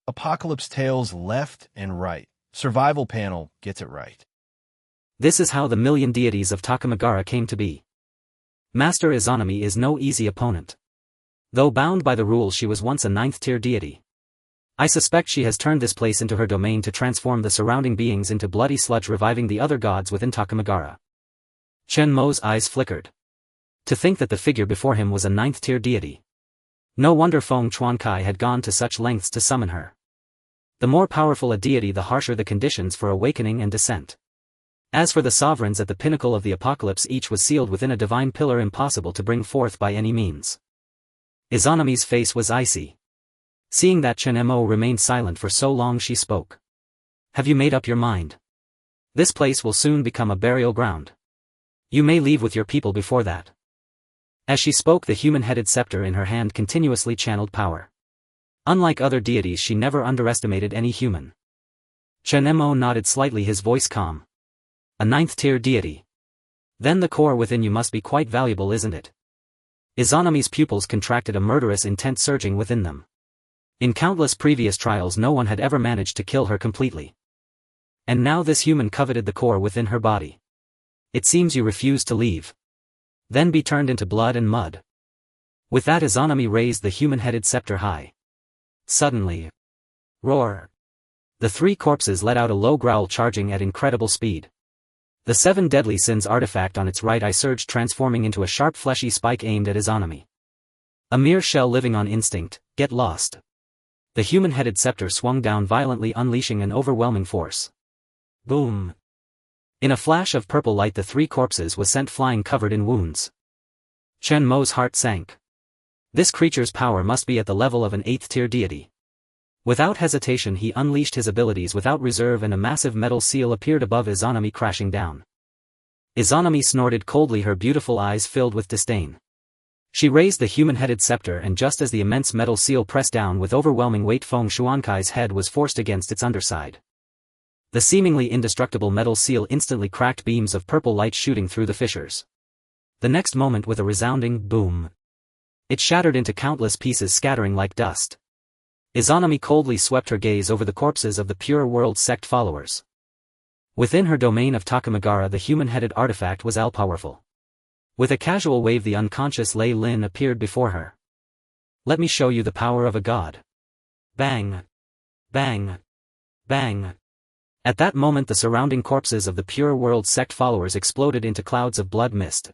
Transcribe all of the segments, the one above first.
Apocalypse Tales left and right. Survival panel gets it right. This is how the million deities of Takamagara came to be. Master Izanami is no easy opponent. Though bound by the rules, she was once a 9th-tier deity. I suspect she has turned this place into her domain to transform the surrounding beings into bloody sludge, reviving the other gods within Takamagara. Chen Mo's eyes flickered. To think that the figure before him was a 9th-tier deity. No wonder Qiongqi had gone to such lengths to summon her. The more powerful a deity, the harsher the conditions for awakening and descent. As for the sovereigns at the pinnacle of the apocalypse, each was sealed within a divine pillar impossible to bring forth by any means. Izanami's face was icy. Seeing that Chen Mo remained silent for so long, she spoke. Have you made up your mind? This place will soon become a burial ground. You may leave with your people before that. As she spoke, the human-headed scepter in her hand continuously channeled power. Unlike other deities, she never underestimated any human. Chen Mo nodded slightly, his voice calm. A 9th-tier deity. Then the core within you must be quite valuable, isn't it? Izanami's pupils contracted, a murderous intent surging within them. In countless previous trials, no one had ever managed to kill her completely. And now this human coveted the core within her body. It seems you refuse to leave. Then be turned into blood and mud. With that, Izanami raised the human-headed scepter high. Suddenly, roar! The 3 corpses let out a low growl, charging at incredible speed. The 7 deadly sins artifact on its right eye surged, transforming into a sharp fleshy spike aimed at Izanami. A mere shell living on instinct, get lost. The human-headed scepter swung down violently, unleashing an overwhelming force. Boom! In a flash of purple light, the 3 corpses was sent flying, covered in wounds. Chen Mo's heart sank. This creature's power must be at the level of an 8th-tier deity. Without hesitation, he unleashed his abilities without reserve, and a massive metal seal appeared above Izanami, crashing down. Izanami snorted coldly, her beautiful eyes filled with disdain. She raised the human-headed scepter, and just as the immense metal seal pressed down with overwhelming weight, Qiongqi's head was forced against its underside. The seemingly indestructible metal seal instantly cracked, beams of purple light shooting through the fissures. The next moment, with a resounding boom, it shattered into countless pieces, scattering like dust. Izanami coldly swept her gaze over the corpses of the Pure World sect followers. Within her domain of Takamagara, the human-headed artifact was all-powerful. With a casual wave, the unconscious Lei Lin appeared before her. Let me show you the power of a god. Bang! Bang! Bang! At that moment, the surrounding corpses of the Pure World sect followers exploded into clouds of blood mist.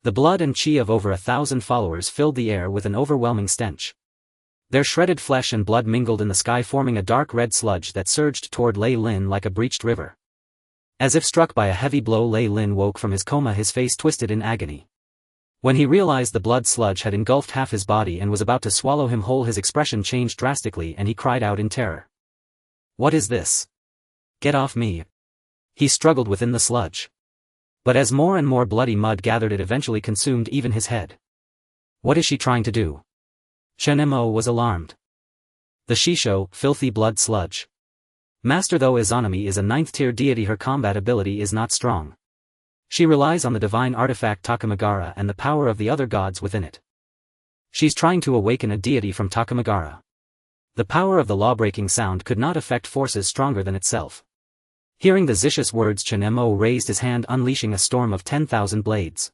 The blood and chi of over 1,000 followers filled the air with an overwhelming stench. Their shredded flesh and blood mingled in the sky, forming a dark red sludge that surged toward Lei Lin like a breached river. As if struck by a heavy blow, Lei Lin woke from his coma, his face twisted in agony. When he realized the blood sludge had engulfed half his body and was about to swallow him whole, his expression changed drastically and he cried out in terror. What is this? Get off me! He struggled within the sludge. But as more and more bloody mud gathered, it eventually consumed even his head. What is she trying to do? Chen Mo was alarmed. The Shisho, filthy blood sludge. Master, though Izanami is a 9th-tier deity, her combat ability is not strong. She relies on the divine artifact Takamagara and the power of the other gods within it. She's trying to awaken a deity from Takamagara. The power of the law-breaking sound could not affect forces stronger than itself. Hearing the vicious words, Chen Mo raised his hand, unleashing a storm of 10,000 blades.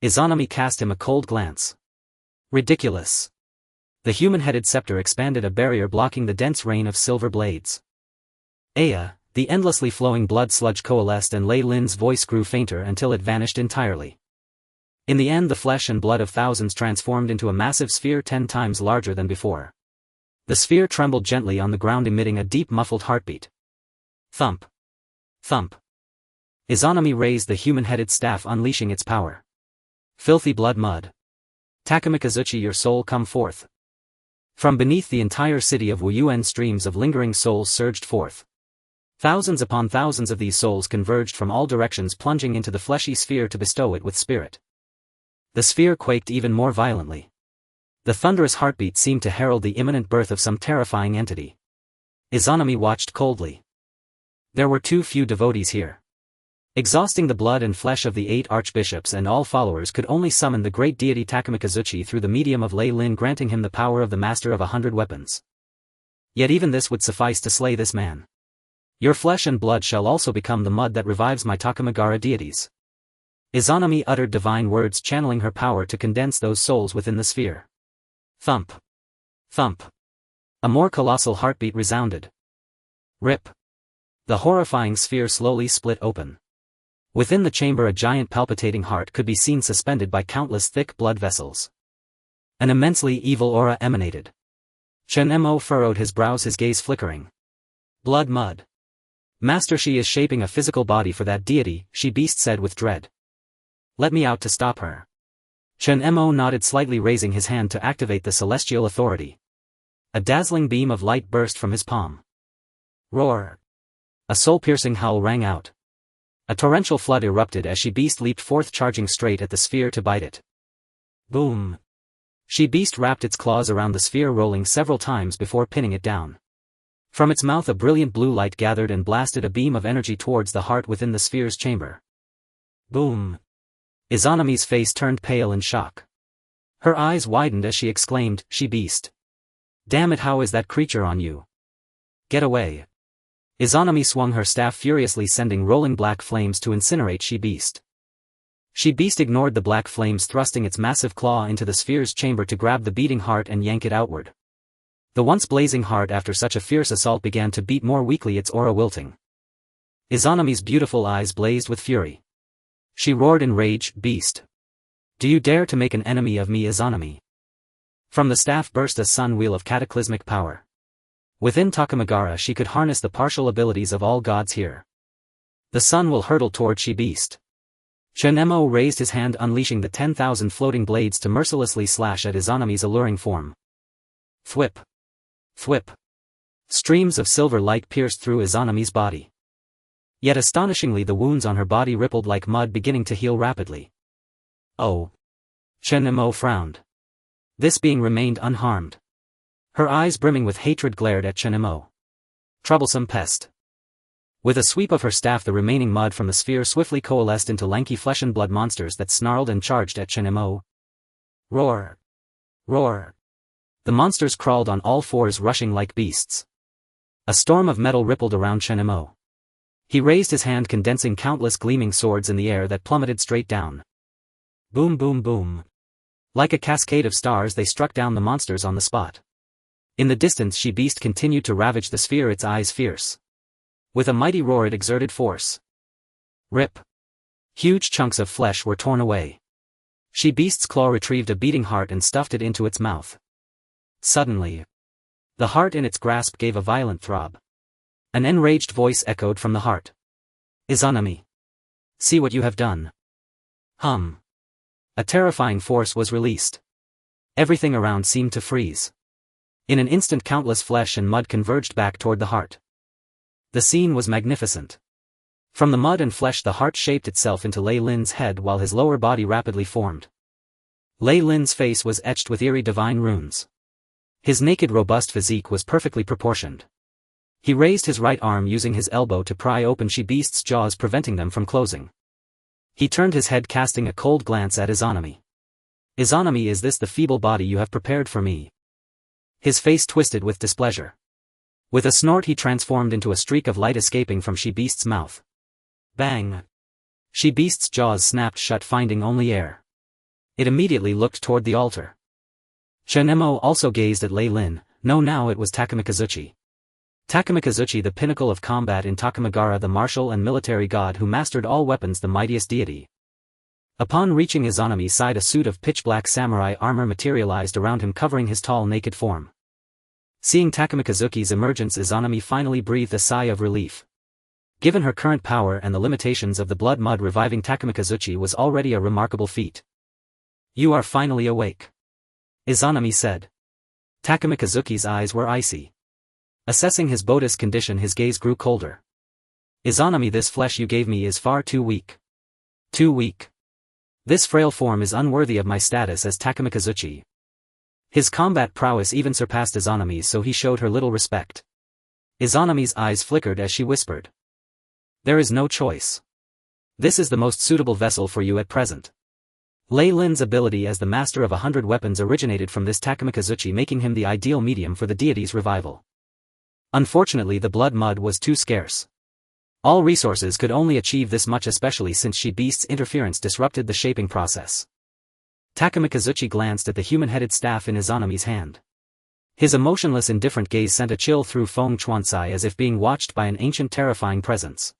Izanami cast him a cold glance. Ridiculous. The human-headed scepter expanded, a barrier blocking the dense rain of silver blades. Aya, the endlessly flowing blood sludge coalesced, and Lei Lin's voice grew fainter until it vanished entirely. In the end, the flesh and blood of thousands transformed into a massive sphere 10 times larger than before. The sphere trembled gently on the ground, emitting a deep muffled heartbeat. Thump. Thump. Izanami raised the human-headed staff, unleashing its power. Filthy blood mud. Takamikazuchi, your soul come forth. From beneath the entire city of Wuyuan, streams of lingering souls surged forth. Thousands upon thousands of these souls converged from all directions, plunging into the fleshy sphere to bestow it with spirit. The sphere quaked even more violently. The thunderous heartbeat seemed to herald the imminent birth of some terrifying entity. Izanami watched coldly. There were too few devotees here. Exhausting the blood and flesh of the 8 archbishops and all followers could only summon the great deity Takamikazuchi through the medium of Lei Lin, granting him the power of the master of 100 weapons. Yet even this would suffice to slay this man. Your flesh and blood shall also become the mud that revives my Takamagara deities. Izanami uttered divine words, channeling her power to condense those souls within the sphere. Thump. Thump. A more colossal heartbeat resounded. Rip. The horrifying sphere slowly split open. Within the chamber a giant palpitating heart could be seen suspended by countless thick blood vessels. An immensely evil aura emanated. Chen Mo furrowed his brows, his gaze flickering. Blood mud. Master, she is shaping a physical body for that deity, she beast said with dread. Let me out to stop her. Chen Mo nodded slightly, raising his hand to activate the celestial authority. A dazzling beam of light burst from his palm. Roar. A soul-piercing howl rang out. A torrential flood erupted as she beast leaped forth, charging straight at the sphere to bite it. Boom. She beast wrapped its claws around the sphere, rolling several times before pinning it down. From its mouth a brilliant blue light gathered and blasted a beam of energy towards the heart within the sphere's chamber. Boom. Izanami's face turned pale in shock. Her eyes widened as she exclaimed, She beast. Damn it, how is that creature on you? Get away. Izanami swung her staff furiously, sending rolling black flames to incinerate She beast. She beast ignored the black flames, thrusting its massive claw into the sphere's chamber to grab the beating heart and yank it outward. The once blazing heart after such a fierce assault began to beat more weakly, its aura wilting. Izanami's beautiful eyes blazed with fury. She roared in rage, Beast. Do you dare to make an enemy of me, Izanami? From the staff burst a sun wheel of cataclysmic power. Within Takamagara she could harness the partial abilities of all gods here. The sun will hurtle toward She beast. Chen Mo raised his hand, unleashing the 10,000 floating blades to mercilessly slash at Izanami's alluring form. Thwip. Thwip. Streams of silver light pierced through Izanami's body. Yet astonishingly the wounds on her body rippled like mud, beginning to heal rapidly. Oh. Chen Mo frowned. This being remained unharmed. Her eyes brimming with hatred glared at Chen Mo. Troublesome pest. With a sweep of her staff the remaining mud from the sphere swiftly coalesced into lanky flesh and blood monsters that snarled and charged at Chen Mo. Roar. Roar. The monsters crawled on all fours, rushing like beasts. A storm of metal rippled around Chen Mo. He raised his hand, condensing countless gleaming swords in the air that plummeted straight down. Boom, boom, boom. Like a cascade of stars they struck down the monsters on the spot. In the distance She beast continued to ravage the sphere, its eyes fierce. With a mighty roar it exerted force. Rip. Huge chunks of flesh were torn away. She beast's claw retrieved a beating heart and stuffed it into its mouth. Suddenly, the heart in its grasp gave a violent throb. An enraged voice echoed from the heart. Izanami. See what you have done. Hum. A terrifying force was released. Everything around seemed to freeze. In an instant countless flesh and mud converged back toward the heart. The scene was magnificent. From the mud and flesh the heart shaped itself into Lei Lin's head while his lower body rapidly formed. Lei Lin's face was etched with eerie divine runes. His naked robust physique was perfectly proportioned. He raised his right arm, using his elbow to pry open She beast's jaws, preventing them from closing. He turned his head, casting a cold glance at Izanami. Izanami, is this the feeble body you have prepared for me? His face twisted with displeasure. With a snort he transformed into a streak of light escaping from She beast's mouth. Bang! She beast's jaws snapped shut, finding only air. It immediately looked toward the altar. Chen Mo also gazed at Lei Lin. No, now it was Takamikazuchi. Takamikazuchi, the pinnacle of combat in Takamagara, the martial and military god who mastered all weapons, the mightiest deity. Upon reaching Izanami's side a suit of pitch-black samurai armor materialized around him, covering his tall naked form. Seeing Takamikazuchi's emergence, Izanami finally breathed a sigh of relief. Given her current power and the limitations of the blood mud, reviving Takamikazuchi was already a remarkable feat. You are finally awake. Izanami said. Takamikazuchi's eyes were icy. Assessing his bodhi's condition, his gaze grew colder. Izanami, this flesh you gave me is far too weak. Too weak. This frail form is unworthy of my status as Takamikazuchi. His combat prowess even surpassed Izanami's, so he showed her little respect. Izanami's eyes flickered as she whispered. There is no choice. This is the most suitable vessel for you at present. Lei Lin's ability as the master of 100 weapons originated from this Takamikazuchi, making him the ideal medium for the deity's revival. Unfortunately the blood mud was too scarce. All resources could only achieve this much, especially since she beast's interference disrupted the shaping process. Takamikazuchi glanced at the human-headed staff in Izanami's hand. His emotionless indifferent gaze sent a chill through Feng Chuansai as if being watched by an ancient terrifying presence.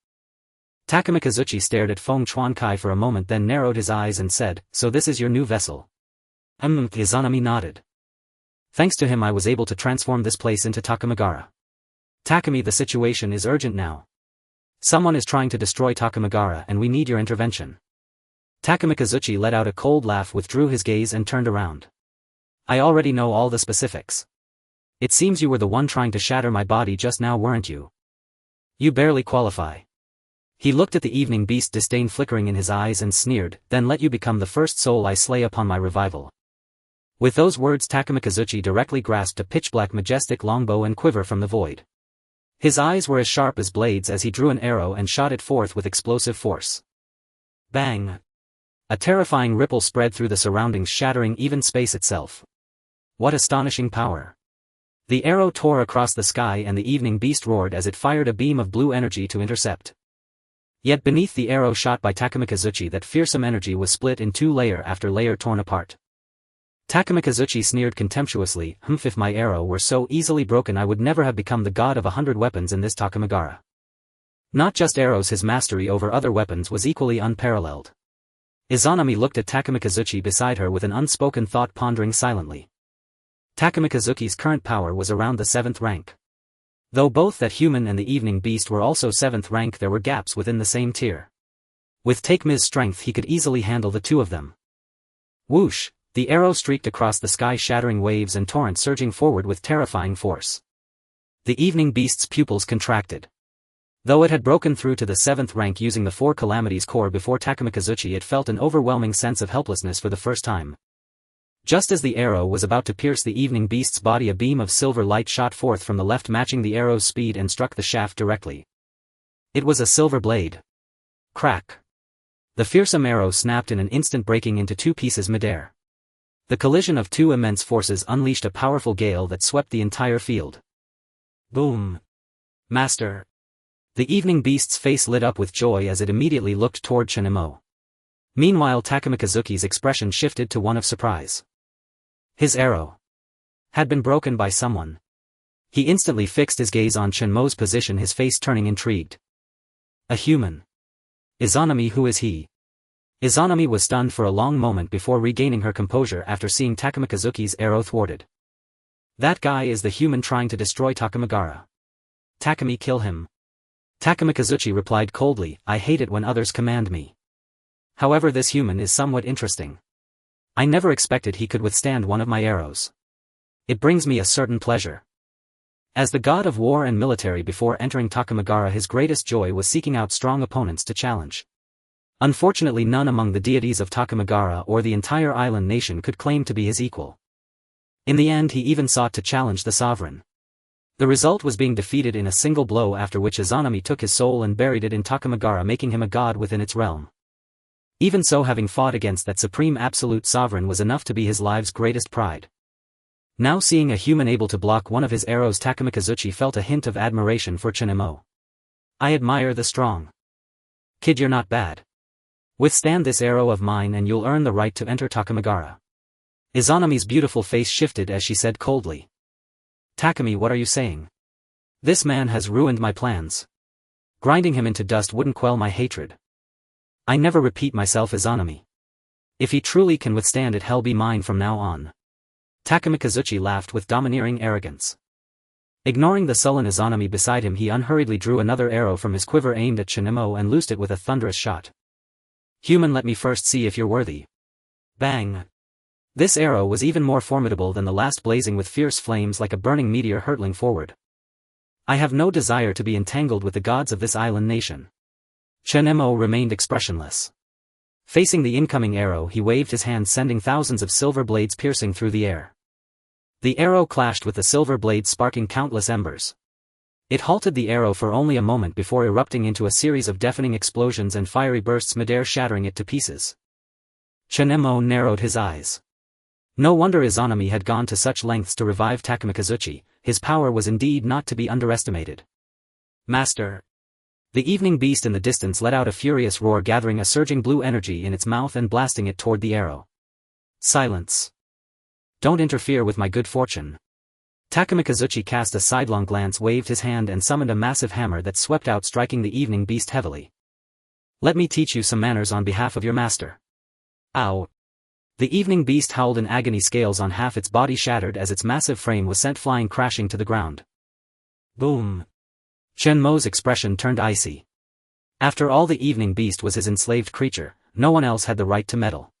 Takamikazuchi stared at Feng Chuankai for a moment, then narrowed his eyes and said, "So this is your new vessel?" Izanami nodded. "Thanks to him I was able to transform this place into Takamagara. Takumi, the situation is urgent now. Someone is trying to destroy Takamagara and we need your intervention." Takamikazuchi let out a cold laugh, withdrew his gaze and turned around. "I already know all the specifics. It seems you were the one trying to shatter my body just now, weren't you? You barely qualify." He looked at the evening beast, disdain flickering in his eyes, and sneered, "Then let you become the first soul I slay upon my revival." With those words Takamikazuchi directly grasped a pitch-black majestic longbow and quiver from the void. His eyes were as sharp as blades as he drew an arrow and shot it forth with explosive force. Bang! A terrifying ripple spread through the surroundings, shattering even space itself. What astonishing power! The arrow tore across the sky and the evening beast roared as it fired a beam of blue energy to intercept. Yet beneath the arrow shot by Takamikazuchi, that fearsome energy was split in two, layer after layer torn apart. Takamikazuchi sneered contemptuously, If my arrow were so easily broken I would never have become the god of 100 weapons in this Takamagara." Not just arrows, his mastery over other weapons was equally unparalleled. Izanami looked at Takamikazuchi beside her with an unspoken thought, pondering silently. Takamikazuchi's current power was around the 7th rank. Though both that human and the evening beast were also 7th rank, there were gaps within the same tier. With Takemi's strength he could easily handle the two of them. Whoosh! The arrow streaked across the sky, shattering waves and torrents surging forward with terrifying force. The evening beast's pupils contracted. Though it had broken through to the 7th rank using the 4 calamities core before Takamikazuchi, it felt an overwhelming sense of helplessness for the first time. Just as the arrow was about to pierce the evening beast's body, a beam of silver light shot forth from the left, matching the arrow's speed, and struck the shaft directly. It was a silver blade. Crack! The fearsome arrow snapped in an instant, breaking into 2 pieces midair. The collision of 2 immense forces unleashed a powerful gale that swept the entire field. Boom! Master! The evening beast's face lit up with joy as it immediately looked toward Chen Mo. Meanwhile Takamikazuchi's expression shifted to one of surprise. His arrow had been broken by someone. He instantly fixed his gaze on Chen Mo's position, his face turning intrigued. A human. Izanami, who is he? Izanami was stunned for a long moment before regaining her composure after seeing Takamikazuchi's arrow thwarted. That guy is the human trying to destroy Takamagara. Takumi, kill him. Takamikazuchi replied coldly, I hate it when others command me. However, this human is somewhat interesting. I never expected he could withstand one of my arrows. It brings me a certain pleasure. As the god of war and military before entering Takamagara, his greatest joy was seeking out strong opponents to challenge. Unfortunately, none among the deities of Takamagara or the entire island nation could claim to be his equal. In the end, he even sought to challenge the sovereign. The result was being defeated in a single blow, after which Izanami took his soul and buried it in Takamagara, making him a god within its realm. Even so, having fought against that supreme absolute sovereign was enough to be his life's greatest pride. Now seeing a human able to block one of his arrows, Takamikazuchi felt a hint of admiration for Chen Mo. I admire the strong. Kid, you're not bad. Withstand this arrow of mine and you'll earn the right to enter Takamagara. Izanami's beautiful face shifted as she said coldly. Takumi, what are you saying? This man has ruined my plans. Grinding him into dust wouldn't quell my hatred. I never repeat myself, Izanami. If he truly can withstand it, hell be mine from now on. Takamikazuchi laughed with domineering arrogance. Ignoring the sullen Izanami beside him, he unhurriedly drew another arrow from his quiver, aimed at Chen Mo and loosed it with a thunderous shot. Human, let me first see if you're worthy. Bang! This arrow was even more formidable than the last, blazing with fierce flames like a burning meteor hurtling forward. I have no desire to be entangled with the gods of this island nation. Chen Mo remained expressionless. Facing the incoming arrow, he waved his hand, sending thousands of silver blades piercing through the air. The arrow clashed with the silver blades, sparking countless embers. It halted the arrow for only a moment before erupting into a series of deafening explosions and fiery bursts midair, shattering it to pieces. Chen Mo narrowed his eyes. No wonder Izanami had gone to such lengths to revive Takamikazuchi, his power was indeed not to be underestimated. Master. The evening beast in the distance let out a furious roar, gathering a surging blue energy in its mouth and blasting it toward the arrow. Silence. Don't interfere with my good fortune. Takamikazuchi cast a sidelong glance, waved his hand and summoned a massive hammer that swept out, striking the evening beast heavily. Let me teach you some manners on behalf of your master. Ow. The evening beast howled in agony, scales on half its body shattered as its massive frame was sent flying crashing to the ground. Boom. Chen Mo's expression turned icy. After all, the evening beast was his enslaved creature, no one else had the right to meddle.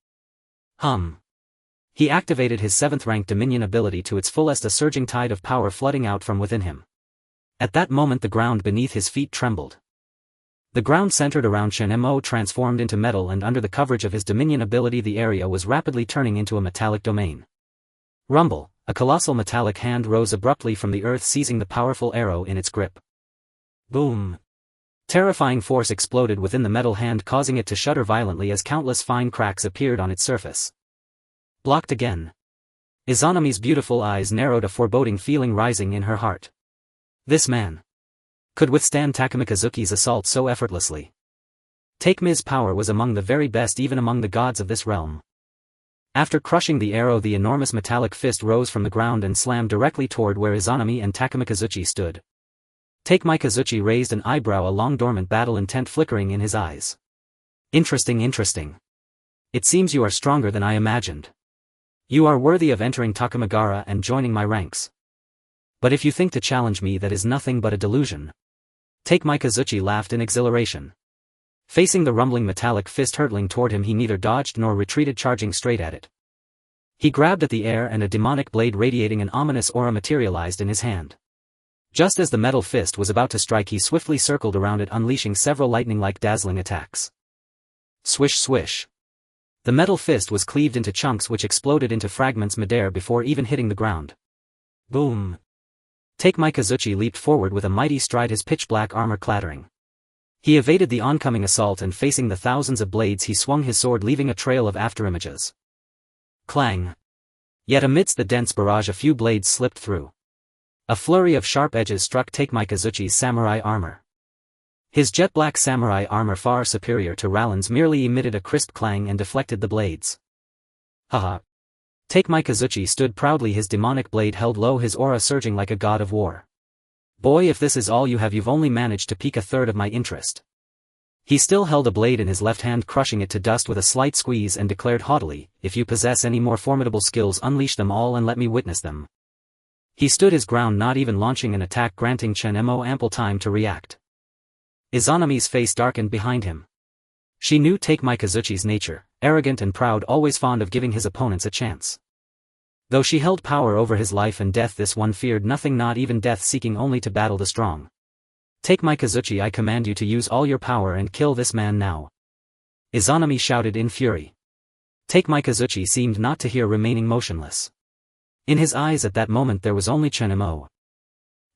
He activated his 7th rank dominion ability to its fullest, a surging tide of power flooding out from within him. At that moment the ground beneath his feet trembled. The ground centered around Chen Mo transformed into metal, and under the coverage of his dominion ability the area was rapidly turning into a metallic domain. Rumble, a colossal metallic hand rose abruptly from the earth, seizing the powerful arrow in its grip. Boom. Terrifying force exploded within the metal hand, causing it to shudder violently as countless fine cracks appeared on its surface. Blocked again. Izanami's beautiful eyes narrowed, a foreboding feeling rising in her heart. This man could withstand Takamikazuki's assault so effortlessly. Takeme's power was among the very best, even among the gods of this realm. After crushing the arrow, the enormous metallic fist rose from the ground and slammed directly toward where Izanami and Takamikazuchi stood. Takamikazuchi raised an eyebrow, a long dormant battle intent flickering in his eyes. Interesting. It seems you are stronger than I imagined. You are worthy of entering Takamagara and joining my ranks. But if you think to challenge me, that is nothing but a delusion. Takamikazuchi laughed in exhilaration. Facing the rumbling metallic fist hurtling toward him, he neither dodged nor retreated, charging straight at it. He grabbed at the air and a demonic blade radiating an ominous aura materialized in his hand. Just as the metal fist was about to strike, he swiftly circled around it, unleashing several lightning-like dazzling attacks. Swish swish. The metal fist was cleaved into chunks which exploded into fragments midair before even hitting the ground. Boom. Takamikazuchi leaped forward with a mighty stride, his pitch-black armor clattering. He evaded the oncoming assault, and facing the thousands of blades he swung his sword, leaving a trail of afterimages. Clang. Yet amidst the dense barrage a few blades slipped through. A flurry of sharp edges struck Takamikazuchi's samurai armor. His jet-black samurai armor, far superior to Rallen's, merely emitted a crisp clang and deflected the blades. Haha. Takamikazuchi stood proudly, his demonic blade held low, his aura surging like a god of war. Boy, if this is all you have, you've only managed to pique a third of my interest. He still held a blade in his left hand, crushing it to dust with a slight squeeze, and declared haughtily, if you possess any more formidable skills, unleash them all and let me witness them. He stood his ground, not even launching an attack, granting Chen Mo ample time to react. Izanami's face darkened behind him. She knew Takamikazuchi's nature, arrogant and proud, always fond of giving his opponents a chance. Though she held power over his life and death, this one feared nothing, not even death, seeking only to battle the strong. Takamikazuchi, I command you to use all your power and kill this man now. Izanami shouted in fury. Takamikazuchi seemed not to hear, remaining motionless. In his eyes at that moment there was only Chen Mo.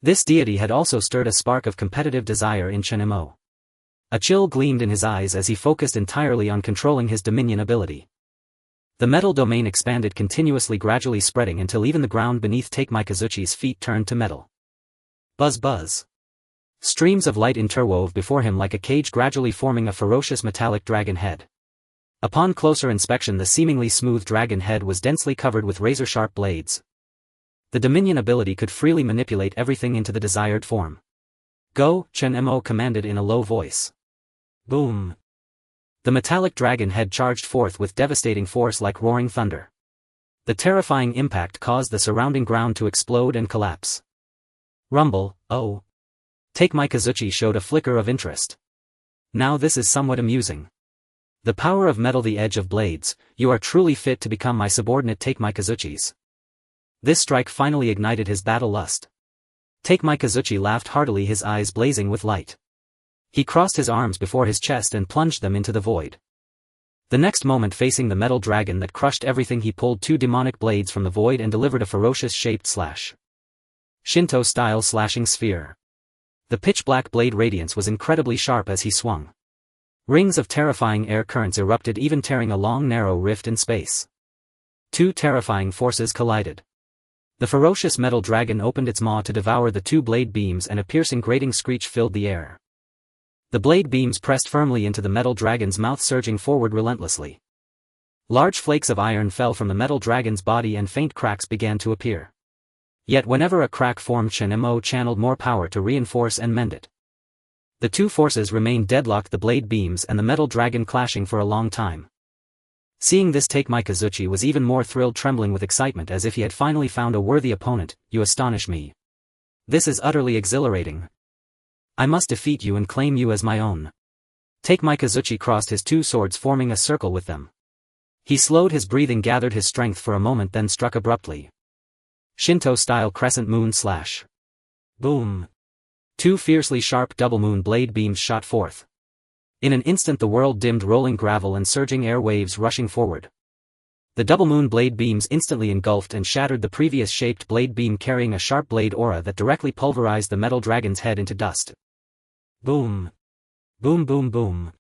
This deity had also stirred a spark of competitive desire in Chen Mo. A chill gleamed in his eyes as he focused entirely on controlling his dominion ability. The metal domain expanded continuously, gradually spreading until even the ground beneath Takamikazuchi's feet turned to metal. Buzz buzz. Streams of light interwove before him like a cage, gradually forming a ferocious metallic dragon head. Upon closer inspection, the seemingly smooth dragon head was densely covered with razor-sharp blades. The dominion ability could freely manipulate everything into the desired form. Go, Chen Mo commanded in a low voice. Boom. The metallic dragon head charged forth with devastating force like roaring thunder. The terrifying impact caused the surrounding ground to explode and collapse. Rumble, oh. Takamikazuchi showed a flicker of interest. Now this is somewhat amusing. The power of metal, the edge of blades, you are truly fit to become my subordinate. Takamikazuchi's. This strike finally ignited his battle lust. Takamikazuchi laughed heartily, his eyes blazing with light. He crossed his arms before his chest and plunged them into the void. The next moment, facing the metal dragon that crushed everything, he pulled two demonic blades from the void and delivered a ferocious shaped slash. Shinto-style slashing sphere. The pitch-black blade radiance was incredibly sharp as he swung. Rings of terrifying air currents erupted, even tearing a long narrow rift in space. Two terrifying forces collided. The ferocious metal dragon opened its maw to devour the two blade beams, and a piercing grating screech filled the air. The blade beams pressed firmly into the metal dragon's mouth, surging forward relentlessly. Large flakes of iron fell from the metal dragon's body and faint cracks began to appear. Yet whenever a crack formed, Chen Mo channeled more power to reinforce and mend it. The two forces remained deadlocked, the blade beams and the metal dragon clashing for a long time. Seeing this, Taotie was even more thrilled, trembling with excitement as if he had finally found a worthy opponent. You astonish me. This is utterly exhilarating. I must defeat you and claim you as my own. Taotie crossed his two swords, forming a circle with them. He slowed his breathing, gathered his strength for a moment, then struck abruptly. Shinto-style crescent moon slash. Boom. Two fiercely sharp double moon blade beams shot forth. In an instant the world dimmed, rolling gravel and surging air waves rushing forward. The double moon blade beams instantly engulfed and shattered the previous shaped blade beam, carrying a sharp blade aura that directly pulverized the metal dragon's head into dust. Boom. Boom boom boom.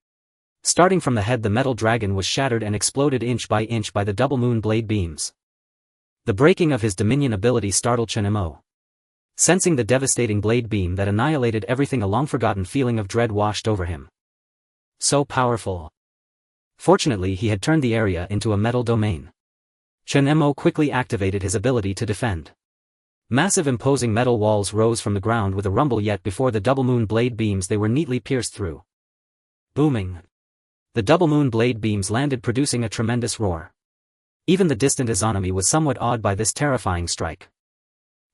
Starting from the head, the metal dragon was shattered and exploded inch by the double moon blade beams. The breaking of his dominion ability startled Chen Mo. Sensing the devastating blade beam that annihilated everything, a long-forgotten feeling of dread washed over him. So powerful. Fortunately, he had turned the area into a metal domain. Chen Mo quickly activated his ability to defend. Massive imposing metal walls rose from the ground with a rumble, yet before the double moon blade beams they were neatly pierced through. Booming. The double moon blade beams landed, producing a tremendous roar. Even the distant Izanami was somewhat awed by this terrifying strike.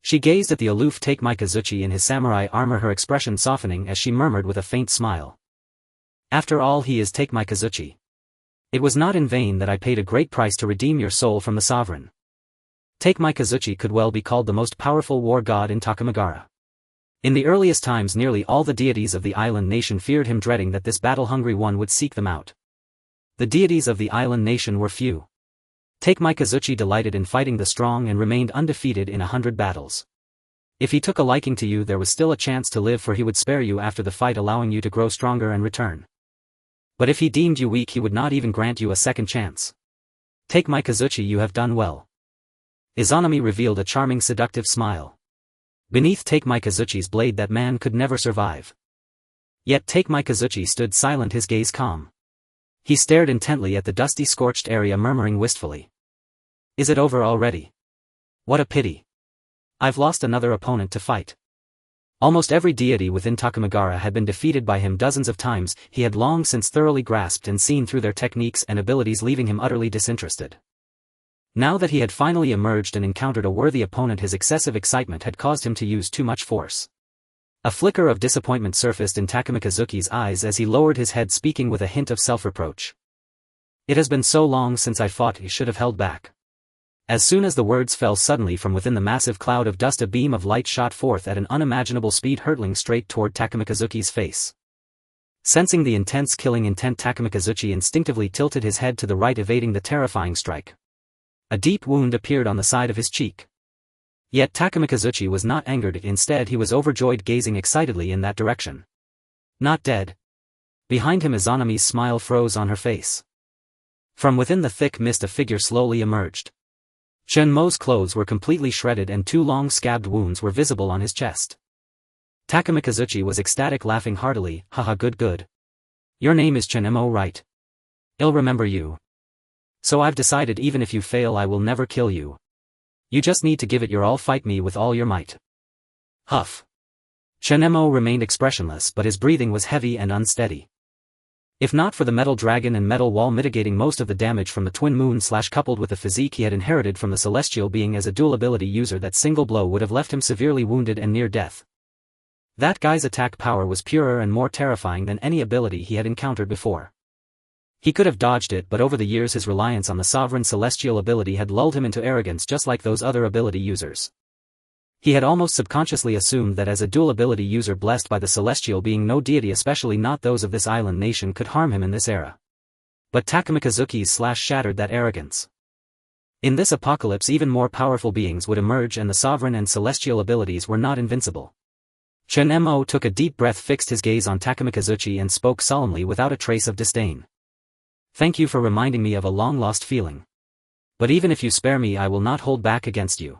She gazed at the aloof Taotie in his samurai armor, her expression softening as she murmured with a faint smile. After all, he is Taotie. It was not in vain that I paid a great price to redeem your soul from the sovereign. Taotie could well be called the most powerful war god in Takamagara. In the earliest times, nearly all the deities of the island nation feared him, dreading that this battle-hungry one would seek them out. The deities of the island nation were few. Taotie delighted in fighting the strong and remained undefeated in 100 battles. If he took a liking to you, there was still a chance to live, for he would spare you after the fight, allowing you to grow stronger and return. But if he deemed you weak, he would not even grant you a second chance. Taotie, you have done well. Izanami revealed a charming, seductive smile. Beneath Taoitie's blade that man could never survive. Yet Taotie stood silent, his gaze calm. He stared intently at the dusty, scorched area, murmuring wistfully. Is it over already? What a pity. I've lost another opponent to fight. Almost every deity within Takamagara had been defeated by him dozens of times. He had long since thoroughly grasped and seen through their techniques and abilities, leaving him utterly disinterested. Now that he had finally emerged and encountered a worthy opponent, his excessive excitement had caused him to use too much force. A flicker of disappointment surfaced in Takamikazuki's eyes as he lowered his head, speaking with a hint of self-reproach. It has been so long since I fought, he should have held back. As soon as the words fell, suddenly from within the massive cloud of dust a beam of light shot forth at an unimaginable speed, hurtling straight toward Takamikazuki's face. Sensing the intense killing intent, Takamikazuki instinctively tilted his head to the right, evading the terrifying strike. A deep wound appeared on the side of his cheek. Yet Takamikazuki was not angered, instead he was overjoyed, gazing excitedly in that direction. Not dead. Behind him, Izanami's smile froze on her face. From within the thick mist a figure slowly emerged. Chen Mo's clothes were completely shredded and two long scabbed wounds were visible on his chest. Takamikazuki was ecstatic, laughing heartily. Haha, good. Your name is Chen Mo, right? I'll remember you. So I've decided, even if you fail, I will never kill you. You just need to give it your all, fight me with all your might. Huff. Chen Mo remained expressionless, but his breathing was heavy and unsteady. If not for the metal dragon and metal wall mitigating most of the damage from the twin moon / coupled with the physique he had inherited from the celestial being as a dual ability user, that single blow would have left him severely wounded and near death. That guy's attack power was purer and more terrifying than any ability he had encountered before. He could have dodged it, but over the years his reliance on the sovereign celestial ability had lulled him into arrogance, just like those other ability users. He had almost subconsciously assumed that as a dual ability user blessed by the celestial being, no deity, especially not those of this island nation, could harm him in this era. But Takamikazuki's slash shattered that arrogance. In this apocalypse, even more powerful beings would emerge, and the sovereign and celestial abilities were not invincible. Chen Mo took a deep breath, fixed his gaze on Takamikazuki and spoke solemnly without a trace of disdain. Thank you for reminding me of a long-lost feeling. But even if you spare me, I will not hold back against you.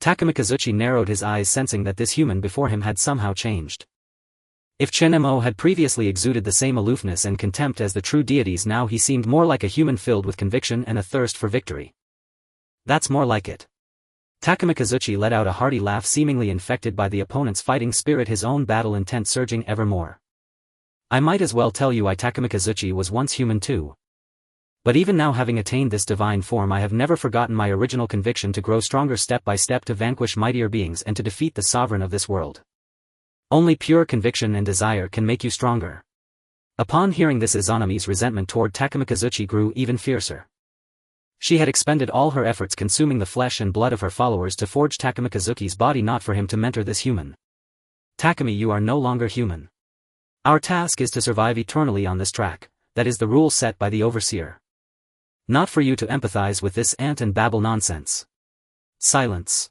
Takamikazuchi narrowed his eyes, sensing that this human before him had somehow changed. If Chen Mo had previously exuded the same aloofness and contempt as the true deities, now he seemed more like a human filled with conviction and a thirst for victory. That's more like it. Takamikazuchi let out a hearty laugh, seemingly infected by the opponent's fighting spirit, his own battle intent surging ever more. I might as well tell you Takamikazuchi was once human too. But even now, having attained this divine form, I have never forgotten my original conviction to grow stronger step by step, to vanquish mightier beings and to defeat the sovereign of this world. Only pure conviction and desire can make you stronger. Upon hearing this, Izanami's resentment toward Takamikazuchi grew even fiercer. She had expended all her efforts consuming the flesh and blood of her followers to forge Takamikazuchi's body, not for him to mentor this human. Takumi, you are no longer human. Our task is to survive eternally on this track, that is the rule set by the overseer. Not for you to empathize with this ant and babble nonsense. Silence.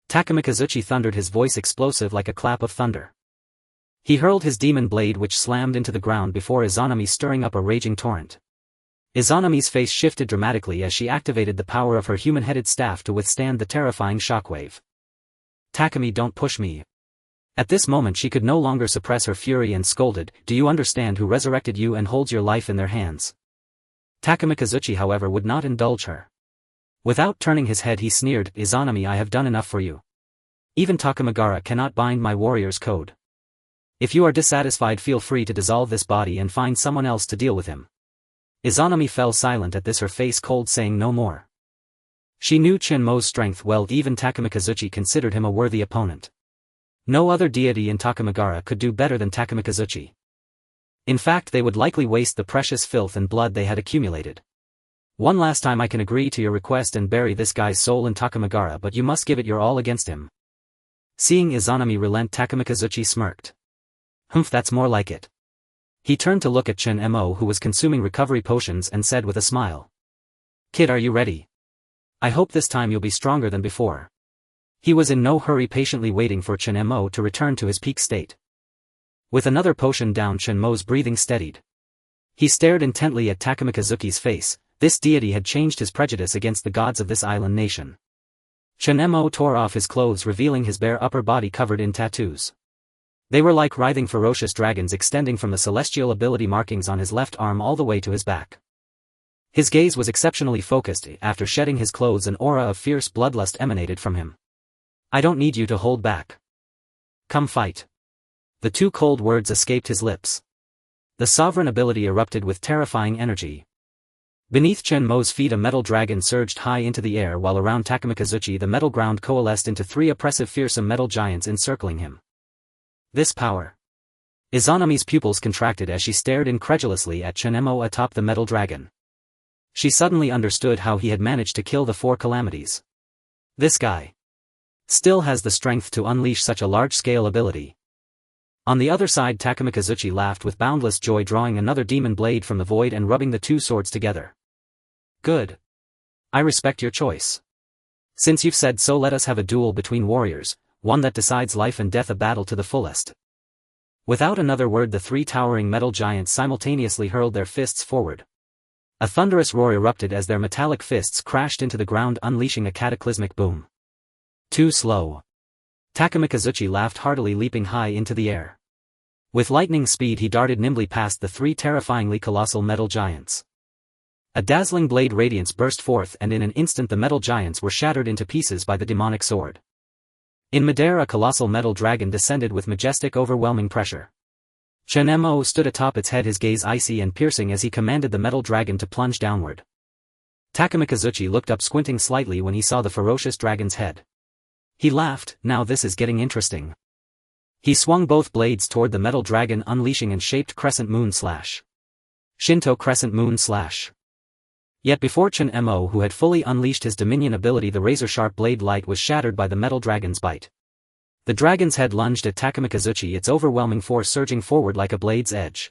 Takamikazuchi thundered, his voice explosive like a clap of thunder. He hurled his demon blade, which slammed into the ground before Izanami, stirring up a raging torrent. Izanami's face shifted dramatically as she activated the power of her human-headed staff to withstand the terrifying shockwave. Takumi, don't push me. At this moment she could no longer suppress her fury and scolded, do you understand who resurrected you and holds your life in their hands? Takamikazuchi, however, would not indulge her. Without turning his head he sneered, Izanami, I have done enough for you. Even Takamagara cannot bind my warrior's code. If you are dissatisfied, feel free to dissolve this body and find someone else to deal with him. Izanami fell silent at this, her face cold, saying no more. She knew Chen Mo's strength well, even Takamikazuchi considered him a worthy opponent. No other deity in Takamagara could do better than Takamikazuchi. In fact, they would likely waste the precious filth and blood they had accumulated. One last time, I can agree to your request and bury this guy's soul in Takamagara, but you must give it your all against him. Seeing Izanami relent, Takamikazuchi smirked. Humph, that's more like it. He turned to look at Chen Mo, who was consuming recovery potions, and said with a smile. Kid, are you ready? I hope this time you'll be stronger than before. He was in no hurry, patiently waiting for Chen Mo to return to his peak state. With another potion down, Chen Mo's breathing steadied. He stared intently at Takamikazuchi's face. This deity had changed his prejudice against the gods of this island nation. Chen Mo tore off his clothes, revealing his bare upper body covered in tattoos. They were like writhing ferocious dragons, extending from the celestial ability markings on his left arm all the way to his back. His gaze was exceptionally focused. After shedding his clothes, an aura of fierce bloodlust emanated from him. I don't need you to hold back. Come fight. The two cold words escaped his lips. The sovereign ability erupted with terrifying energy. Beneath Chen Mo's feet a metal dragon surged high into the air, while around Takamikazuchi the metal ground coalesced into three oppressive fearsome metal giants encircling him. This power. Izanami's pupils contracted as she stared incredulously at Chen Mo atop the metal dragon. She suddenly understood how he had managed to kill the four calamities. This guy still has the strength to unleash such a large-scale ability. On the other side, Takamikazuchi laughed with boundless joy, drawing another demon blade from the void and rubbing the two swords together. Good. I respect your choice. Since you've said so, let us have a duel between warriors, one that decides life and death, a battle to the fullest. Without another word, the three towering metal giants simultaneously hurled their fists forward. A thunderous roar erupted as their metallic fists crashed into the ground, unleashing a cataclysmic boom. Too slow. Takamikazuchi laughed heartily, leaping high into the air. With lightning speed he darted nimbly past the three terrifyingly colossal metal giants. A dazzling blade radiance burst forth, and in an instant the metal giants were shattered into pieces by the demonic sword. In midair a colossal metal dragon descended with majestic, overwhelming pressure. Chen Mo stood atop its head, his gaze icy and piercing as he commanded the metal dragon to plunge downward. Takamikazuchi looked up, squinting slightly when he saw the ferocious dragon's head. He laughed, now this is getting interesting. He swung both blades toward the metal dragon, unleashing an shaped crescent moon slash. Shinto crescent moon slash. Yet before Chen Mo, who had fully unleashed his dominion ability, the razor-sharp blade light was shattered by the metal dragon's bite. The dragon's head lunged at Takamikazuchi, its overwhelming force surging forward like a blade's edge.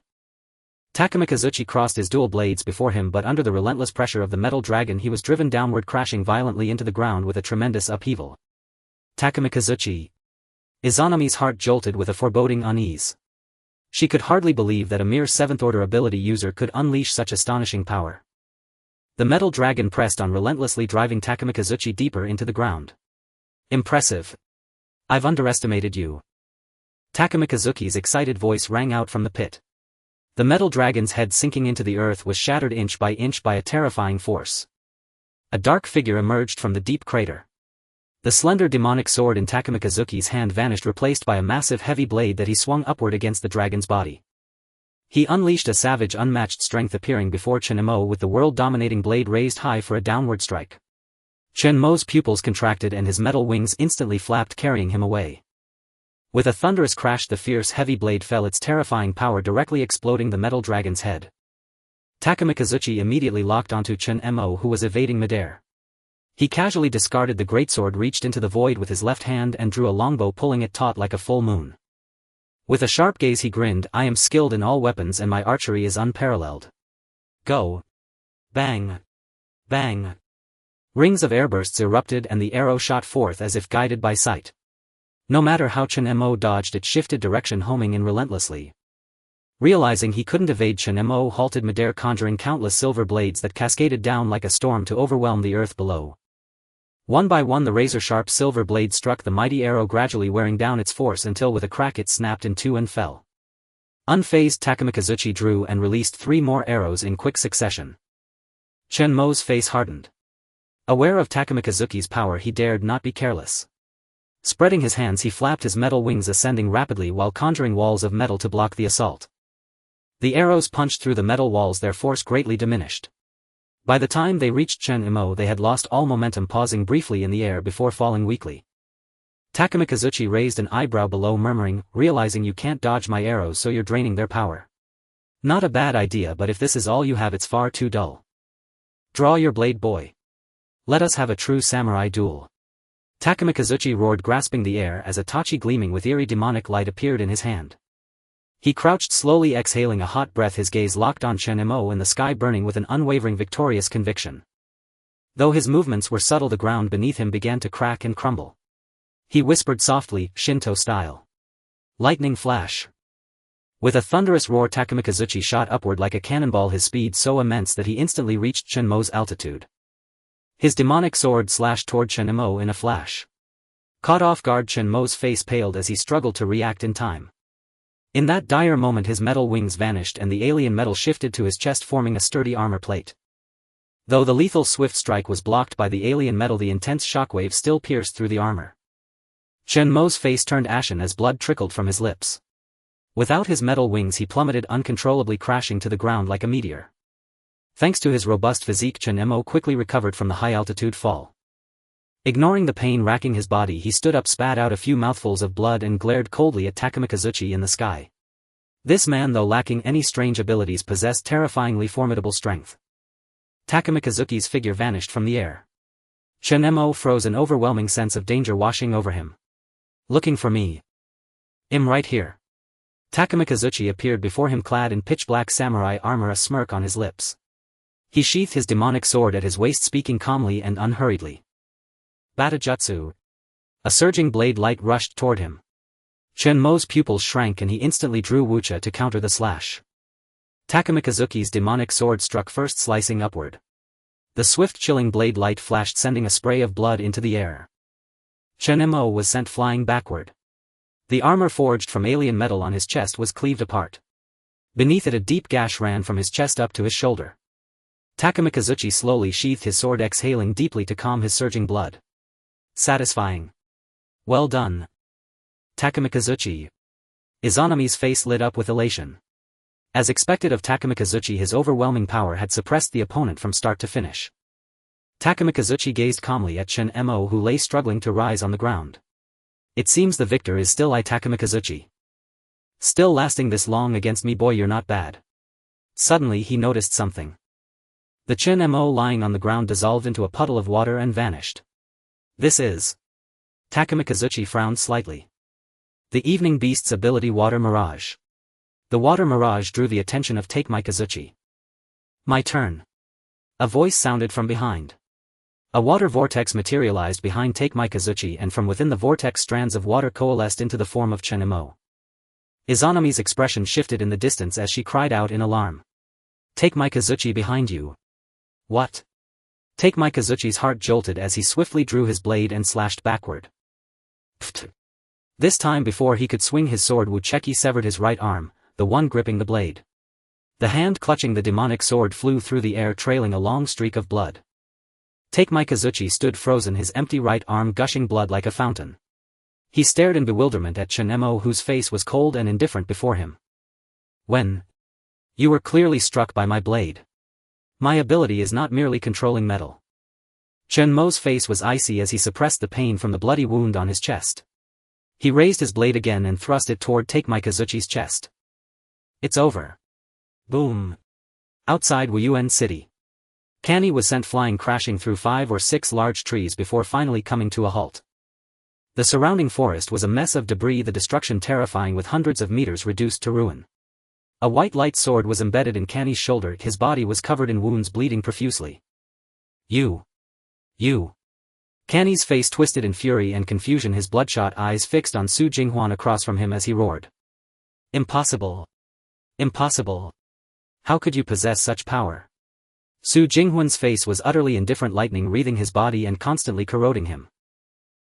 Takamikazuchi crossed his dual blades before him, but under the relentless pressure of the metal dragon he was driven downward, crashing violently into the ground with a tremendous upheaval. Takamikazuchi. Izanami's heart jolted with a foreboding unease. She could hardly believe that a mere 7th-order ability user could unleash such astonishing power. The metal dragon pressed on, relentlessly driving Takamikazuchi deeper into the ground. Impressive. I've underestimated you. Takamikazuki's excited voice rang out from the pit. The metal dragon's head sinking into the earth was shattered inch by a terrifying force. A dark figure emerged from the deep crater. The slender demonic sword in Takamikazuki's hand vanished, replaced by a massive heavy blade that he swung upward against the dragon's body. He unleashed a savage unmatched strength, appearing before Chen Mo with the world-dominating blade raised high for a downward strike. Chen Mo's pupils contracted and his metal wings instantly flapped, carrying him away. With a thunderous crash, the fierce heavy blade fell, its terrifying power directly exploding the metal dragon's head. Takamikazuchi immediately locked onto Chen Mo, who was evading midair. He casually discarded the greatsword, reached into the void with his left hand and drew a longbow, pulling it taut like a full moon. With a sharp gaze he grinned, "I am skilled in all weapons and my archery is unparalleled. Go." Bang. Bang. Rings of airbursts erupted and the arrow shot forth as if guided by sight. No matter how Chen Mo dodged, it shifted direction, homing in relentlessly. Realizing he couldn't evade, Chen Mo halted midair, conjuring countless silver blades that cascaded down like a storm to overwhelm the earth below. One by one the razor-sharp silver blades struck the mighty arrow, gradually wearing down its force until with a crack it snapped in two and fell. Unfazed, Takamikazuchi drew and released 3 more arrows in quick succession. Chen Mo's face hardened. Aware of Takamikazuki's power, he dared not be careless. Spreading his hands, he flapped his metal wings, ascending rapidly while conjuring walls of metal to block the assault. The arrows punched through the metal walls, their force greatly diminished. By the time they reached Chen Mo, they had lost all momentum, pausing briefly in the air before falling weakly. Takamikazuchi raised an eyebrow below, murmuring, "Realizing you can't dodge my arrows, so you're draining their power. Not a bad idea, but if this is all you have, it's far too dull. Draw your blade, boy. Let us have a true samurai duel." Takamikazuchi roared, grasping the air as a Taotie gleaming with eerie demonic light appeared in his hand. He crouched, slowly exhaling a hot breath, his gaze locked on Chen Mo in the sky, burning with an unwavering victorious conviction. Though his movements were subtle, the ground beneath him began to crack and crumble. He whispered softly, Shinto style. Lightning flash. With a thunderous roar, Takamikazuchi shot upward like a cannonball, his speed so immense that he instantly reached Chen Mo's altitude. His demonic sword slashed toward Chen Mo in a flash. Caught off guard, Chen Mo's face paled as he struggled to react in time. In that dire moment his metal wings vanished and the alien metal shifted to his chest, forming a sturdy armor plate. Though the lethal swift strike was blocked by the alien metal, the intense shockwave still pierced through the armor. Chen Mo's face turned ashen as blood trickled from his lips. Without his metal wings he plummeted uncontrollably, crashing to the ground like a meteor. Thanks to his robust physique, Chen Mo quickly recovered from the high-altitude fall. Ignoring the pain racking his body, he stood up, spat out a few mouthfuls of blood and glared coldly at Takamikazuchi in the sky. This man, though lacking any strange abilities, possessed terrifyingly formidable strength. Takamikazuki's figure vanished from the air. Chen Mo froze, an overwhelming sense of danger washing over him. "Looking for me? I'm right here." Takamikazuchi appeared before him, clad in pitch-black samurai armor, a smirk on his lips. He sheathed his demonic sword at his waist, speaking calmly and unhurriedly. Batajutsu. A surging blade light rushed toward him. Chen Mo's pupils shrank and he instantly drew wucha to counter the slash. Takamikazuki's demonic sword struck first, slicing upward. The swift, chilling blade light flashed, sending a spray of blood into the air. Chen Mo was sent flying backward. The armor forged from alien metal on his chest was cleaved apart. Beneath it a deep gash ran from his chest up to his shoulder. Takamikazuchi slowly sheathed his sword, exhaling deeply to calm his surging blood. Satisfying. Well done, Takamikazuchi. Izanami's face lit up with elation. As expected of Takamikazuchi, his overwhelming power had suppressed the opponent from start to finish. Takamikazuchi gazed calmly at Chen Mo, who lay struggling to rise on the ground. "It seems the victor is still I, Takamikazuchi. Still lasting this long against me, boy, you're not bad." Suddenly he noticed something. The Chen Mo lying on the ground dissolved into a puddle of water and vanished. "This is..." Takamikazuchi frowned slightly. "The evening beast's ability, Water Mirage." The Water Mirage drew the attention of Takamikazuchi. "My turn." A voice sounded from behind. A water vortex materialized behind Takamikazuchi, and from within the vortex strands of water coalesced into the form of Chen Mo. Izanami's expression shifted in the distance as she cried out in alarm. "Takamikazuchi, behind you." "What?" Takamikazuchi's heart jolted as he swiftly drew his blade and slashed backward. This time before he could swing his sword, Qiongqi severed his right arm, the one gripping the blade. The hand clutching the demonic sword flew through the air, trailing a long streak of blood. Takemikazuchi stood frozen, his empty right arm gushing blood like a fountain. He stared in bewilderment at Chen Mo, whose face was cold and indifferent before him. When? You were clearly struck by my blade. My ability is not merely controlling metal. Chen Mo's face was icy as he suppressed the pain from the bloody wound on his chest. He raised his blade again and thrust it toward Takemikazuchi's chest. It's over. Boom. Outside Wuyuan City. Qiongqi was sent flying, crashing through 5 or 6 large trees before finally coming to a halt. The surrounding forest was a mess of debris, the destruction terrifying, with hundreds of meters reduced to ruin. A white light sword was embedded in Qiongqi's shoulder, his body was covered in wounds, bleeding profusely. You. Qiongqi's face twisted in fury and confusion, his bloodshot eyes fixed on Su Jinghuan across from him as he roared. Impossible. Impossible. How could you possess such power? Su Jinghuan's face was utterly indifferent, lightning wreathing his body and constantly corroding him.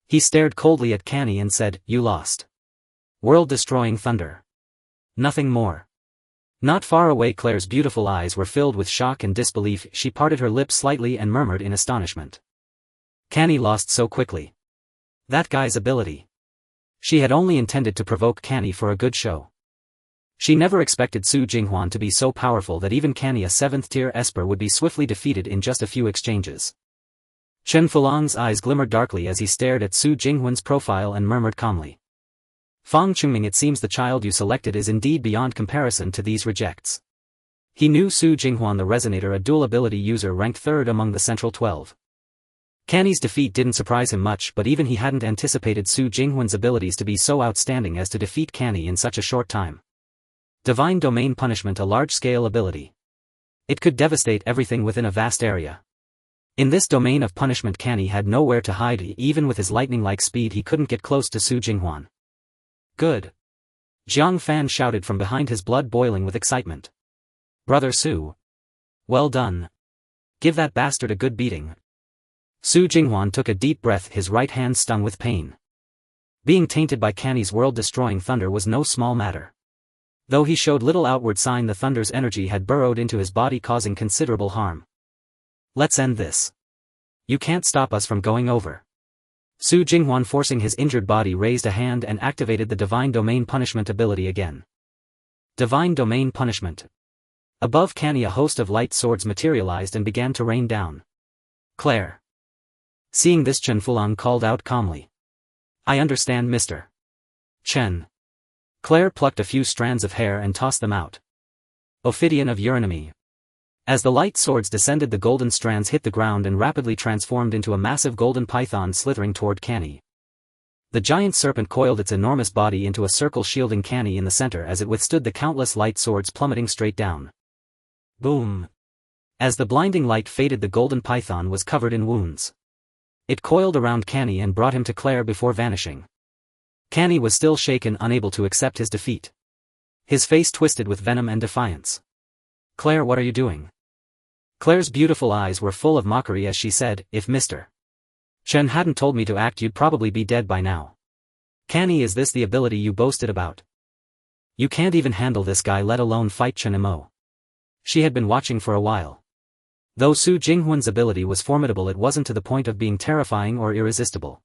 He stared coldly at Qiongqi and said, You lost. World-destroying thunder. Nothing more. Not far away, Claire's beautiful eyes were filled with shock and disbelief. She parted her lips slightly and murmured in astonishment. Qiongqi lost so quickly. That guy's ability. She had only intended to provoke Qiongqi for a good show. She never expected Su Jinghuan to be so powerful that even Qiongqi, a 7th-tier esper, would be swiftly defeated in just a few exchanges. Chen Fulang's eyes glimmered darkly as he stared at Su Jinghuan's profile and murmured calmly. Fang Chungming, it seems the child you selected is indeed beyond comparison to these rejects. He knew Su Jinghuan the Resonator, a dual ability user ranked 3rd among the Central 12. Qiongqi's defeat didn't surprise him much, but even he hadn't anticipated Su Jinghuan's abilities to be so outstanding as to defeat Qiongqi in such a short time. Divine Domain Punishment, a large-scale ability. It could devastate everything within a vast area. In this domain of punishment, Qiongqi had nowhere to hide. Even with his lightning-like speed, he couldn't get close to Su Jinghuan. Good. Jiang Fan shouted from behind, his blood boiling with excitement. Brother Su. Well done. Give that bastard a good beating. Su Jinghuan took a deep breath, his right hand stung with pain. Being tainted by Qiongqi's world-destroying thunder was no small matter. Though he showed little outward sign, the thunder's energy had burrowed into his body, causing considerable harm. Let's end this. You can't stop us from going over. Su Jinghuan, forcing his injured body, raised a hand and activated the Divine Domain Punishment ability again. Divine Domain Punishment. Above Qiongqi, a host of light swords materialized and began to rain down. Claire. Seeing this, Chen Fulang called out calmly. I understand, Mr. Chen. Claire plucked a few strands of hair and tossed them out. Ophidian of Eurynomy. As the light swords descended, the golden strands hit the ground and rapidly transformed into a massive golden python slithering toward Qiongqi. The giant serpent coiled its enormous body into a circle, shielding Qiongqi in the center as it withstood the countless light swords plummeting straight down. Boom! As the blinding light faded, the golden python was covered in wounds. It coiled around Qiongqi and brought him to Claire before vanishing. Qiongqi was still shaken, unable to accept his defeat. His face twisted with venom and defiance. Claire, what are you doing? Claire's beautiful eyes were full of mockery as she said, If Mr. Chen hadn't told me to act, you'd probably be dead by now. Qiongqi, is this the ability you boasted about? You can't even handle this guy, let alone fight Chen Mo. She had been watching for a while. Though Su Jinghuan's ability was formidable, it wasn't to the point of being terrifying or irresistible.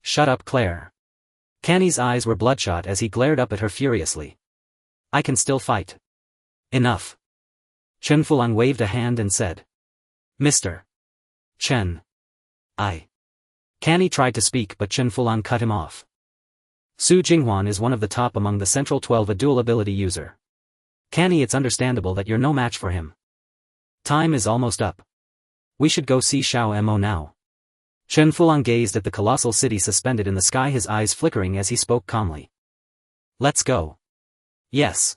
Shut up, Claire. Qiongqi's eyes were bloodshot as he glared up at her furiously. I can still fight. Enough. Chen Fulang waved a hand and said. Mr. Chen. Qiongqi tried to speak, but Chen Fulang cut him off. Su Jinghuan is one of the top among the Central 12, a dual ability user. Qiongqi, it's understandable that you're no match for him. Time is almost up. We should go see Xiao Mo now. Chen Fulang gazed at the colossal city suspended in the sky, his eyes flickering as he spoke calmly. Let's go. Yes.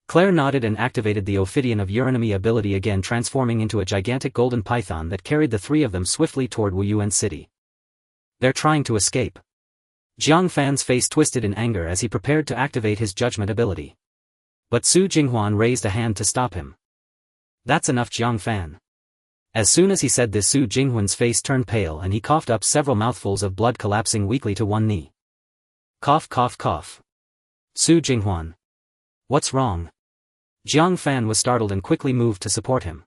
Claire nodded and activated the Ophidian of Eurynomy ability again, transforming into a gigantic golden python that carried the three of them swiftly toward Wuyuan City. They're trying to escape. Jiang Fan's face twisted in anger as he prepared to activate his judgment ability. But Su Jinghuan raised a hand to stop him. That's enough, Jiang Fan. As soon as he said this, Su Jinghuan's face turned pale and he coughed up several mouthfuls of blood, collapsing weakly to one knee. Cough cough cough. Su Jinghuan. What's wrong? Jiang Fan was startled and quickly moved to support him.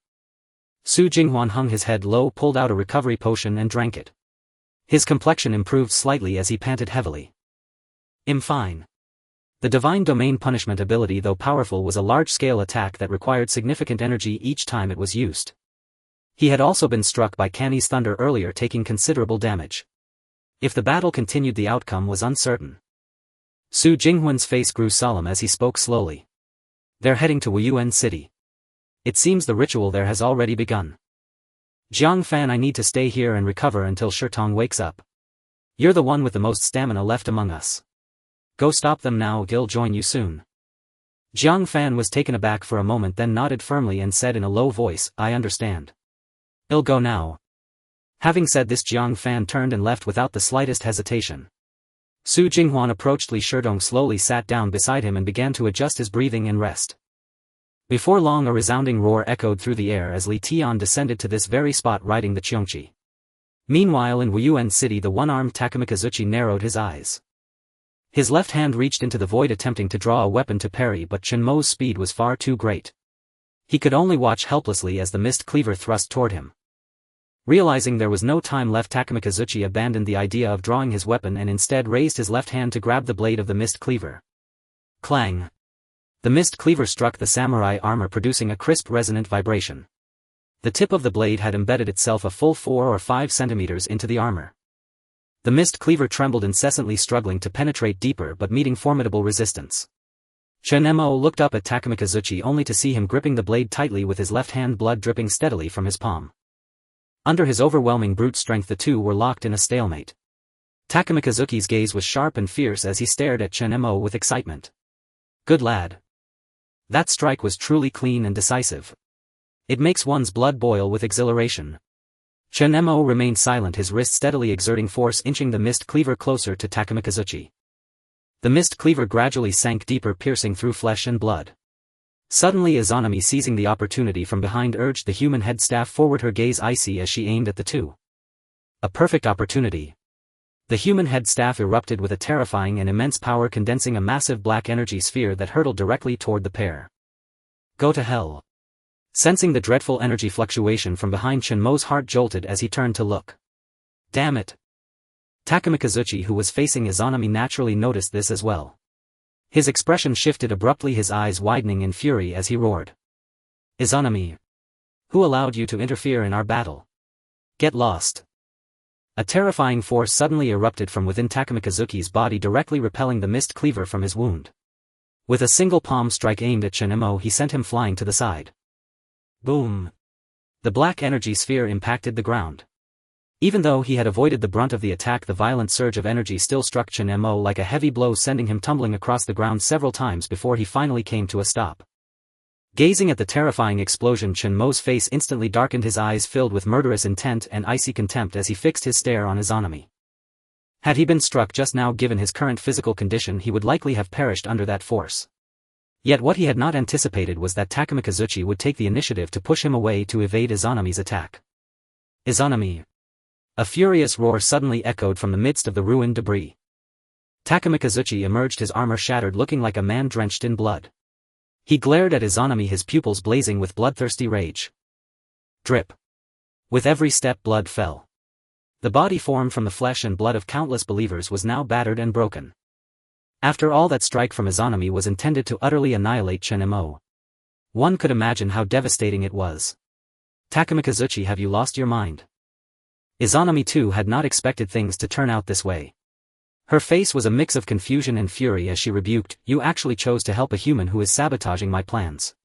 Su Jinghuan hung his head low, pulled out a recovery potion and drank it. His complexion improved slightly as he panted heavily. I'm fine. The Divine Domain punishment ability, though powerful, was a large-scale attack that required significant energy each time it was used. He had also been struck by Canny's thunder earlier, taking considerable damage. If the battle continued, the outcome was uncertain. Su Jinghuan's face grew solemn as he spoke slowly. They're heading to Wuyuan City. It seems the ritual there has already begun. Jiang Fan, I need to stay here and recover until Shitong wakes up. You're the one with the most stamina left among us. Go stop them now, I'll join you soon. Jiang Fan was taken aback for a moment, then nodded firmly and said in a low voice, I understand. I'll go now. Having said this, Jiang Fan turned and left without the slightest hesitation. Su Jinghuan approached Li Shitong, slowly sat down beside him and began to adjust his breathing and rest. Before long, a resounding roar echoed through the air as Li Tian descended to this very spot riding the Qiongqi. Meanwhile, in Wuyuan City, the one-armed Takamikazuchi narrowed his eyes. His left hand reached into the void, attempting to draw a weapon to parry, but Chen Mo's speed was far too great. He could only watch helplessly as the mist cleaver thrust toward him. Realizing there was no time left, Takamikazuchi abandoned the idea of drawing his weapon and instead raised his left hand to grab the blade of the mist cleaver. Clang! The mist cleaver struck the samurai armor, producing a crisp, resonant vibration. The tip of the blade had embedded itself a full 4 or 5 centimeters into the armor. The mist cleaver trembled incessantly, struggling to penetrate deeper but meeting formidable resistance. Chen Mo looked up at Takamikazuchi only to see him gripping the blade tightly with his left hand, blood dripping steadily from his palm. Under his overwhelming brute strength, the two were locked in a stalemate. Takamikazuchi's gaze was sharp and fierce as he stared at Chen Mo with excitement. Good lad. That strike was truly clean and decisive. It makes one's blood boil with exhilaration. Chen Mo remained silent, his wrist steadily exerting force, inching the mist cleaver closer to Takamikazuchi. The mist cleaver gradually sank deeper, piercing through flesh and blood. Suddenly, Izanami, seizing the opportunity from behind, urged the human head staff forward, her gaze icy as she aimed at the two. A perfect opportunity. The human head staff erupted with a terrifying and immense power, condensing a massive black energy sphere that hurtled directly toward the pair. Go to hell. Sensing the dreadful energy fluctuation from behind, Chen Mo's heart jolted as he turned to look. Damn it. Takamikazuchi, who was facing Izanami, naturally noticed this as well. His expression shifted abruptly, his eyes widening in fury as he roared. Izanami. Who allowed you to interfere in our battle? Get lost. A terrifying force suddenly erupted from within Takamikazuchi's body, directly repelling the mist cleaver from his wound. With a single palm strike aimed at Chen Mo, he sent him flying to the side. Boom. The black energy sphere impacted the ground. Even though he had avoided the brunt of the attack, the violent surge of energy still struck Chen Mo like a heavy blow, sending him tumbling across the ground several times before he finally came to a stop. Gazing at the terrifying explosion, Chen Mo's face instantly darkened, his eyes filled with murderous intent and icy contempt as he fixed his stare on Izanami. Had he been struck just now, given his current physical condition, he would likely have perished under that force. Yet what he had not anticipated was that Takamikazuchi would take the initiative to push him away to evade Izanami's attack. Izanami. A furious roar suddenly echoed from the midst of the ruined debris. Takamikazuchi emerged, his armor shattered, looking like a man drenched in blood. He glared at Izanami, his pupils blazing with bloodthirsty rage. Drip. With every step, blood fell. The body formed from the flesh and blood of countless believers was now battered and broken. After all, that strike from Izanami was intended to utterly annihilate Chen Mo. One could imagine how devastating it was. Takamikazuchi, have you lost your mind? Izanami too had not expected things to turn out this way. Her face was a mix of confusion and fury as she rebuked, you actually chose to help a human who is sabotaging my plans.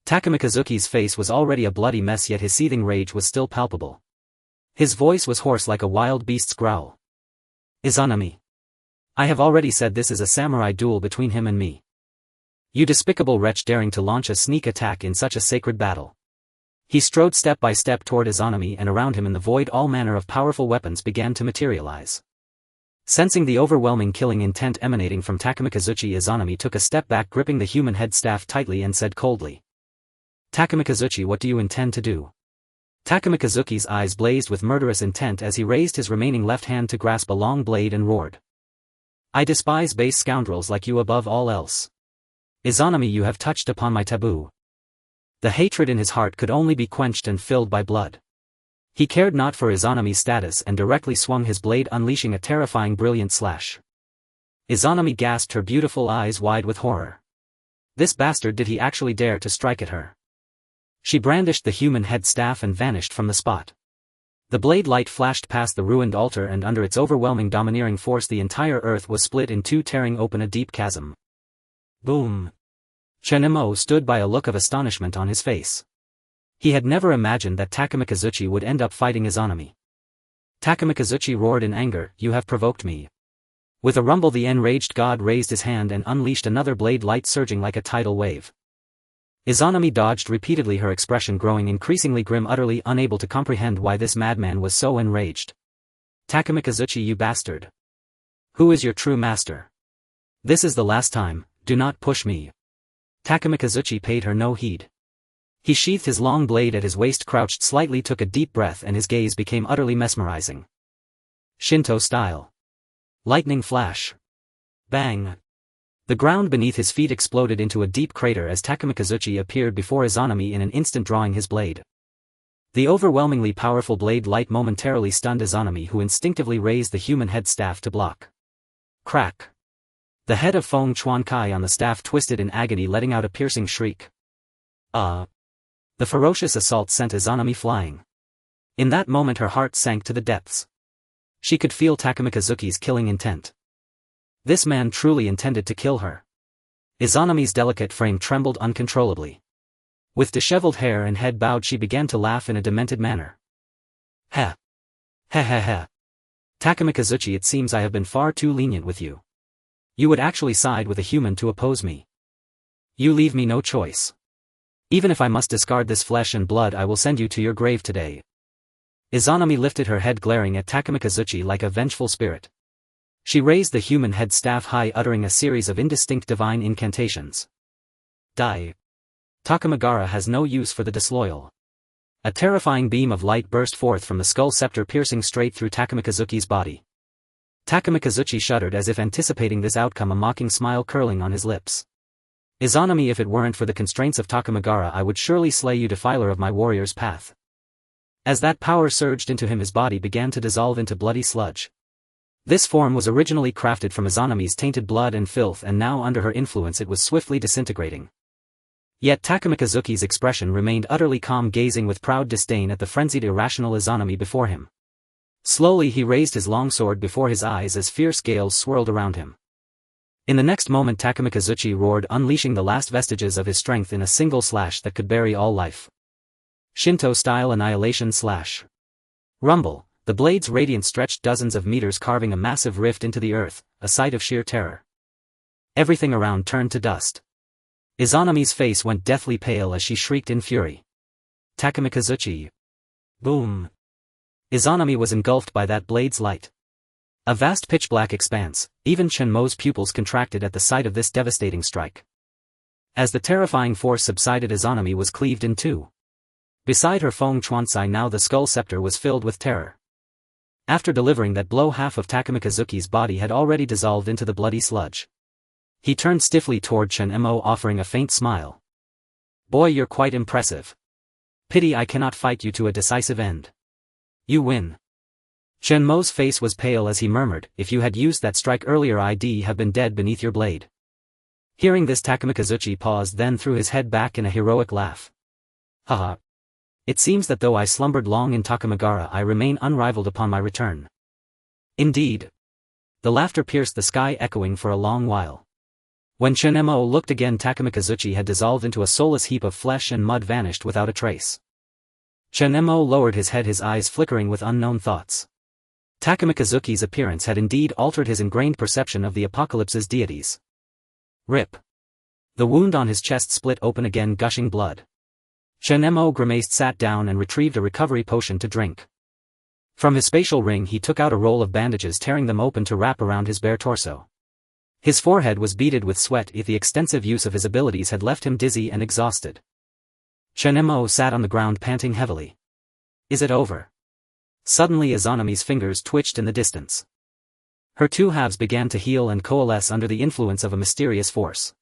Takamikazuchi's face was already a bloody mess, yet his seething rage was still palpable. His voice was hoarse like a wild beast's growl. Izanami. I have already said this is a samurai duel between him and me. You despicable wretch, daring to launch a sneak attack in such a sacred battle. He strode step by step toward Izanami, and around him in the void all manner of powerful weapons began to materialize. Sensing the overwhelming killing intent emanating from Takamikazuchi, Izanami took a step back, gripping the human head staff tightly, and said coldly. Takamikazuchi, what do you intend to do? Takamikazuki's eyes blazed with murderous intent as he raised his remaining left hand to grasp a long blade and roared. I despise base scoundrels like you above all else. Izanami, you have touched upon my taboo. The hatred in his heart could only be quenched and filled by blood. He cared not for Izanami's status and directly swung his blade, unleashing a terrifying brilliant slash. Izanami gasped, her beautiful eyes wide with horror. This bastard, did he actually dare to strike at her? She brandished the human head staff and vanished from the spot. The blade light flashed past the ruined altar, and under its overwhelming domineering force the entire earth was split in two, tearing open a deep chasm. Boom! Chen Mo stood by, a look of astonishment on his face. He had never imagined that Takamikazuchi would end up fighting Izanami. Takamikazuchi roared in anger, you have provoked me. With a rumble the enraged god raised his hand and unleashed another blade, light surging like a tidal wave. Izanami dodged repeatedly, her expression growing increasingly grim, utterly unable to comprehend why this madman was so enraged. Takamikazuchi, you bastard! Who is your true master? This is the last time, do not push me. Takamikazuchi paid her no heed. He sheathed his long blade at his waist, crouched slightly, took a deep breath, and his gaze became utterly mesmerizing. Shinto style. Lightning flash. Bang. The ground beneath his feet exploded into a deep crater as Takamikazuchi appeared before Izanami in an instant, drawing his blade. The overwhelmingly powerful blade light momentarily stunned Izanami, who instinctively raised the human head staff to block. Crack. The head of Qiongqi on the staff twisted in agony, letting out a piercing shriek. The ferocious assault sent Izanami flying. In that moment her heart sank to the depths. She could feel Takamikazuki's killing intent. This man truly intended to kill her. Izanami's delicate frame trembled uncontrollably. With disheveled hair and head bowed, she began to laugh in a demented manner. Heh. Heh heh heh. Takamikazuchi, it seems I have been far too lenient with you. You would actually side with a human to oppose me. You leave me no choice. Even if I must discard this flesh and blood, I will send you to your grave today. Izanami lifted her head, glaring at Takamikazuchi like a vengeful spirit. She raised the human head staff high, uttering a series of indistinct divine incantations. Die. Takamagara has no use for the disloyal. A terrifying beam of light burst forth from the skull scepter, piercing straight through Takamikazuchi's body. Takamikazuchi shuddered as if anticipating this outcome, a mocking smile curling on his lips. Izanami, if it weren't for the constraints of Takamagara, I would surely slay you, defiler of my warrior's path. As that power surged into him, his body began to dissolve into bloody sludge. This form was originally crafted from Izanami's tainted blood and filth, and now under her influence it was swiftly disintegrating. Yet Takamikazuki's expression remained utterly calm, gazing with proud disdain at the frenzied, irrational Izanami before him. Slowly he raised his long sword before his eyes as fierce gales swirled around him. In the next moment Takamikazuchi roared, unleashing the last vestiges of his strength in a single slash that could bury all life. Shinto-style annihilation slash. Rumble, the blade's radiance stretched dozens of meters, carving a massive rift into the earth, a sight of sheer terror. Everything around turned to dust. Izanami's face went deathly pale as she shrieked in fury. Takamikazuchi. Boom. Izanami was engulfed by that blade's light. A vast pitch-black expanse, even Chen Mo's pupils contracted at the sight of this devastating strike. As the terrifying force subsided, Izanami was cleaved in two. Beside her Qiongqi now the skull scepter was filled with terror. After delivering that blow, half of Takamikazuki's body had already dissolved into the bloody sludge. He turned stiffly toward Chen Mo, offering a faint smile. Boy, you're quite impressive. Pity I cannot fight you to a decisive end. You win. Chen Mo's face was pale as he murmured, if you had used that strike earlier I'd have been dead beneath your blade. Hearing this, Takamikazuchi paused, then threw his head back in a heroic laugh. Haha. It seems that though I slumbered long in Takamagara, I remain unrivaled upon my return. Indeed. The laughter pierced the sky, echoing for a long while. When Chen Mo looked again, Takamikazuchi had dissolved into a soulless heap of flesh and mud, vanished without a trace. Chen Mo lowered his head, his eyes flickering with unknown thoughts. Takamikazuki's appearance had indeed altered his ingrained perception of the apocalypse's deities. Rip. The wound on his chest split open again, gushing blood. Chen Mo grimaced, sat down and retrieved a recovery potion to drink. From his spatial ring he took out a roll of bandages, tearing them open to wrap around his bare torso. His forehead was beaded with sweat, if the extensive use of his abilities had left him dizzy and exhausted. Chen Mo sat on the ground, panting heavily. Is it over? Suddenly Izanami's fingers twitched in the distance. Her two halves began to heal and coalesce under the influence of a mysterious force.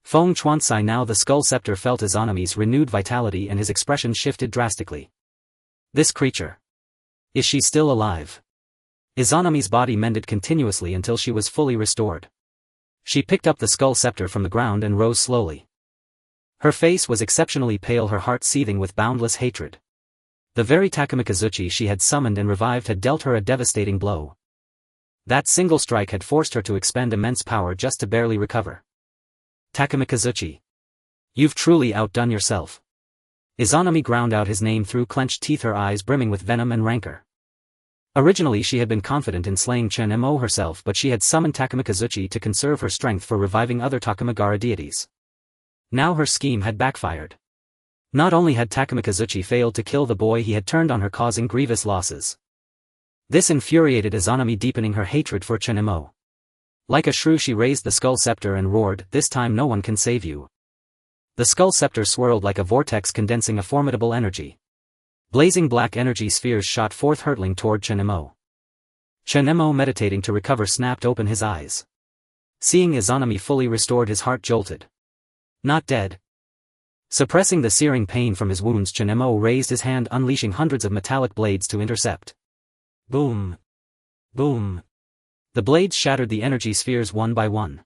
Feng Chuansai. Now the skull scepter felt Izanami's renewed vitality and his expression shifted drastically. This creature. Is she still alive? Izanami's body mended continuously until she was fully restored. She picked up the skull scepter from the ground and rose slowly. Her face was exceptionally pale, her heart seething with boundless hatred. The very Takamikazuchi she had summoned and revived had dealt her a devastating blow. That single strike had forced her to expend immense power just to barely recover. Takamikazuchi. You've truly outdone yourself. Izanami ground out his name through clenched teeth, her eyes brimming with venom and rancor. Originally she had been confident in slaying Chen Mo herself, but she had summoned Takamikazuchi to conserve her strength for reviving other Takamagara deities. Now her scheme had backfired. Not only had Takamikazuchi failed to kill the boy, he had turned on her, causing grievous losses. This infuriated Izanami, deepening her hatred for Chen Mo. Like a shrew she raised the skull scepter and roared, "This time no one can save you." The skull scepter swirled like a vortex, condensing a formidable energy. Blazing black energy spheres shot forth, hurtling toward Chen Mo. Chen Mo, meditating to recover, snapped open his eyes. Seeing Izanami fully restored, his heart jolted. Not dead. Suppressing the searing pain from his wounds, Chen Mo raised his hand, unleashing hundreds of metallic blades to intercept. Boom. Boom. The blades shattered the energy spheres one by one.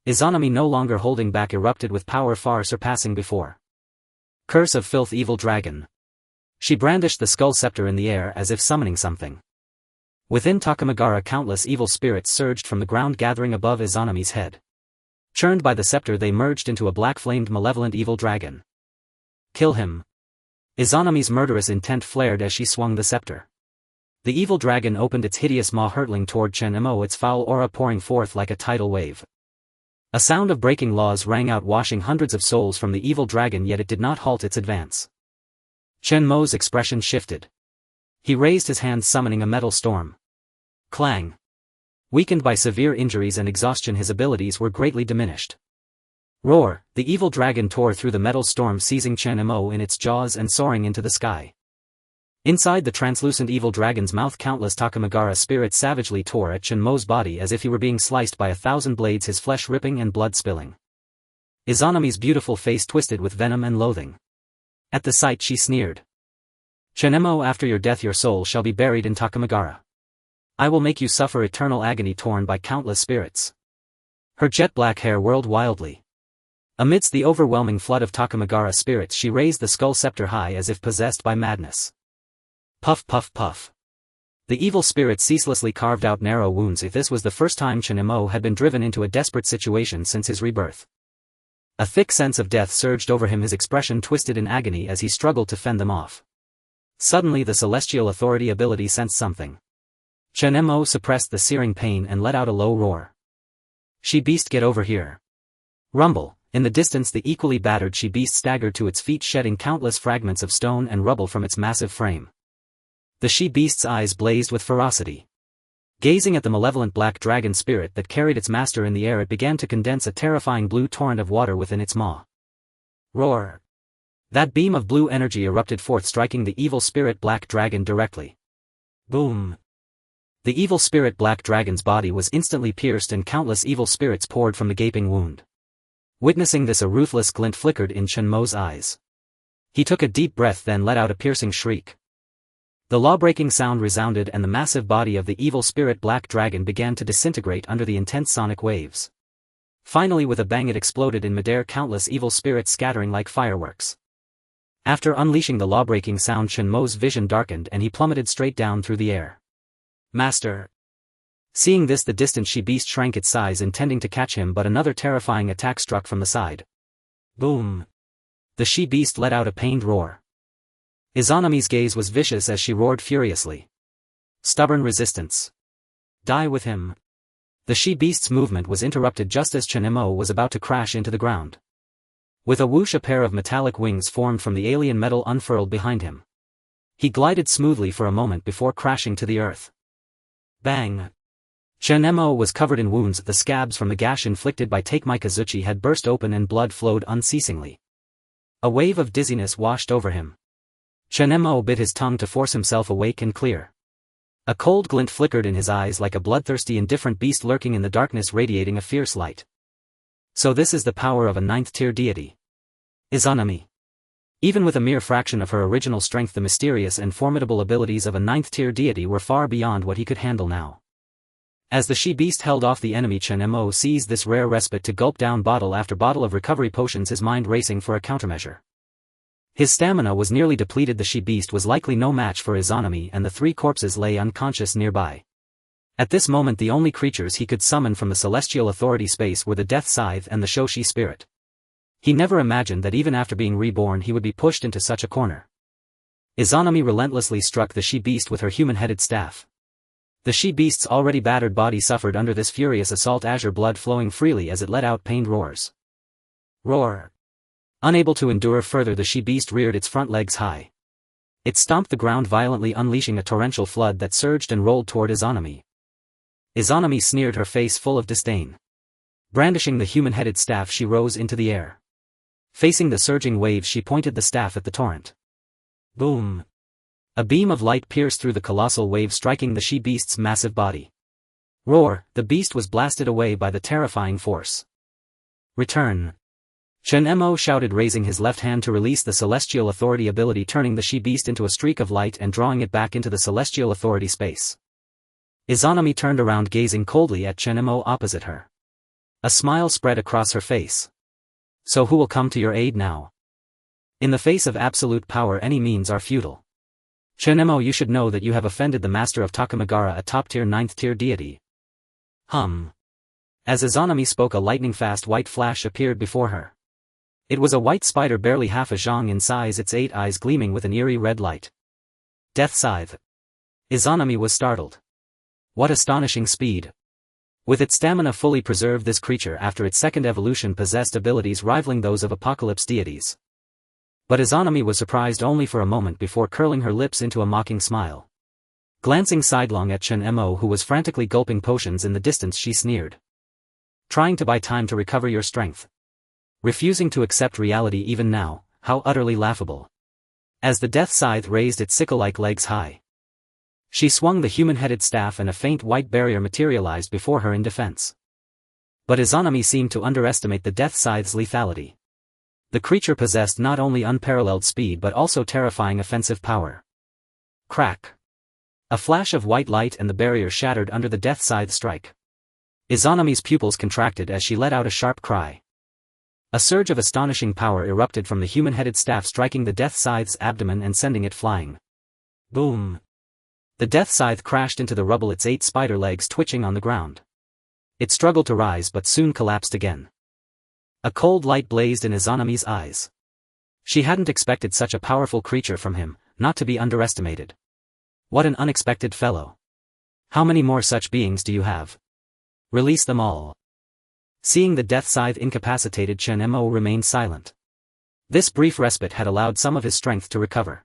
Izanami, no longer holding back, erupted with power far surpassing before. Curse of filth, evil dragon. She brandished the skull scepter in the air as if summoning something. Within Takamagara, countless evil spirits surged from the ground, gathering above Izanami's head. Churned by the scepter, they merged into a black-flamed malevolent evil dragon. Kill him. Izanami's murderous intent flared as she swung the scepter. The evil dragon opened its hideous maw, hurtling toward Chen Mo, its foul aura pouring forth like a tidal wave. A sound of breaking laws rang out, washing hundreds of souls from the evil dragon, yet it did not halt its advance. Chen Mo's expression shifted. He raised his hand, summoning a metal storm. Clang. Weakened by severe injuries and exhaustion, his abilities were greatly diminished. Roar! The evil dragon tore through the metal storm, seizing Chen Mo in its jaws and soaring into the sky. Inside the translucent evil dragon's mouth, countless Takamagara spirits savagely tore at Chen Mo's body as if he were being sliced by 1,000 blades, his flesh ripping and blood spilling. Izanami's beautiful face twisted with venom and loathing. At the sight she sneered. Chen Mo, after your death your soul shall be buried in Takamagara. I will make you suffer eternal agony, torn by countless spirits. Her jet black hair whirled wildly. Amidst the overwhelming flood of Takamagara spirits, she raised the skull scepter high as if possessed by madness. Puff puff puff. The evil spirit ceaselessly carved out narrow wounds. If this was the first time Chen Mo had been driven into a desperate situation since his rebirth. A thick sense of death surged over him, his expression twisted in agony as he struggled to fend them off. Suddenly the celestial authority ability sensed something. Chen Mo suppressed the searing pain and let out a low roar. She beast, get over here. Rumble. In the distance the equally battered she beast staggered to its feet, shedding countless fragments of stone and rubble from its massive frame. The she-beast's eyes blazed with ferocity. Gazing at the malevolent black dragon spirit that carried its master in the air, it began to condense a terrifying blue torrent of water within its maw. Roar! That beam of blue energy erupted forth, striking the evil spirit black dragon directly. Boom! The evil spirit black dragon's body was instantly pierced and countless evil spirits poured from the gaping wound. Witnessing this, a ruthless glint flickered in Chen Mo's eyes. He took a deep breath, then let out a piercing shriek. The law-breaking sound resounded and the massive body of the evil spirit black dragon began to disintegrate under the intense sonic waves. Finally, with a bang, it exploded in midair, countless evil spirits scattering like fireworks. After unleashing the law-breaking sound, Chen Mo's vision darkened and he plummeted straight down through the air. Master! Seeing this, the distant she-beast shrank its size, intending to catch him, but another terrifying attack struck from the side. Boom! The she-beast let out a pained roar. Izanami's gaze was vicious as she roared furiously. Stubborn resistance. Die with him. The she-beast's movement was interrupted just as Chen Mo was about to crash into the ground. With a whoosh, a pair of metallic wings formed from the alien metal unfurled behind him. He glided smoothly for a moment before crashing to the earth. Bang! Chen Mo was covered in wounds. The scabs from the gash inflicted by Takamikazuchi had burst open and blood flowed unceasingly. A wave of dizziness washed over him. Chen Mo bit his tongue to force himself awake and clear. A cold glint flickered in his eyes like a bloodthirsty indifferent beast lurking in the darkness radiating a fierce light. So this is the power of a 9th-tier deity. Izanami. Even with a mere fraction of her original strength, the mysterious and formidable abilities of a 9th-tier deity were far beyond what he could handle now. As the she-beast held off the enemy, Chen Mo seized this rare respite to gulp down bottle after bottle of recovery potions, his mind racing for a countermeasure. His stamina was nearly depleted. The she-beast was likely no match for Izanami, and the 3 corpses lay unconscious nearby. At this moment the only creatures he could summon from the Celestial Authority space were the Death Scythe and the Shoshi Spirit. He never imagined that even after being reborn he would be pushed into such a corner. Izanami relentlessly struck the she-beast with her human-headed staff. The she-beast's already battered body suffered under this furious assault, azure blood flowing freely as it let out pained roars. Roar! Unable to endure further, the she-beast reared its front legs high. It stomped the ground violently, unleashing a torrential flood that surged and rolled toward Izanami. Izanami sneered, her face full of disdain. Brandishing the human-headed staff, she rose into the air. Facing the surging waves, she pointed the staff at the torrent. Boom! A beam of light pierced through the colossal wave, striking the she-beast's massive body. Roar! The beast was blasted away by the terrifying force. Return! Chen Mo shouted, raising his left hand to release the Celestial Authority ability, turning the she-beast into a streak of light and drawing it back into the Celestial Authority space. Izanami turned around, gazing coldly at Chen Mo opposite her. A smile spread across her face. So who will come to your aid now? In the face of absolute power, any means are futile. Chen Mo, you should know that you have offended the master of Takamagara, a top-tier 9th-tier deity. As Izanami spoke, a lightning-fast white flash appeared before her. It was a white spider barely half a zhang in size, its 8 eyes gleaming with an eerie red light. Death Scythe. Izanami was startled. What astonishing speed! With its stamina fully preserved, this creature after its second evolution possessed abilities rivaling those of apocalypse deities. But Izanami was surprised only for a moment before curling her lips into a mocking smile. Glancing sidelong at Chen Mo, who was frantically gulping potions in the distance, she sneered. Trying to buy time to recover your strength. Refusing to accept reality even now, how utterly laughable. As the Death Scythe raised its sickle-like legs high, she swung the human-headed staff and a faint white barrier materialized before her in defense. But Izanami seemed to underestimate the Death Scythe's lethality. The creature possessed not only unparalleled speed but also terrifying offensive power. Crack! A flash of white light and the barrier shattered under the Death Scythe's strike. Izanami's pupils contracted as she let out a sharp cry. A surge of astonishing power erupted from the human-headed staff, striking the Death Scythe's abdomen and sending it flying. Boom! The Death Scythe crashed into the rubble, its 8 spider legs twitching on the ground. It struggled to rise but soon collapsed again. A cold light blazed in Izanami's eyes. She hadn't expected such a powerful creature from him, not to be underestimated. What an unexpected fellow. How many more such beings do you have? Release them all. Seeing the Death Scythe incapacitated, Chen Mo remained silent. This brief respite had allowed some of his strength to recover.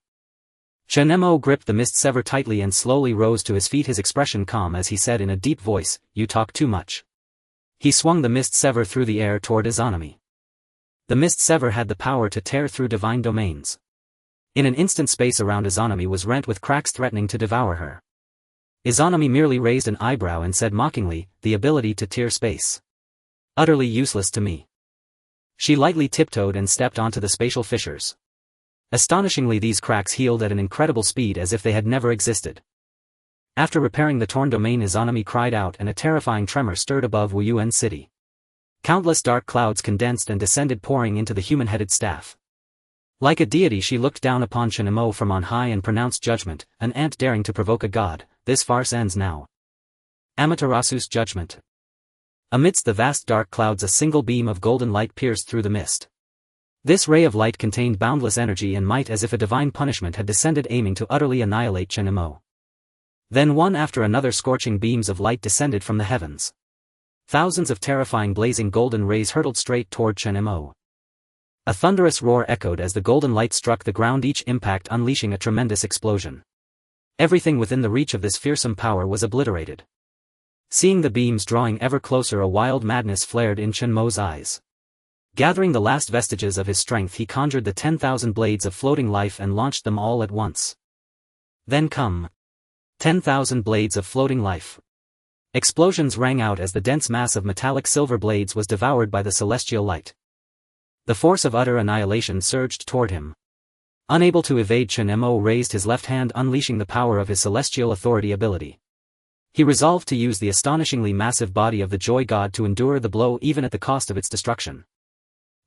Chen Mo gripped the Mist Sever tightly and slowly rose to his feet, his expression calm as he said in a deep voice, "You talk too much." He swung the Mist Sever through the air toward Izanami. The Mist Sever had the power to tear through divine domains. In an instant, space around Izanami was rent with cracks threatening to devour her. Izanami merely raised an eyebrow and said mockingly, "The ability to tear space. Utterly useless to me." She lightly tiptoed and stepped onto the spatial fissures. Astonishingly, these cracks healed at an incredible speed as if they had never existed. After repairing the torn domain, Izanami cried out and a terrifying tremor stirred above Wuyuan City. Countless dark clouds condensed and descended, pouring into the human-headed staff. Like a deity, she looked down upon Chen Mo from on high and pronounced judgment, "An ant daring to provoke a god, this farce ends now." Amaterasu's judgment. Amidst the vast dark clouds, a single beam of golden light pierced through the mist. This ray of light contained boundless energy and might, as if a divine punishment had descended, aiming to utterly annihilate Chen Mo. Then one after another scorching beams of light descended from the heavens. Thousands of terrifying blazing golden rays hurtled straight toward Chen Mo. A thunderous roar echoed as the golden light struck the ground, each impact unleashing a tremendous explosion. Everything within the reach of this fearsome power was obliterated. Seeing the beams drawing ever closer, a wild madness flared in Chen Mo's eyes. Gathering the last vestiges of his strength, he conjured the 10,000 blades of floating life and launched them all at once. Then come 10,000 blades of floating life. Explosions rang out as the dense mass of metallic silver blades was devoured by the celestial light. The force of utter annihilation surged toward him. Unable to evade, Chen Mo raised his left hand, unleashing the power of his celestial authority ability. He resolved to use the astonishingly massive body of the Joy God to endure the blow even at the cost of its destruction.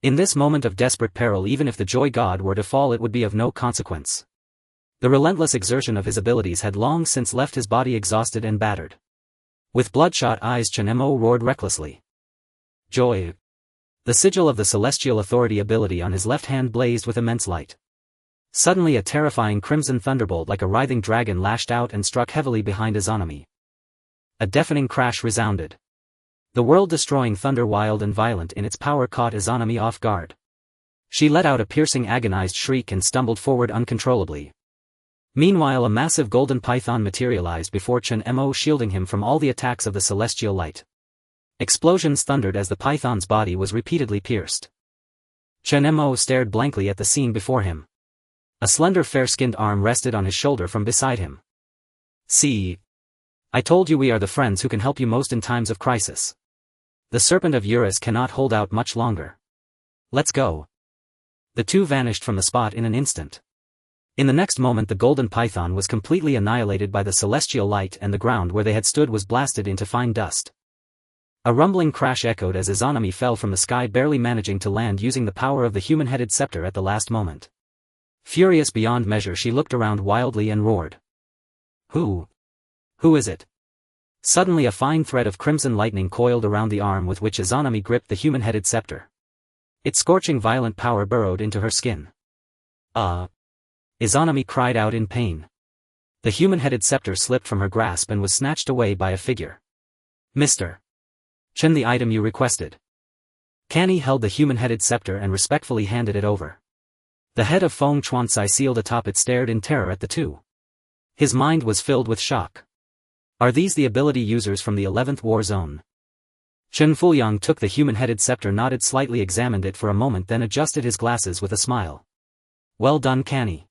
In this moment of desperate peril, even if the Joy God were to fall, it would be of no consequence. The relentless exertion of his abilities had long since left his body exhausted and battered. With bloodshot eyes, Chen Mo roared recklessly. Joy! The sigil of the celestial authority ability on his left hand blazed with immense light. Suddenly a terrifying crimson thunderbolt like a writhing dragon lashed out and struck heavily behind Izanami. A deafening crash resounded. The world-destroying thunder, wild and violent in its power, caught Izanami off guard. She let out a piercing, agonized shriek and stumbled forward uncontrollably. Meanwhile, a massive golden python materialized before Chen Mo, shielding him from all the attacks of the celestial light. Explosions thundered as the python's body was repeatedly pierced. Chen Mo stared blankly at the scene before him. A slender, fair-skinned arm rested on his shoulder from beside him. "See? I told you we are the friends who can help you most in times of crisis. The Serpent of Eurus cannot hold out much longer. Let's go." The two vanished from the spot in an instant. In the next moment, the golden python was completely annihilated by the celestial light, and the ground where they had stood was blasted into fine dust. A rumbling crash echoed as Izanami fell from the sky, barely managing to land using the power of the human-headed scepter at the last moment. Furious beyond measure, she looked around wildly and roared. Who is it?" Suddenly a fine thread of crimson lightning coiled around the arm with which Izanami gripped the human-headed scepter. Its scorching violent power burrowed into her skin. Izanami cried out in pain. The human-headed scepter slipped from her grasp and was snatched away by a figure. "Mr. Chen, the item you requested." Qiongqi held the human-headed scepter and respectfully handed it over. The head of Feng Chuancai sealed atop it stared in terror at the two. His mind was filled with shock. Are these the ability users from the 11th War Zone? Chen Fuyang took the human-headed scepter, nodded slightly, examined it for a moment, then adjusted his glasses with a smile. "Well done, Qiongqi.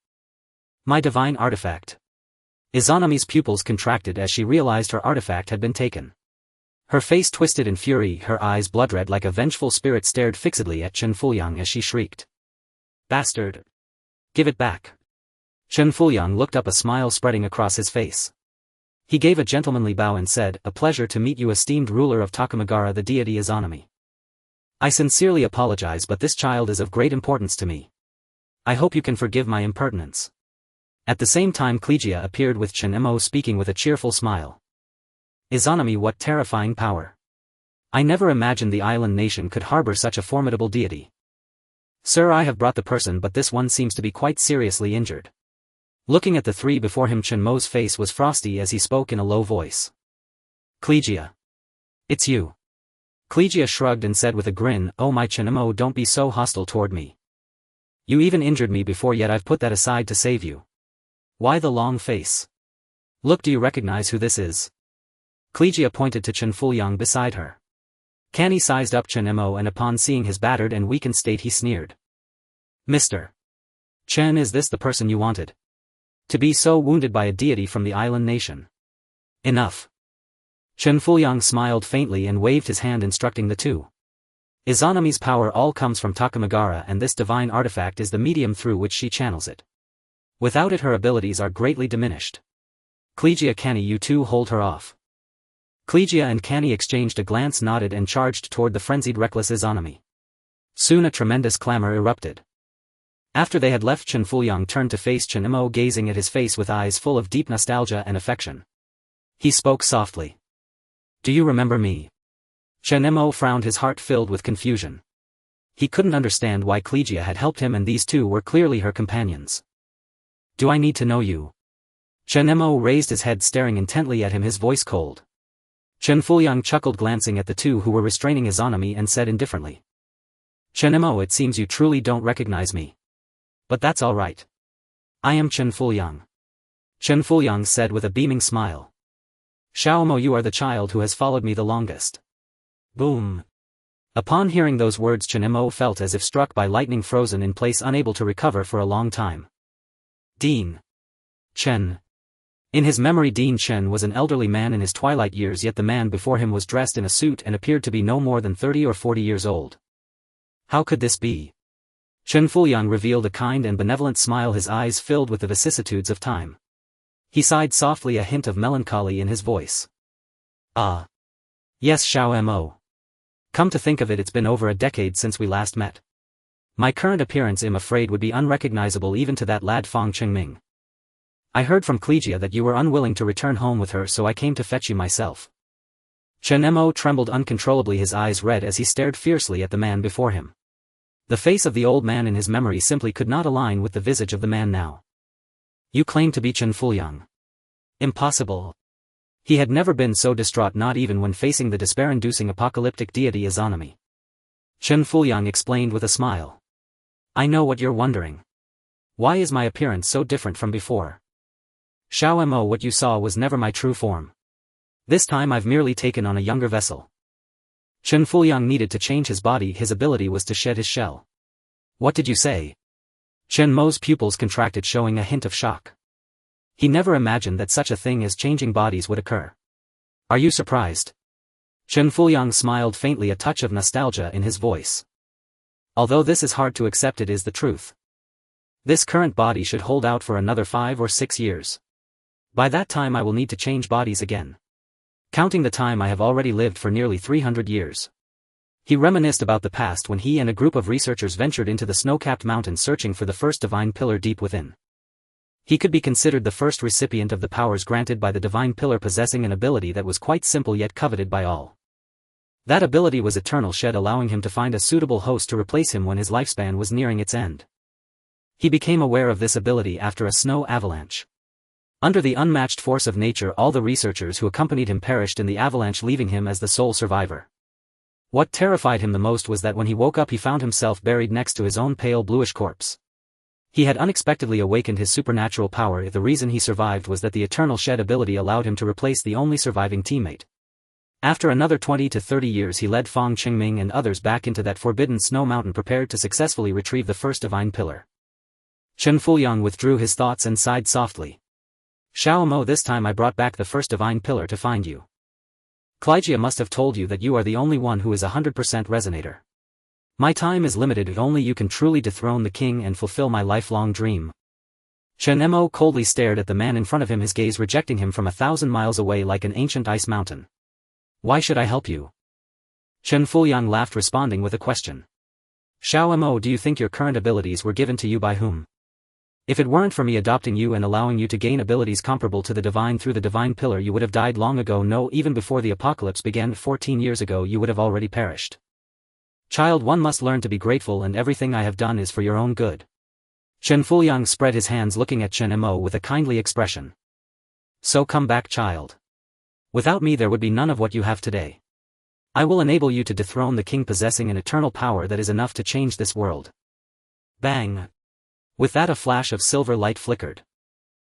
My divine artifact." Izanami's pupils contracted as she realized her artifact had been taken. Her face twisted in fury, her eyes blood-red like a vengeful spirit stared fixedly at Chen Fuyang as she shrieked. "Bastard! Give it back." Chen Fuyang looked up, a smile spreading across his face. He gave a gentlemanly bow and said, "A pleasure to meet you, esteemed ruler of Takamagara, the deity Izanami. I sincerely apologize, but this child is of great importance to me. I hope you can forgive my impertinence." At the same time, Qiongqi appeared with Chen Mo, speaking with a cheerful smile. "Izanami, what terrifying power! I never imagined the island nation could harbor such a formidable deity. Sir, I have brought the person, but this one seems to be quite seriously injured." Looking at the three before him, Chen Mo's face was frosty as he spoke in a low voice. "Qiongqi. It's you." Qiongqi shrugged and said with a grin, "Oh my Chen Mo, don't be so hostile toward me. You even injured me before, yet I've put that aside to save you. Why the long face? Look, do you recognize who this is?" Qiongqi pointed to Chen Fuyang beside her. Qiongqi sized up Chen Mo, and upon seeing his battered and weakened state he sneered. "Mr. Chen, is this the person you wanted? To be so wounded by a deity from the island nation? Enough." Chen Fuyang smiled faintly and waved his hand, instructing the two. "Izanami's power all comes from Takamagara, and this divine artifact is the medium through which she channels it. Without it, her abilities are greatly diminished. Qiongqi, Qiongqi, you two hold her off." Qiongqi and Qiongqi exchanged a glance, nodded, and charged toward the frenzied, reckless Izanami. Soon a tremendous clamor erupted. After they had left, Chen Fuyang turned to face Chen Mo, gazing at his face with eyes full of deep nostalgia and affection. He spoke softly. "Do you remember me?" Chen Mo frowned, his heart filled with confusion. He couldn't understand why Qiongqi had helped him, and these two were clearly her companions. "Do I need to know you?" Chen Mo raised his head, staring intently at him, his voice cold. Chen Fuyang chuckled, glancing at the two who were restraining Izanami, and said indifferently. "Chen Mo, it seems you truly don't recognize me. But that's all right. I am Chen Fuyang." Chen Fuyang said with a beaming smile. "Xiaomo, you are the child who has followed me the longest." Boom. Upon hearing those words, Chen Mo felt as if struck by lightning, frozen in place, unable to recover for a long time. Dean Chen. In his memory, Dean Chen was an elderly man in his twilight years, yet the man before him was dressed in a suit and appeared to be no more than 30 or 40 years old. How could this be? Chen Fuliang revealed a kind and benevolent smile, his eyes filled with the vicissitudes of time. He sighed softly, a hint of melancholy in his voice. Ah. Yes, Xiao Mo. Come to think of it, it's been over a decade since we last met. My current appearance, I'm afraid, would be unrecognizable even to that lad Fang Qingming. I heard from Qiongqi that you were unwilling to return home with her, so I came to fetch you myself. Chen Mo trembled uncontrollably, his eyes red as he stared fiercely at the man before him. The face of the old man in his memory simply could not align with the visage of the man now. You claim to be Chen Fuliang. Impossible. He had never been so distraught, not even when facing the despair-inducing apocalyptic deity Izanami. Chen Fuliang explained with a smile. I know what you're wondering. Why is my appearance so different from before? Xiao Mo, what you saw was never my true form. This time I've merely taken on a younger vessel. Chen Fuliang needed to change his body, his ability was to shed his shell. What did you say? Chen Mo's pupils contracted, showing a hint of shock. He never imagined that such a thing as changing bodies would occur. Are you surprised? Chen Fuliang smiled faintly, a touch of nostalgia in his voice. Although this is hard to accept, it is the truth. This current body should hold out for another 5 or 6 years. By that time I will need to change bodies again. Counting the time, I have already lived for nearly 300 years. He reminisced about the past when he and a group of researchers ventured into the snow-capped mountains searching for the first divine pillar deep within. He could be considered the first recipient of the powers granted by the divine pillar, possessing an ability that was quite simple yet coveted by all. That ability was Eternal Shed, allowing him to find a suitable host to replace him when his lifespan was nearing its end. He became aware of this ability after a snow avalanche. Under the unmatched force of nature, all the researchers who accompanied him perished in the avalanche, leaving him as the sole survivor. What terrified him the most was that when he woke up he found himself buried next to his own pale bluish corpse. He had unexpectedly awakened his supernatural power. The reason he survived was that the Eternal Shed ability allowed him to replace the only surviving teammate. After another 20 to 30 years he led Fang Qingming and others back into that forbidden snow mountain, prepared to successfully retrieve the first divine pillar. Chen Fuliang withdrew his thoughts and sighed softly. Xiao Mo, this time I brought back the first divine pillar to find you. Qiongqi must have told you that you are the only one who is 100% resonator. My time is limited, if only you can truly dethrone the king and fulfill my lifelong dream. Chen Mo coldly stared at the man in front of him, his gaze rejecting him from 1,000 miles away like an ancient ice mountain. Why should I help you? Chen Fuliang laughed, responding with a question. Xiao Mo, do you think your current abilities were given to you by whom? If it weren't for me adopting you and allowing you to gain abilities comparable to the divine through the divine pillar, you would have died long ago. No, even before the apocalypse began 14 years ago you would have already perished. Child, one must learn to be grateful, and everything I have done is for your own good. Chen Fuliang spread his hands, looking at Chen Mo with a kindly expression. So come back, child. Without me there would be none of what you have today. I will enable you to dethrone the king, possessing an eternal power that is enough to change this world. Bang! With that a flash of silver light flickered.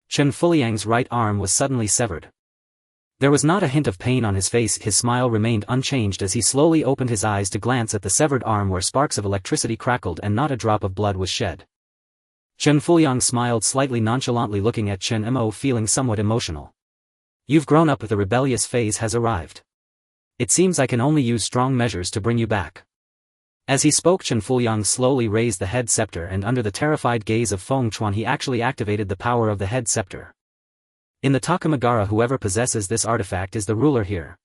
Chen Fuliang's right arm was suddenly severed. There was not a hint of pain on his face, his smile remained unchanged as he slowly opened his eyes to glance at the severed arm, where sparks of electricity crackled and not a drop of blood was shed. Chen Fuliang smiled slightly nonchalantly, looking at Chen Mo, feeling somewhat emotional. You've grown up, the rebellious phase has arrived. It seems I can only use strong measures to bring you back. As he spoke, Chen Fuliang slowly raised the head scepter, and under the terrified gaze of Feng Chuan he actually activated the power of the head scepter. In the Takamagara, whoever possesses this artifact is the ruler here.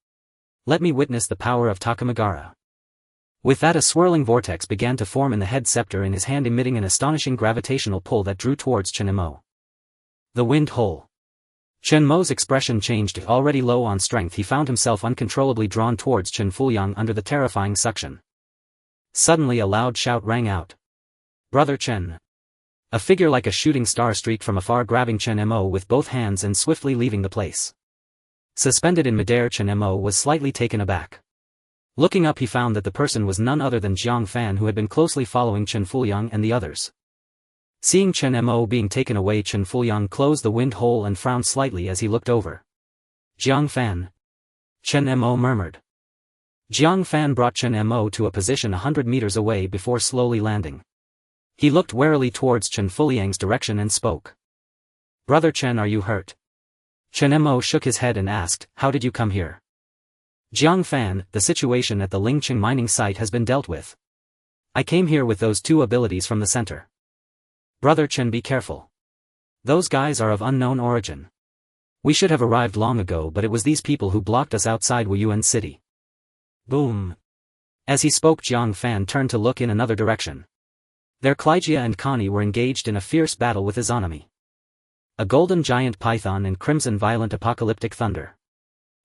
Let me witness the power of Takamagara. With that a swirling vortex began to form in the head scepter in his hand, emitting an astonishing gravitational pull that drew towards Chen Mo. The wind hole. Chen Mo's expression changed. Already low on strength, he found himself uncontrollably drawn towards Chen Fuliang under the terrifying suction. Suddenly a loud shout rang out. Brother Chen! A figure like a shooting star streaked from afar, grabbing Chen Mo with both hands and swiftly leaving the place. Suspended in midair, Chen Mo was slightly taken aback. Looking up he found that the person was none other than Jiang Fan, who had been closely following Chen Fuliang and the others. Seeing Chen Mo being taken away, Chen Fuliang closed the wind hole and frowned slightly as he looked over. Jiang Fan. Chen Mo murmured. Jiang Fan brought Chen Mo to a position 100 meters away before slowly landing. He looked warily towards Chen Fuliang's direction and spoke. "Brother Chen, are you hurt?" Chen Mo shook his head and asked, "How did you come here?" "Jiang Fan, the situation at the Lingqing mining site has been dealt with. I came here with those two abilities from the center." "Brother Chen, be careful. Those guys are of unknown origin. We should have arrived long ago, but it was these people who blocked us outside Wuyuan City." Boom. As he spoke, Jiang Fan turned to look in another direction. There Qiongqi and Connie were engaged in a fierce battle with Izanami. A golden giant python and crimson violent apocalyptic thunder.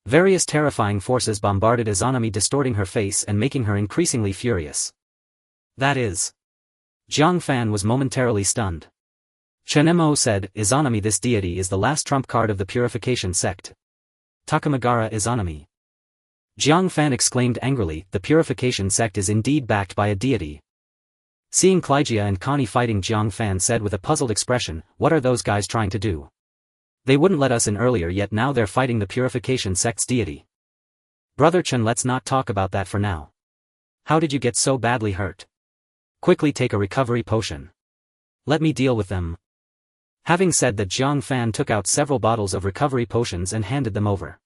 Various terrifying forces bombarded Izanami, distorting her face and making her increasingly furious. "That is." Jiang Fan was momentarily stunned. Chen Mo said, "Izanami, this deity is the last trump card of the purification sect. Takamagara Izanami." Jiang Fan exclaimed angrily, "The purification sect is indeed backed by a deity." Seeing Qiongqi and Connie fighting, Jiang Fan said with a puzzled expression, "What are those guys trying to do? They wouldn't let us in earlier, yet now they're fighting the purification sect's deity." "Brother Chen, let's not talk about that for now. How did you get so badly hurt? Quickly take a recovery potion. Let me deal with them." Having said that, Jiang Fan took out several bottles of recovery potions and handed them over.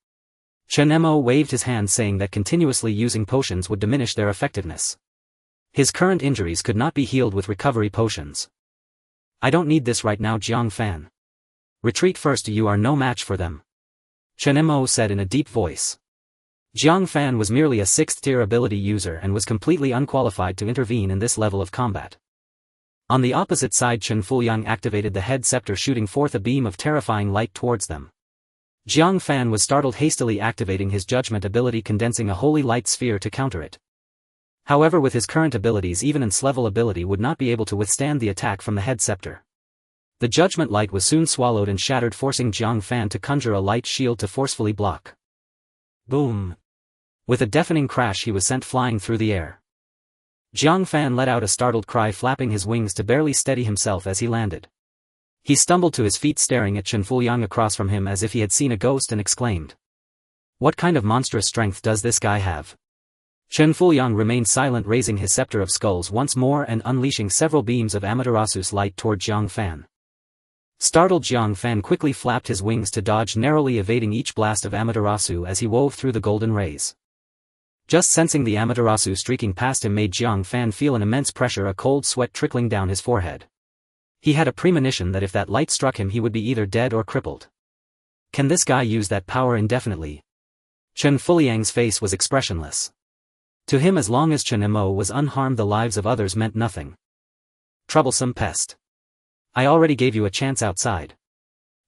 Chen Mo waved his hand, saying that continuously using potions would diminish their effectiveness. His current injuries could not be healed with recovery potions. "I don't need this right now, Jiang Fan. Retreat first, you are no match for them," Chen Mo said in a deep voice. Jiang Fan was merely a 6th-tier ability user and was completely unqualified to intervene in this level of combat. On the opposite side, Chen Fuliang activated the head scepter, shooting forth a beam of terrifying light towards them. Jiang Fan was startled, hastily activating his judgment ability, condensing a holy light sphere to counter it. However, with his current abilities, even Enslaving ability would not be able to withstand the attack from the head scepter. The judgment light was soon swallowed and shattered, forcing Jiang Fan to conjure a light shield to forcefully block. Boom! With a deafening crash, he was sent flying through the air. Jiang Fan let out a startled cry, flapping his wings to barely steady himself as he landed. He stumbled to his feet, staring at Chen Fuliang across from him as if he had seen a ghost, and exclaimed, "What kind of monstrous strength does this guy have?" Chen Fuliang remained silent, raising his scepter of skulls once more and unleashing several beams of Amaterasu's light toward Jiang Fan. Startled, Jiang Fan quickly flapped his wings to dodge, narrowly evading each blast of Amaterasu as he wove through the golden rays. Just sensing the Amaterasu streaking past him made Jiang Fan feel an immense pressure, a cold sweat trickling down his forehead. He had a premonition that if that light struck him, he would be either dead or crippled. Can this guy use that power indefinitely? Chen Fuliang's face was expressionless. To him, as long as Chen Mo was unharmed, the lives of others meant nothing. Troublesome pest. I already gave you a chance outside.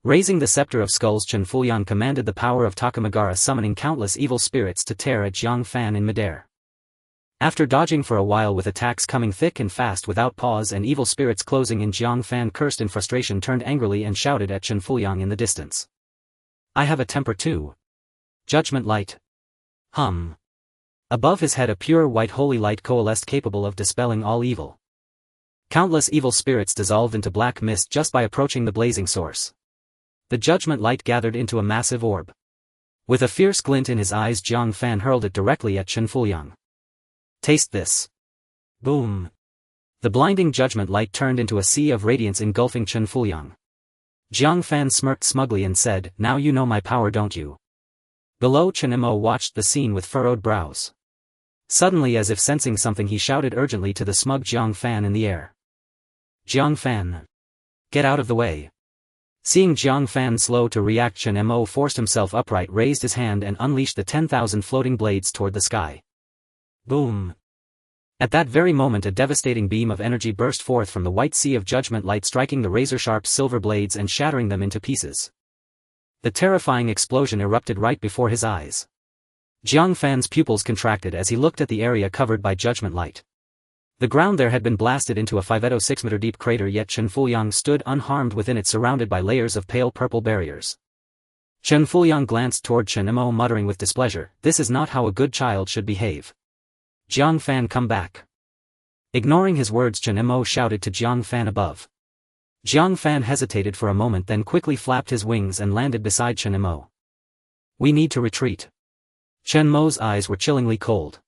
Raising the scepter of skulls, Chen Fuliang commanded the power of Takamagara, summoning countless evil spirits to tear at Jiang Fan in midair. After dodging for a while with attacks coming thick and fast without pause and evil spirits closing in, Jiang Fan cursed in frustration, turned angrily and shouted at Chen Fuliang in the distance. "I have a temper too. Judgment light." Hum. Above his head a pure white holy light coalesced, capable of dispelling all evil. Countless evil spirits dissolved into black mist just by approaching the blazing source. The judgment light gathered into a massive orb. With a fierce glint in his eyes, Jiang Fan hurled it directly at Chen Fuliang. "Taste this." Boom. The blinding judgment light turned into a sea of radiance, engulfing Chen Fuliang. Jiang Fan smirked smugly and said, "Now you know my power, don't you?" Below, Chen Mo watched the scene with furrowed brows. Suddenly, as if sensing something, he shouted urgently to the smug Jiang Fan in the air. "Jiang Fan! Get out of the way!" Seeing Jiang Fan slow to react, Chen Mo forced himself upright, raised his hand and unleashed the 10,000 floating blades toward the sky. Boom! At that very moment, a devastating beam of energy burst forth from the white sea of judgment light, striking the razor-sharp silver blades and shattering them into pieces. The terrifying explosion erupted right before his eyes. Jiang Fan's pupils contracted as he looked at the area covered by judgment light. The ground there had been blasted into a 506-meter deep crater, yet Chen Fuliang stood unharmed within it, surrounded by layers of pale purple barriers. Chen Fuliang glanced toward Chen Mo, muttering with displeasure, "This is not how a good child should behave. Jiang Fan, come back." Ignoring his words, Chen Mo shouted to Jiang Fan above. Jiang Fan hesitated for a moment, then quickly flapped his wings and landed beside Chen Mo. "We need to retreat." Chen Mo's eyes were chillingly cold.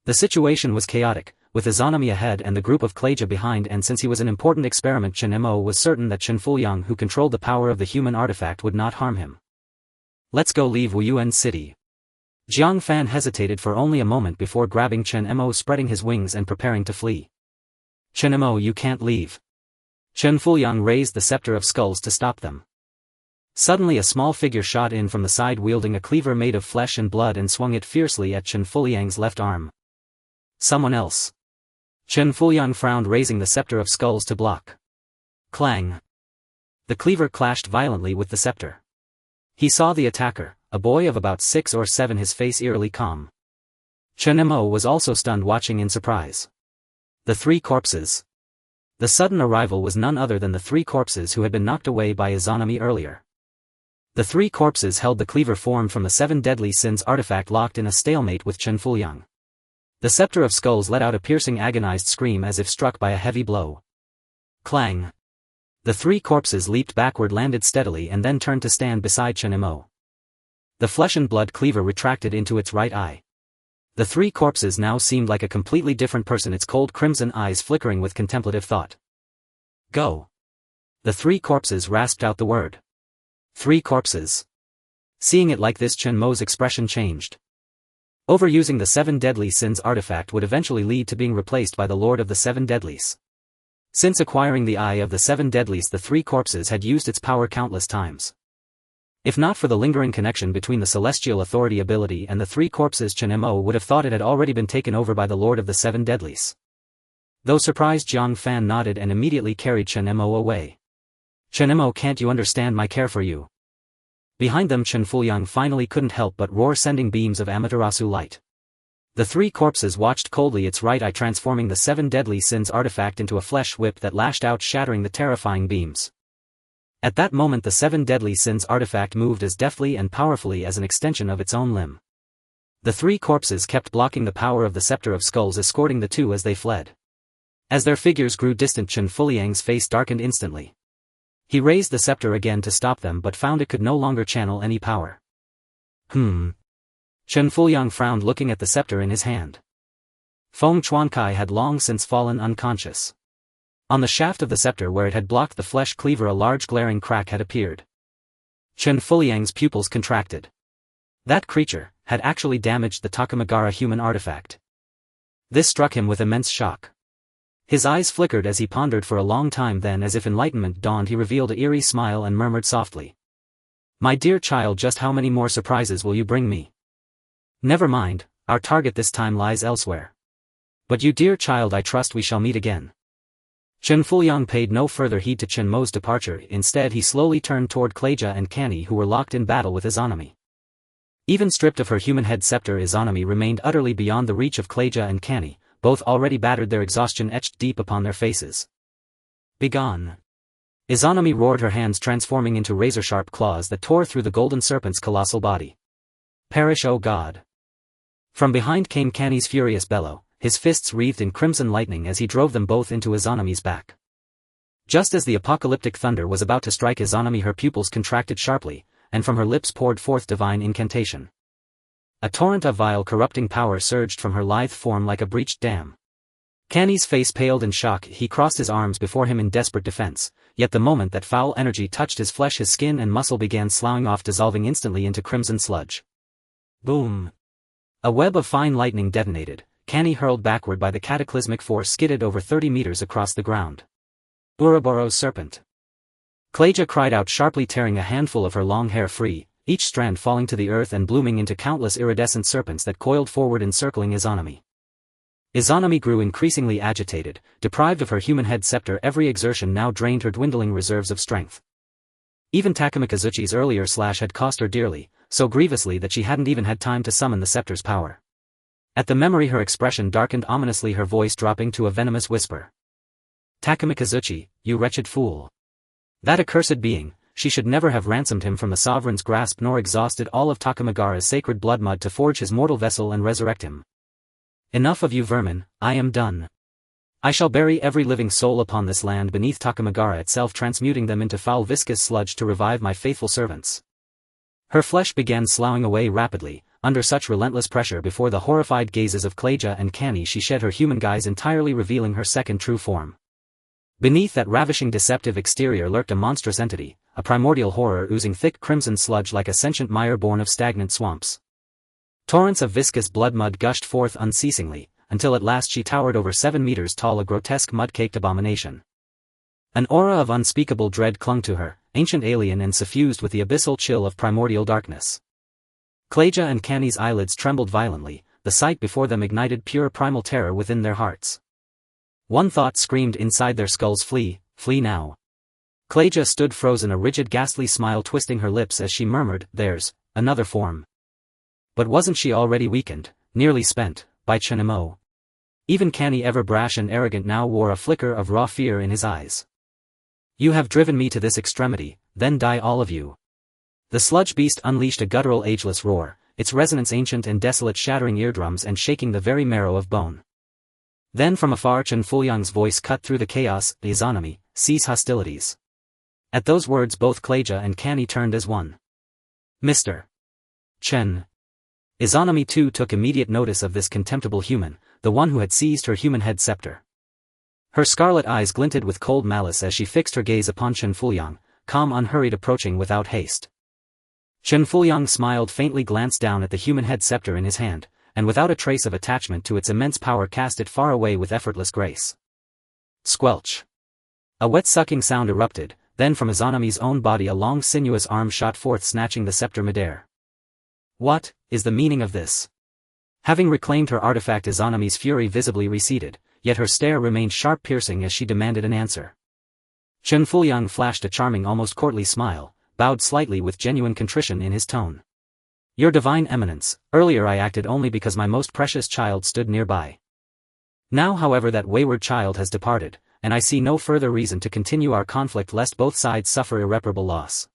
The situation was chaotic, with Izanami ahead and the group of Kleja behind, and since he was an important experiment, Chen Mo was certain that Chen Fuliang, who controlled the power of the human artifact, would not harm him. Let's go, leave Wuyuan City. Jiang Fan hesitated for only a moment before grabbing Chen Mo, spreading his wings and preparing to flee. Chen Mo, you can't leave. Chen Fuliang raised the scepter of skulls to stop them. Suddenly a small figure shot in from the side wielding a cleaver made of flesh and blood and swung it fiercely at Chen Fuliang's left arm. Someone else. Chen Fuliang frowned, raising the scepter of skulls to block. Clang. The cleaver clashed violently with the scepter. He saw the attacker, a boy of about 6 or 7, his face eerily calm. Chen Mo was also stunned, watching in surprise. The 3 corpses. The sudden arrival was none other than the 3 corpses who had been knocked away by Izanami earlier. The 3 corpses held the cleaver formed from the 7 deadly sins artifact, locked in a stalemate with Chen Fuliang. The scepter of skulls let out a piercing, agonized scream as if struck by a heavy blow. Clang. The 3 corpses leaped backward, landed steadily, and then turned to stand beside Chen Mo. The flesh and blood cleaver retracted into its right eye. The 3 corpses now seemed like a completely different person, its cold crimson eyes flickering with contemplative thought. Go. The 3 corpses rasped out the word. 3 corpses. Seeing it like this, Chen Mo's expression changed. Overusing the 7 deadly sins artifact would eventually lead to being replaced by the Lord of the 7 Deadlies. Since acquiring the Eye of the 7 Deadlies, the 3 corpses had used its power countless times. If not for the lingering connection between the Celestial Authority ability and the 3 corpses, Chen Mo would have thought it had already been taken over by the Lord of the 7 Deadlies. Though surprised, Jiang Fan nodded and immediately carried Chen Mo away. Chen Mo, can't you understand my care for you? Behind them, Chen Fuliang finally couldn't help but roar, sending beams of Amaterasu light. The 3 corpses watched coldly, its right eye transforming the 7 deadly sins artifact into a flesh whip that lashed out, shattering the terrifying beams. At that moment, the 7 deadly sins artifact moved as deftly and powerfully as an extension of its own limb. The 3 corpses kept blocking the power of the scepter of skulls, escorting the 2 as they fled. As their figures grew distant, Chen Fuliang's face darkened instantly. He raised the scepter again to stop them, but found it could no longer channel any power. Chen Fuliang frowned, looking at the scepter in his hand. Feng Qiongqi had long since fallen unconscious. On the shaft of the scepter where it had blocked the flesh cleaver, a large glaring crack had appeared. Chen Fuliang's pupils contracted. That creature had actually damaged the Takamagara human artifact. This struck him with immense shock. His eyes flickered as he pondered for a long time, then, as if enlightenment dawned, he revealed an eerie smile and murmured softly. My dear child, just how many more surprises will you bring me? Never mind, our target this time lies elsewhere. But you, dear child, I trust we shall meet again. Chen Fuliang paid no further heed to Chen Mo's departure. Instead, he slowly turned toward Kleja and Qiongqi, who were locked in battle with Izanami. Even stripped of her human head scepter, Izanami remained utterly beyond the reach of Kleja and Qiongqi, both already battered, their exhaustion etched deep upon their faces. Begone. Izanami roared, her hands transforming into razor-sharp claws that tore through the golden serpent's colossal body. Perish, O God. From behind came Qiongqi's furious bellow, his fists wreathed in crimson lightning as he drove them both into Izanami's back. Just as the apocalyptic thunder was about to strike Izanami, her pupils contracted sharply, and from her lips poured forth divine incantation. A torrent of vile corrupting power surged from her lithe form like a breached dam. Qiongqi's face paled in shock. He crossed his arms before him in desperate defense, yet the moment that foul energy touched his flesh, his skin and muscle began sloughing off, dissolving instantly into crimson sludge. Boom! A web of fine lightning detonated. Qiongqi, hurled backward by the cataclysmic force, skidded over 30 meters across the ground. Ouroboros serpent! Kleja cried out sharply, tearing a handful of her long hair free, each strand falling to the earth and blooming into countless iridescent serpents that coiled forward, encircling Izanami. Izanami grew increasingly agitated, deprived of her human head scepter. Every exertion now drained her dwindling reserves of strength. Even Takamikazuchi's earlier slash had cost her dearly, so grievously that she hadn't even had time to summon the scepter's power. At the memory, her expression darkened ominously, her voice dropping to a venomous whisper. Takamikazuchi, you wretched fool. That accursed being, she should never have ransomed him from the sovereign's grasp nor exhausted all of Takamagara's sacred blood mud to forge his mortal vessel and resurrect him. Enough of you vermin, I am done. I shall bury every living soul upon this land beneath Takamagara itself, transmuting them into foul viscous sludge to revive my faithful servants. Her flesh began sloughing away rapidly, under such relentless pressure before the horrified gazes of Kleja and Qiongqi she shed her human guise entirely revealing her second true form. Beneath that ravishing deceptive exterior lurked a monstrous entity, a primordial horror oozing thick crimson sludge like a sentient mire born of stagnant swamps. Torrents of viscous blood mud gushed forth unceasingly, until at last she towered over 7 meters tall, a grotesque mud-caked abomination. An aura of unspeakable dread clung to her, ancient alien and suffused with the abyssal chill of primordial darkness. Kleja and Qiongqi's eyelids trembled violently, the sight before them ignited pure primal terror within their hearts. One thought screamed inside their skulls: flee, flee now. Kleja stood frozen, a rigid ghastly smile twisting her lips as she murmured, "There's another form." But wasn't she already weakened, nearly spent, by Chen Mo? Even Qiongqi, ever brash and arrogant, now wore a flicker of raw fear in his eyes. "You have driven me to this extremity, then die all of you." The sludge beast unleashed a guttural ageless roar, its resonance ancient and desolate, shattering eardrums and shaking the very marrow of bone. Then from afar Chen Fuliang's voice cut through the chaos, "Izanami, cease hostilities." At those words both Kleja and Qiongqi turned as one. "Mr. Chen." Izanami too took immediate notice of this contemptible human, the one who had seized her human head scepter. Her scarlet eyes glinted with cold malice as she fixed her gaze upon Chen Fuliang, calm, unhurried, approaching without haste. Chen Fuliang smiled faintly, glanced down at the human head scepter in his hand, and without a trace of attachment to its immense power cast it far away with effortless grace. Squelch. A wet sucking sound erupted, then from Izanami's own body a long sinuous arm shot forth, snatching the scepter midair. What is the meaning of this? Having reclaimed her artifact, Izanami's fury visibly receded, yet her stare remained sharp, piercing as she demanded an answer. Chen Fuliang flashed a charming, almost courtly smile, bowed slightly with genuine contrition in his tone. "Your divine eminence, earlier I acted only because my most precious child stood nearby. Now however that wayward child has departed, and I see no further reason to continue our conflict lest both sides suffer irreparable loss.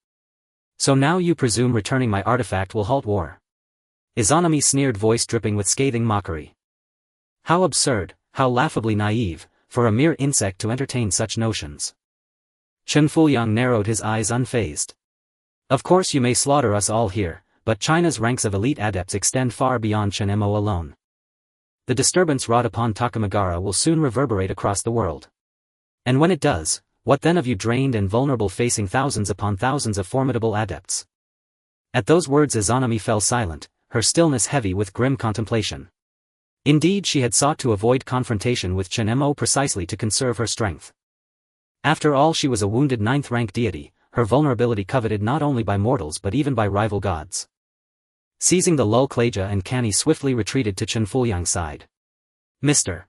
So now you presume returning my artifact will halt war?" Izanami sneered, voice dripping with scathing mockery. How absurd, how laughably naive, for a mere insect to entertain such notions. Chen Fuliang narrowed his eyes, unfazed. "Of course you may slaughter us all here, but China's ranks of elite adepts extend far beyond Chen Mo alone. The disturbance wrought upon Takamagara will soon reverberate across the world. And when it does, what then of you, drained and vulnerable, facing thousands upon thousands of formidable adepts?" At those words Izanami fell silent, her stillness heavy with grim contemplation. Indeed, she had sought to avoid confrontation with Chen Mo precisely to conserve her strength. After all, she was a wounded 9th rank deity, her vulnerability coveted not only by mortals but even by rival gods. Seizing the lull, Kleja and Qiongqi swiftly retreated to Chen Fuliang's side. "Mr.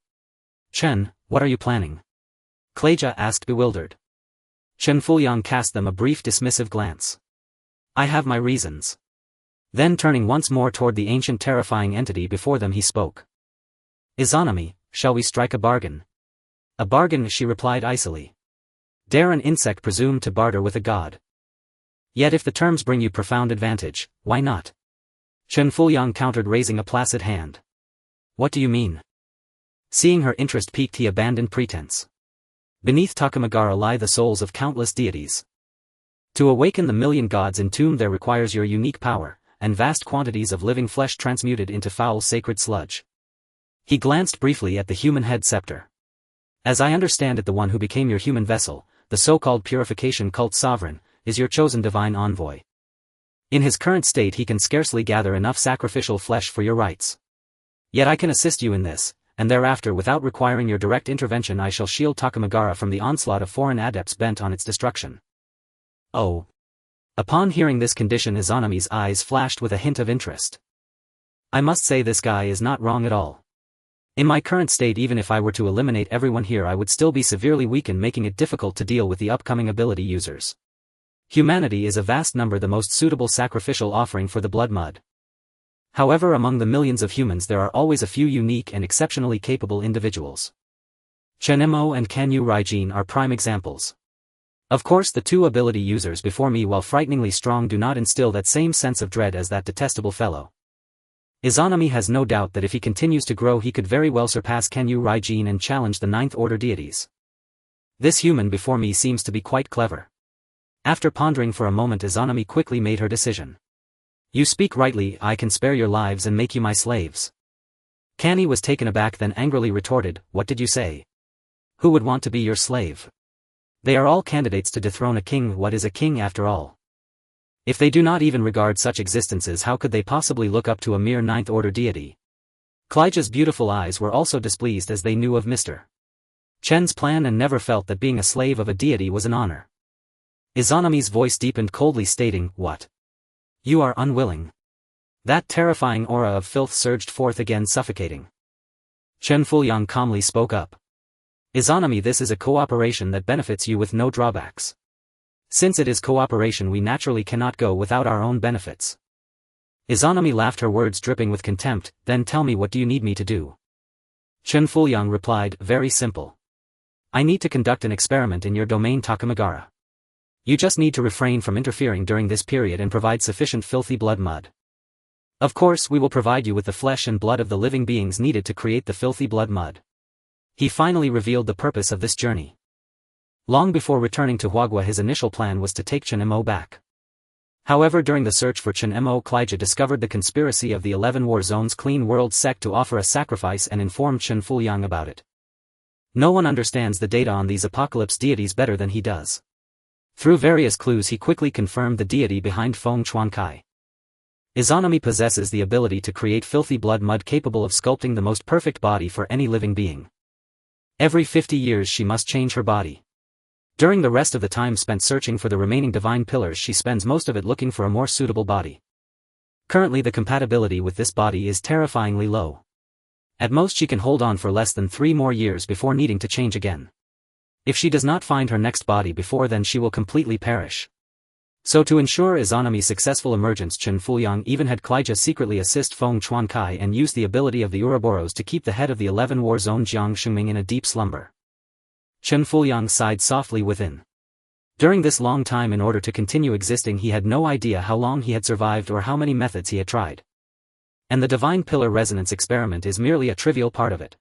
Chen, what are you planning?" Kleja asked, bewildered. Chen Fuliang cast them a brief dismissive glance. "I have my reasons." Then turning once more toward the ancient terrifying entity before them he spoke. "Izanami, shall we strike a bargain?" "A bargain," she replied icily. "Dare an insect presume to barter with a god? Yet if the terms bring you profound advantage, why not?" Chen Fuliang countered, raising a placid hand. "What do you mean?" Seeing her interest piqued he abandoned pretense. "Beneath Takamagara lie the souls of countless deities. To awaken the million gods entombed there requires your unique power, and vast quantities of living flesh transmuted into foul sacred sludge." He glanced briefly at the human head scepter. "As I understand it, the one who became your human vessel, the so-called purification cult sovereign, is your chosen divine envoy. In his current state he can scarcely gather enough sacrificial flesh for your rites. Yet I can assist you in this, and thereafter without requiring your direct intervention I shall shield Takamagara from the onslaught of foreign adepts bent on its destruction." "Oh." Upon hearing this condition Izanami's eyes flashed with a hint of interest. "I must say this guy is not wrong at all. In my current state, even if I were to eliminate everyone here I would still be severely weakened, making it difficult to deal with the upcoming ability users. Humanity is a vast number, the most suitable sacrificial offering for the blood mud. However, among the millions of humans there are always a few unique and exceptionally capable individuals. Chen Mo and Qiongqi Raijin are prime examples. Of course the 2 ability users before me, while frighteningly strong, do not instill that same sense of dread as that detestable fellow. Izanami has no doubt that if he continues to grow he could very well surpass Qiongqi Raijin and challenge the 9th order deities. This human before me seems to be quite clever." After pondering for a moment Izanami quickly made her decision. You speak rightly, I can spare your lives and make you my slaves. Qiongqi was taken aback then angrily retorted, what did you say? Who would want to be your slave? They are all candidates to dethrone a king. What is a king after all? If they do not even regard such existences, how could they possibly look up to a mere ninth-order deity? Qiongqi's beautiful eyes were also displeased as they knew of Mr. Chen's plan and never felt that being a slave of a deity was an honor. Izanami's voice deepened coldly stating, what? You are unwilling. That terrifying aura of filth surged forth again suffocating. Chen Fuliang calmly spoke up. Izanami, this is a cooperation that benefits you with no drawbacks. Since it is cooperation, we naturally cannot go without our own benefits. Izanami laughed, her words dripping with contempt. Then tell me, what do you need me to do? Chen Fuliang replied, very simple. I need to conduct an experiment in your domain Takamagara. You just need to refrain from interfering during this period and provide sufficient filthy blood mud. Of course, we will provide you with the flesh and blood of the living beings needed to create the filthy blood mud. He finally revealed the purpose of this journey. Long before returning to Huagua, his initial plan was to take Chen Mo back. However, during the search for Chen Mo, Qiongqi discovered the conspiracy of the 11 War Zones Clean World sect to offer a sacrifice and informed Chen Fuliang about it. No one understands the data on these apocalypse deities better than he does. Through various clues he quickly confirmed the deity behind Feng Qiongqi. Izanami possesses the ability to create filthy blood mud capable of sculpting the most perfect body for any living being. Every 50 years she must change her body. During the rest of the time spent searching for the remaining divine pillars, she spends most of it looking for a more suitable body. Currently the compatibility with this body is terrifyingly low. At most she can hold on for less than 3 more years before needing to change again. If she does not find her next body before then, she will completely perish. So to ensure Izanami's successful emergence, Chen Fuliang even had Qiongqi secretly assist Feng Qiongqi and use the ability of the Ouroboros to keep the head of the 11 War Zone Jiang Shengming in a deep slumber. Chen Fuliang sighed softly within. During this long time, in order to continue existing, he had no idea how long he had survived or how many methods he had tried. And the divine pillar resonance experiment is merely a trivial part of it.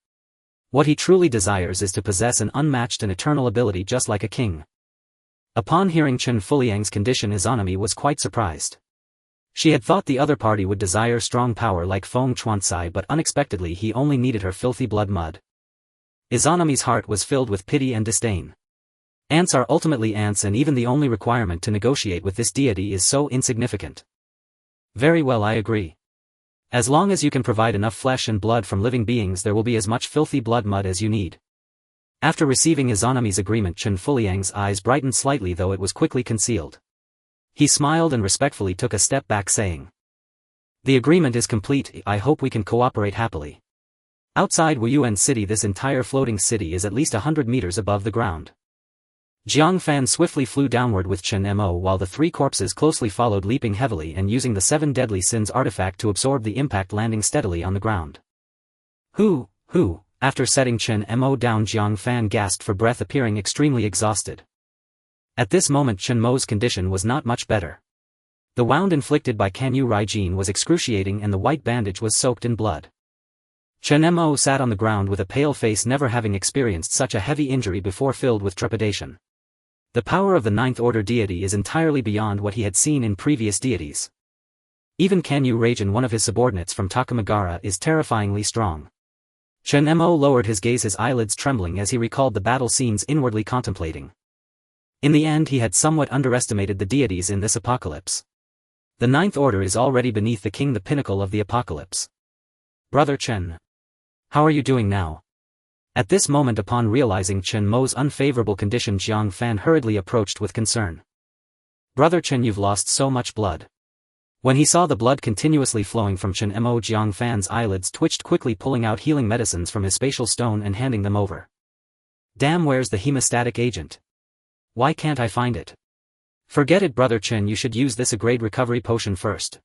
What he truly desires is to possess an unmatched and eternal ability just like a king. Upon hearing Chen Fuliang's condition, Izanami was quite surprised. She had thought the other party would desire strong power like Feng Qiongqi, but unexpectedly he only needed her filthy blood mud. Izanami's heart was filled with pity and disdain. Ants are ultimately ants, and even the only requirement to negotiate with this deity is so insignificant. Very well, I agree. As long as you can provide enough flesh and blood from living beings, there will be as much filthy blood mud as you need. After receiving Izanami's agreement, Chen Fuliang's eyes brightened slightly, though it was quickly concealed. He smiled and respectfully took a step back, saying, the agreement is complete. I hope we can cooperate happily. Outside Wuyuan City, this entire floating city is at least 100 meters above the ground. Jiang Fan swiftly flew downward with Chen Mo, while the 3 corpses closely followed, leaping heavily and using the 7 deadly sins artifact to absorb the impact, landing steadily on the ground. Who? After setting Chen Mo down, Jiang Fan gasped for breath, appearing extremely exhausted. At this moment Chen Mo's condition was not much better. The wound inflicted by Canyu Raijin was excruciating and the white bandage was soaked in blood. Chen Mo sat on the ground with a pale face, never having experienced such a heavy injury before, filled with trepidation. The power of the 9th Order deity is entirely beyond what he had seen in previous deities. Even Canyu Raijin, one of his subordinates from Takamagara, is terrifyingly strong. Chen Mo lowered his gaze, his eyelids trembling as he recalled the battle scenes, inwardly contemplating. In the end, he had somewhat underestimated the deities in this apocalypse. The 9th Order is already beneath the king, the pinnacle of the apocalypse. Brother Chen. How are you doing now? At this moment, upon realizing Chen Mo's unfavorable condition, Jiang Fan hurriedly approached with concern. Brother Chen, you've lost so much blood. When he saw the blood continuously flowing from Chen Mo, Jiang Fan's eyelids twitched, quickly pulling out healing medicines from his spatial stone and handing them over. Damn, where's the hemostatic agent? Why can't I find it? Forget it, Brother Chen, you should use this grade recovery potion first.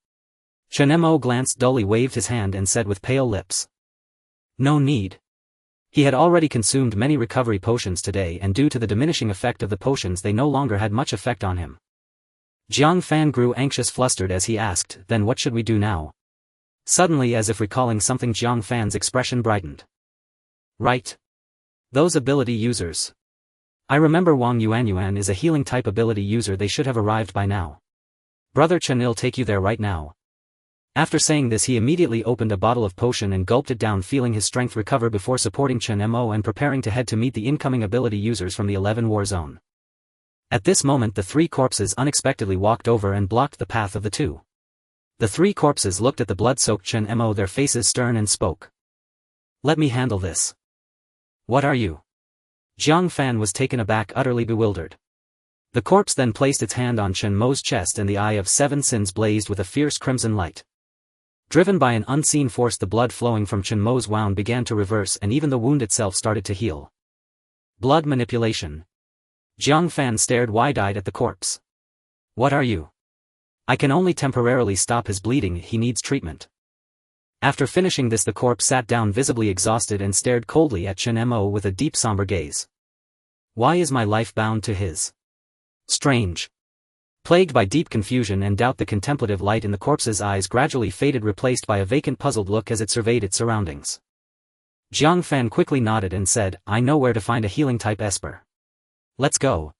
Chen Mo glanced dully, waved his hand and said with pale lips. No need. He had already consumed many recovery potions today, and due to the diminishing effect of the potions, they no longer had much effect on him. Jiang Fan grew anxious, flustered as he asked, then what should we do now? Suddenly, as if recalling something, Jiang Fan's expression brightened. Right. Those ability users. I remember Wang Yuanyuan is a healing type ability user, they should have arrived by now. Brother Chen, will take you there right now. After saying this he immediately opened a bottle of potion and gulped it down, feeling his strength recover before supporting Chen Mo and preparing to head to meet the incoming ability users from the 11 war zone. At this moment the three corpses unexpectedly walked over and blocked the path of the two. The three corpses looked at the blood-soaked Chen Mo, their faces stern, and spoke. "Let me handle this." "What are you?" Jiang Fan was taken aback, utterly bewildered. The corpse then placed its hand on Chen Mo's chest and the Eye of Seven Sins blazed with a fierce crimson light. Driven by an unseen force, the blood flowing from Chen Mo's wound began to reverse and even the wound itself started to heal. Blood manipulation. Jiang Fan stared wide-eyed at the corpse. "What are you?" "I can only temporarily stop his bleeding, he needs treatment." After finishing this the corpse sat down visibly exhausted and stared coldly at Chen Mo with a deep somber gaze. "Why is my life bound to his?" Strange. Plagued by deep confusion and doubt, the contemplative light in the corpse's eyes gradually faded, replaced by a vacant, puzzled look as it surveyed its surroundings. Jiang Fan quickly nodded and said, "I know where to find a healing-type esper. Let's go."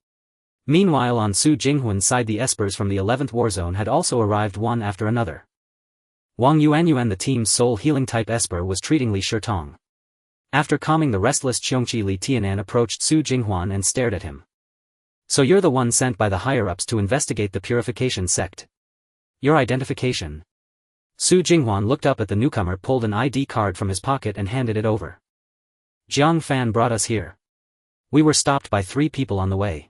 Meanwhile on Su Jinghuan's side the espers from the 11th warzone had also arrived one after another. Wang Yuanyuan, the team's sole healing-type esper, was treating Li Shitong. After calming the restless Qiongqi, Li Tianan approached Su Jinghuan and stared at him. "So you're the one sent by the higher-ups to investigate the purification sect. Your identification?" Su Jinghuan looked up at the newcomer, pulled an ID card from his pocket and handed it over. "Jiang Fan brought us here. We were stopped by 3 people on the way.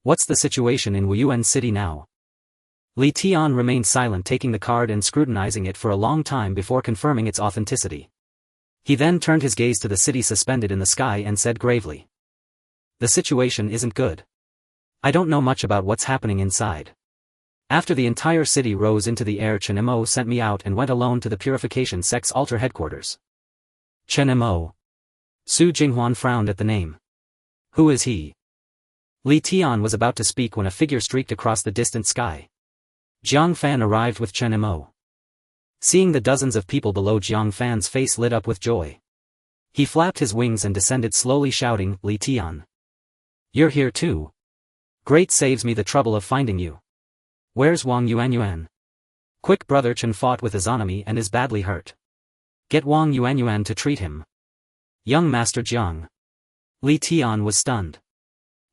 What's the situation in Wuyuan City now?" Li Tian remained silent, taking the card and scrutinizing it for a long time before confirming its authenticity. He then turned his gaze to the city suspended in the sky and said gravely. "The situation isn't good. I don't know much about what's happening inside. After the entire city rose into the air, Chen Mo sent me out and went alone to the purification sect's altar headquarters." Chen Mo. Su Jinghuan frowned at the name. "Who is he?" Li Tian was about to speak when a figure streaked across the distant sky. Jiang Fan arrived with Chen Mo. Seeing the dozens of people below, Jiang Fan's face lit up with joy. He flapped his wings and descended slowly, shouting, "Li Tian. You're here too? Great, saves me the trouble of finding you. Where's Wang Yuanyuan?" "Quick, brother Chen fought with Izanami and is badly hurt. Get Wang Yuanyuan to treat him." "Young Master Jiang." Li Tian was stunned.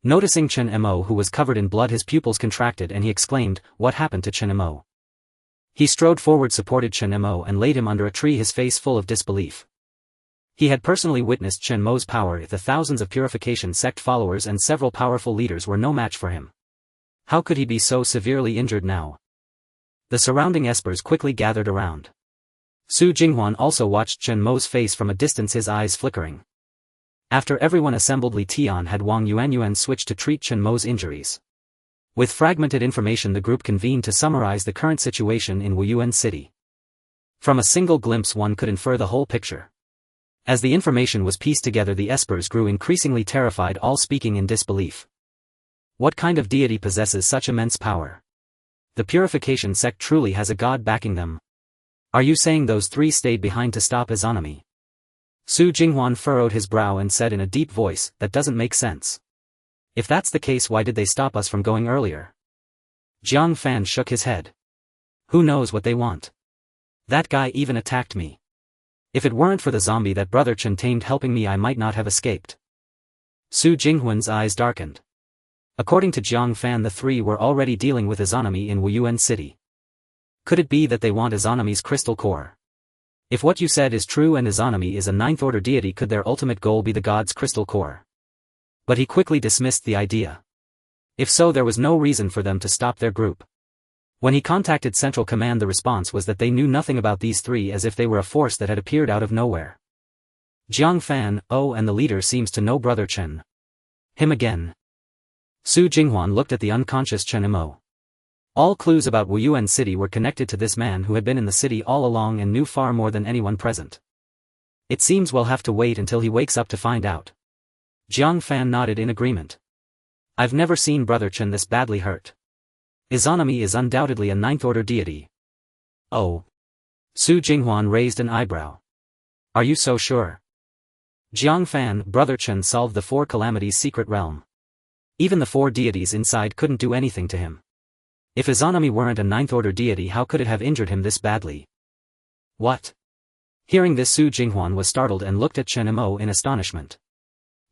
Noticing Chen Mo, who was covered in blood, his pupils contracted and he exclaimed, "What happened to Chen Mo?" He strode forward, supported Chen Mo and laid him under a tree, his face full of disbelief. He had personally witnessed Chen Mo's power, if the thousands of purification sect followers and several powerful leaders were no match for him. How could he be so severely injured now? The surrounding espers quickly gathered around. Su Jinghuan also watched Chen Mo's face from a distance, his eyes flickering. After everyone assembled, Li Tian had Wang Yuanyuan switch to treat Chen Mo's injuries. With fragmented information, the group convened to summarize the current situation in Wuyuan City. From a single glimpse one could infer the whole picture. As the information was pieced together, the espers grew increasingly terrified, all speaking in disbelief. What kind of deity possesses such immense power? The purification sect truly has a god backing them. Are you saying those 3 stayed behind to stop Izanami? Su Jinghuan furrowed his brow and said in a deep voice, "That doesn't make sense. If that's the case, why did they stop us from going earlier?" Jiang Fan shook his head. "Who knows what they want? That guy even attacked me. If it weren't for the zombie that brother Chen tamed helping me, I might not have escaped." Su Jinghuan's eyes darkened. According to Jiang Fan, the 3 were already dealing with Izanami in Wuyuan City. Could it be that they want Izanami's crystal core? If what you said is true and Izanami is a 9th order deity, could their ultimate goal be the god's crystal core? But he quickly dismissed the idea. If so, there was no reason for them to stop their group. When he contacted Central Command, the response was that they knew nothing about these 3, as if they were a force that had appeared out of nowhere. Jiang Fan, oh, and the leader seems to know brother Chen. Him again. Su Jinghuan looked at the unconscious Chen Mo. All clues about Wuyuan City were connected to this man who had been in the city all along and knew far more than anyone present. It seems we'll have to wait until he wakes up to find out. Jiang Fan nodded in agreement. I've never seen brother Chen this badly hurt. Izanami is undoubtedly a 9th order deity. Oh. Su Jinghuan raised an eyebrow. Are you so sure? Jiang Fan, brother Chen solved the 4 calamities secret realm. Even the 4 deities inside couldn't do anything to him. If Izanami weren't a 9th order deity, how could it have injured him this badly? What? Hearing this, Su Jinghuan was startled and looked at Chen Mo in astonishment.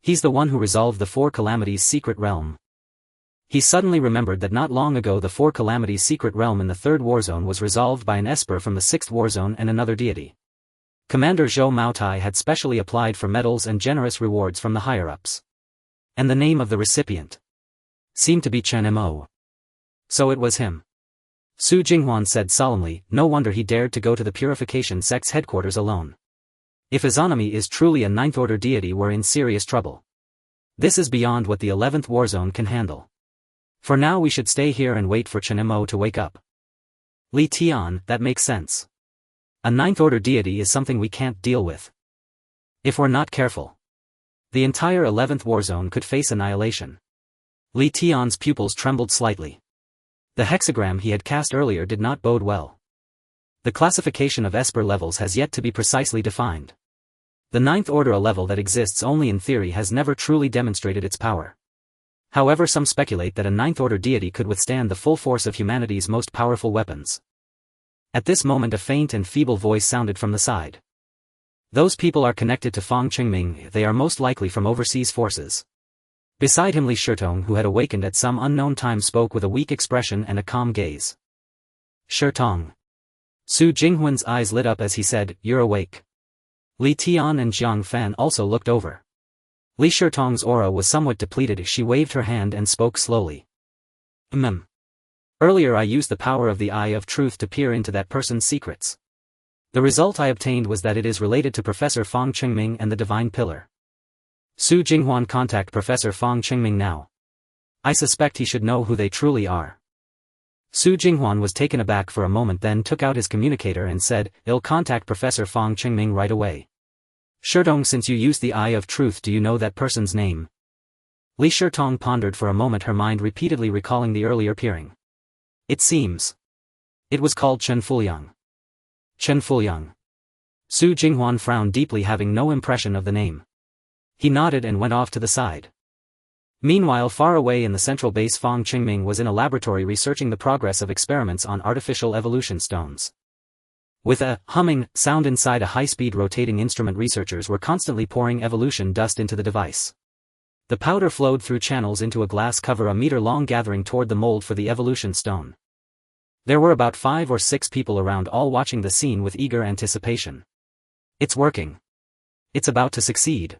He's the one who resolved the Four Calamities secret realm. He suddenly remembered that not long ago the Four Calamities secret realm in the 3rd warzone was resolved by an esper from the 6th warzone and another deity. Commander Zhou Maotai had specially applied for medals and generous rewards from the higher-ups. And the name of the recipient seemed to be Chen Mo. So it was him. Su Jinghuan said solemnly, no wonder he dared to go to the Purification Sect's headquarters alone. If Izanami is truly a 9th-order deity, we're in serious trouble. This is beyond what the 11th warzone can handle. For now we should stay here and wait for Chen Mo to wake up. Li Tian, that makes sense. A 9th-order deity is something we can't deal with. If we're not careful, the entire 11th warzone could face annihilation. Li Tian's pupils trembled slightly. The hexagram he had cast earlier did not bode well. The classification of esper levels has yet to be precisely defined. The 9th order, a level that exists only in theory, has never truly demonstrated its power. However, some speculate that a 9th order deity could withstand the full force of humanity's most powerful weapons. At this moment a faint and feeble voice sounded from the side. Those people are connected to Fang Qingming, they are most likely from overseas forces. Beside him Li Shitong, who had awakened at some unknown time, spoke with a weak expression and a calm gaze. Shitong. Su Jinghuan's eyes lit up as he said, you're awake. Li Tian and Jiang Fan also looked over. Li Shitong's aura was somewhat depleted. She waved her hand and spoke slowly. Earlier I used the power of the Eye of Truth to peer into that person's secrets. The result I obtained was that it is related to Professor Fang Qingming and the Divine Pillar. Su Jinghuan, contact Professor Fang Qingming now. I suspect he should know who they truly are. Su Jinghuan was taken aback for a moment, then took out his communicator and said, I'll contact Professor Fang Qingming right away. Shitong, since you used the Eye of Truth, do you know that person's name? Li Shitong pondered for a moment, her mind repeatedly recalling the earlier peering. It seems. It was called Chen Fuliang. Chen Fuliang. Su Jinghuan frowned deeply, having no impression of the name. He nodded and went off to the side. Meanwhile, far away in the central base, Fang Qingming was in a laboratory researching the progress of experiments on artificial evolution stones. With a humming sound inside a high-speed rotating instrument, researchers were constantly pouring evolution dust into the device. The powder flowed through channels into a glass cover a meter long, gathering toward the mold for the evolution stone. There were about 5 or 6 people around, all watching the scene with eager anticipation. It's working. It's about to succeed.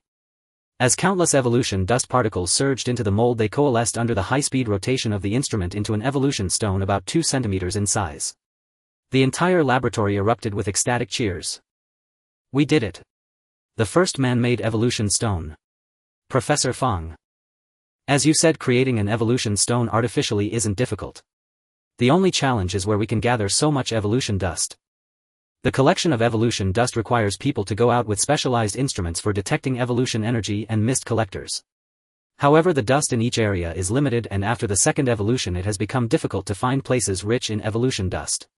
As countless evolution dust particles surged into the mold, they coalesced under the high-speed rotation of the instrument into an evolution stone about 2 centimeters in size. The entire laboratory erupted with ecstatic cheers. We did it. The first man-made evolution stone. Professor Fang. As you said, creating an evolution stone artificially isn't difficult. The only challenge is where we can gather so much evolution dust. The collection of evolution dust requires people to go out with specialized instruments for detecting evolution energy and mist collectors. However, the dust in each area is limited, and after the second evolution it has become difficult to find places rich in evolution dust.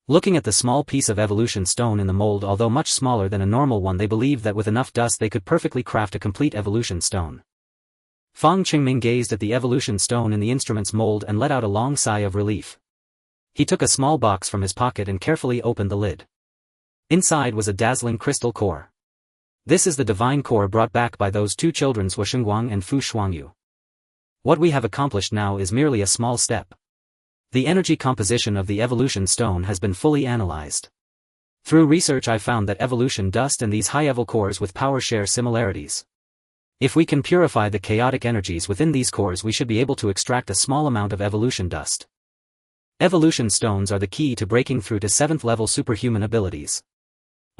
Looking at the small piece of evolution stone in the mold, although much smaller than a normal one, they believed that with enough dust they could perfectly craft a complete evolution stone. Fang Qingming gazed at the evolution stone in the instrument's mold and let out a long sigh of relief. He took a small box from his pocket and carefully opened the lid. Inside was a dazzling crystal core. This is the divine core brought back by those 2 children, Wu Shengguang and Fu Shuangyu. What we have accomplished now is merely a small step. The energy composition of the evolution stone has been fully analyzed. Through research I found that evolution dust and these high-level cores with power share similarities. If we can purify the chaotic energies within these cores, we should be able to extract a small amount of evolution dust. Evolution stones are the key to breaking through to 7th level superhuman abilities.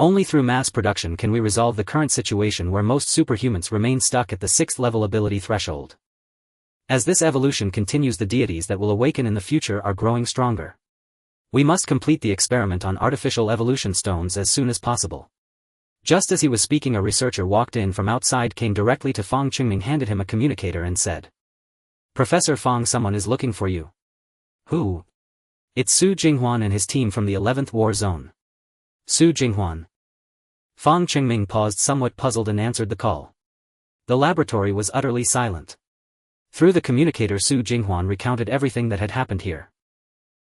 Only through mass production can we resolve the current situation where most superhumans remain stuck at the 6th level ability threshold. As this evolution continues, the deities that will awaken in the future are growing stronger. We must complete the experiment on artificial evolution stones as soon as possible. Just as he was speaking, a researcher walked in from outside, came directly to Fang Qingming, handed him a communicator and said, Professor Fang, someone is looking for you. Who? It's Su Jinghuan and his team from the 11th war zone. Su Jinghuan. Fang Qingming paused, somewhat puzzled, and answered the call. The laboratory was utterly silent. Through the communicator, Su Jinghuan recounted everything that had happened here.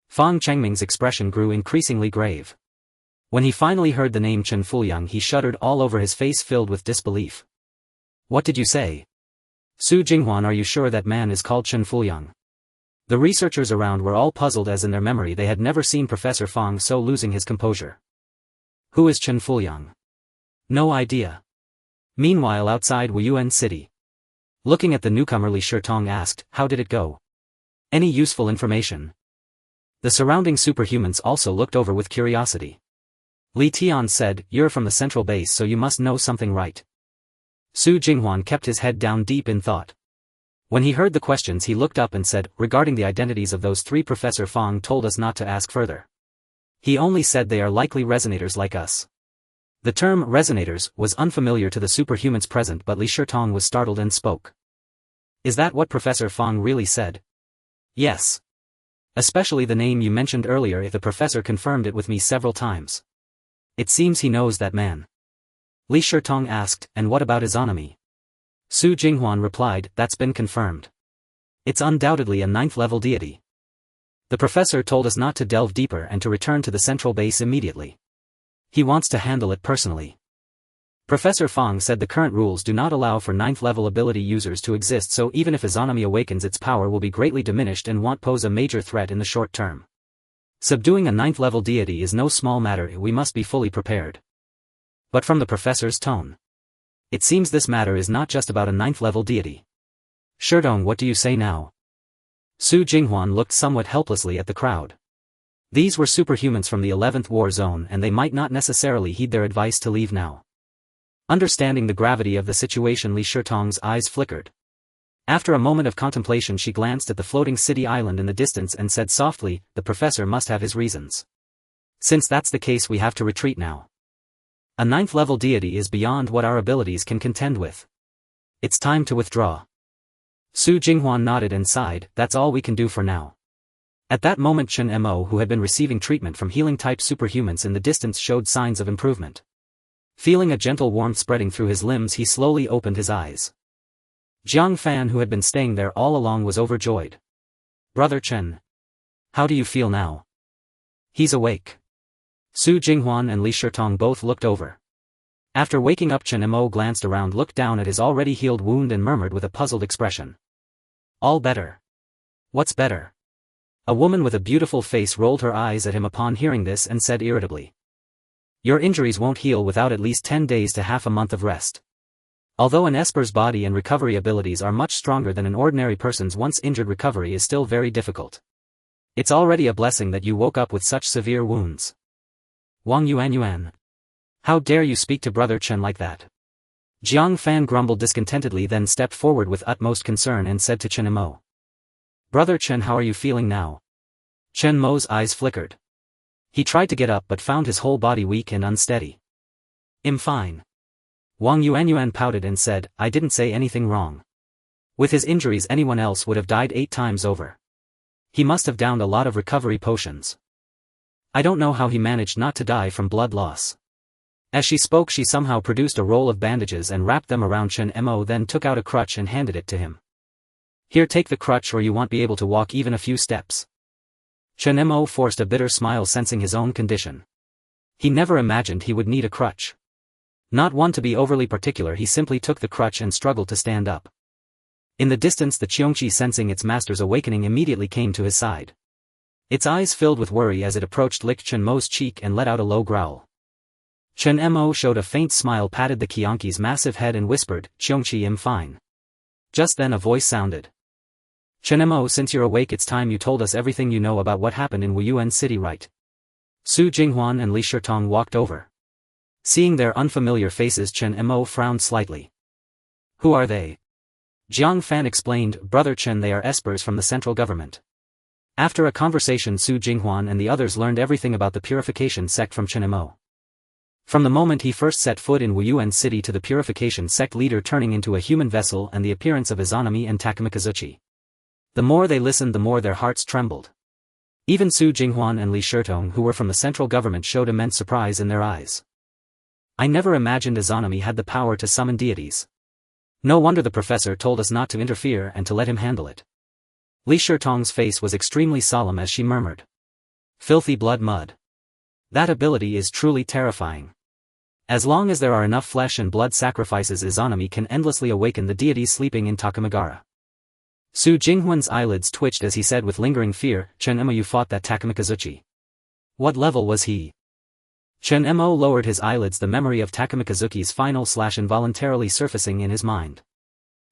Fang Qingming's expression grew increasingly grave. When he finally heard the name Chen Fuliang, he shuddered all over, his face filled with disbelief. What did you say? Su Jinghuan, are you sure that man is called Chen Fuliang? The researchers around were all puzzled, as in their memory they had never seen Professor Fang so losing his composure. Who is Chen Fuliang? No idea. Meanwhile, outside Wuyuan City. Looking at the newcomer, Li Shitong asked, how did it go? Any useful information? The surrounding superhumans also looked over with curiosity. Li Tian said, you're from the central base, so you must know something, right? Su Jinghuan kept his head down deep in thought. When he heard the questions, he looked up and said, regarding the identities of those three, Professor Fang told us not to ask further. He only said they are likely resonators like us. The term resonators was unfamiliar to the superhumans present, but Li Shitong was startled and spoke. Is that what Professor Fang really said? Yes. Especially the name you mentioned earlier. The professor confirmed it with me several times. It seems he knows that man. Li Shitong asked, and what about his enemy? Su Jinghuan replied, that's been confirmed. It's undoubtedly a 9th-level deity. The professor told us not to delve deeper and to return to the central base immediately. He wants to handle it personally. Professor Fang said the current rules do not allow for 9th-level ability users to exist, so even if his enemy awakens, its power will be greatly diminished and won't pose a major threat in the short term. Subduing a 9th-level deity is no small matter, we must be fully prepared. But from the professor's tone, it seems this matter is not just about a 9th-level deity. Shitong, what do you say now? Su Jinghuan looked somewhat helplessly at the crowd. These were superhumans from the 11th war zone, and they might not necessarily heed their advice to leave now. Understanding the gravity of the situation, Li Shitong's eyes flickered. After a moment of contemplation, she glanced at the floating city island in the distance and said softly, the professor must have his reasons. Since that's the case, we have to retreat now. A 9th-level deity is beyond what our abilities can contend with. It's time to withdraw. Su Jinghuan nodded and sighed, that's all we can do for now. At that moment, Chen Mo, who had been receiving treatment from healing-type superhumans in the distance, showed signs of improvement. Feeling a gentle warmth spreading through his limbs, he slowly opened his eyes. Jiang Fan, who had been staying there all along, was overjoyed. Brother Chen. How do you feel now? He's awake. Su Jinghuan and Li Shitong both looked over. After waking up, Chen Mo glanced around, looked down at his already healed wound and murmured with a puzzled expression. All better. What's better? A woman with a beautiful face rolled her eyes at him upon hearing this and said irritably. Your injuries won't heal without at least 10 days to half a month of rest. Although an Esper's body and recovery abilities are much stronger than an ordinary person's, once injured, recovery is still very difficult. It's already a blessing that you woke up with such severe wounds. Wang Yuan. How dare you speak to Brother Chen like that? Jiang Fan grumbled discontentedly, then stepped forward with utmost concern and said to Chen Mo. Brother Chen, how are you feeling now? Chen Mo's eyes flickered. He tried to get up but found his whole body weak and unsteady. I'm fine. Wang Yuan pouted and said, I didn't say anything wrong. With his injuries, anyone else would have died 8 times over. He must have downed a lot of recovery potions. I don't know how he managed not to die from blood loss. As she spoke, she somehow produced a roll of bandages and wrapped them around Chen Mo, then took out a crutch and handed it to him. Here, take the crutch or you won't be able to walk even a few steps. Chen Mo forced a bitter smile, sensing his own condition. He never imagined he would need a crutch. Not one to be overly particular, he simply took the crutch and struggled to stand up. In the distance, the Qiongqi, sensing its master's awakening, immediately came to his side. Its eyes filled with worry as it approached, licked Chen Mo's cheek and let out a low growl. Chen Mo showed a faint smile, patted the Qiongqi's massive head and whispered, Qiongqi, I'm fine. Just then a voice sounded. Chen Mo, since you're awake, it's time you told us everything you know about what happened in Wuyuan City, right? Su Jinghuan and Li Shitong walked over. Seeing their unfamiliar faces, Chen Mo frowned slightly. Who are they? Jiang Fan explained, Brother Chen, they are espers from the central government. After a conversation, Su Jinghuan and the others learned everything about the purification sect from Chen Mo. From the moment he first set foot in Wuyuan City to the purification sect leader turning into a human vessel and the appearance of Izanami and Takamikazuchi. The more they listened, the more their hearts trembled. Even Su Jinghuan and Li Shitong, who were from the central government, showed immense surprise in their eyes. I never imagined Izanami had the power to summon deities. No wonder the professor told us not to interfere and to let him handle it. Li Shitong's face was extremely solemn as she murmured. Filthy blood mud. That ability is truly terrifying. As long as there are enough flesh and blood sacrifices, Izanami can endlessly awaken the deities sleeping in Takamagara. Su Jinghuan's eyelids twitched as he said with lingering fear, Chen Mo, you fought that Takamikazuchi. What level was he? Chen Mo lowered his eyelids, the memory of Takamikazuchi's final slash involuntarily surfacing in his mind.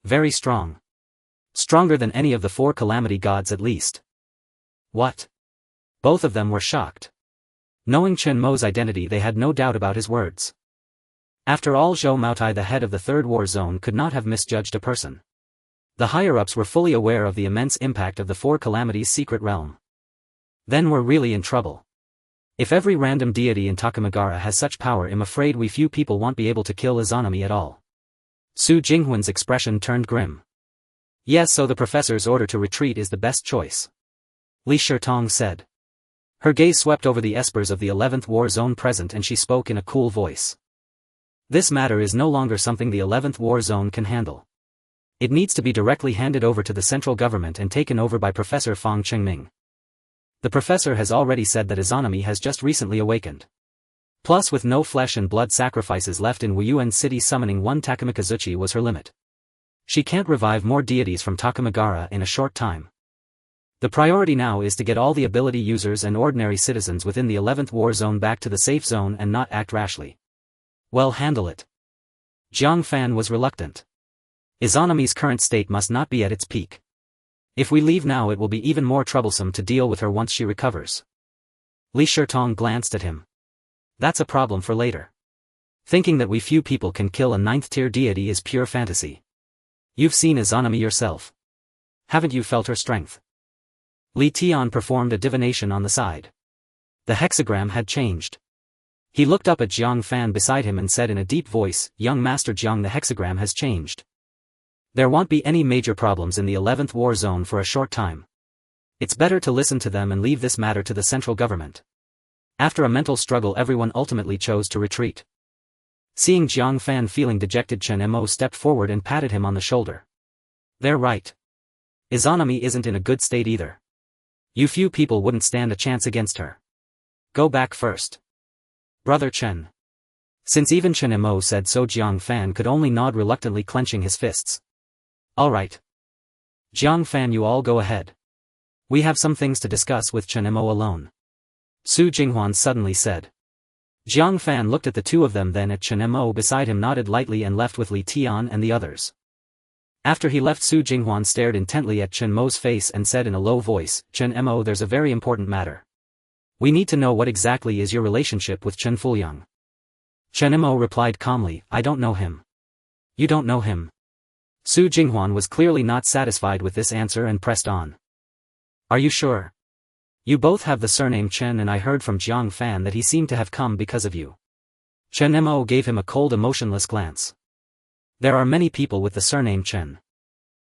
Very strong. Stronger than any of the 4 calamity gods at least. What? Both of them were shocked. Knowing Chen Mo's identity, they had no doubt about his words. After all, Zhou Maotai, the head of the Third War Zone, could not have misjudged a person. The higher-ups were fully aware of the immense impact of the 4 calamities' secret realm. Then we're really in trouble. If every random deity in Takamagara has such power, I'm afraid we few people won't be able to kill Izanami at all. Su Jinghuan's expression turned grim. Yes, so the professor's order to retreat is the best choice. Li Shirtong said. Her gaze swept over the espers of the 11th War Zone present and she spoke in a cool voice. This matter is no longer something the 11th War Zone can handle. It needs to be directly handed over to the central government and taken over by Professor Fang Chengming. The professor has already said that Izanami has just recently awakened. Plus, with no flesh and blood sacrifices left in Wuyuan City, summoning one Takamikazuchi was her limit. She can't revive more deities from Takamagara in a short time. The priority now is to get all the ability users and ordinary citizens within the 11th War Zone back to the safe zone and not act rashly. Well, handle it. Jiang Fan was reluctant. Izanami's current state must not be at its peak. If we leave now, it will be even more troublesome to deal with her once she recovers. Li Shirtong glanced at him. That's a problem for later. Thinking that we few people can kill a 9th-tier deity is pure fantasy. You've seen Izanami yourself. Haven't you felt her strength? Li Tian performed a divination on the side. The hexagram had changed. He looked up at Jiang Fan beside him and said in a deep voice, Young Master Jiang, the hexagram has changed. There won't be any major problems in the 11th War Zone for a short time. It's better to listen to them and leave this matter to the central government. After a mental struggle, everyone ultimately chose to retreat. Seeing Jiang Fan feeling dejected, Chen Mo stepped forward and patted him on the shoulder. They're right. Izanami isn't in a good state either. You few people wouldn't stand a chance against her. Go back first. Brother Chen. Since even Chen Mo said so, Jiang Fan could only nod, reluctantly clenching his fists. All right. Jiang Fan, you all go ahead. We have some things to discuss with Chen Mo alone. Su Jinghuan suddenly said. Jiang Fan looked at the two of them, then at Chen Mo beside him, nodded lightly and left with Li Tian and the others. After he left, Su Jinghuan stared intently at Chen Mo's face and said in a low voice, Chen Mo, there's a very important matter. We need to know what exactly is your relationship with Chen Fuliang. Chen Mo replied calmly, I don't know him. You don't know him? Su Jinghuan was clearly not satisfied with this answer and pressed on. Are you sure? You both have the surname Chen, and I heard from Jiang Fan that he seemed to have come because of you. Chen Mo gave him a cold, emotionless glance. There are many people with the surname Chen.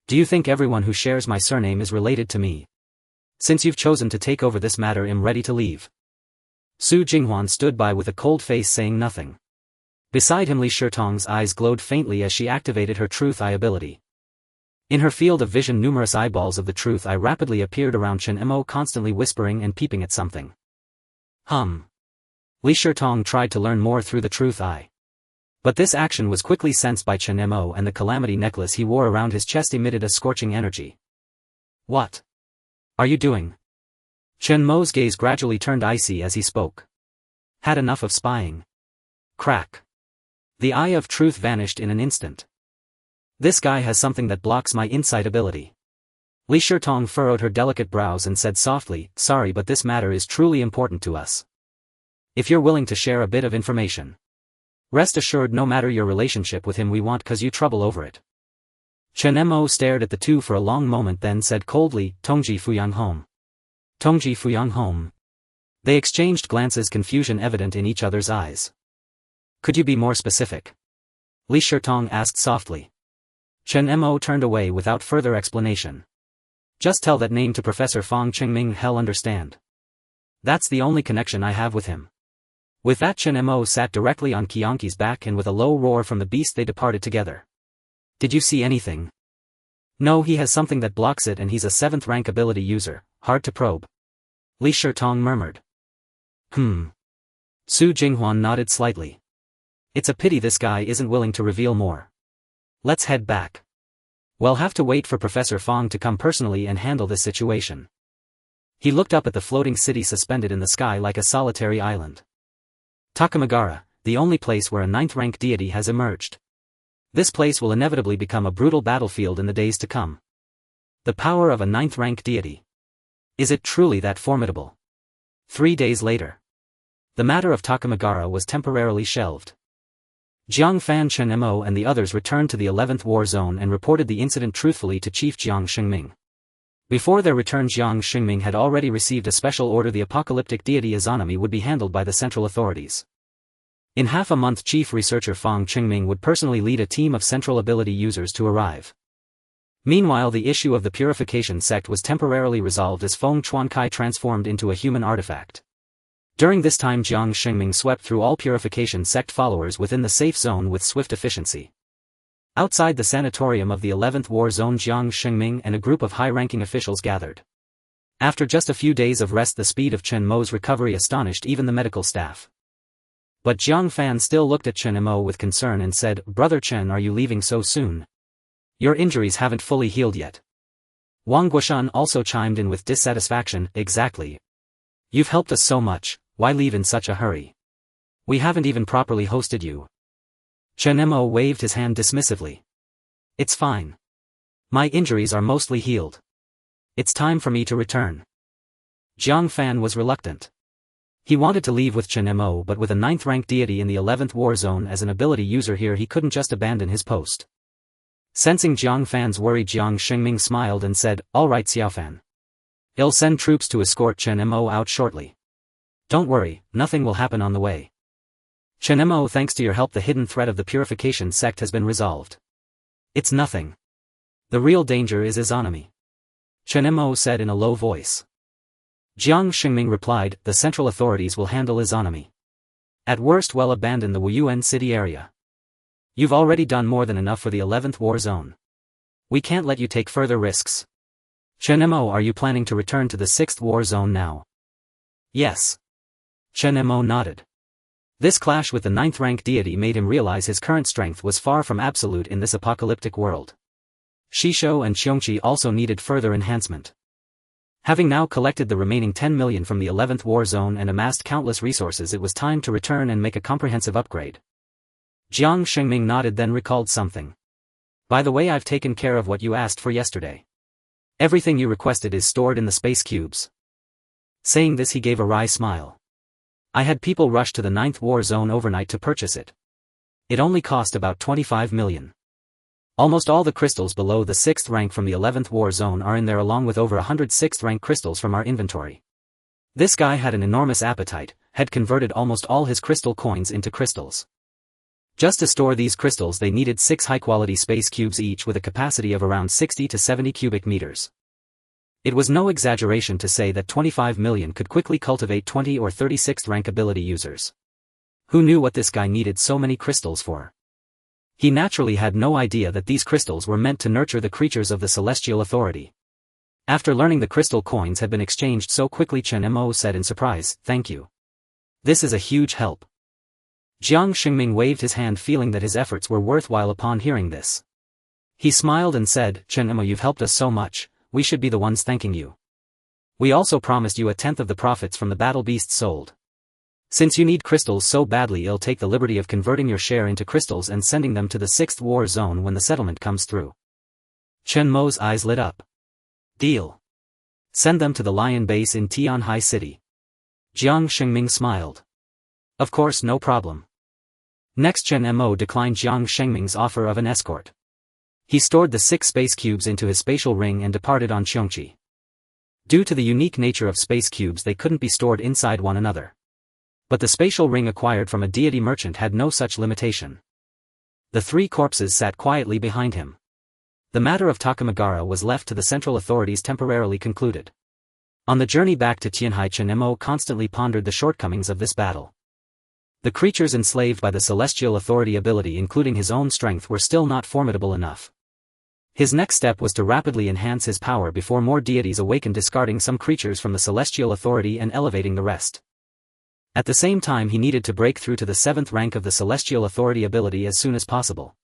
Do you think everyone who shares my surname is related to me? Since you've chosen to take over this matter, I'm ready to leave. Su Jinghuan stood by with a cold face, saying nothing. Beside him, Li Shirtong's eyes glowed faintly as she activated her Truth Eye ability. In her field of vision, numerous eyeballs of the Truth Eye rapidly appeared around Chen Mo, constantly whispering and peeping at something. Li Shirtong tried to learn more through the Truth Eye. But this action was quickly sensed by Chen Mo, and the calamity necklace he wore around his chest emitted a scorching energy. What are you doing? Chen Mo's gaze gradually turned icy as he spoke. Had enough of spying. Crack. The Eye of Truth vanished in an instant. This guy has something that blocks my insight ability. Li Shirtong furrowed her delicate brows and said softly, sorry, but this matter is truly important to us. If you're willing to share a bit of information, rest assured, no matter your relationship with him, we won't cause you trouble over it. Chen Mo stared at the two for a long moment, then said coldly, Tongji Fuyang home. Tongji Fuyang home. They exchanged glances, confusion evident in each other's eyes. Could you be more specific? Li Shirtong asked softly. Chen Mo turned away without further explanation. Just tell that name to Professor Fang Chengming, hell, understand. That's the only connection I have with him. With that, Chen Mo sat directly on Qiongqi's back, and with a low roar from the beast they departed together. Did you see anything? No, he has something that blocks it, and he's a 7th rank ability user, hard to probe. Li Shirtong murmured. Su Jinghuan nodded slightly. It's a pity this guy isn't willing to reveal more. Let's head back. We'll have to wait for Professor Fong to come personally and handle this situation. He looked up at the floating city suspended in the sky like a solitary island. Takamagara, the only place where a 9th-rank deity has emerged. This place will inevitably become a brutal battlefield in the days to come. The power of a 9th-rank deity. Is it truly that formidable? 3 days later. The matter of Takamagara was temporarily shelved. Jiang Fan, Chen Mo and the others returned to the 11th war zone and reported the incident truthfully to Chief Jiang Xingming. Before their return, Jiang Xingming had already received a special order: the apocalyptic deity Izanami would be handled by the central authorities. In half a month, Chief Researcher Fang Qingming would personally lead a team of central ability users to arrive. Meanwhile, the issue of the purification sect was temporarily resolved as Feng Chuankai transformed into a human artifact. During this time, Jiang Xingming swept through all purification sect followers within the safe zone with swift efficiency. Outside the sanatorium of the 11th war zone, Jiang Xingming and a group of high-ranking officials gathered. After just a few days of rest, the speed of Chen Mo's recovery astonished even the medical staff. But Jiang Fan still looked at Chen Mo with concern and said, "Brother Chen, are you leaving so soon? Your injuries haven't fully healed yet." Wang Guoshan also chimed in with dissatisfaction. "Exactly. You've helped us so much, why leave in such a hurry? We haven't even properly hosted you." Chen Mo waved his hand dismissively. "It's fine. My injuries are mostly healed. It's time for me to return." Jiang Fan was reluctant. He wanted to leave with Chen Mo, but with a 9th-rank deity in the 11th war zone as an ability user here, he couldn't just abandon his post. Sensing Jiang Fan's worry, Jiang Xingming smiled and said, "All right, Xiaofan. I'll send troops to escort Chen Mo out shortly. Don't worry, nothing will happen on the way. Chen Mo, thanks to your help, the hidden threat of the purification sect has been resolved." "It's nothing. The real danger is Izanami," Chen Mo said in a low voice. Jiang Xingming replied, "The central authorities will handle Izanami. At worst, we'll abandon the Wuyuan city area. You've already done more than enough for the 11th war zone. We can't let you take further risks." "Chen Mo, are you planning to return to the 6th war zone now?" "Yes." Chen Mo nodded. This clash with the 9th-rank deity made him realize his current strength was far from absolute in this apocalyptic world. Shisho and Qiongqi also needed further enhancement. Having now collected the remaining 10 million from the 11th war zone and amassed countless resources, it was time to return and make a comprehensive upgrade. Jiang Xingming nodded, then recalled something. "By the way, I've taken care of what you asked for yesterday. Everything you requested is stored in the space cubes." Saying this, he gave a wry smile. "I had people rush to the 9th war zone overnight to purchase it. It only cost about 25 million. Almost all the crystals below the 6th rank from the 11th war zone are in there, along with over 100 6th rank crystals from our inventory." This guy had an enormous appetite, had converted almost all his crystal coins into crystals. Just to store these crystals, they needed 6 high-quality space cubes each, with a capacity of around 60 to 70 cubic meters. It was no exaggeration to say that 25 million could quickly cultivate 20 or 36th rank ability users. Who knew what this guy needed so many crystals for? He naturally had no idea that these crystals were meant to nurture the creatures of the Celestial Authority. After learning the crystal coins had been exchanged so quickly, Chen Mo said in surprise, "Thank you. This is a huge help." Jiang Xingming waved his hand, feeling that his efforts were worthwhile upon hearing this. He smiled and said, "Chen Mo, you've helped us so much, we should be the ones thanking you. We also promised you 1/10 of the profits from the battle beasts sold. Since you need crystals so badly, I'll take the liberty of converting your share into crystals and sending them to the 6th war zone when the settlement comes through." Chen Mo's eyes lit up. "Deal. Send them to the Lion base in Tianhai City." Jiang Xingming smiled. "Of course, no problem." Next, Chen Mo declined Jiang Xingming's offer of an escort. He stored the 6 space cubes into his spatial ring and departed on Qiongqi. Due to the unique nature of space cubes, they couldn't be stored inside one another. But the spatial ring acquired from a deity merchant had no such limitation. The 3 corpses sat quietly behind him. The matter of Takamagara was left to the central authorities, temporarily concluded. On the journey back to Tianhai, Chen Mo constantly pondered the shortcomings of this battle. The creatures enslaved by the Celestial Authority ability, including his own strength, were still not formidable enough. His next step was to rapidly enhance his power before more deities awakened, discarding some creatures from the Celestial Authority and elevating the rest. At the same time he needed to break through to the 7th rank of the Celestial Authority ability as soon as possible.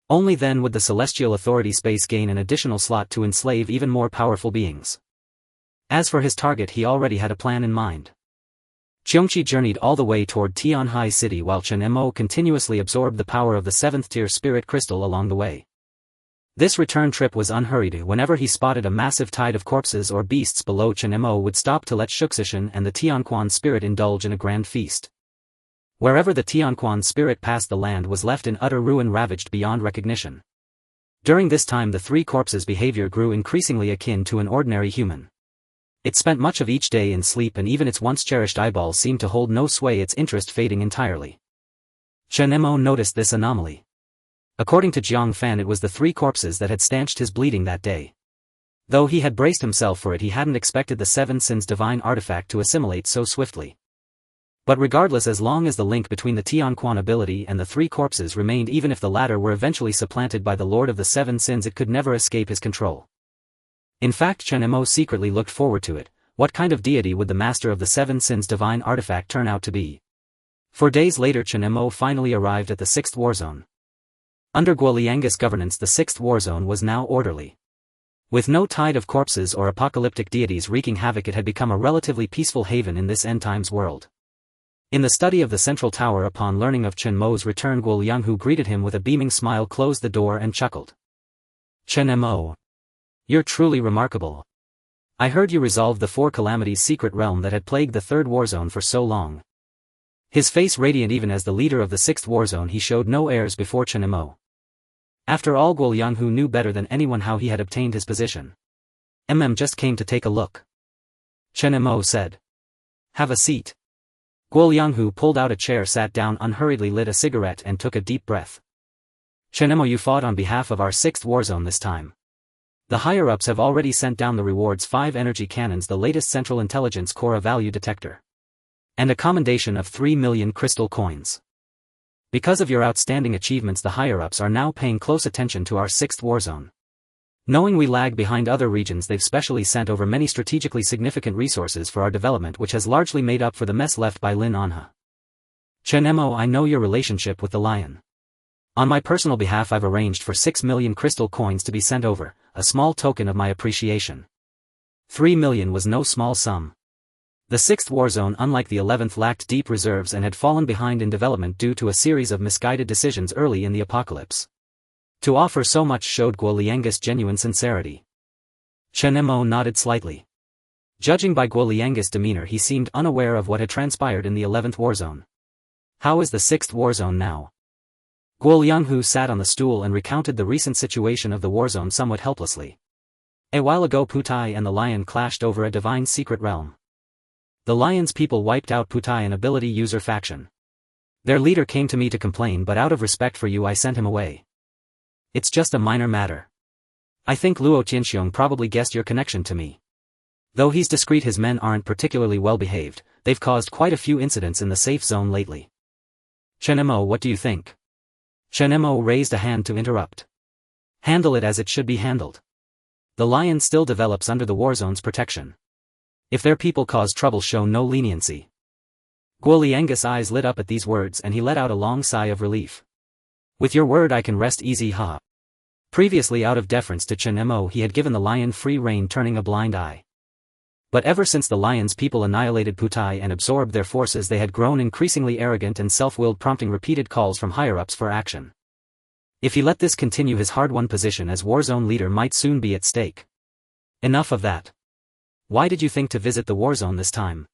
Only then would the Celestial Authority space gain an additional slot to enslave even more powerful beings. As for his target, he already had a plan in mind. Qiongqi journeyed all the way toward Tianhai City while Chen Mo continuously absorbed the power of the 7th tier spirit crystal along the way. This return trip was unhurried. Whenever he spotted a massive tide of corpses or beasts below, Chen Mo would stop to let Shuxishan and the Tianquan spirit indulge in a grand feast. Wherever the Tianquan spirit passed, the land was left in utter ruin, ravaged beyond recognition. During this time the three corpses' behavior grew increasingly akin to an ordinary human. It spent much of each day in sleep, and even its once cherished eyeballs seemed to hold no sway, its interest fading entirely. Chen Mo noticed this anomaly. According to Jiang Fan, it was the three corpses that had stanched his bleeding that day. Though he had braced himself for it, he hadn't expected the Seven Sins divine artifact to assimilate so swiftly. But regardless, as long as the link between the Tianquan ability and the three corpses remained, even if the latter were eventually supplanted by the Lord of the Seven Sins, it could never escape his control. In fact, Chen Mo secretly looked forward to it. What kind of deity would the master of the Seven Sins divine artifact turn out to be? 4 days later, Chen Mo finally arrived at the 6th warzone. Under Guoliangus governance, the 6th warzone was now orderly. With no tide of corpses or apocalyptic deities wreaking havoc, it had become a relatively peaceful haven in this end-times world. In the study of the central tower, upon learning of Chen Mo's return, Guoliang, who greeted him with a beaming smile, closed the door and chuckled. "Chen Mo. You're truly remarkable. I heard you resolved the 4 calamities secret realm that had plagued the 3rd warzone for so long." His face radiant. Even as the leader of the 6th warzone, he showed no airs before Chen Mo. After all, Guoliang, who knew better than anyone how he had obtained his position. Just came to take a look," Chen Mo said. "Have a seat." Guoliang, who pulled out a chair, sat down unhurriedly, lit a cigarette and took a deep breath. "Chen Mo, you fought on behalf of our 6th warzone this time. The higher-ups have already sent down the rewards: 5 energy cannons, the latest Central Intelligence Core value detector, and a commendation of 3 million crystal coins. Because of your outstanding achievements, the higher-ups are now paying close attention to our 6th warzone. Knowing we lag behind other regions, they've specially sent over many strategically significant resources for our development, which has largely made up for the mess left by Lin Anha. Chen Mo, I know your relationship with the lion. On my personal behalf, I've arranged for 6 million crystal coins to be sent over, a small token of my appreciation." 3 million was no small sum. The 6th warzone, unlike the 11th, lacked deep reserves and had fallen behind in development due to a series of misguided decisions early in the apocalypse. To offer so much showed Guoliangus' genuine sincerity. Chen Mo nodded slightly. Judging by Guoliangus' demeanor, he seemed unaware of what had transpired in the 11th warzone. "How is the 6th warzone now?" Guoliang, who sat on the stool and recounted the recent situation of the warzone somewhat helplessly. "A while ago, Putai and the lion clashed over a divine secret realm. The lion's people wiped out Putai, an ability user faction. Their leader came to me to complain, but out of respect for you I sent him away. It's just a minor matter. I think Luo Tianxiong probably guessed your connection to me. Though he's discreet, his men aren't particularly well behaved. They've caused quite a few incidents in the safe zone lately." "Chen Mo, what do you think?" Chen Mo raised a hand to interrupt. "Handle it as it should be handled. The lion still develops under the warzone's protection. If their people cause trouble, show no leniency." Guoliangus' eyes lit up at these words, and he let out a long sigh of relief. "With your word I can rest easy, ha." Previously, out of deference to Chen Mo, he had given the lion free rein, turning a blind eye. But ever since the lion's people annihilated Putai and absorbed their forces, they had grown increasingly arrogant and self-willed, prompting repeated calls from higher-ups for action. If he let this continue, his hard-won position as warzone leader might soon be at stake. Enough of that. Why did you think to visit the warzone this time?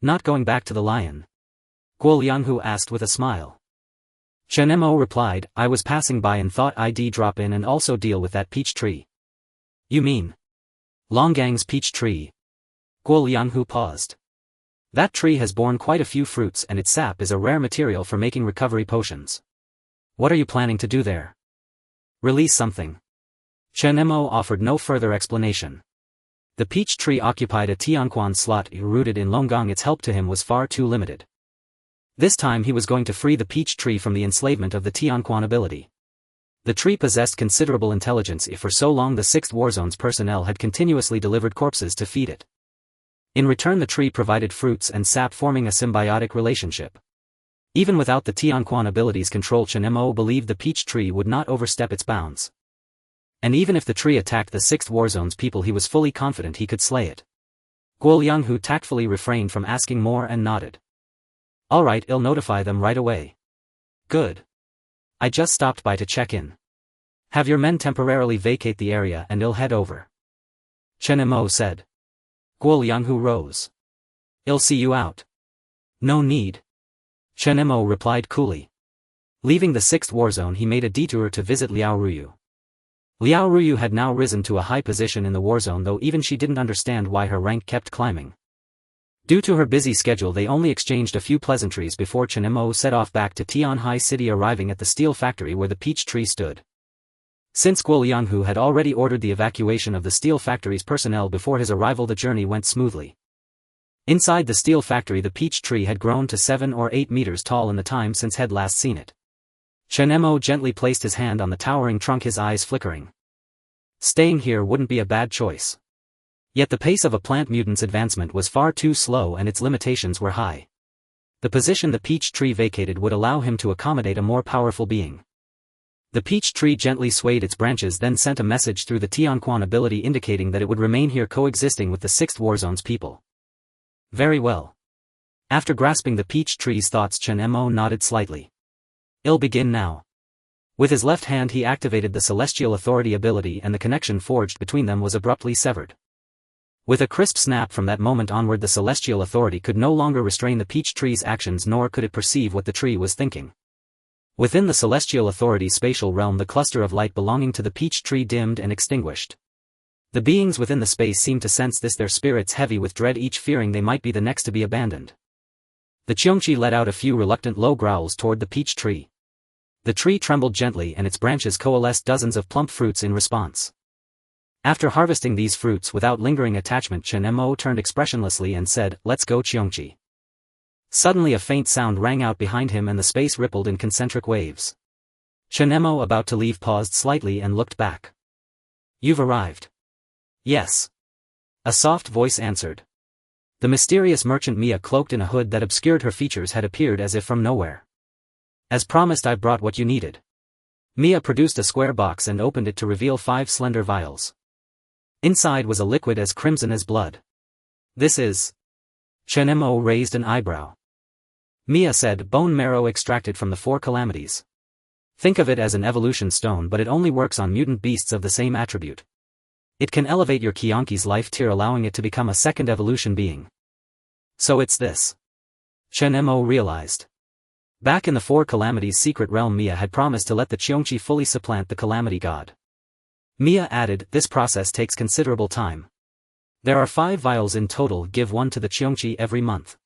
Not going back to the lion?" Guoliang asked with a smile. Chen Mo replied, "I was passing by and thought I'd drop in and also deal with that peach tree." "You mean Longgang's peach tree?" Guoliang paused. "That tree has borne quite a few fruits, and its sap is a rare material for making recovery potions. What are you planning to do there?" "Release something." Chen Mo offered no further explanation. The peach tree occupied a Tianquan slot rooted in Longgang. Its help to him was far too limited. This time he was going to free the peach tree from the enslavement of the Tianquan ability. The tree possessed considerable intelligence, if for so long the 6th warzone's personnel had continuously delivered corpses to feed it. In return the tree provided fruits and sap, forming a symbiotic relationship. Even without the Qiongqi abilities control, Chen Mo believed the peach tree would not overstep its bounds. And even if the tree attacked the 6th Warzone's people, he was fully confident he could slay it. Qiongqi tactfully refrained from asking more and nodded. Alright, I'll notify them right away. Good. I just stopped by to check in. Have your men temporarily vacate the area and I'll head over. Chen Mo said. Qiongqi rose. I'll see you out. No need. Chen Mo replied coolly. Leaving the 6th Warzone, he made a detour to visit Liao Ruyu. Liao Ruyu had now risen to a high position in the Warzone, though even she didn't understand why her rank kept climbing. Due to her busy schedule, they only exchanged a few pleasantries before Chen Mo set off back to Tianhai City, arriving at the steel factory where the peach tree stood. Since Qiongqi had already ordered the evacuation of the steel factory's personnel before his arrival, the journey went smoothly. Inside the steel factory, the peach tree had grown to 7 or 8 meters tall in the time since had last seen it. Chen Mo gently placed his hand on the towering trunk, his eyes flickering. Staying here wouldn't be a bad choice. Yet the pace of a plant mutant's advancement was far too slow and its limitations were high. The position the peach tree vacated would allow him to accommodate a more powerful being. The peach tree gently swayed its branches, then sent a message through the Qiongqi ability indicating that it would remain here coexisting with the 6th Warzone's people. Very well. After grasping the peach tree's thoughts, Chen Mo nodded slightly. I'll begin now. With his left hand he activated the Celestial Authority ability, and the connection forged between them was abruptly severed. With a crisp snap, from that moment onward the Celestial Authority could no longer restrain the peach tree's actions, nor could it perceive what the tree was thinking. Within the Celestial Authority's spatial realm, the cluster of light belonging to the peach tree dimmed and extinguished. The beings within the space seemed to sense this, their spirits heavy with dread, each fearing they might be the next to be abandoned. The Qiongqi let out a few reluctant low growls toward the peach tree. The tree trembled gently and its branches coalesced dozens of plump fruits in response. After harvesting these fruits without lingering attachment, Chen Mo turned expressionlessly and said, "Let's go, Qiongqi." Suddenly a faint sound rang out behind him and the space rippled in concentric waves. Chen Mo, about to leave, paused slightly and looked back. "You've arrived." "Yes." A soft voice answered. The mysterious merchant Mia, cloaked in a hood that obscured her features, had appeared as if from nowhere. "As promised, I brought what you needed." Mia produced a square box and opened it to reveal 5 slender vials. Inside was a liquid as crimson as blood. "This is..." Chen Mo raised an eyebrow. Mia said, "Bone marrow extracted from the 4 calamities. Think of it as an evolution stone, but it only works on mutant beasts of the same attribute. It can elevate your Qiongqi's life tier, allowing it to become a second evolution being." "So it's this." Chen Mo realized. Back in the 4 calamities secret realm, Mia had promised to let the Qiongqi fully supplant the calamity god. Mia added, "This process takes considerable time. There are 5 vials in total, give 1 to the Qiongqi every month."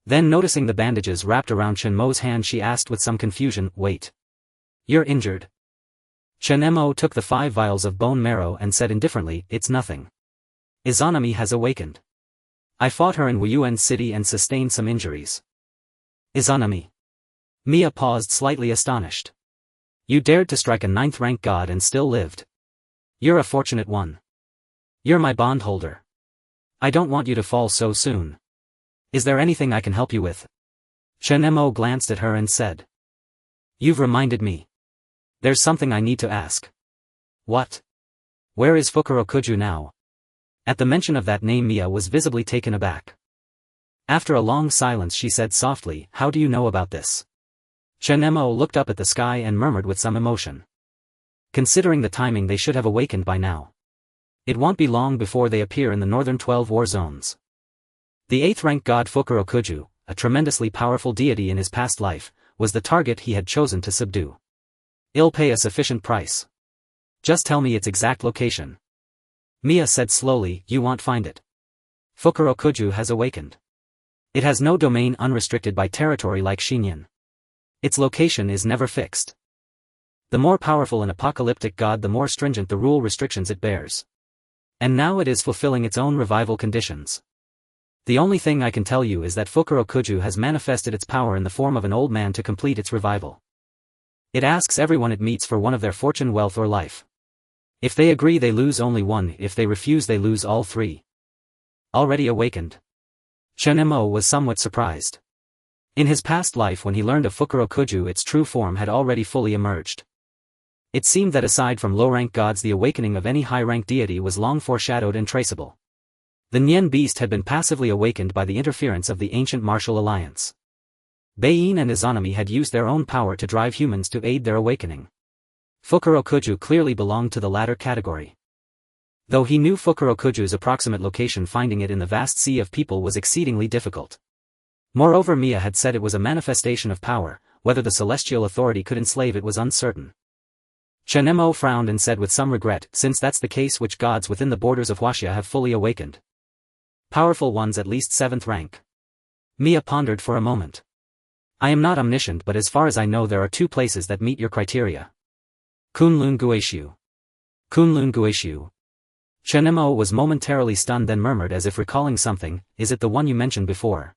Then, noticing the bandages wrapped around Chen Mo's hand, she asked with some confusion, "Wait. You're injured?" Chen Mo took the 5 vials of bone marrow and said indifferently, "It's nothing. Izanami has awakened. I fought her in Wuyuan City and sustained some injuries." "Izanami?" Mia paused, slightly astonished. "You dared to strike a 9th rank god and still lived. You're a fortunate one. You're my bondholder. I don't want you to fall so soon. Is there anything I can help you with?" Chen Mo glanced at her and said. "You've reminded me. There's something I need to ask." "What? Where is Fukurokuju now?" At the mention of that name, Mia was visibly taken aback. After a long silence she said softly, "How do you know about this?" Chen Mo looked up at the sky and murmured with some emotion. "Considering the timing, they should have awakened by now. It won't be long before they appear in the northern 12 war zones." The 8th rank god Fukurokuju, a tremendously powerful deity in his past life, was the target he had chosen to subdue. "I'll pay a sufficient price. Just tell me its exact location." Mia said slowly, "You won't find it. Fukurokuju has awakened. It has no domain unrestricted by territory like Xinyan. Its location is never fixed. The more powerful an apocalyptic god, the more stringent the rule restrictions it bears. And now it is fulfilling its own revival conditions. The only thing I can tell you is that Fukurokuju has manifested its power in the form of an old man to complete its revival. It asks everyone it meets for one of their fortune, wealth or life. If they agree, they lose only one, if they refuse they lose all 3. Already awakened. Chen Mo was somewhat surprised. In his past life when he learned of Fukurokuju, its true form had already fully emerged. It seemed that aside from low-rank gods, the awakening of any high-rank deity was long foreshadowed and traceable. The Nian beast had been passively awakened by the interference of the ancient martial alliance. Baiyin and Izanami had used their own power to drive humans to aid their awakening. Fukurokuju clearly belonged to the latter category. Though he knew Fukurokuju's approximate location, finding it in the vast sea of people was exceedingly difficult. Moreover, Mia had said it was a manifestation of power, whether the celestial authority could enslave it was uncertain. Chen Mo frowned and said with some regret, since that's the case, which gods within the borders of Huaxia have fully awakened? Powerful ones, at least 7th rank. Mia pondered for a moment. I am not omniscient, but as far as I know there are 2 places that meet your criteria. Kunlun Guishu. Kunlun Guishu. Chen Mo was momentarily stunned, then murmured as if recalling something, is it the one you mentioned before?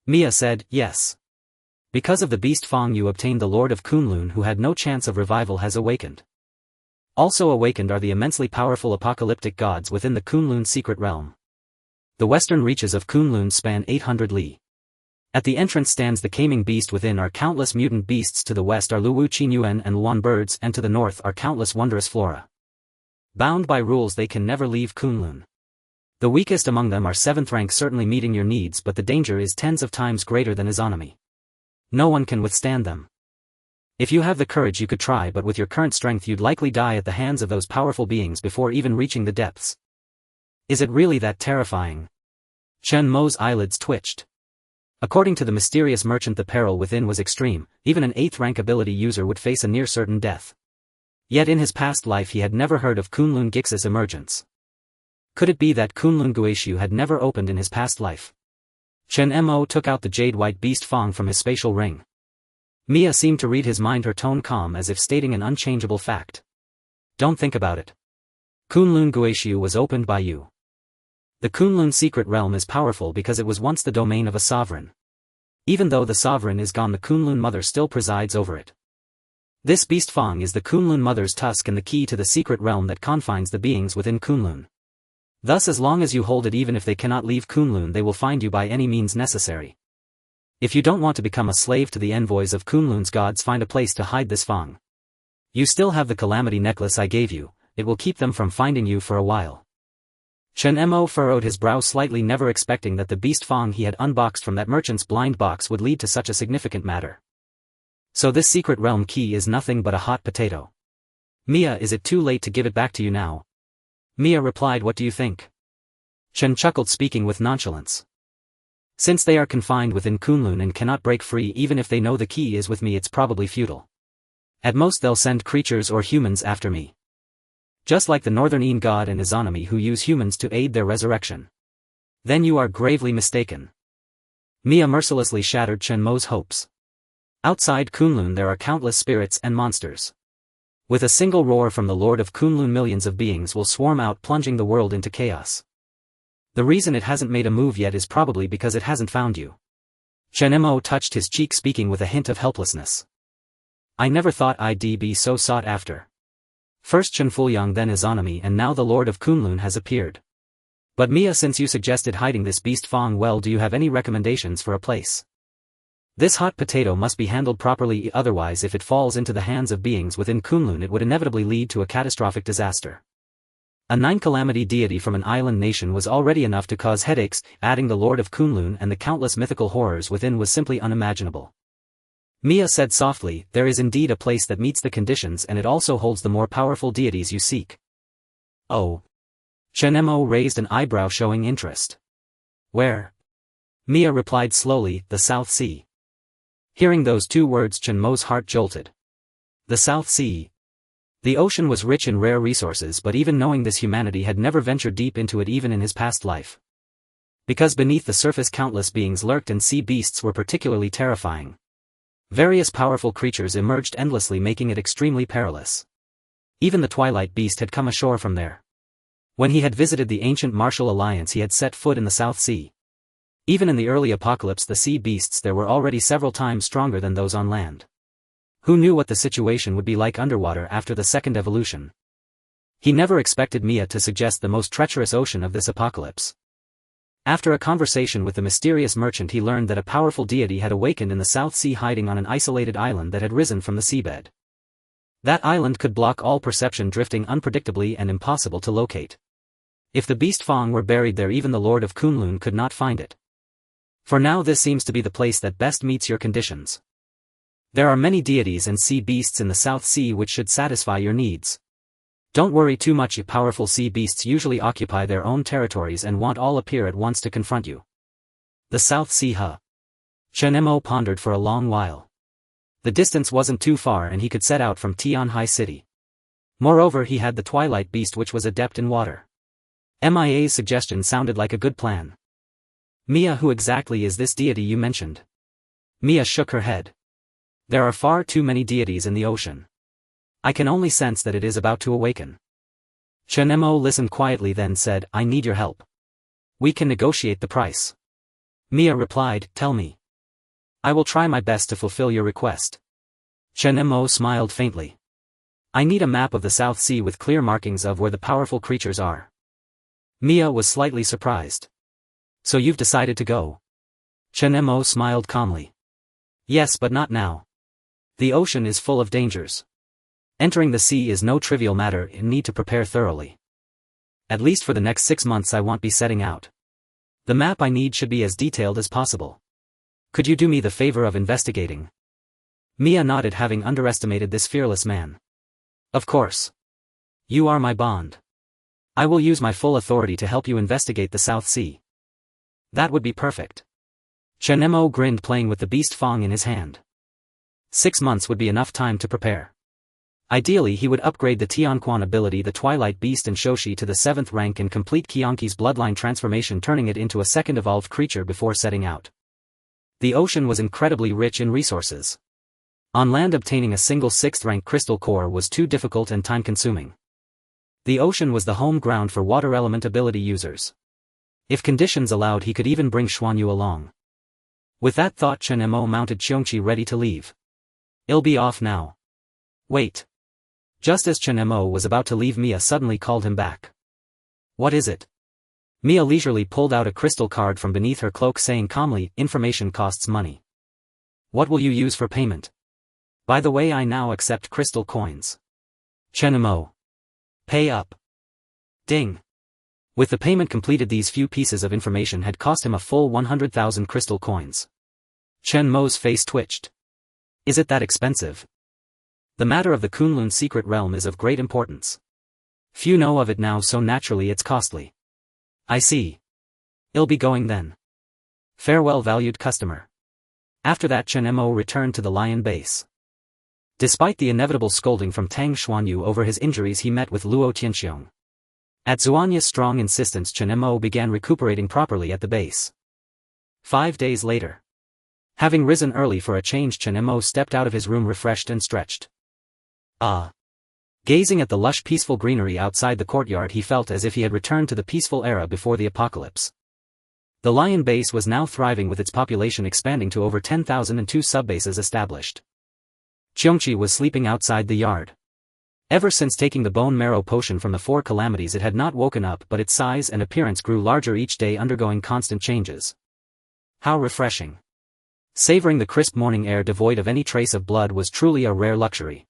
Mia said, yes. Because of the beast Fang you obtained, the Lord of Kunlun, who had no chance of revival, has awakened. Also awakened are the immensely powerful apocalyptic gods within the Kunlun secret realm. The western reaches of Kunlun span 800 li. At the entrance stands the Kaming beast, within are countless mutant beasts, to the west are Luwu Qinyuan and Luan birds, and to the north are countless wondrous flora. Bound by rules, they can never leave Kunlun. The weakest among them are 7th rank, certainly meeting your needs, but the danger is tens of times greater than Izanami. No one can withstand them. If you have the courage you could try, but with your current strength you'd likely die at the hands of those powerful beings before even reaching the depths. Is it really that terrifying? Chen Mo's eyelids twitched. According to the mysterious merchant, the peril within was extreme, even an 8th rank ability user would face a near certain death. Yet in his past life he had never heard of Kunlun Gix's emergence. Could it be that Kunlun Guishu had never opened in his past life? Chen Mo took out the jade-white beast Fang from his spatial ring. Mia seemed to read his mind, her tone calm as if stating an unchangeable fact. Don't think about it. Kunlun Guishu was opened by you. The Kunlun secret realm is powerful because it was once the domain of a sovereign. Even though the sovereign is gone, the Kunlun mother still presides over it. This beast Fang is the Kunlun mother's tusk and the key to the secret realm that confines the beings within Kunlun. Thus, as long as you hold it, even if they cannot leave Kunlun, they will find you by any means necessary. If you don't want to become a slave to the envoys of Kunlun's gods, find a place to hide this Fang. You still have the calamity necklace I gave you, it will keep them from finding you for a while. Chen Mo furrowed his brow slightly, never expecting that the beast Fang he had unboxed from that merchant's blind box would lead to such a significant matter. So this secret realm key is nothing but a hot potato. Mia, is it too late to give it back to you now? Mia replied, what do you think? Chen chuckled, speaking with nonchalance. Since they are confined within Kunlun and cannot break free, even if they know the key is with me, it's probably futile. At most they'll send creatures or humans after me. Just like the Northern Een god and Izanami, who use humans to aid their resurrection. Then you are gravely mistaken. Mia mercilessly shattered Chen Mo's hopes. Outside Kunlun there are countless spirits and monsters. With a single roar from the Lord of Kunlun, millions of beings will swarm out, plunging the world into chaos. The reason it hasn't made a move yet is probably because it hasn't found you. Chen Mo touched his cheek, speaking with a hint of helplessness. I never thought I'd be so sought after. First Chen Fuliang, then Izanami, and now the Lord of Kunlun has appeared. But Mia, since you suggested hiding this beast Fang, well, do you have any recommendations for a place? This hot potato must be handled properly, otherwise if it falls into the hands of beings within Kunlun it would inevitably lead to a catastrophic disaster. A 9-calamity deity from an island nation was already enough to cause headaches, adding the Lord of Kunlun and the countless mythical horrors within was simply unimaginable. Mia said softly, there is indeed a place that meets the conditions, and it also holds the more powerful deities you seek. Oh. Chen Mo raised an eyebrow, showing interest. Where? Mia replied slowly, the South Sea. Hearing those 2 words, Chen Mo's heart jolted. The South Sea. The ocean was rich in rare resources, but even knowing this, humanity had never ventured deep into it, even in his past life. Because beneath the surface countless beings lurked, and sea beasts were particularly terrifying. Various powerful creatures emerged endlessly, making it extremely perilous. Even the Twilight Beast had come ashore from there. When he had visited the ancient martial alliance, he had set foot in the South Sea. Even in the early apocalypse, the sea beasts there were already several times stronger than those on land. Who knew what the situation would be like underwater after the second evolution? He never expected Mia to suggest the most treacherous ocean of this apocalypse. After a conversation with the mysterious merchant, he learned that a powerful deity had awakened in the South Sea, hiding on an isolated island that had risen from the seabed. That island could block all perception, drifting unpredictably and impossible to locate. If the beast Fang were buried there, even the Lord of Kunlun could not find it. For now, this seems to be the place that best meets your conditions. There are many deities and sea beasts in the South Sea which should satisfy your needs. Don't worry too much. Powerful sea beasts usually occupy their own territories and won't all appear at once to confront you. The South Sea, huh? Chen Mo pondered for a long while. The distance wasn't too far and he could set out from Tianhai City. Moreover, he had the Twilight Beast, which was adept in water. MIA's suggestion sounded like a good plan. Mia, who exactly is this deity you mentioned? Mia shook her head. There are far too many deities in the ocean. I can only sense that it is about to awaken. Chen Mo listened quietly, then said, I need your help. We can negotiate the price. Mia replied, tell me. I will try my best to fulfill your request. Chen Mo smiled faintly. I need a map of the South Sea with clear markings of where the powerful creatures are. Mia was slightly surprised. So you've decided to go? Chen Mo smiled calmly. Yes, but not now. The ocean is full of dangers. Entering the sea is no trivial matter and need to prepare thoroughly. At least for the next 6 months I won't be setting out. The map I need should be as detailed as possible. Could you do me the favor of investigating? Mia nodded, having underestimated this fearless man. Of course. You are my bond. I will use my full authority to help you investigate the South Sea. That would be perfect. Chen Mo grinned, playing with the beast Fang in his hand. 6 months would be enough time to prepare. Ideally, he would upgrade the Qiongqi ability, the Twilight Beast and Shoshi, to the 7th rank and complete Qiongqi's bloodline transformation, turning it into a second evolved creature before setting out. The ocean was incredibly rich in resources. On land, obtaining a single 6th rank crystal core was too difficult and time-consuming. The ocean was the home ground for water element ability users. If conditions allowed, he could even bring Xuanyu along. With that thought, Chen Mo mounted Qiongqi, ready to leave. I'll be off now. Wait. Just as Chen Mo was about to leave, Mia suddenly called him back. What is it? Mia leisurely pulled out a crystal card from beneath her cloak, saying calmly, information costs money. What will you use for payment? By the way, I now accept crystal coins. Chen Mo. Pay up. Ding. With the payment completed, these few pieces of information had cost him a full 100,000 crystal coins. Chen Mo's face twitched. Is it that expensive? The matter of the Kunlun secret realm is of great importance. Few know of it now, so naturally it's costly. I see. I'll be going then. Farewell, valued customer. After that, Chen Mo returned to the Lion base. Despite the inevitable scolding from Tang Xuanyu over his injuries, he met with Luo Tianxiong. At Zuanya's strong insistence, Chen Mo began recuperating properly at the base. 5 days later. Having risen early for a change, Chen Mo stepped out of his room refreshed and stretched. Gazing at the lush, peaceful greenery outside the courtyard, he felt as if he had returned to the peaceful era before the apocalypse. The Lion base was now thriving, with its population expanding to over 10,000 and 2 subbases established. Qiongqi was sleeping outside the yard. Ever since taking the bone marrow potion from the 4 calamities, it had not woken up, but its size and appearance grew larger each day, undergoing constant changes. How refreshing. Savoring the crisp morning air devoid of any trace of blood was truly a rare luxury.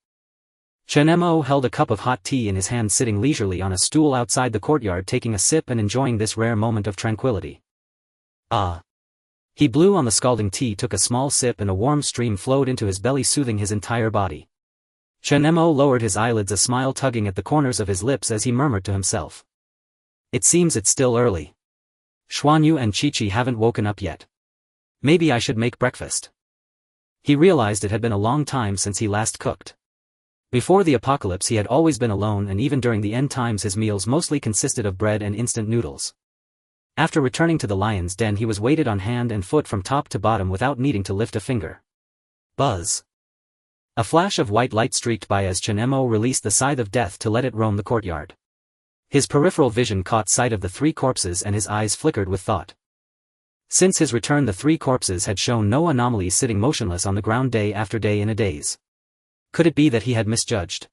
Chen Mo held a cup of hot tea in his hand, sitting leisurely on a stool outside the courtyard, taking a sip and enjoying this rare moment of tranquility. He blew on the scalding tea, took a small sip, and a warm stream flowed into his belly, soothing his entire body. Chen Mo lowered his eyelids, a smile tugging at the corners of his lips as he murmured to himself. It seems it's still early. Xuanyu and Qiqi haven't woken up yet. Maybe I should make breakfast. He realized it had been a long time since he last cooked. Before the apocalypse, he had always been alone, and even during the end times his meals mostly consisted of bread and instant noodles. After returning to the lion's den, he was weighted on hand and foot from top to bottom without needing to lift a finger. Buzz. A flash of white light streaked by as Chen Mo released the scythe of death to let it roam the courtyard. His peripheral vision caught sight of the 3 corpses and his eyes flickered with thought. Since his return, the 3 corpses had shown no anomalies, sitting motionless on the ground day after day in a daze. Could it be that he had misjudged?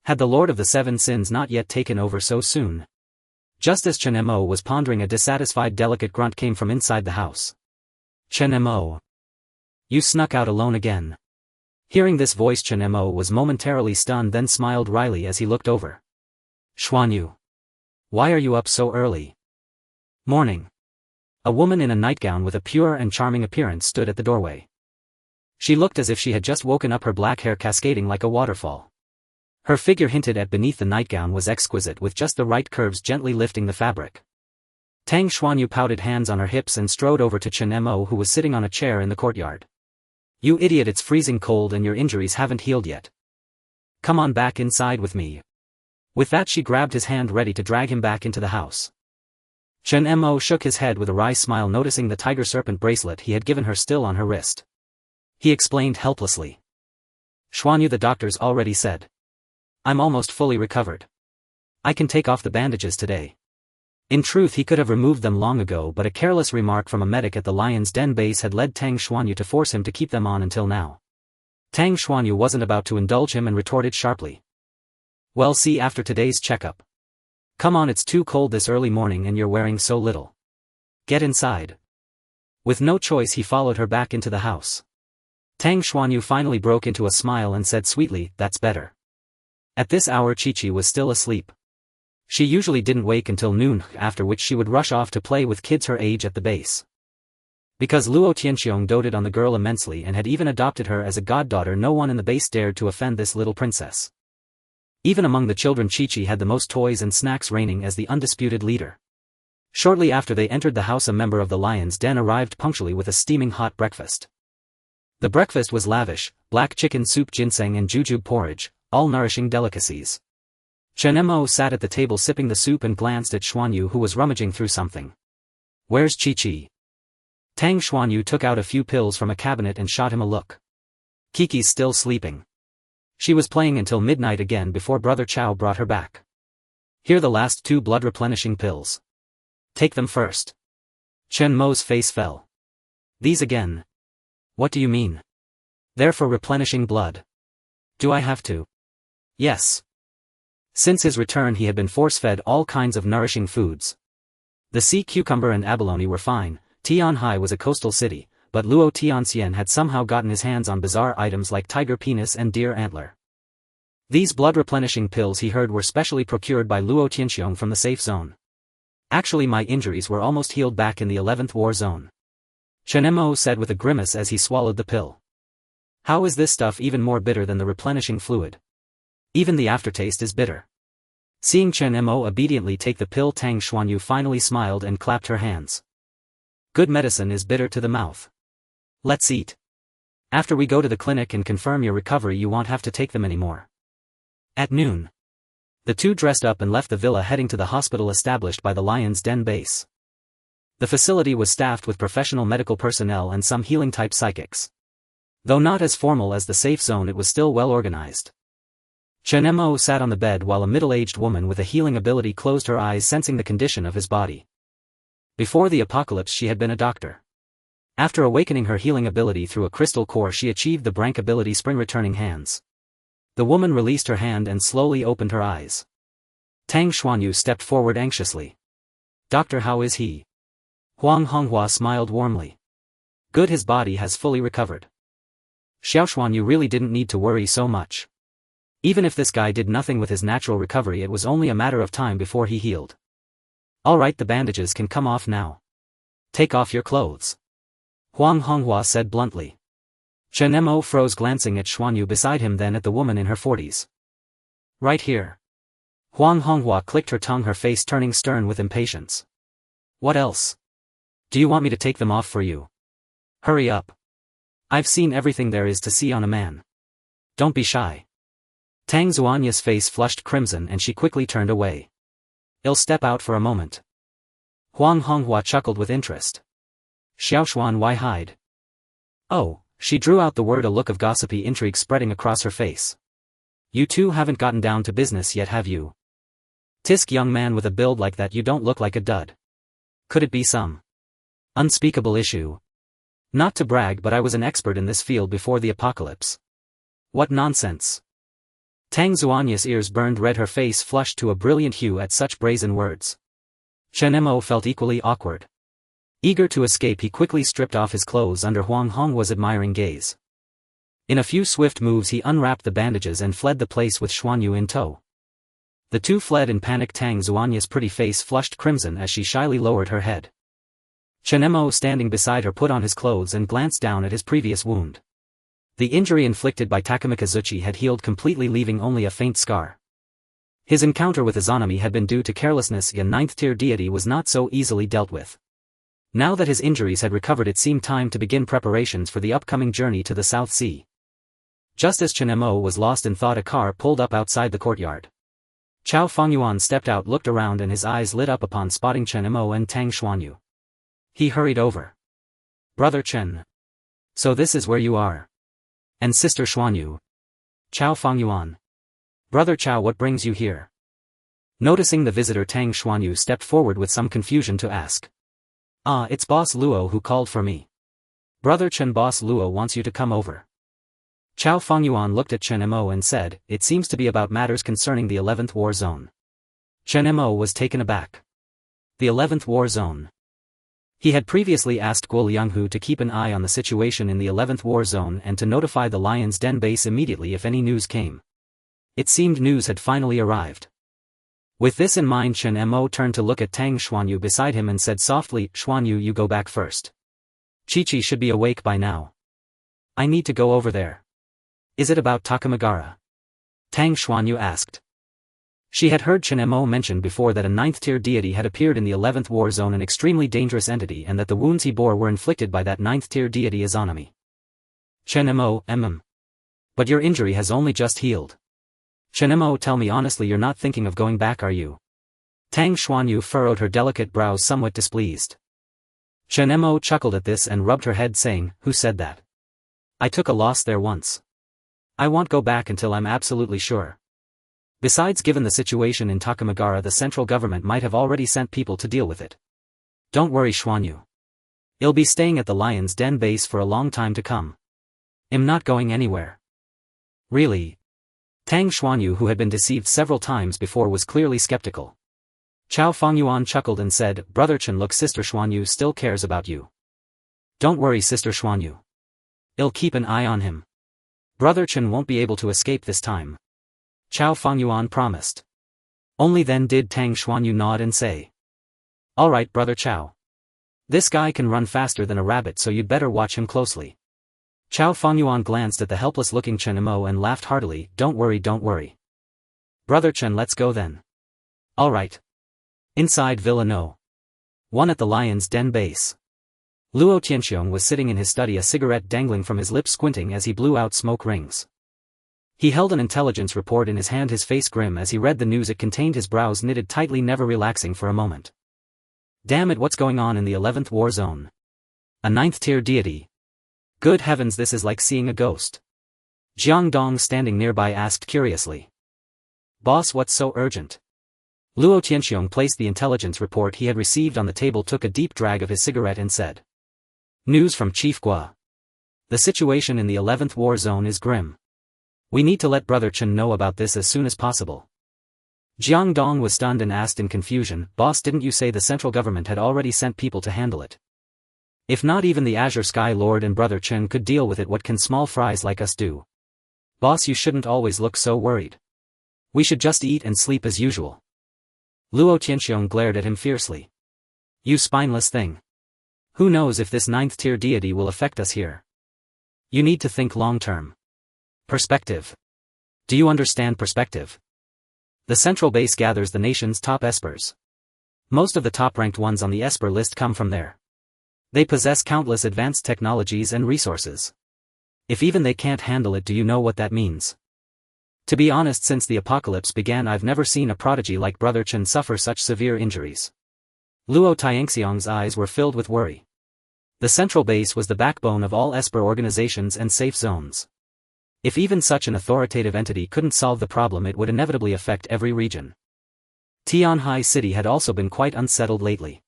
Had the Lord of the 7 Sins not yet taken over so soon? Just as Chen Mo was pondering, a dissatisfied delicate grunt came from inside the house. Chen Mo. You snuck out alone again. Hearing this voice, Chen Mo was momentarily stunned, then smiled wryly as he looked over. Xuanyu. Why are you up so early? Morning. A woman in a nightgown with a pure and charming appearance stood at the doorway. She looked as if she had just woken up, her black hair cascading like a waterfall. Her figure hinted at beneath the nightgown was exquisite, with just the right curves gently lifting the fabric. Tang Xuanyu pouted hands on her hips and strode over to Chen Mo, who was sitting on a chair in the courtyard. You idiot, it's freezing cold and your injuries haven't healed yet. Come on back inside with me. With that, she grabbed his hand, ready to drag him back into the house. Chen Mo shook his head with a wry smile, noticing the tiger serpent bracelet he had given her still on her wrist. He explained helplessly. Xuanyu, the doctors already said. I'm almost fully recovered. I can take off the bandages today. In truth, he could have removed them long ago, but a careless remark from a medic at the Lion's Den base had led Tang Xuanyu to force him to keep them on until now. Tang Xuanyu wasn't about to indulge him and retorted sharply. Well, see after today's checkup. Come on, it's too cold this early morning and you're wearing so little. Get inside. With no choice, he followed her back into the house. Tang Xuanyu finally broke into a smile and said sweetly, that's better. At this hour, Qiqi was still asleep. She usually didn't wake until noon, after which she would rush off to play with kids her age at the base. Because Luo Tianxiong doted on the girl immensely and had even adopted her as a goddaughter, no one in the base dared to offend this little princess. Even among the children, Qiqi had the most toys and snacks, reigning as the undisputed leader. Shortly after they entered the house, a member of the Lion's Den arrived punctually with a steaming hot breakfast. The breakfast was lavish: black chicken soup, ginseng and jujube porridge, all nourishing delicacies. Chen Mo sat at the table sipping the soup and glanced at Xuanyu, who was rummaging through something. Where's Qiqi? Tang Xuanyu took out a few pills from a cabinet and shot him a look. Kiki's still sleeping. She was playing until midnight again before Brother Chao brought her back. Here, the last 2 blood-replenishing pills. Take them first. Chen Mo's face fell. These again? What do you mean? They're for replenishing blood. Do I have to? Yes. Since his return, he had been force-fed all kinds of nourishing foods. The sea cucumber and abalone were fine. Tianhai was a coastal city, but Luo Tianxian had somehow gotten his hands on bizarre items like tiger penis and deer antler. These blood-replenishing pills, he heard, were specially procured by Luo Tianxiong from the safe zone. Actually, my injuries were almost healed back in the 11th war zone. Chen Mo said with a grimace as he swallowed the pill. How is this stuff even more bitter than the replenishing fluid? Even the aftertaste is bitter. Seeing Chen Mo obediently take the pill, Tang Xuanyu finally smiled and clapped her hands. Good medicine is bitter to the mouth. Let's eat. After we go to the clinic and confirm your recovery, you won't have to take them anymore. At noon. The two dressed up and left the villa, heading to the hospital established by the Lion's Den base. The facility was staffed with professional medical personnel and some healing-type psychics. Though not as formal as the safe zone, it was still well organized. Chen Mo sat on the bed while a middle-aged woman with a healing ability closed her eyes, sensing the condition of his body. Before the apocalypse, she had been a doctor. After awakening her healing ability through a crystal core, she achieved the Brank ability, Spring Returning Hands. The woman released her hand and slowly opened her eyes. Tang Xuanyu stepped forward anxiously. Doctor, how is he? Huang Honghua smiled warmly. Good, his body has fully recovered. Xiao Xuanyu really didn't need to worry so much. Even if this guy did nothing with his natural recovery, it was only a matter of time before he healed. Alright, the bandages can come off now. Take off your clothes. Huang Honghua said bluntly. Chen Mo froze, glancing at Xuanyu beside him, then at the woman in her 40s. Right here. Huang Honghua clicked her tongue, her face turning stern with impatience. What else? Do you want me to take them off for you? Hurry up. I've seen everything there is to see on a man. Don't be shy. Tang Xuanya's face flushed crimson and she quickly turned away. I'll step out for a moment. Huang Honghua chuckled with interest. Xiaoshuan, why hide? Oh, she drew out the word, a look of gossipy intrigue spreading across her face. You two haven't gotten down to business yet, have you? Tisk, young man, with a build like that, you don't look like a dud. Could it be some unspeakable issue? Not to brag, but I was an expert in this field before the apocalypse. What nonsense. Tang Xuanya's ears burned red, her face flushed to a brilliant hue at such brazen words. Chen Mo felt equally awkward. Eager to escape, he quickly stripped off his clothes under Huang Hong's admiring gaze. In a few swift moves he unwrapped the bandages and fled the place with Xuanyu in tow. The two fled in panic. Tang Xuanya's pretty face flushed crimson as she shyly lowered her head. Chen Mo, standing beside her, put on his clothes and glanced down at his previous wound. The injury inflicted by Takamikazuchi had healed completely, leaving only a faint scar. His encounter with Izanami had been due to carelessness. A 9th-tier deity was not so easily dealt with. Now that his injuries had recovered, it seemed time to begin preparations for the upcoming journey to the South Sea. Just as Chen Mo was lost in thought, a car pulled up outside the courtyard. Chao Fengyuan stepped out, looked around, and his eyes lit up upon spotting Chen Mo and Tang Xuanyu. He hurried over. "Brother Chen. So this is where you are. And Sister Xuanyu." Chao Fengyuan. "Brother Chao, what brings you here?" Noticing the visitor, Tang Xuanyu stepped forward with some confusion to ask. "Ah, it's Boss Luo who called for me. Brother Chen, Boss Luo wants you to come over." Chao Fengyuan looked at Chen Mo and said, "It seems to be about matters concerning the 11th War Zone." Chen Mo was taken aback. The 11th War Zone. He had previously asked Guo Lianghu to keep an eye on the situation in the 11th War Zone and to notify the Lion's Den base immediately if any news came. It seemed news had finally arrived. With this in mind, Chen Mo turned to look at Tang Xuanyu beside him and said softly, "Xuanyu, you go back first. Chi-Chi should be awake by now. I need to go over there." "Is it about Takamagara?" Tang Xuanyu asked. She had heard Chen Mo mention before that a 9th-tier deity had appeared in the 11th War Zone, an extremely dangerous entity, and that the wounds he bore were inflicted by that 9th-tier deity Izanami. Chen Mo, But your injury has only just healed. Chen Mo, tell me honestly, you're not thinking of going back, are you? Tang Xuanyu furrowed her delicate brows, somewhat displeased. Chen Mo chuckled at this and rubbed her head, saying, "Who said that? I took a loss there once. I won't go back until I'm absolutely sure. Besides, given the situation in Takamagara, the central government might have already sent people to deal with it. Don't worry, Xuanyu. I'll be staying at the Lion's Den base for a long time to come. I'm not going anywhere." "Really?" Tang Xuanyu, who had been deceived several times before, was clearly skeptical. Chao Fengyuan chuckled and said, "Brother Chen, look, Sister Xuanyu still cares about you. Don't worry, Sister Xuanyu. I'll keep an eye on him. Brother Chen won't be able to escape this time." Chao Fengyuan promised. Only then did Tang Xuanyu nod and say, "All right, Brother Chao. This guy can run faster than a rabbit, so you'd better watch him closely." Chao Fengyuan glanced at the helpless-looking Chen Mo and laughed heartily. Don't worry, don't worry. Brother Chen, let's go then." "All right." Inside Villa No. 1 at the Lion's Den base. Luo Tianxiong was sitting in his study, a cigarette dangling from his lips, squinting as he blew out smoke rings. He held an intelligence report in his hand, his face grim as he read the news it contained, his brows knitted tightly, never relaxing for a moment. Damn it, what's going on in the 11th War Zone? A 9th-tier deity. Good heavens, this is like seeing a ghost. Jiang Dong, standing nearby, asked curiously. "Boss, what's so urgent?" Luo Tianxiong placed the intelligence report he had received on the table, took a deep drag of his cigarette and said. "News from Chief Gua. The situation in the 11th War Zone is grim. We need to let Brother Chen know about this as soon as possible." Jiang Dong was stunned and asked in confusion, "Boss, didn't you say the central government had already sent people to handle it? If not even the Azure Sky Lord and Brother Chen could deal with it, what can small fries like us do? Boss, you shouldn't always look so worried. We should just eat and sleep as usual." Luo Tianxiong glared at him fiercely. "You spineless thing. Who knows if this 9th-tier deity will affect us here? You need to think long-term. Perspective. Do you understand perspective? The central base gathers the nation's top espers. Most of the top-ranked ones on the esper list come from there. They possess countless advanced technologies and resources. If even they can't handle it, do you know what that means? To be honest, since the apocalypse began, I've never seen a prodigy like Brother Chen suffer such severe injuries." Luo Tianxiong's eyes were filled with worry. The central base was the backbone of all esper organizations and safe zones. If even such an authoritative entity couldn't solve the problem, it would inevitably affect every region. Tianhai City had also been quite unsettled lately.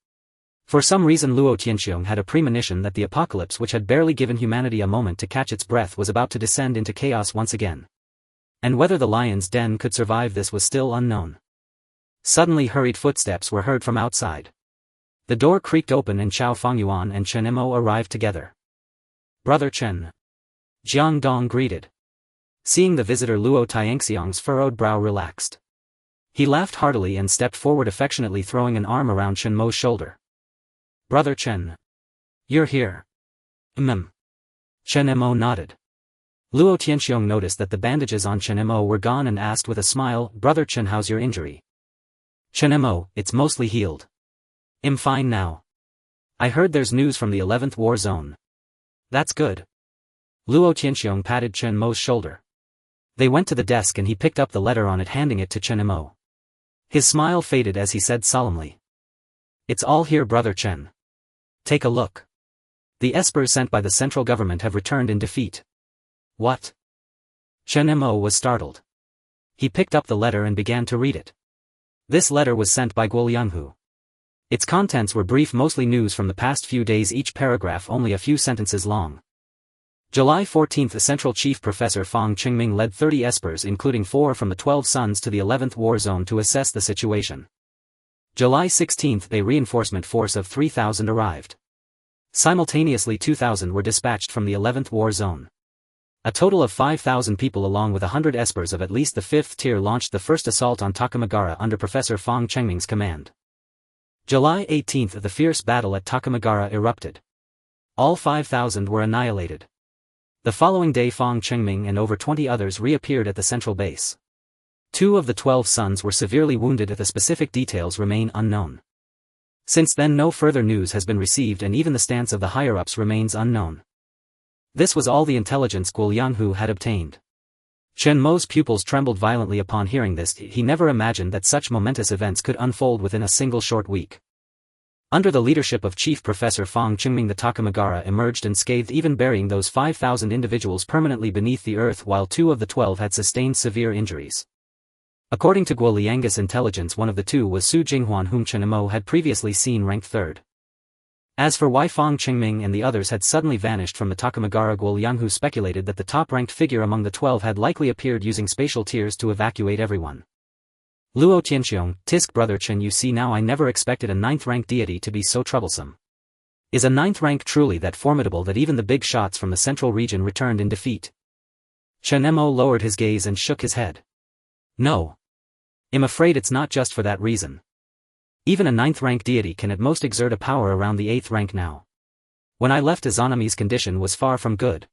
For some reason, Luo Tianxiong had a premonition that the apocalypse, which had barely given humanity a moment to catch its breath, was about to descend into chaos once again. And whether the Lion's Den could survive this was still unknown. Suddenly hurried footsteps were heard from outside. The door creaked open and Chao Fengyuan and Chen Mo arrived together. "Brother Chen." Jiang Dong greeted. Seeing the visitor, Luo Tianxiang's furrowed brow relaxed. He laughed heartily and stepped forward affectionately, throwing an arm around Chen Mo's shoulder. "Brother Chen. You're here." Chen Mo nodded. Luo Tianxiang noticed that the bandages on Chen Mo were gone and asked with a smile, "Brother Chen, how's your injury?" "Chen Mo, it's mostly healed. I'm fine now. I heard there's news from the 11th war zone." "That's good." Luo Tianxiang patted Chen Mo's shoulder. They went to the desk and he picked up the letter on it, handing it to Chen Mo. His smile faded as he said solemnly, "It's all here, Brother Chen. Take a look. The espers sent by the central government have returned in defeat." "What?" Chen Mo was startled. He picked up the letter and began to read it. This letter was sent by Guolianghu. Its contents were brief, mostly news from the past few days, each paragraph only a few sentences long. July 14th, the Central Chief Professor Fang Qingming led 30 espers, including 4 from the 12 Sons, to the 11th war zone to assess the situation. July 16th, a reinforcement force of 3,000 arrived. Simultaneously 2,000 were dispatched from the 11th war zone. A total of 5,000 people along with 100 espers of at least the 5th tier launched the first assault on Takamagara under Professor Fang Qingming's command. July 18th, the fierce battle at Takamagara erupted. All 5,000 were annihilated. The following day, Fang Qingming and over 20 others reappeared at the central base. 2 of the 12 Sons were severely wounded. The specific details remain unknown. Since then, no further news has been received and even the stance of the higher-ups remains unknown. This was all the intelligence Guolianghu had obtained. Chen Mo's pupils trembled violently upon hearing this. He never imagined that such momentous events could unfold within a single short week. Under the leadership of Chief Professor Fang Qingming, the Takamagara emerged unscathed, even burying those 5,000 individuals permanently beneath the earth, while 2 of the 12 had sustained severe injuries. According to Guolianghu's intelligence, one of the 2 was Su Jinghuan, whom Chen Mo had previously seen ranked 3rd. As for why Fang Qingming and the others had suddenly vanished from the Takamagara, Guolianghu speculated that the top-ranked figure among the 12 had likely appeared using spatial tiers to evacuate everyone. Luo Tianxiang, tisk Brother Chen, you see now, I never expected a 9th-rank deity to be so troublesome. Is a 9th rank truly that formidable that even the big shots from the central region returned in defeat? Chen Mo lowered his gaze and shook his head. No. I'm afraid it's not just for that reason. Even a 9th rank deity can at most exert a power around the 8th rank now. When I left, Izanami's condition was far from good.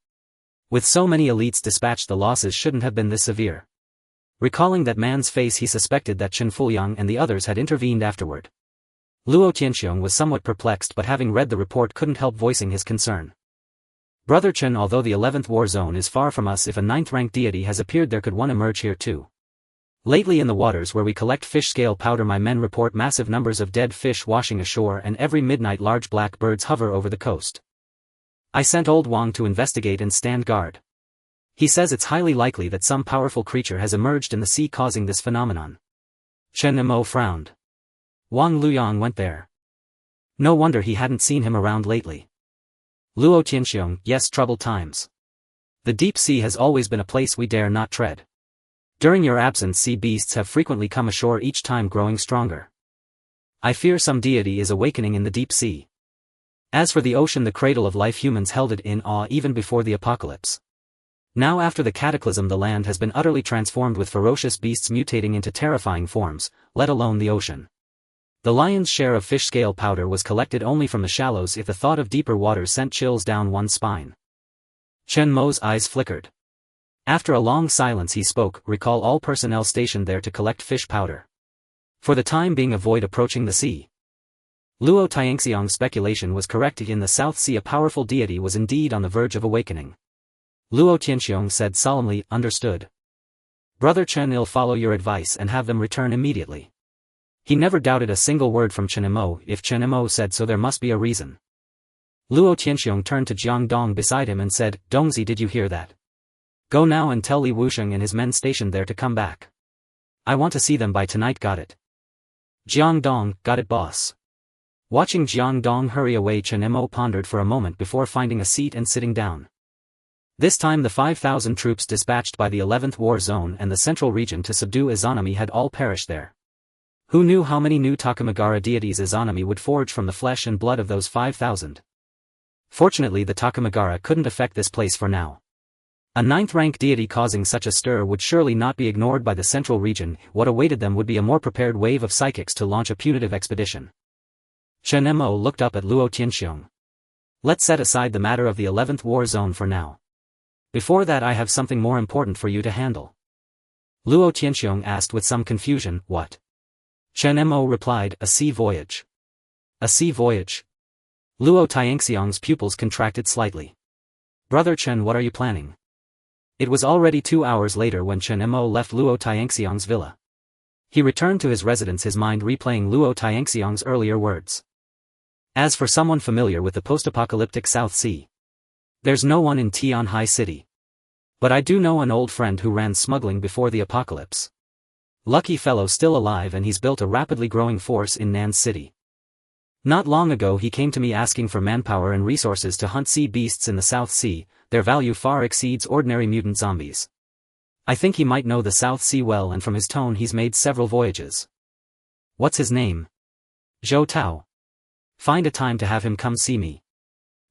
With so many elites dispatched, the losses shouldn't have been this severe. Recalling that man's face, he suspected that Chen Fuyang and the others had intervened afterward. Luo Tianxiang was somewhat perplexed, but having read the report couldn't help voicing his concern. Brother Chen, although the 11th war zone is far from us, if a 9th rank deity has appeared, there could one emerge here too. Lately in the waters where we collect fish scale powder, my men report massive numbers of dead fish washing ashore, and every midnight large black birds hover over the coast. I sent old Wang to investigate and stand guard. He says it's highly likely that some powerful creature has emerged in the sea causing this phenomenon. Chen Mo frowned. Wang Luyang went there. No wonder he hadn't seen him around lately. Luo Tianxiang, yes, troubled times. The deep sea has always been a place we dare not tread. During your absence, sea beasts have frequently come ashore, each time growing stronger. I fear some deity is awakening in the deep sea. As for the ocean, the cradle of life, humans held it in awe even before the apocalypse. Now after the cataclysm, the land has been utterly transformed, with ferocious beasts mutating into terrifying forms, let alone the ocean. The lion's share of fish scale powder was collected only from the shallows. If the thought of deeper waters sent chills down one's spine. Chen Mo's eyes flickered. After a long silence he spoke, recall all personnel stationed there to collect fish powder. For the time being avoid approaching the sea. Luo Tianxiang's speculation was correct. In the South Sea a powerful deity was indeed on the verge of awakening. Luo Tianxiang said solemnly, understood. Brother Chen, I'll follow your advice and have them return immediately. He never doubted a single word from Chen Mo. If Chen Mo said so, there must be a reason. Luo Tianxiang turned to Jiang Dong beside him and said, Dongzi, did you hear that? Go now and tell Li Wusheng and his men stationed there to come back. I want to see them by tonight. Got it? Jiang Dong, got it, boss. Watching Jiang Dong hurry away, Chen Mo pondered for a moment before finding a seat and sitting down. This time the 5,000 troops dispatched by the 11th war zone and the central region to subdue Izanami had all perished there. Who knew how many new Takamagara deities Izanami would forge from the flesh and blood of those 5,000? Fortunately the Takamagara couldn't affect this place for now. A 9th rank deity causing such a stir would surely not be ignored by the central region. What awaited them would be a more prepared wave of psychics to launch a punitive expedition. Chen Mo looked up at Luo Tianxiong. Let's set aside the matter of the 11th war zone for now. Before that I have something more important for you to handle. Luo Tianxiong asked with some confusion, what? Chen Mo replied, a sea voyage. A sea voyage? Luo Tianxiong's pupils contracted slightly. Brother Chen, what are you planning? It was already 2 hours later when Chen Mo left Luo Tianxiong's villa. He returned to his residence, his mind replaying Luo Tianxiong's earlier words. As for someone familiar with the post-apocalyptic South Sea, there's no one in Tianhai City. But I do know an old friend who ran smuggling before the apocalypse. Lucky fellow still alive, and he's built a rapidly growing force in Nan City. Not long ago he came to me asking for manpower and resources to hunt sea beasts in the South Sea. Their value far exceeds ordinary mutant zombies. I think he might know the South Sea well, and from his tone he's made several voyages. What's his name? Zhou Tao. Find a time to have him come see me.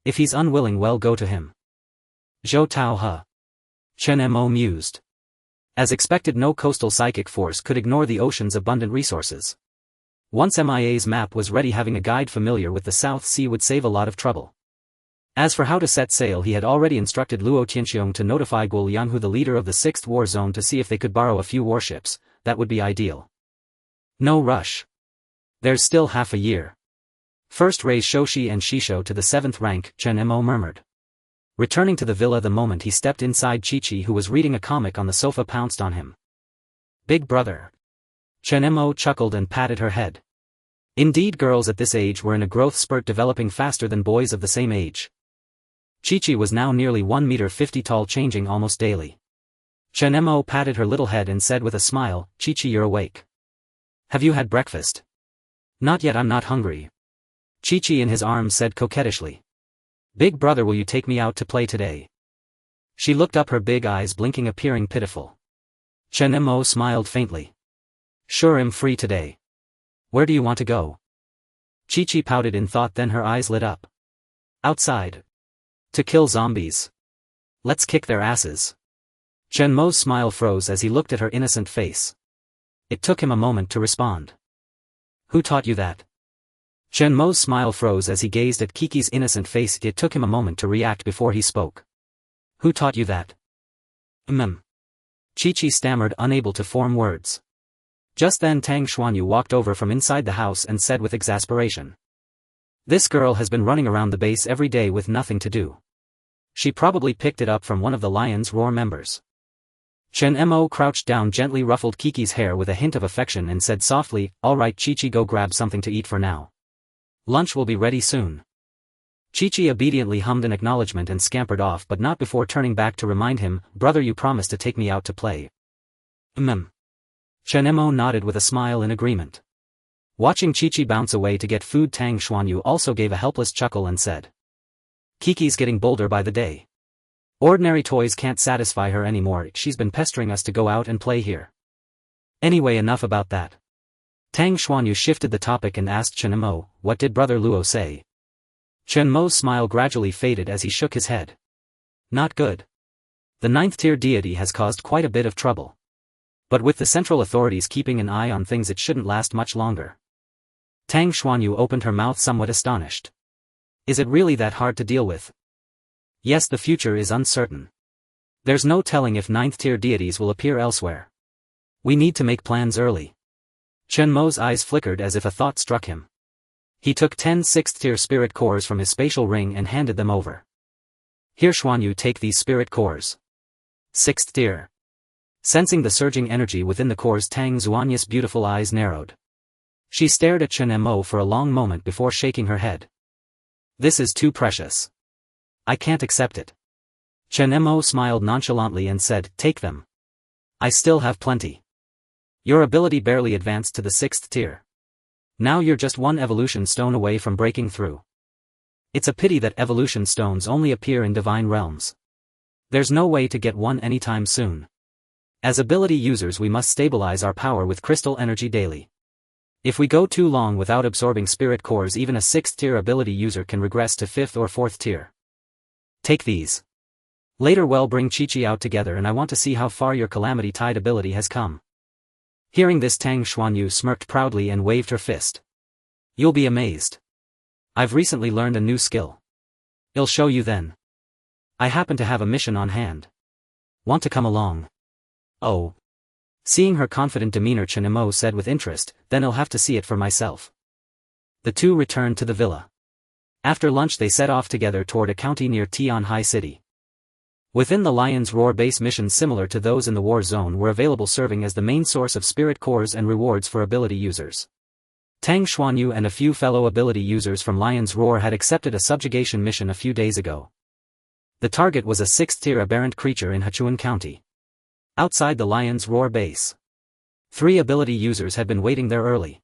If he's unwilling, well, go to him. Zhou Tao, huh? Chen Mo mused. As expected, no coastal psychic force could ignore the ocean's abundant resources. Once MIA's map was ready, having a guide familiar with the South Sea would save a lot of trouble. As for how to set sail, he had already instructed Luo Tianxiong to notify Guolianghu, the leader of the 6th war zone, to see if they could borrow a few warships. That would be ideal. No rush. There's still half a year. First raise Shoshi and Shisho to the 7th rank, Chen Mo murmured. Returning to the villa the moment he stepped inside, Chi-Chi, who was reading a comic on the sofa, pounced on him. Big brother. Chen Mo chuckled and patted her head. Indeed, girls at this age were in a growth spurt, developing faster than boys of the same age. Chi-Chi was now nearly 1.50 m tall, changing almost daily. Chen Mo patted her little head and said with a smile, Chi-Chi, you're awake. Have you had breakfast? Not yet, I'm not hungry. Chi-Chi in his arms said coquettishly. Big brother, will you take me out to play today? She looked up, her big eyes blinking, appearing pitiful. Chen Mo smiled faintly. Sure, I'm free today. Where do you want to go? Chi-Chi pouted in thought, then her eyes lit up. Outside. To kill zombies. Let's kick their asses. Chen Mo's smile froze as he looked at her innocent face. It took him a moment to respond. Who taught you that? Chen Mo's smile froze as he gazed at Kiki's innocent face. It took him a moment to react before he spoke. Who taught you that? Chi-Chi stammered, unable to form words. Just then Tang Xuanyu walked over from inside the house and said with exasperation. This girl has been running around the base every day with nothing to do. She probably picked it up from one of the Lion's Roar members. Chen Mo crouched down, gently ruffled Kiki's hair with a hint of affection and said softly, all right Chi-Chi, go grab something to eat for now. Lunch will be ready soon. Chi-Chi obediently hummed an acknowledgement and scampered off, but not before turning back to remind him, brother, you promised to take me out to play. Chen Mo nodded with a smile in agreement. Watching Chi-Chi bounce away to get food, Tang Xuanyu also gave a helpless chuckle and said. Kiki's getting bolder by the day. Ordinary toys can't satisfy her anymore, she's been pestering us to go out and play here. Anyway, enough about that. Tang Xuanyu shifted the topic and asked Chen Mo, what did brother Luo say? Chen Mo's smile gradually faded as he shook his head. Not good. The 9th tier deity has caused quite a bit of trouble. But with the central authorities keeping an eye on things, it shouldn't last much longer. Tang Xuanyu opened her mouth, somewhat astonished. Is it really that hard to deal with? Yes, the future is uncertain. There's no telling if 9th tier deities will appear elsewhere. We need to make plans early. Chen Mo's eyes flickered as if a thought struck him. He took 10 6th tier spirit cores from his spatial ring and handed them over. Here Xuanyu, take these spirit cores. 6th tier. Sensing the surging energy within the cores, Tang Xuanyu's beautiful eyes narrowed. She stared at Chen Mo for a long moment before shaking her head. This is too precious. I can't accept it. Chen Mo smiled nonchalantly and said, take them. I still have plenty. Your ability barely advanced to the 6th tier. Now you're just one evolution stone away from breaking through. It's a pity that evolution stones only appear in divine realms. There's no way to get one anytime soon. As ability users, we must stabilize our power with crystal energy daily. If we go too long without absorbing spirit cores, even a 6th tier ability user can regress to 5th or 4th tier. Take these. Later we'll bring Qiongqi out together and I want to see how far your Calamity Tide ability has come. Hearing this, Tang Xuanyu smirked proudly and waved her fist. You'll be amazed. I've recently learned a new skill. I'll show you then. I happen to have a mission on hand. Want to come along? Oh. Seeing her confident demeanor, Chen Mo said with interest, then I'll have to see it for myself. The two returned to the villa. After lunch they set off together toward a county near Tianhai City. Within the Lion's Roar base, missions similar to those in the war zone were available, serving as the main source of spirit cores and rewards for ability users. Tang Xuanyu and a few fellow ability users from Lion's Roar had accepted a subjugation mission a few days ago. The target was a 6th tier aberrant creature in Hechuan County. Outside the Lion's Roar base, 3 ability users had been waiting there early.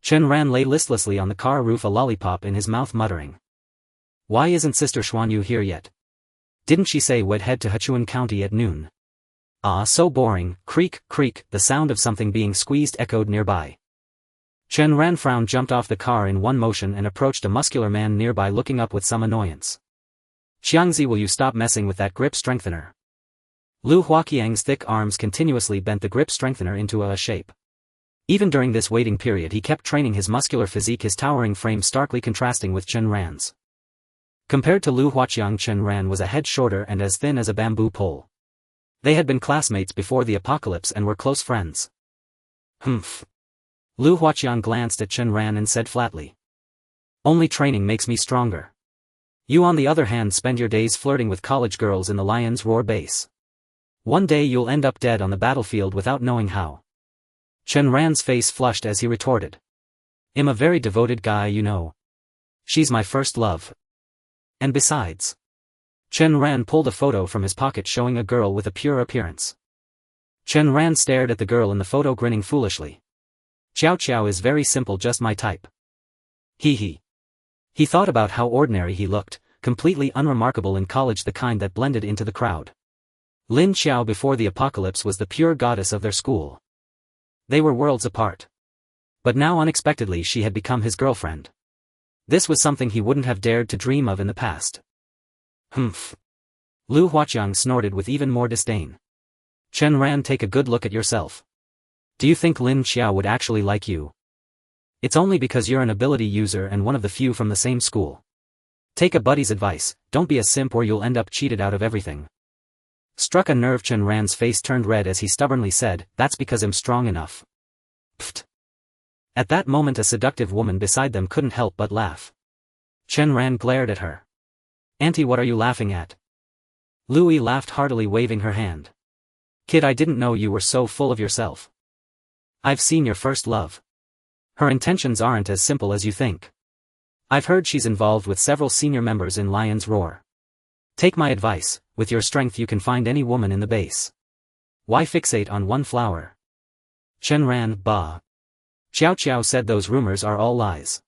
Chen Ran lay listlessly on the car roof, a lollipop in his mouth, muttering. Why isn't Sister Xuanyu here yet? Didn't she say we'd head to Hechuan County at noon? Ah, so boring. Creak, creak, the sound of something being squeezed echoed nearby. Chen Ran frowned, jumped off the car in one motion and approached a muscular man nearby, looking up with some annoyance. Qiongqi, will you stop messing with that grip strengthener? Lu Huaqiang's thick arms continuously bent the grip strengthener into a shape. Even during this waiting period he kept training his muscular physique, his towering frame starkly contrasting with Chen Ran's. Compared to Lu Huaqiang, Chen Ran was a head shorter and as thin as a bamboo pole. They had been classmates before the apocalypse and were close friends. Humph. Lu Huaqiang glanced at Chen Ran and said flatly. Only training makes me stronger. You on the other hand spend your days flirting with college girls in the Lion's Roar base. One day you'll end up dead on the battlefield without knowing how. Chen Ran's face flushed as he retorted. I'm a very devoted guy, you know. She's my first love. And besides. Chen Ran pulled a photo from his pocket showing a girl with a pure appearance. Chen Ran stared at the girl in the photo, grinning foolishly. Xiao Xiao is very simple, just my type. Hee hee. He thought about how ordinary he looked, completely unremarkable in college, the kind that blended into the crowd. Lin Xiao before the apocalypse was the pure goddess of their school. They were worlds apart. But now unexpectedly she had become his girlfriend. This was something he wouldn't have dared to dream of in the past. Humph. Lu Huaqiang snorted with even more disdain. Chen Ran, take a good look at yourself. Do you think Lin Xiao would actually like you? It's only because you're an ability user and one of the few from the same school. Take a buddy's advice, don't be a simp or you'll end up cheated out of everything. Struck a nerve, Chen Ran's face turned red as he stubbornly said, that's because I'm strong enough. Pfft. At that moment a seductive woman beside them couldn't help but laugh. Chen Ran glared at her. Auntie, what are you laughing at? Louie laughed heartily, waving her hand. Kid, I didn't know you were so full of yourself. I've seen your first love. Her intentions aren't as simple as you think. I've heard she's involved with several senior members in Lion's Roar. Take my advice, with your strength you can find any woman in the base. Why fixate on one flower? Chen Ran, bah. Xiao Xiao said those rumors are all lies.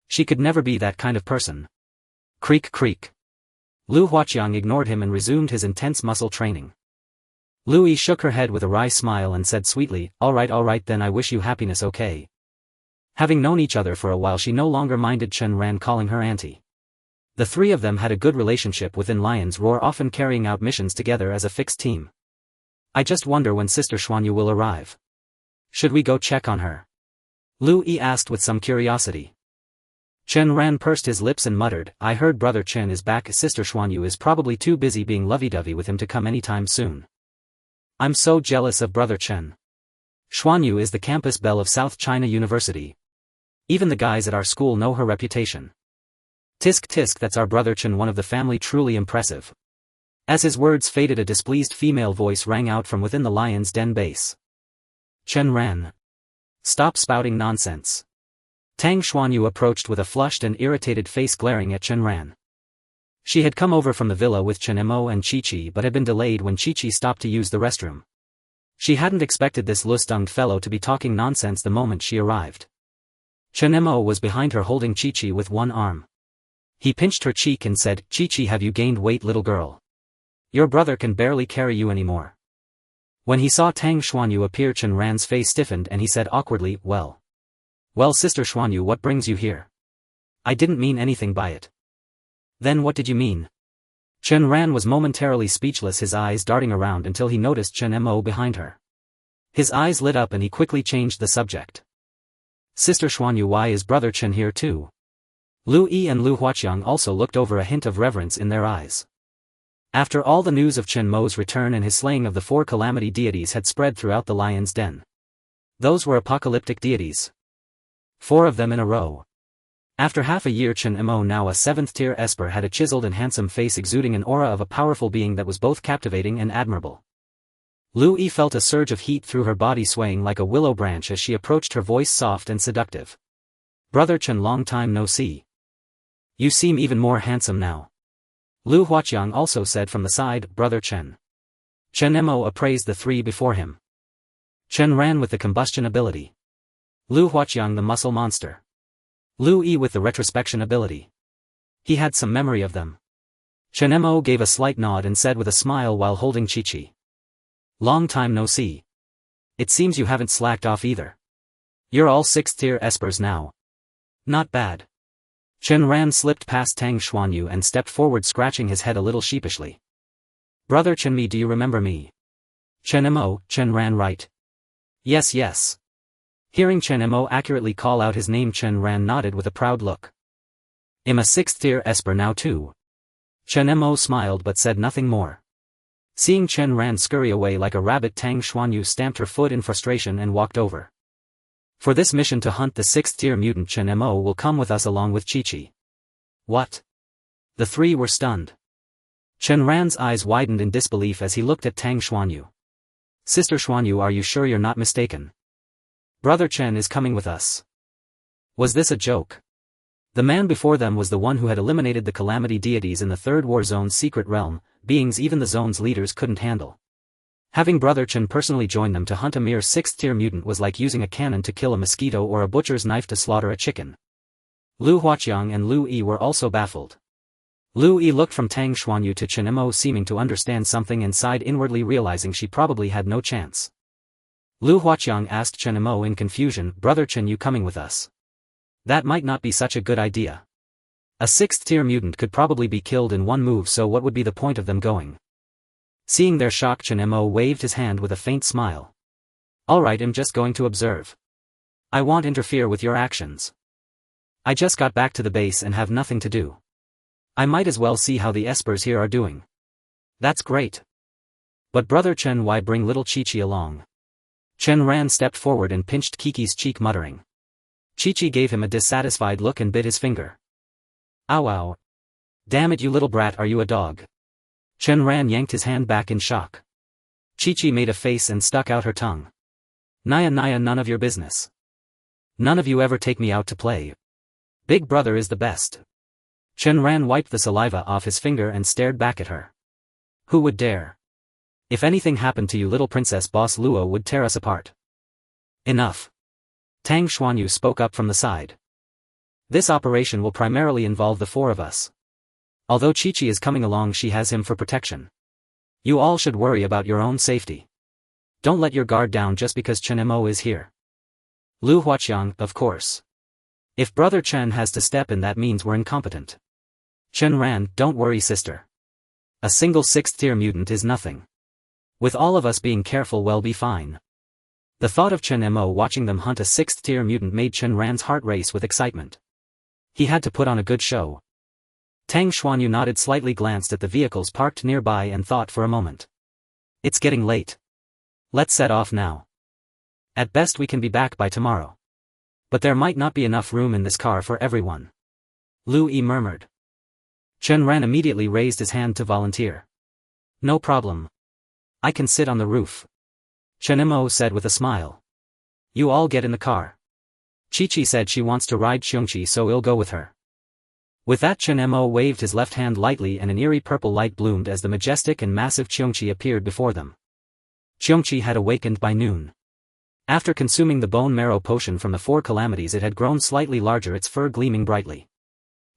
She could never be that kind of person. Creak creak. Lu Huaqiang ignored him and resumed his intense muscle training. Louie shook her head with a wry smile and said sweetly, all right then, I wish you happiness, okay? Having known each other for a while she no longer minded Chen Ran calling her auntie. The three of them had a good relationship within Lion's Roar, often carrying out missions together as a fixed team. I just wonder when Sister Xuanyu will arrive. Should we go check on her? Lu Yi asked with some curiosity. Chen Ran pursed his lips and muttered, I heard Brother Chen is back. Sister Xuanyu is probably too busy being lovey-dovey with him to come anytime soon. I'm so jealous of Brother Chen. Xuanyu is the campus belle of South China University. Even the guys at our school know her reputation. Tisk tisk, that's our Brother Chen, one of the family, truly impressive. As his words faded a displeased female voice rang out from within the Lion's Den base. Chen Ran. Stop spouting nonsense. Tang Xuanyu approached with a flushed and irritated face, glaring at Chen Ran. She had come over from the villa with Chen Mo and Qiongqi but had been delayed when Qiongqi stopped to use the restroom. She hadn't expected this loose-tongued fellow to be talking nonsense the moment she arrived. Chen Mo was behind her, holding Qiongqi with one arm. He pinched her cheek and said, Qiongqi, have you gained weight, little girl? Your brother can barely carry you anymore. When he saw Tang Xuanyu appear, Chen Ran's face stiffened and he said awkwardly, well. Well, Sister Xuanyu, what brings you here? I didn't mean anything by it. Then what did you mean? Chen Ran was momentarily speechless, his eyes darting around until he noticed Chen Mo behind her. His eyes lit up and he quickly changed the subject. Sister Xuanyu, why is Brother Chen here too? Lu Yi and Lu Huaqiang also looked over, a hint of reverence in their eyes. After all the news of Chen Mo's return and his slaying of the 4 calamity deities had spread throughout the lion's den. Those were apocalyptic deities. 4 of them in a row. After half a year, Chen Mo, now a 7th-tier esper, had a chiseled and handsome face exuding an aura of a powerful being that was both captivating and admirable. Lu Yi felt a surge of heat through her body, swaying like a willow branch as she approached, her voice soft and seductive. Brother Chen, long time no see. You seem even more handsome now. Lu Huaqiang also said from the side, Brother Chen. Chen Mo appraised the 3 before him. Chen Ran with the combustion ability. Lu Huaqiang the muscle monster. Lu Yi with the retrospection ability. He had some memory of them. Chen Mo gave a slight nod and said with a smile while holding Qiongqi. Long time no see. It seems you haven't slacked off either. You're all 6th-tier espers now. Not bad. Chen Ran slipped past Tang Xuanyu and stepped forward, scratching his head a little sheepishly. Brother Chen Mi, do you remember me? Chen Mo, Chen Ran, right? Yes, yes. Hearing Chen Mo accurately call out his name, Chen Ran nodded with a proud look. I'm a 6th-tier esper now too. Chen Mo smiled but said nothing more. Seeing Chen Ran scurry away like a rabbit, Tang Xuanyu stamped her foot in frustration and walked over. For this mission to hunt the 6th-tier mutant, Chen Mo will come with us along with Qiongqi. What? The 3 were stunned. Chen Ran's eyes widened in disbelief as he looked at Tang Xuanyu. Sister Xuanyu, are you sure you're not mistaken? Brother Chen is coming with us. Was this a joke? The man before them was the one who had eliminated the calamity deities in the 3rd war zone's secret realm, beings even the zone's leaders couldn't handle. Having Brother Chen personally join them to hunt a mere 6th-tier mutant was like using a cannon to kill a mosquito or a butcher's knife to slaughter a chicken. Lu Huaqiang and Lu Yi were also baffled. Lu Yi looked from Tang Xuanyu to Chen Mo, seeming to understand something and sighed inwardly, realizing she probably had no chance. Lu Huaqiang asked Chen Mo in confusion, Brother Chen, you coming with us? That might not be such a good idea. A 6th-tier mutant could probably be killed in one move, so what would be the point of them going? Seeing their shock, Chen Mo waved his hand with a faint smile. Alright, I'm just going to observe. I won't interfere with your actions. I just got back to the base and have nothing to do. I might as well see how the espers here are doing. That's great. But Brother Chen, why bring little Qiongqi along? Chen Ran stepped forward and pinched Qiqi's cheek, muttering. Qiongqi gave him a dissatisfied look and bit his finger. Ow ow. Damn it, you little brat, are you a dog? Chen Ran yanked his hand back in shock. Qiongqi made a face and stuck out her tongue. Naya, none of your business. None of you ever take me out to play. Big brother is the best. Chen Ran wiped the saliva off his finger and stared back at her. Who would dare? If anything happened to you, little princess, Boss Luo would tear us apart. Enough. Tang Xuanyu spoke up from the side. This operation will primarily involve the 4 of us. Although Qiongqi is coming along, she has him for protection. You all should worry about your own safety. Don't let your guard down just because Chen Mo is here. Lu Huaqiang, of course. If Brother Chen has to step in, that means we're incompetent. Chen Ran, don't worry, sister. A single 6th-tier mutant is nothing. With all of us being careful, we'll be fine. The thought of Chen Mo watching them hunt a 6th-tier mutant made Chen Ran's heart race with excitement. He had to put on a good show. Tang Xuanyu nodded slightly, glanced at the vehicles parked nearby and thought for a moment. It's getting late. Let's set off now. At best we can be back by tomorrow. But there might not be enough room in this car for everyone. Lu Yi murmured. Chen Ran immediately raised his hand to volunteer. No problem. I can sit on the roof. Chen Mo said with a smile. You all get in the car. Qiongqi said she wants to ride Qiongqi, so I'll go with her. With that, Chen Mo waved his left hand lightly and an eerie purple light bloomed as the majestic and massive Qiongqi appeared before them. Qiongqi had awakened by noon. After consuming the bone marrow potion from the 4 calamities, it had grown slightly larger, its fur gleaming brightly.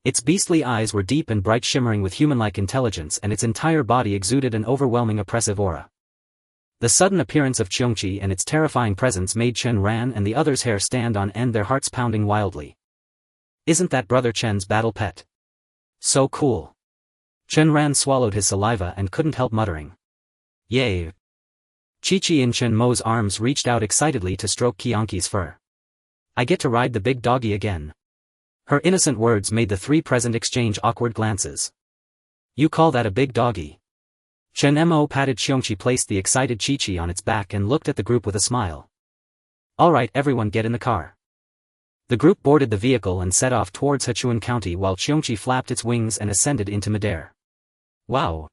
Its beastly eyes were deep and bright, shimmering with human-like intelligence, and its entire body exuded an overwhelming oppressive aura. The sudden appearance of Qiongqi and its terrifying presence made Chen Ran and the others' hair stand on end, their hearts pounding wildly. Isn't that Brother Chen's battle pet? So cool. Chen Ran swallowed his saliva and couldn't help muttering. Yay. Chi-Chi in Chen Mo's arms reached out excitedly to stroke Qiongqi's fur. I get to ride the big doggy again. Her innocent words made the three present exchange awkward glances. You call that a big doggy? Chen Mo patted Qiongqi, placed the excited Chi-Chi on its back and looked at the group with a smile. Alright, everyone get in the car. The group boarded the vehicle and set off towards Hechuan County while Qiongqi flapped its wings and ascended into midair. Wow.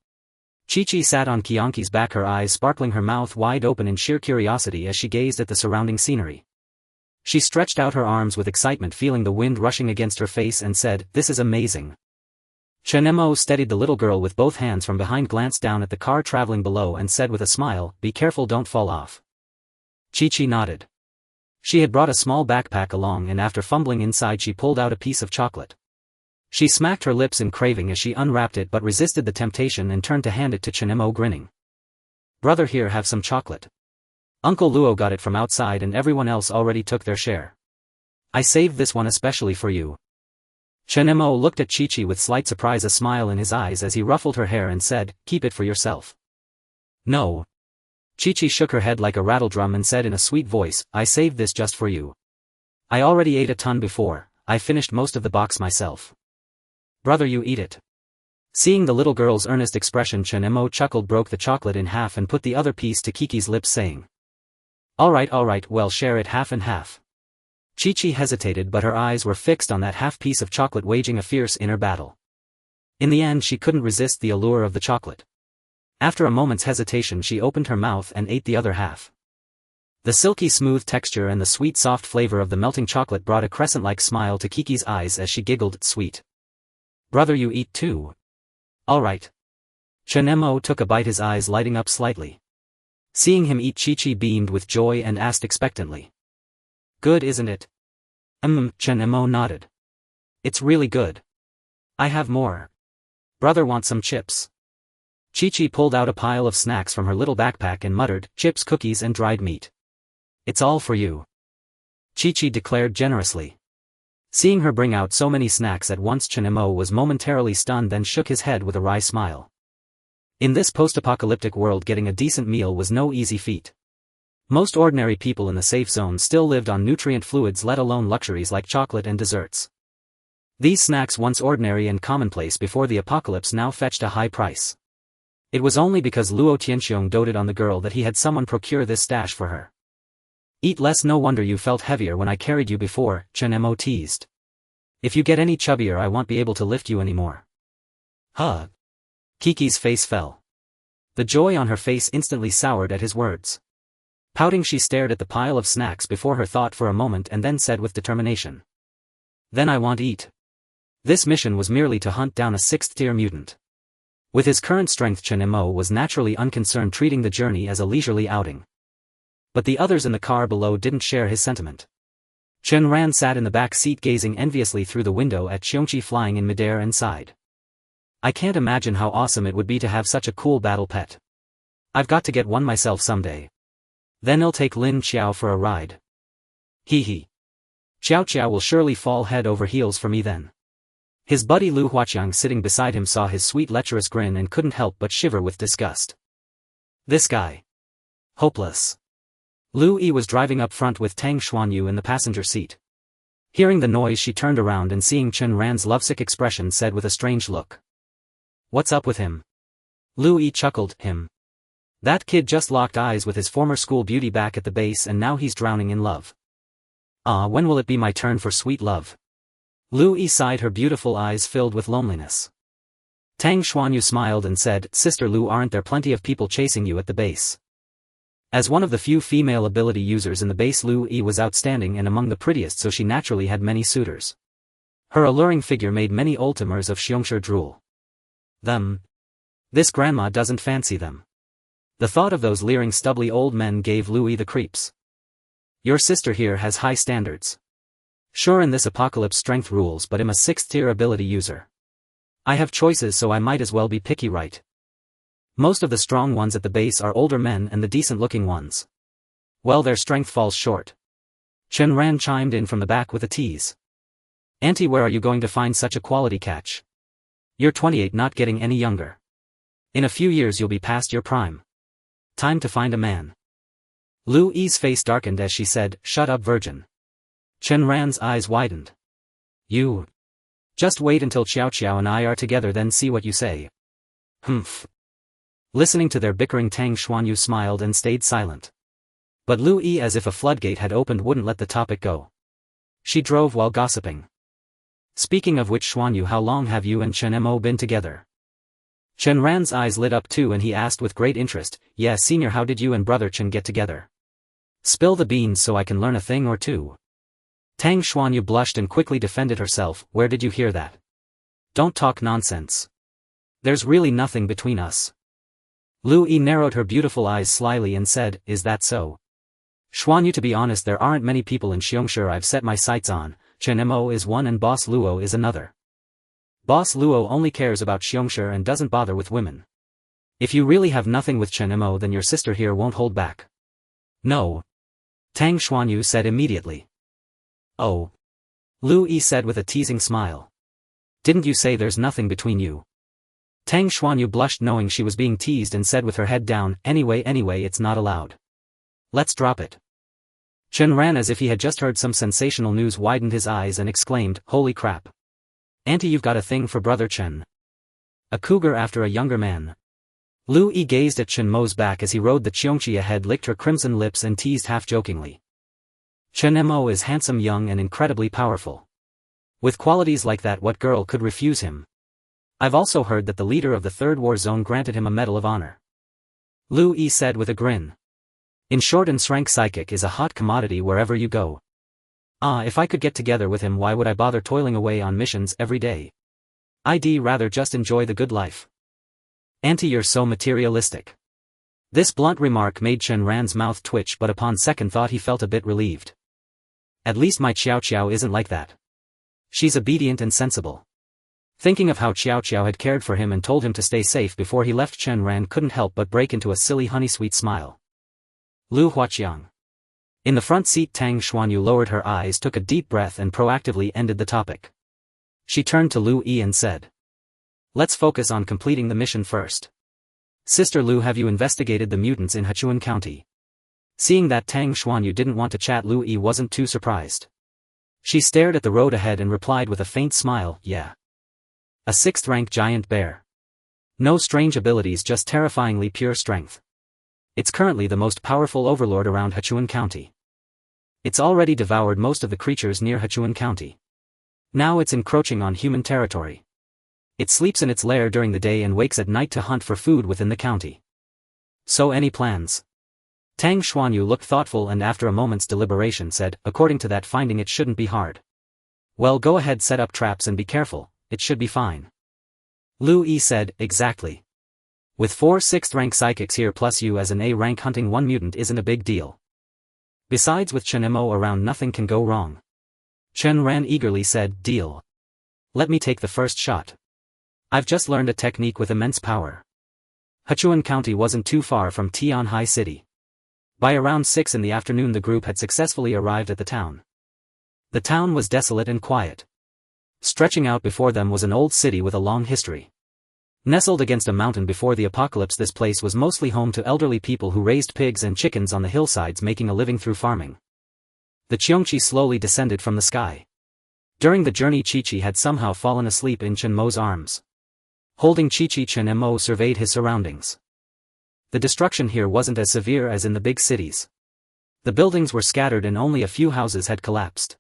Chi-Chi sat on Qiongqi's back, her eyes sparkling, her mouth wide open in sheer curiosity as she gazed at the surrounding scenery. She stretched out her arms with excitement, feeling the wind rushing against her face, and said, "This is amazing." Chen Mo steadied the little girl with both hands from behind, glanced down at the car traveling below and said with a smile, "Be careful, don't fall off." Chi-Chi nodded. She had brought a small backpack along, and after fumbling inside she pulled out a piece of chocolate. She smacked her lips in craving as she unwrapped it, but resisted the temptation and turned to hand it to Chen Mo, grinning. "Brother, here, have some chocolate. Uncle Luo got it from outside and everyone else already took their share. I saved this one especially for you." Chen Mo looked at Chi-Chi with slight surprise, a smile in his eyes as he ruffled her hair and said, "Keep it for yourself." "No." Chi-Chi shook her head like a rattledrum and said in a sweet voice, "I saved this just for you. I already ate a ton before, I finished most of the box myself." "Brother, you eat it." Seeing the little girl's earnest expression, Chen Mo chuckled, broke the chocolate in half and put the other piece to Kiki's lips, saying, Alright, well, share it half and half." Chi-Chi hesitated, but her eyes were fixed on that half piece of chocolate, waging a fierce inner battle. In the end she couldn't resist the allure of the chocolate. After a moment's hesitation she opened her mouth and ate the other half. The silky smooth texture and the sweet soft flavor of the melting chocolate brought a crescent-like smile to Kiki's eyes as she giggled, "Sweet. Brother, you eat too." "Alright." Chen Mo took a bite, his eyes lighting up slightly. Seeing him eat, Chi-Chi beamed with joy and asked expectantly, "Good, isn't it?" Chen Mo nodded. "It's really good. I have more. Brother, want some chips?" Chi-Chi pulled out a pile of snacks from her little backpack and muttered, "Chips, cookies and dried meat. It's all for you," Chi-Chi declared generously. Seeing her bring out so many snacks at once, Chen Mo was momentarily stunned, then shook his head with a wry smile. In this post-apocalyptic world, getting a decent meal was no easy feat. Most ordinary people in the safe zone still lived on nutrient fluids, let alone luxuries like chocolate and desserts. These snacks, once ordinary and commonplace before the apocalypse, now fetched a high price. It was only because Luo Tianxiong doted on the girl that he had someone procure this stash for her. "Eat less, no wonder you felt heavier when I carried you before," Chen Mo teased. "If you get any chubbier I won't be able to lift you anymore." "Huh?" Kiki's face fell. The joy on her face instantly soured at his words. Pouting, she stared at the pile of snacks before her, thought for a moment and then said with determination, "Then I won't eat." This mission was merely to hunt down a 6th-tier mutant. With his current strength, Chen Mo was naturally unconcerned, treating the journey as a leisurely outing. But the others in the car below didn't share his sentiment. Chen Ran sat in the back seat gazing enviously through the window at Qiongqi flying in midair and sighed. "I can't imagine how awesome it would be to have such a cool battle pet. I've got to get one myself someday. Then I'll take Lin Xiao for a ride. Hee. Xiao Xiao will surely fall head over heels for me then." His buddy Lu Huaqiang sitting beside him saw his sweet lecherous grin and couldn't help but shiver with disgust. This guy. Hopeless. Lu Yi was driving up front with Tang Xuanyu in the passenger seat. Hearing the noise, she turned around and seeing Chen Ran's lovesick expression said with a strange look, "What's up with him?" Lu Yi chuckled, "Him. That kid just locked eyes with his former school beauty back at the base and now he's drowning in love. When will it be my turn for sweet love?" Lu Yi sighed, her beautiful eyes filled with loneliness. Tang Xuanyu smiled and said, "Sister Lu, aren't there plenty of people chasing you at the base?" As one of the few female ability users in the base, Lu Yi was outstanding and among the prettiest, so she naturally had many suitors. Her alluring figure made many oldtimers of Qiongqi drool. Them. This grandma doesn't fancy them. The thought of those leering stubbly old men gave Lu Yi the creeps. Your sister here has high standards. Sure, in this apocalypse strength rules, but I'm a 6th-tier ability user. I have choices, so I might as well be picky, right? Most of the strong ones at the base are older men and the decent-looking ones. Well, their strength falls short. Chen Ran chimed in from the back with a tease. Auntie, where are you going to find such a quality catch? You're 28, not getting any younger. In a few years you'll be past your prime. Time to find a man. Lu Yi's face darkened as she said, shut up, virgin. Chen Ran's eyes widened. You. Just wait until Qiao and I are together, then see what you say. Humph. Listening to their bickering, Tang Xuanyu smiled and stayed silent. But Lu Yi, as if a floodgate had opened, wouldn't let the topic go. She drove while gossiping. Speaking of which, Xuanyu, how long have you and Chen Mo been together? Chen Ran's eyes lit up too and he asked with great interest, yeah, senior, how did you and brother Chen get together? Spill the beans so I can learn a thing or two. Tang Xuanyu blushed and quickly defended herself, where did you hear that? Don't talk nonsense. There's really nothing between us. Lu Yi narrowed her beautiful eyes slyly and said, is that so? Xuanyu, to be honest, there aren't many people in Qiongqi I've set my sights on. Chen Mo is one and Boss Luo is another. Boss Luo only cares about Qiongqi and doesn't bother with women. If you really have nothing with Chen Mo, then your sister here won't hold back. No. Tang Xuanyu said immediately. Oh. Lu Yi said with a teasing smile. Didn't you say there's nothing between you? Tang Xuanyu blushed knowing she was being teased and said with her head down, anyway, it's not allowed. Let's drop it. Chen Ran, as if he had just heard some sensational news, widened his eyes and exclaimed, holy crap. Auntie, you've got a thing for brother Chen. A cougar after a younger man. Lu Yi gazed at Chen Mo's back as he rode the Qiongqi ahead, licked her crimson lips and teased half-jokingly. Chen Mo is handsome, young and incredibly powerful. With qualities like that, what girl could refuse him? I've also heard that the leader of the Third War Zone granted him a Medal of Honor. Lu Yi said with a grin. In short, Enslaving psychic is a hot commodity wherever you go. If I could get together with him, why would I bother toiling away on missions every day? I'd rather just enjoy the good life. Auntie, you're so materialistic. This blunt remark made Chen Ran's mouth twitch, but upon second thought he felt a bit relieved. At least my Qiao isn't like that. She's obedient and sensible. Thinking of how Qiao had cared for him and told him to stay safe before he left, Chen Ran couldn't help but break into a silly honey-sweet smile. Lu Huaqiang. In the front seat, Tang Xuanyu lowered her eyes, took a deep breath and proactively ended the topic. She turned to Lu Yi and said. Let's focus on completing the mission first. Sister Lu, have you investigated the mutants in Hechuan County? Seeing that Tang Xuanyu didn't want to chat, Lu Yi wasn't too surprised. She stared at the road ahead and replied with a faint smile, yeah. A 6th rank giant bear. No strange abilities, just terrifyingly pure strength. It's currently the most powerful overlord around Hechuan County. It's already devoured most of the creatures near Hechuan County. Now it's encroaching on human territory. It sleeps in its lair during the day and wakes at night to hunt for food within the county. So any plans? Tang Xuanyu looked thoughtful and after a moment's deliberation said, according to that finding, it shouldn't be hard. Well, go ahead, set up traps and be careful, it should be fine. Lu Yi said, exactly. With 4 6th rank psychics here plus you as an A rank, hunting one mutant isn't a big deal. Besides, with Chen Mo around, nothing can go wrong. Chen Ran eagerly said, deal. Let me take the first shot. I've just learned a technique with immense power. Hechuan County wasn't too far from Tianhai City. By around 6 in the afternoon the group had successfully arrived at the town. The town was desolate and quiet. Stretching out before them was an old city with a long history. Nestled against a mountain before the apocalypse, this place was mostly home to elderly people who raised pigs and chickens on the hillsides, making a living through farming. The Qiongqi slowly descended from the sky. During the journey, Qiqi had somehow fallen asleep in Chen Mo's arms. Holding Qiqi, Chen Mo surveyed his surroundings. The destruction here wasn't as severe as in the big cities. The buildings were scattered and only a few houses had collapsed.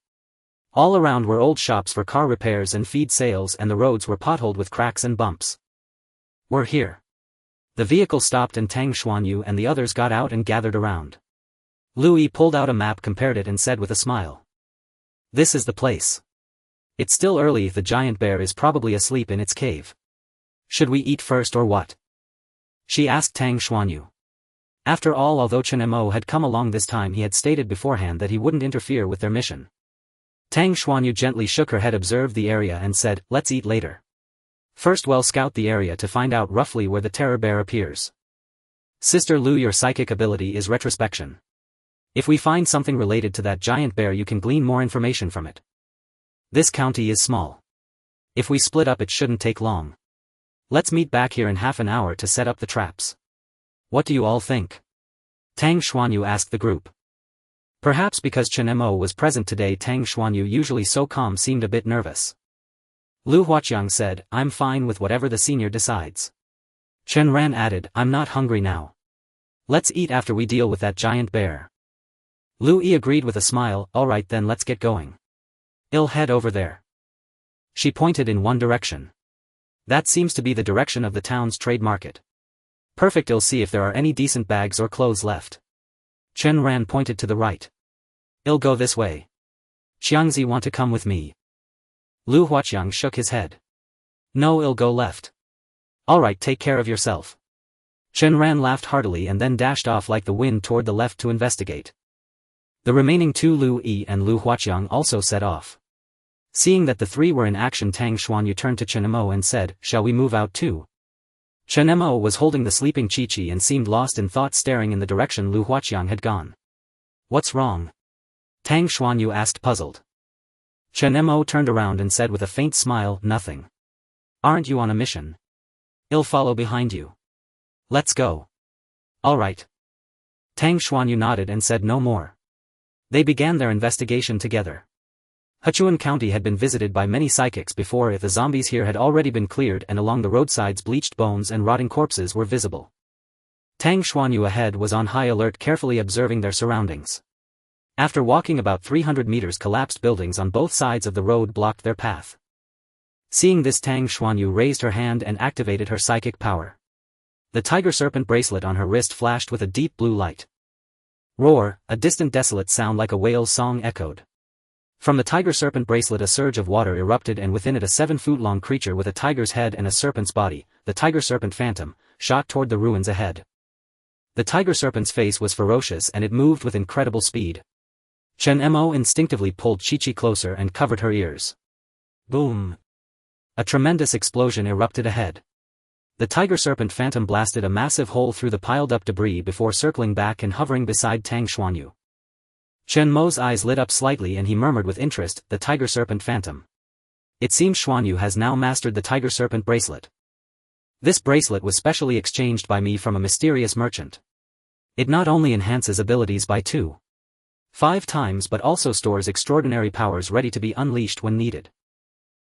All around were old shops for car repairs and feed sales, and the roads were potholed with cracks and bumps. We're here. The vehicle stopped and Tang Xuanyu and the others got out and gathered around. Lu Yi pulled out a map, compared it and said with a smile. This is the place. It's still early, the giant bear is probably asleep in its cave. Should we eat first or what? She asked Tang Xuanyu. After all, although Chen Mo had come along this time, he had stated beforehand that he wouldn't interfere with their mission. Tang Xuanyu gently shook her head, observed the area and said, let's eat later. First we'll scout the area to find out roughly where the terror bear appears. Sister Lu, your psychic ability is retrospection. If we find something related to that giant bear you can glean more information from it. This county is small. If we split up it shouldn't take long. Let's meet back here in half an hour to set up the traps. What do you all think? Tang Xuanyu asked the group. Perhaps because Chen Mo was present today, Tang Xuanyu, usually so calm, seemed a bit nervous. Lu Huaqiang said, I'm fine with whatever the senior decides. Chen Ran added, I'm not hungry now. Let's eat after we deal with that giant bear. Lu Yi agreed with a smile, alright then let's get going. I'll head over there. She pointed in one direction. That seems to be the direction of the town's trade market. Perfect, I'll see if there are any decent bags or clothes left. Chen Ran pointed to the right. I'll go this way. Qiongqi, want to come with me? Lu Huaqiang shook his head. No, I'll go left. Alright, take care of yourself. Chen Ran laughed heartily and then dashed off like the wind toward the left to investigate. The remaining two, Lu Yi and Lu Huaqiang, also set off. Seeing that the three were in action, Tang Xuanyu turned to Chen Mo and said, shall we move out too? Chen Mo was holding the sleeping Qiongqi and seemed lost in thought, staring in the direction Lu Huaqiang had gone. What's wrong? Tang Xuanyu asked, puzzled. Chen Mo turned around and said with a faint smile, nothing. Aren't you on a mission? I'll follow behind you. Let's go. Alright. Tang Xuanyu nodded and said no more. They began their investigation together. Hechuan County had been visited by many psychics before, if the zombies here had already been cleared, and along the roadsides bleached bones and rotting corpses were visible. Tang Xuanyu ahead was on high alert, carefully observing their surroundings. After walking about 300 meters, collapsed buildings on both sides of the road blocked their path. Seeing this, Tang Xuanyu raised her hand and activated her psychic power. The tiger serpent bracelet on her wrist flashed with a deep blue light. Roar, a distant desolate sound like a whale's song echoed. From the tiger serpent bracelet a surge of water erupted, and within it a 7-foot-long creature with a tiger's head and a serpent's body, the tiger serpent phantom, shot toward the ruins ahead. The tiger serpent's face was ferocious and it moved with incredible speed. Chen Mo instinctively pulled Qiongqi closer and covered her ears. Boom! A tremendous explosion erupted ahead. The tiger serpent phantom blasted a massive hole through the piled-up debris before circling back and hovering beside Tang Xuanyu. Chen Mo's eyes lit up slightly and he murmured with interest, the tiger serpent phantom. It seems Xuanyu has now mastered the tiger serpent bracelet. This bracelet was specially exchanged by me from a mysterious merchant. It not only enhances abilities by 2.5 times but also stores extraordinary powers ready to be unleashed when needed.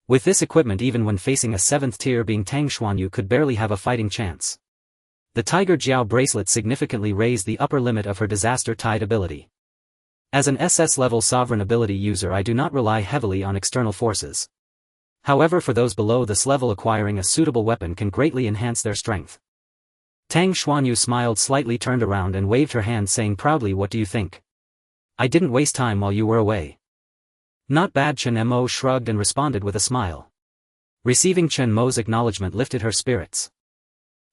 With this equipment, even when facing a 7th tier being, Tang Xuanyu could barely have a fighting chance. The Tiger Jiao bracelet significantly raised the upper limit of her disaster-tide ability. As an SS-level sovereign ability user, I do not rely heavily on external forces. However, for those below this level, acquiring a suitable weapon can greatly enhance their strength. Tang Xuanyu smiled slightly, turned around and waved her hand, saying proudly, what do you think? I didn't waste time while you were away. Not bad. Chen Mo shrugged and responded with a smile. Receiving Chen Mo's acknowledgement lifted her spirits.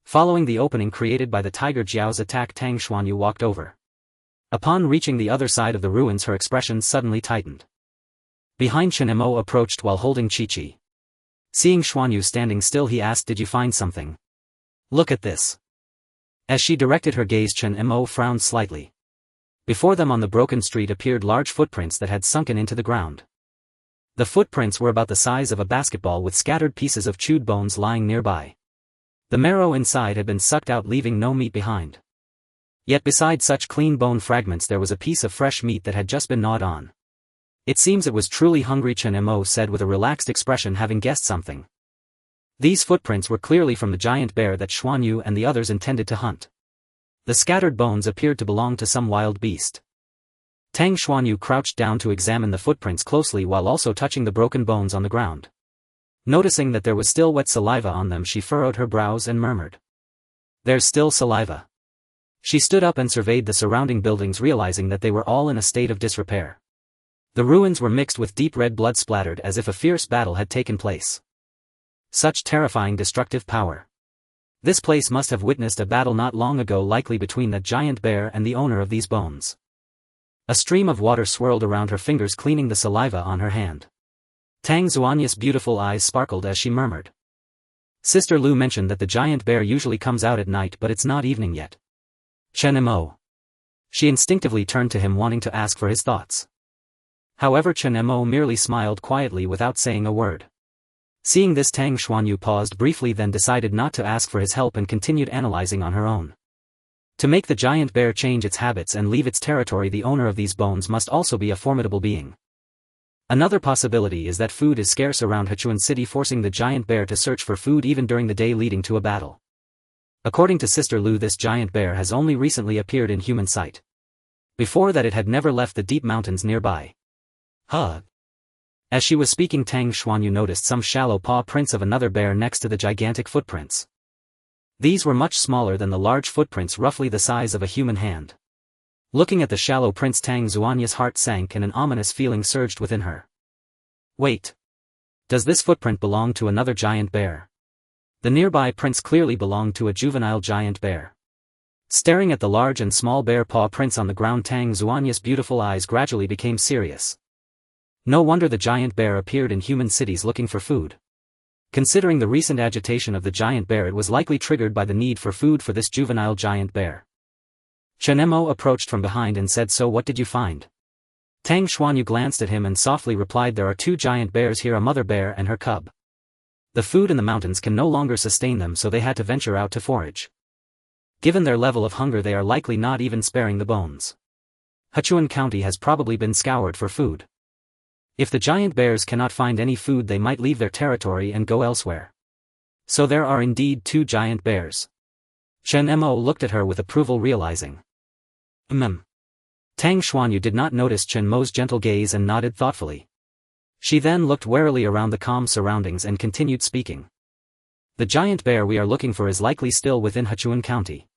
Following the opening created by the Tiger Jiao's attack, Tang Xuanyu walked over. Upon reaching the other side of the ruins, her expression suddenly tightened. Behind, Chen Mo approached while holding Qiongqi. Seeing Xuanyu standing still, he asked, did you find something? Look at this. As she directed her gaze, Chen Mo frowned slightly. Before them on the broken street appeared large footprints that had sunken into the ground. The footprints were about the size of a basketball, with scattered pieces of chewed bones lying nearby. The marrow inside had been sucked out, leaving no meat behind. Yet beside such clean bone fragments there was a piece of fresh meat that had just been gnawed on. It seems it was truly hungry, Chen Mo said with a relaxed expression, having guessed something. These footprints were clearly from the giant bear that Xuanyu and the others intended to hunt. The scattered bones appeared to belong to some wild beast. Tang Xuanyu crouched down to examine the footprints closely while also touching the broken bones on the ground. Noticing that there was still wet saliva on them, she furrowed her brows and murmured. There's still saliva. She stood up and surveyed the surrounding buildings, realizing that they were all in a state of disrepair. The ruins were mixed with deep red blood, splattered as if a fierce battle had taken place. Such terrifying destructive power. This place must have witnessed a battle not long ago, likely between the giant bear and the owner of these bones. A stream of water swirled around her fingers, cleaning the saliva on her hand. Tang Xuanyu's beautiful eyes sparkled as she murmured. Sister Lu mentioned that the giant bear usually comes out at night, but it's not evening yet. Chen Mo. She instinctively turned to him, wanting to ask for his thoughts. However, Chen Mo merely smiled quietly without saying a word. Seeing this, Tang Xuanyu paused briefly, then decided not to ask for his help and continued analyzing on her own. To make the giant bear change its habits and leave its territory, the owner of these bones must also be a formidable being. Another possibility is that food is scarce around Hechuan City, forcing the giant bear to search for food even during the day, leading to a battle. According to Sister Lu, this giant bear has only recently appeared in human sight. Before that, it had never left the deep mountains nearby. As she was speaking, Tang Xuanyu noticed some shallow paw prints of another bear next to the gigantic footprints. These were much smaller than the large footprints, roughly the size of a human hand. Looking at the shallow prints, Tang Xuanya's heart sank and an ominous feeling surged within her. Wait. Does this footprint belong to another giant bear? The nearby prints clearly belong to a juvenile giant bear. Staring at the large and small bear paw prints on the ground, Tang Xuanya's beautiful eyes gradually became serious. No wonder the giant bear appeared in human cities looking for food. Considering the recent agitation of the giant bear, it was likely triggered by the need for food for this juvenile giant bear. Chen Mo approached from behind and said, "So what did you find?" Tang Xuanyu glanced at him and softly replied, "There are two giant bears here, a mother bear and her cub. The food in the mountains can no longer sustain them, so they had to venture out to forage. Given their level of hunger, they are likely not even sparing the bones. Hechuan County has probably been scoured for food. If the giant bears cannot find any food, they might leave their territory and go elsewhere. So there are indeed two giant bears." Chen Mo looked at her with approval, realizing. Tang Xuanyu did not notice Chen Mo's gentle gaze and nodded thoughtfully. She then looked warily around the calm surroundings and continued speaking. "The giant bear we are looking for is likely still within Hechuan County.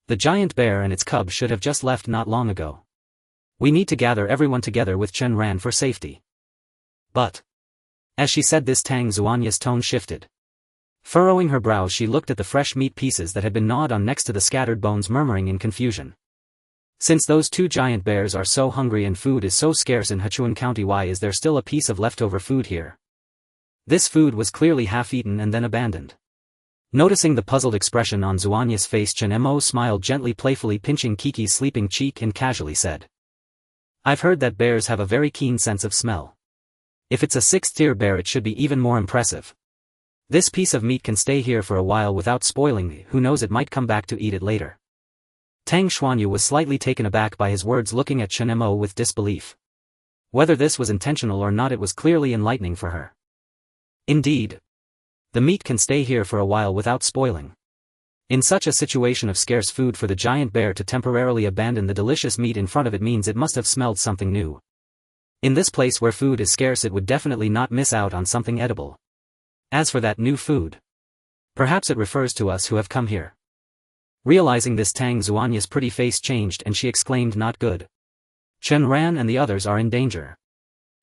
The giant bear and its cub should have just left not long ago. We need to gather everyone together with Chen Ran for safety." But. As she said this, Tang Xuanya's tone shifted. Furrowing her brows, she looked at the fresh meat pieces that had been gnawed on next to the scattered bones, murmuring in confusion. "Since those two giant bears are so hungry and food is so scarce in Hechuan County, why is there still a piece of leftover food here?" This food was clearly half-eaten and then abandoned. Noticing the puzzled expression on Xuanya's face, Chen Mo smiled gently, playfully pinching Qiqi's sleeping cheek, and casually said, "I've heard that bears have a very keen sense of smell. If it's a 6th-tier bear, it should be even more impressive. This piece of meat can stay here for a while without spoiling, who knows, it might come back to eat it later." Tang Xuanyu was slightly taken aback by his words, looking at Chen Mo with disbelief. Whether this was intentional or not, it was clearly enlightening for her. Indeed. The meat can stay here for a while without spoiling. In such a situation of scarce food, for the giant bear to temporarily abandon the delicious meat in front of it means it must have smelled something new. In this place where food is scarce, it would definitely not miss out on something edible. As for that new food, perhaps it refers to us who have come here. Realizing this, Tang Xuanya's pretty face changed and she exclaimed, "Not good. Chen Ran and the others are in danger."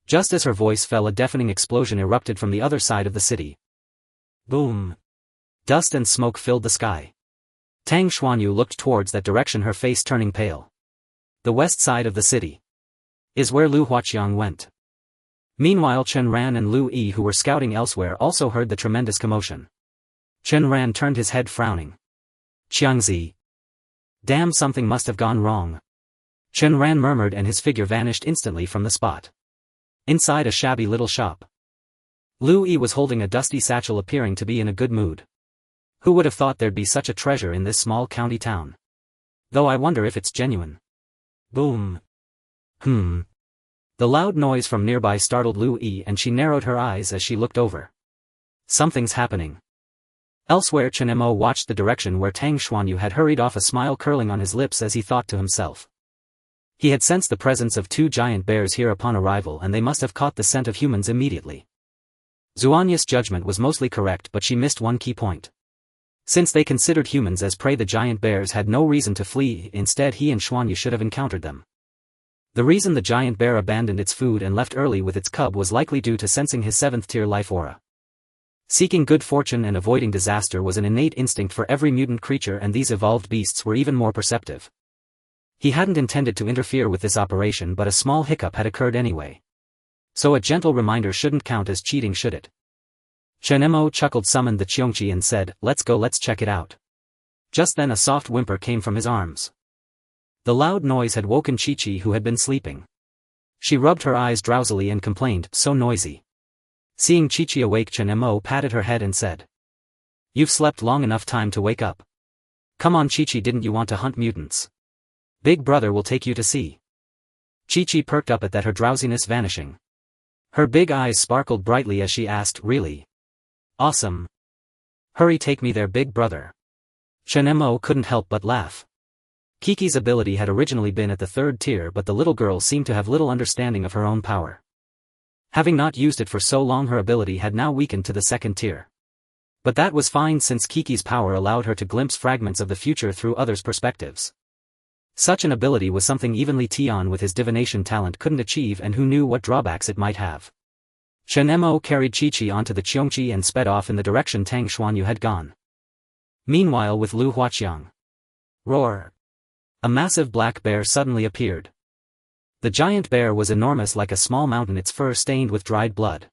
Just as her voice fell, a deafening explosion erupted from the other side of the city. Boom! Dust and smoke filled the sky. Tang Xuanyu looked towards that direction, her face turning pale. The west side of the city is where Lu Huaqiang went. Meanwhile, Chen Ran and Lu Yi, who were scouting elsewhere, also heard the tremendous commotion. Chen Ran turned his head, frowning. "Qiongqi. Damn, something must have gone wrong." Chen Ran murmured, and his figure vanished instantly from the spot. Inside a shabby little shop, Lu Yi was holding a dusty satchel, appearing to be in a good mood. Who would have thought there'd be such a treasure in this small county town? Though I wonder if it's genuine. Boom. The loud noise from nearby startled Lu Yi, and she narrowed her eyes as she looked over. Something's happening. Elsewhere, Chen Mo watched the direction where Tang Xuanyu had hurried off, a smile curling on his lips as he thought to himself. He had sensed the presence of two giant bears here upon arrival, and they must have caught the scent of humans immediately. Xuanya's judgment was mostly correct, but she missed one key point. Since they considered humans as prey, the giant bears had no reason to flee. Instead, he and Xuanyu should have encountered them. The reason the giant bear abandoned its food and left early with its cub was likely due to sensing his 7th-tier life aura. Seeking good fortune and avoiding disaster was an innate instinct for every mutant creature, and these evolved beasts were even more perceptive. He hadn't intended to interfere with this operation, but a small hiccup had occurred anyway. So a gentle reminder shouldn't count as cheating, should it? Chen Mo chuckled, summoned the Qiongqi and said, let's go, let's check it out. Just then a soft whimper came from his arms. The loud noise had woken Qiqi, who had been sleeping. She rubbed her eyes drowsily and complained, so noisy. Seeing Qiqi awake, Chen Mo patted her head and said, you've slept long enough, time to wake up. Come on Qiqi, didn't you want to hunt mutants? Big brother will take you to see. Qiqi perked up at that, her drowsiness vanishing. Her big eyes sparkled brightly as she asked, really? Awesome. Hurry, take me there, big brother. Chen Mo couldn't help but laugh. Kiki's ability had originally been at the 3rd tier, but the little girl seemed to have little understanding of her own power. Having not used it for so long, her ability had now weakened to the 2nd tier. But that was fine, since Kiki's power allowed her to glimpse fragments of the future through others' perspectives. Such an ability was something even Li Tian with his divination talent couldn't achieve, and who knew what drawbacks it might have. Chen Mo carried Qiqi onto the Qiongqi and sped off in the direction Tang Xuanyu had gone. Meanwhile, with Lu Huaqiang. Roar! A massive black bear suddenly appeared. The giant bear was enormous, like a small mountain, its fur stained with dried blood.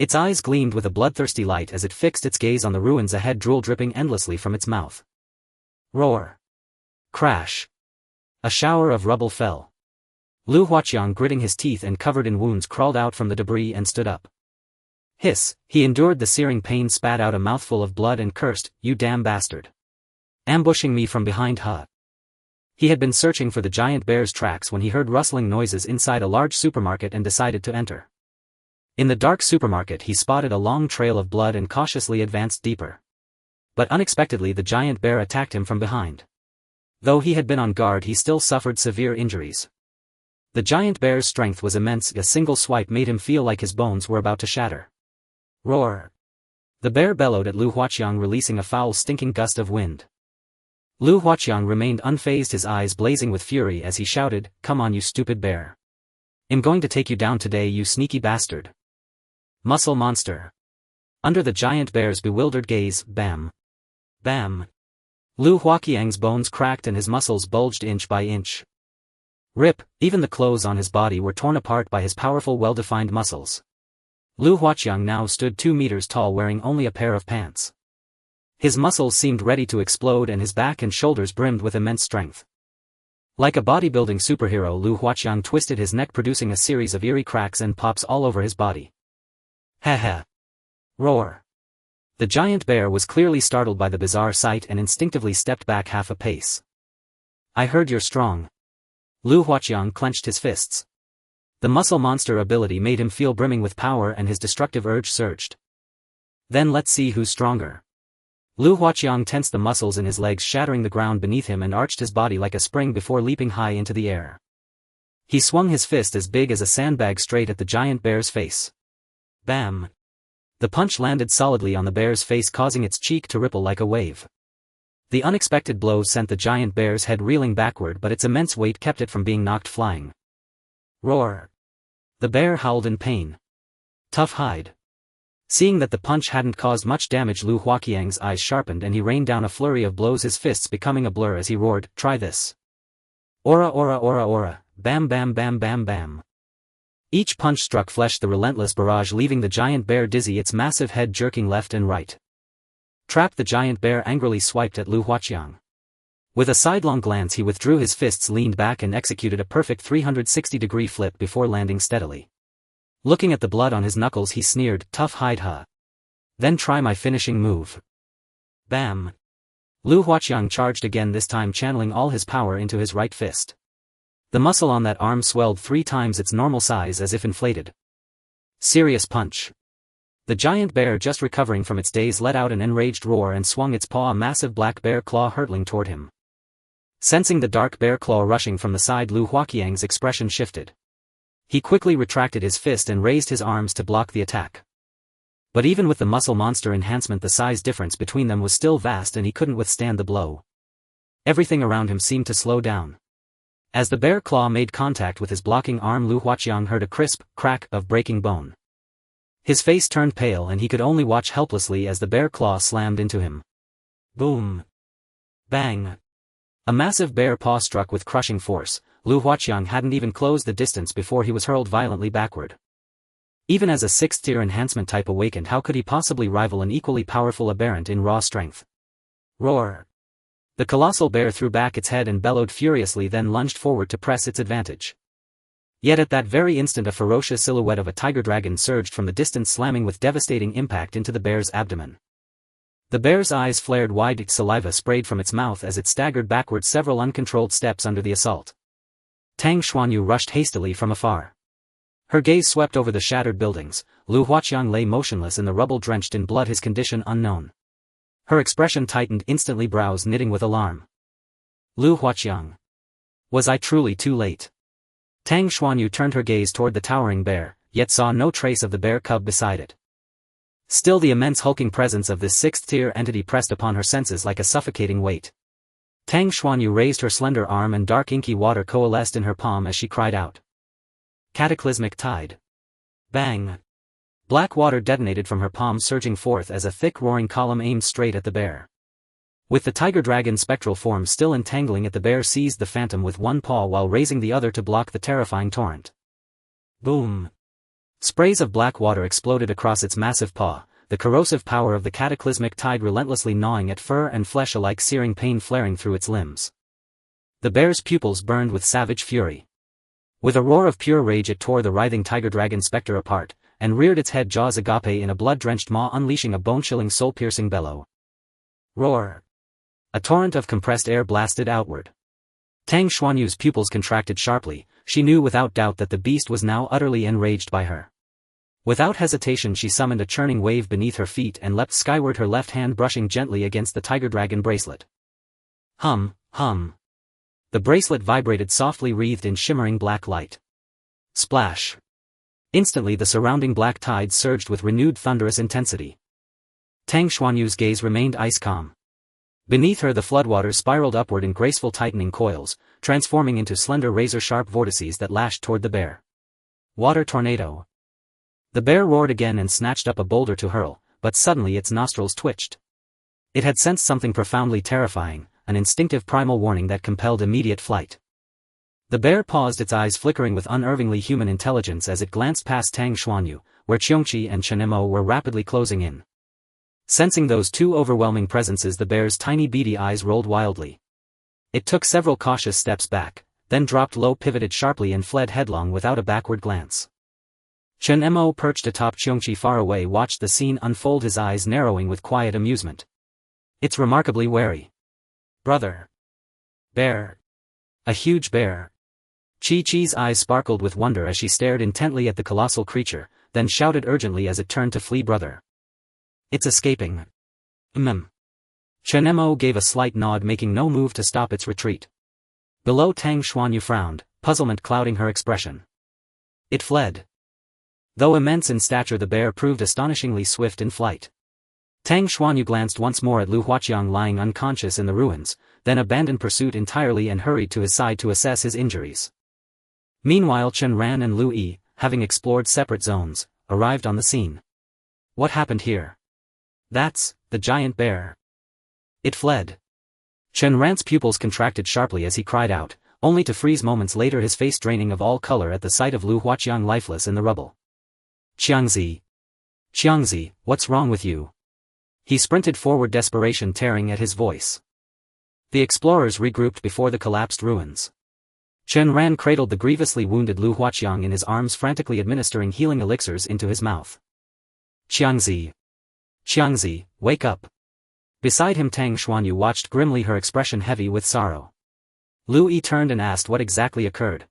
Its eyes gleamed with a bloodthirsty light as it fixed its gaze on the ruins ahead, drool dripping endlessly from its mouth. Roar! Crash! A shower of rubble fell. Lu Huaqiang, gritting his teeth and covered in wounds, crawled out from the debris and stood up. Hiss! He endured the searing pain, spat out a mouthful of blood and cursed, you damn bastard. Ambushing me from behind, huh? He had been searching for the giant bear's tracks when he heard rustling noises inside a large supermarket and decided to enter. In the dark supermarket he spotted a long trail of blood and cautiously advanced deeper. But unexpectedly the giant bear attacked him from behind. Though he had been on guard, he still suffered severe injuries. The giant bear's strength was immense, a single swipe made him feel like his bones were about to shatter. Roar! The bear bellowed at Lu Huaqiang, releasing a foul stinking gust of wind. Lu Huaqiang remained unfazed, his eyes blazing with fury as he shouted, come on you stupid bear. I'm going to take you down today, you sneaky bastard. Muscle monster. Under the giant bear's bewildered gaze, bam. Bam. Lu Huaqiang's bones cracked and his muscles bulged inch by inch. Rip, even the clothes on his body were torn apart by his powerful, well-defined muscles. Lu Huaqiang now stood 2 meters tall, wearing only a pair of pants. His muscles seemed ready to explode and his back and shoulders brimmed with immense strength. Like a bodybuilding superhero, Lu Huaqiang twisted his neck, producing a series of eerie cracks and pops all over his body. Ha ha. Roar. The giant bear was clearly startled by the bizarre sight and instinctively stepped back half a pace. I heard you're strong. Lu Huaqiang clenched his fists. The muscle monster ability made him feel brimming with power and his destructive urge surged. Then let's see who's stronger. Lu Huaqiang tensed the muscles in his legs, shattering the ground beneath him, and arched his body like a spring before leaping high into the air. He swung his fist as big as a sandbag straight at the giant bear's face. Bam! The punch landed solidly on the bear's face, causing its cheek to ripple like a wave. The unexpected blow sent the giant bear's head reeling backward, but its immense weight kept it from being knocked flying. Roar! The bear howled in pain. Tough hide. Seeing that the punch hadn't caused much damage, Lu Huaqiang's eyes sharpened and he rained down a flurry of blows, his fists becoming a blur as he roared, try this. Ora ora ora ora, bam bam bam bam bam. Each punch struck flesh, the relentless barrage leaving the giant bear dizzy, its massive head jerking left and right. Trapped, the giant bear angrily swiped at Lu Huaqiang. With a sidelong glance he withdrew his fists, leaned back and executed a perfect 360-degree flip before landing steadily. Looking at the blood on his knuckles he sneered, tough hide huh? Then try my finishing move. Bam! Lu Huaqiang charged again, this time channeling all his power into his right fist. The muscle on that arm swelled 3 times its normal size as if inflated. Serious punch. The giant bear, just recovering from its daze, let out an enraged roar and swung its paw, a massive black bear claw hurtling toward him. Sensing the dark bear claw rushing from the side, Lu Huaqiang's expression shifted. He quickly retracted his fist and raised his arms to block the attack. But even with the muscle monster enhancement, the size difference between them was still vast and he couldn't withstand the blow. Everything around him seemed to slow down. As the bear claw made contact with his blocking arm, Lu Huaqiang heard a crisp crack of breaking bone. His face turned pale and he could only watch helplessly as the bear claw slammed into him. Boom! Bang! A massive bear paw struck with crushing force. Lu Huaqiang hadn't even closed the distance before he was hurled violently backward. Even as a 6th tier enhancement type awakened, how could he possibly rival an equally powerful aberrant in raw strength? Roar! The colossal bear threw back its head and bellowed furiously, then lunged forward to press its advantage. Yet at that very instant a ferocious silhouette of a tiger dragon surged from the distance, slamming with devastating impact into the bear's abdomen. The bear's eyes flared wide, saliva sprayed from its mouth as it staggered backward several uncontrolled steps under the assault. Tang Xuanyu rushed hastily from afar. Her gaze swept over the shattered buildings. Lu Huaqiang lay motionless in the rubble, drenched in blood, his condition unknown. Her expression tightened instantly, brows knitting with alarm. Lu Huaqiang. Was I truly too late? Tang Xuanyu turned her gaze toward the towering bear, yet saw no trace of the bear cub beside it. Still, the immense hulking presence of this 6th-tier entity pressed upon her senses like a suffocating weight. Tang Xuanyu raised her slender arm and dark inky water coalesced in her palm as she cried out. Cataclysmic tide. Bang! Black water detonated from her palm, surging forth as a thick roaring column aimed straight at the bear. With the tiger dragon's spectral form still entangling it, the bear seized the phantom with one paw while raising the other to block the terrifying torrent. Boom! Sprays of black water exploded across its massive paw, the corrosive power of the cataclysmic tide relentlessly gnawing at fur and flesh alike, searing pain flaring through its limbs. The bear's pupils burned with savage fury. With a roar of pure rage it tore the writhing tiger dragon specter apart, and reared its head, jaws agape in a blood-drenched maw, unleashing a bone-chilling, soul-piercing bellow. Roar! A torrent of compressed air blasted outward. Tang Xuanyu's pupils contracted sharply. She knew without doubt that the beast was now utterly enraged by her. Without hesitation she summoned a churning wave beneath her feet and leapt skyward, her left hand brushing gently against the tiger dragon bracelet. Hum, hum. The bracelet vibrated softly, wreathed in shimmering black light. Splash. Instantly the surrounding black tide surged with renewed thunderous intensity. Tang Xuanyu's gaze remained ice-calm. Beneath her the floodwaters spiraled upward in graceful tightening coils, transforming into slender razor-sharp vortices that lashed toward the bear. Water tornado. The bear roared again and snatched up a boulder to hurl, but suddenly its nostrils twitched. It had sensed something profoundly terrifying, an instinctive primal warning that compelled immediate flight. The bear paused, its eyes flickering with unervingly human intelligence as it glanced past Tang Xuanyu, where Qiongqi and Chen Mo were rapidly closing in. Sensing those two overwhelming presences, the bear's tiny beady eyes rolled wildly. It took several cautious steps back, then dropped low, pivoted sharply and fled headlong without a backward glance. Chen Mo, perched atop Qiongqi far away, watched the scene unfold, his eyes narrowing with quiet amusement. It's remarkably wary. Brother. Bear. A huge bear. Chi-Chi's eyes sparkled with wonder as she stared intently at the colossal creature, then shouted urgently as it turned to flee. Brother. It's escaping. Chen Mo gave a slight nod, making no move to stop its retreat. Below, Tang Xuanyu frowned, puzzlement clouding her expression. It fled. Though immense in stature, the bear proved astonishingly swift in flight. Tang Xuanyu glanced once more at Lu Huaqiang lying unconscious in the ruins, then abandoned pursuit entirely and hurried to his side to assess his injuries. Meanwhile, Chen Ran and Lu Yi, having explored separate zones, arrived on the scene. What happened here? That's the giant bear. It fled. Chen Ran's pupils contracted sharply as he cried out, only to freeze moments later, his face draining of all color at the sight of Lu Huaqiang lifeless in the rubble. Qiongqi. Qiongqi, what's wrong with you? He sprinted forward, desperation tearing at his voice. The explorers regrouped before the collapsed ruins. Chen Ran cradled the grievously wounded Lu Huaqiang in his arms, frantically administering healing elixirs into his mouth. Qiongqi. Qiongqi, wake up. Beside him, Tang Xuanyu watched grimly, her expression heavy with sorrow. Lu Yi turned and asked what exactly occurred.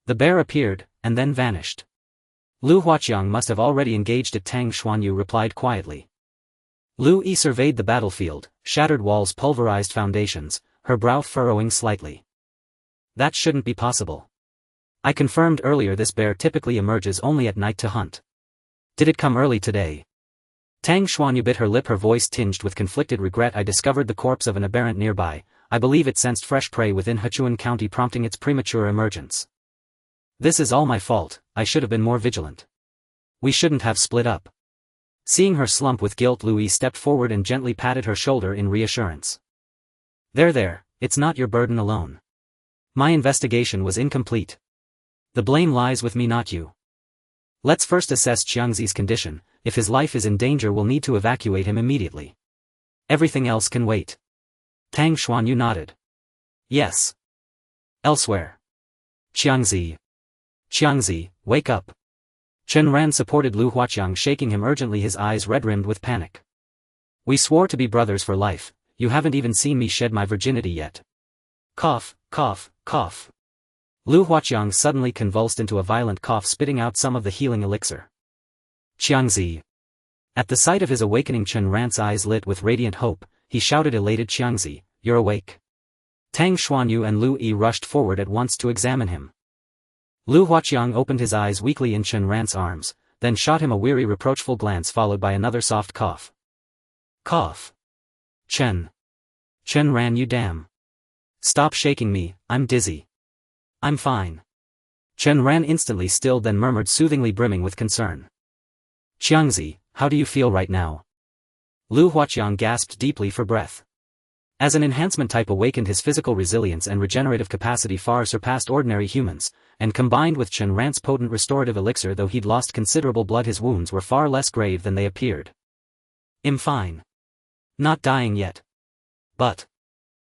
The bear appeared, and then vanished. Lu Huaqiang must have already engaged it, Tang Xuanyu replied quietly. Lu Yi surveyed the battlefield, shattered walls, pulverized foundations, her brow furrowing slightly. That shouldn't be possible. I confirmed earlier this bear typically emerges only at night to hunt. Did it come early today? Tang Xuanyu bit her lip, her voice tinged with conflicted regret. I discovered the corpse of an aberrant nearby. I believe it sensed fresh prey within Ehuang, prompting its premature emergence. This is all my fault, I should have been more vigilant. We shouldn't have split up. Seeing her slump with guilt, Lu Yi stepped forward and gently patted her shoulder in reassurance. There, it's not your burden alone. My investigation was incomplete. The blame lies with me, not you. Let's first assess Qiongqi's condition. If his life is in danger, we'll need to evacuate him immediately. Everything else can wait. Tang Xuanyu nodded. Yes. Elsewhere. Qiongqi. Qiongqi, wake up. Chen Ran supported Lu Huaqiang, shaking him urgently, his eyes red-rimmed with panic. We swore to be brothers for life. You haven't even seen me shed my virginity yet. Cough, cough, cough. Lu Huaqiang suddenly convulsed into a violent cough, spitting out some of the healing elixir. Qiongqi. At the sight of his awakening, Chen Ran's eyes lit with radiant hope. He shouted, elated, Qiongqi, you're awake. Tang Xuanyu and Lu Yi rushed forward at once to examine him. Lu Huaqiang opened his eyes weakly in Chen Ran's arms, then shot him a weary, reproachful glance followed by another soft cough. Cough. Chen Ran, you damn. Stop shaking me, I'm dizzy. I'm fine. Chen Ran instantly stilled, then murmured soothingly, brimming with concern. Qiongqi, how do you feel right now? Lu Huaqiang gasped deeply for breath. As an enhancement type awakened, his physical resilience and regenerative capacity far surpassed ordinary humans, and combined with Chen Ran's potent restorative elixir, though he'd lost considerable blood, his wounds were far less grave than they appeared. I'm fine. Not dying yet. But.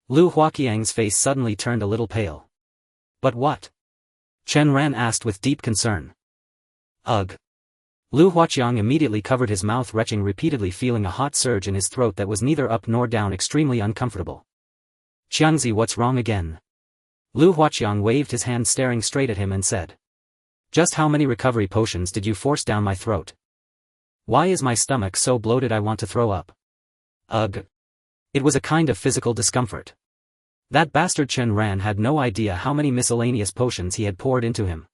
Lu Huaqiang's face suddenly turned a little pale. But what? Chen Ran asked with deep concern. Ugh. Lu Huaqiang immediately covered his mouth, retching repeatedly, feeling a hot surge in his throat that was neither up nor down, extremely uncomfortable. Qiongqi, what's wrong again? Lu Huaqiang waved his hand, staring straight at him, and said. Just how many recovery potions did you force down my throat? Why is my stomach so bloated I want to throw up? Ugh. It was a kind of physical discomfort. That bastard Chen Ran had no idea how many miscellaneous potions he had poured into him.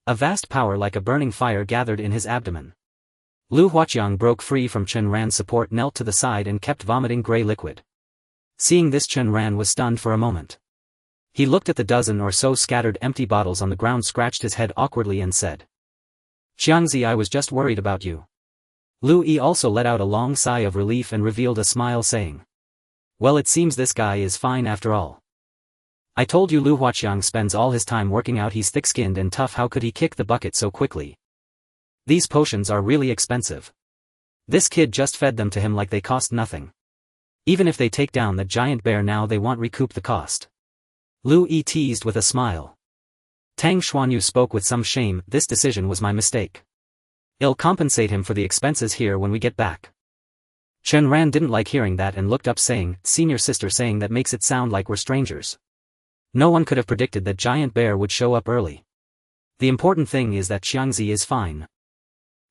A vast power like a burning fire gathered in his abdomen. Lu Huaqiang broke free from Chen Ran's support, knelt to the side, and kept vomiting gray liquid. Seeing this, Chen Ran was stunned for a moment. He looked at the dozen or so scattered empty bottles on the ground, scratched his head awkwardly, and said. Qiongqi, I was just worried about you. Lu Yi also let out a long sigh of relief and revealed a smile, saying. Well, it seems this guy is fine after all. I told you Lu Huaqiang spends all his time working out, he's thick-skinned and tough, how could he kick the bucket so quickly? These potions are really expensive. This kid just fed them to him like they cost nothing. Even if they take down the giant bear now, they won't recoup the cost. Lu Yi teased with a smile. Tang Xuanyu spoke with some shame. This decision was my mistake. I'll compensate him for the expenses here when we get back. Chen Ran didn't like hearing that and looked up, saying, Senior sister, saying that makes it sound like we're strangers. No one could have predicted that giant bear would show up early. The important thing is that Qiongqi is fine.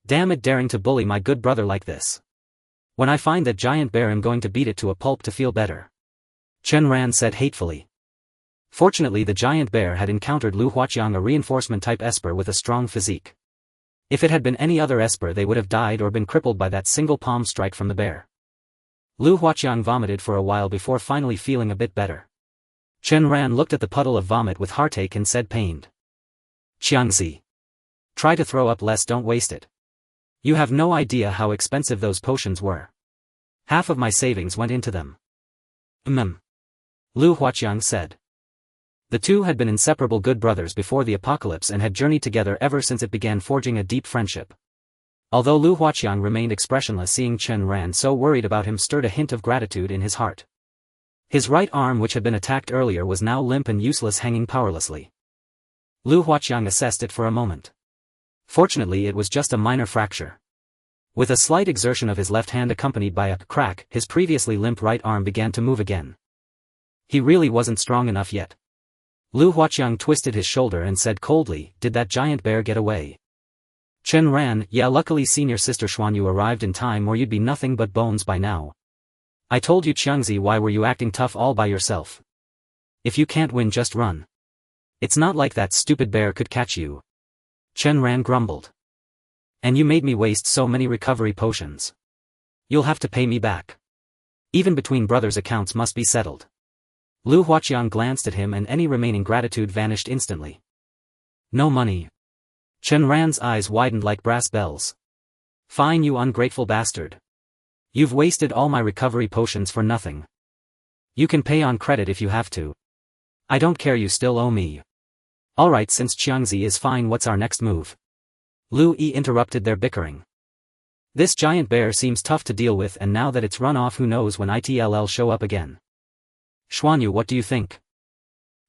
Damn it, daring to bully my good brother like this. When I find that giant bear, I'm going to beat it to a pulp to feel better. Chen Ran said hatefully. Fortunately, the giant bear had encountered Lu Huaqiang, a reinforcement type esper with a strong physique. If it had been any other esper, they would have died or been crippled by that single palm strike from the bear. Lu Huaqiang vomited for a while before finally feeling a bit better. Chen Ran looked at the puddle of vomit with heartache and said, pained. Qiongqi. Try to throw up less, don't waste it. You have no idea how expensive those potions were. Half of my savings went into them. Lu Huaqiang said. The two had been inseparable good brothers before the apocalypse and had journeyed together ever since it began, forging a deep friendship. Although Lu Huaqiang remained expressionless, seeing Chen Ran so worried about him stirred a hint of gratitude in his heart. His right arm, which had been attacked earlier, was now limp and useless, hanging powerlessly. Lu Huaqiang assessed it for a moment. Fortunately, it was just a minor fracture. With a slight exertion of his left hand accompanied by a crack, his previously limp right arm began to move again. He really wasn't strong enough yet. Lu Huaqiang twisted his shoulder and said coldly, Did that giant bear get away? Chen Ran, yeah, luckily senior sister Xuanyu arrived in time or you'd be nothing but bones by now. I told you Qiongqi, why were you acting tough all by yourself? If you can't win, just run. It's not like that stupid bear could catch you. Chen Ran grumbled. And you made me waste so many recovery potions. You'll have to pay me back. Even between brothers, accounts must be settled. Lu Huaqiang glanced at him and any remaining gratitude vanished instantly. No money. Chen Ran's eyes widened like brass bells. Fine, you ungrateful bastard. You've wasted all my recovery potions for nothing. You can pay on credit if you have to. I don't care, you still owe me. Alright, since Qiongqi is fine, what's our next move? Lu Yi interrupted their bickering. This giant bear seems tough to deal with, and now that it's run off, who knows when it'll show up again. Xuanyu, what do you think?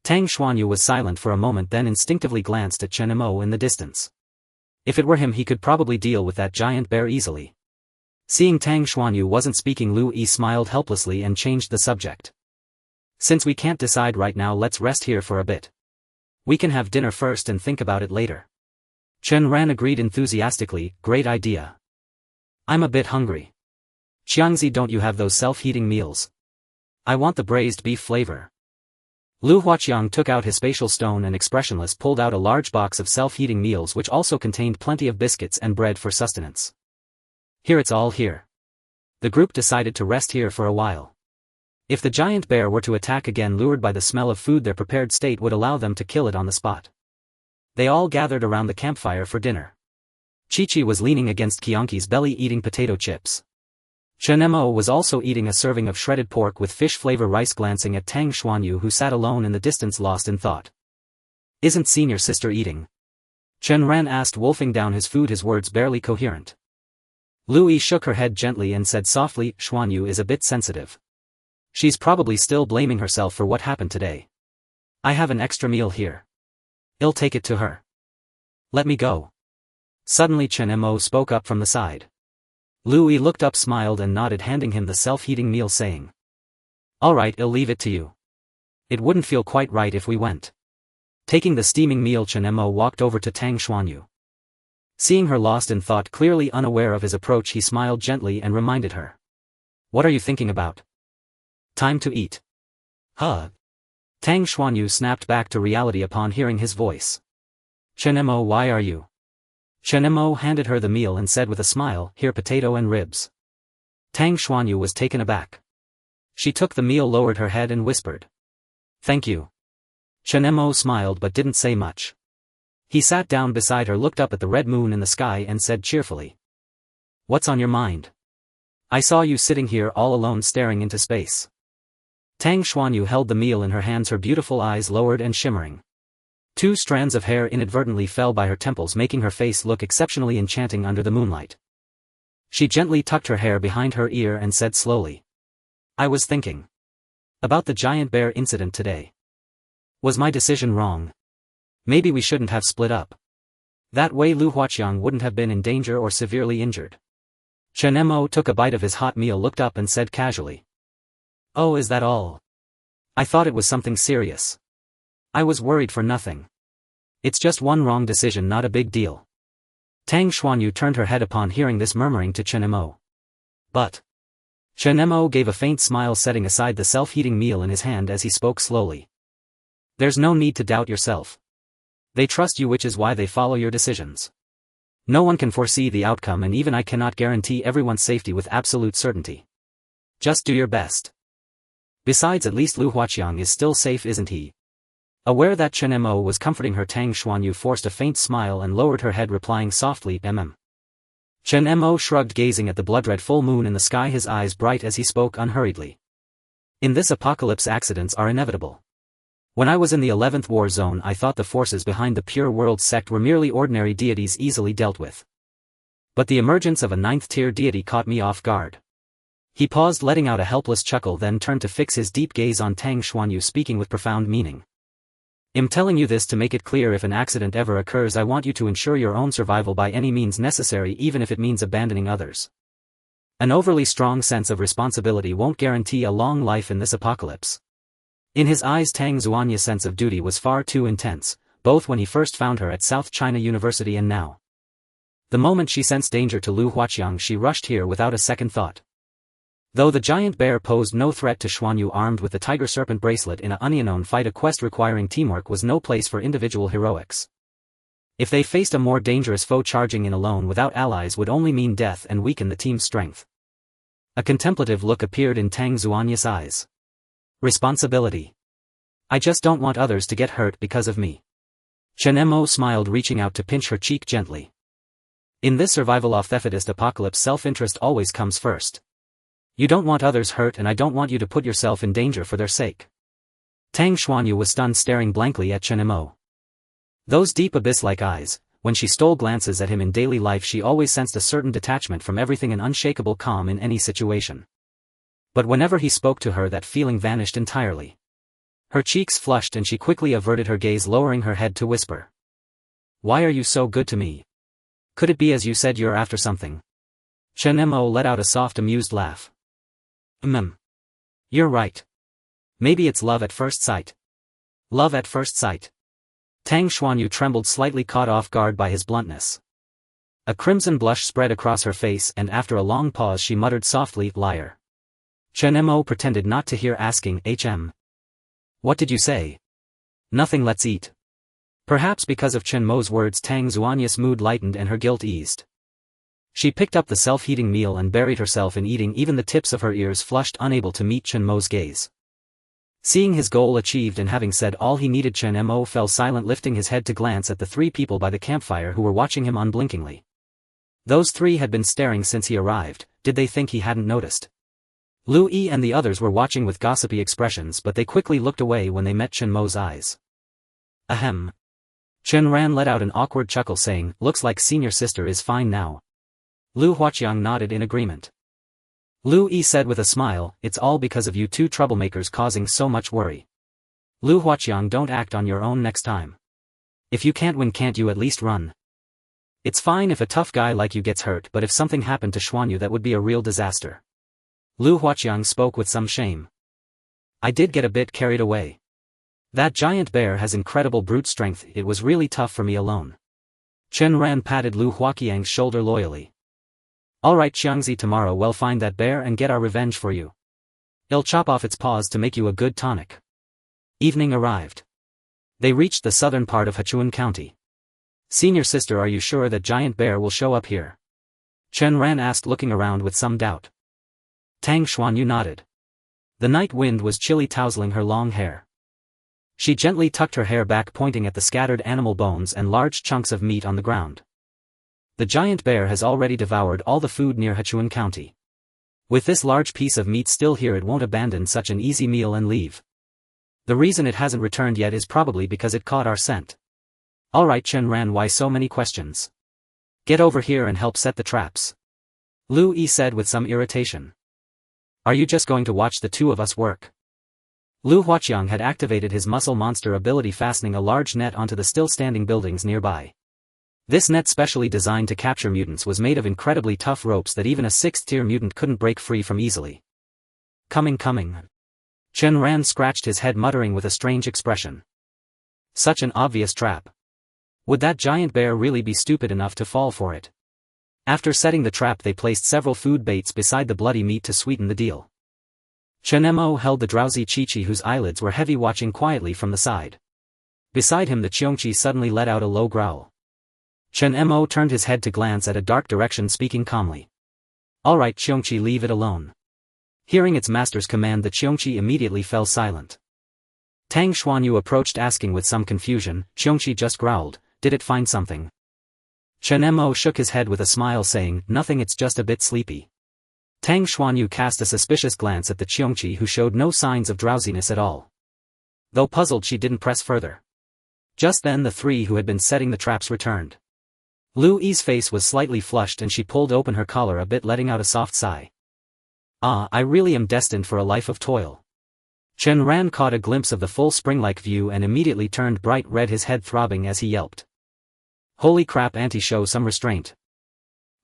Tang Xuanyu was silent for a moment, then instinctively glanced at Chen Mo in the distance. If it were him, he could probably deal with that giant bear easily. Seeing Tang Xuanyu wasn't speaking, Lu Yi smiled helplessly and changed the subject. Since we can't decide right now, let's rest here for a bit. We can have dinner first and think about it later. Chen Ran agreed enthusiastically, great idea. I'm a bit hungry. Qiongqi, don't you have those self-heating meals? I want the braised beef flavor. Lu Huaqiang took out his spatial stone and expressionless pulled out a large box of self-heating meals, which also contained plenty of biscuits and bread for sustenance. Here, it's all here. The group decided to rest here for a while. If the giant bear were to attack again, lured by the smell of food, their prepared state would allow them to kill it on the spot. They all gathered around the campfire for dinner. Chi-Chi was leaning against Qiongqi's belly eating potato chips. Chen Mo was also eating a serving of shredded pork with fish flavor rice, glancing at Tang Xuanyu, who sat alone in the distance lost in thought. Isn't senior sister eating? Chen Ran asked, wolfing down his food, his words barely coherent. Lu Yi shook her head gently and said softly, Xuanyu is a bit sensitive. She's probably still blaming herself for what happened today. I have an extra meal here. I'll take it to her. Let me go. Suddenly Chen Mo spoke up from the side. Lu Yi looked up, smiled and nodded, handing him the self-heating meal, saying, All right, I'll leave it to you. It wouldn't feel quite right if we went. Taking the steaming meal, Chen Mo walked over to Tang Xuanyu. Seeing her lost in thought, clearly unaware of his approach, he smiled gently and reminded her. What are you thinking about? Time to eat. Huh? Tang Xuanyu snapped back to reality upon hearing his voice. Chen Mo, why are you? Chen Mo handed her the meal and said with a smile, Here, potato and ribs. Tang Xuanyu was taken aback. She took the meal, lowered her head and whispered. Thank you. Chen Mo smiled but didn't say much. He sat down beside her, looked up at the red moon in the sky and said cheerfully. What's on your mind? I saw you sitting here all alone staring into space. Tang Xuanyu held the meal in her hands, her beautiful eyes lowered and shimmering. 2 strands of hair inadvertently fell by her temples, making her face look exceptionally enchanting under the moonlight. She gently tucked her hair behind her ear and said slowly. I was thinking about the giant bear incident today. Was my decision wrong? Maybe we shouldn't have split up. That way Lu Huaqiang wouldn't have been in danger or severely injured. Chen Mo took a bite of his hot meal, looked up and said casually. Oh, is that all? I thought it was something serious. I was worried for nothing. It's just one wrong decision, not a big deal. Tang Xuanyu turned her head upon hearing this, murmuring to Chen Mo. But. Chen Mo gave a faint smile, setting aside the self-heating meal in his hand as he spoke slowly. There's no need to doubt yourself. They trust you, which is why they follow your decisions. No one can foresee the outcome, and even I cannot guarantee everyone's safety with absolute certainty. Just do your best. Besides, at least Lu Huaqiang is still safe, isn't he? Aware that Chen Mo was comforting her, Tang Xuanyu forced a faint smile and lowered her head, replying softly, Chen Mo shrugged, gazing at the blood-red full moon in the sky, his eyes bright as he spoke unhurriedly. In this apocalypse, accidents are inevitable. When I was in the 11th war zone, I thought the forces behind the Pure World sect were merely ordinary deities easily dealt with. But the emergence of a 9th-tier deity caught me off guard. He paused, letting out a helpless chuckle, then turned to fix his deep gaze on Tang Xuanyu, speaking with profound meaning. I'm telling you this to make it clear, if an accident ever occurs, I want you to ensure your own survival by any means necessary, even if it means abandoning others. An overly strong sense of responsibility won't guarantee a long life in this apocalypse. In his eyes, Tang Xuanya's sense of duty was far too intense, both when he first found her at South China University and now. The moment she sensed danger to Lu Huaqiang, she rushed here without a second thought. Though the giant bear posed no threat to Xuanyu, armed with the tiger serpent bracelet in an unknown fight, a quest requiring teamwork was no place for individual heroics. If they faced a more dangerous foe, charging in alone without allies would only mean death and weaken the team's strength. A contemplative look appeared in Tang Xuanya's eyes. Responsibility. I just don't want others to get hurt because of me. Chen Mo smiled, reaching out to pinch her cheek gently. In this survival of theftist apocalypse, self-interest always comes first. You don't want others hurt, and I don't want you to put yourself in danger for their sake. Tang Xuanyu was stunned, staring blankly at Chen Mo. Those deep abyss-like eyes, when she stole glances at him in daily life she always sensed a certain detachment from everything and unshakable calm in any situation. But whenever he spoke to her that feeling vanished entirely. Her cheeks flushed and she quickly averted her gaze, lowering her head to whisper. "Why are you so good to me? Could it be as you said you're after something?" Chen Mo let out a soft amused laugh. You're right. Maybe it's love at first sight. Love at first sight. Tang Xuanyu trembled, slightly caught off guard by his bluntness. A crimson blush spread across her face and after a long pause she muttered softly, "Liar." Chen Mo pretended not to hear, asking, "What did you say?" "Nothing, let's eat." Perhaps because of Chen Mo's words Tang Xuanyu's mood lightened and her guilt eased. She picked up the self-heating meal and buried herself in eating, even the tips of her ears flushed, unable to meet Chen Mo's gaze. Seeing his goal achieved and having said all he needed, Chen Mo fell silent, lifting his head to glance at the three people by the campfire who were watching him unblinkingly. Those three had been staring since he arrived. Did they think he hadn't noticed? Lu Yi and the others were watching with gossipy expressions, but they quickly looked away when they met Chen Mo's eyes. Ahem. Chen Ran let out an awkward chuckle, saying, "Looks like senior sister is fine now." Lu Huaqiang nodded in agreement. Lu Yi said with a smile, "It's all because of you two troublemakers causing so much worry. Lu Huaqiang, don't act on your own next time. If you can't win, can't you at least run? It's fine if a tough guy like you gets hurt, but if something happened to Xuanyu that would be a real disaster." Lu Huaqiang spoke with some shame. "I did get a bit carried away. That giant bear has incredible brute strength, it was really tough for me alone." Chen Ran patted Lu Huaqiang's shoulder loyally. "Alright Qiongqi, tomorrow we'll find that bear and get our revenge for you. I'll chop off its paws to make you a good tonic." Evening arrived. They reached the southern part of Hechuan County. "Senior sister, are you sure that giant bear will show up here?" Chen Ran asked, looking around with some doubt. Tang Xuanyu nodded. The night wind was chilly, tousling her long hair. She gently tucked her hair back, pointing at the scattered animal bones and large chunks of meat on the ground. The giant bear has already devoured all the food near Hechuan County. With this large piece of meat still here, it won't abandon such an easy meal and leave. The reason it hasn't returned yet is probably because it caught our scent. Alright Chen Ran, why so many questions? Get over here and help set the traps. Lu Yi said with some irritation. Are you just going to watch the two of us work? Lu Huaqiang had activated his muscle monster ability, fastening a large net onto the still-standing buildings nearby. This net, specially designed to capture mutants, was made of incredibly tough ropes that even a 6th-tier mutant couldn't break free from easily. Coming. Chen Ran scratched his head, muttering with a strange expression. Such an obvious trap. Would that giant bear really be stupid enough to fall for it? After setting the trap, they placed several food baits beside the bloody meat to sweeten the deal. Chen Mo held the drowsy Qiqi, whose eyelids were heavy, watching quietly from the side. Beside him, the Qiongqi suddenly let out a low growl. Chen Mo turned his head to glance at a dark direction, speaking calmly. Alright Qiongqi, leave it alone. Hearing its master's command, the Qiongqi immediately fell silent. Tang Xuanyu approached, asking with some confusion. Qiongqi just growled, did it find something? Chen Mo shook his head with a smile, saying, nothing, it's just a bit sleepy. Tang Xuanyu cast a suspicious glance at the Qiongqi, who showed no signs of drowsiness at all. Though puzzled, she didn't press further. Just then the three who had been setting the traps returned. Lu Yi's face was slightly flushed and she pulled open her collar a bit, letting out a soft sigh. Ah, I really am destined for a life of toil. Chen Ran caught a glimpse of the full spring-like view and immediately turned bright red, his head throbbing as he yelped. Holy crap, auntie, show some restraint.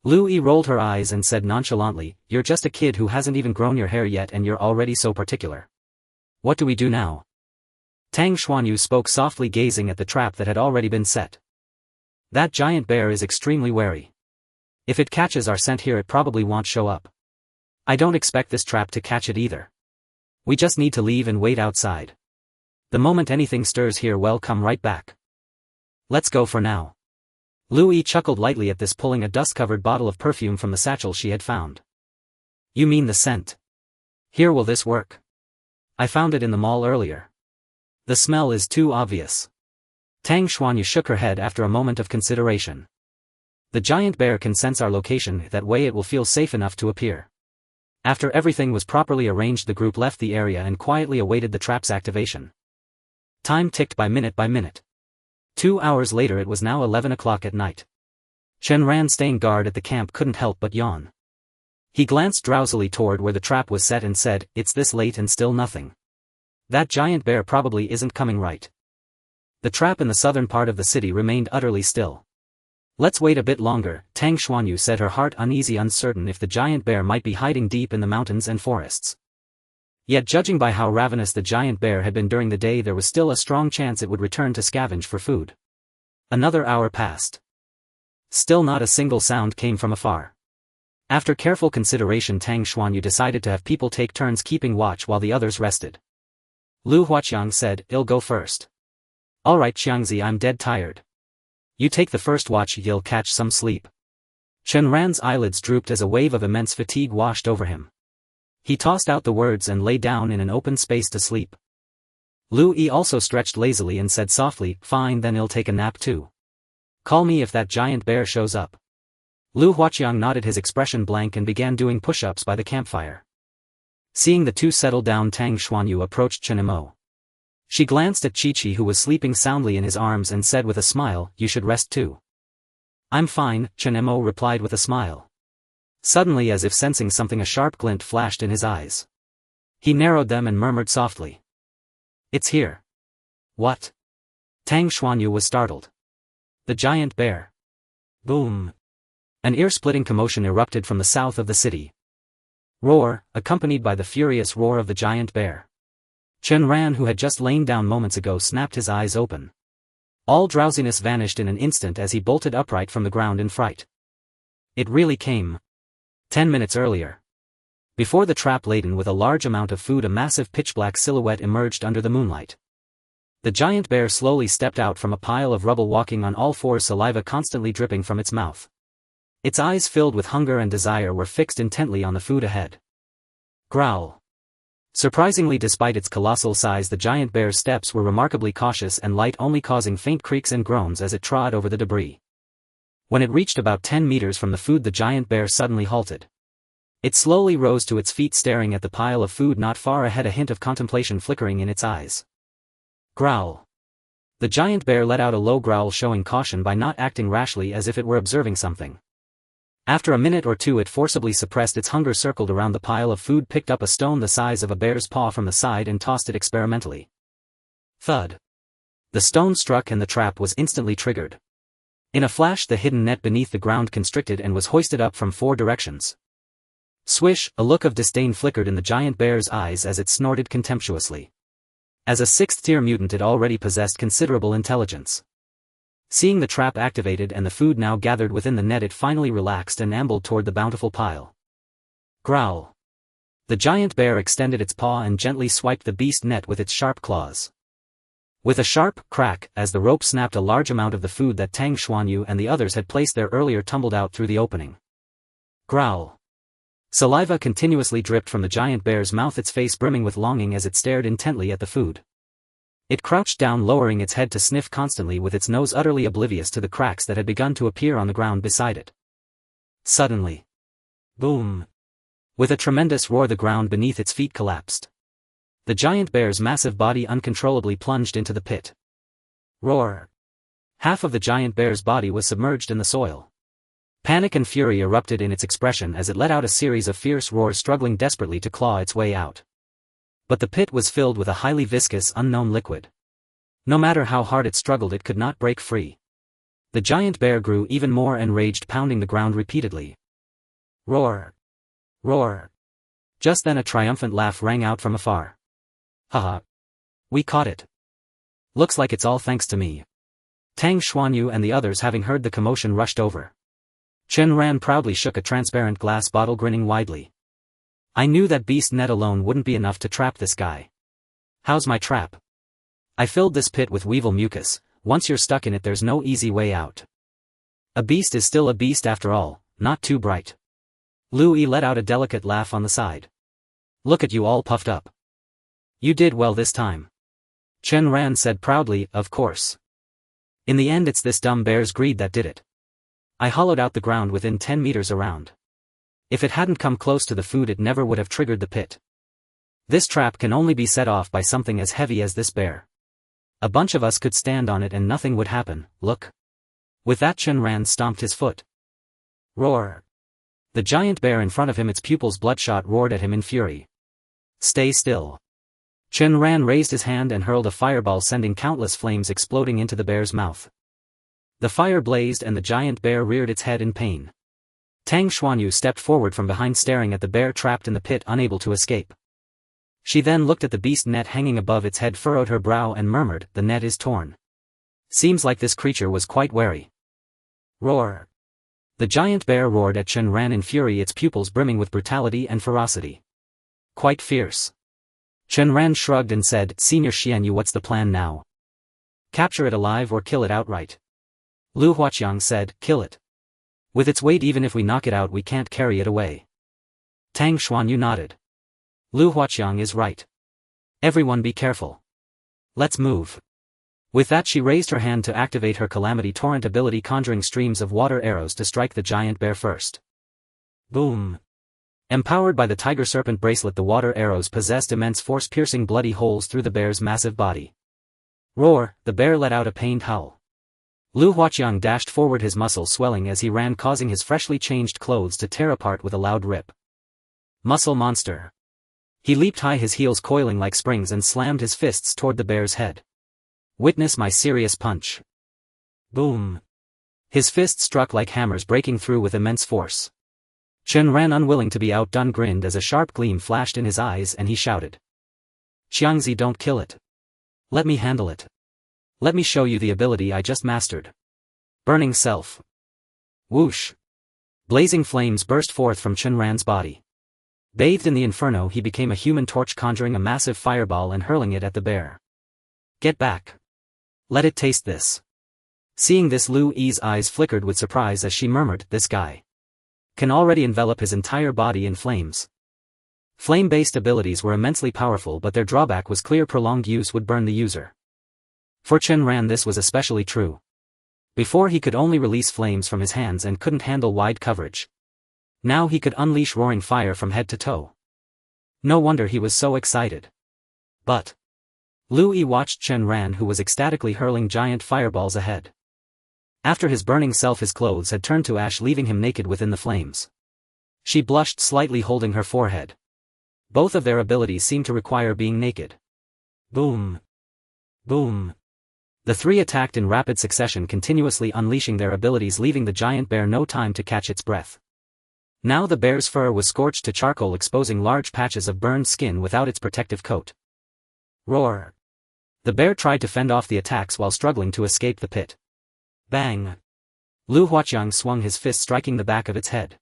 Lu Yi rolled her eyes and said nonchalantly, you're just a kid who hasn't even grown your hair yet and you're already so particular. What do we do now? Tang Xuanyu spoke softly, gazing at the trap that had already been set. That giant bear is extremely wary. If it catches our scent here, it probably won't show up. I don't expect this trap to catch it either. We just need to leave and wait outside. The moment anything stirs here, we'll come right back. Let's go for now. Lu Yi chuckled lightly at this, pulling a dust-covered bottle of perfume from the satchel she had found. You mean the scent? Here, will this work? I found it in the mall earlier. The smell is too obvious. Tang Xuanyu shook her head after a moment of consideration. The giant bear can sense our location, that way it will feel safe enough to appear. After everything was properly arranged, the group left the area and quietly awaited the trap's activation. Time ticked by minute. 2 hours later it was now 11 o'clock at night. Chen Ran staying guard at the camp couldn't help but yawn. He glanced drowsily toward where the trap was set and said, "It's this late and still nothing. That giant bear probably isn't coming right." The trap in the southern part of the city remained utterly still. "Let's wait a bit longer," Tang Xuanyu said, her heart uneasy, uncertain if the giant bear might be hiding deep in the mountains and forests. Yet judging by how ravenous the giant bear had been during the day, there was still a strong chance it would return to scavenge for food. Another hour passed. Still not a single sound came from afar. After careful consideration, Tang Xuanyu decided to have people take turns keeping watch while the others rested. Lu Huaqiang said, "I'll go first." "All right Qiongqi, I'm dead tired. You take the first watch, you'll catch some sleep." Chen Ran's eyelids drooped as a wave of immense fatigue washed over him. He tossed out the words and lay down in an open space to sleep. Lu Yi also stretched lazily and said softly, "Fine, then I'll take a nap too. Call me if that giant bear shows up." Lu Huaqiang nodded, his expression blank, and began doing push-ups by the campfire. Seeing the two settle down, Tang Xuanyu approached Chen Mo. She glanced at Qiongqi, who was sleeping soundly in his arms, and said with a smile, "You should rest too." "I'm fine," Chen Mo replied with a smile. Suddenly, as if sensing something, a sharp glint flashed in his eyes. He narrowed them and murmured softly, "It's here." "What?" Tang Xuanyu was startled. "The giant bear." Boom! An ear-splitting commotion erupted from the south of the city. Roar, accompanied by the furious roar of the giant bear. Chen Ran, who had just lain down moments ago, snapped his eyes open. All drowsiness vanished in an instant as he bolted upright from the ground in fright. It really came. 10 minutes earlier. Before the trap laden with a large amount of food, a massive pitch-black silhouette emerged under the moonlight. The giant bear slowly stepped out from a pile of rubble, walking on all fours, saliva constantly dripping from its mouth. Its eyes, filled with hunger and desire, were fixed intently on the food ahead. Growl. Surprisingly, despite its colossal size, the giant bear's steps were remarkably cautious and light, only causing faint creaks and groans as it trod over the debris. When it reached about 10 meters from the food, the giant bear suddenly halted. It slowly rose to its feet, staring at the pile of food not far ahead, a hint of contemplation flickering in its eyes. Growl. The giant bear let out a low growl, showing caution by not acting rashly, as if it were observing something. After a minute or two, it forcibly suppressed its hunger, circled around the pile of food, picked up a stone the size of a bear's paw from the side, and tossed it experimentally. Thud. The stone struck and the trap was instantly triggered. In a flash, the hidden net beneath the ground constricted and was hoisted up from 4 directions. Swish, a look of disdain flickered in the giant bear's eyes as it snorted contemptuously. As a 6th-tier mutant, it already possessed considerable intelligence. Seeing the trap activated and the food now gathered within the net, it finally relaxed and ambled toward the bountiful pile. Growl. The giant bear extended its paw and gently swiped the beast net with its sharp claws. With a sharp crack, as the rope snapped, a large amount of the food that Tang Xuanyu and the others had placed there earlier tumbled out through the opening. Growl. Saliva continuously dripped from the giant bear's mouth, its face brimming with longing as it stared intently at the food. It crouched down, lowering its head to sniff constantly, with its nose utterly oblivious to the cracks that had begun to appear on the ground beside it. Suddenly. Boom. With a tremendous roar, the ground beneath its feet collapsed. The giant bear's massive body uncontrollably plunged into the pit. Roar. Half of the giant bear's body was submerged in the soil. Panic and fury erupted in its expression as it let out a series of fierce roars, struggling desperately to claw its way out. But the pit was filled with a highly viscous, unknown liquid. No matter how hard it struggled, it could not break free. The giant bear grew even more enraged, pounding the ground repeatedly. Roar. Roar. Just then a triumphant laugh rang out from afar. Haha. We caught it. Looks like it's all thanks to me. Tang Xuanyu and the others, having heard the commotion, rushed over. Chen Ran proudly shook a transparent glass bottle, grinning widely. I knew that beast net alone wouldn't be enough to trap this guy. How's my trap? I filled this pit with weevil mucus. Once you're stuck in it, there's no easy way out. A beast is still a beast after all, not too bright. Lu Yi let out a delicate laugh on the side. Look at you all puffed up. You did well this time. Chen Ran said proudly, of course. In the end, it's this dumb bear's greed that did it. I hollowed out the ground within 10 meters around. If it hadn't come close to the food, it never would have triggered the pit. This trap can only be set off by something as heavy as this bear. A bunch of us could stand on it and nothing would happen, look. With that Chen Ran stomped his foot. Roar. The giant bear in front of him, its pupils bloodshot, roared at him in fury. Stay still. Chen Ran raised his hand and hurled a fireball, sending countless flames exploding into the bear's mouth. The fire blazed and the giant bear reared its head in pain. Tang Xuanyu stepped forward from behind, staring at the bear trapped in the pit, unable to escape. She then looked at the beast net hanging above its head, furrowed her brow and murmured, "The net is torn. Seems like this creature was quite wary." Roar. The giant bear roared at Chen Ran in fury, its pupils brimming with brutality and ferocity. Quite fierce. Chen Ran shrugged and said, "Senior Xianyu, what's the plan now? Capture it alive or kill it outright?" Lu Huaqiang said, "Kill it. With its weight, even if we knock it out, we can't carry it away." Tang Xuanyu nodded. Lu Huaqiang is right. Everyone be careful. Let's move. With that she raised her hand to activate her Calamity Torrent ability, conjuring streams of water arrows to strike the giant bear first. Boom. Empowered by the Tiger Serpent bracelet, the water arrows possessed immense force, piercing bloody holes through the bear's massive body. Roar, the bear let out a pained howl. Lu Huaqiang dashed forward, his muscles swelling as he ran, causing his freshly changed clothes to tear apart with a loud rip. Muscle monster. He leaped high, his heels coiling like springs, and slammed his fists toward the bear's head. Witness my serious punch. Boom. His fists struck like hammers, breaking through with immense force. Chen Ran, unwilling to be outdone, grinned as a sharp gleam flashed in his eyes and he shouted. "Qiongqi, don't kill it. Let me handle it. Let me show you the ability I just mastered. Burning Self." Whoosh. Blazing flames burst forth from Chen Ran's body. Bathed in the inferno, he became a human torch, conjuring a massive fireball and hurling it at the bear. "Get back. Let it taste this." Seeing this, Lu Yi's eyes flickered with surprise as she murmured, "This guy can already envelop his entire body in flames." Flame-based abilities were immensely powerful, but their drawback was clear: prolonged use would burn the user. For Chen Ran this was especially true. Before he could only release flames from his hands and couldn't handle wide coverage. Now he could unleash roaring fire from head to toe. No wonder he was so excited. But Lu Yi watched Chen Ran, who was ecstatically hurling giant fireballs ahead. After his burning self, his clothes had turned to ash, leaving him naked within the flames. She blushed slightly, holding her forehead. Both of their abilities seemed to require being naked. Boom. Boom. The three attacked in rapid succession, continuously unleashing their abilities, leaving the giant bear no time to catch its breath. Now the bear's fur was scorched to charcoal, exposing large patches of burned skin without its protective coat. Roar. The bear tried to fend off the attacks while struggling to escape the pit. Bang. Lu Huaqiang swung his fist, striking the back of its head.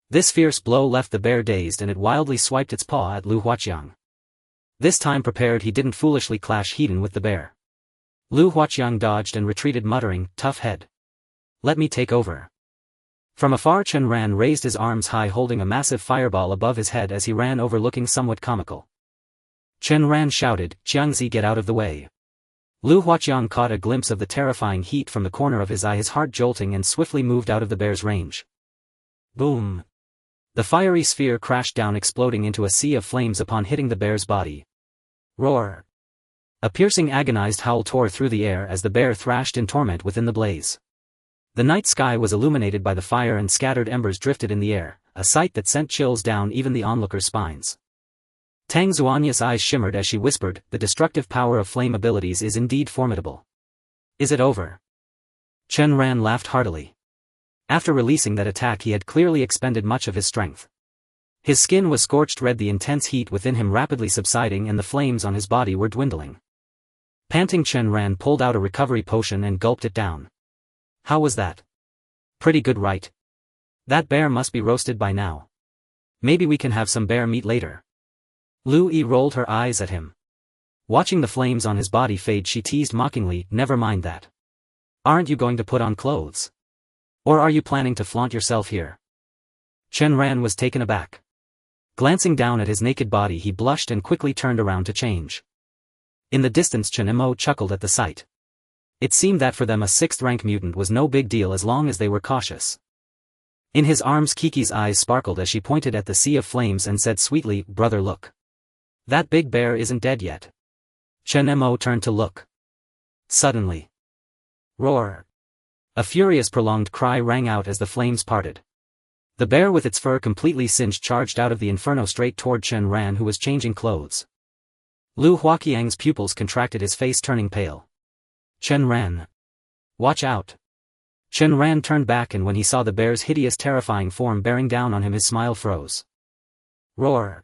This fierce blow left the bear dazed, and it wildly swiped its paw at Lu Huaqiang. This time prepared, he didn't foolishly clash head-on with the bear. Lu Huaqiang dodged and retreated, muttering, "Tough head. Let me take over." From afar, Chen Ran raised his arms high, holding a massive fireball above his head as he ran over, looking somewhat comical. Chen Ran shouted, "Qiongqi, get out of the way." Lu Huaqiang caught a glimpse of the terrifying heat from the corner of his eye, his heart jolting, and swiftly moved out of the bear's range. Boom. The fiery sphere crashed down, exploding into a sea of flames upon hitting the bear's body. Roar. A piercing, agonized howl tore through the air as the bear thrashed in torment within the blaze. The night sky was illuminated by the fire, and scattered embers drifted in the air, a sight that sent chills down even the onlookers' spines. Tang Xuanya's eyes shimmered as she whispered, "The destructive power of flame abilities is indeed formidable. Is it over?" Chen Ran laughed heartily. After releasing that attack, he had clearly expended much of his strength. His skin was scorched red, the intense heat within him rapidly subsiding, and the flames on his body were dwindling. Panting, Chen Ran pulled out a recovery potion and gulped it down. "How was that?" "Pretty good, right? That bear must be roasted by now. Maybe we can have some bear meat later." Lu Yi rolled her eyes at him. Watching the flames on his body fade, she teased mockingly, "Never mind that. Aren't you going to put on clothes? Or are you planning to flaunt yourself here?" Chen Ran was taken aback. Glancing down at his naked body, he blushed and quickly turned around to change. In the distance, Chen Mo chuckled at the sight. It seemed that for them a 6th rank mutant was no big deal as long as they were cautious. In his arms, Kiki's eyes sparkled as she pointed at the sea of flames and said sweetly, "Brother, look. That big bear isn't dead yet." Chen Mo turned to look. Suddenly. Roar! A furious prolonged cry rang out as the flames parted. The bear with its fur completely singed charged out of the inferno straight toward Chen Ran, who was changing clothes. Lu Huaqiang's pupils contracted, his face turning pale. Chen Ran. Watch out! Chen Ran turned back, and when he saw the bear's hideous terrifying form bearing down on him, his smile froze. Roar!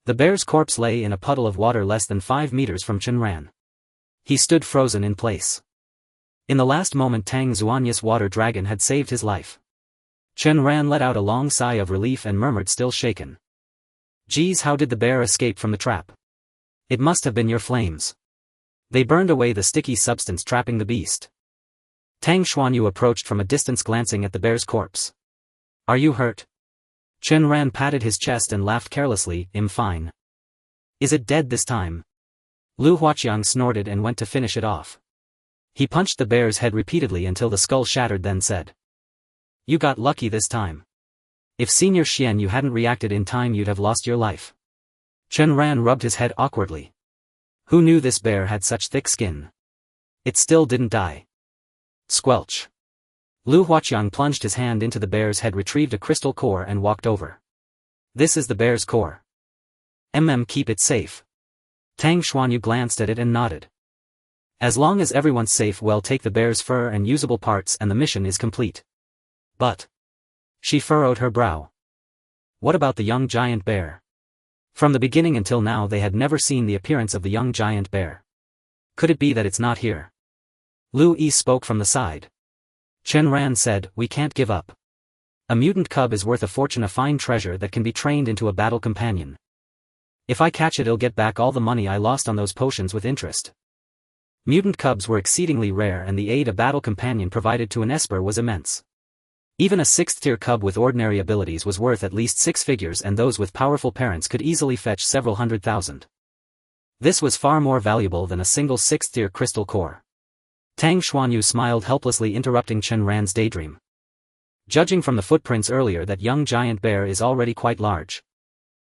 The bear's corpse lay in a puddle of water less than 5 meters from Chen Ran. He stood frozen in place. In the last moment Tang Xuanyu's water dragon had saved his life. Chen Ran let out a long sigh of relief and murmured, still shaken. Geez, how did the bear escape from the trap? It must have been your flames. They burned away the sticky substance trapping the beast. Tang Xuanyu approached from a distance, glancing at the bear's corpse. Are you hurt? Chen Ran patted his chest and laughed carelessly. I'm fine. Is it dead this time? Lu Huaqiang snorted and went to finish it off. He punched the bear's head repeatedly until the skull shattered, then said. You got lucky this time. If Senior Xian you hadn't reacted in time, you'd have lost your life. Chen Ran rubbed his head awkwardly. Who knew this bear had such thick skin? It still didn't die. Squelch. Lu Huaqiang plunged his hand into the bear's head, retrieved a crystal core and walked over. This is the bear's core. Keep it safe. Tang Xuanyu glanced at it and nodded. As long as everyone's safe, well, take the bear's fur and usable parts and the mission is complete. But. She furrowed her brow. What about the young giant bear? From the beginning until now they had never seen the appearance of the young giant bear. Could it be that it's not here? Lu Yi spoke from the side. Chen Ran said, we can't give up. A mutant cub is worth a fortune, a fine treasure that can be trained into a battle companion. If I catch it, it'll get back all the money I lost on those potions with interest. Mutant cubs were exceedingly rare, and the aid a battle companion provided to an Esper was immense. Even a 6th-tier cub with ordinary abilities was worth at least 6 figures, and those with powerful parents could easily fetch several 100,000. This was far more valuable than a single 6th-tier crystal core. Tang Xuanyu smiled helplessly, interrupting Chen Ran's daydream. Judging from the footprints earlier, that young giant bear is already quite large.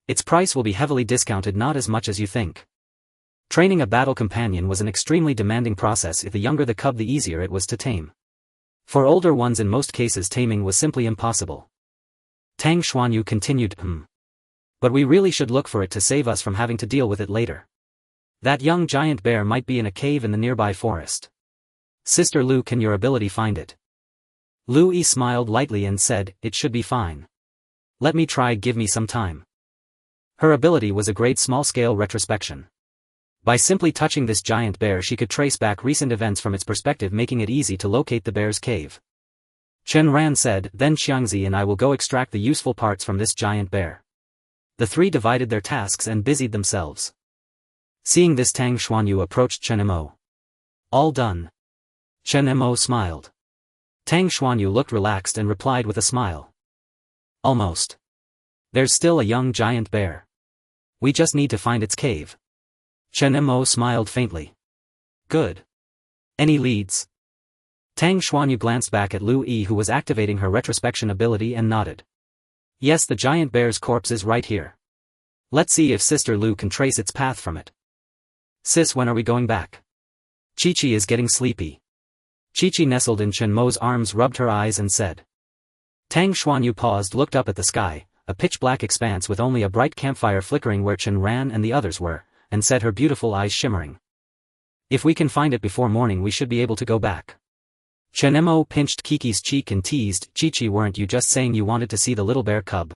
Its price will be heavily discounted, not as much as you think. Training a battle companion was an extremely demanding process. If the younger the cub, the easier it was to tame. For older ones, in most cases, taming was simply impossible. Tang Xuanyu continued, But we really should look for it to save us from having to deal with it later. That young giant bear might be in a cave in the nearby forest. Sister Lu, can your ability find it? Lu Yi smiled lightly and said, it should be fine. Let me try, give me some time. Her ability was a great small-scale retrospection. By simply touching this giant bear, she could trace back recent events from its perspective, making it easy to locate the bear's cave. Chen Ran said, then Qiongqi and I will go extract the useful parts from this giant bear. The three divided their tasks and busied themselves. Seeing this, Tang Xuanyu approached Chen Mo. All done. Chen Mo smiled. Tang Xuanyu looked relaxed and replied with a smile. Almost. There's still a young giant bear. We just need to find its cave. Chen Mo smiled faintly. Good. Any leads? Tang Xuanyu glanced back at Lu Yi, who was activating her retrospection ability, and nodded. Yes, the giant bear's corpse is right here. Let's see if Sister Lu can trace its path from it. Sis, when are we going back? Qiqi is getting sleepy. Qiqi nestled in Chen Mo's arms, rubbed her eyes and said. Tang Xuanyu paused, looked up at the sky, a pitch-black expanse with only a bright campfire flickering where Chen Ran and the others were, and said, her beautiful eyes shimmering. If we can find it before morning, we should be able to go back. Chen Mo pinched Kiki's cheek and teased, Qiqi, weren't you just saying you wanted to see the little bear cub?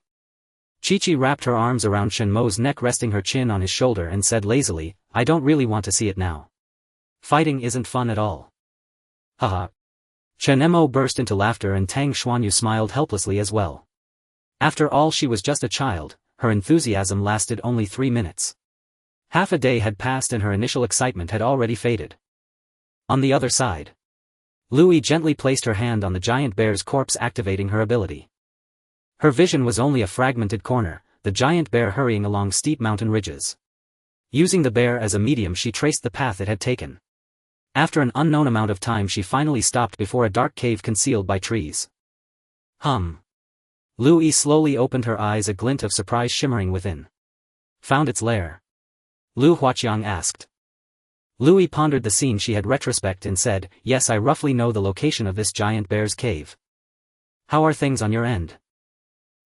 Qiqi wrapped her arms around Chen Mo's neck, resting her chin on his shoulder, and said lazily, I don't really want to see it now. Fighting isn't fun at all. Haha. Chen Mo burst into laughter, and Tang Xuanyu smiled helplessly as well. After all, she was just a child, her enthusiasm lasted only 3 minutes. Half a day had passed and her initial excitement had already faded. On the other side, Lu Yi gently placed her hand on the giant bear's corpse, activating her ability. Her vision was only a fragmented corner, the giant bear hurrying along steep mountain ridges. Using the bear as a medium, she traced the path it had taken. After an unknown amount of time, she finally stopped before a dark cave concealed by trees. Lu Yi slowly opened her eyes, a glint of surprise shimmering within. Found its lair? Lu Huaqiang asked. Louis pondered the scene she had retrospect and said, yes, I roughly know the location of this giant bear's cave. How are things on your end?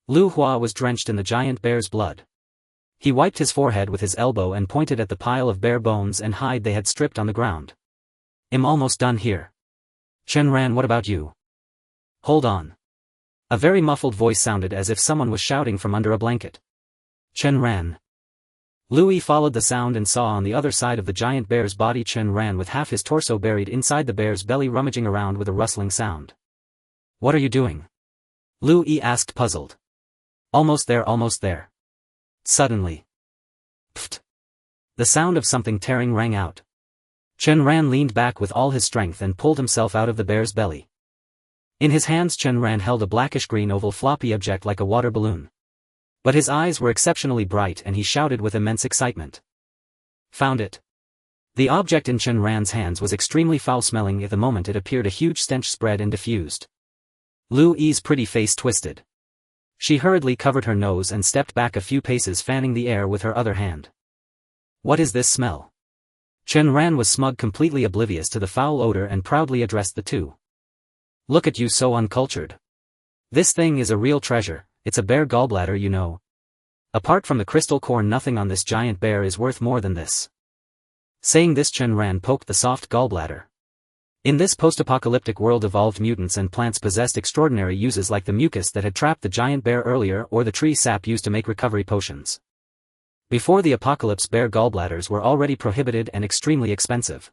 Lu Hua was drenched in the giant bear's blood. He wiped his forehead with his elbow and pointed at the pile of bare bones and hide they had stripped on the ground. I'm almost done here. Chen Ran, what about you? Hold on. A very muffled voice sounded as if someone was shouting from under a blanket. Chen Ran. Louis followed the sound and saw on the other side of the giant bear's body Chen Ran with half his torso buried inside the bear's belly, rummaging around with a rustling sound. What are you doing? Louis asked, puzzled. Almost there, almost there. Suddenly. Pfft. The sound of something tearing rang out. Chen Ran leaned back with all his strength and pulled himself out of the bear's belly. In his hands Chen Ran held a blackish-green oval floppy object like a water balloon. But his eyes were exceptionally bright and he shouted with immense excitement. Found it. The object in Chen Ran's hands was extremely foul-smelling. At the moment it appeared a huge stench spread and diffused. Lu Yi's pretty face twisted. She hurriedly covered her nose and stepped back a few paces, fanning the air with her other hand. What is this smell? Chen Ran was smug, completely oblivious to the foul odor, and proudly addressed the two. Look at you, so uncultured. This thing is a real treasure. It's a bear gallbladder, you know. Apart from the crystal core, nothing on this giant bear is worth more than this. Saying this, Chen Ran poked the soft gallbladder. In this post-apocalyptic world, evolved mutants and plants possessed extraordinary uses, like the mucus that had trapped the giant bear earlier, or the tree sap used to make recovery potions. Before the apocalypse, bear gallbladders were already prohibited and extremely expensive.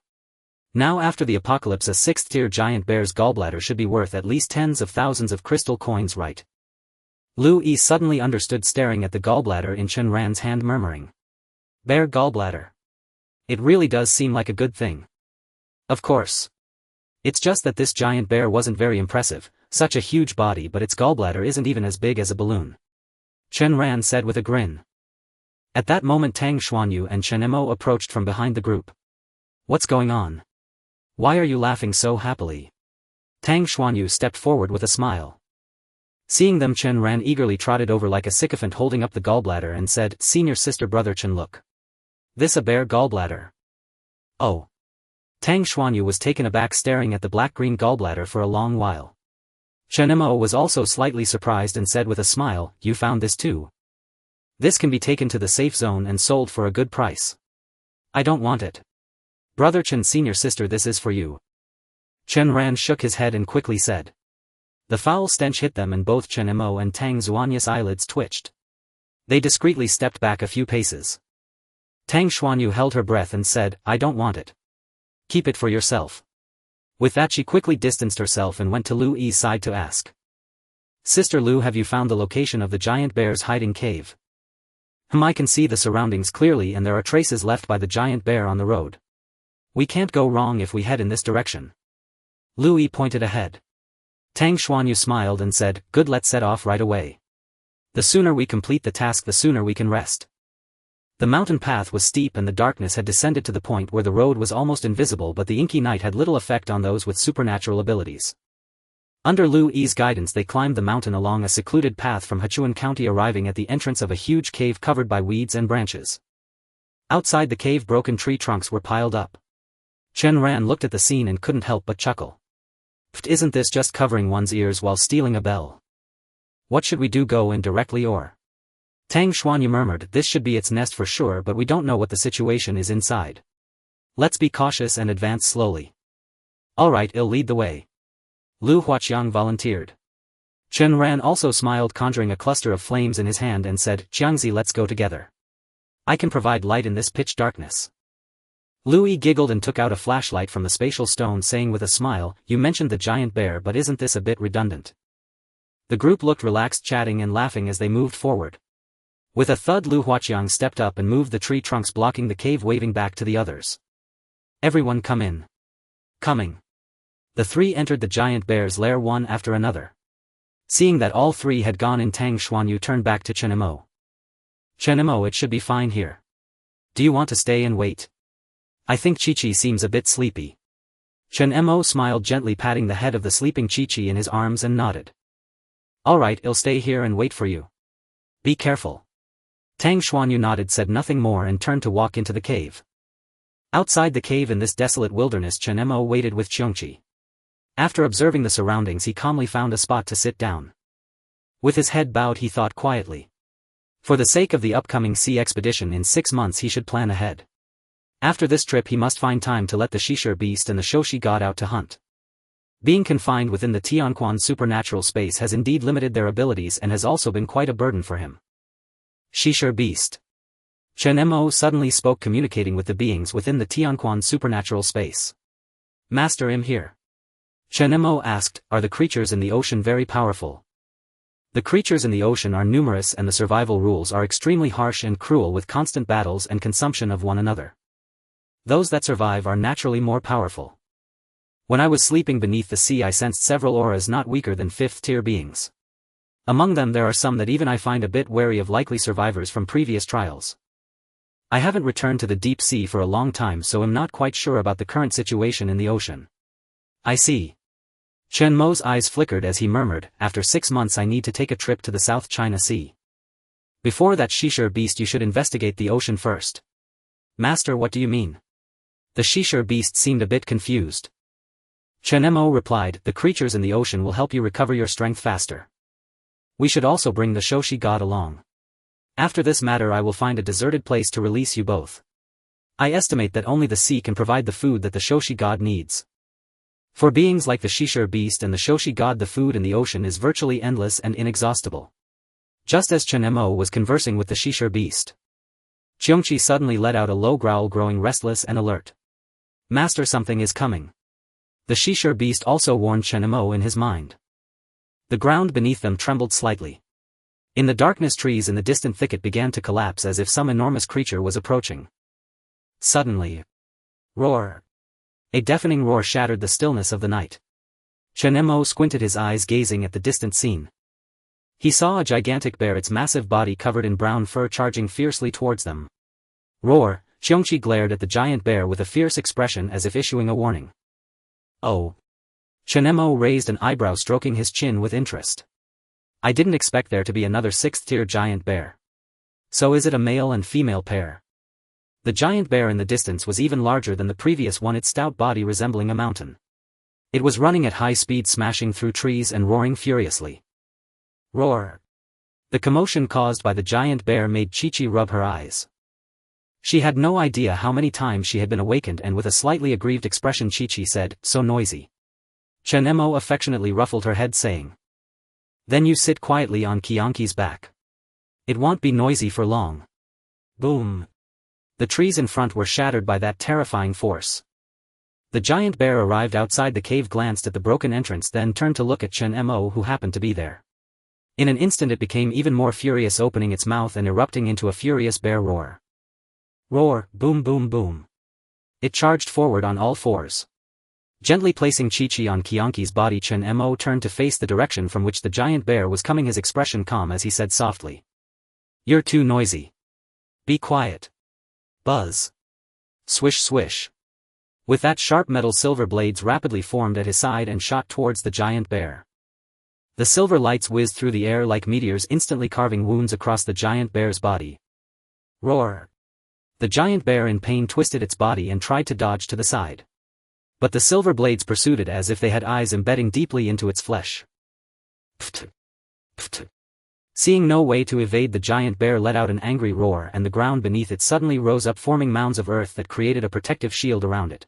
Now, after the apocalypse, a 6th-tier giant bear's gallbladder should be worth at least tens of thousands of crystal coins, right? Lu Yi suddenly understood, staring at the gallbladder in Chen Ran's hand, murmuring. Bear gallbladder. It really does seem like a good thing. Of course. It's just that this giant bear wasn't very impressive, such a huge body, but its gallbladder isn't even as big as a balloon. Chen Ran said with a grin. At that moment Tang Xuanyu and Chen Mo approached from behind the group. What's going on? Why are you laughing so happily? Tang Xuanyu stepped forward with a smile. Seeing them, Chen Ran eagerly trotted over like a sycophant, holding up the gallbladder, and said, Senior sister brother Chen, look. This a bear gallbladder. Oh. Tang Xuanyu was taken aback, staring at the black-green gallbladder for a long while. Chen Mo was also slightly surprised and said with a smile, you found this too? This can be taken to the safe zone and sold for a good price. I don't want it. Brother Chen, senior sister, this is for you. Chen Ran shook his head and quickly said. The foul stench hit them, and both Chen Mo and Tang Xuanyu's eyelids twitched. They discreetly stepped back a few paces. Tang Xuanyu held her breath and said, I don't want it. Keep it for yourself. With that, she quickly distanced herself and went to Lu Yi's side to ask. Sister Lu, have you found the location of the giant bear's hiding cave? I can see the surroundings clearly, and there are traces left by the giant bear on the road. We can't go wrong if we head in this direction. Lu Yi pointed ahead. Tang Xuanyu smiled and said, good, let's set off right away. The sooner we complete the task, the sooner we can rest. The mountain path was steep and the darkness had descended to the point where the road was almost invisible, but the inky night had little effect on those with supernatural abilities. Under Lu Yi's guidance, they climbed the mountain along a secluded path from Qiongqi, arriving at the entrance of a huge cave covered by weeds and branches. Outside the cave, broken tree trunks were piled up. Chen Ran looked at the scene and couldn't help but chuckle. Isn't this just covering one's ears while stealing a bell? What should we do, go in directly or? Tang Xuanyu murmured, this should be its nest for sure, but we don't know what the situation is inside. Let's be cautious and advance slowly. Alright, I'll lead the way. Lu Huaqiang volunteered. Chen Ran also smiled, conjuring a cluster of flames in his hand, and said, Qiongqi, let's go together. I can provide light in this pitch darkness. Lu Yi giggled and took out a flashlight from the spatial stone, saying with a smile, you mentioned the giant bear, but isn't this a bit redundant? The group looked relaxed, chatting and laughing as they moved forward. With a thud, Lu Huaqiang stepped up and moved the tree trunks blocking the cave, waving back to the others. Everyone come in. Coming. The three entered the giant bear's lair one after another. Seeing that all three had gone in, Tang Xuanyu turned back to Chen Mo. Chen Mo, it should be fine here. Do you want to stay and wait? I think Qiongqi seems a bit sleepy. Chen Mo smiled, gently patting the head of the sleeping Qiongqi in his arms, and nodded. Alright, I'll stay here and wait for you. Be careful. Tang Xuanyu nodded, said nothing more, and turned to walk into the cave. Outside the cave in this desolate wilderness, Chen Mo waited with Qiongqi. After observing the surroundings, he calmly found a spot to sit down. With his head bowed, he thought quietly. For the sake of the upcoming sea expedition in 6 months, he should plan ahead. After this trip, he must find time to let the Shishir beast and the Shoshi god out to hunt. Being confined within the Qiongqi supernatural space has indeed limited their abilities and has also been quite a burden for him. Shishir beast. Chen Mo suddenly spoke, communicating with the beings within the Qiongqi supernatural space. Master, I'm here. Chen Mo asked, are the creatures in the ocean very powerful? The creatures in the ocean are numerous and the survival rules are extremely harsh and cruel, with constant battles and consumption of one another. Those that survive are naturally more powerful. When I was sleeping beneath the sea, I sensed several auras not weaker than 5th-tier beings. Among them there are some that even I find a bit wary of, likely survivors from previous trials. I haven't returned to the deep sea for a long time, so am not quite sure about the current situation in the ocean. I see. Chen Mo's eyes flickered as he murmured, after 6 months I need to take a trip to the South China Sea. Before that, Shishir beast, you should investigate the ocean first. Master, what do you mean? The Shishir beast seemed a bit confused. Chen Mo replied, the creatures in the ocean will help you recover your strength faster. We should also bring the Shoshi god along. After this matter, I will find a deserted place to release you both. I estimate that only the sea can provide the food that the Shoshi god needs. For beings like the Shishir beast and the Shoshi god, the food in the ocean is virtually endless and inexhaustible. Just as Chen Mo was conversing with the Shishir beast, Qiongqi suddenly let out a low growl, growing restless and alert. Master, something is coming. The Shishir beast also warned Chen Mo in his mind. The ground beneath them trembled slightly. In the darkness, trees in the distant thicket began to collapse as if some enormous creature was approaching. Suddenly, roar! A deafening roar shattered the stillness of the night. Chen Mo squinted his eyes, gazing at the distant scene. He saw a gigantic bear, its massive body covered in brown fur, charging fiercely towards them. Roar! Qiongqi glared at the giant bear with a fierce expression, as if issuing a warning. Oh! Chen Mo raised an eyebrow, stroking his chin with interest. I didn't expect there to be another 6th-tier giant bear. So is it a male and female pair? The giant bear in the distance was even larger than the previous one, its stout body resembling a mountain. It was running at high speed, smashing through trees and roaring furiously. Roar! The commotion caused by the giant bear made Qiqi rub her eyes. She had no idea how many times she had been awakened, and with a slightly aggrieved expression Qiqi said, so noisy. Chen Mo affectionately ruffled her head, saying, then you sit quietly on Qiongqi's back. It won't be noisy for long. Boom! The trees in front were shattered by that terrifying force. The giant bear arrived outside the cave, glanced at the broken entrance, then turned to look at Chen Mo, who happened to be there. In an instant it became even more furious, opening its mouth and erupting into a furious bear roar. Roar! Boom boom boom! It charged forward on all fours. Gently placing Qiqi on Qiongqi's body, Chen Mo turned to face the direction from which the giant bear was coming, his expression calm as he said softly. You're too noisy. Be quiet. Buzz. Swish swish. With that, sharp metal silver blades rapidly formed at his side and shot towards the giant bear. The silver lights whizzed through the air like meteors, instantly carving wounds across the giant bear's body. Roar! The giant bear in pain twisted its body and tried to dodge to the side. But the silver blades pursued it as if they had eyes embedding deeply into its flesh. Pft! Pft! Seeing no way to evade, the giant bear let out an angry roar, and the ground beneath it suddenly rose up, forming mounds of earth that created a protective shield around it.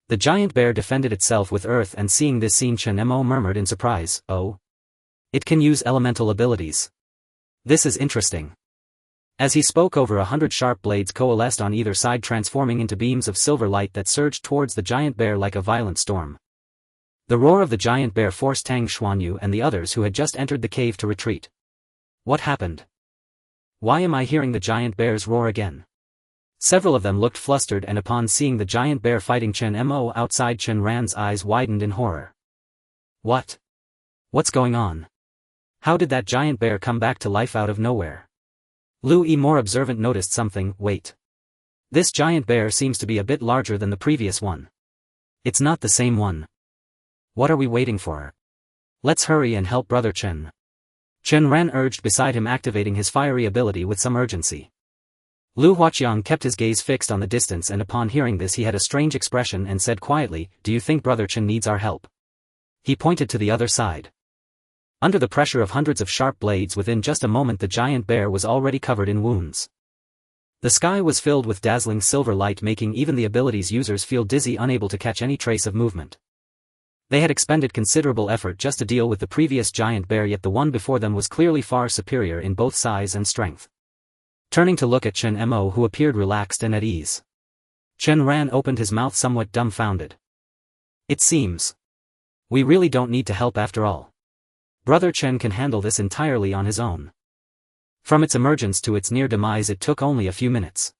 The giant bear defended itself with earth, and seeing this scene, Chen Mo murmured in surprise, oh. It can use elemental abilities. This is interesting. As he spoke, over 100 sharp blades coalesced on either side, transforming into beams of silver light that surged towards the giant bear like a violent storm. The roar of the giant bear forced Tang Xuanyu and the others who had just entered the cave to retreat. What happened? Why am I hearing the giant bear's roar again? Several of them looked flustered, and upon seeing the giant bear fighting Chen Mo outside, Chen Ran's eyes widened in horror. What? What's going on? How did that giant bear come back to life out of nowhere? Lu Yi, more observant, noticed something. Wait. This giant bear seems to be a bit larger than the previous one. It's not the same one. What are we waiting for? Let's hurry and help Brother Chen. Chen Ran urged beside him, activating his fiery ability with some urgency. Lu Huaqiang kept his gaze fixed on the distance, and upon hearing this he had a strange expression and said quietly, "Do you think Brother Chen needs our help?" He pointed to the other side. Under the pressure of hundreds of sharp blades, within just a moment the giant bear was already covered in wounds. The sky was filled with dazzling silver light, making even the ability's users feel dizzy, unable to catch any trace of movement. They had expended considerable effort just to deal with the previous giant bear, yet the one before them was clearly far superior in both size and strength. Turning to look at Chen Mo, who appeared relaxed and at ease. Chen Ran opened his mouth somewhat dumbfounded. "It seems we really don't need to help after all. Brother Chen can handle this entirely on his own." From its emergence to its near demise it took only a few minutes.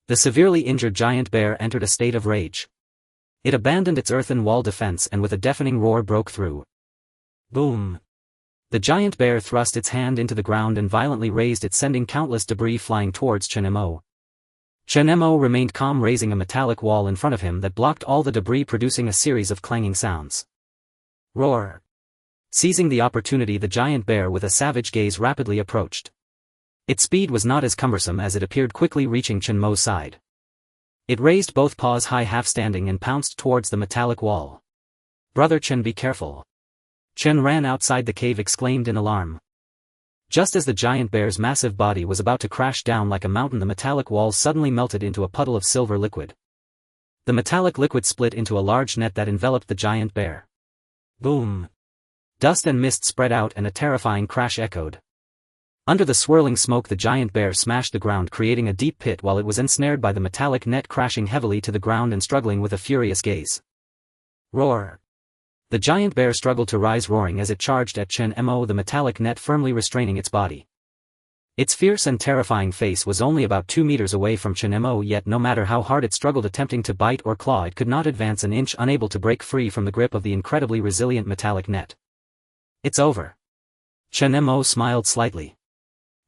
The severely injured giant bear entered a state of rage. It abandoned its earthen wall defense and with a deafening roar broke through. Boom! The giant bear thrust its hand into the ground and violently raised it, sending countless debris flying towards Chen Mo. Chen Mo remained calm, raising a metallic wall in front of him that blocked all the debris, producing a series of clanging sounds. Roar! Seizing the opportunity, the giant bear with a savage gaze rapidly approached. Its speed was not as cumbersome as it appeared, quickly reaching Chen Mo's side. It raised both paws high, half standing, and pounced towards the metallic wall. "Brother Chen, be careful." Chen Ran outside the cave exclaimed in alarm. Just as the giant bear's massive body was about to crash down like a mountain, the metallic wall suddenly melted into a puddle of silver liquid. The metallic liquid split into a large net that enveloped the giant bear. Boom! Dust and mist spread out and a terrifying crash echoed. Under the swirling smoke the giant bear smashed the ground, creating a deep pit while it was ensnared by the metallic net, crashing heavily to the ground and struggling with a furious gaze. Roar! The giant bear struggled to rise, roaring as it charged at Chen Mo, the metallic net firmly restraining its body. Its fierce and terrifying face was only about 2 meters away from Chen Mo, yet no matter how hard it struggled attempting to bite or claw, it could not advance an inch, unable to break free from the grip of the incredibly resilient metallic net. "It's over." Chen Mo smiled slightly.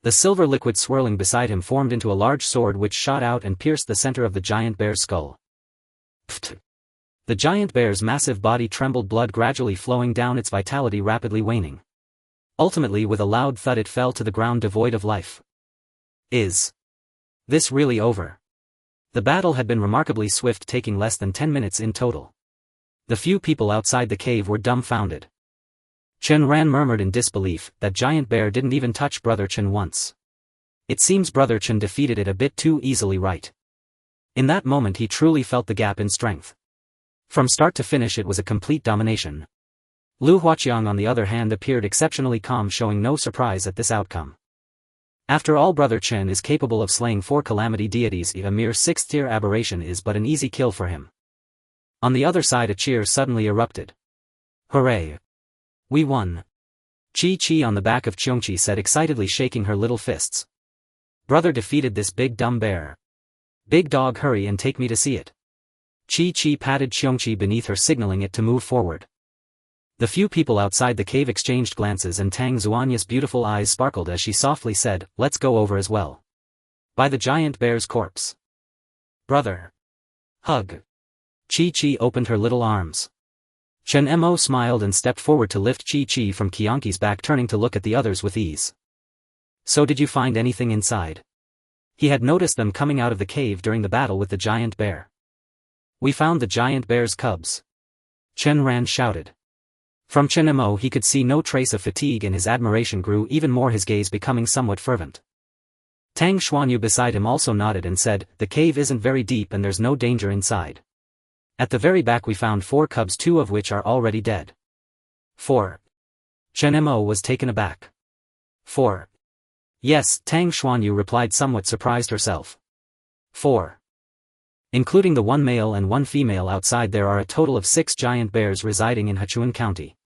The silver liquid swirling beside him formed into a large sword which shot out and pierced the center of the giant bear's skull. Pfft! The giant bear's massive body trembled, blood gradually flowing down, its vitality rapidly waning. Ultimately, with a loud thud, it fell to the ground devoid of life. Is this really over? The battle had been remarkably swift, taking less than 10 minutes in total. The few people outside the cave were dumbfounded. Chen Ran murmured in disbelief, that giant bear didn't even touch Brother Chen once. It seems Brother Chen defeated it a bit too easily, right? In that moment he truly felt the gap in strength. From start to finish it was a complete domination. Lu Huaqiang on the other hand appeared exceptionally calm, showing no surprise at this outcome. After all, Brother Chen is capable of slaying 4 calamity deities. A mere 6th-tier aberration is but an easy kill for him. On the other side a cheer suddenly erupted. "Hooray! We won!" Qi on the back of Qiongqi said excitedly, shaking her little fists. "Brother defeated this big dumb bear. Big dog, hurry and take me to see it." Qi patted Qiongqi beneath her, signaling it to move forward. The few people outside the cave exchanged glances, and Tang Xuanya's beautiful eyes sparkled as she softly said, "Let's go over as well. By the giant bear's corpse. Brother. Hug." Qi opened her little arms. Chen Mo smiled and stepped forward to lift Qi from Qiongqi's back, turning to look at the others with ease. "So did you find anything inside?" He had noticed them coming out of the cave during the battle with the giant bear. "We found the giant bear's cubs," Chen Ran shouted. From Chen Mo he could see no trace of fatigue, and his admiration grew even more, his gaze becoming somewhat fervent. Tang Xuanyu beside him also nodded and said, "The cave isn't very deep and there's no danger inside. At the very back we found 4 cubs, 2 of which are already dead." 4. Chen Mo was taken aback. 4. Yes, Tang Xuanyu replied, somewhat surprised herself. 4. Including the 1 male and 1 female outside, there are a total of 6 giant bears residing in Hechuan County.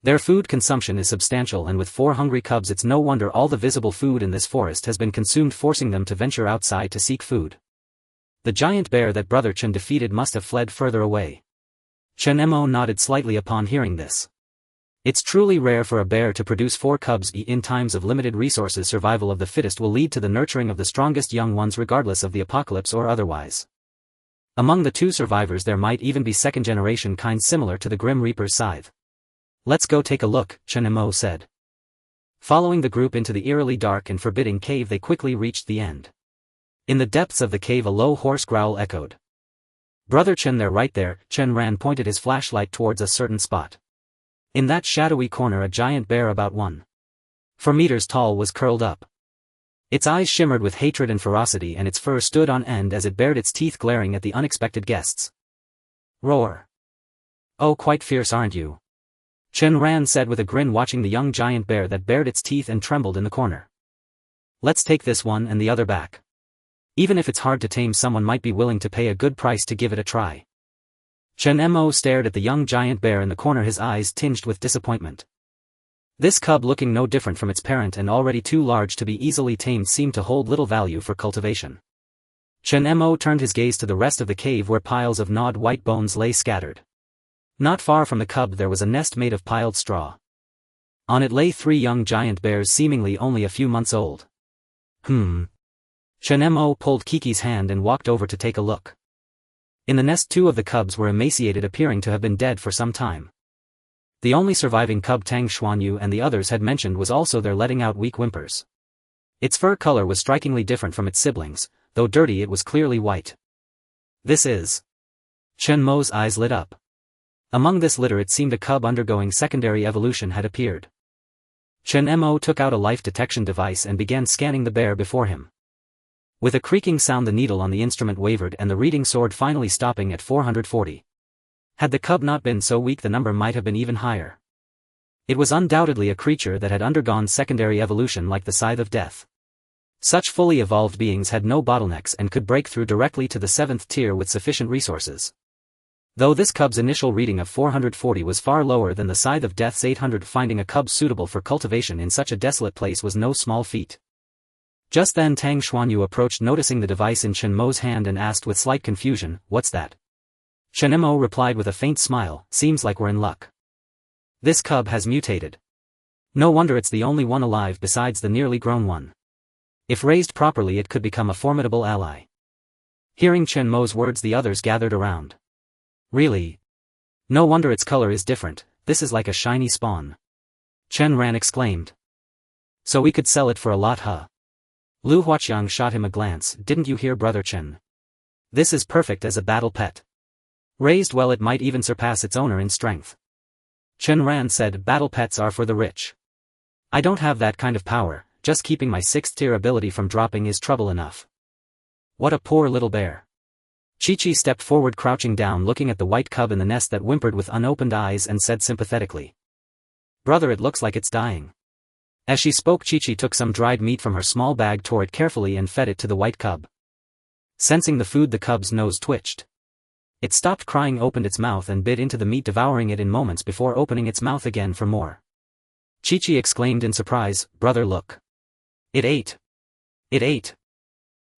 Their food consumption is substantial, and with 4 hungry cubs it's no wonder all the visible food in this forest has been consumed, forcing them to venture outside to seek food. The giant bear that Brother Chen defeated must have fled further away. Chen Mo nodded slightly upon hearing this. It's truly rare for a bear to produce 4 cubs. In times of limited resources, survival of the fittest will lead to the nurturing of the strongest young ones, regardless of the apocalypse or otherwise. Among the 2 survivors there might even be second-generation kinds similar to the Grim Reaper's scythe. "Let's go take a look," Chen Mo said. Following the group into the eerily dark and forbidding cave, they quickly reached the end. In the depths of the cave a low hoarse growl echoed. Brother Chen, there, right there. Chen Ran pointed his flashlight towards a certain spot. In that shadowy corner a giant bear about 1.4 meters tall was curled up. Its eyes shimmered with hatred and ferocity and its fur stood on end as it bared its teeth, glaring at the unexpected guests. Roar. Oh, quite fierce, aren't you? Chen Ran said with a grin, watching the young giant bear that bared its teeth and trembled in the corner. Let's take this one and the other back. Even if it's hard to tame, someone might be willing to pay a good price to give it a try. Chen Mo stared at the young giant bear in the corner, his eyes tinged with disappointment. This cub, looking no different from its parent and already too large to be easily tamed, seemed to hold little value for cultivation. Chen Mo turned his gaze to the rest of the cave where piles of gnawed white bones lay scattered. Not far from the cub there was a nest made of piled straw. On it lay 3 young giant bears, seemingly only a few months old. Chen Mo pulled Qiqi's hand and walked over to take a look. In the nest 2 of the cubs were emaciated, appearing to have been dead for some time. The only surviving cub, Tang Xuanyu, and the others had mentioned, was also there, letting out weak whimpers. Its fur color was strikingly different from its siblings, though dirty it was clearly white. This is... Chen Mo's eyes lit up. Among this litter it seemed a cub undergoing secondary evolution had appeared. Chen Mo took out a life detection device and began scanning the bear before him. With a creaking sound the needle on the instrument wavered and the reading soared, finally stopping at 440. Had the cub not been so weak the number might have been even higher. It was undoubtedly a creature that had undergone secondary evolution like the Scythe of Death. Such fully evolved beings had no bottlenecks and could break through directly to the 7th tier with sufficient resources. Though this cub's initial reading of 440 was far lower than the Scythe of Death's 800, finding a cub suitable for cultivation in such a desolate place was no small feat. Just then Tang Xuanyu approached, noticing the device in Chen Mo's hand, and asked with slight confusion, "What's that?" Chen Mo replied with a faint smile, "Seems like we're in luck. This cub has mutated. No wonder it's the only one alive besides the nearly grown one. If raised properly it could become a formidable ally." Hearing Chen Mo's words the others gathered around. "Really? No wonder its color is different, this is like a shiny spawn." Chen Ran exclaimed. "So we could sell it for a lot, huh?" Lu Huaqiang shot him a glance. "Didn't you hear, Brother Chen? This is perfect as a battle pet. Raised well it might even surpass its owner in strength." Chen Ran said, "Battle pets are for the rich. I don't have that kind of power, just keeping my 6th tier ability from dropping is trouble enough." "What a poor little bear." Qiqi stepped forward, crouching down, looking at the white cub in the nest that whimpered with unopened eyes, and said sympathetically, "Brother, it looks like it's dying." As she spoke, Qiqi took some dried meat from her small bag, tore it carefully and fed it to the white cub. Sensing the food, the cub's nose twitched. It stopped crying, opened its mouth and bit into the meat, devouring it in moments before opening its mouth again for more. Qiqi exclaimed in surprise, "Brother, look. It ate. It ate."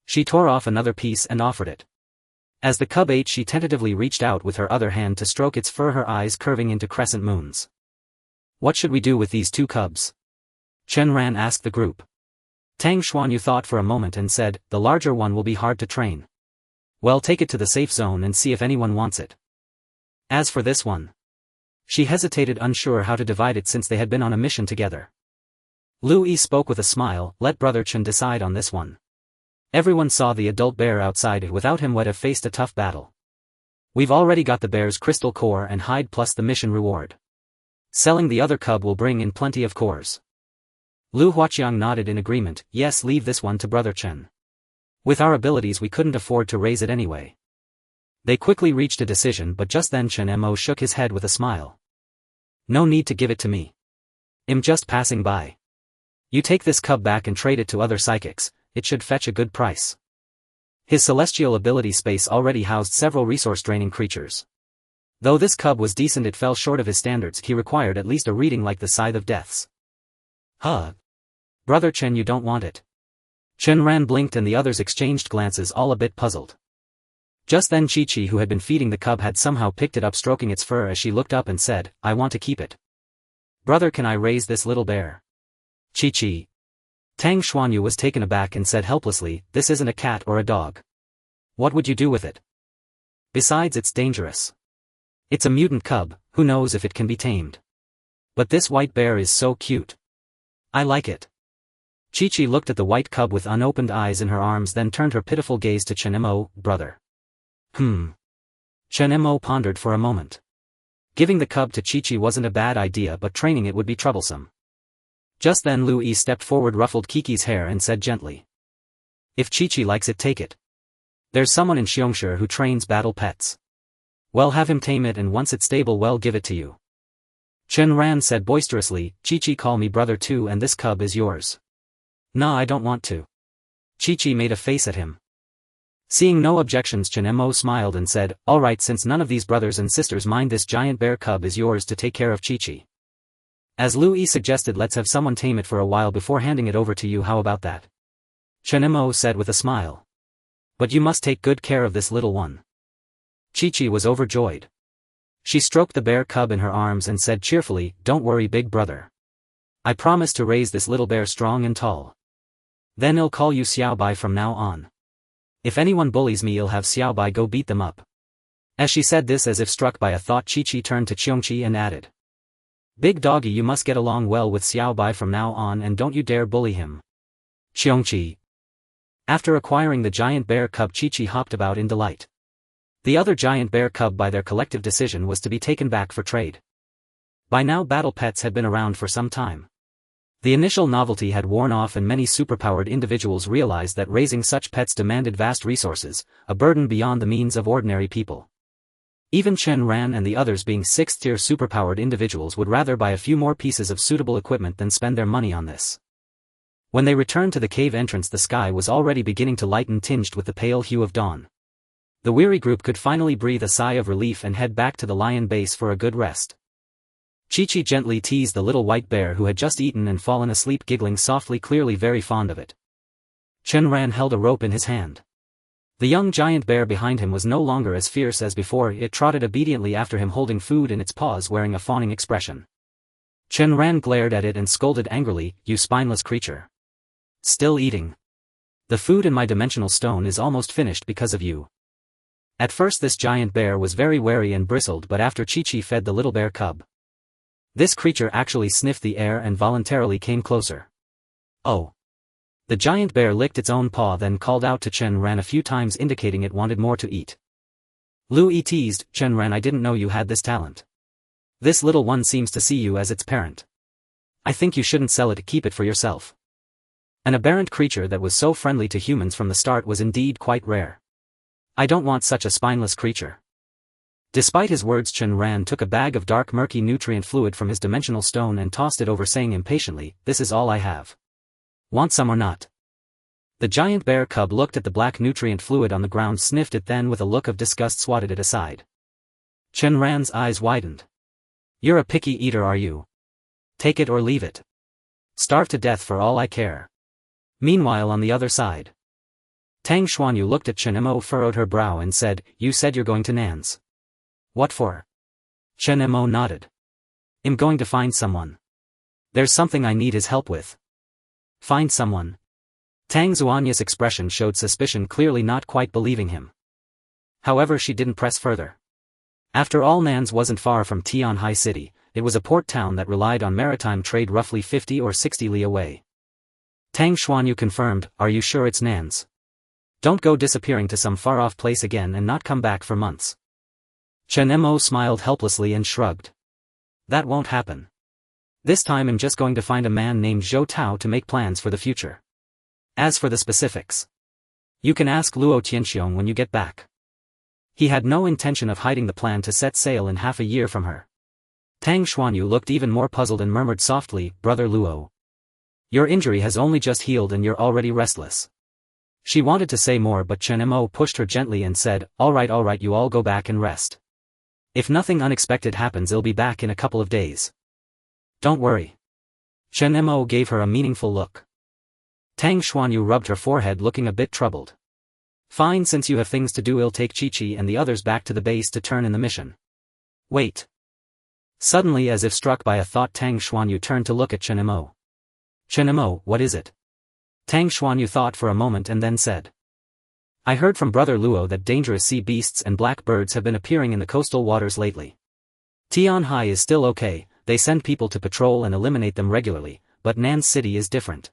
She tore off another piece and offered it. As the cub ate, she tentatively reached out with her other hand to stroke its fur, her eyes curving into crescent moons. "What should we do with these 2 cubs?" Chen Ran asked the group. Tang Xuanyu thought for a moment and said, "The larger one will be hard to train. Well, take it to the safe zone and see if anyone wants it. As for this one..." She hesitated, unsure how to divide it since they had been on a mission together. Lu Yi spoke with a smile, "Let Brother Chen decide on this one. Everyone saw the adult bear outside, without him would have faced a tough battle. We've already got the bear's crystal core and hide plus the mission reward. Selling the other cub will bring in plenty of cores." Lu Huaqiang nodded in agreement. "Yes, leave this one to Brother Chen. With our abilities we couldn't afford to raise it anyway." They quickly reached a decision, but just then Chen Mo shook his head with a smile. "No need to give it to me. I'm just passing by. You take this cub back and trade it to other psychics, it should fetch a good price." His celestial ability space already housed several resource-draining creatures. Though this cub was decent, it fell short of his standards. He required at least a reading like the Scythe of Death's. "Huh? Brother Chen, you don't want it?" Chen Ran blinked and the others exchanged glances, all a bit puzzled. Just then Qiqi, who had been feeding the cub, had somehow picked it up, stroking its fur as she looked up and said, "I want to keep it. Brother, can I raise this little bear?" "Qiqi." Tang Xuanyu was taken aback and said helplessly, "This isn't a cat or a dog. What would you do with it? Besides, it's dangerous. It's a mutant cub, who knows if it can be tamed. But this white bear is so cute. I like it." Chi-Chi looked at the white cub with unopened eyes in her arms, then turned her pitiful gaze to Chen Mo, brother. Chen Mo pondered for a moment. Giving the cub to Chi-Chi wasn't a bad idea, but training it would be troublesome. Just then Lu Yi stepped forward, ruffled Kiki's hair and said gently. If Chi-Chi likes it, take it. There's someone in Qiongqi who trains battle pets. Well, have him tame it, and once it's stable, well, give it to you. Chen Ran said boisterously, Chi-Chi, call me brother too, and this cub is yours. Nah, I don't want to. Chi-Chi made a face at him. Seeing no objections, Chen Mo smiled and said, alright, since none of these brothers and sisters mind, this giant bear cub is yours to take care of, Chi-Chi. As Lu Yi suggested, let's have someone tame it for a while before handing it over to you, how about that? Chen Mo said with a smile. But you must take good care of this little one. Chi-Chi was overjoyed. She stroked the bear cub in her arms and said cheerfully, don't worry, big brother. I promise to raise this little bear strong and tall. Then I'll call you Xiao Bai from now on. If anyone bullies me, I'll have Xiao Bai go beat them up. As she said this, as if struck by a thought, Chi-Chi turned to Qiongqi and added. Big doggy, you must get along well with Xiao Bai from now on, and don't you dare bully him. Qiongqi. After acquiring the giant bear cub, Chi-Chi hopped about in delight. The other giant bear cub, by their collective decision, was to be taken back for trade. By now battle pets had been around for some time. The initial novelty had worn off, and many superpowered individuals realized that raising such pets demanded vast resources, a burden beyond the means of ordinary people. Even Chen Ran and the others, being 6th-tier superpowered individuals, would rather buy a few more pieces of suitable equipment than spend their money on this. When they returned to the cave entrance, the sky was already beginning to lighten, tinged with the pale hue of dawn. The weary group could finally breathe a sigh of relief and head back to the lion base for a good rest. Chi-Chi gently teased the little white bear, who had just eaten and fallen asleep, giggling softly, clearly very fond of it. Chen Ran held a rope in his hand. The young giant bear behind him was no longer as fierce as before. It trotted obediently after him, holding food in its paws, wearing a fawning expression. Chen Ran glared at it and scolded angrily, you spineless creature. Still eating? The food in my dimensional stone is almost finished because of you. At first this giant bear was very wary and bristled, but after Chi-Chi fed the little bear cub, this creature actually sniffed the air and voluntarily came closer. Oh. The giant bear licked its own paw, then called out to Chen Ran a few times, indicating it wanted more to eat. Lu Yi teased, Chen Ran, I didn't know you had this talent. This little one seems to see you as its parent. I think you shouldn't sell it, keep it for yourself. An aberrant creature that was so friendly to humans from the start was indeed quite rare. I don't want such a spineless creature. Despite his words, Chen Ran took a bag of dark murky nutrient fluid from his dimensional stone and tossed it over, saying impatiently, this is all I have. Want some or not? The giant bear cub looked at the black nutrient fluid on the ground, sniffed it, then with a look of disgust swatted it aside. Chen Ran's eyes widened. You're a picky eater, are you? Take it or leave it. Starve to death for all I care. Meanwhile, on the other side, Tang Xuanyu looked at Chen Mo, furrowed her brow and said, you said you're going to Nan's. What for? Chen Mo nodded. I'm going to find someone. There's something I need his help with. Find someone? Tang Xuanyu's expression showed suspicion, clearly not quite believing him. However, she didn't press further. After all, Nan's wasn't far from Tianhai City. It was a port town that relied on maritime trade, roughly 50 or 60 li away. Tang Xuanyu confirmed, are you sure it's Nan's? Don't go disappearing to some far-off place again and not come back for months. Chen Mo smiled helplessly and shrugged. That won't happen. This time I'm just going to find a man named Zhou Tao to make plans for the future. As for the specifics, you can ask Luo Tianxiong when you get back. He had no intention of hiding the plan to set sail in half a year from her. Tang Xuanyu looked even more puzzled and murmured softly, Brother Luo. Your injury has only just healed and you're already restless. She wanted to say more, but Chen Mo pushed her gently and said, all right, you all go back and rest. If nothing unexpected happens, I'll be back in a couple of days. Don't worry. Chen Mo gave her a meaningful look. Tang Xuanyu rubbed her forehead, looking a bit troubled. Fine, since you have things to do, I'll take Chi-Chi and the others back to the base to turn in the mission. Wait. Suddenly, as if struck by a thought, Tang Xuanyu turned to look at Chen Mo. Chen Mo, what is it? Tang Xuanyu thought for a moment and then said. I heard from Brother Luo that dangerous sea beasts and black birds have been appearing in the coastal waters lately. Tianhai is still okay, they send people to patrol and eliminate them regularly, but Nan's city is different.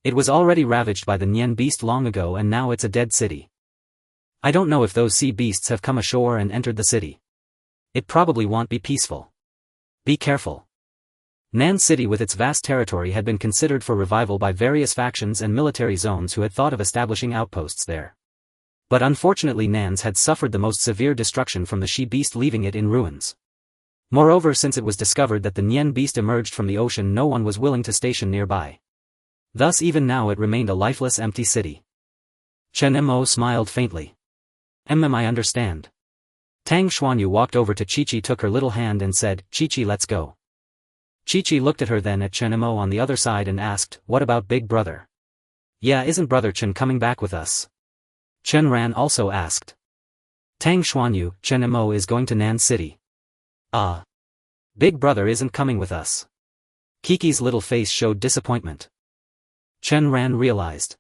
It was already ravaged by the Nian beast long ago and now it's a dead city. I don't know if those sea beasts have come ashore and entered the city. It probably won't be peaceful. Be careful. Nan City with its vast territory had been considered for revival by various factions and military zones who had thought of establishing outposts there. But unfortunately Nan's had suffered the most severe destruction from the she-beast, leaving it in ruins. Moreover, since it was discovered that the Nian beast emerged from the ocean, no one was willing to station nearby. Thus even now it remained a lifeless, empty city. Chen Mo smiled faintly. I understand. Tang Xuanyu walked over to Qiqi, took her little hand and said, Qiqi, let's go. Qiqi looked at her, then at Chen Mo on the other side and asked, what about big brother? Yeah, isn't brother Chen coming back with us? Chen Ran also asked. Tang Xuanyu, Chen Mo is going to Nan City. Ah. Big brother isn't coming with us. Kiki's little face showed disappointment. Chen Ran realized.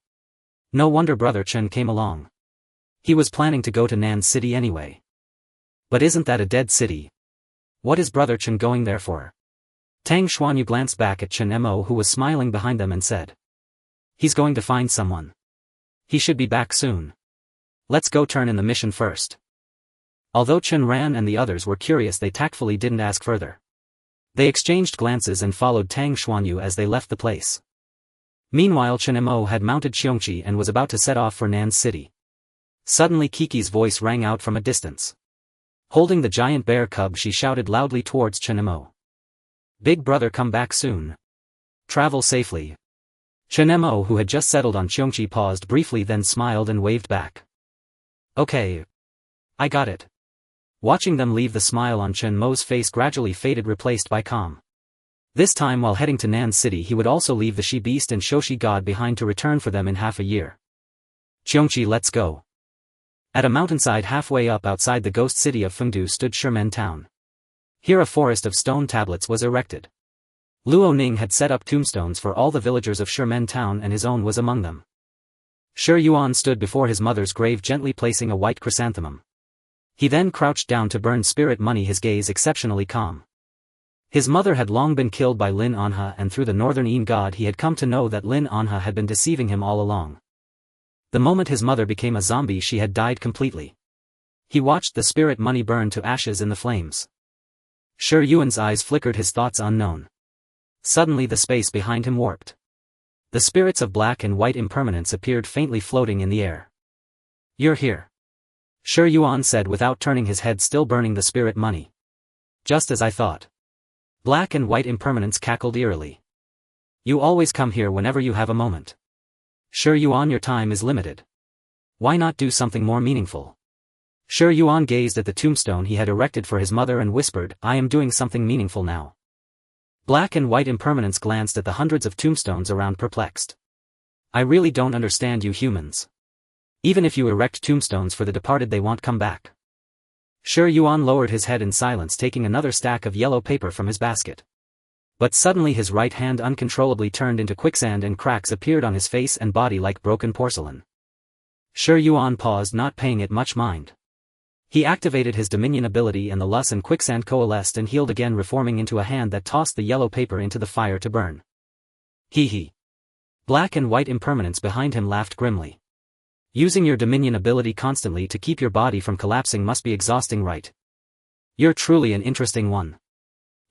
No wonder brother Chen came along. He was planning to go to Nan City anyway. But isn't that a dead city? What is brother Chen going there for? Tang Xuanyu glanced back at Chen Mo, who was smiling behind them, and said. He's going to find someone. He should be back soon. Let's go turn in the mission first. Although Chen Ran and the others were curious, they tactfully didn't ask further. They exchanged glances and followed Tang Xuanyu as they left the place. Meanwhile Chen Mo had mounted Qiongqi and was about to set off for Nan City. Suddenly Kiki's voice rang out from a distance. Holding the giant bear cub, she shouted loudly towards Chen Mo. Big brother, come back soon. Travel safely. Chen Mo, who had just settled on Qiongqi, paused briefly, then smiled and waved back. Okay. I got it. Watching them leave, the smile on Chen Mo's face gradually faded, replaced by calm. This time while heading to Nan City he would also leave the she-beast and Shoshi god behind to return for them in half a year. Qiongqi, let's go. At a mountainside halfway up outside the ghost city of Fengdu stood Shimen Town. Here a forest of stone tablets was erected. Luo Ning had set up tombstones for all the villagers of Shimen Town, and his own was among them. Shi Yuan stood before his mother's grave, gently placing a white chrysanthemum. He then crouched down to burn spirit money, his gaze exceptionally calm. His mother had long been killed by Lin Anha, and through the Northern Yin god he had come to know that Lin Anha had been deceiving him all along. The moment his mother became a zombie, she had died completely. He watched the spirit money burn to ashes in the flames. Shi Yuan's eyes flickered, his thoughts unknown. Suddenly the space behind him warped. The spirits of black and white impermanence appeared faintly floating in the air. You're here. Shi Yuan said without turning his head, still burning the spirit money. Just as I thought. Black and white impermanence cackled eerily. You always come here whenever you have a moment. Shi Yuan, your time is limited. Why not do something more meaningful? Shi Yuan gazed at the tombstone he had erected for his mother and whispered, I am doing something meaningful now. Black and white impermanence glanced at the hundreds of tombstones around, perplexed. I really don't understand you humans. Even if you erect tombstones for the departed, they won't come back. Shi Yuan lowered his head in silence, taking another stack of yellow paper from his basket. But suddenly his right hand uncontrollably turned into quicksand and cracks appeared on his face and body like broken porcelain. Shi Yuan paused, not paying it much mind. He activated his dominion ability and the lus and quicksand coalesced and healed again, reforming into a hand that tossed the yellow paper into the fire to burn. Hee. Black and white impermanence behind him laughed grimly. Using your dominion ability constantly to keep your body from collapsing must be exhausting, right? You're truly an interesting one.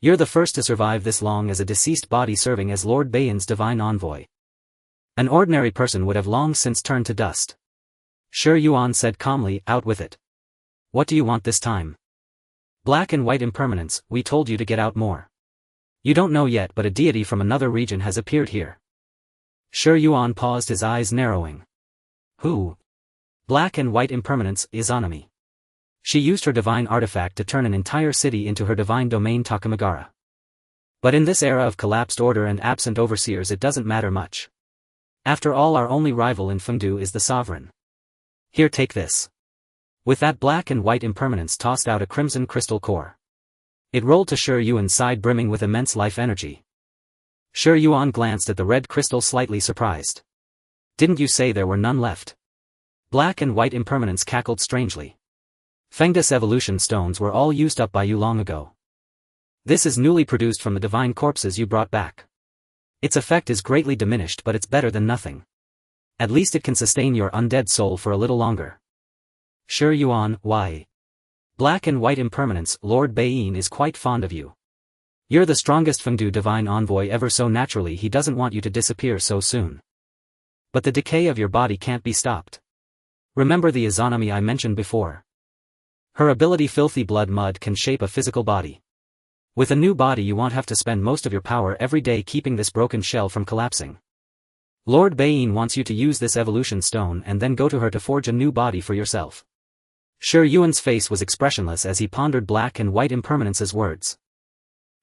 You're the first to survive this long as a deceased body, serving as Lord Bayan's divine envoy. An ordinary person would have long since turned to dust. Shi Yuan said calmly, out with it. What do you want this time? Black and white impermanence, we told you to get out more. You don't know yet, but a deity from another region has appeared here. Shi Yuan paused, his eyes narrowing. Who? Black and white impermanence, Izanami. She used her divine artifact to turn an entire city into her divine domain Takamagara. But in this era of collapsed order and absent overseers it doesn't matter much. After all, our only rival in Fengdu is the sovereign. Here, take this. With that, black and white impermanence tossed out a crimson crystal core. It rolled to Shi Yuan's side, brimming with immense life energy. Shi Yuan glanced at the red crystal, slightly surprised. Didn't you say there were none left? Black and white impermanence cackled strangely. Fengda's evolution stones were all used up by you long ago. This is newly produced from the divine corpses you brought back. Its effect is greatly diminished, but it's better than nothing. At least it can sustain your undead soul for a little longer. Sure Yuan, why? Black and White Impermanence, Lord Baiyin is quite fond of you. You're the strongest Fengdu divine envoy ever, so naturally he doesn't want you to disappear so soon. But the decay of your body can't be stopped. Remember the Izanami I mentioned before? Her ability Filthy Blood Mud can shape a physical body. With a new body you won't have to spend most of your power every day keeping this broken shell from collapsing. Lord Baiyin wants you to use this evolution stone and then go to her to forge a new body for yourself. Sure Yuan's face was expressionless as he pondered Black and White Impermanence's words.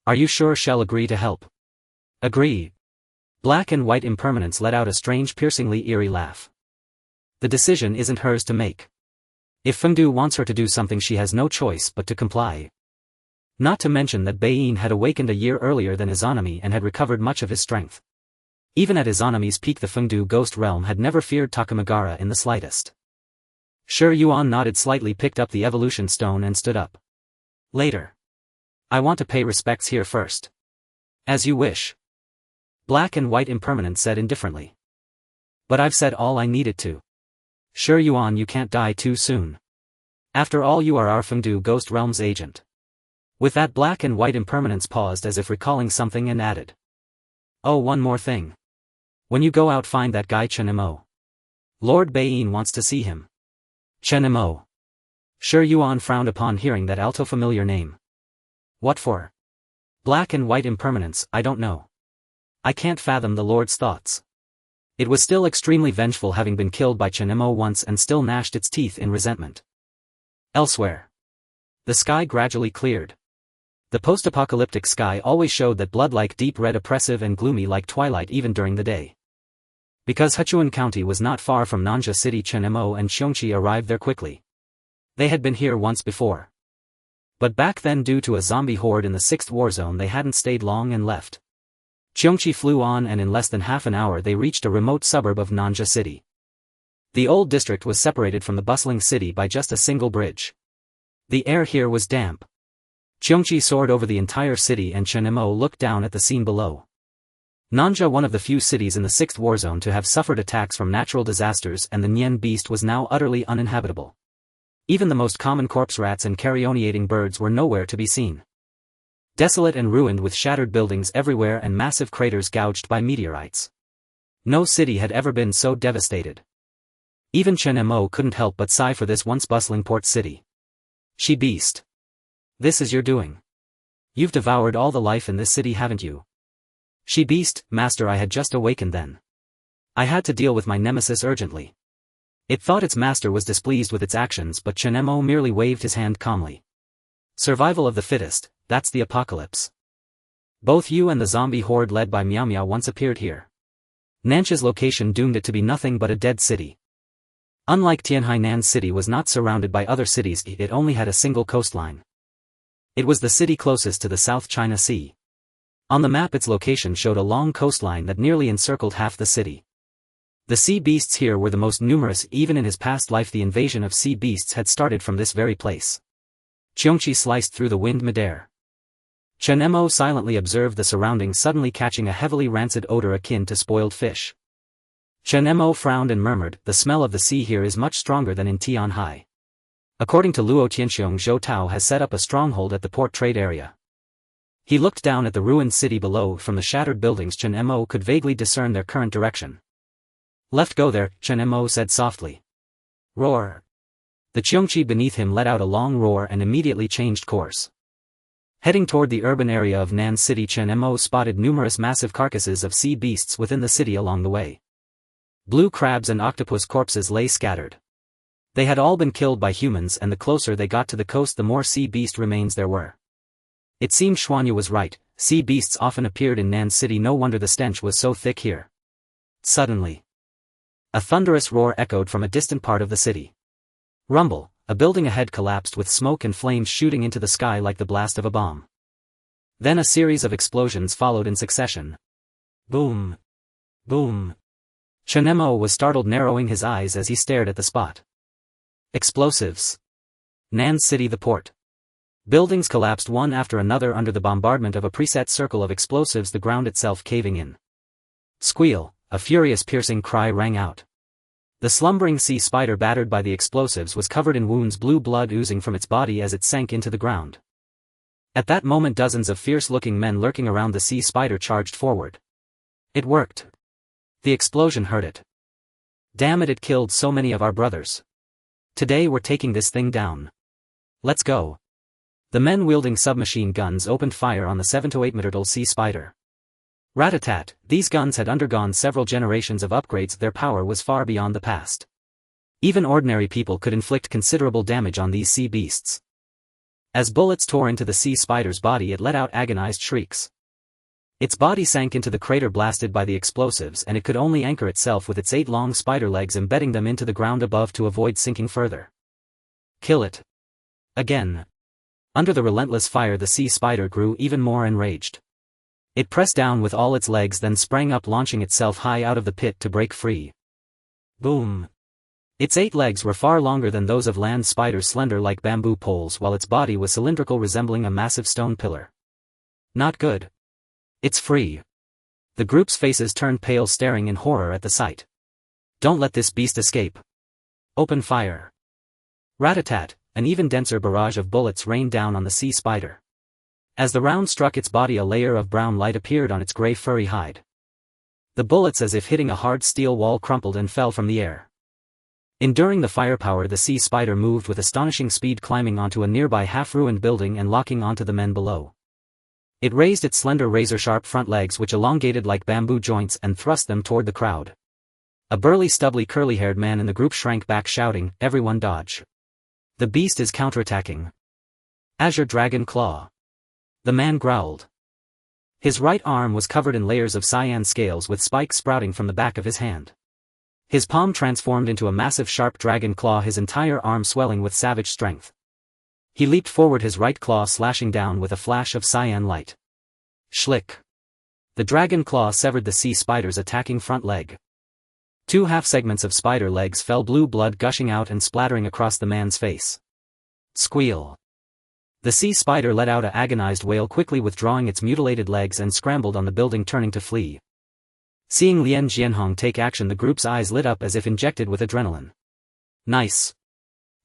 Are you sure she'll agree to help? Agree. Black and White Impermanence let out a strange piercingly eerie laugh. The decision isn't hers to make. If Fengdu wants her to do something she has no choice but to comply. Not to mention that Baiyin had awakened a year earlier than Izanami and had recovered much of his strength. Even at Izanami's peak the Fengdu ghost realm had never feared Takamagara in the slightest. Sure Yuan nodded slightly, picked up the evolution stone and stood up. Later. I want to pay respects here first. As you wish. Black and White Impermanence said indifferently. But I've said all I needed to. Sure Yuan, you can't die too soon. After all, you are our Fengdu Ghost Realm's agent. With that, Black and White Impermanence paused as if recalling something and added. Oh, one more thing. When you go out, find that guy Chen Mo. Lord Baiyin wants to see him. Chen Mo. Sure Yuan frowned upon hearing that alto familiar name. What for? Black and White Impermanence, I don't know. I can't fathom the Lord's thoughts. It was still extremely vengeful, having been killed by Chen Mo once, and still gnashed its teeth in resentment. Elsewhere. The sky gradually cleared. The post-apocalyptic sky always showed that blood like deep red, oppressive and gloomy like twilight even during the day. Because Hechuan County was not far from Nanja City, Chen Mo and Qiongqi arrived there quickly. They had been here once before. But back then, due to a zombie horde in the 6th war zone, they hadn't stayed long and left. Qiongqi flew on, and in less than half an hour they reached a remote suburb of Nanja City. The old district was separated from the bustling city by just a single bridge. The air here was damp. Qiongqi soared over the entire city and Chen Mo looked down at the scene below. Nanja, one of the few cities in the 6th war zone to have suffered attacks from natural disasters, and the Nian beast was now utterly uninhabitable. Even the most common corpse rats and carrion-eating birds were nowhere to be seen. Desolate and ruined, with shattered buildings everywhere and massive craters gouged by meteorites. No city had ever been so devastated. Even Chen Mo couldn't help but sigh for this once bustling port city. She beast. This is your doing. You've devoured all the life in this city, haven't you? She beast, master, I had just awakened then. I had to deal with my nemesis urgently. It thought its master was displeased with its actions, but Chen Mo merely waved his hand calmly. Survival of the fittest, that's the apocalypse. Both you and the zombie horde led by Miao Miao once appeared here. Nancha's location doomed it to be nothing but a dead city. Unlike Tianhainan City was not surrounded by other cities, it only had a single coastline. It was the city closest to the South China Sea. On the map its location showed a long coastline that nearly encircled half the city. The sea beasts here were the most numerous. Even in his past life the invasion of sea beasts had started from this very place. Qiongqi sliced through the wind midair. Chen Mo silently observed the surroundings, suddenly catching a heavily rancid odor akin to spoiled fish. Chen Mo frowned and murmured, the smell of the sea here is much stronger than in Tianhai. According to Luo Tianxiong, Zhou Tao has set up a stronghold at the port trade area. He looked down at the ruined city below. From the shattered buildings Chen Mo could vaguely discern their current direction. Left go there, Chen Mo said softly. Roar. The Qiongqi beneath him let out a long roar and immediately changed course. Heading toward the urban area of Nan City, Chen Mo spotted numerous massive carcasses of sea beasts within the city along the way. Blue crabs and octopus corpses lay scattered. They had all been killed by humans, and the closer they got to the coast the more sea beast remains there were. It seemed Xuanyu was right, sea beasts often appeared in Nan City, no wonder the stench was so thick here. Suddenly, a thunderous roar echoed from a distant part of the city. Rumble, a building ahead collapsed with smoke and flames shooting into the sky like the blast of a bomb. Then a series of explosions followed in succession. Boom. Boom. Chen Mo was startled, narrowing his eyes as he stared at the spot. Explosives. Nan City, the port. Buildings collapsed one after another under the bombardment of a preset circle of explosives, the ground itself caving in. Squeal, a furious piercing cry rang out. The slumbering sea spider battered by the explosives was covered in wounds, blue blood oozing from its body as it sank into the ground. At that moment dozens of fierce-looking men lurking around the sea spider charged forward. It worked. The explosion hurt it. Damn it, it killed so many of our brothers. Today we're taking this thing down. Let's go. The men wielding submachine guns opened fire on the 7 to 8 meter sea spider. Rat-a-tat, these guns had undergone several generations of upgrades, their power was far beyond the past. Even ordinary people could inflict considerable damage on these sea beasts. As bullets tore into the sea spider's body, it let out agonized shrieks. Its body sank into the crater blasted by the explosives, and it could only anchor itself with its 8 long spider legs, embedding them into the ground above to avoid sinking further. Kill it. Again. Under the relentless fire, the sea spider grew even more enraged. It pressed down with all its legs, then sprang up, launching itself high out of the pit to break free. Boom. Its 8 legs were far longer than those of land spiders, slender like bamboo poles, while its body was cylindrical, resembling a massive stone pillar. Not good. It's free. The group's faces turned pale, staring in horror at the sight. Don't let this beast escape. Open fire. Rat-a-tat, an even denser barrage of bullets rained down on the sea spider. As the round struck its body, a layer of brown light appeared on its gray furry hide. The bullets, as if hitting a hard steel wall, crumpled and fell from the air. Enduring the firepower, the sea spider moved with astonishing speed, climbing onto a nearby half-ruined building and locking onto the men below. It raised its slender razor-sharp front legs, which elongated like bamboo joints, and thrust them toward the crowd. A burly, stubbly, curly-haired man in the group shrank back, shouting, "Everyone dodge. The beast is counterattacking. Azure Dragon Claw." The man growled. His right arm was covered in layers of cyan scales with spikes sprouting from the back of his hand. His palm transformed into a massive sharp dragon claw, his entire arm swelling with savage strength. He leaped forward, his right claw slashing down with a flash of cyan light. Schlick. The dragon claw severed the sea spider's attacking front leg. 2 half segments of spider legs fell, blue blood gushing out and splattering across the man's face. Squeal. The sea spider let out an agonized wail, quickly withdrawing its mutilated legs, and scrambled on the building, turning to flee. Seeing Lien Qiongqi take action, the group's eyes lit up as if injected with adrenaline. Nice.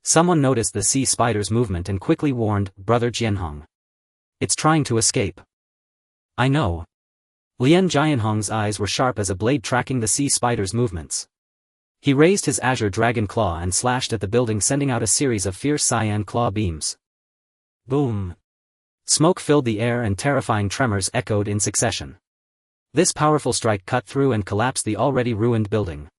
Someone noticed the sea spider's movement and quickly warned, "Brother Qiongqi. It's trying to escape." "I know." Lien Qiongqi's eyes were sharp as a blade, tracking the sea spider's movements. He raised his azure dragon claw and slashed at the building, sending out a series of fierce cyan claw beams. Boom. Smoke filled the air and terrifying tremors echoed in succession. This powerful strike cut through and collapsed the already ruined building.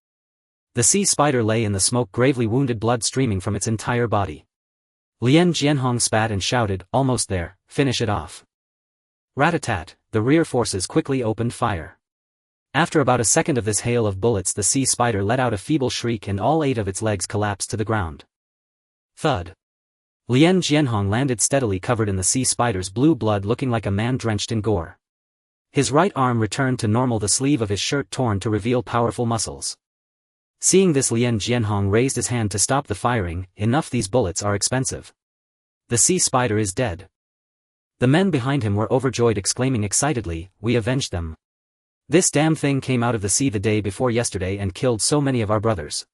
The sea spider lay in the smoke, gravely wounded, blood streaming from its entire body. Lien Qiongqi spat and shouted, "Almost there, finish it off." Rat-a-tat, the rear forces quickly opened fire. After about a second of this hail of bullets, the sea spider let out a feeble shriek and all 8 of its legs collapsed to the ground. Thud. Lien Qiongqi landed steadily, covered in the sea spider's blue blood, looking like a man drenched in gore. His right arm returned to normal, the sleeve of his shirt torn to reveal powerful muscles. Seeing this, Lien Qiongqi raised his hand to stop the firing. "Enough, these bullets are expensive. The sea spider is dead." The men behind him were overjoyed, exclaiming excitedly, "We avenged them. This damn thing came out of the sea the day before yesterday and killed so many of our brothers.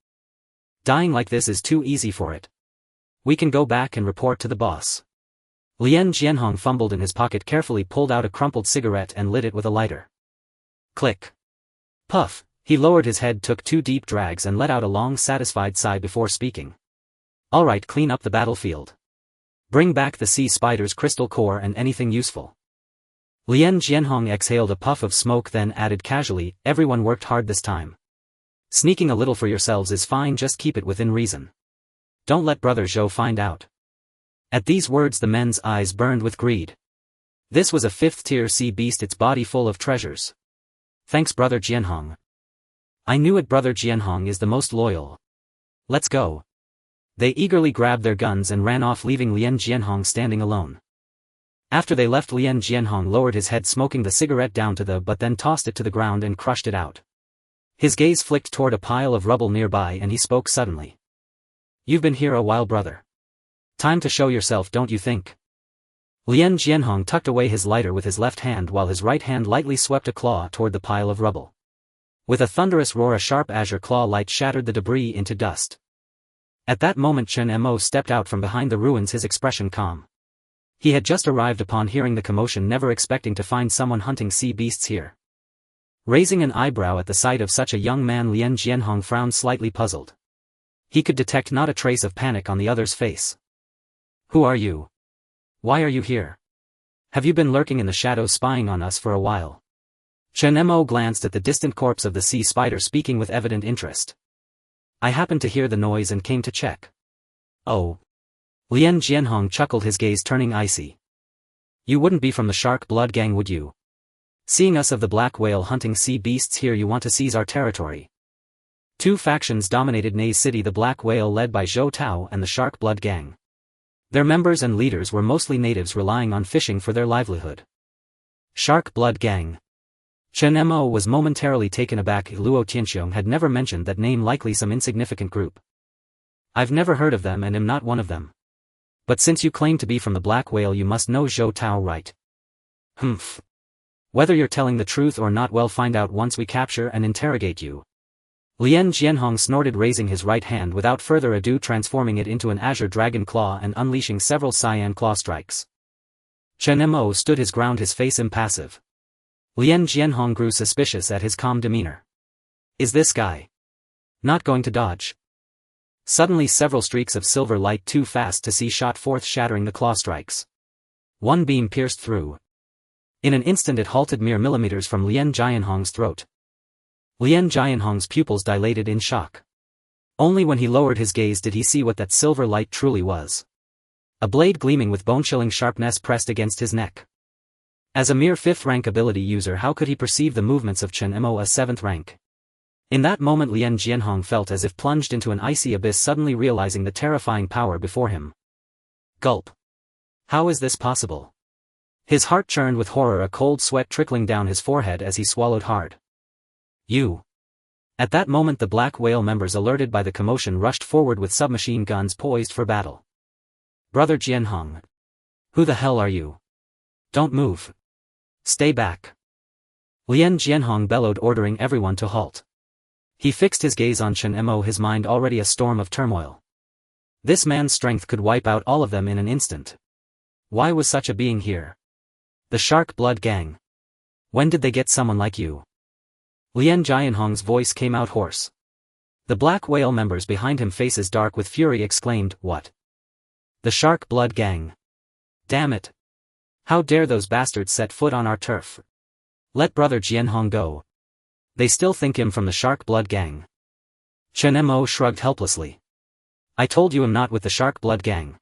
Dying like this is too easy for it. We can go back and report to the boss." Lien Qiongqi fumbled in his pocket, carefully pulled out a crumpled cigarette and lit it with a lighter. Click. Puff. He lowered his head, took 2 deep drags and let out a long, satisfied sigh before speaking. "All right, clean up the battlefield. Bring back the sea spider's crystal core and anything useful." Lien Qiongqi exhaled a puff of smoke, then added casually, "Everyone worked hard this time. Sneaking a little for yourselves is fine, just keep it within reason. Don't let Brother Zhou find out." At these words, the men's eyes burned with greed. This was a 5th-tier sea beast, its body full of treasures. "Thanks, Brother Qiongqi. I knew it. Brother Qiongqi is the most loyal. Let's go." They eagerly grabbed their guns and ran off, leaving Lien Qiongqi standing alone. After they left, Lien Qiongqi lowered his head, smoking the cigarette down to the butt, then tossed it to the ground and crushed it out. His gaze flicked toward a pile of rubble nearby and he spoke suddenly. "You've been here a while, brother. Time to show yourself, don't you think?" Lien Qiongqi tucked away his lighter with his left hand while his right hand lightly swept a claw toward the pile of rubble. With a thunderous roar, a sharp azure claw light shattered the debris into dust. At that moment Chen Mo stepped out from behind the ruins, his expression calm. He had just arrived upon hearing the commotion, never expecting to find someone hunting sea beasts here. Raising an eyebrow at the sight of such a young man, Lien Jianhong frowned, slightly puzzled. He could detect not a trace of panic on the other's face. Who are you? Why are you here? Have you been lurking in the shadows spying on us for a while? Chen Mo glanced at the distant corpse of the sea spider, speaking with evident interest. I happened to hear the noise and came to check. Oh. Lien Jianhong chuckled, his gaze turning icy. You wouldn't be from the Shark Blood Gang, would you? Seeing us of the black whale hunting sea beasts here, you want to seize our territory. Two factions dominated Nei's city, the Black Whale led by Zhou Tao and the Shark Blood Gang. Their members and leaders were mostly natives relying on fishing for their livelihood. Shark Blood Gang. Chen Mo was momentarily taken aback. Luo Tianxiong had never mentioned that name, likely some insignificant group. I've never heard of them and am not one of them. But since you claim to be from the Black Whale, you must know Zhou Tao, right? Humph. Whether you're telling the truth or not, we'll find out once we capture and interrogate you. Lien Jianhong snorted, raising his right hand without further ado, transforming it into an azure dragon claw and unleashing several cyan claw strikes. Chen Mo stood his ground, his face impassive. Lien Jianhong grew suspicious at his calm demeanor. Is this guy not going to dodge? Suddenly several streaks of silver light, too fast to see, shot forth, shattering the claw strikes. One beam pierced through. In an instant it halted mere millimeters from Lien Jianhong's throat. Lien Jianhong's pupils dilated in shock. Only when he lowered his gaze did he see what that silver light truly was. A blade gleaming with bone-chilling sharpness pressed against his neck. As a mere 5th rank ability user, how could he perceive the movements of Chen Mo, a 7th rank? In that moment Lien Jianhong felt as if plunged into an icy abyss, suddenly realizing the terrifying power before him. Gulp. How is this possible? His heart churned with horror, a cold sweat trickling down his forehead as he swallowed hard. You. At that moment the Black Whale members, alerted by the commotion, rushed forward with submachine guns poised for battle. Brother Jianhong. Who the hell are you? Don't move. Stay back. Lien Jianhong bellowed, ordering everyone to halt. He fixed his gaze on Chen Mo, his mind already a storm of turmoil. This man's strength could wipe out all of them in an instant. Why was such a being here? The Shark Blood Gang. When did they get someone like you? Lien Jianhong's voice came out hoarse. The Black Whale members behind him, faces dark with fury, exclaimed, What? The Shark Blood Gang. Damn it. How dare those bastards set foot on our turf? Let Brother Jianhong go. They still think him from the Shark Blood Gang. Chen Mo shrugged helplessly. I told you I'm not with the Shark Blood Gang.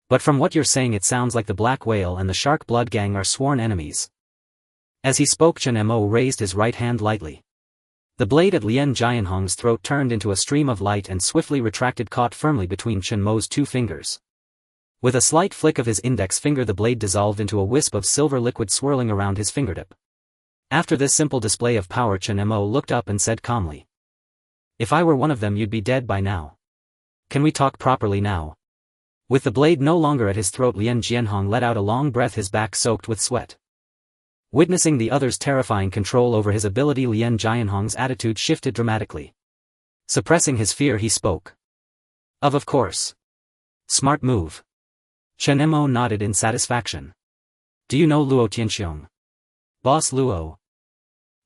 But from what you're saying it sounds like the Black Whale and the Shark Blood Gang are sworn enemies. As he spoke, Chen Mo raised his right hand lightly. The blade at Lien Jianhong's throat turned into a stream of light and swiftly retracted, caught firmly between Chen Mo's two fingers. With a slight flick of his index finger the blade dissolved into a wisp of silver liquid swirling around his fingertip. After this simple display of power Chen Mo looked up and said calmly. If I were one of them you'd be dead by now. Can we talk properly now? With the blade no longer at his throat Lien Jianhong let out a long breath, his back soaked with sweat. Witnessing the other's terrifying control over his ability, Lien Jianhong's attitude shifted dramatically. Suppressing his fear he spoke. Of course. Smart move. Chen Mo nodded in satisfaction. Do you know Luo Tianxiong? Boss Luo.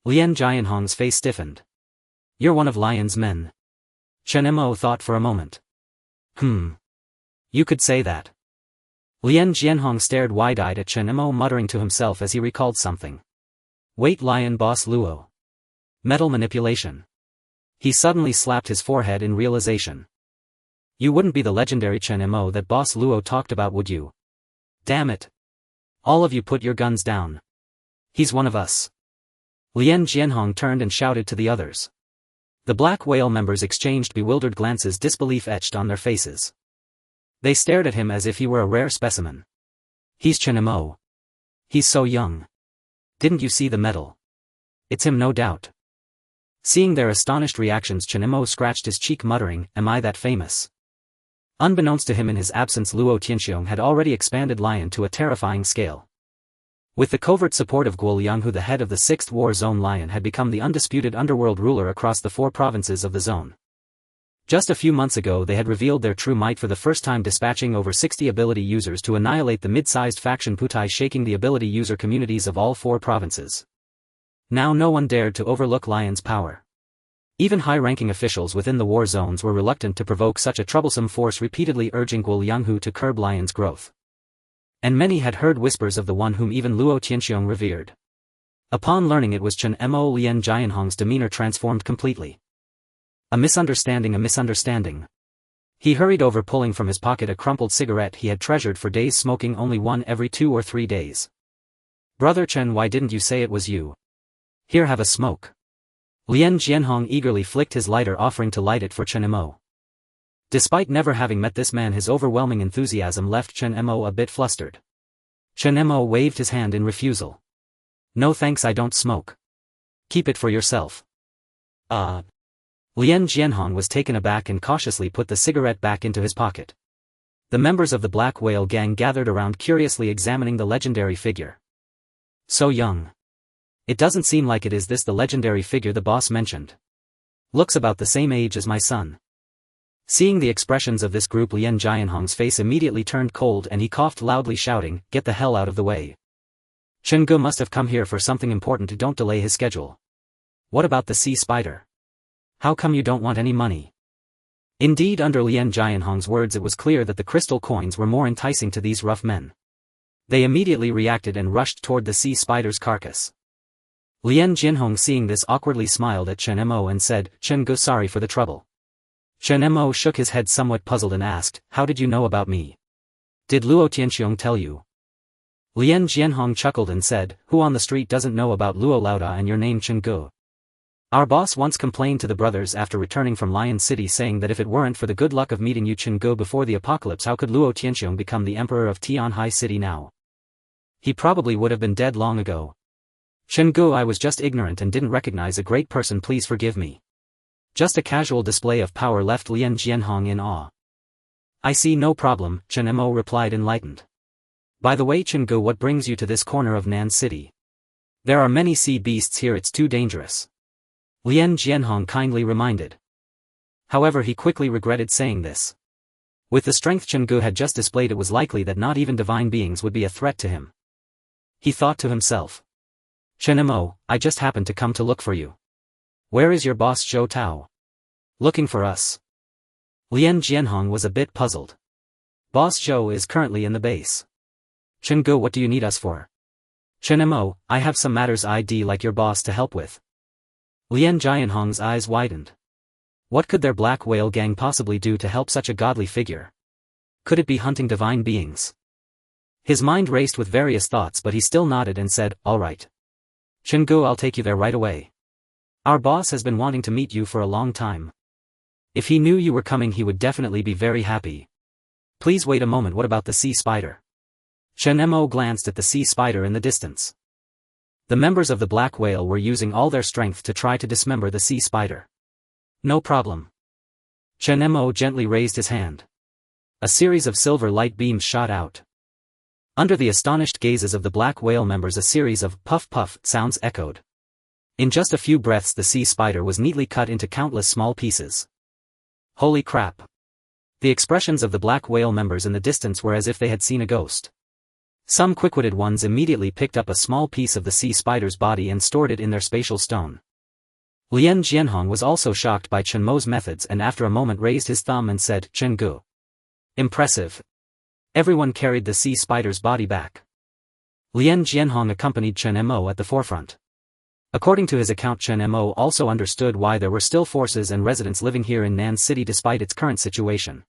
Lien Jianhong's face stiffened. You're one of Lion's men. Chen Mo thought for a moment. You could say that. Lien Jianhong stared wide-eyed at Chen Mo, muttering to himself as he recalled something. Wait, Lion Boss Luo. Metal manipulation. He suddenly slapped his forehead in realization. You wouldn't be the legendary Chen Mo that Boss Luo talked about, would you? Damn it. All of you put your guns down. He's one of us. Lien Jianhong turned and shouted to the others. The Black Whale members exchanged bewildered glances, disbelief etched on their faces. They stared at him as if he were a rare specimen. He's Chen Mo. He's so young. Didn't you see the medal? It's him, no doubt. Seeing their astonished reactions, Chen Mo scratched his cheek, muttering, Am I that famous? Unbeknownst to him, in his absence Luo Tianxiong had already expanded Lion to a terrifying scale. With the covert support of Guoliang, who the head of the 6th War Zone Lion had become the undisputed underworld ruler across the 4 provinces of the zone. Just a few months ago they had revealed their true might for the first time, dispatching over 60 ability users to annihilate the mid-sized faction Putai, shaking the ability user communities of all 4 provinces. Now no one dared to overlook Lion's power. Even high-ranking officials within the war zones were reluctant to provoke such a troublesome force, repeatedly urging Guoliang to curb Lion's growth. And many had heard whispers of the one whom even Luo Tianxiong revered. Upon learning it was Chen Mo, Lien Jianhong's demeanor transformed completely. A misunderstanding. He hurried over, pulling from his pocket a crumpled cigarette he had treasured for days, smoking only one every 2 or 3 days. "Brother Chen, why didn't you say it was you? Here, have a smoke." Lien Jianhong eagerly flicked his lighter, offering to light it for Chen Mo. Despite never having met this man, his overwhelming enthusiasm left Chen Mo a bit flustered. Chen Mo waved his hand in refusal. "No thanks, I don't smoke. Keep it for yourself." Lien Jianhong was taken aback and cautiously put the cigarette back into his pocket. The members of the Black Whale gang gathered around, curiously examining the legendary figure. "So young. It doesn't seem like it. Is this the legendary figure the boss mentioned? Looks about the same age as my son." Seeing the expressions of this group, Lien Jianhong's face immediately turned cold and he coughed loudly, shouting, "Get the hell out of the way. Chen Ge must have come here for something important. Don't delay his schedule. What about the sea spider? How come you don't want any money?" Indeed, under Lien Jianhong's words it was clear that the crystal coins were more enticing to these rough men. They immediately reacted and rushed toward the sea spider's carcass. Lien Jianhong, seeing this, awkwardly smiled at Chen Mo and said, "Chen Ge, sorry for the trouble." Chen Mo shook his head, somewhat puzzled, and asked, "How did you know about me? Did Luo Tianxiong tell you?" Lien Jianhong chuckled and said, "Who on the street doesn't know about Luo Laoda and your name Chen Ge? Our boss once complained to the brothers after returning from Lion City, saying that if it weren't for the good luck of meeting you Chen Ge before the apocalypse, how could Luo Tianxiong become the emperor of Tianhai City now? He probably would have been dead long ago. Chen Ge, I was just ignorant and didn't recognize a great person, please forgive me." Just a casual display of power left Lien Jianhong in awe. "I see, no problem," Chen Mo replied, enlightened. "By the way, Chen Ge, what brings you to this corner of Nan City? There are many sea beasts here, it's too dangerous," Lien Jianhong kindly reminded. However, he quickly regretted saying this. With the strength Chen Ge had just displayed, it was likely that not even divine beings would be a threat to him. He thought to himself, "Chen Mo, I just happened to come to look for you. Where is your boss Zhou Tao?" "Looking for us?" Lien Jianhong was a bit puzzled. "Boss Zhou is currently in the base." "Chen Ge, what do you need us for?" "Chen Mo, I have some matters I'd like your boss to help with." Lien Jianhong's eyes widened. What could their Black Whale gang possibly do to help such a godly figure? Could it be hunting divine beings? His mind raced with various thoughts, but he still nodded and said, "All right. Chen Ge, I'll take you there right away. Our boss has been wanting to meet you for a long time. If he knew you were coming, he would definitely be very happy. Please wait a moment, what about the sea spider?" Chen Mo glanced at the sea spider in the distance. The members of the Black Whale were using all their strength to try to dismember the sea spider. "No problem." Chen Mo gently raised his hand. A series of silver light beams shot out. Under the astonished gazes of the Black Whale members, a series of puff-puff sounds echoed. In just a few breaths the sea spider was neatly cut into countless small pieces. Holy crap! The expressions of the Black Whale members in the distance were as if they had seen a ghost. Some quick-witted ones immediately picked up a small piece of the sea spider's body and stored it in their spatial stone. Lien Jianhong was also shocked by Chen Mo's methods and after a moment raised his thumb and said, "Chen Ge. Impressive." Everyone carried the sea spider's body back. Lien Jianhong accompanied Chen Mo at the forefront. According to his account, Chen Mo also understood why there were still forces and residents living here in Nan City despite its current situation.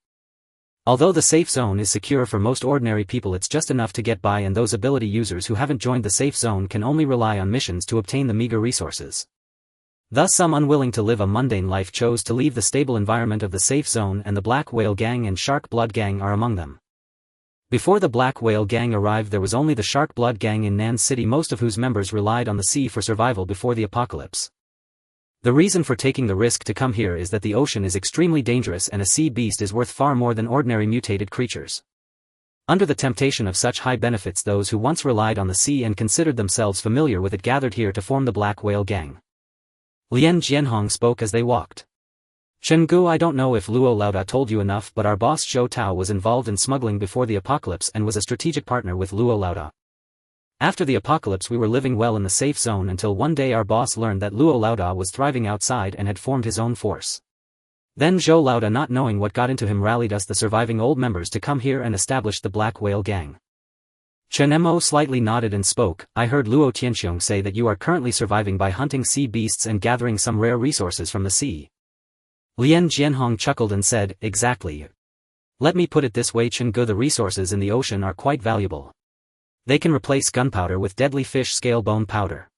Although the safe zone is secure for most ordinary people, it's just enough to get by, and those ability users who haven't joined the safe zone can only rely on missions to obtain the meager resources. Thus some unwilling to live a mundane life chose to leave the stable environment of the safe zone, and the Black Whale Gang and Shark Blood Gang are among them. Before the Black Whale Gang arrived, there was only the Shark Blood Gang in Nan City, most of whose members relied on the sea for survival before the apocalypse. The reason for taking the risk to come here is that the ocean is extremely dangerous and a sea beast is worth far more than ordinary mutated creatures. Under the temptation of such high benefits, those who once relied on the sea and considered themselves familiar with it gathered here to form the Black Whale Gang. Lien Jianhong spoke as they walked. Chenggu, I don't know if Luo Laoda told you enough, but our boss Zhou Tao was involved in smuggling before the apocalypse and was a strategic partner with Luo Laoda. After the apocalypse we were living well in the safe zone until one day our boss learned that Luo Laoda was thriving outside and had formed his own force. Then Zhou Laoda, not knowing what got into him, rallied us the surviving old members to come here and establish the Black Whale Gang. Chen Mo slightly nodded and spoke. I heard Luo Tianxiong say that you are currently surviving by hunting sea beasts and gathering some rare resources from the sea. Lien Jianhong chuckled and said, exactly. Let me put it this way, Chenggu, the resources in the ocean are quite valuable. They can replace gunpowder with deadly fish scale bone powder.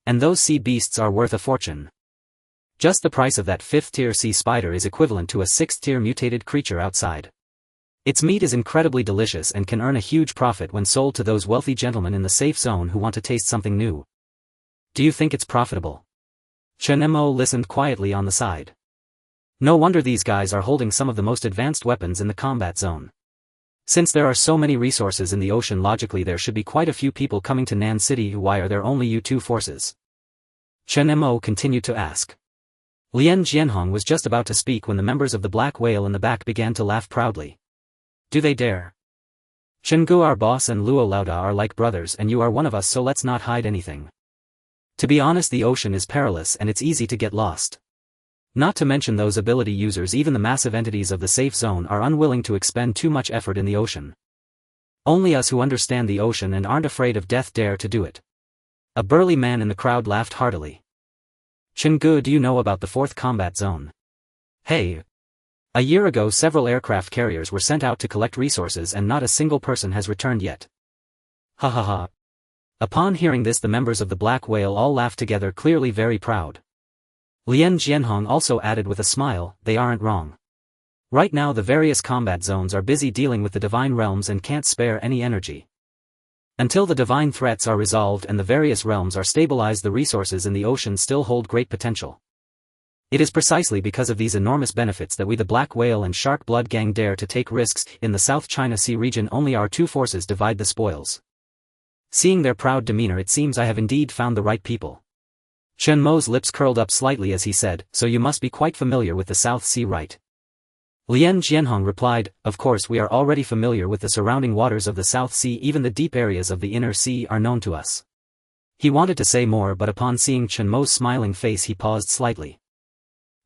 And those sea beasts are worth a fortune. Just the price of that 5th-tier sea spider is equivalent to a 6th-tier mutated creature outside. Its meat is incredibly delicious and can earn a huge profit when sold to those wealthy gentlemen in the safe zone who want to taste something new. Do you think it's profitable? Chen Mo listened quietly on the side. No wonder these guys are holding some of the most advanced weapons in the combat zone. Since there are so many resources in the ocean, logically there should be quite a few people coming to Nan City. Why are there only you two forces? Chen Mo continued to ask. Lien Jianhong was just about to speak when the members of the Black Whale in the back began to laugh proudly. Do they dare? Chenggu, our boss, and Luo Laoda are like brothers, and you are one of us, so let's not hide anything. To be honest, the ocean is perilous and it's easy to get lost. Not to mention those ability users, even the massive entities of the safe zone are unwilling to expend too much effort in the ocean. Only us who understand the ocean and aren't afraid of death dare to do it. A burly man in the crowd laughed heartily. Chenggu, do you know about the 4th combat zone? Hey! A year ago several aircraft carriers were sent out to collect resources and not a single person has returned yet. Ha ha ha. Upon hearing this, the members of the Black Whale all laughed together, clearly very proud. Lien Jianhong also added with a smile, they aren't wrong. Right now the various combat zones are busy dealing with the divine realms and can't spare any energy. Until the divine threats are resolved and the various realms are stabilized, the resources in the ocean still hold great potential. It is precisely because of these enormous benefits that we, the Black Whale and Shark Blood Gang, dare to take risks. In the South China Sea region only our two forces divide the spoils. Seeing their proud demeanor, it seems I have indeed found the right people. Chen Mo's lips curled up slightly as he said, so you must be quite familiar with the South Sea, right? Lien Jianhong replied, of course we are already familiar with the surrounding waters of the South Sea, even the deep areas of the Inner Sea are known to us. He wanted to say more, but upon seeing Chen Mo's smiling face he paused slightly.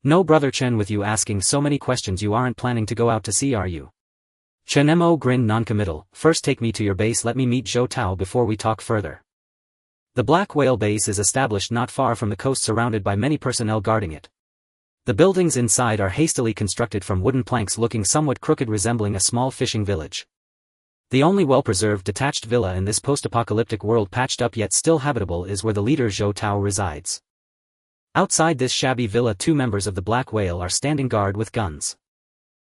No, brother Chen, with you asking so many questions, you aren't planning to go out to sea, are you? Chen Mo grinned noncommittal. First take me to your base, let me meet Zhou Tao before we talk further. The Black Whale base is established not far from the coast, surrounded by many personnel guarding it. The buildings inside are hastily constructed from wooden planks looking somewhat crooked, resembling a small fishing village. The only well-preserved detached villa in this post-apocalyptic world, patched up yet still habitable, is where the leader Zhou Tao resides. Outside this shabby villa 2 members of the Black Whale are standing guard with guns.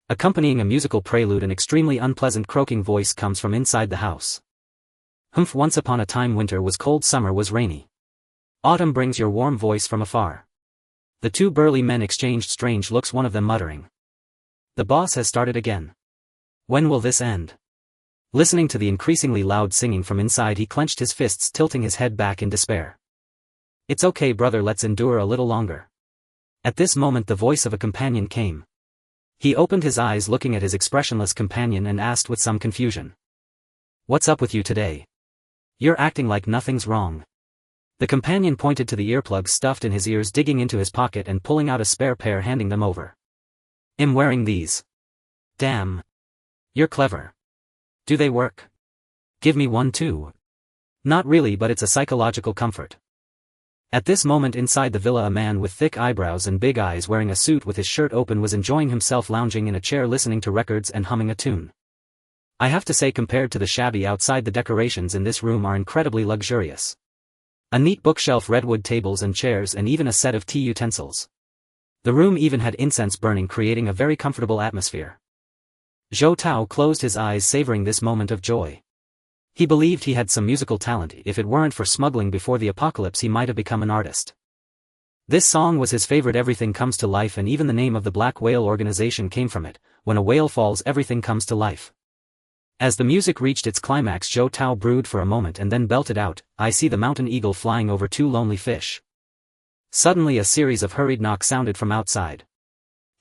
Accompanying a musical prelude, an extremely unpleasant croaking voice comes from inside the house. Humph, once upon a time winter was cold, summer was rainy. Autumn brings your warm voice from afar. The 2 burly men exchanged strange looks, one of them muttering. The boss has started again. When will this end? Listening to the increasingly loud singing from inside, he clenched his fists, tilting his head back in despair. It's okay, brother, let's endure a little longer. At this moment the voice of a companion came. He opened his eyes looking at his expressionless companion and asked with some confusion. What's up with you today? You're acting like nothing's wrong. The companion pointed to the earplugs stuffed in his ears, digging into his pocket and pulling out a spare pair, handing them over. I'm wearing these. Damn. You're clever. Do they work? Give me one too. Not really, but it's a psychological comfort. At this moment inside the villa, a man with thick eyebrows and big eyes, wearing a suit with his shirt open, was enjoying himself lounging in a chair, listening to records and humming a tune. I have to say, compared to the shabby outside, the decorations in this room are incredibly luxurious. A neat bookshelf, redwood tables and chairs, and even a set of tea utensils. The room even had incense burning, creating a very comfortable atmosphere. Zhou Tao closed his eyes, savoring this moment of joy. He believed he had some musical talent. If it weren't for smuggling before the apocalypse, he might have become an artist. This song was his favorite. Everything comes to life, and even the name of the Black Whale organization came from it. When a whale falls, everything comes to life. As the music reached its climax, Zhou Tao brooded for a moment and then belted out, "I see the mountain eagle flying over two lonely fish." Suddenly a series of hurried knocks sounded from outside.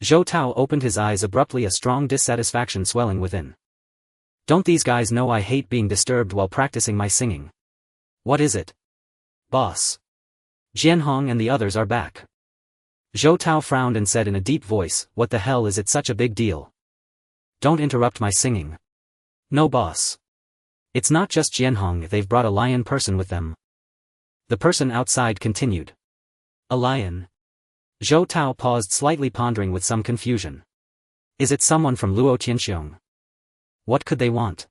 Zhou Tao opened his eyes abruptly, a strong dissatisfaction swelling within. "Don't these guys know I hate being disturbed while practicing my singing?" "What is it?" "Boss. Jianhong and the others are back." Zhou Tao frowned and said in a deep voice, "What the hell is it such a big deal?" "Don't interrupt my singing." "No, boss. It's not just Jianhong, they've brought a lion person with them." The person outside continued. "A lion?" Zhou Tao paused, slightly pondering with some confusion. "Is it someone from Luo Tianxiong?" "What could they want?"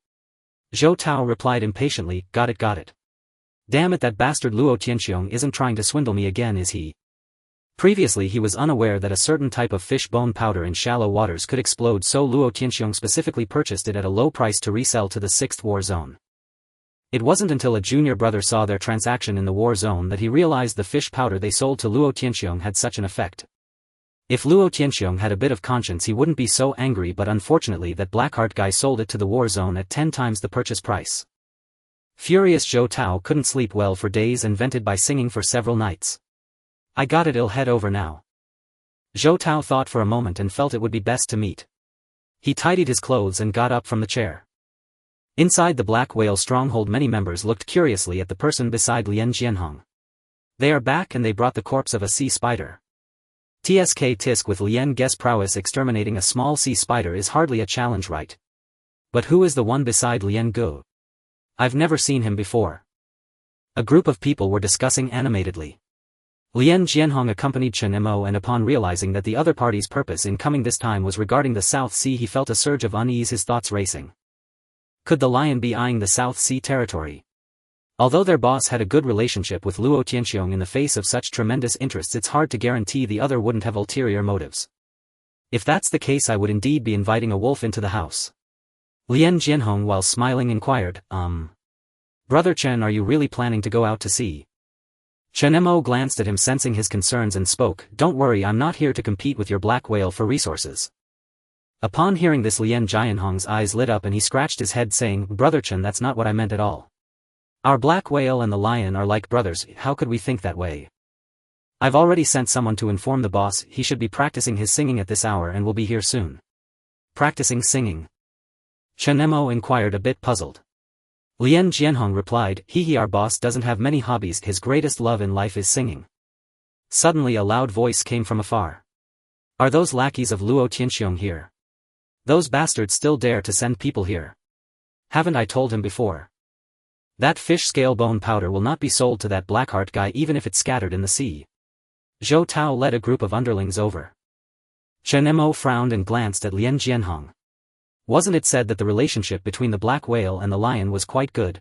Zhou Tao replied impatiently, Got it. Damn it, that bastard Luo Tianxiong isn't trying to swindle me again, is he?" Previously he was unaware that a certain type of fish bone powder in shallow waters could explode, so Luo Tianxiong specifically purchased it at a low price to resell to the 6th war zone. It wasn't until a junior brother saw their transaction in the war zone that he realized the fish powder they sold to Luo Tianxiong had such an effect. If Luo Tianxiong had a bit of conscience he wouldn't be so angry, but unfortunately that Blackheart guy sold it to the war zone at 10 times the purchase price. Furious, Zhou Tao couldn't sleep well for days and vented by singing for several nights. "I got it, I'll head over now." Zhou Tao thought for a moment and felt it would be best to meet. He tidied his clothes and got up from the chair. Inside the Black Whale stronghold many members looked curiously at the person beside Lien Jianhong. "They are back and they brought the corpse of a sea spider." Tisk with Lien Guess prowess exterminating a small sea spider is hardly a challenge, right? But who is the one beside Lien Gu? I've never seen him before. A group of people were discussing animatedly. Lien Jianhong accompanied Chen Mo, and upon realizing that the other party's purpose in coming this time was regarding the South Sea, he felt a surge of unease, his thoughts racing. Could the lion be eyeing the South Sea territory? Although their boss had a good relationship with Luo Tianxiong, in the face of such tremendous interests it's hard to guarantee the other wouldn't have ulterior motives. If that's the case I would indeed be inviting a wolf into the house. Lien Jianhong, while smiling, inquired, Brother Chen, are you really planning to go out to sea?" Chen Mo glanced at him, sensing his concerns, and spoke, "Don't worry, I'm not here to compete with your Black Whale for resources." Upon hearing this Lien Jianhong's eyes lit up and he scratched his head, saying, "Brother Chen, that's not what I meant at all. Our Black Whale and the lion are like brothers, how could we think that way? I've already sent someone to inform the boss, he should be practicing his singing at this hour and will be here soon." "Practicing singing?" Chen Mo inquired, a bit puzzled. Lien Jianhong replied, Our boss doesn't have many hobbies, his greatest love in life is singing." Suddenly a loud voice came from afar. "Are those lackeys of Luo Tianxiong here? Those bastards still dare to send people here. Haven't I told him before? That fish scale bone powder will not be sold to that Blackheart guy even if it's scattered in the sea." Zhou Tao led a group of underlings over. Chen Mo frowned and glanced at Lien Jianhong. Wasn't it said that the relationship between the Black Whale and the lion was quite good?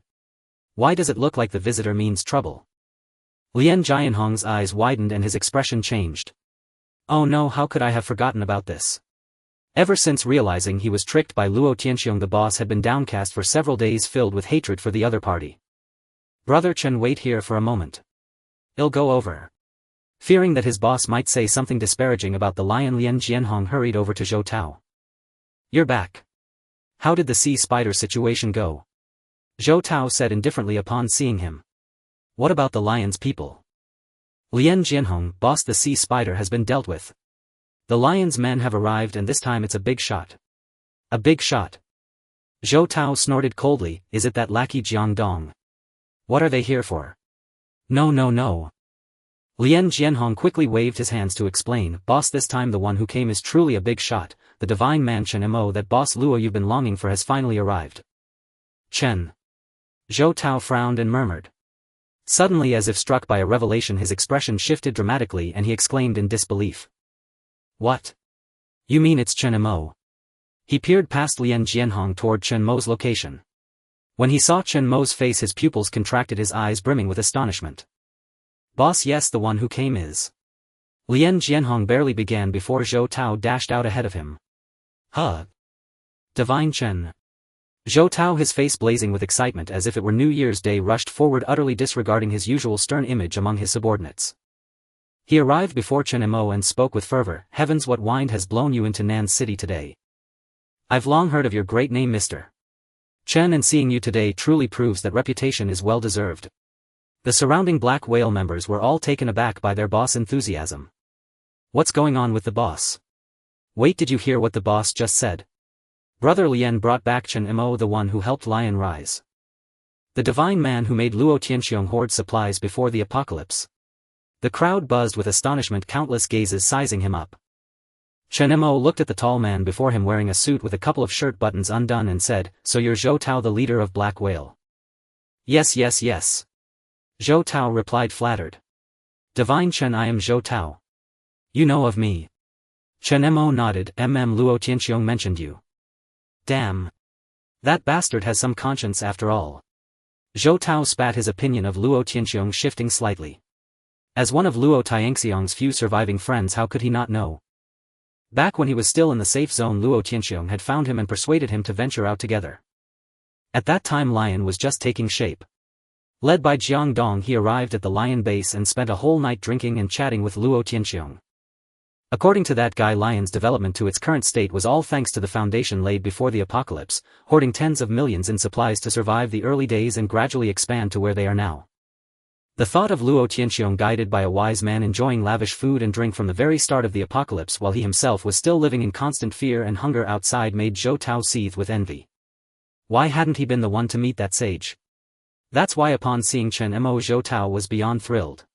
Why does it look like the visitor means trouble? Lien Jianhong's eyes widened and his expression changed. "Oh no, how could I have forgotten about this?" Ever since realizing he was tricked by Luo Tianxiong, the boss had been downcast for several days, filled with hatred for the other party. "Brother Chen, wait here for a moment. I'll go over." Fearing that his boss might say something disparaging about the lion, Lien Jianhong hurried over to Zhou Tao. "You're back. How did the sea spider situation go?" Zhou Tao said indifferently upon seeing him. "What about the lion's people?" Lien Jianhong, "Boss, the sea spider has been dealt with. The lion's men have arrived and this time it's a big shot." "A big shot?" Zhou Tao snorted coldly, "Is it that lackey Jiang Dong? What are they here for?" No. Lien Jianhong quickly waved his hands to explain, "Boss, this time the one who came is truly a big shot, the divine man Chen Mo, that boss Luo you've been longing for has finally arrived." "Chen." Zhou Tao frowned and murmured. Suddenly, as if struck by a revelation, his expression shifted dramatically and he exclaimed in disbelief. "What? You mean it's Chen Mo?" He peered past Lien Jianhong toward Chen Mo's location. When he saw Chen Mo's face his pupils contracted, his eyes brimming with astonishment. "Boss, yes, the one who came is." Lien Jianhong barely began before Zhou Tao dashed out ahead of him. "Huh? Divine Chen." Zhou Tao, his face blazing with excitement as if it were New Year's Day, rushed forward, utterly disregarding his usual stern image among his subordinates. He arrived before Chen Mo and spoke with fervor, "Heavens, what wind has blown you into Nan's city today? I've long heard of your great name, Mr. Chen, and seeing you today truly proves that reputation is well deserved. The surrounding Black Whale members were all taken aback by their boss' enthusiasm. What's going on with the boss? Wait, did you hear what the boss just said? Brother Lien brought back Chen Mo, the one who helped Lion rise. The divine man who made Luo Tianxiong hoard supplies before the apocalypse. The crowd buzzed with astonishment, countless gazes sizing him up. Chen Mo looked at the tall man before him wearing a suit with a couple of shirt buttons undone and said, "So you're Zhou Tao, the leader of Black Whale?" "Yes, yes, yes." Zhou Tao replied, flattered. "Divine Chen, I am Zhou Tao. You know of me." Chen Mo nodded. Luo Tianxiong mentioned you." "Damn. That bastard has some conscience after all." Zhou Tao spat, his opinion of Luo Tianxiong shifting slightly. As one of Luo Tianxiong's few surviving friends, how could he not know? Back when he was still in the safe zone, Luo Tianxiong had found him and persuaded him to venture out together. At that time Lion was just taking shape. Led by Jiang Dong, he arrived at the Lion base and spent a whole night drinking and chatting with Luo Tianxiong. According to that guy, Lion's development to its current state was all thanks to the foundation laid before the apocalypse, hoarding tens of millions in supplies to survive the early days and gradually expand to where they are now. The thought of Luo Tianxiong guided by a wise man enjoying lavish food and drink from the very start of the apocalypse while he himself was still living in constant fear and hunger outside made Zhou Tao seethe with envy. Why hadn't he been the one to meet that sage? That's why upon seeing Chen Mo, Zhou Tao was beyond thrilled.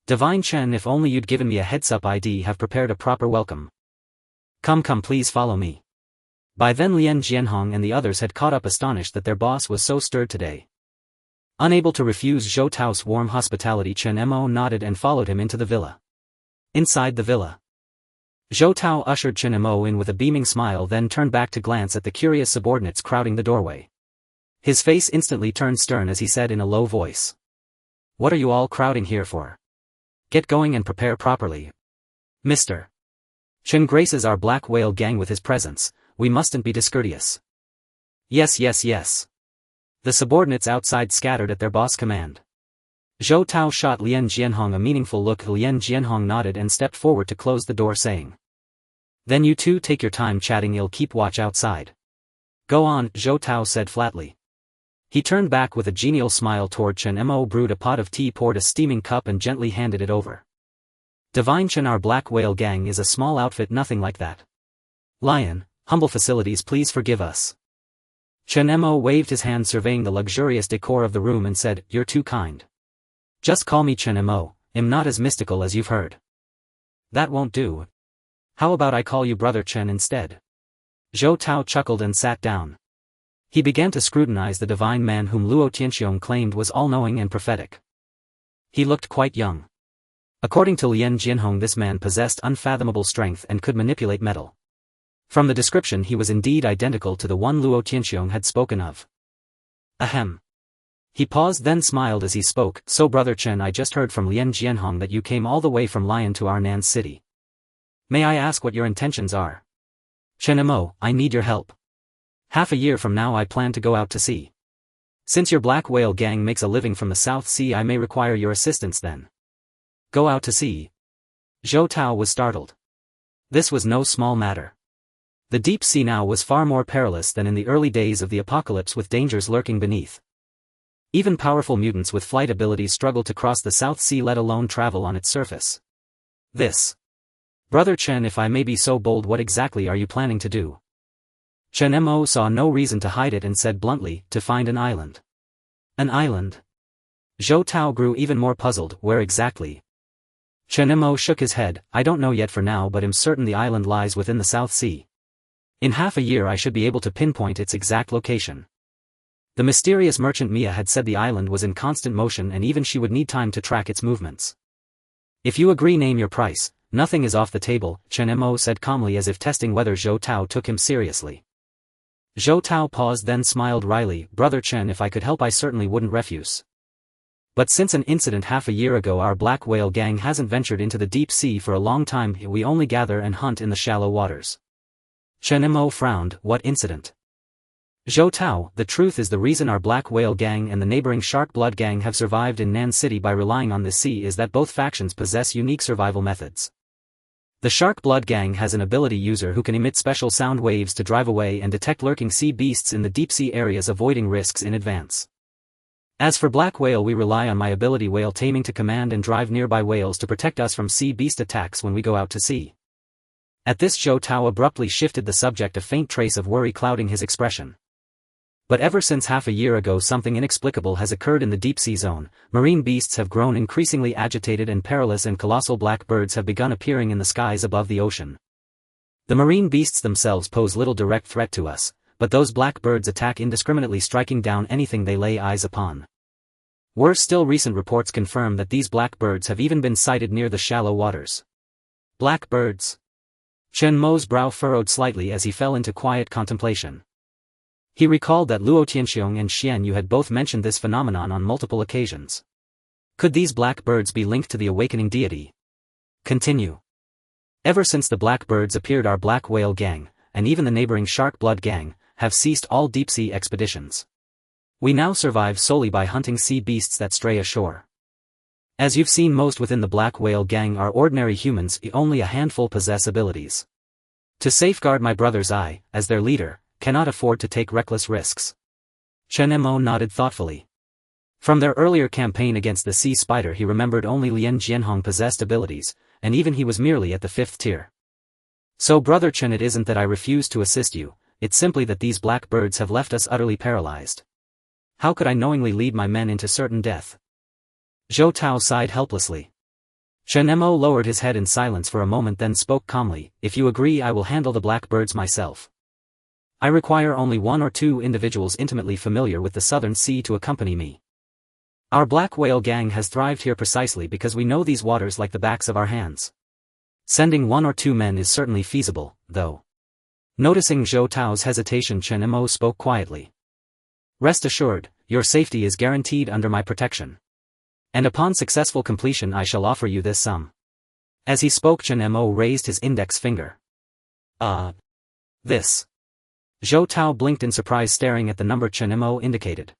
"Divine Chen, if only you'd given me a heads-up, I'd have prepared a proper welcome. Come, please follow me." By then Lien Jianhong and the others had caught up, astonished that their boss was so stirred today. Unable to refuse Zhou Tao's warm hospitality, Chen Mo nodded and followed him into the villa. Inside the villa, Zhou Tao ushered Chen Mo in with a beaming smile, then turned back to glance at the curious subordinates crowding the doorway. His face instantly turned stern as he said in a low voice, "What are you all crowding here for? Get going and prepare properly. Mr. Chen graces our Black Whale gang with his presence, we mustn't be discourteous." "Yes, yes, yes." The subordinates outside scattered at their boss' command. Zhou Tao shot Lien Jianhong a meaningful look. Lien Jianhong nodded and stepped forward to close the door, saying, "Then you two take your time chatting, I'll keep watch outside." "Go on," Zhou Tao said flatly. He turned back with a genial smile toward Chen Mo, brewed a pot of tea, poured a steaming cup and gently handed it over. "Divine Chen, our Black Whale gang is a small outfit, nothing like that. Lion, humble facilities, please forgive us." Chen Mo waved his hand surveying the luxurious decor of the room and said, "You're too kind. Just call me Chen Mo, I'm not as mystical as you've heard." "That won't do. How about I call you Brother Chen instead?" Zhou Tao chuckled and sat down. He began to scrutinize the divine man whom Luo Tianxiong claimed was all-knowing and prophetic. He looked quite young. According to Lien Jianhong, this man possessed unfathomable strength and could manipulate metal. From the description, he was indeed identical to the one Luo Tianxiong had spoken of. Ahem. He paused, then smiled as he spoke. "So Brother Chen, I just heard from Lien Jianhong that you came all the way from Lion to our Nan city. May I ask what your intentions are?" "Chen Mo, I need your help. Half a year from now I plan to go out to sea. Since your Black Whale gang makes a living from the South Sea, I may require your assistance then." "Go out to sea?" Zhou Tao was startled. This was no small matter. The deep sea now was far more perilous than in the early days of the apocalypse, with dangers lurking beneath. Even powerful mutants with flight abilities struggled to cross the South Sea, let alone travel on its surface. This. "Brother Chen, if I may be so bold, what exactly are you planning to do?" Chen Mo saw no reason to hide it and said bluntly, "To find an island." "An island?" Zhou Tao grew even more puzzled. "Where exactly?" Chen Mo shook his head. "I don't know yet for now, but I'm certain the island lies within the South Sea. In half a year I should be able to pinpoint its exact location." The mysterious merchant Mia had said the island was in constant motion and even she would need time to track its movements. "If you agree, name your price, nothing is off the table," Chen Mo said calmly, as if testing whether Zhou Tao took him seriously. Zhou Tao paused, then smiled wryly. "Brother Chen, if I could help I certainly wouldn't refuse. But since an incident half a year ago, our Black Whale gang hasn't ventured into the deep sea for a long time. We only gather and hunt in the shallow waters." Chen Mo frowned. "What incident?" "Zhou Tao, the truth is the reason our Black Whale gang and the neighboring Shark Blood gang have survived in Nan City by relying on the sea is that both factions possess unique survival methods. The Shark Blood Gang has an ability user who can emit special sound waves to drive away and detect lurking sea beasts in the deep-sea areas, avoiding risks in advance. As for Black Whale, we rely on my ability Whale Taming to command and drive nearby whales to protect us from sea beast attacks when we go out to sea. At this, Zhou Tao abruptly shifted the subject, a faint trace of worry clouding his expression. But ever since half a year ago something inexplicable has occurred in the deep-sea zone. Marine beasts have grown increasingly agitated and perilous, and colossal black birds have begun appearing in the skies above the ocean. The marine beasts themselves pose little direct threat to us, but those black birds attack indiscriminately, striking down anything they lay eyes upon. Worse still, recent reports confirm that these black birds have even been sighted near the shallow waters. Black birds? Chen Mo's brow furrowed slightly as he fell into quiet contemplation. He recalled that Luo Tianxiong and Xian Yu had both mentioned this phenomenon on multiple occasions. Could these black birds be linked to the awakening deity? Continue. Ever since the black birds appeared, our Black Whale Gang, and even the neighboring Shark Blood Gang, have ceased all deep-sea expeditions. We now survive solely by hunting sea beasts that stray ashore. As you've seen, most within the Black Whale Gang are ordinary humans, only a handful possess abilities. To safeguard my brothers, I, as their leader, cannot afford to take reckless risks. Chen Mo nodded thoughtfully. From their earlier campaign against the sea spider, he remembered only Lien Jianhong possessed abilities, and even he was merely at the 5th tier. So Brother Chen, it isn't that I refuse to assist you, it's simply that these black birds have left us utterly paralyzed. How could I knowingly lead my men into certain death? Zhou Tao sighed helplessly. Chen Mo lowered his head in silence for a moment, then spoke calmly. If you agree, I will handle the black birds myself. I require only 1 or 2 individuals intimately familiar with the Southern Sea to accompany me. Our Black Whale Gang has thrived here precisely because we know these waters like the backs of our hands. Sending 1 or 2 men is certainly feasible, though. Noticing Zhou Tao's hesitation, Chen Mo spoke quietly. Rest assured, your safety is guaranteed under my protection. And upon successful completion I shall offer you this sum. As he spoke, Chen Mo raised his index finger. This. Zhou Tao blinked in surprise, staring at the number Chen Mo indicated.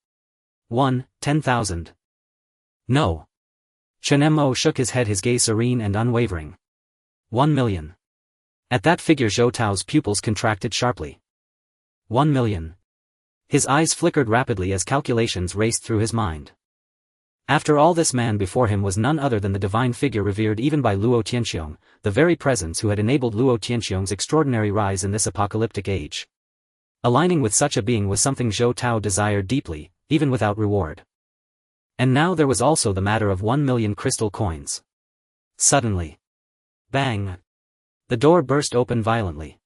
10,000. No. Chen Mo shook his head, his gaze serene and unwavering. 1 million. At that figure, Zhou Tao's pupils contracted sharply. 1 million. His eyes flickered rapidly as calculations raced through his mind. After all, this man before him was none other than the divine figure revered even by Luo Tianxiong, the very presence who had enabled Luo Tianxiong's extraordinary rise in this apocalyptic age. Aligning with such a being was something Zhou Tao desired deeply, even without reward. And now there was also the matter of 1 million crystal coins. Suddenly. Bang! The door burst open violently.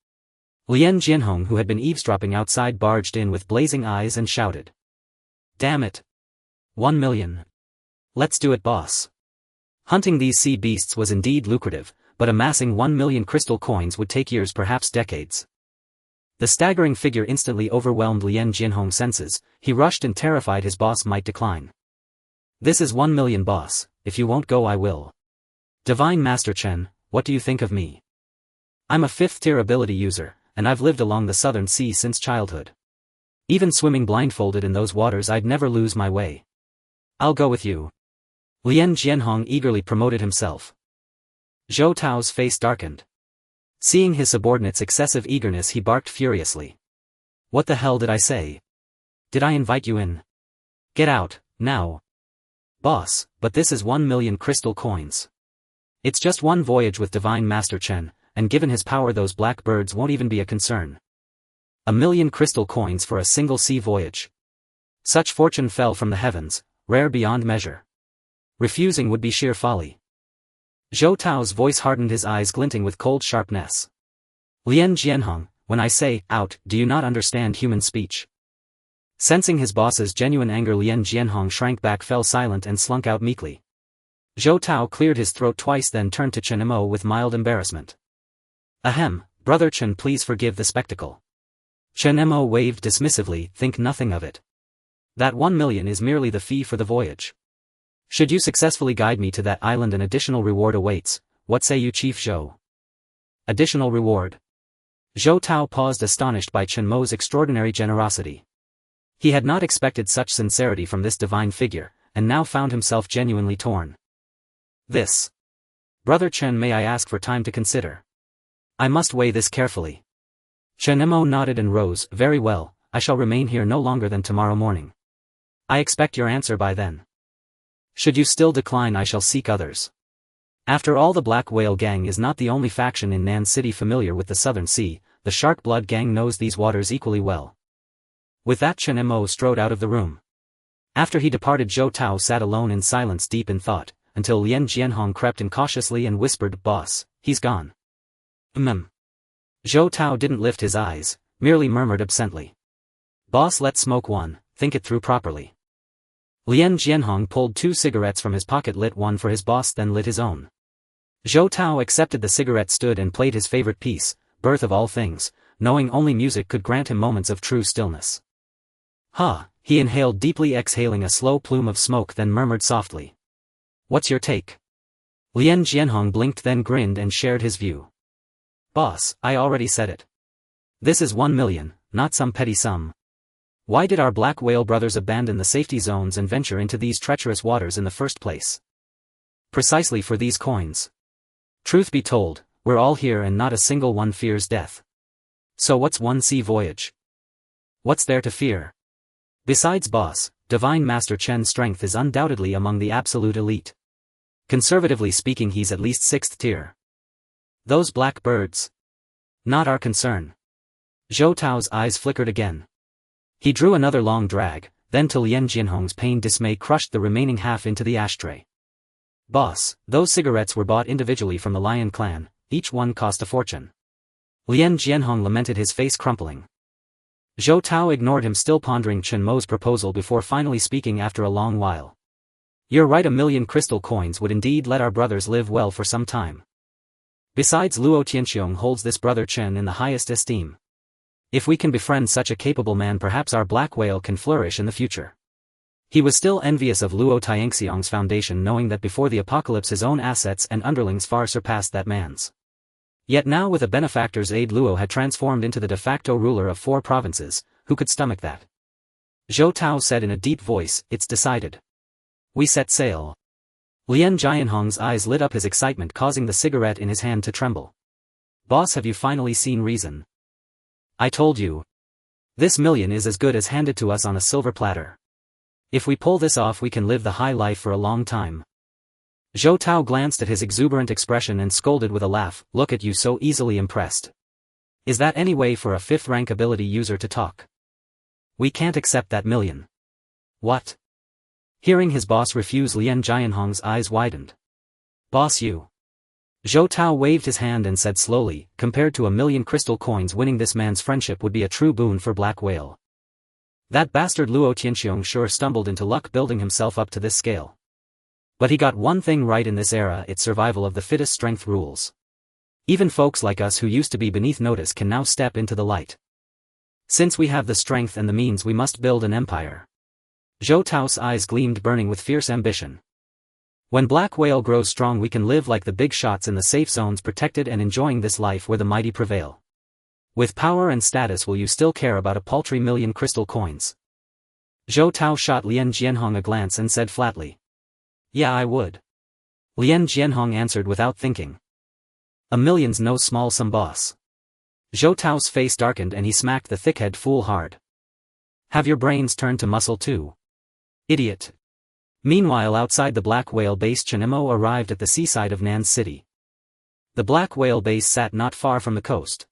Lien Jianhong, who had been eavesdropping outside, barged in with blazing eyes and shouted. Damn it! 1 million. Let's do it, boss. Hunting these sea beasts was indeed lucrative, but amassing 1 million crystal coins would take years, perhaps decades. The staggering figure instantly overwhelmed Lien Jianhong's senses. He rushed and terrified his boss might decline. This is 1 million, boss. If you won't go, I will. Divine Master Chen, what do you think of me? I'm a 5th tier ability user, and I've lived along the Southern Sea since childhood. Even swimming blindfolded in those waters, I'd never lose my way. I'll go with you. Lien Jianhong eagerly promoted himself. Zhou Tao's face darkened. Seeing his subordinate's excessive eagerness, he barked furiously. What the hell did I say? Did I invite you in? Get out, now. Boss, but this is 1 million crystal coins. It's just one voyage with Divine Master Chen, and given his power those black birds won't even be a concern. 1 million crystal coins for a single sea voyage. Such fortune fell from the heavens, rare beyond measure. Refusing would be sheer folly. Zhou Tao's voice hardened, his eyes glinting with cold sharpness. Lien Jianhong, when I say, out, do you not understand human speech? Sensing his boss's genuine anger, Lien Jianhong shrank back, fell silent and slunk out meekly. Zhou Tao cleared his throat twice, then turned to Chen Mo with mild embarrassment. Ahem, Brother Chen, please forgive the spectacle. Chen Mo waved dismissively, think nothing of it. That 1 million is merely the fee for the voyage. Should you successfully guide me to that island, an additional reward awaits. What say you, Chief Zhou? Additional reward? Zhou Tao paused, astonished by Chen Mo's extraordinary generosity. He had not expected such sincerity from this divine figure, and now found himself genuinely torn. This. Brother Chen, may I ask for time to consider? I must weigh this carefully. Chen Mo nodded and rose. Very well, I shall remain here no longer than tomorrow morning. I expect your answer by then. Should you still decline, I shall seek others. After all, the Black Whale Gang is not the only faction in Nan City familiar with the Southern Sea. The Shark Blood Gang knows these waters equally well. With that, Chen Mo strode out of the room. After he departed, Zhou Tao sat alone in silence, deep in thought, until Lien Jianhong crept in cautiously and whispered, "Boss, he's gone." Zhou Tao didn't lift his eyes, merely murmured absently. "Boss, let's smoke one, think it through properly." Lien Jianhong pulled 2 cigarettes from his pocket, lit one for his boss, then lit his own. Zhou Tao accepted the cigarette, stood and played his favorite piece, Birth of All Things, knowing only music could grant him moments of true stillness. He inhaled deeply, exhaling a slow plume of smoke, then murmured softly. "What's your take?" Lien Jianhong blinked, then grinned and shared his view. "Boss, I already said it. This is 1 million, not some petty sum. Why did our Black Whale brothers abandon the safety zones and venture into these treacherous waters in the first place? Precisely for these coins. Truth be told, we're all here and not a single one fears death. So what's one sea voyage? What's there to fear? Besides, boss, Divine Master Chen's strength is undoubtedly among the absolute elite. Conservatively speaking, he's at least 6th tier. Those black birds? Not our concern." Zhou Tao's eyes flickered again. He drew another long drag, then to Lien Jianhong's pain, dismay crushed the remaining half into the ashtray. "Boss, those cigarettes were bought individually from the Lion clan, each one cost a fortune." Lien Jianhong lamented, his face crumpling. Zhou Tao ignored him, still pondering Chen Mo's proposal, before finally speaking after a long while. "You're right, 1 million crystal coins would indeed let our brothers live well for some time. Besides, Luo Tianqiong holds this brother Chen in the highest esteem. If we can befriend such a capable man, perhaps our Black Whale can flourish in the future." He was still envious of Luo Tianxiong's foundation, knowing that before the apocalypse his own assets and underlings far surpassed that man's. Yet now, with a benefactor's aid, Luo had transformed into the de facto ruler of 4 provinces. Who could stomach that? Zhou Tao said in a deep voice, "It's decided. We set sail." Lien Jianhong's eyes lit up, his excitement causing the cigarette in his hand to tremble. "Boss, have you finally seen reason? I told you. This million is as good as handed to us on a silver platter. If we pull this off, we can live the high life for a long time." Zhou Tao glanced at his exuberant expression and scolded with a laugh, "Look at you, so easily impressed. Is that any way for a 5th rank ability user to talk? We can't accept that million." "What?" Hearing his boss refuse, Lien Jianhong's eyes widened. "Boss, you." Zhou Tao waved his hand and said slowly, "Compared to 1 million crystal coins, winning this man's friendship would be a true boon for Black Whale. That bastard Luo Tianqiong sure stumbled into luck building himself up to this scale. But he got one thing right in this era, it's survival of the fittest strength rules. Even folks like us who used to be beneath notice can now step into the light. Since we have the strength and the means, we must build an empire." Zhou Tao's eyes gleamed, burning with fierce ambition. "When Black Whale grows strong, we can live like the big shots in the safe zones, protected and enjoying this life where the mighty prevail. With power and status, will you still care about a paltry 1 million crystal coins?" Zhou Tao shot Lien Jianhong a glance and said flatly, "Yeah, I would." Lien Jianhong answered without thinking, "1 million's no small sum, boss." Zhou Tao's face darkened and he smacked the thickhead fool hard. "Have your brains turned to muscle too? Idiot." Meanwhile, outside the Black Whale base, Chen Mo arrived at the seaside of Nan City. The Black Whale base sat not far from the coast.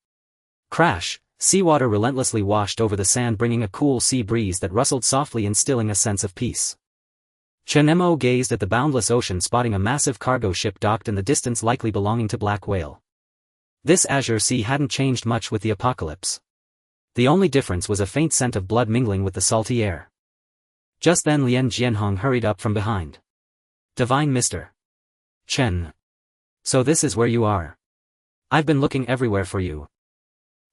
Crash, seawater relentlessly washed over the sand, bringing a cool sea breeze that rustled softly, instilling a sense of peace. Chen Mo gazed at the boundless ocean, spotting a massive cargo ship docked in the distance, likely belonging to Black Whale. This azure sea hadn't changed much with the apocalypse. The only difference was a faint scent of blood mingling with the salty air. Just then Lien Jianhong hurried up from behind. "Divine Mr. Chen. So this is where you are. I've been looking everywhere for you."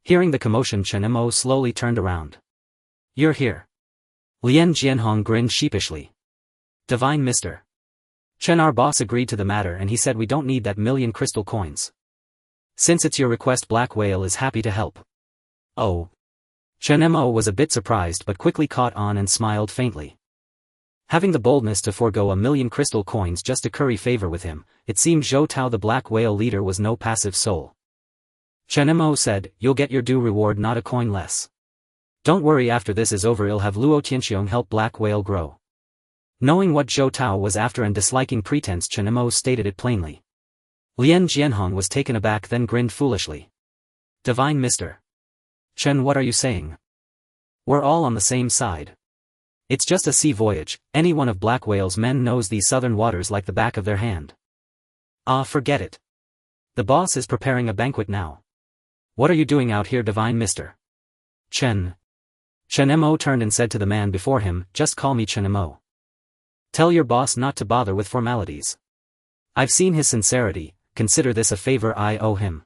Hearing the commotion, Chen Mo slowly turned around. "You're here." Lien Jianhong grinned sheepishly. "Divine Mr. Chen, our boss agreed to the matter and he said we don't need that 1 million crystal coins. Since it's your request, Black Whale is happy to help." "Oh." Chen Mo was a bit surprised but quickly caught on and smiled faintly. Having the boldness to forego 1 million crystal coins just to curry favor with him, it seemed Zhou Tao, the Black Whale leader, was no passive soul. Chen Mo said, you'll get your due reward, not a coin less. Don't worry, after this is over I'll have Luo Tianxiong help Black Whale grow. Knowing what Zhou Tao was after and disliking pretense, Chen Mo stated it plainly. Lien Jianhong was taken aback, then grinned foolishly. Divine Mister. Chen, what are you saying? We're all on the same side. It's just a sea voyage, any one of Black Whale's men knows these southern waters like the back of their hand. Ah, forget it. The boss is preparing a banquet now. What are you doing out here, Divine Mister? Chen Mo turned and said to the man before him, just call me Chen Mo. Tell your boss not to bother with formalities. I've seen his sincerity, consider this a favor I owe him.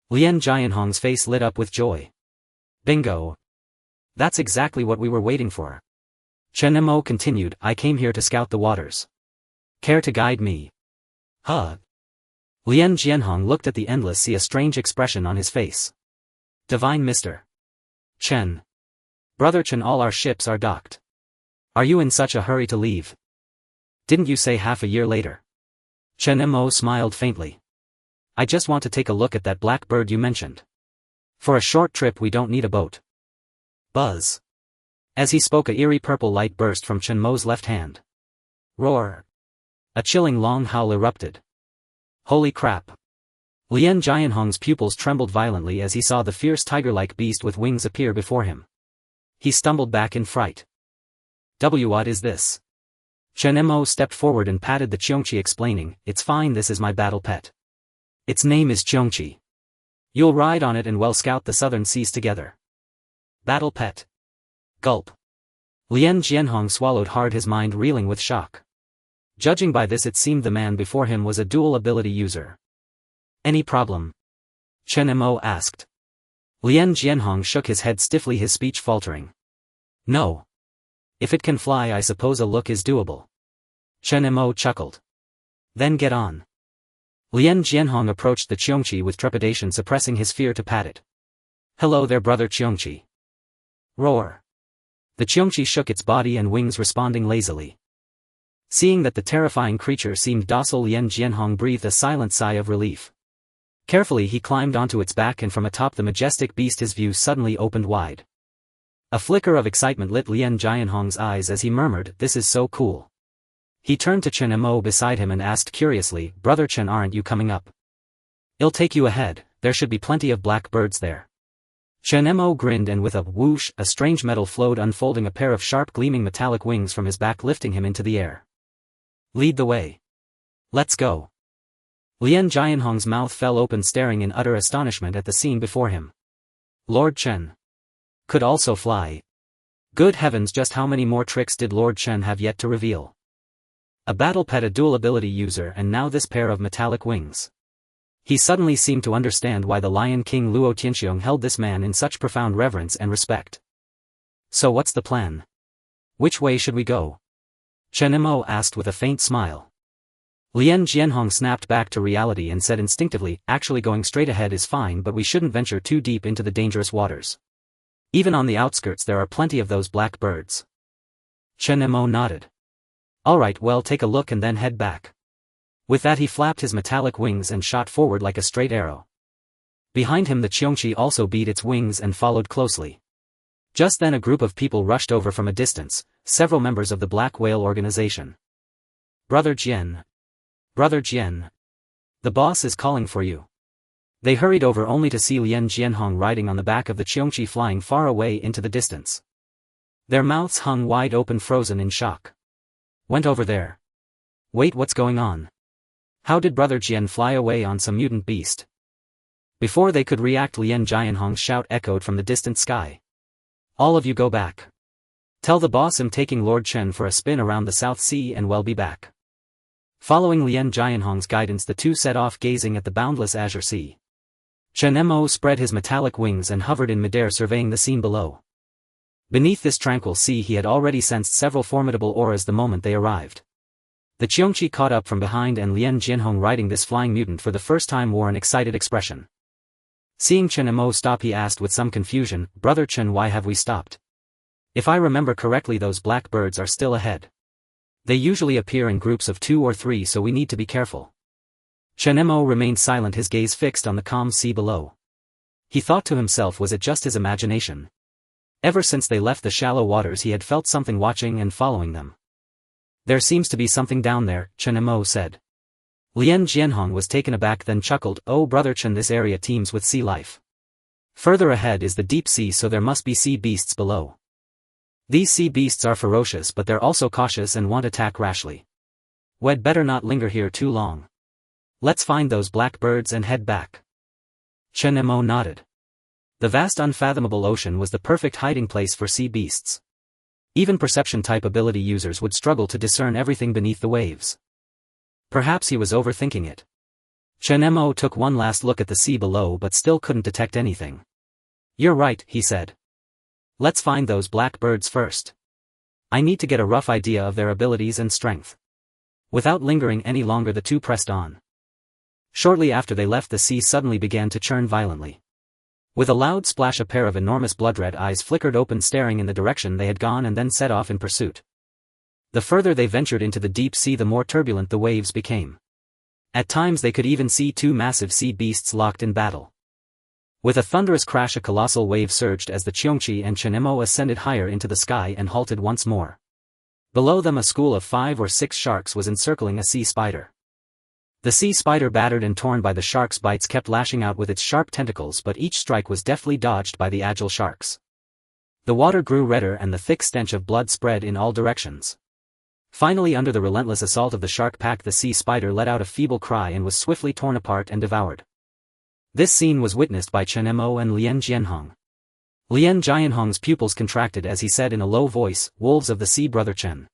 Lien Jianhong's face lit up with joy. Bingo. That's exactly what we were waiting for. Chen Mo continued, I came here to scout the waters. Care to guide me? Huh? Lien Jianhong looked at the endless sea, a strange expression on his face. Divine Mister. Chen. Brother Chen, all our ships are docked. Are you in such a hurry to leave? Didn't you say half a year later? Chen Mo smiled faintly. I just want to take a look at that black bird you mentioned. For a short trip we don't need a boat. Buzz. As he spoke, a eerie purple light burst from Chen Mo's left hand. Roar. A chilling long howl erupted. Holy crap. Lien Jianhong's pupils trembled violently as he saw the fierce tiger-like beast with wings appear before him. He stumbled back in fright. What is this? Chen Mo stepped forward and patted the Qiongqi, explaining, it's fine, this is my battle pet. Its name is Qiongqi. You'll ride on it and well scout the southern seas together. Battle pet. Gulp. Lien Jianhong swallowed hard, his mind reeling with shock. Judging by this, it seemed the man before him was a dual ability user. Any problem? Chen Mo asked. Lien Jianhong shook his head stiffly, his speech faltering. No. If it can fly, I suppose a look is doable. Chen Mo chuckled. Then get on. Lien Jianhong approached the Qiongqi with trepidation, suppressing his fear to pat it. Hello there, brother Qiongqi. Roar. The Qiongqi shook its body and wings, responding lazily. Seeing that the terrifying creature seemed docile, Lien Jianhong breathed a silent sigh of relief. Carefully he climbed onto its back, and from atop the majestic beast his view suddenly opened wide. A flicker of excitement lit Lien Jianhong's eyes as he murmured, this is so cool. He turned to Chen Mo beside him and asked curiously, Brother Chen, aren't you coming up? I'll take you ahead, there should be plenty of black birds there. Chen Mo grinned, and with a whoosh, a strange metal flowed, unfolding a pair of sharp gleaming metallic wings from his back, lifting him into the air. Lead the way. Let's go. Lien Jianhong's mouth fell open, staring in utter astonishment at the scene before him. Lord Chen could also fly. Good heavens, just how many more tricks did Lord Chen have yet to reveal? A battle pet, a dual ability user, and now this pair of metallic wings. He suddenly seemed to understand why the Lion King Luo Tianxiong held this man in such profound reverence and respect. So what's the plan? Which way should we go? Chen Mo asked with a faint smile. Lien Jianhong snapped back to reality and said instinctively, actually going straight ahead is fine, but we shouldn't venture too deep into the dangerous waters. Even on the outskirts there are plenty of those black birds. Chen Mo nodded. Alright, well, take a look and then head back. With that he flapped his metallic wings and shot forward like a straight arrow. Behind him the Qiongqi also beat its wings and followed closely. Just then a group of people rushed over from a distance, several members of the Black Whale organization. Brother Jian. Brother Jian. The boss is calling for you. They hurried over only to see Lien Jianhong riding on the back of the Qiongqi, flying far away into the distance. Their mouths hung wide open, frozen in shock. Went over there. Wait, what's going on? How did Brother Jian fly away on some mutant beast? Before they could react, Lien Jianhong's shout echoed from the distant sky. All of you go back. Tell the boss I'm taking Lord Chen for a spin around the South Sea and we'll be back. Following Lien Jianhong's guidance, the two set off, gazing at the boundless azure sea. Chen Mo spread his metallic wings and hovered in midair, surveying the scene below. Beneath this tranquil sea he had already sensed several formidable auras the moment they arrived. The Qiongqi caught up from behind, and Lien Jianhong, riding this flying mutant for the first time, wore an excited expression. Seeing Chen Mo stop, he asked with some confusion, Brother Chen, why have we stopped? If I remember correctly, those black birds are still ahead. They usually appear in groups of 2 or 3, so we need to be careful. Chen Mo remained silent, his gaze fixed on the calm sea below. He thought to himself, was it just his imagination? Ever since they left the shallow waters he had felt something watching and following them. There seems to be something down there, Chen Mo said. Lien Jianhong was taken aback then chuckled, oh brother Chen, this area teems with sea life. Further ahead is the deep sea, so there must be sea beasts below. These sea beasts are ferocious, but they're also cautious and won't attack rashly. We'd better not linger here too long. Let's find those black birds and head back. Chen Mo nodded. The vast unfathomable ocean was the perfect hiding place for sea beasts. Even perception-type ability users would struggle to discern everything beneath the waves. Perhaps he was overthinking it. Chen Mo took one last look at the sea below but still couldn't detect anything. You're right, he said. Let's find those black birds first. I need to get a rough idea of their abilities and strength. Without lingering any longer the two pressed on. Shortly after they left, the sea suddenly began to churn violently. With a loud splash a pair of enormous blood-red eyes flickered open, staring in the direction they had gone, and then set off in pursuit. The further they ventured into the deep sea the more turbulent the waves became. At times they could even see two massive sea beasts locked in battle. With a thunderous crash a colossal wave surged as the Qiongqi and Chen Mo ascended higher into the sky and halted once more. Below them a school of 5 or 6 sharks was encircling a sea spider. The sea spider, battered and torn by the shark's bites, kept lashing out with its sharp tentacles, but each strike was deftly dodged by the agile sharks. The water grew redder and the thick stench of blood spread in all directions. Finally, under the relentless assault of the shark pack, the sea spider let out a feeble cry and was swiftly torn apart and devoured. This scene was witnessed by Chen Mo and Lien Jianhong. Lien Jianhong's pupils contracted as he said in a low voice, "Wolves of the sea, brother Chen.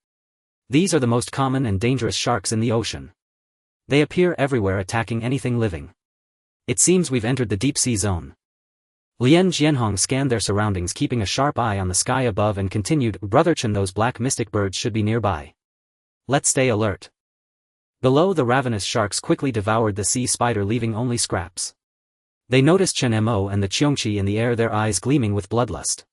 These are the most common and dangerous sharks in the ocean. They appear everywhere, attacking anything living. It seems we've entered the deep sea zone." Lien Jianhong scanned their surroundings, keeping a sharp eye on the sky above, and continued, "Brother Chen, those black mystic birds should be nearby. Let's stay alert." Below, the ravenous sharks quickly devoured the sea spider, leaving only scraps. They noticed Chen Mo and the Qiongqi in the air, their eyes gleaming with bloodlust.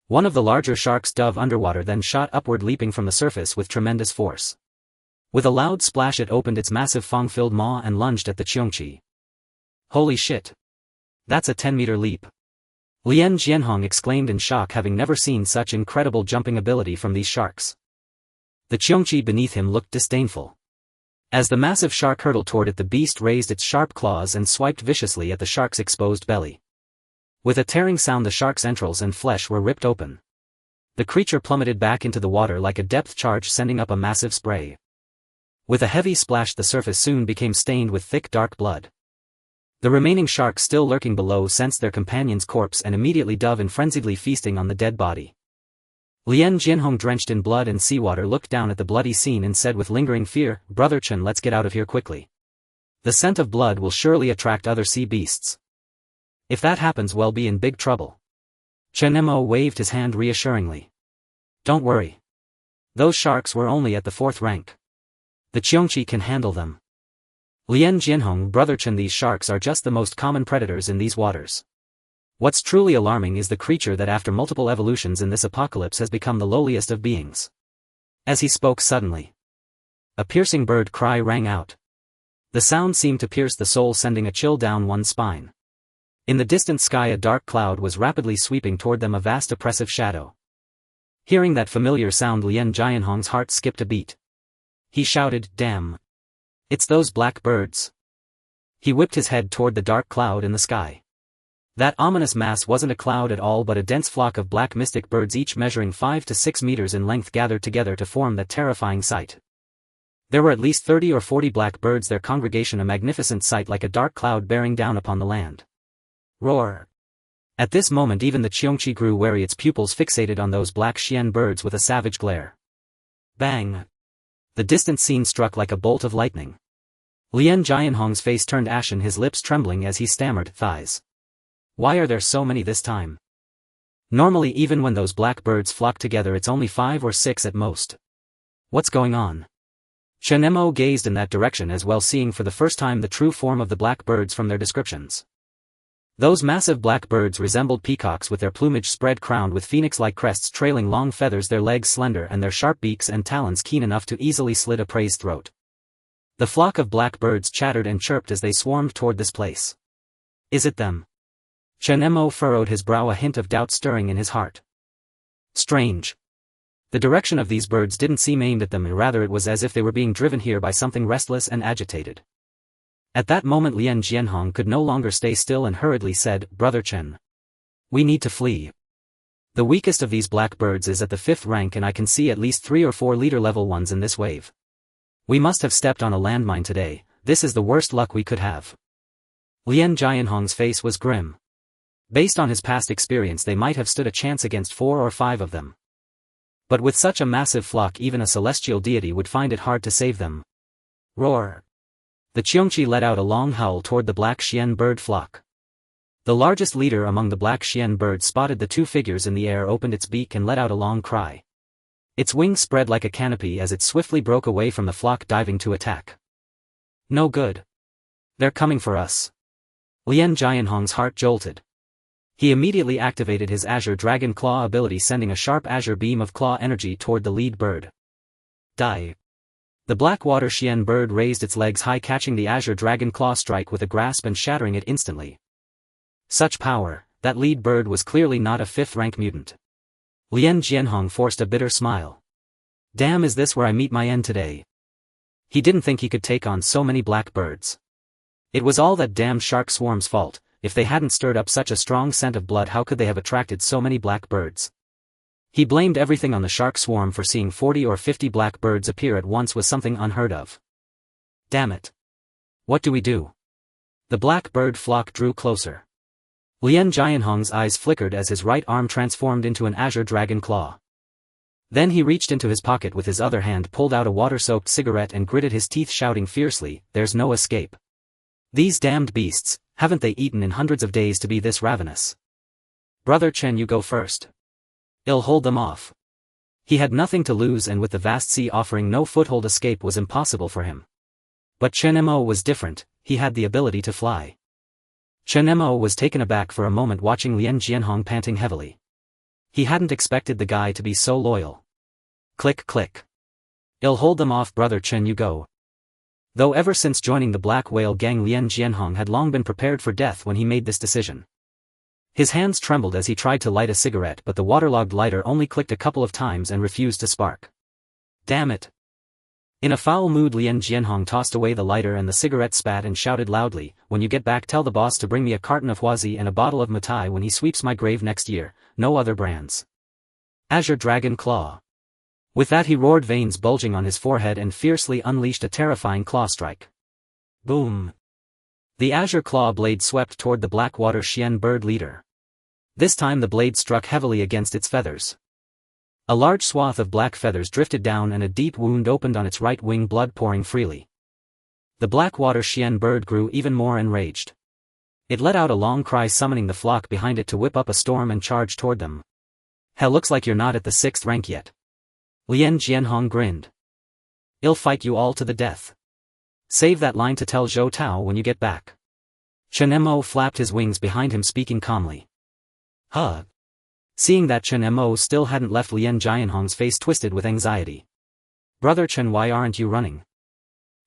One of the larger sharks dove underwater, then shot upward, leaping from the surface with tremendous force. With a loud splash it opened its massive fang-filled maw and lunged at the Qiongqi. Holy shit! That's a 10-meter leap. Lien Jianhong exclaimed in shock, having never seen such incredible jumping ability from these sharks. The Qiongqi beneath him looked disdainful. As the massive shark hurtled toward it, the beast raised its sharp claws and swiped viciously at the shark's exposed belly. With a tearing sound the shark's entrails and flesh were ripped open. The creature plummeted back into the water like a depth charge, sending up a massive spray. With a heavy splash the surface soon became stained with thick dark blood. The remaining sharks still lurking below sensed their companion's corpse and immediately dove in, frenziedly feasting on the dead body. Lien Jianhong, drenched in blood and seawater, looked down at the bloody scene and said with lingering fear, "Brother Chen, let's get out of here quickly. The scent of blood will surely attract other sea beasts. If that happens, we'll be in big trouble." Chen Mo waved his hand reassuringly. "Don't worry. Those sharks were only at the 4th rank. The Qiongqi can handle them." Lien Jianhong, "Brother Chen, these sharks are just the most common predators in these waters. What's truly alarming is the creature that after multiple evolutions in this apocalypse has become the lowliest of beings." As he spoke suddenly, a piercing bird cry rang out. The sound seemed to pierce the soul, sending a chill down one's spine. In the distant sky a dark cloud was rapidly sweeping toward them, a vast oppressive shadow. Hearing that familiar sound, Lien Jianhong's heart skipped a beat. He shouted, "Damn! It's those black birds." He whipped his head toward the dark cloud in the sky. That ominous mass wasn't a cloud at all, but a dense flock of black mystic birds, each measuring 5 to 6 meters in length, gathered together to form that terrifying sight. There were at least 30 or 40 black birds, their congregation a magnificent sight, like a dark cloud bearing down upon the land. Roar! At this moment even the Qiongqi grew wary, its pupils fixated on those black Xian birds with a savage glare. Bang! The distant scene struck like a bolt of lightning. Lien Jianhong's face turned ashen, his lips trembling as he stammered, "Thighs. Why are there so many this time? Normally even when those black birds flock together it's only 5 or 6 at most. What's going on?" Chen Mo gazed in that direction as well, seeing for the first time the true form of the black birds from their descriptions. Those massive black birds resembled peacocks, with their plumage spread, crowned with phoenix-like crests, trailing long feathers, their legs slender and their sharp beaks and talons keen enough to easily slit a prey's throat. The flock of black birds chattered and chirped as they swarmed toward this place. "Is it them?" Chen Mo furrowed his brow, a hint of doubt stirring in his heart. Strange. The direction of these birds didn't seem aimed at them, rather it was as if they were being driven here by something restless and agitated. At that moment Lien Jianhong could no longer stay still and hurriedly said, "Brother Chen. We need to flee. The weakest of these black birds is at the 5th rank and I can see at least 3 or 4 leader level ones in this wave. We must have stepped on a landmine today, this is the worst luck we could have." Lien Jianhong's face was grim. Based on his past experience they might have stood a chance against 4 or 5 of them. But with such a massive flock even a celestial deity would find it hard to save them. Roar! The Qiongqi let out a long howl toward the black Xian bird flock. The largest leader among the black Xian birds spotted the 2 figures in the air, opened its beak and let out a long cry. Its wings spread like a canopy as it swiftly broke away from the flock, diving to attack. No good. They're coming for us. Lien Jianhong's heart jolted. He immediately activated his Azure Dragon Claw ability, sending a sharp azure beam of claw energy toward the lead bird. Die. The Blackwater Xian bird raised its legs high, catching the Azure Dragon Claw strike with a grasp and shattering it instantly. Such power, that lead bird was clearly not a 5th rank mutant. Lien Jianhong forced a bitter smile. Damn, is this where I meet my end today? He didn't think he could take on so many black birds. It was all that damn shark swarm's fault. If they hadn't stirred up such a strong scent of blood, how could they have attracted so many black birds? He blamed everything on the shark swarm, for seeing 40 or 50 black birds appear at once was something unheard of. Damn it. What do we do? The black bird flock drew closer. Lien Jianhong's eyes flickered as his right arm transformed into an Azure Dragon Claw. Then he reached into his pocket with his other hand, pulled out a water-soaked cigarette and gritted his teeth, shouting fiercely, "There's no escape. These damned beasts, haven't they eaten in hundreds of days to be this ravenous? Brother Chen, you go first. I'll hold them off." He had nothing to lose, and with the vast sea offering no foothold, escape was impossible for him. But Chen Mo was different, he had the ability to fly. Chen Mo was taken aback for a moment, watching Lien Jianhong panting heavily. He hadn't expected the guy to be so loyal. Click click. "I'll hold them off, Brother Chen, you go." Though ever since joining the Black Whale gang, Lien Jianhong had long been prepared for death when he made this decision. His hands trembled as he tried to light a cigarette, but the waterlogged lighter only clicked a couple of times and refused to spark. Damn it. In a foul mood, Lien Jianhong tossed away the lighter and the cigarette, spat and shouted loudly, "When you get back, tell the boss to bring me a carton of Huazi and a bottle of Matai when he sweeps my grave next year, no other brands." Azure Dragon Claw. With that he roared, veins bulging on his forehead, and fiercely unleashed a terrifying claw strike. Boom. The Azure Claw blade swept toward the Blackwater Xian bird leader. This time the blade struck heavily against its feathers. A large swath of black feathers drifted down and a deep wound opened on its right wing, blood pouring freely. The Blackwater Xian bird grew even more enraged. It let out a long cry, summoning the flock behind it to whip up a storm and charge toward them. "Hell, looks like you're not at the 6th rank yet." Lien Jianhong grinned. "I'll fight you all to the death. Save that line to tell Zhou Tao when you get back." Chen Mo flapped his wings behind him, speaking calmly. Huh. Seeing that Chen Mo still hadn't left, Lien Jianhong's face twisted with anxiety. "Brother Chen, why aren't you running?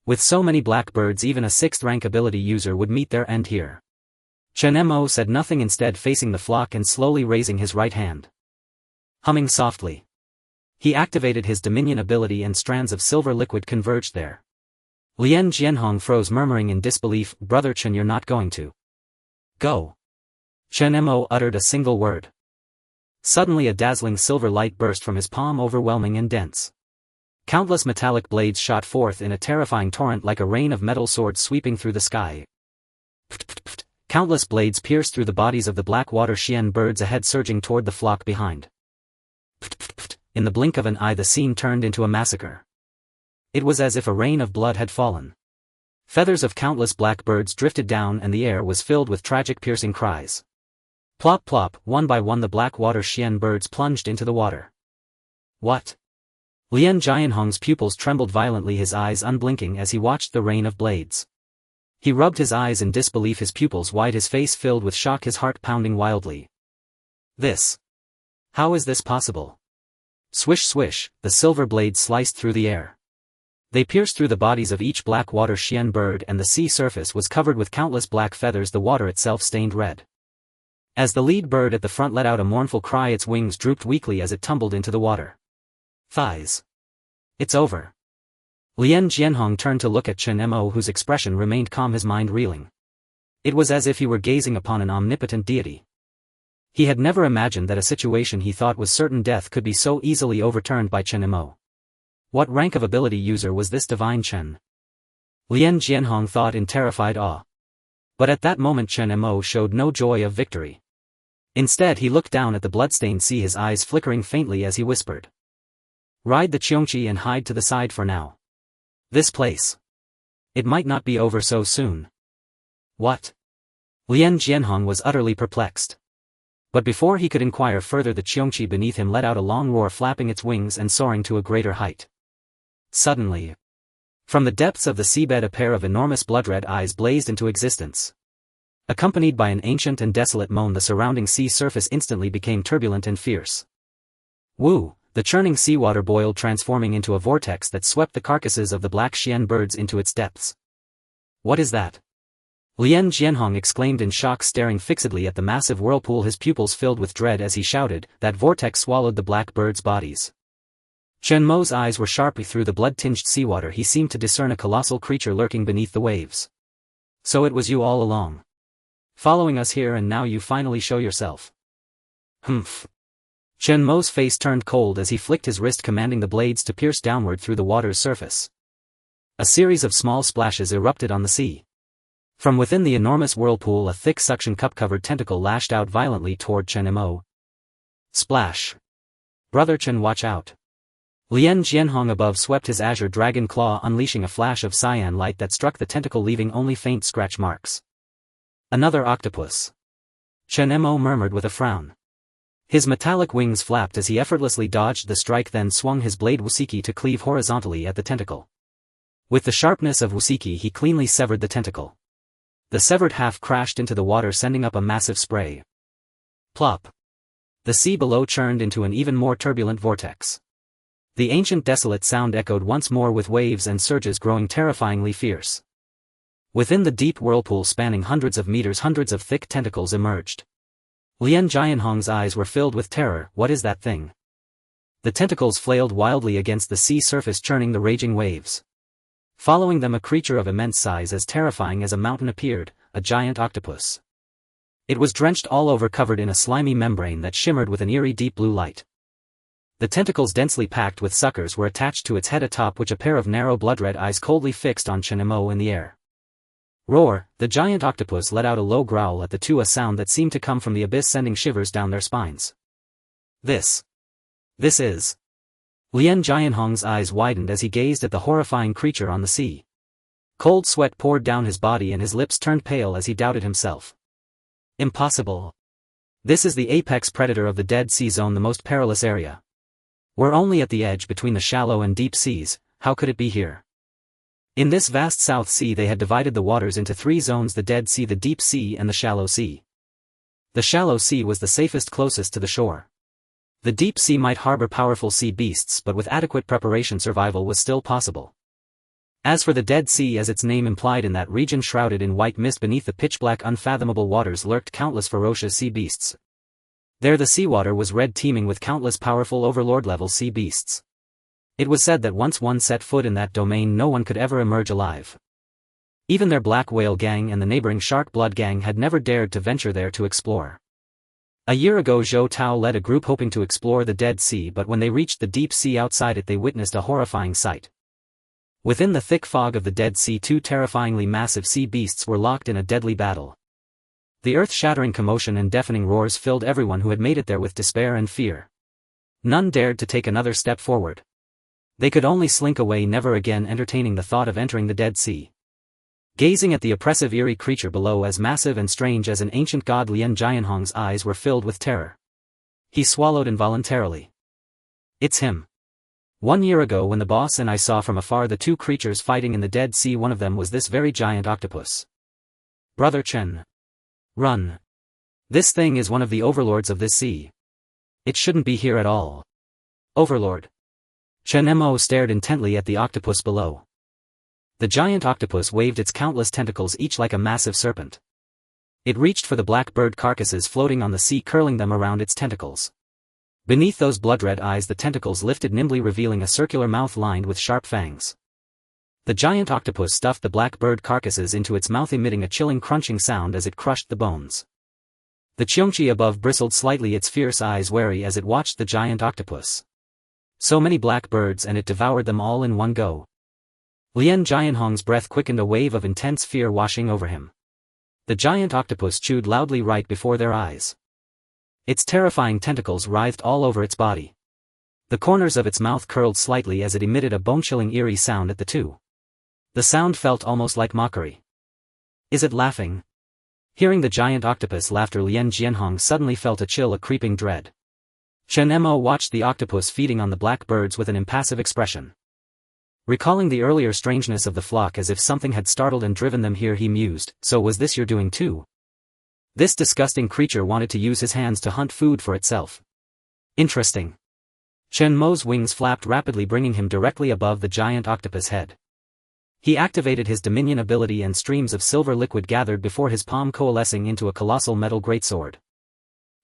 With so many blackbirds, even a 6th rank ability user would meet their end here." Chen Mo said nothing, instead facing the flock and slowly raising his right hand. Humming softly. He activated his Dominion ability and strands of silver liquid converged there. Lien Jianhong froze, murmuring in disbelief, "Brother Chen, you're not going to go." Chen Mo uttered a single word. Suddenly a dazzling silver light burst from his palm, overwhelming and dense. Countless metallic blades shot forth in a terrifying torrent, like a rain of metal swords sweeping through the sky. Countless blades pierced through the bodies of the Blackwater Xian birds ahead, surging toward the flock behind. In the blink of an eye the scene turned into a massacre. It was as if a rain of blood had fallen. Feathers of countless black birds drifted down and the air was filled with tragic, piercing cries. Plop plop, one by one the Blackwater Xian birds plunged into the water. What? Lien Jianhong's pupils trembled violently, his eyes unblinking as he watched the rain of blades. He rubbed his eyes in disbelief, his pupils wide, his face filled with shock, his heart pounding wildly. This. How is this possible? Swish swish, the silver blades sliced through the air. They pierced through the bodies of each Blackwater Xian bird, and the sea surface was covered with countless black feathers, the water itself stained red. As the lead bird at the front let out a mournful cry, its wings drooped weakly as it tumbled into the water. Thighs. It's over. Lien Jianhong turned to look at Chen Mo, whose expression remained calm, his mind reeling. It was as if he were gazing upon an omnipotent deity. He had never imagined that a situation he thought was certain death could be so easily overturned by Chen Mo. What rank of ability user was this divine Chen? Lien Jianhong thought in terrified awe. But at that moment Chen Mo showed no joy of victory. Instead he looked down at the bloodstained sea, his eyes flickering faintly as he whispered. Ride the Qiongqi and hide to the side for now. This place. It might not be over so soon. What? Lien Jianhong was utterly perplexed. But before he could inquire further, the Qiongqi beneath him let out a long roar, flapping its wings and soaring to a greater height. Suddenly, from the depths of the seabed a pair of enormous blood-red eyes blazed into existence. Accompanied by an ancient and desolate moan, the surrounding sea surface instantly became turbulent and fierce. Woo! The churning seawater boiled, transforming into a vortex that swept the carcasses of the black Xian birds into its depths. What is that? Lien Jianhong exclaimed in shock, staring fixedly at the massive whirlpool, his pupils filled with dread as he shouted. That vortex swallowed the black birds' bodies. Chen Mo's eyes were sharp. Through the blood-tinged seawater he seemed to discern a colossal creature lurking beneath the waves. So it was you all along. Following us here, and now you finally show yourself. Humph. Chen Mo's face turned cold as he flicked his wrist, commanding the blades to pierce downward through the water's surface. A series of small splashes erupted on the sea. From within the enormous whirlpool a thick suction cup-covered tentacle lashed out violently toward Chen Mo. Splash. Brother Chen, watch out. Lien Jianhong above swept his azure dragon claw, unleashing a flash of cyan light that struck the tentacle, leaving only faint scratch marks. Another octopus. Chen Mo murmured with a frown. His metallic wings flapped as he effortlessly dodged the strike, then swung his blade Wusiki to cleave horizontally at the tentacle. With the sharpness of Wusiki he cleanly severed the tentacle. The severed half crashed into the water, sending up a massive spray. Plop. The sea below churned into an even more turbulent vortex. The ancient desolate sound echoed once more, with waves and surges growing terrifyingly fierce. Within the deep whirlpool spanning hundreds of meters, hundreds of thick tentacles emerged. Lien Jianhong's eyes were filled with terror. What is that thing? The tentacles flailed wildly against the sea surface, churning the raging waves. Following them a creature of immense size, as terrifying as a mountain, appeared, a giant octopus. It was drenched all over, covered in a slimy membrane that shimmered with an eerie deep blue light. The tentacles, densely packed with suckers, were attached to its head, atop which a pair of narrow blood-red eyes coldly fixed on Chen Mo in the air. Roar! The giant octopus let out a low growl at the two, a sound that seemed to come from the abyss, sending shivers down their spines. This is... Lien Jianhong's eyes widened as he gazed at the horrifying creature on the sea. Cold sweat poured down his body and his lips turned pale as he doubted himself. Impossible. This is the apex predator of the Dead Sea Zone, the most perilous area. We're only at the edge between the shallow and deep seas. How could it be here? In this vast South Sea they had divided the waters into three zones: the Dead Sea, the Deep Sea, and the Shallow Sea. The Shallow Sea was the safest, closest to the shore. The Deep Sea might harbor powerful sea beasts, but with adequate preparation survival was still possible. As for the Dead Sea, as its name implied, in that region shrouded in white mist beneath the pitch-black unfathomable waters lurked countless ferocious sea beasts. There the seawater was red, teeming with countless powerful overlord-level sea beasts. It was said that once one set foot in that domain no one could ever emerge alive. Even their black whale gang and the neighboring shark blood gang had never dared to venture there to explore. A year ago Zhou Tao led a group hoping to explore the Dead Sea, but when they reached the deep sea outside it they witnessed a horrifying sight. Within the thick fog of the Dead Sea, two terrifyingly massive sea beasts were locked in a deadly battle. The earth-shattering commotion and deafening roars filled everyone who had made it there with despair and fear. None dared to take another step forward. They could only slink away, never again entertaining the thought of entering the Dead Sea. Gazing at the oppressive eerie creature below, as massive and strange as an ancient god, Lien Jianhong's eyes were filled with terror. He swallowed involuntarily. It's him. 1 year ago when the boss and I saw from afar the two creatures fighting in the Dead Sea, one of them was this very giant octopus. Brother Chen. Run. This thing is one of the overlords of this sea. It shouldn't be here at all. Overlord. Chen Mo stared intently at the octopus below. The giant octopus waved its countless tentacles, each like a massive serpent. It reached for the black bird carcasses floating on the sea, curling them around its tentacles. Beneath those blood-red eyes the tentacles lifted nimbly, revealing a circular mouth lined with sharp fangs. The giant octopus stuffed the black bird carcasses into its mouth, emitting a chilling crunching sound as it crushed the bones. The Qiongqi above bristled slightly, its fierce eyes wary as it watched the giant octopus. So many black birds, and it devoured them all in one go. Lien Jianhong's breath quickened, a wave of intense fear washing over him. The giant octopus chewed loudly right before their eyes. Its terrifying tentacles writhed all over its body. The corners of its mouth curled slightly as it emitted a bone-chilling eerie sound at the two. The sound felt almost like mockery. Is it laughing? Hearing the giant octopus laughter, Lien Jianhong suddenly felt a chill, a creeping dread. Chen Mo watched the octopus feeding on the black birds with an impassive expression. Recalling the earlier strangeness of the flock as if something had startled and driven them here, he mused, so was this your doing too? This disgusting creature wanted to use his hands to hunt food for itself. Interesting. Chen Mo's wings flapped rapidly, bringing him directly above the giant octopus head. He activated his dominion ability and streams of silver liquid gathered before his palm, coalescing into a colossal metal greatsword.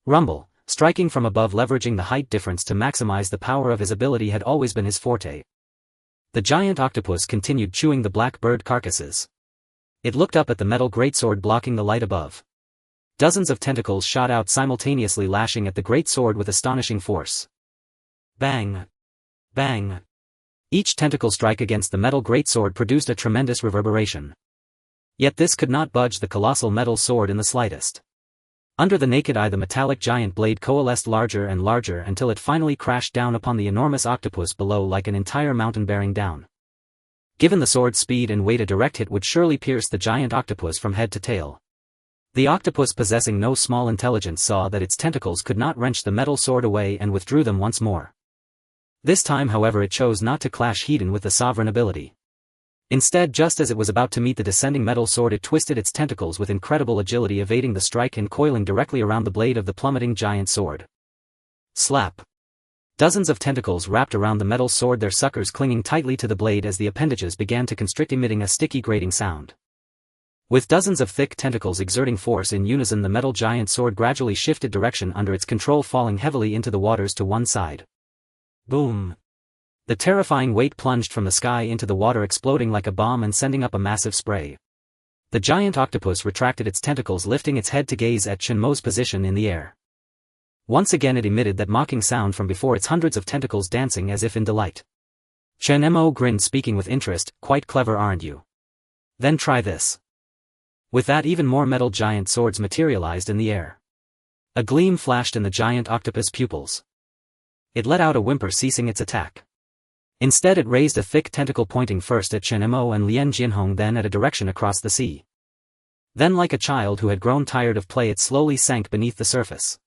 Rumble, striking from above, leveraging the height difference to maximize the power of his ability, had always been his forte. The giant octopus continued chewing the black bird carcasses. It looked up at the metal greatsword blocking the light above. Dozens of tentacles shot out simultaneously, lashing at the great sword with astonishing force. Bang! Bang! Each tentacle strike against the metal greatsword produced a tremendous reverberation. Yet this could not budge the colossal metal sword in the slightest. Under the naked eye the metallic giant blade coalesced larger and larger until it finally crashed down upon the enormous octopus below like an entire mountain bearing down. Given the sword's speed and weight, a direct hit would surely pierce the giant octopus from head to tail. The octopus, possessing no small intelligence, saw that its tentacles could not wrench the metal sword away and withdrew them once more. This time, however, it chose not to clash head-on with the sovereign ability. Instead, just as it was about to meet the descending metal sword, it twisted its tentacles with incredible agility, evading the strike and coiling directly around the blade of the plummeting giant sword. Slap! Dozens of tentacles wrapped around the metal sword, their suckers clinging tightly to the blade as the appendages began to constrict, emitting a sticky grating sound. With dozens of thick tentacles exerting force in unison, the metal giant sword gradually shifted direction under its control, falling heavily into the waters to one side. Boom! The terrifying weight plunged from the sky into the water, exploding like a bomb and sending up a massive spray. The giant octopus retracted its tentacles, lifting its head to gaze at Chen Mo's position in the air. Once again it emitted that mocking sound from before, its hundreds of tentacles dancing as if in delight. Chen Mo grinned, speaking with interest, "Quite clever, aren't you? Then try this." With that, even more metal giant swords materialized in the air. A gleam flashed in the giant octopus pupils. It let out a whimper, ceasing its attack. Instead it raised a thick tentacle, pointing first at Chen Mo and Lien Jianhong, then at a direction across the sea. Then, like a child who had grown tired of play, it slowly sank beneath the surface.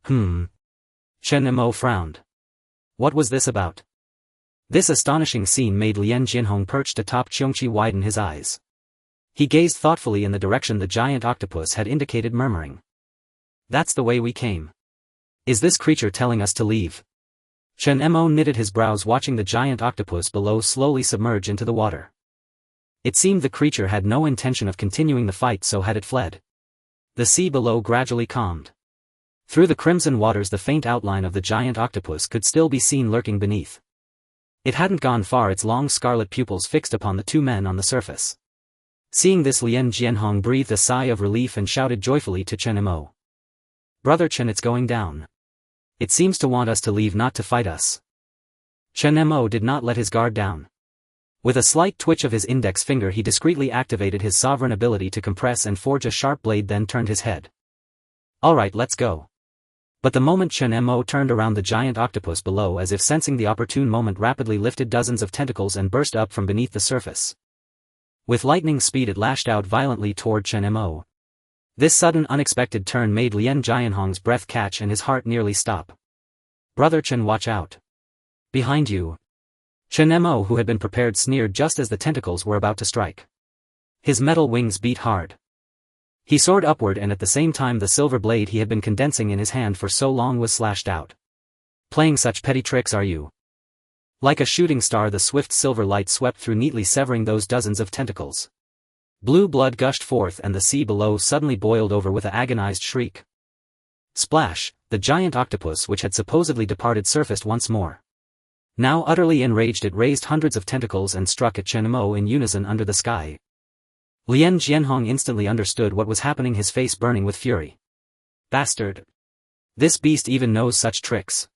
Chen Mo frowned. What was this about? This astonishing scene made Lien Jianhong, perched atop Qiongqi, widen his eyes. He gazed thoughtfully in the direction the giant octopus had indicated, murmuring. "That's the way we came. Is this creature telling us to leave?" Chen Mo knitted his brows, watching the giant octopus below slowly submerge into the water. It seemed the creature had no intention of continuing the fight, so had it fled. The sea below gradually calmed. Through the crimson waters the faint outline of the giant octopus could still be seen lurking beneath. It hadn't gone far, its long scarlet pupils fixed upon the two men on the surface. Seeing this, Lien Jianhong breathed a sigh of relief and shouted joyfully to Chen Mo. "Brother Chen, it's going down. It seems to want us to leave, not to fight us." Chen Mo did not let his guard down. With a slight twitch of his index finger he discreetly activated his sovereign ability to compress and forge a sharp blade, then turned his head. "Alright, let's go." But the moment Chen Mo turned around, the giant octopus below, as if sensing the opportune moment, rapidly lifted dozens of tentacles and burst up from beneath the surface. With lightning speed it lashed out violently toward Chen Mo. This sudden unexpected turn made Lien Jianhong's breath catch and his heart nearly stop. "Brother Chen, watch out. Behind you." Chen Mo, who had been prepared, sneered just as the tentacles were about to strike. His metal wings beat hard. He soared upward, and at the same time the silver blade he had been condensing in his hand for so long was slashed out. "Playing such petty tricks, are you?" Like a shooting star the swift silver light swept through, neatly severing those dozens of tentacles. Blue blood gushed forth and the sea below suddenly boiled over with an agonized shriek. Splash, the giant octopus which had supposedly departed surfaced once more. Now utterly enraged it raised hundreds of tentacles and struck at Chen Mo in unison under the sky. Lien Qianhong instantly understood what was happening, his face burning with fury. Bastard! This beast even knows such tricks.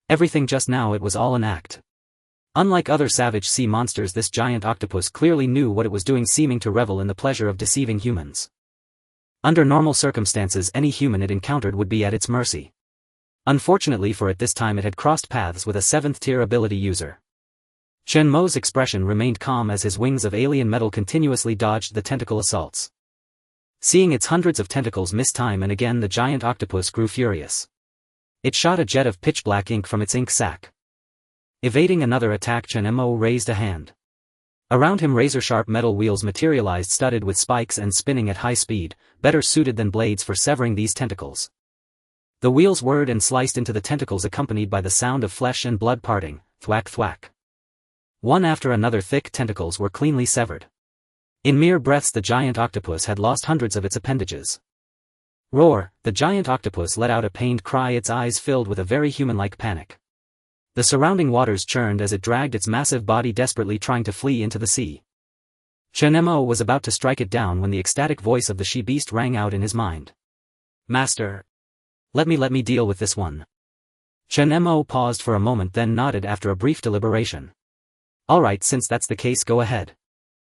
Everything just now, it was all an act. Unlike other savage sea monsters, this giant octopus clearly knew what it was doing, seeming to revel in the pleasure of deceiving humans. Under normal circumstances, any human it encountered would be at its mercy. Unfortunately for it, this time it had crossed paths with a 7th-tier ability user. Chen Mo's expression remained calm as his wings of alien metal continuously dodged the tentacle assaults. Seeing its hundreds of tentacles miss time and again, the giant octopus grew furious. It shot a jet of pitch-black ink from its ink sac. Evading another attack, Chen Mo raised a hand. Around him razor-sharp metal wheels materialized, studded with spikes and spinning at high speed, better suited than blades for severing these tentacles. The wheels whirred and sliced into the tentacles, accompanied by the sound of flesh and blood parting, thwack thwack. One after another, thick tentacles were cleanly severed. In mere breaths the giant octopus had lost hundreds of its appendages. Roar! The giant octopus let out a pained cry, its eyes filled with a very human-like panic. The surrounding waters churned as it dragged its massive body, desperately trying to flee into the sea. Chen Mo was about to strike it down when the ecstatic voice of the she-beast rang out in his mind. Master! Let me deal with this one. Chen Mo paused for a moment, then nodded after a brief deliberation. Alright, since that's the case, go ahead.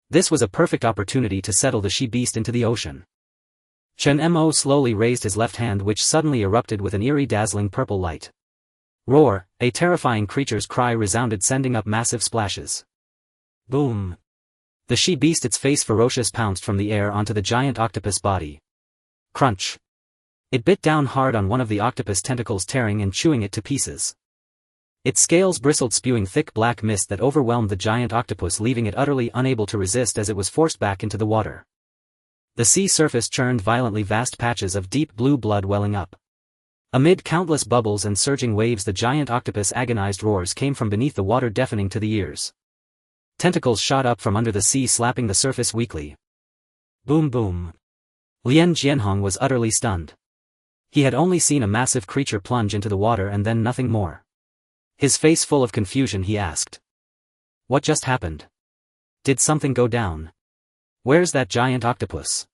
This was a perfect opportunity to settle the she-beast into the ocean. Chen Mo slowly raised his left hand, which suddenly erupted with an eerie, dazzling purple light. Roar! A terrifying creature's cry resounded, sending up massive splashes. Boom! The she-beast, its face ferocious, pounced from the air onto the giant octopus body. Crunch! It bit down hard on one of the octopus tentacles, tearing and chewing it to pieces. Its scales bristled, spewing thick black mist that overwhelmed the giant octopus, leaving it utterly unable to resist as it was forced back into the water. The sea surface churned violently, vast patches of deep blue blood welling up. Amid countless bubbles and surging waves, the giant octopus' agonized roars came from beneath the water, deafening to the ears. Tentacles shot up from under the sea, slapping the surface weakly. Boom boom. Lien Qianhong was utterly stunned. He had only seen a massive creature plunge into the water and then nothing more. His face full of confusion, he asked. What just happened? Did something go down? Where's that giant octopus?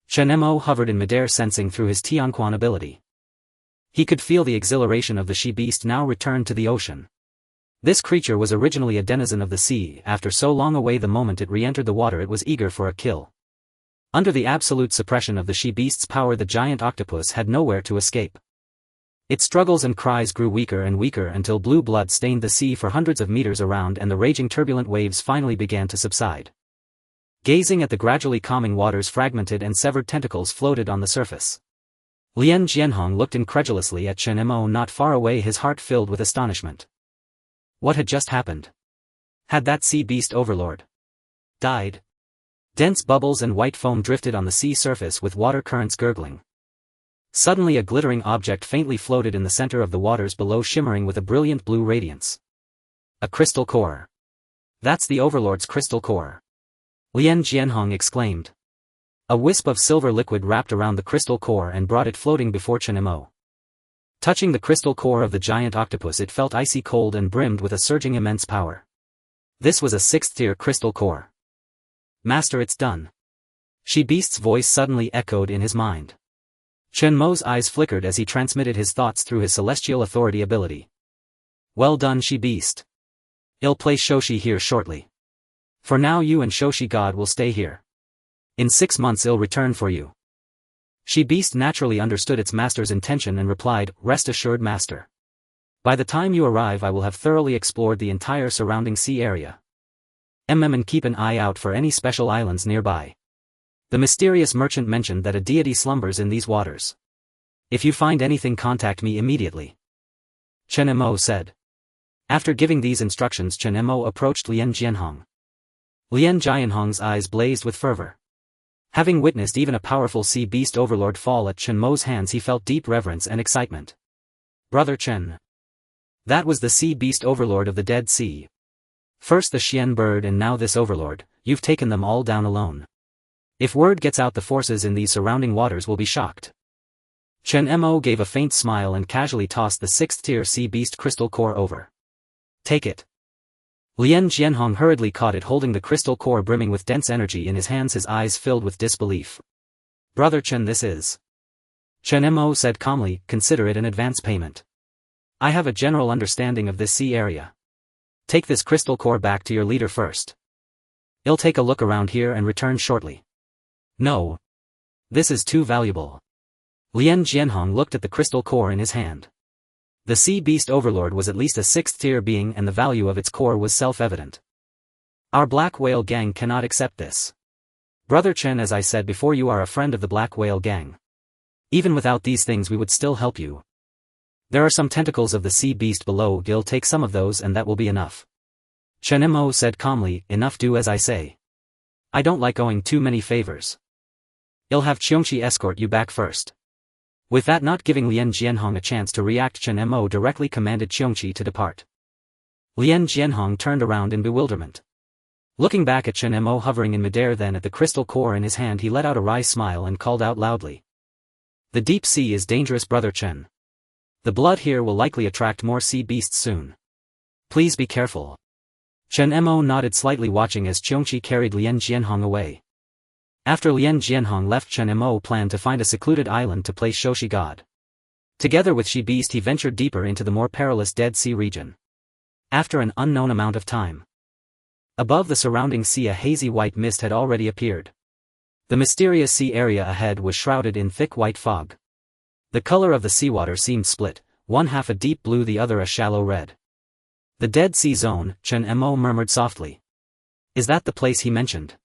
Chen Mo hovered in midair, sensing through his Qiongqi ability. He could feel the exhilaration of the she-beast now returned to the ocean. This creature was originally a denizen of the sea. After so long away, the moment it re-entered the water, it was eager for a kill. Under the absolute suppression of the she-beast's power, the giant octopus had nowhere to escape. Its struggles and cries grew weaker and weaker until blue blood stained the sea for hundreds of meters around, and the raging turbulent waves finally began to subside. Gazing at the gradually calming waters, fragmented and severed tentacles floated on the surface. Lien Qianhong looked incredulously at Chen Mo not far away, his heart filled with astonishment. What had just happened? Had that sea beast overlord died? Dense bubbles and white foam drifted on the sea surface with water currents gurgling. Suddenly a glittering object faintly floated in the center of the waters below, shimmering with a brilliant blue radiance. A crystal core. That's the overlord's crystal core. Lien Qianhong exclaimed. A wisp of silver liquid wrapped around the crystal core and brought it floating before Chen Mo. Touching the crystal core of the giant octopus, it felt icy cold and brimmed with a surging immense power. This was a 6th-tier crystal core. Master, it's done. She-beast's voice suddenly echoed in his mind. Chen Mo's eyes flickered as he transmitted his thoughts through his celestial authority ability. Well done, she-beast. I'll place Shoshi here shortly. For now, you and Shoshi God will stay here. In 6 months I'll return for you. She-beast naturally understood its master's intention and replied, Rest assured, master. By the time you arrive, I will have thoroughly explored the entire surrounding sea area. And keep an eye out for any special islands nearby. The mysterious merchant mentioned that a deity slumbers in these waters. If you find anything, contact me immediately. Chen Mo said. After giving these instructions, Chen Mo approached Lien Qianhong. Lien Qianhong's eyes blazed with fervor. Having witnessed even a powerful sea beast overlord fall at Chen Mo's hands, he felt deep reverence and excitement. Brother Chen. That was the sea beast overlord of the Dead Sea. First the Xian bird and now this overlord, you've taken them all down alone. If word gets out, the forces in these surrounding waters will be shocked. Chen Mo gave a faint smile and casually tossed the 6th-tier sea beast crystal core over. Take it. Lien Qianhong hurriedly caught it, holding the crystal core brimming with dense energy in his hands, his eyes filled with disbelief. Brother Chen, this is... Chen Mo said calmly, consider it an advance payment. I have a general understanding of this sea area. Take this crystal core back to your leader first. I'll take a look around here and return shortly. No. This is too valuable. Lien Qianhong looked at the crystal core in his hand. The sea beast overlord was at least a 6th-tier being, and the value of its core was self-evident. Our Black Whale gang cannot accept this. Brother Chen, as I said before, you are a friend of the Black Whale gang. Even without these things we would still help you. There are some tentacles of the sea beast below, I'll take some of those and that will be enough. Chen Mo said calmly, enough, do as I say. I don't like owing too many favors. I'll have Qiongqi escort you back first. With that, not giving Lien Qianhong a chance to react, Chen Mo directly commanded Qiongqi to depart. Lien Qianhong turned around in bewilderment. Looking back at Chen Mo hovering in midair, then at the crystal core in his hand, he let out a wry smile and called out loudly. The deep sea is dangerous, Brother Chen. The blood here will likely attract more sea beasts soon. Please be careful. Chen Mo nodded slightly, watching as Qiongqi carried Lien Qianhong away. After Lien Qianhong left, Chen Mo planned to find a secluded island to place Shoshi God. Together with She Beast, he ventured deeper into the more perilous Dead Sea region. After an unknown amount of time, above the surrounding sea a hazy white mist had already appeared. The mysterious sea area ahead was shrouded in thick white fog. The color of the seawater seemed split, one half a deep blue, the other a shallow red. The Dead Sea Zone, Chen Mo murmured softly. Is that the place he mentioned?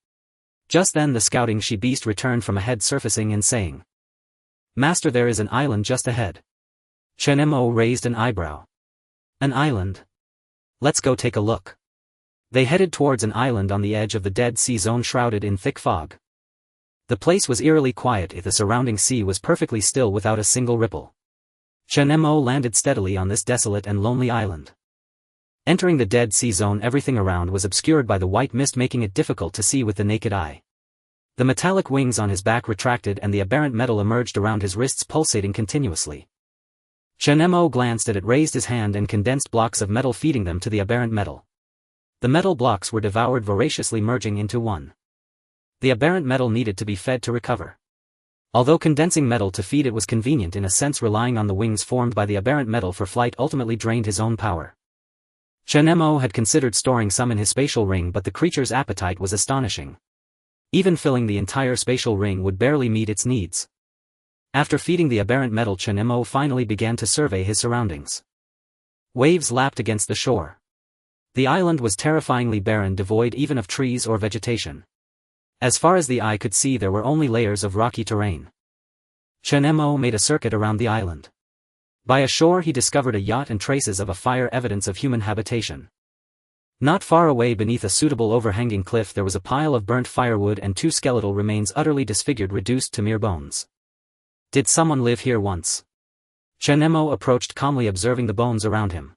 Just then the scouting She Beast returned from ahead, surfacing and saying. Master, there is an island just ahead. Chen Mo raised an eyebrow. An island? Let's go take a look. They headed towards an island on the edge of the Dead Sea Zone, shrouded in thick fog. The place was eerily quiet, if the surrounding sea was perfectly still without a single ripple. Chen Mo landed steadily on this desolate and lonely island. Entering the Dead Sea Zone, everything around was obscured by the white mist, making it difficult to see with the naked eye. The metallic wings on his back retracted and the aberrant metal emerged around his wrists, pulsating continuously. Chen Mo glanced at it, raised his hand, and condensed blocks of metal feeding them to the aberrant metal. The metal blocks were devoured voraciously, merging into one. The aberrant metal needed to be fed to recover. Although condensing metal to feed it was convenient in a sense, relying on the wings formed by the aberrant metal for flight ultimately drained his own power. Chen Mo had considered storing some in his spatial ring, but the creature's appetite was astonishing. Even filling the entire spatial ring would barely meet its needs. After feeding the aberrant metal, Chen Mo finally began to survey his surroundings. Waves lapped against the shore. The island was terrifyingly barren, devoid even of trees or vegetation. As far as the eye could see, there were only layers of rocky terrain. Chen Mo made a circuit around the island. By a shore he discovered a yacht and traces of a fire, evidence of human habitation. Not far away, beneath a suitable overhanging cliff, there was a pile of burnt firewood and two skeletal remains, utterly disfigured, reduced to mere bones. Did someone live here once? Chen Mo approached calmly, observing the bones around him.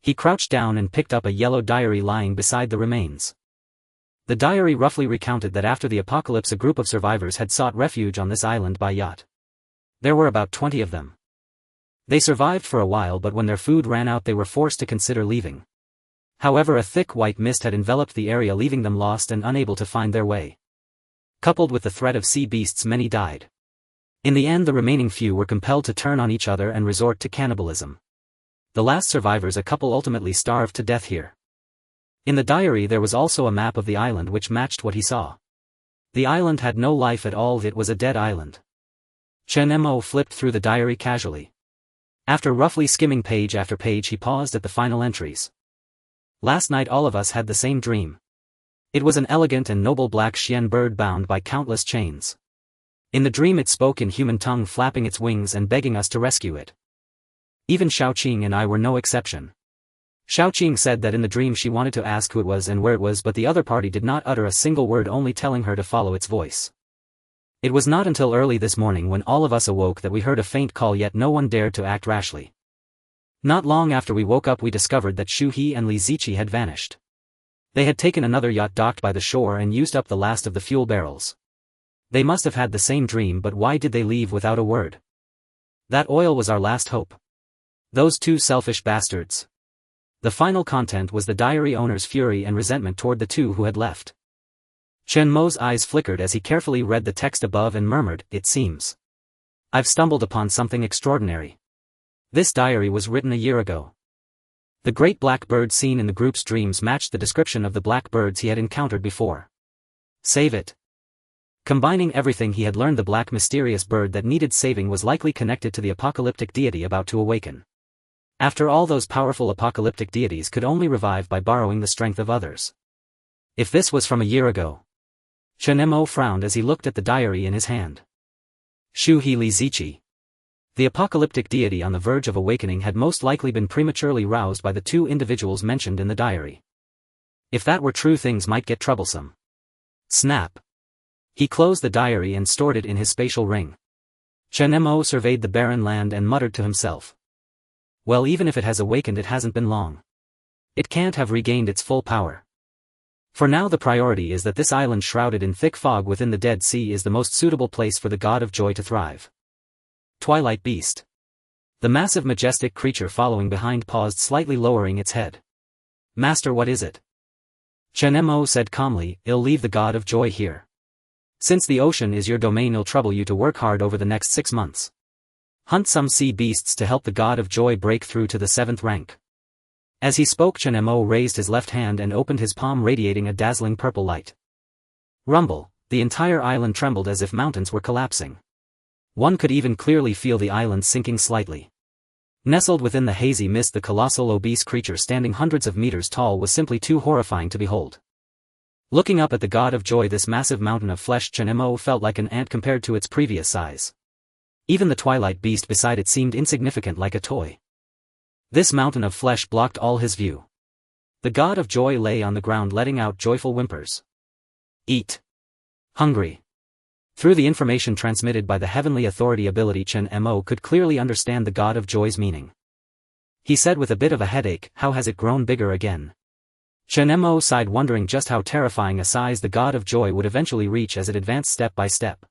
He crouched down and picked up a yellow diary lying beside the remains. The diary roughly recounted that after the apocalypse a group of survivors had sought refuge on this island by yacht. There were about 20 of them. They survived for a while, but when their food ran out they were forced to consider leaving. However, a thick white mist had enveloped the area, leaving them lost and unable to find their way. Coupled with the threat of sea beasts, many died. In the end, the remaining few were compelled to turn on each other and resort to cannibalism. The last survivors, a couple, ultimately starved to death here. In the diary there was also a map of the island which matched what he saw. The island had no life at all, it was a dead island. Chen Mo flipped through the diary casually. After roughly skimming page after page, he paused at the final entries. Last night all of us had the same dream. It was an elegant and noble black Xian bird bound by countless chains. In the dream it spoke in human tongue, flapping its wings and begging us to rescue it. Even Xiaoqing and I were no exception. Xiaoqing said that in the dream she wanted to ask who it was and where it was, but the other party did not utter a single word, only telling her to follow its voice. It was not until early this morning, when all of us awoke, that we heard a faint call, yet no one dared to act rashly. Not long after we woke up we discovered that Shu He and Li Ziqi had vanished. They had taken another yacht docked by the shore and used up the last of the fuel barrels. They must have had the same dream, but why did they leave without a word? That oil was our last hope. Those two selfish bastards. The final content was the diary owner's fury and resentment toward the two who had left. Chen Mo's eyes flickered as he carefully read the text above and murmured, "It seems I've stumbled upon something extraordinary. This diary was written a year ago." The great black bird seen in the group's dreams matched the description of the black birds he had encountered before. Save it. Combining everything he had learned, the black mysterious bird that needed saving was likely connected to the apocalyptic deity about to awaken. After all, those powerful apocalyptic deities could only revive by borrowing the strength of others. If this was from a year ago. Chen Mo frowned as he looked at the diary in his hand. Shu He Li Ziqi. The apocalyptic deity on the verge of awakening had most likely been prematurely roused by the two individuals mentioned in the diary. If that were true, things might get troublesome. Snap. He closed the diary and stored it in his spatial ring. Chen Mo surveyed the barren land and muttered to himself. Well, even if it has awakened, it hasn't been long. It can't have regained its full power. For now the priority is that this island shrouded in thick fog within the Dead Sea is the most suitable place for the God of Joy to thrive. Twilight Beast. The massive majestic creature following behind paused, slightly lowering its head. Master, what is it? Chen Mo said calmly, "I'll leave the God of Joy here. Since the ocean is your domain, it'll trouble you to work hard over the next 6 months. Hunt some sea beasts to help the God of Joy break through to the 7th rank." As he spoke, Chen Mo raised his left hand and opened his palm, radiating a dazzling purple light. Rumble, the entire island trembled as if mountains were collapsing. One could even clearly feel the island sinking slightly. Nestled within the hazy mist, the colossal obese creature standing hundreds of meters tall was simply too horrifying to behold. Looking up at the God of Joy, this massive mountain of flesh, Chen Mo felt like an ant compared to its previous size. Even the twilight beast beside it seemed insignificant, like a toy. This mountain of flesh blocked all his view. The God of Joy lay on the ground, letting out joyful whimpers. Eat. Hungry. Through the information transmitted by the heavenly authority ability, Chen Mo could clearly understand the God of Joy's meaning. He said with a bit of a headache, "How has it grown bigger again?" Chen Mo sighed, wondering just how terrifying a size the God of Joy would eventually reach as it advanced step by step.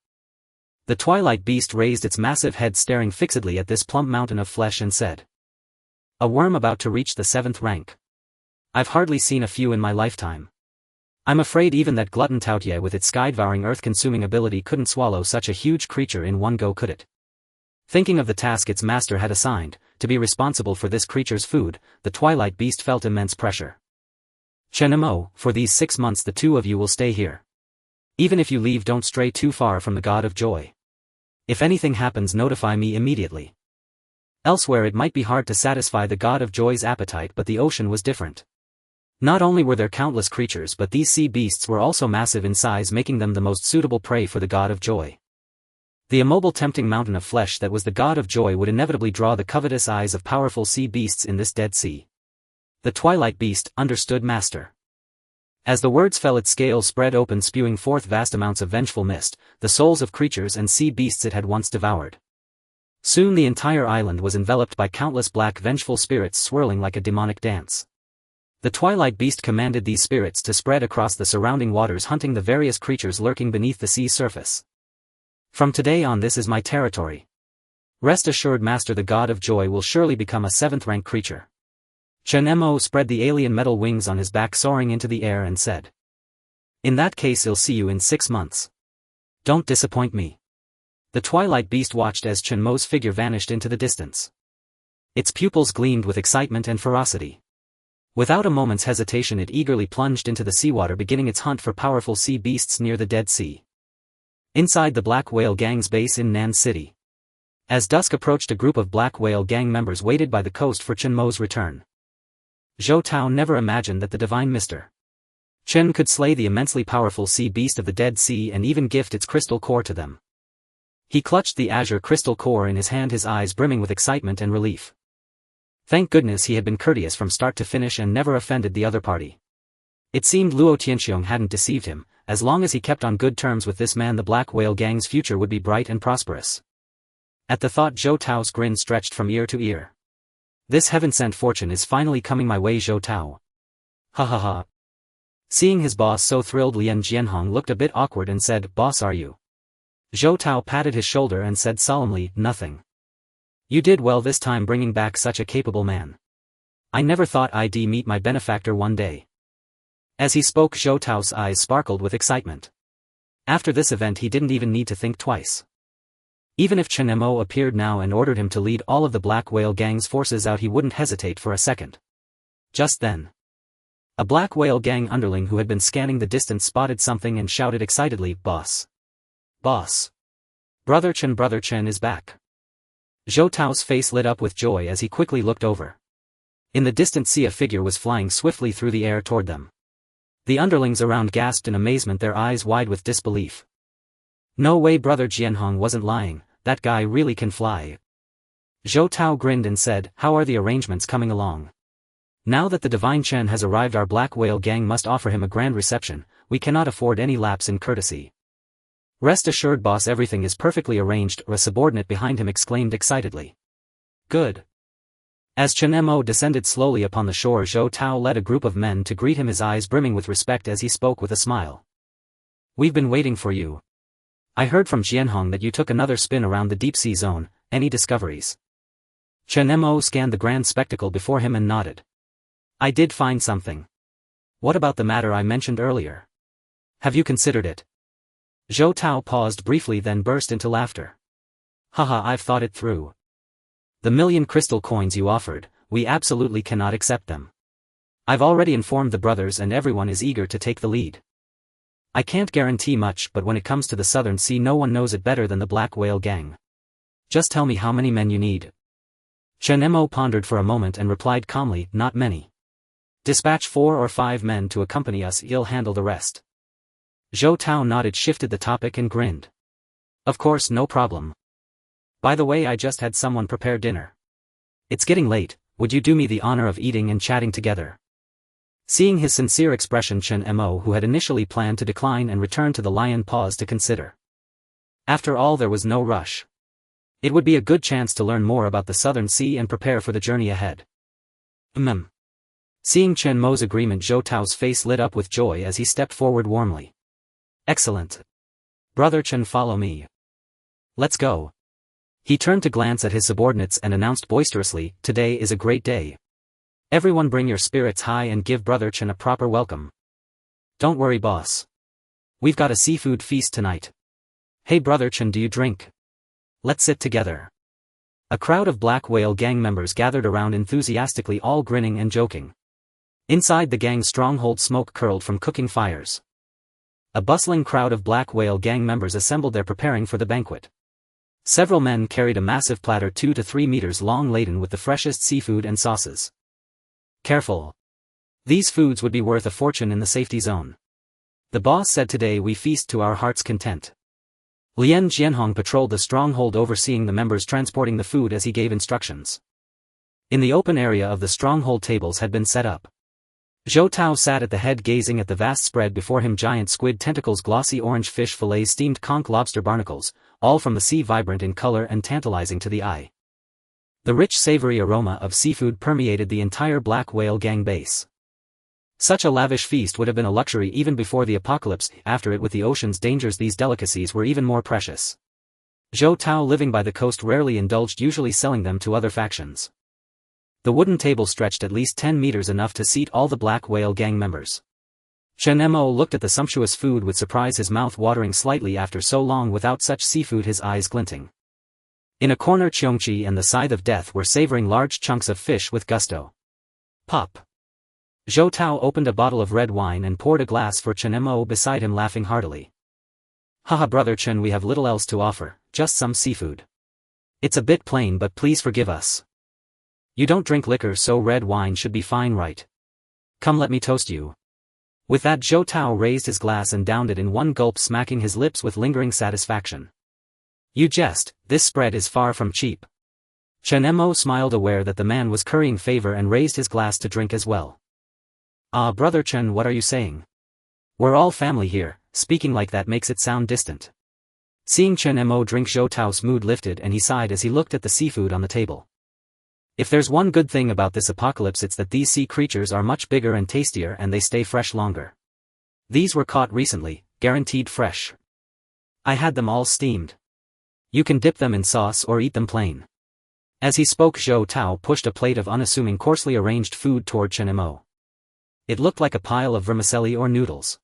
The twilight beast raised its massive head, staring fixedly at this plump mountain of flesh, and said, "A worm about to reach the 7th rank. I've hardly seen a few in my lifetime. I'm afraid even that glutton Taotie with its sky-devouring earth-consuming ability couldn't swallow such a huge creature in one go, could it?" Thinking of the task its master had assigned, to be responsible for this creature's food, the twilight beast felt immense pressure. "Chen Mo, for these 6 months the two of you will stay here. Even if you leave, don't stray too far from the God of Joy. If anything happens, notify me immediately. Elsewhere it might be hard to satisfy the God of Joy's appetite, but the ocean was different. Not only were there countless creatures, but these sea beasts were also massive in size, making them the most suitable prey for the God of Joy. The immobile, tempting mountain of flesh that was the God of Joy would inevitably draw the covetous eyes of powerful sea beasts in this Dead Sea. The twilight beast understood, master. As the words fell, its scales spread open, spewing forth vast amounts of vengeful mist, the souls of creatures and sea beasts it had once devoured. Soon the entire island was enveloped by countless black vengeful spirits swirling like a demonic dance. The twilight beast commanded these spirits to spread across the surrounding waters, hunting the various creatures lurking beneath the sea surface. "From today on, this is my territory. Rest assured, master, the God of Joy will surely become a 7th rank creature." Chen Mo spread the alien metal wings on his back, soaring into the air, and said, "In that case, I'll see you in 6 months. Don't disappoint me." The twilight beast watched as Chen Mo's figure vanished into the distance. Its pupils gleamed with excitement and ferocity. Without a moment's hesitation, it eagerly plunged into the seawater, beginning its hunt for powerful sea beasts near the Dead Sea. Inside the Black Whale Gang's base in Nan City. As dusk approached, a group of Black Whale Gang members waited by the coast for Chen Mo's return. Zhou Tao never imagined that the divine Mr. Chen could slay the immensely powerful sea beast of the Dead Sea and even gift its crystal core to them. He clutched the azure crystal core in his hand, his eyes brimming with excitement and relief. Thank goodness he had been courteous from start to finish and never offended the other party. It seemed Luo Tianxiong hadn't deceived him. As long as he kept on good terms with this man, the Black Whale Gang's future would be bright and prosperous. At the thought, Zhou Tao's grin stretched from ear to ear. "This heaven-sent fortune is finally coming my way, Zhou Tao. Ha ha ha." Seeing his boss so thrilled, Lien Jianhong looked a bit awkward and said, "Boss, are you Zhou Tao patted his shoulder and said solemnly, nothing. You did well this time bringing back such a capable man. I never thought I'd meet my benefactor one day. As he spoke, Zhou Tao's eyes sparkled with excitement. After this event he didn't even need to think twice. Even if Chen Mo appeared now and ordered him to lead all of the Black Whale Gang's forces out, he wouldn't hesitate for a second. Just then, a Black Whale Gang underling who had been scanning the distance spotted something and shouted excitedly, "Boss! Boss! Brother Chen is back!" Zhou Tao's face lit up with joy as he quickly looked over. In the distant sea a figure was flying swiftly through the air toward them. The underlings around gasped in amazement, their eyes wide with disbelief. No way, brother Ehuang wasn't lying, that guy really can fly. Zhou Tao grinned and said, how are the arrangements coming along? Now that the Divine Chen has arrived, our Black Whale Gang must offer him a grand reception, we cannot afford any lapse in courtesy. Rest assured boss, everything is perfectly arranged, a subordinate behind him exclaimed excitedly. Good. As Chen Mo descended slowly upon the shore, Zhou Tao led a group of men to greet him, his eyes brimming with respect as he spoke with a smile. We've been waiting for you. I heard from Ehuang that you took another spin around the deep sea zone, any discoveries? Chen Mo scanned the grand spectacle before him and nodded. I did find something. What about the matter I mentioned earlier? Have you considered it? Zhou Tao paused briefly then burst into laughter. Haha, I've thought it through. The 1,000,000 crystal coins you offered, we absolutely cannot accept them. I've already informed the brothers and everyone is eager to take the lead. I can't guarantee much, but when it comes to the Southern Sea no one knows it better than the Black Whale Gang. Just tell me how many men you need. Chen Mo pondered for a moment and replied calmly, not many. Dispatch 4 or 5 men to accompany us, you'll handle the rest. Zhou Tao nodded, shifted the topic and grinned. Of course, no problem. By the way, I just had someone prepare dinner. It's getting late, would you do me the honor of eating and chatting together? Seeing his sincere expression, Chen Mo, who had initially planned to decline and return to the lion, paused to consider. After all, there was no rush. It would be a good chance to learn more about the Southern Sea and prepare for the journey ahead. Seeing Chen Mo's agreement, Zhou Tao's face lit up with joy as he stepped forward warmly. Excellent. Brother Chen, follow me. Let's go. He turned to glance at his subordinates and announced boisterously, today is a great day. Everyone bring your spirits high and give Brother Chen a proper welcome. Don't worry boss. We've got a seafood feast tonight. Hey Brother Chen, do you drink? Let's sit together. A crowd of Black Whale Gang members gathered around enthusiastically, all grinning and joking. Inside the gang's stronghold, smoke curled from cooking fires. A bustling crowd of Black Whale Gang members assembled there preparing for the banquet. Several men carried a massive platter 2 to 3 meters long laden with the freshest seafood and sauces. Careful. These foods would be worth a fortune in the safety zone. The boss said today we feast to our heart's content. Lien Jianhong patrolled the stronghold overseeing the members transporting the food as he gave instructions. In the open area of the stronghold, tables had been set up. Zhou Tao sat at the head gazing at the vast spread before him, giant squid tentacles, glossy orange fish fillets, steamed conch lobster barnacles, all from the sea, vibrant in color and tantalizing to the eye. The rich savory aroma of seafood permeated the entire Black Whale Gang base. Such a lavish feast would have been a luxury even before the apocalypse. After it, with the ocean's dangers, these delicacies were even more precious. Zhou Tao, living by the coast, rarely indulged, usually selling them to other factions. The wooden table stretched at least 10 meters, enough to seat all the Black Whale Gang members. Chen Mo looked at the sumptuous food with surprise, his mouth watering slightly after so long without such seafood, his eyes glinting. In a corner, Qiongqi and the Scythe of Death were savoring large chunks of fish with gusto. Pop. Zhou Tao opened a bottle of red wine and poured a glass for Chen Mo beside him, laughing heartily. Haha, Brother Chen, we have little else to offer, just some seafood. It's a bit plain, but please forgive us. You don't drink liquor, so red wine should be fine, right? Come, let me toast you. With that, Zhou Tao raised his glass and downed it in one gulp, smacking his lips with lingering satisfaction. You jest, this spread is far from cheap. Chen Mo smiled, aware that the man was currying favor, and raised his glass to drink as well. Ah, Brother Chen, what are you saying? We're all family here, speaking like that makes it sound distant. Seeing Chen Mo drink, Zhou Tao's mood lifted and he sighed as he looked at the seafood on the table. If there's one good thing about this apocalypse, it's that these sea creatures are much bigger and tastier, and they stay fresh longer. These were caught recently, guaranteed fresh. I had them all steamed. You can dip them in sauce or eat them plain. As he spoke, Zhou Tao pushed a plate of unassuming coarsely arranged food toward Chen Mo. It looked like a pile of vermicelli or noodles.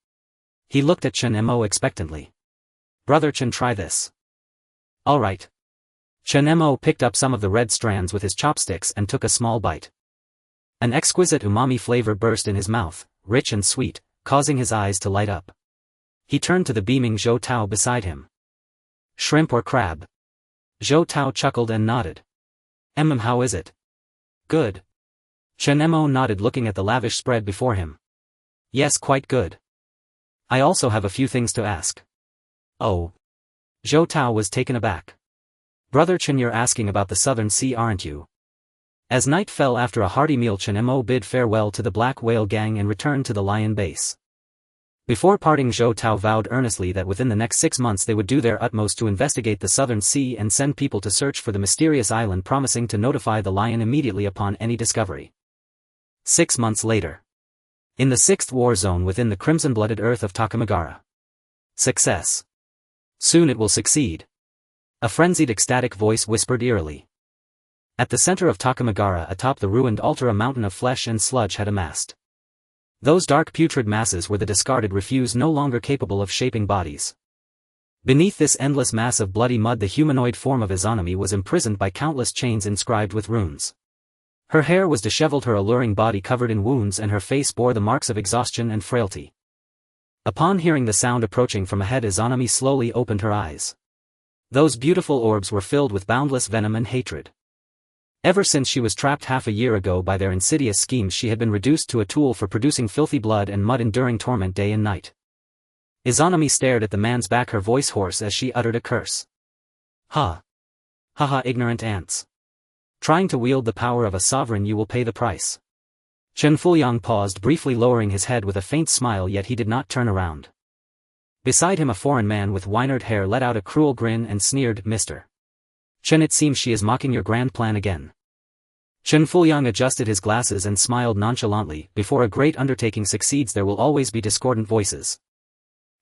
He looked at Chen Mo expectantly. Brother Chen, try this. Alright. Chen Mo picked up some of the red strands with his chopsticks and took a small bite. An exquisite umami flavor burst in his mouth, rich and sweet, causing his eyes to light up. He turned to the beaming Zhou Tao beside him. Shrimp or crab? Zhou Tao chuckled and nodded. How is it? Good. Chen Mo nodded, looking at the lavish spread before him. Yes, quite good. I also have a few things to ask. Oh. Zhou Tao was taken aback. Brother Chen, you're asking about the Southern Sea, aren't you? As night fell after a hearty meal, Chen Mo bid farewell to the Black Whale gang and returned to the Lion base. Before parting, Zhou Tao vowed earnestly that within the next 6 months they would do their utmost to investigate the Southern Sea and send people to search for the mysterious island, promising to notify the Lion immediately upon any discovery. 6 months later. In the 6th war zone within the crimson-blooded earth of Takamagara. Success. Soon it will succeed. A frenzied ecstatic voice whispered eerily. At the center of Takamagara, atop the ruined altar, a mountain of flesh and sludge had amassed. Those dark putrid masses were the discarded refuse, no longer capable of shaping bodies. Beneath this endless mass of bloody mud, the humanoid form of Izanami was imprisoned by countless chains inscribed with runes. Her hair was disheveled, her alluring body covered in wounds, and her face bore the marks of exhaustion and frailty. Upon hearing the sound approaching from ahead, Izanami slowly opened her eyes. Those beautiful orbs were filled with boundless venom and hatred. Ever since she was trapped half a year ago by their insidious schemes, she had been reduced to a tool for producing filthy blood and mud, enduring torment day and night. Izanami stared at the man's back, her voice hoarse as she uttered a curse. Ha! Ha ha, ignorant ants. Trying to wield the power of a sovereign, you will pay the price. Chen Fuliang paused briefly, lowering his head with a faint smile, yet he did not turn around. Beside him, a foreign man with wine-red hair let out a cruel grin and sneered, Mr. Chen, it seems she is mocking your grand plan again. Chen Fuliang adjusted his glasses and smiled nonchalantly. Before a great undertaking succeeds, there will always be discordant voices.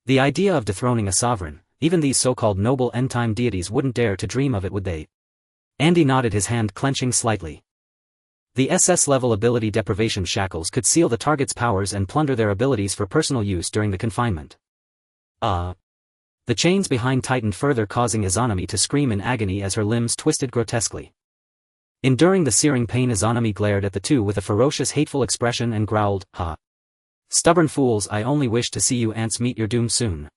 The idea of dethroning a sovereign, even these so-called noble end-time deities wouldn't dare to dream of it, would they? Andy nodded, his hand clenching slightly. The SS-level ability deprivation shackles could seal the target's powers and plunder their abilities for personal use during the confinement. The chains behind tightened further, causing Izanami to scream in agony as her limbs twisted grotesquely. Enduring the searing pain, Izanami glared at the two with a ferocious, hateful expression and growled, Ha! Stubborn fools, I only wish to see you ants meet your doom soon.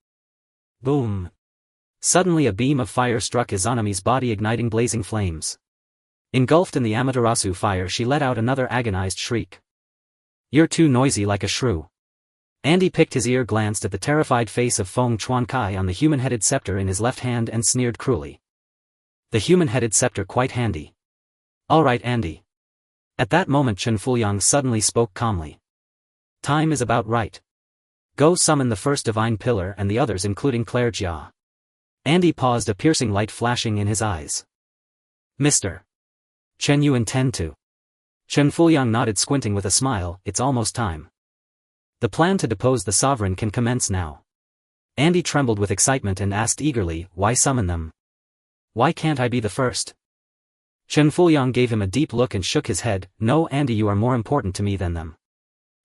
Boom! Suddenly a beam of fire struck Izanami's body, igniting blazing flames. Engulfed in the Amaterasu fire, she let out another agonized shriek. You're too noisy, like a shrew. Andy picked his ear, glanced at the terrified face of Feng Qiongqi on the human-headed scepter in his left hand, and sneered cruelly. The human-headed scepter, quite handy. All right, Andy. At that moment, Chen Fuliang suddenly spoke calmly. Time is about right. Go summon the first divine pillar and the others, including Claire Jia. Andy paused, a piercing light flashing in his eyes. Mr. Chen, you intend to? Chen Fuliang nodded, squinting with a smile. It's almost time. The plan to depose the sovereign can commence now. Andy trembled with excitement and asked eagerly, why summon them? Why can't I be the first? Chen Fuliang gave him a deep look and shook his head. No, Andy, you are more important to me than them.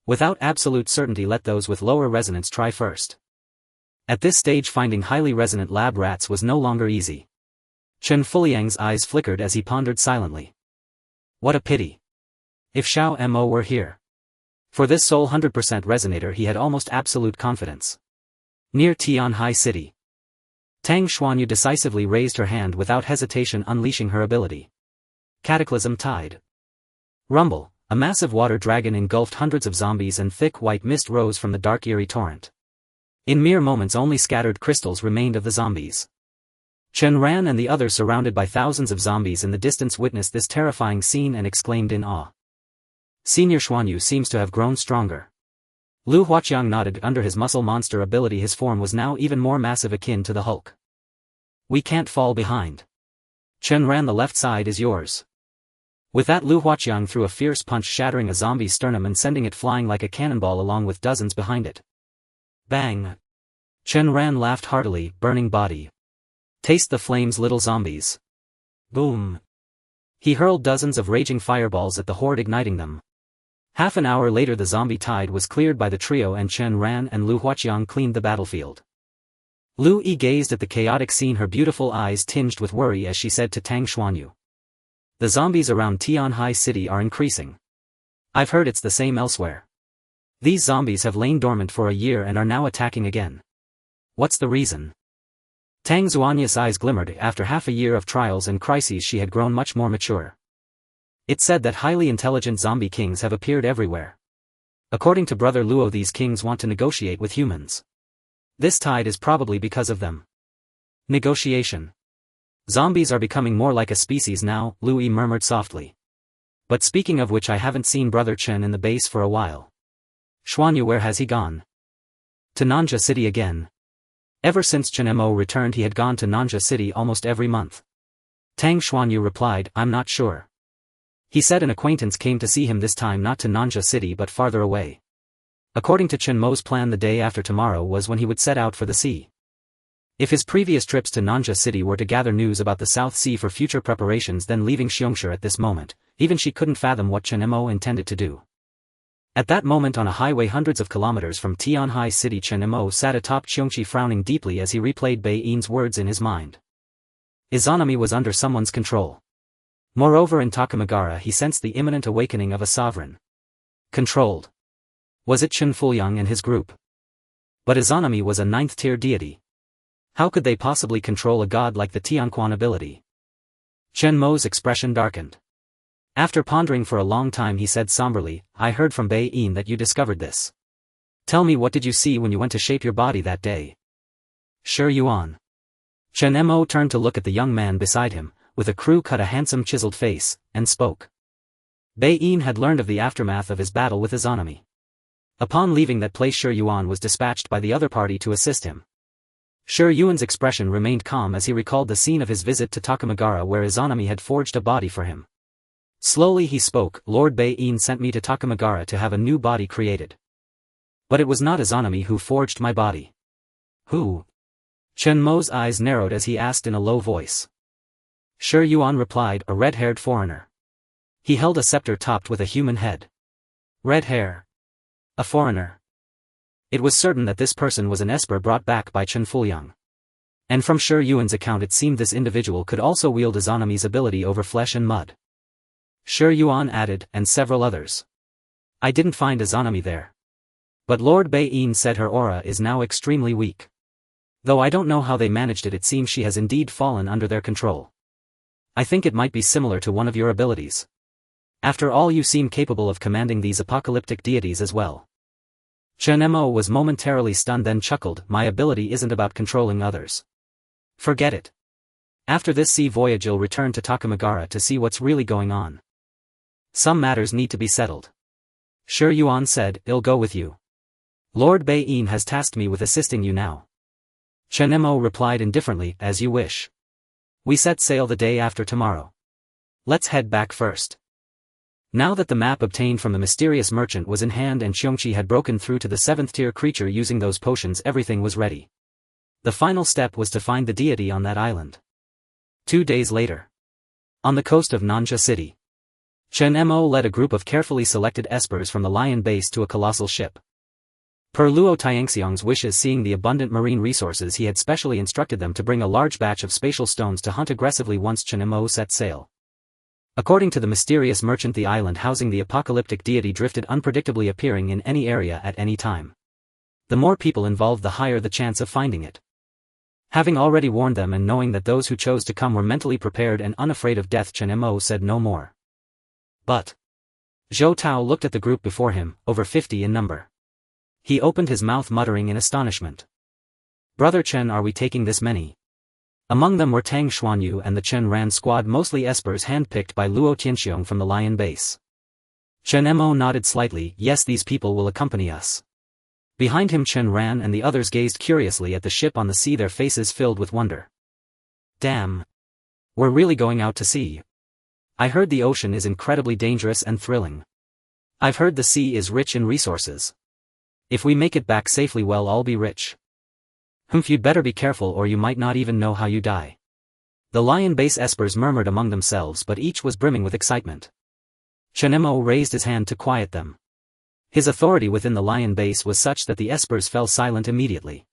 Without absolute certainty, let those with lower resonance try first. At this stage, finding highly resonant lab rats was no longer easy. Chen Fuliang's eyes flickered as he pondered silently. What a pity. If Xiao Mo were here. For this sole 100% resonator he had almost absolute confidence. Near Tianhai City. Tang Xuanyu decisively raised her hand without hesitation, unleashing her ability. Cataclysm Tide. Rumble, a massive water dragon engulfed hundreds of zombies, and thick white mist rose from the dark eerie torrent. In mere moments only scattered crystals remained of the zombies. Chen Ran and the others, surrounded by thousands of zombies in the distance, witnessed this terrifying scene and exclaimed in awe. Senior Xuanyu seems to have grown stronger. Lu Huaqiang nodded. Under his muscle monster ability, his form was now even more massive, akin to the Hulk. We can't fall behind. Chen Ran, the left side is yours. With that, Lu Huaqiang threw a fierce punch, shattering a zombie's sternum and sending it flying like a cannonball along with dozens behind it. Bang! Chen Ran laughed heartily, burning body. Taste the flames, little zombies. Boom. He hurled dozens of raging fireballs at the horde, igniting them. Half an hour later the zombie tide was cleared by the trio and Chen Ran and Lu Huaqiang cleaned the battlefield. Lu Yi gazed at the chaotic scene, her beautiful eyes tinged with worry as she said to Tang Xuanyu. The zombies around Qiongqi City are increasing. I've heard it's the same elsewhere. These zombies have lain dormant for a year and are now attacking again. What's the reason? Tang Xuanyu's eyes glimmered. After half a year of trials and crises she had grown much more mature. It's said that highly intelligent zombie kings have appeared everywhere. According to Brother Luo, these kings want to negotiate with humans. This tide is probably because of them. Negotiation. Zombies are becoming more like a species now, Lu Yi murmured softly. But speaking of which, I haven't seen Brother Chen in the base for a while. Xuanyu, where has he gone? To Nanja City again. Ever since Chen Mo returned he had gone to Nanja City almost every month. Tang Xuanyu replied, I'm not sure. He said an acquaintance came to see him this time, not to Nanja City but farther away. According to Chen Mo's plan, the day after tomorrow was when he would set out for the sea. If his previous trips to Nanja City were to gather news about the South Sea for future preparations, then leaving Qiongqi at this moment, even she couldn't fathom what Chen Mo intended to do. At that moment on a highway hundreds of kilometers from Qiongqi City, Chen Mo sat atop Qiongqi, frowning deeply as he replayed Bai Yin's words in his mind. Izanami was under someone's control. Moreover, in Takamagara he sensed the imminent awakening of a sovereign. Controlled. Was it Chen Fuliang and his group? But Izanami was a 9th-tier deity. How could they possibly control a god like the Qiongqi ability? Chen Mo's expression darkened. After pondering for a long time he said somberly, I heard from Bai Yin that you discovered this. Tell me, what did you see when you went to shape your body that day? Sure, Yuan. Chen Mo turned to look at the young man beside him, with a crew-cut, a handsome chiseled face, and spoke. Bai Yin had learned of the aftermath of his battle with Izanami. Upon leaving that place, Shi Yuan was dispatched by the other party to assist him. Shi Yuan's expression remained calm as he recalled the scene of his visit to Takamagara where Izanami had forged a body for him. Slowly he spoke, Lord Bai Yin sent me to Takamagara to have a new body created. But it was not Izanami who forged my body. Who? Chen Mo's eyes narrowed as he asked in a low voice. Shi Yuan replied, a red-haired foreigner. He held a scepter topped with a human head. Red hair. A foreigner. It was certain that this person was an esper brought back by Chen Fuliang. And from Shi Yuan's account it seemed this individual could also wield Izanami's ability over flesh and mud. Shi Yuan added, and several others. I didn't find Izanami there. But Lord Bai Yin said her aura is now extremely weak. Though I don't know how they managed it, it seems she has indeed fallen under their control. I think it might be similar to one of your abilities. After all, you seem capable of commanding these apocalyptic deities as well. Chen Mo was momentarily stunned, then chuckled, my ability isn't about controlling others. Forget it. After this sea voyage you'll return to Takamagara to see what's really going on. Some matters need to be settled. Shi Yuan said, I'll go with you. Lord Bai Yin has tasked me with assisting you now. Chen Mo replied indifferently, as you wish. We set sail the day after tomorrow. Let's head back first. Now that the map obtained from the mysterious merchant was in hand and Qiongqi had broken through to the 7th-tier creature using those potions, everything was ready. The final step was to find the deity on that island. 2 days later. On the coast of Nanja City. Chen Mo led a group of carefully selected espers from the Lion base to a colossal ship. Per Luo Tianxiang's wishes, seeing the abundant marine resources, he had specially instructed them to bring a large batch of spatial stones to hunt aggressively once Chen Mo set sail. According to the mysterious merchant, the island housing the apocalyptic deity drifted unpredictably, appearing in any area at any time. The more people involved, the higher the chance of finding it. Having already warned them and knowing that those who chose to come were mentally prepared and unafraid of death, Chen Mo said no more. But Zhou Tao looked at the group before him, over 50 in number. He opened his mouth, muttering in astonishment. Brother Chen, are we taking this many? Among them were Tang Xuanyu and the Chen Ran squad, mostly espers handpicked by Luo Tianxiong from the Lion base. Chen Mo nodded slightly, yes, these people will accompany us. Behind him Chen Ran and the others gazed curiously at the ship on the sea, their faces filled with wonder. Damn. We're really going out to sea. I heard the ocean is incredibly dangerous and thrilling. I've heard the sea is rich in resources. If we make it back safely, well, I'll be rich. Humph, you'd better be careful or you might not even know how you die. The lion base espers murmured among themselves, but each was brimming with excitement. Chen Mo raised his hand to quiet them. His authority within the lion base was such that the espers fell silent immediately.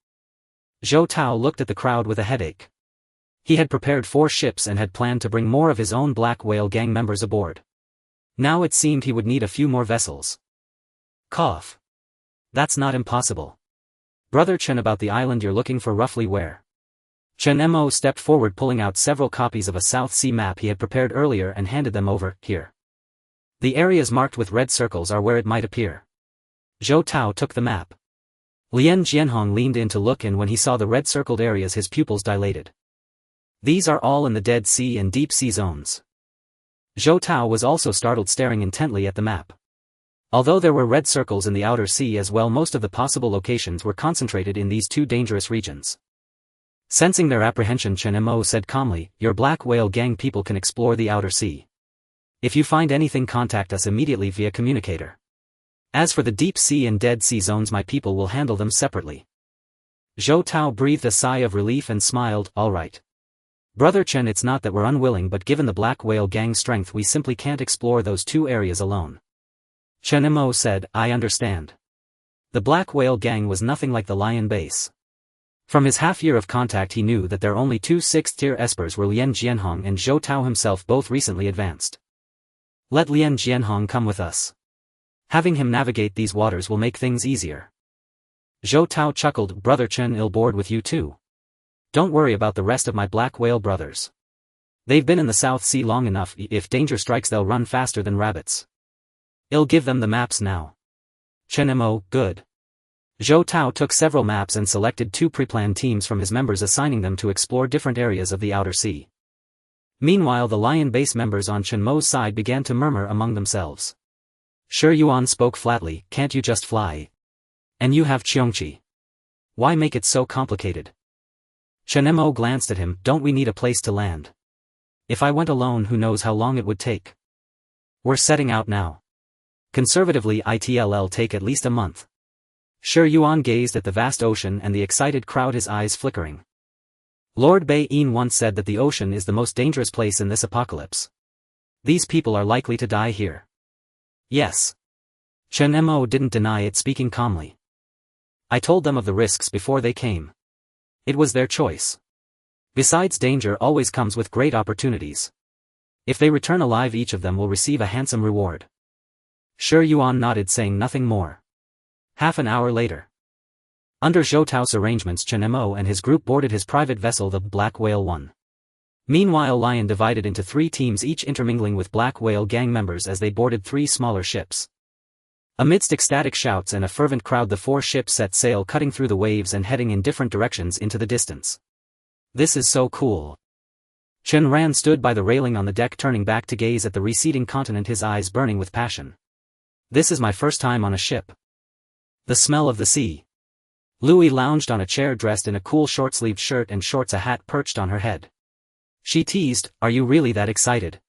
Zhou Tao looked at the crowd with a headache. He had prepared 4 ships and had planned to bring more of his own Black Whale gang members aboard. Now it seemed he would need a few more vessels. Cough. That's not impossible. Brother Chen, about the island you're looking for roughly where? Chen Mo stepped forward, pulling out several copies of a South Sea map he had prepared earlier and handed them over. Here. The areas marked with red circles are where it might appear. Zhou Tao took the map. Lien Jianhong leaned in to look, and when he saw the red circled areas his pupils dilated. These are all in the Dead Sea and Deep Sea zones. Zhou Tao was also startled, staring intently at the map. Although there were red circles in the outer sea as well, most of the possible locations were concentrated in these 2 dangerous regions. Sensing their apprehension, Chen Mo said calmly, "Your Black Whale gang people can explore the outer sea. If you find anything, contact us immediately via communicator. As for the Deep Sea and Dead Sea zones, my people will handle them separately." Zhou Tao breathed a sigh of relief and smiled. "All right. Brother Chen, it's not that we're unwilling, but given the Black Whale gang's strength we simply can't explore those 2 areas alone." Chen Mo said, "I understand." The Black Whale gang was nothing like the Lion base. From his half-year of contact he knew that their only 2 6th-tier espers were Lien Jianhong and Zhou Tao himself, both recently advanced. "Let Lien Jianhong come with us. Having him navigate these waters will make things easier." Zhou Tao chuckled. "Brother Chen, I'll board with you too. Don't worry about the rest of my Black Whale brothers. They've been in the South Sea long enough. If danger strikes they'll run faster than rabbits. I'll give them the maps now." Chen Mo, good. Zhou Tao took several maps and selected 2 pre-planned teams from his members, assigning them to explore different areas of the outer sea. Meanwhile the Lion base members on Chen Mo's side began to murmur among themselves. Shi Yuan spoke flatly, "Can't you just fly? And you have Qiongqi. Why make it so complicated?" Chen Mo glanced at him. "Don't we need a place to land? If I went alone, who knows how long it would take? We're setting out now. Conservatively it'll take at least a month." Shi Yuan gazed at the vast ocean and the excited crowd, his eyes flickering. Lord Bai Yin once said that the ocean is the most dangerous place in this apocalypse. These people are likely to die here. Yes. Chen Mo didn't deny it, speaking calmly. "I told them of the risks before they came. It was their choice. Besides, danger always comes with great opportunities. If they return alive, each of them will receive a handsome reward." Shi Yuan nodded, saying nothing more. Half an hour later. Under Zhou Tao's arrangements, Chen Mo and his group boarded his private vessel, the Black Whale 1. Meanwhile Lion divided into 3 teams, each intermingling with Black Whale gang members as they boarded 3 smaller ships. Amidst ecstatic shouts and a fervent crowd the 4 ships set sail, cutting through the waves and heading in different directions into the distance. "This is so cool." Chen Ran stood by the railing on the deck, turning back to gaze at the receding continent, his eyes burning with passion. "This is my first time on a ship. The smell of the sea." Louis lounged on a chair, dressed in a cool short-sleeved shirt and shorts, a hat perched on her head. She teased, "Are you really that excited?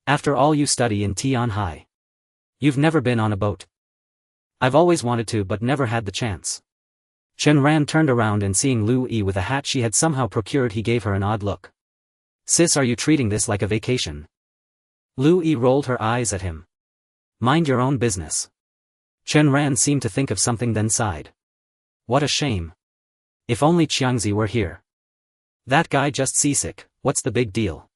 After all you study in Tian High. You've never been on a boat?" "I've always wanted to but never had the chance." Chen Ran turned around and seeing Louis with a hat she had somehow procured, he gave her an odd look. "Sis, are you treating this like a vacation?" Louis rolled her eyes at him. "Mind your own business." Chen Ran seemed to think of something, then sighed. "What a shame. If only Qiongqi were here. That guy just seasick, what's the big deal?"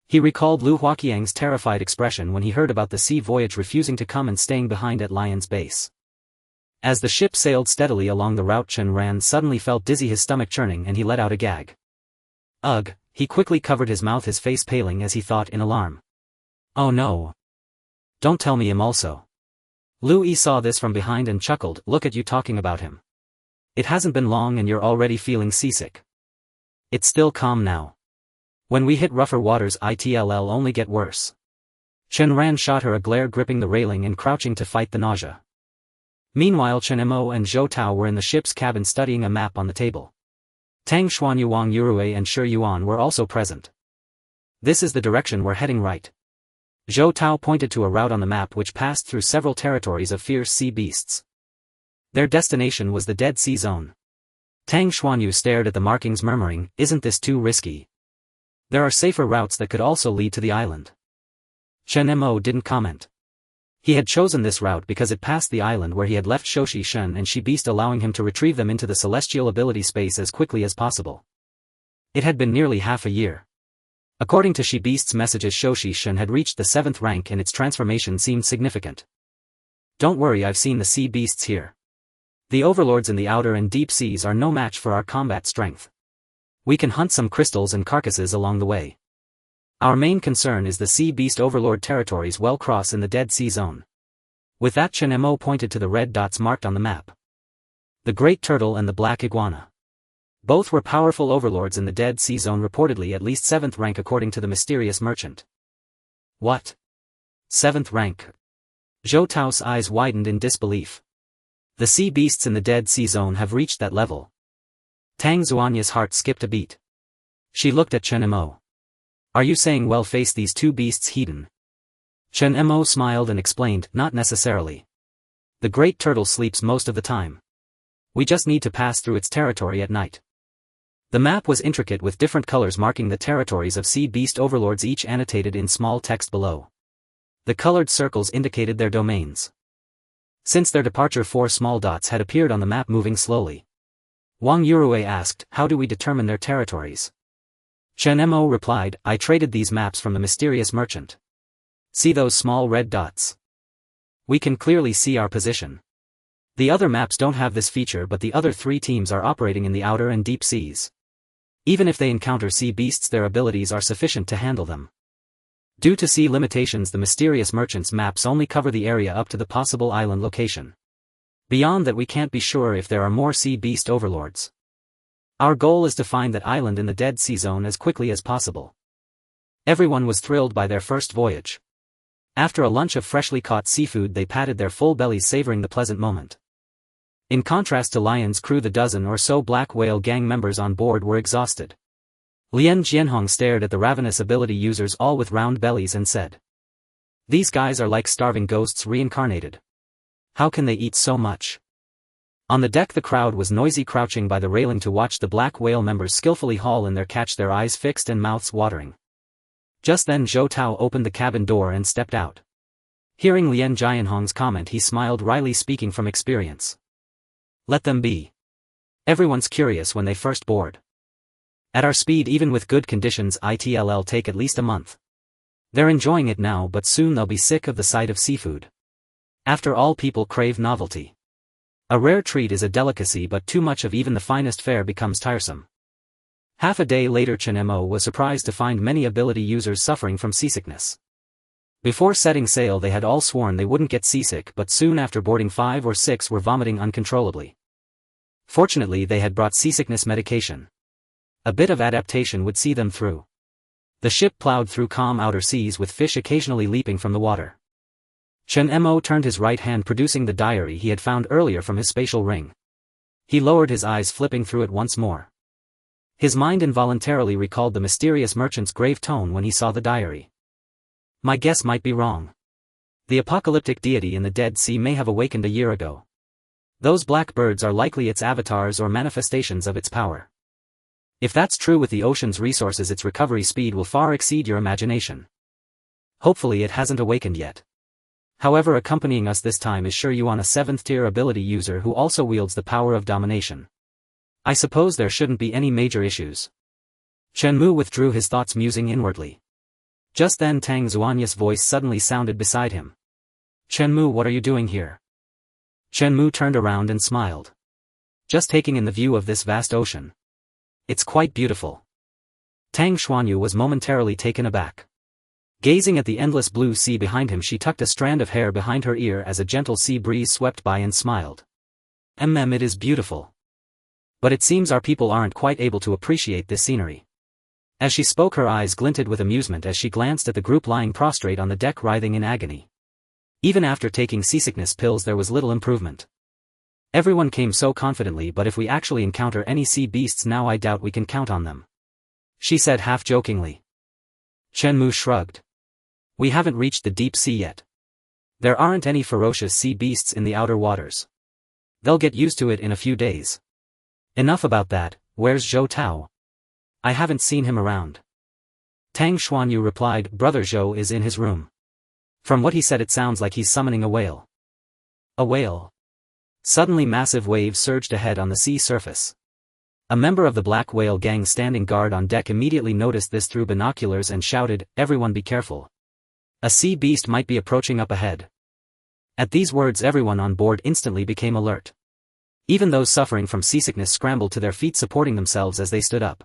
He recalled Lu Huaqiang's terrified expression when he heard about the sea voyage, refusing to come and staying behind at Lion's base. As the ship sailed steadily along the route, Chen Ran suddenly felt dizzy, his stomach churning, and he let out a gag. Ugh, he quickly covered his mouth, his face paling as he thought in alarm. "Oh no. Don't tell me him also." Louis saw this from behind and chuckled, "Look at you talking about him. It hasn't been long and you're already feeling seasick. It's still calm now. When we hit rougher waters it'll only get worse." Chen Ran shot her a glare, gripping the railing and crouching to fight the nausea. Meanwhile Chen Mo and Zhou Tao were in the ship's cabin studying a map on the table. Tang Xuan, Ehuang, Yurui and Shi Yuan were also present. "This is the direction we're heading, right?" Zhou Tao pointed to a route on the map which passed through several territories of fierce sea beasts. Their destination was the Dead Sea Zone. Tang Xuanyu stared at the markings murmuring, isn't this too risky? There are safer routes that could also lead to the island. Chen Mo didn't comment. He had chosen this route because it passed the island where he had left Shoshi Shen and She Beast, allowing him to retrieve them into the celestial ability space as quickly as possible. It had been nearly half a year. According to She Beast's messages, Shoshi Shen had reached the 7th rank and its transformation seemed significant. Don't worry, I've seen the sea beasts here. The overlords in the outer and deep seas are no match for our combat strength. We can hunt some crystals and carcasses along the way. Our main concern is the sea beast overlord territories well cross in the Dead Sea Zone. With that, Chen Mo pointed to the red dots marked on the map. The great turtle and the black iguana. Both were powerful overlords in the Dead Sea Zone, reportedly at least 7th rank according to the mysterious merchant. What? 7th rank? Zhou Tao's eyes widened in disbelief. The sea beasts in the Dead Sea Zone have reached that level. Tang Xuanya's heart skipped a beat. She looked at Chen Mo. Are you saying well face these two beasts heathen? Chen Mo smiled and explained, not necessarily. The great turtle sleeps most of the time. We just need to pass through its territory at night. The map was intricate with different colors marking the territories of sea beast overlords, each annotated in small text below. The colored circles indicated their domains. Since their departure, 4 small dots had appeared on the map moving slowly. Wang Yurue asked, how do we determine their territories? Chen Mo replied, I traded these maps from the mysterious merchant. See those small red dots? We can clearly see our position. The other maps don't have this feature, but the other 3 teams are operating in the outer and deep seas. Even if they encounter sea beasts, their abilities are sufficient to handle them. Due to sea limitations, the mysterious merchant's maps only cover the area up to the possible island location. Beyond that, we can't be sure if there are more sea beast overlords. Our goal is to find that island in the Dead Sea Zone as quickly as possible. Everyone was thrilled by their first voyage. After a lunch of freshly caught seafood, they patted their full bellies, savoring the pleasant moment. In contrast to Lion's crew, the dozen or so Black Whale gang members on board were exhausted. Lien Jianhong stared at the ravenous ability users, all with round bellies, and said, these guys are like starving ghosts reincarnated. How can they eat so much? On the deck, the crowd was noisy, crouching by the railing to watch the Black Whale members skillfully haul in their catch, their eyes fixed and mouths watering. Just then Zhou Tao opened the cabin door and stepped out. Hearing Lien Jianhong's comment, he smiled wryly, speaking from experience. Let them be. Everyone's curious when they first board. At our speed, even with good conditions, it'll take at least a month. They're enjoying it now, but soon they'll be sick of the sight of seafood. After all, people crave novelty. A rare treat is a delicacy, but too much of even the finest fare becomes tiresome. Half a day later, Chen Mo was surprised to find many ability users suffering from seasickness. Before setting sail, they had all sworn they wouldn't get seasick, but soon after boarding 5 or 6 were vomiting uncontrollably. Fortunately, they had brought seasickness medication. A bit of adaptation would see them through. The ship plowed through calm outer seas with fish occasionally leaping from the water. Chen Mo turned his right hand, producing the diary he had found earlier from his spatial ring. He lowered his eyes, flipping through it once more. His mind involuntarily recalled the mysterious merchant's grave tone when he saw the diary. My guess might be wrong. The apocalyptic deity in the Dead Sea may have awakened a year ago. Those black birds are likely its avatars or manifestations of its power. If that's true, with the ocean's resources, its recovery speed will far exceed your imagination. Hopefully it hasn't awakened yet. However, accompanying us this time is Shuryuan, a 7th-tier ability user who also wields the power of domination. I suppose there shouldn't be any major issues. Chen Mo withdrew his thoughts, musing inwardly. Just then Tang Xuanya's voice suddenly sounded beside him. Chen Mo, what are you doing here? Chen Mo turned around and smiled. Just taking in the view of this vast ocean. It's quite beautiful. Tang Xuanyu was momentarily taken aback. Gazing at the endless blue sea behind him, she tucked a strand of hair behind her ear as a gentle sea breeze swept by and smiled. It is beautiful. But it seems our people aren't quite able to appreciate this scenery. As she spoke, her eyes glinted with amusement as she glanced at the group lying prostrate on the deck, writhing in agony. Even after taking seasickness pills, there was little improvement. Everyone came so confidently, but if we actually encounter any sea beasts now, I doubt we can count on them. She said half-jokingly. Chen Mo shrugged. We haven't reached the deep sea yet. There aren't any ferocious sea beasts in the outer waters. They'll get used to it in a few days. Enough about that, where's Zhou Tao? I haven't seen him around. Tang Xuanyu replied, Brother Zhou is in his room. From what he said it sounds like he's summoning a whale. A whale. Suddenly massive waves surged ahead on the sea surface. A member of the black whale gang standing guard on deck immediately noticed this through binoculars and shouted, everyone be careful. A sea beast might be approaching up ahead. At these words everyone on board instantly became alert. Even those suffering from seasickness scrambled to their feet supporting themselves as they stood up.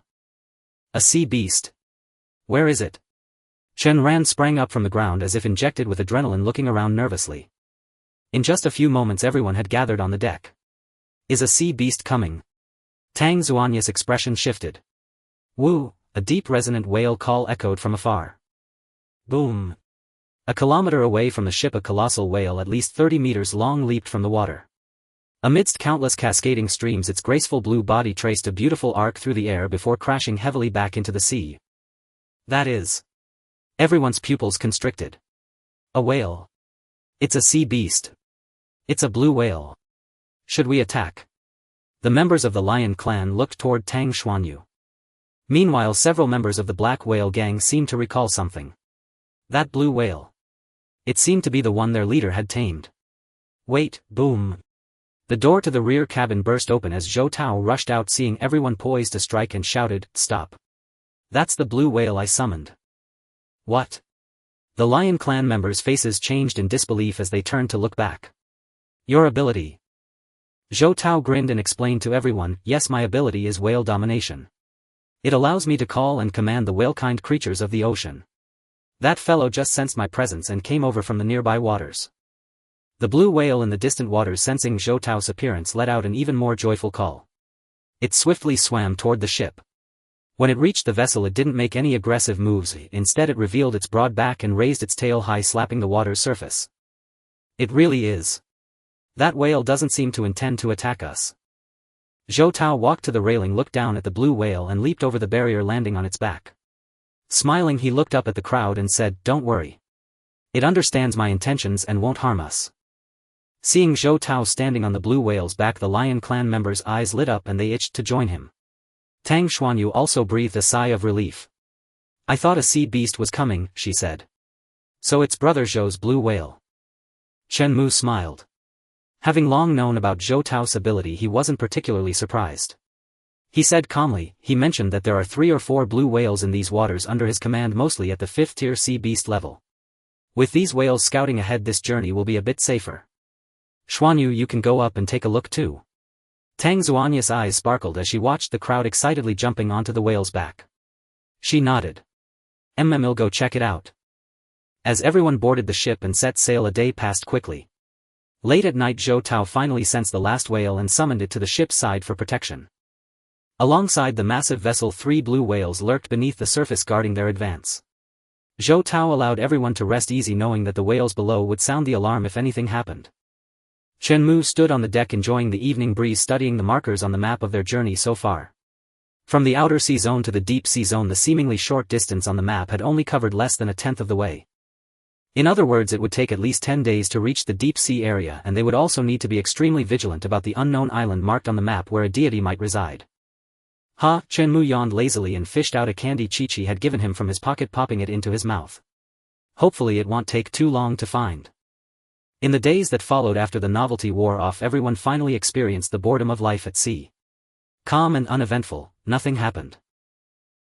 A sea beast. Where is it? Chen Ran sprang up from the ground as if injected with adrenaline, looking around nervously. In just a few moments everyone had gathered on the deck. Is a sea beast coming? Tang Xuanya's expression shifted. Woo, a deep resonant whale call echoed from afar. Boom. A kilometer away from the ship a colossal whale at least 30 meters long leaped from the water. Amidst countless cascading streams its graceful blue body traced a beautiful arc through the air before crashing heavily back into the sea. That is. Everyone's pupils constricted. A whale. It's a sea beast. It's a blue whale. Should we attack? The members of the Lion clan looked toward Tang Xuanyu. Meanwhile several members of the black whale gang seemed to recall something. That blue whale. It seemed to be the one their leader had tamed. Wait, boom. The door to the rear cabin burst open as Zhou Tao rushed out, seeing everyone poised to strike, and shouted, Stop. That's the blue whale I summoned. What? The Lion clan members' faces changed in disbelief as they turned to look back. Your ability. Zhou Tao grinned and explained to everyone, yes, my ability is whale domination. It allows me to call and command the whale-kind creatures of the ocean. That fellow just sensed my presence and came over from the nearby waters. The blue whale in the distant waters, sensing Zhou Tao's appearance, let out an even more joyful call. It swiftly swam toward the ship. When it reached the vessel it didn't make any aggressive moves, instead it revealed its broad back and raised its tail high, slapping the water's surface. It really is. That whale doesn't seem to intend to attack us. Zhou Tao walked to the railing, looked down at the blue whale and leaped over the barrier, landing on its back. Smiling he looked up at the crowd and said, Don't worry. It understands my intentions and won't harm us. Seeing Zhou Tao standing on the blue whale's back, the Lion clan members' eyes lit up and they itched to join him. Tang Xuanyu also breathed a sigh of relief. I thought a sea beast was coming, she said. So it's Brother Zhou's blue whale. Chen Mo smiled. Having long known about Zhou Tao's ability, he wasn't particularly surprised. He said calmly, he mentioned that there are 3 or 4 blue whales in these waters under his command, mostly at the 5th tier sea beast level. With these whales scouting ahead, this journey will be a bit safer. Xuanyu, you can go up and take a look too. Tang Xuanya's eyes sparkled as she watched the crowd excitedly jumping onto the whale's back. She nodded. I'll go check it out. As everyone boarded the ship and set sail, a day passed quickly. Late at night Zhou Tao finally sensed the last whale and summoned it to the ship's side for protection. Alongside the massive vessel 3 blue whales lurked beneath the surface, guarding their advance. Zhou Tao allowed everyone to rest easy, knowing that the whales below would sound the alarm if anything happened. Chen Mo stood on the deck enjoying the evening breeze, studying the markers on the map of their journey so far. From the outer sea zone to the deep sea zone, the seemingly short distance on the map had only covered less than a tenth of the way. In other words, it would take at least 10 days to reach the deep sea area, and they would also need to be extremely vigilant about the unknown island marked on the map where a deity might reside. Chen Mo yawned lazily and fished out a candy Chi-Chi had given him from his pocket, popping it into his mouth. Hopefully it won't take too long to find. In the days that followed after the novelty wore off, everyone finally experienced the boredom of life at sea. Calm and uneventful, nothing happened.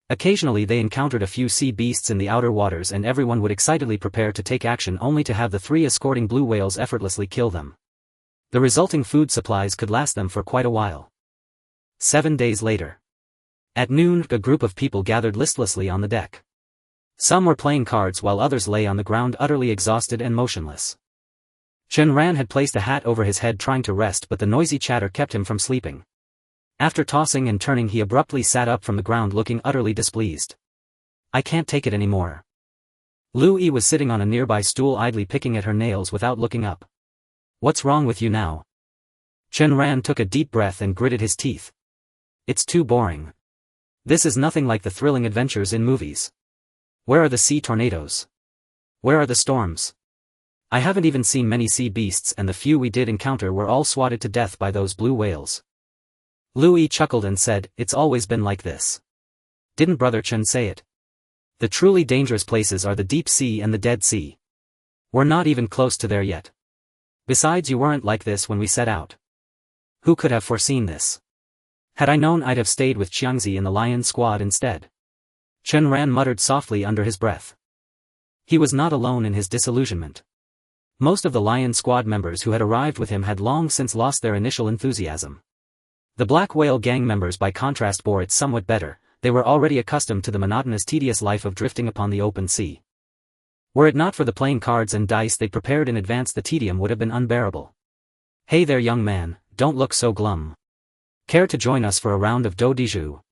Occasionally they encountered a few sea beasts in the outer waters, and everyone would excitedly prepare to take action, only to have the 3 escorting blue whales effortlessly kill them. The resulting food supplies could last them for quite a while. 7 days later. At noon, a group of people gathered listlessly on the deck. Some were playing cards while others lay on the ground utterly exhausted and motionless. Chen Ran had placed a hat over his head trying to rest, but the noisy chatter kept him from sleeping. After tossing and turning, he abruptly sat up from the ground, looking utterly displeased. I can't take it anymore. Lu Yi was sitting on a nearby stool idly picking at her nails without looking up. What's wrong with you now? Chen Ran took a deep breath and gritted his teeth. It's too boring. This is nothing like the thrilling adventures in movies. Where are the sea tornadoes? Where are the storms? I haven't even seen many sea beasts, and the few we did encounter were all swatted to death by those blue whales. Louis chuckled and said, "It's always been like this. Didn't Brother Chen say it? The truly dangerous places are the deep sea and the Dead Sea. We're not even close to there yet. Besides, you weren't like this when we set out. Who could have foreseen this? Had I known, I'd have stayed with Qiongqi in the lion squad instead." Chen Ran muttered softly under his breath. He was not alone in his disillusionment. Most of the lion squad members who had arrived with him had long since lost their initial enthusiasm. The Black Whale gang members by contrast bore it somewhat better. They were already accustomed to the monotonous, tedious life of drifting upon the open sea. Were it not for the playing cards and dice they prepared in advance, the tedium would have been unbearable. "Hey there, young man, don't look so glum. Care to join us for a round of do dijou?"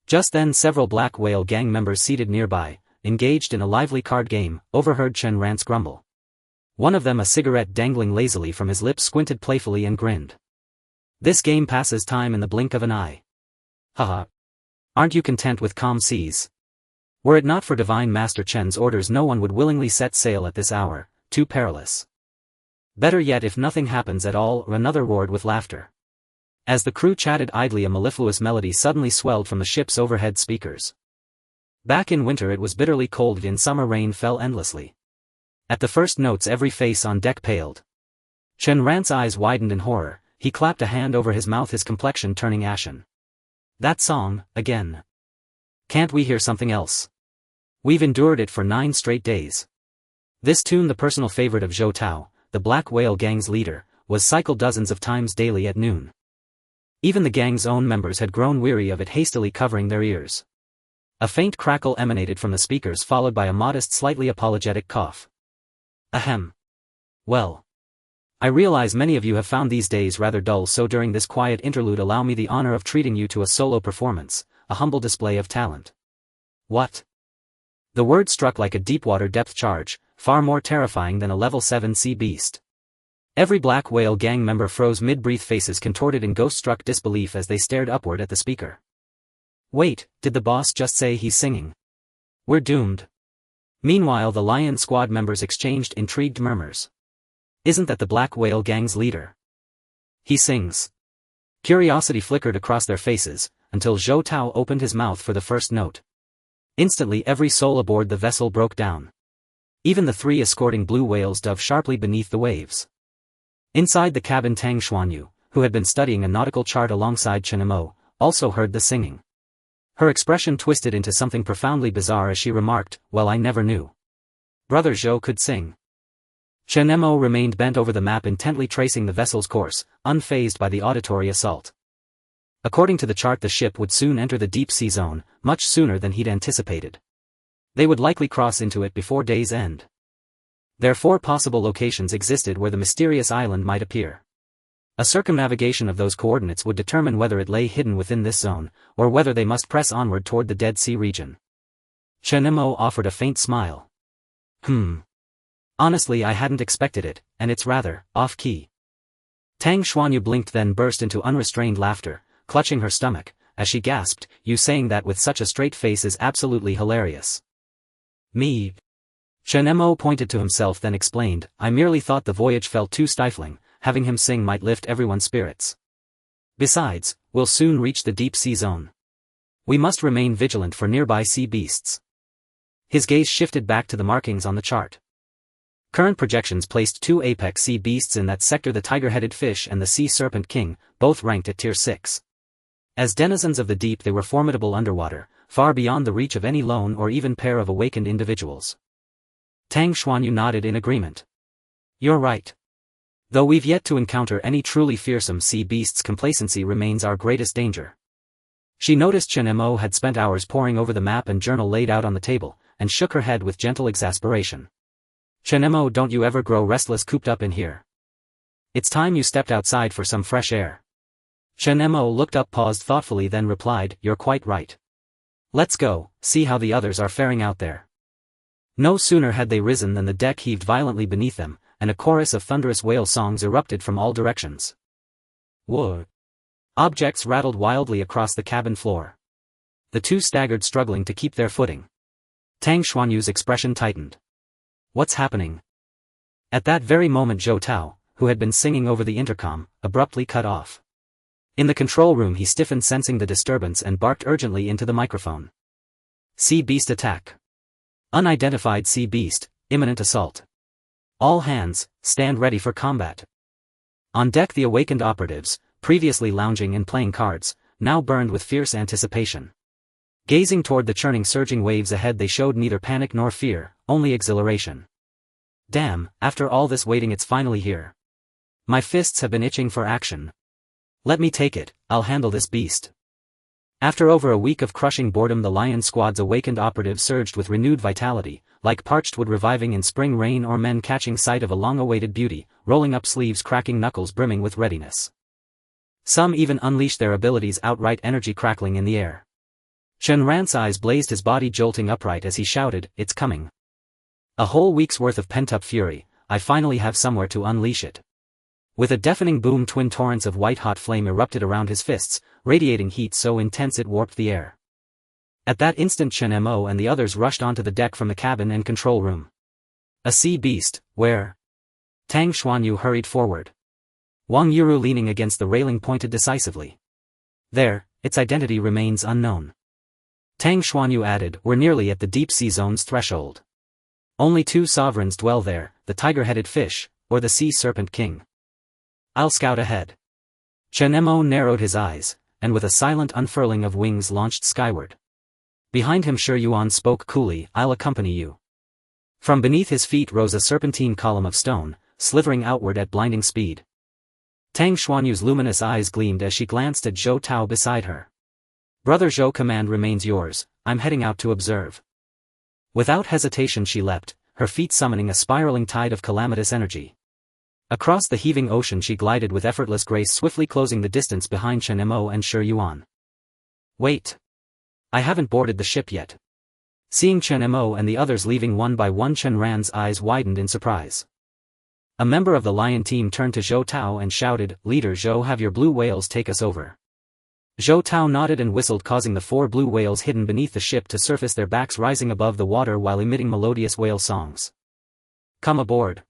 Just then several Black Whale gang members seated nearby, engaged in a lively card game, overheard Chen Ran's grumble. One of them, a cigarette dangling lazily from his lips, squinted playfully and grinned. "This game passes time in the blink of an eye. Haha. Aren't you content with calm seas? Were it not for Divine Master Chen's orders, no one would willingly set sail at this hour, too perilous. Better yet if nothing happens at all," or another roared with laughter. As the crew chatted idly, a mellifluous melody suddenly swelled from the ship's overhead speakers. Back in winter it was bitterly cold, in summer rain fell endlessly. At the first notes every face on deck paled. Chen Ran's eyes widened in horror, he clapped a hand over his mouth, his complexion turning ashen. "That song, again. Can't we hear something else? We've endured it for 9 straight days." This tune, the personal favorite of Zhou Tao, the Black Whale gang's leader, was cycled dozens of times daily at noon. Even the gang's own members had grown weary of it, hastily covering their ears. A faint crackle emanated from the speakers, followed by a modest, slightly apologetic cough. "Ahem. Well. I realize many of you have found these days rather dull, so during this quiet interlude allow me the honor of treating you to a solo performance, a humble display of talent." "What?" The word struck like a deep-water depth charge, far more terrifying than a level 7 sea beast. Every Black Whale gang member froze mid-breath, faces contorted in ghost-struck disbelief as they stared upward at the speaker. "Wait, did the boss just say he's singing? We're doomed." Meanwhile the Lion Squad members exchanged intrigued murmurs. "Isn't that the Black Whale gang's leader? He sings." Curiosity flickered across their faces, until Zhou Tao opened his mouth for the first note. Instantly every soul aboard the vessel broke down. Even the 3 escorting blue whales dove sharply beneath the waves. Inside the cabin, Tang Xuanyu, who had been studying a nautical chart alongside Chen Mo, also heard the singing. Her expression twisted into something profoundly bizarre as she remarked, "Well, I never knew Brother Zhou could sing." Chen Mo remained bent over the map, intently tracing the vessel's course, unfazed by the auditory assault. According to the chart, the ship would soon enter the deep sea zone, much sooner than he'd anticipated. They would likely cross into it before day's end. Their 4 possible locations existed where the mysterious island might appear. A circumnavigation of those coordinates would determine whether it lay hidden within this zone, or whether they must press onward toward the Dead Sea region. Chen Mo offered a faint smile. Honestly, I hadn't expected it, and it's rather off-key." Tang Xuanyu blinked, then burst into unrestrained laughter, clutching her stomach, as she gasped, "You saying that with such a straight face is absolutely hilarious." "Me?" Chen Mo pointed to himself, then explained, "I merely thought the voyage felt too stifling. Having him sing might lift everyone's spirits. Besides, we'll soon reach the deep sea zone. We must remain vigilant for nearby sea beasts." His gaze shifted back to the markings on the chart. Current projections placed 2 apex sea beasts in that sector, the tiger-headed fish and the sea serpent king, both ranked at tier 6. As denizens of the deep they were formidable underwater, far beyond the reach of any lone or even pair of awakened individuals. Tang Xuanyu nodded in agreement. "You're right. Though we've yet to encounter any truly fearsome sea beasts, complacency remains our greatest danger." She noticed Chen Mo had spent hours poring over the map and journal laid out on the table, and shook her head with gentle exasperation. "Chen Mo, don't you ever grow restless cooped up in here? It's time you stepped outside for some fresh air." Chen Mo looked up, paused thoughtfully, then replied, "You're quite right. Let's go, see how the others are faring out there." No sooner had they risen than the deck heaved violently beneath them, and a chorus of thunderous whale songs erupted from all directions. Whoa! Objects rattled wildly across the cabin floor. The 2 staggered, struggling to keep their footing. Tang Xuanyu's expression tightened. "What's happening?" At that very moment Zhou Tao, who had been singing over the intercom, abruptly cut off. In the control room he stiffened sensing the disturbance and barked urgently into the microphone. Sea Beast attack. Unidentified Sea Beast, imminent assault. All hands, stand ready for combat. On deck the awakened operatives, previously lounging and playing cards, now burned with fierce anticipation. Gazing toward the churning surging waves ahead they showed neither panic nor fear, only exhilaration. Damn, after all this waiting it's finally here. My fists have been itching for action. Let me take it, I'll handle this beast. After over a week of crushing boredom the Lion Squad's awakened operatives surged with renewed vitality, like parched wood reviving in spring rain or men catching sight of a long-awaited beauty, rolling up sleeves cracking knuckles brimming with readiness. Some even unleashed their abilities outright, energy crackling in the air. Chen Ran's eyes blazed, his body jolting upright as he shouted, "It's coming." A whole week's worth of pent-up fury, I finally have somewhere to unleash it. With a deafening boom twin torrents of white-hot flame erupted around his fists, radiating heat so intense it warped the air. At that instant Chen Mo and the others rushed onto the deck from the cabin and control room. A sea beast, where? Tang Xuanyu hurried forward. Wang Yuru leaning against the railing pointed decisively. There, its identity remains unknown. Tang Xuanyu added, we're nearly at the deep sea zone's threshold. Only two sovereigns dwell there, the tiger-headed fish, or the sea serpent king. I'll scout ahead. Chen Mo narrowed his eyes, and with a silent unfurling of wings launched skyward. Behind him Shi Yuan spoke coolly, I'll accompany you. From beneath his feet rose a serpentine column of stone, slithering outward at blinding speed. Tang Xuanyu's luminous eyes gleamed as she glanced at Zhou Tao beside her. Brother Zhou, command remains yours, I'm heading out to observe. Without hesitation she leapt, her feet summoning a spiraling tide of calamitous energy. Across the heaving ocean she glided with effortless grace, swiftly closing the distance behind Chen Mo and Shi Yuan. Wait. I haven't boarded the ship yet. Seeing Chen Mo and the others leaving one by one, Chen Ran's eyes widened in surprise. A member of the Lion team turned to Zhou Tao and shouted, Leader Zhou, have your blue whales take us over. Zhou Tao nodded and whistled, causing the 4 blue whales hidden beneath the ship to surface, their backs rising above the water while emitting melodious whale songs. Come aboard.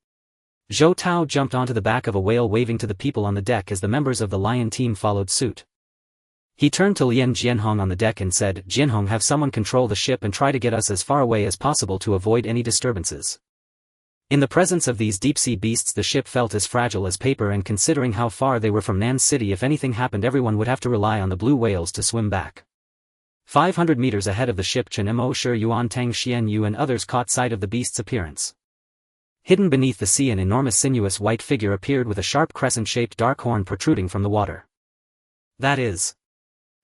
Zhou Tao jumped onto the back of a whale, waving to the people on the deck as the members of the Lion team followed suit. He turned to Lian Jianhong on the deck and said, Jianhong, have someone control the ship and try to get us as far away as possible to avoid any disturbances. In the presence of these deep-sea beasts the ship felt as fragile as paper, and considering how far they were from Nan's city, if anything happened everyone would have to rely on the blue whales to swim back. 500 meters ahead of the ship Chen Mo, Shi Yuan, Tang Xianyu and others caught sight of the beast's appearance. Hidden beneath the sea an enormous sinuous white figure appeared with a sharp crescent-shaped dark horn protruding from the water. That is.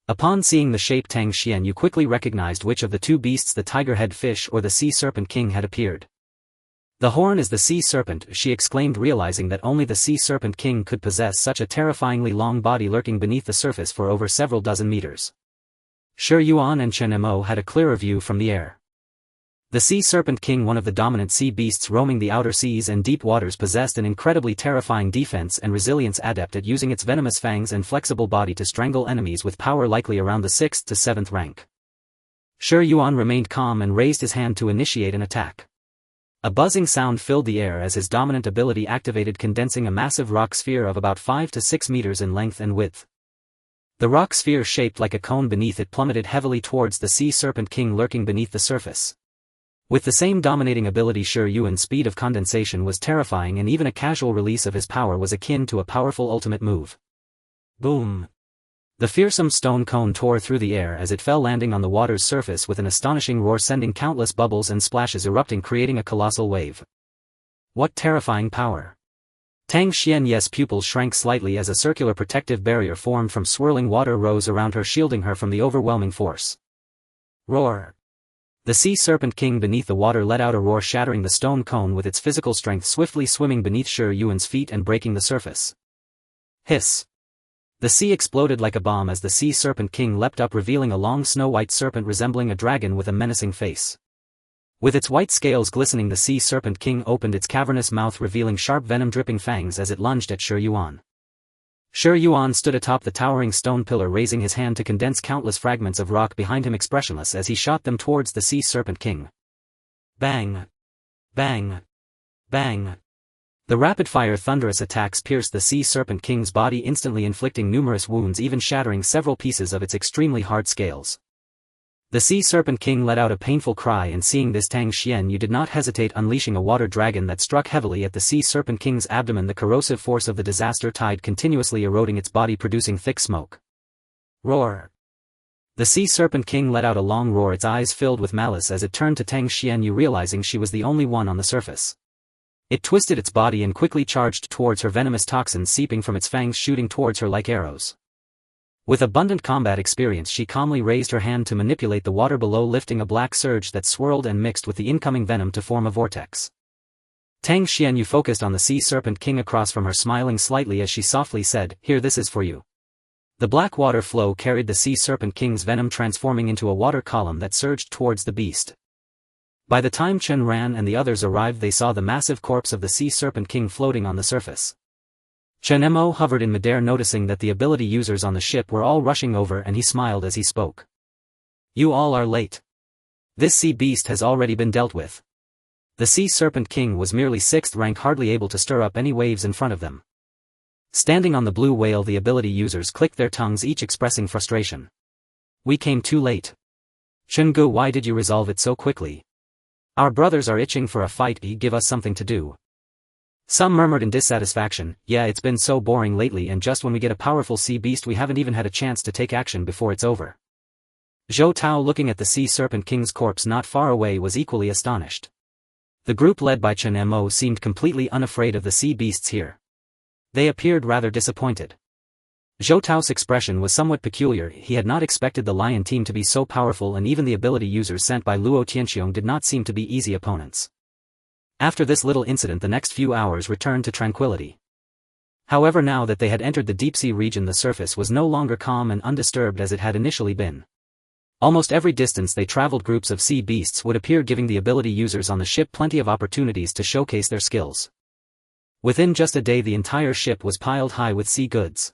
Upon seeing the shape Tang Xianyu quickly recognized which of the two beasts, the tiger-head fish or the sea serpent king, had appeared. The horn is the sea serpent, she exclaimed, realizing that only the sea serpent king could possess such a terrifyingly long body lurking beneath the surface for over several dozen meters. Shi Yuan and Chen Mo had a clearer view from the air. The sea serpent king, one of the dominant sea beasts roaming the outer seas and deep waters, possessed an incredibly terrifying defense and resilience, adept at using its venomous fangs and flexible body to strangle enemies with power likely around the 6th to 7th rank. Shi Yuan remained calm and raised his hand to initiate an attack. A buzzing sound filled the air as his dominant ability activated, condensing a massive rock sphere of about 5 to 6 meters in length and width. The rock sphere, shaped like a cone beneath it, plummeted heavily towards the sea serpent king lurking beneath the surface. With the same dominating ability, Shi Yuan's speed of condensation was terrifying, and even a casual release of his power was akin to a powerful ultimate move. Boom! The fearsome stone cone tore through the air as it fell, landing on the water's surface with an astonishing roar, sending countless bubbles and splashes erupting, creating a colossal wave. What terrifying power! Tang Xianyu's pupils shrank slightly as a circular protective barrier formed from swirling water rose around her, shielding her from the overwhelming force. Roar! The sea serpent king beneath the water let out a roar, shattering the stone cone with its physical strength, swiftly swimming beneath Shi Yuan's feet and breaking the surface. Hiss! The sea exploded like a bomb as the sea serpent king leapt up, revealing a long snow-white serpent resembling a dragon with a menacing face. With its white scales glistening, the sea serpent king opened its cavernous mouth, revealing sharp venom-dripping fangs as it lunged at Shi Yuan. Shi Yuan stood atop the towering stone pillar, raising his hand to condense countless fragments of rock behind him, expressionless as he shot them towards the sea serpent king. Bang! Bang! Bang! The rapid-fire thunderous attacks pierced the Sea Serpent King's body, instantly inflicting numerous wounds, even shattering several pieces of its extremely hard scales. The Sea Serpent King let out a painful cry, and seeing this, Tang Xianyu did not hesitate, unleashing a water dragon that struck heavily at the Sea Serpent King's abdomen, the corrosive force of the disaster tide continuously eroding its body, producing thick smoke. Roar! The Sea Serpent King let out a long roar, its eyes filled with malice as it turned to Tang Xianyu, realizing she was the only one on the surface. It twisted its body and quickly charged towards her, venomous toxins seeping from its fangs, shooting towards her like arrows. With abundant combat experience, she calmly raised her hand to manipulate the water below, lifting a black surge that swirled and mixed with the incoming venom to form a vortex. Tang Xianyu focused on the Sea Serpent King across from her, smiling slightly as she softly said, "Here, this is for you." The black water flow carried the Sea Serpent King's venom, transforming into a water column that surged towards the beast. By the time Chen Ran and the others arrived, they saw the massive corpse of the Sea Serpent King floating on the surface. Chen Mo hovered in midair, noticing that the ability users on the ship were all rushing over, and he smiled as he spoke. "You all are late. This sea beast has already been dealt with." The Sea Serpent King was merely 6th rank, hardly able to stir up any waves in front of them. Standing on the blue whale, the ability users clicked their tongues, each expressing frustration. "We came too late. Chenggu, why did you resolve it so quickly? Our brothers are itching for a fight, give us something to do." Some murmured in dissatisfaction, "Yeah, it's been so boring lately, and just when we get a powerful sea beast we haven't even had a chance to take action before it's over." Zhou Tao, looking at the Sea Serpent King's corpse not far away, was equally astonished. The group led by Chen Mo seemed completely unafraid of the sea beasts here. They appeared rather disappointed. Zhou Tao's expression was somewhat peculiar. He had not expected the lion team to be so powerful, and even the ability users sent by Luo Tianxiong did not seem to be easy opponents. After this little incident, the next few hours returned to tranquility. However, now that they had entered the deep-sea region, the surface was no longer calm and undisturbed as it had initially been. Almost every distance they traveled, groups of sea beasts would appear, giving the ability users on the ship plenty of opportunities to showcase their skills. Within just a day, the entire ship was piled high with sea goods.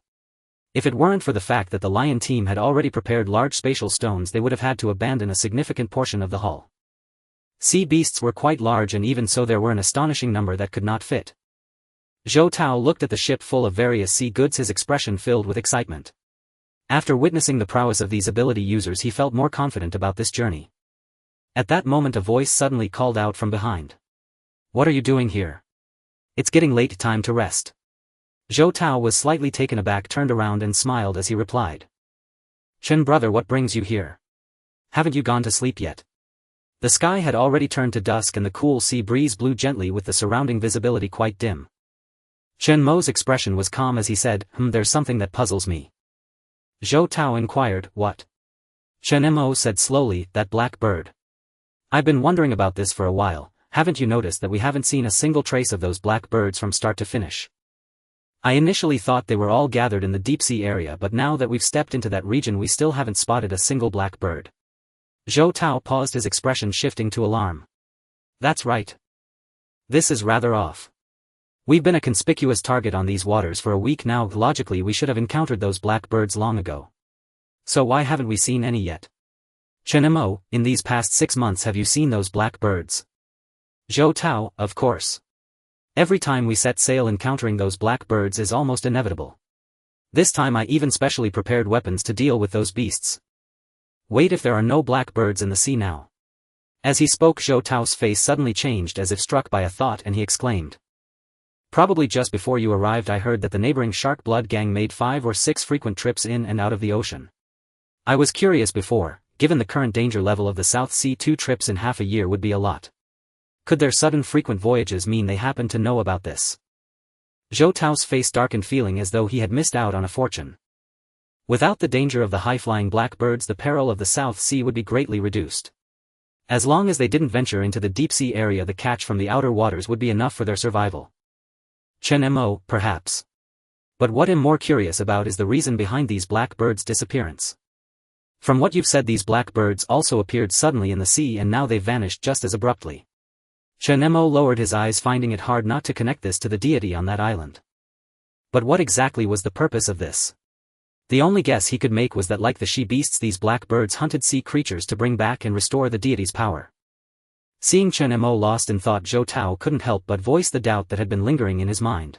If it weren't for the fact that the lion team had already prepared large spatial stones, they would have had to abandon a significant portion of the hull. Sea beasts were quite large, and even so there were an astonishing number that could not fit. Zhou Tao looked at the ship full of various sea goods, his expression filled with excitement. After witnessing the prowess of these ability users, he felt more confident about this journey. At that moment, a voice suddenly called out from behind. "What are you doing here? It's getting late, time to rest." Zhou Tao was slightly taken aback, turned around and smiled as he replied. "Chen brother, what brings you here? Haven't you gone to sleep yet?" The sky had already turned to dusk, and the cool sea breeze blew gently, with the surrounding visibility quite dim. Chen Mo's expression was calm as he said, "There's something that puzzles me." Zhou Tao inquired, "What?" Chen Mo said slowly, "That black bird. I've been wondering about this for a while. Haven't you noticed that we haven't seen a single trace of those black birds from start to finish? I initially thought they were all gathered in the deep-sea area, but now that we've stepped into that region we still haven't spotted a single black bird." Zhou Tao paused, his expression shifting to alarm. "That's right. This is rather off. We've been a conspicuous target on these waters for a week now. Logically we should have encountered those black birds long ago. So why haven't we seen any yet? Chen Mo, in these past 6 months have you seen those black birds?" Zhou Tao, "Of course. Every time we set sail, encountering those black birds is almost inevitable. This time I even specially prepared weapons to deal with those beasts. Wait, if there are no black birds in the sea now?" As he spoke, Zhou Tao's face suddenly changed as if struck by a thought, and he exclaimed. "Probably just before you arrived I heard that the neighboring Shark Blood gang made 5 or 6 frequent trips in and out of the ocean. I was curious before, given the current danger level of the South Sea, 2 trips in half a year would be a lot. Could their sudden frequent voyages mean they happen to know about this?" Zhou Tao's face darkened, feeling as though he had missed out on a fortune. Without the danger of the high-flying blackbirds, the peril of the South Sea would be greatly reduced. As long as they didn't venture into the deep-sea area, the catch from the outer waters would be enough for their survival. Chen Mo, perhaps. But what I'm more curious about is the reason behind these blackbirds' disappearance. From what you've said, these blackbirds also appeared suddenly in the sea, and now they've vanished just as abruptly. Chen Mo lowered his eyes, finding it hard not to connect this to the deity on that island. But what exactly was the purpose of this? The only guess he could make was that, like the she-beasts, these black birds hunted sea creatures to bring back and restore the deity's power. Seeing Chen Mo lost in thought, Zhou Tao couldn't help but voice the doubt that had been lingering in his mind.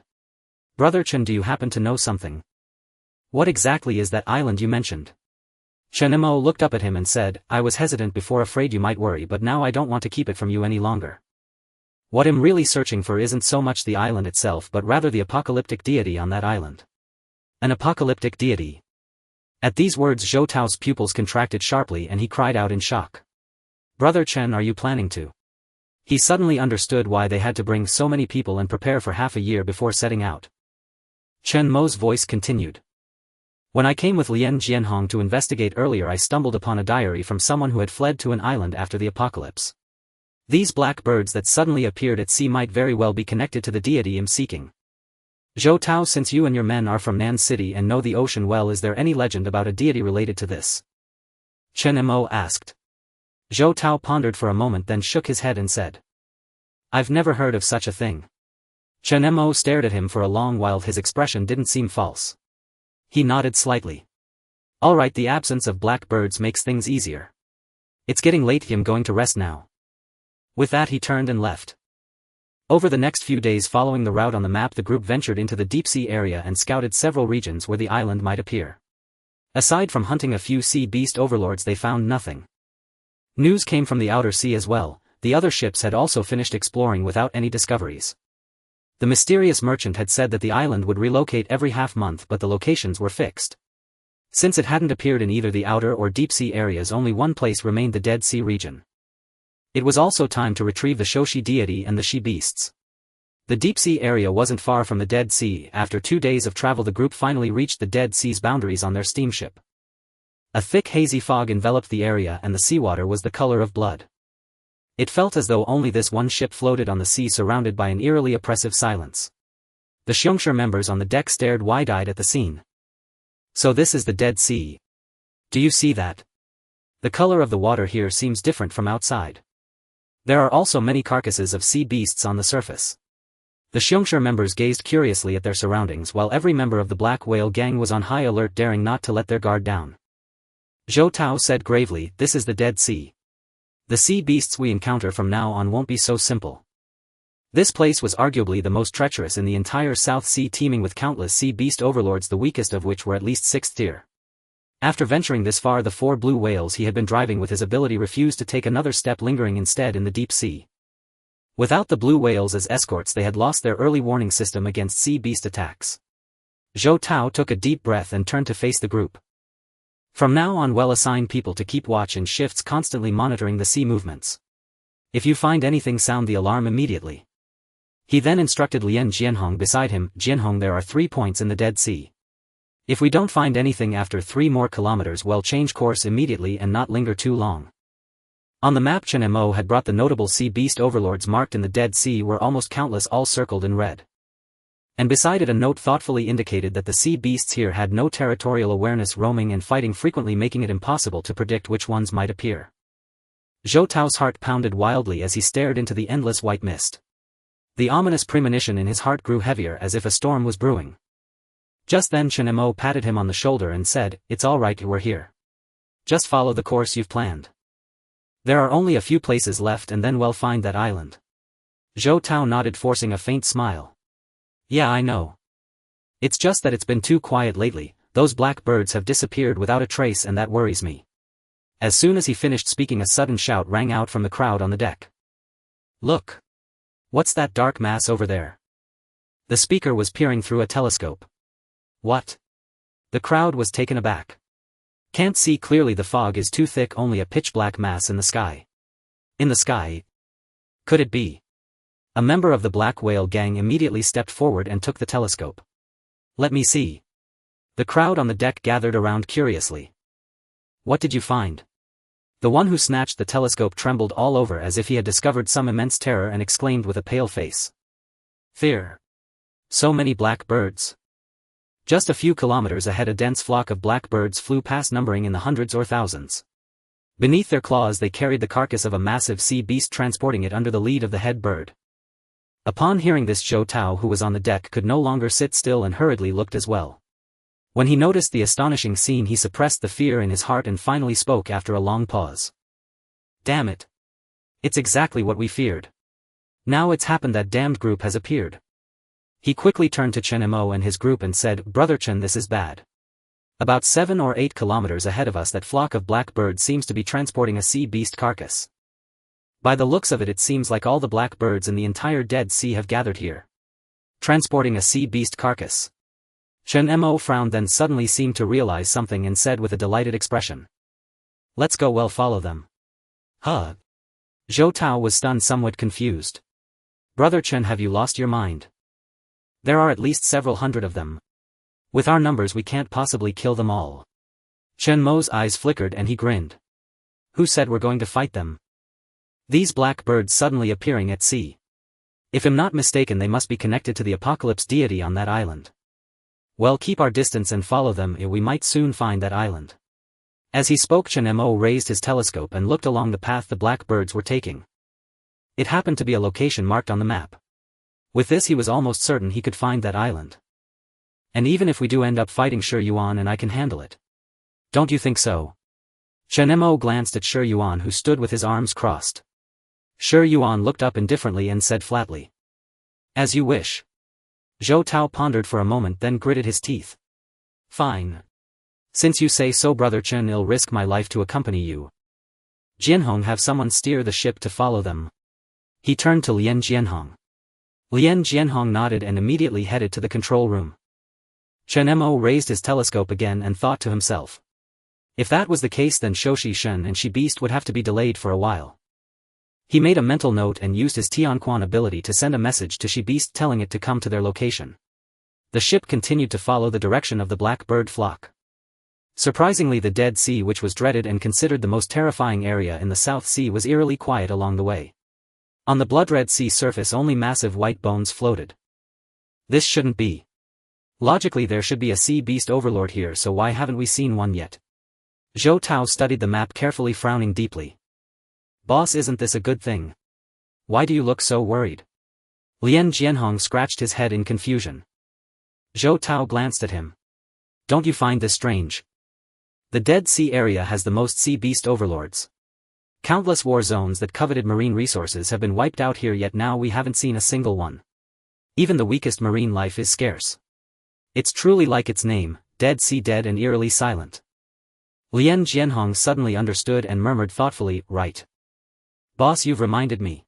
Brother Chen, do you happen to know something? What exactly is that island you mentioned? Chen Mo looked up at him and said, I was hesitant before, afraid you might worry, but now I don't want to keep it from you any longer. What I'm really searching for isn't so much the island itself but rather the apocalyptic deity on that island. An apocalyptic deity. At these words Zhou Tao's pupils contracted sharply and he cried out in shock. Brother Chen, are you planning to? He suddenly understood why they had to bring so many people and prepare for half a year before setting out. Chen Mo's voice continued. When I came with Lien Jianhong to investigate earlier, I stumbled upon a diary from someone who had fled to an island after the apocalypse. These black birds that suddenly appeared at sea might very well be connected to the deity I'm seeking. Zhou Tao, since you and your men are from Nan City and know the ocean well, is there any legend about a deity related to this? Chen Mo asked. Zhou Tao pondered for a moment, then shook his head and said. I've never heard of such a thing. Chen Mo stared at him for a long while. His expression didn't seem false. He nodded slightly. All right, the absence of black birds makes things easier. It's getting late, I'm going to rest now. With that he turned and left. Over the next few days following the route on the map, the group ventured into the deep sea area and scouted several regions where the island might appear. Aside from hunting a few sea beast overlords, they found nothing. News came from the outer sea as well. The other ships had also finished exploring without any discoveries. The mysterious merchant had said that the island would relocate every half-month, but the locations were fixed. Since it hadn't appeared in either the outer or deep sea areas, only one place remained, the Dead Sea region. It was also time to retrieve the Shoshi deity and the she-beasts. The deep sea area wasn't far from the Dead Sea. After 2 days of travel the group finally reached the Dead Sea's boundaries on their steamship. A thick hazy fog enveloped the area and the seawater was the color of blood. It felt as though only this one ship floated on the sea, surrounded by an eerily oppressive silence. The Qiongqi members on the deck stared wide-eyed at the scene. So this is the Dead Sea. Do you see that? The color of the water here seems different from outside. There are also many carcasses of sea beasts on the surface. The Qiongqi members gazed curiously at their surroundings while every member of the Black Whale gang was on high alert, daring not to let their guard down. Zhou Tao said gravely, this is the Dead Sea. The sea beasts we encounter from now on won't be so simple. This place was arguably the most treacherous in the entire South Sea, teeming with countless sea beast overlords, the weakest of which were at least 6th tier. After venturing this far, the 4 blue whales he had been driving with his ability refused to take another step, lingering instead in the deep sea. Without the blue whales as escorts, they had lost their early warning system against sea beast attacks. Zhou Tao took a deep breath and turned to face the group. From now on, we'll assign people to keep watch in shifts, constantly monitoring the sea movements. If you find anything, sound the alarm immediately. He then instructed Lien Jianhong beside him. Jianhong, there are 3 points in the Dead Sea. If we don't find anything after 3 more kilometers, we'll change course immediately and not linger too long. On the map Chen Mo had brought, the notable sea beast overlords marked in the Dead Sea were almost countless, all circled in red. And beside it a note thoughtfully indicated that the sea beasts here had no territorial awareness, roaming and fighting frequently, making it impossible to predict which ones might appear. Zhou Tao's heart pounded wildly as he stared into the endless white mist. The ominous premonition in his heart grew heavier, as if a storm was brewing. Just then Chen Mo patted him on the shoulder and said, it's all right, we're here. Just follow the course you've planned. There are only a few places left and then we'll find that island. Zhou Tao nodded, forcing a faint smile. Yeah, I know. It's just that it's been too quiet lately. Those black birds have disappeared without a trace and that worries me. As soon as he finished speaking, a sudden shout rang out from the crowd on the deck. Look! What's that dark mass over there? The speaker was peering through a telescope. What? The crowd was taken aback. Can't see clearly, the fog is too thick, only a pitch-black mass in the sky. In the sky? Could it be? A member of the Black Whale gang immediately stepped forward and took the telescope. Let me see. The crowd on the deck gathered around curiously. What did you find? The one who snatched the telescope trembled all over as if he had discovered some immense terror and exclaimed with a pale face. Fear. So many black birds. Just a few kilometers ahead a dense flock of black birds flew past, numbering in the hundreds or thousands. Beneath their claws they carried the carcass of a massive sea beast, transporting it under the lead of the head bird. Upon hearing this, Zhou Tao, who was on the deck, could no longer sit still and hurriedly looked as well. When he noticed the astonishing scene, he suppressed the fear in his heart and finally spoke after a long pause. Damn it! It's exactly what we feared. Now it's happened, that damned group has appeared. He quickly turned to Chen Mo and his group and said, Brother Chen, this is bad. About 7 or 8 kilometers ahead of us, that flock of black birds seems to be transporting a sea beast carcass. By the looks of it, it seems like all the black birds in the entire Dead Sea have gathered here. Transporting a sea beast carcass. Chen Mo frowned, then suddenly seemed to realize something and said with a delighted expression. Let's go, well, follow them. Huh? Zhou Tao was stunned, somewhat confused. Brother Chen, have you lost your mind? There are at least several hundred of them. With our numbers we can't possibly kill them all. Chen Mo's eyes flickered and he grinned. Who said we're going to fight them? These black birds suddenly appearing at sea. If I'm not mistaken, they must be connected to the apocalypse deity on that island. Well, keep our distance and follow them, we might soon find that island. As he spoke, Chen Mo raised his telescope and looked along the path the black birds were taking. It happened to be a location marked on the map. With this he was almost certain he could find that island. And even if we do end up fighting Shi Yuan, and I can handle it. Don't you think so? Chen Mo glanced at Shi Yuan, who stood with his arms crossed. Shi Yuan looked up indifferently and said flatly. As you wish. Zhou Tao pondered for a moment, then gritted his teeth. Fine. Since you say so, Brother Chen, I'll risk my life to accompany you. Jianhong, have someone steer the ship to follow them. He turned to Lian Jianhong. Lian Jianhong nodded and immediately headed to the control room. Chen Mo raised his telescope again and thought to himself. If that was the case, then Shoshi Shen and She Beast would have to be delayed for a while. He made a mental note and used his Qiongqi ability to send a message to She Beast telling it to come to their location. The ship continued to follow the direction of the black bird flock. Surprisingly, the Dead Sea, which was dreaded and considered the most terrifying area in the South Sea, was eerily quiet along the way. On the blood-red sea surface only massive white bones floated. This shouldn't be. Logically there should be a sea beast overlord here, so why haven't we seen one yet? Zhou Tao studied the map carefully, frowning deeply. Boss, isn't this a good thing? Why do you look so worried? Lian Jianhong scratched his head in confusion. Zhou Tao glanced at him. Don't you find this strange? The Dead Sea area has the most sea beast overlords. Countless war zones that coveted marine resources have been wiped out here, yet now we haven't seen a single one. Even the weakest marine life is scarce. It's truly like its name, Dead Sea, dead and eerily silent. Lian Jianhong suddenly understood and murmured thoughtfully, right. Boss, you've reminded me.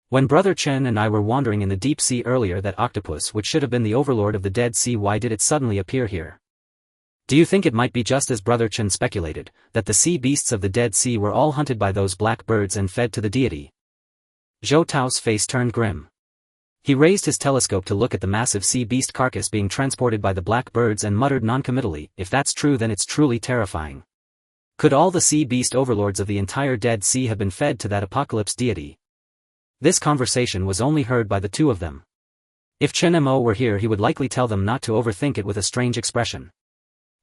When Brother Chen and I were wandering in the deep sea earlier, that octopus, which should have been the overlord of the Dead Sea, why did it suddenly appear here? Do you think it might be just as Brother Chen speculated, that the sea beasts of the Dead Sea were all hunted by those black birds and fed to the deity? Zhou Tao's face turned grim. He raised his telescope to look at the massive sea beast carcass being transported by the black birds and muttered noncommittally, if that's true, then it's truly terrifying. Could all the sea beast overlords of the entire Dead Sea have been fed to that apocalypse deity? This conversation was only heard by the two of them. If Chen Mo were here, he would likely tell them not to overthink it with a strange expression.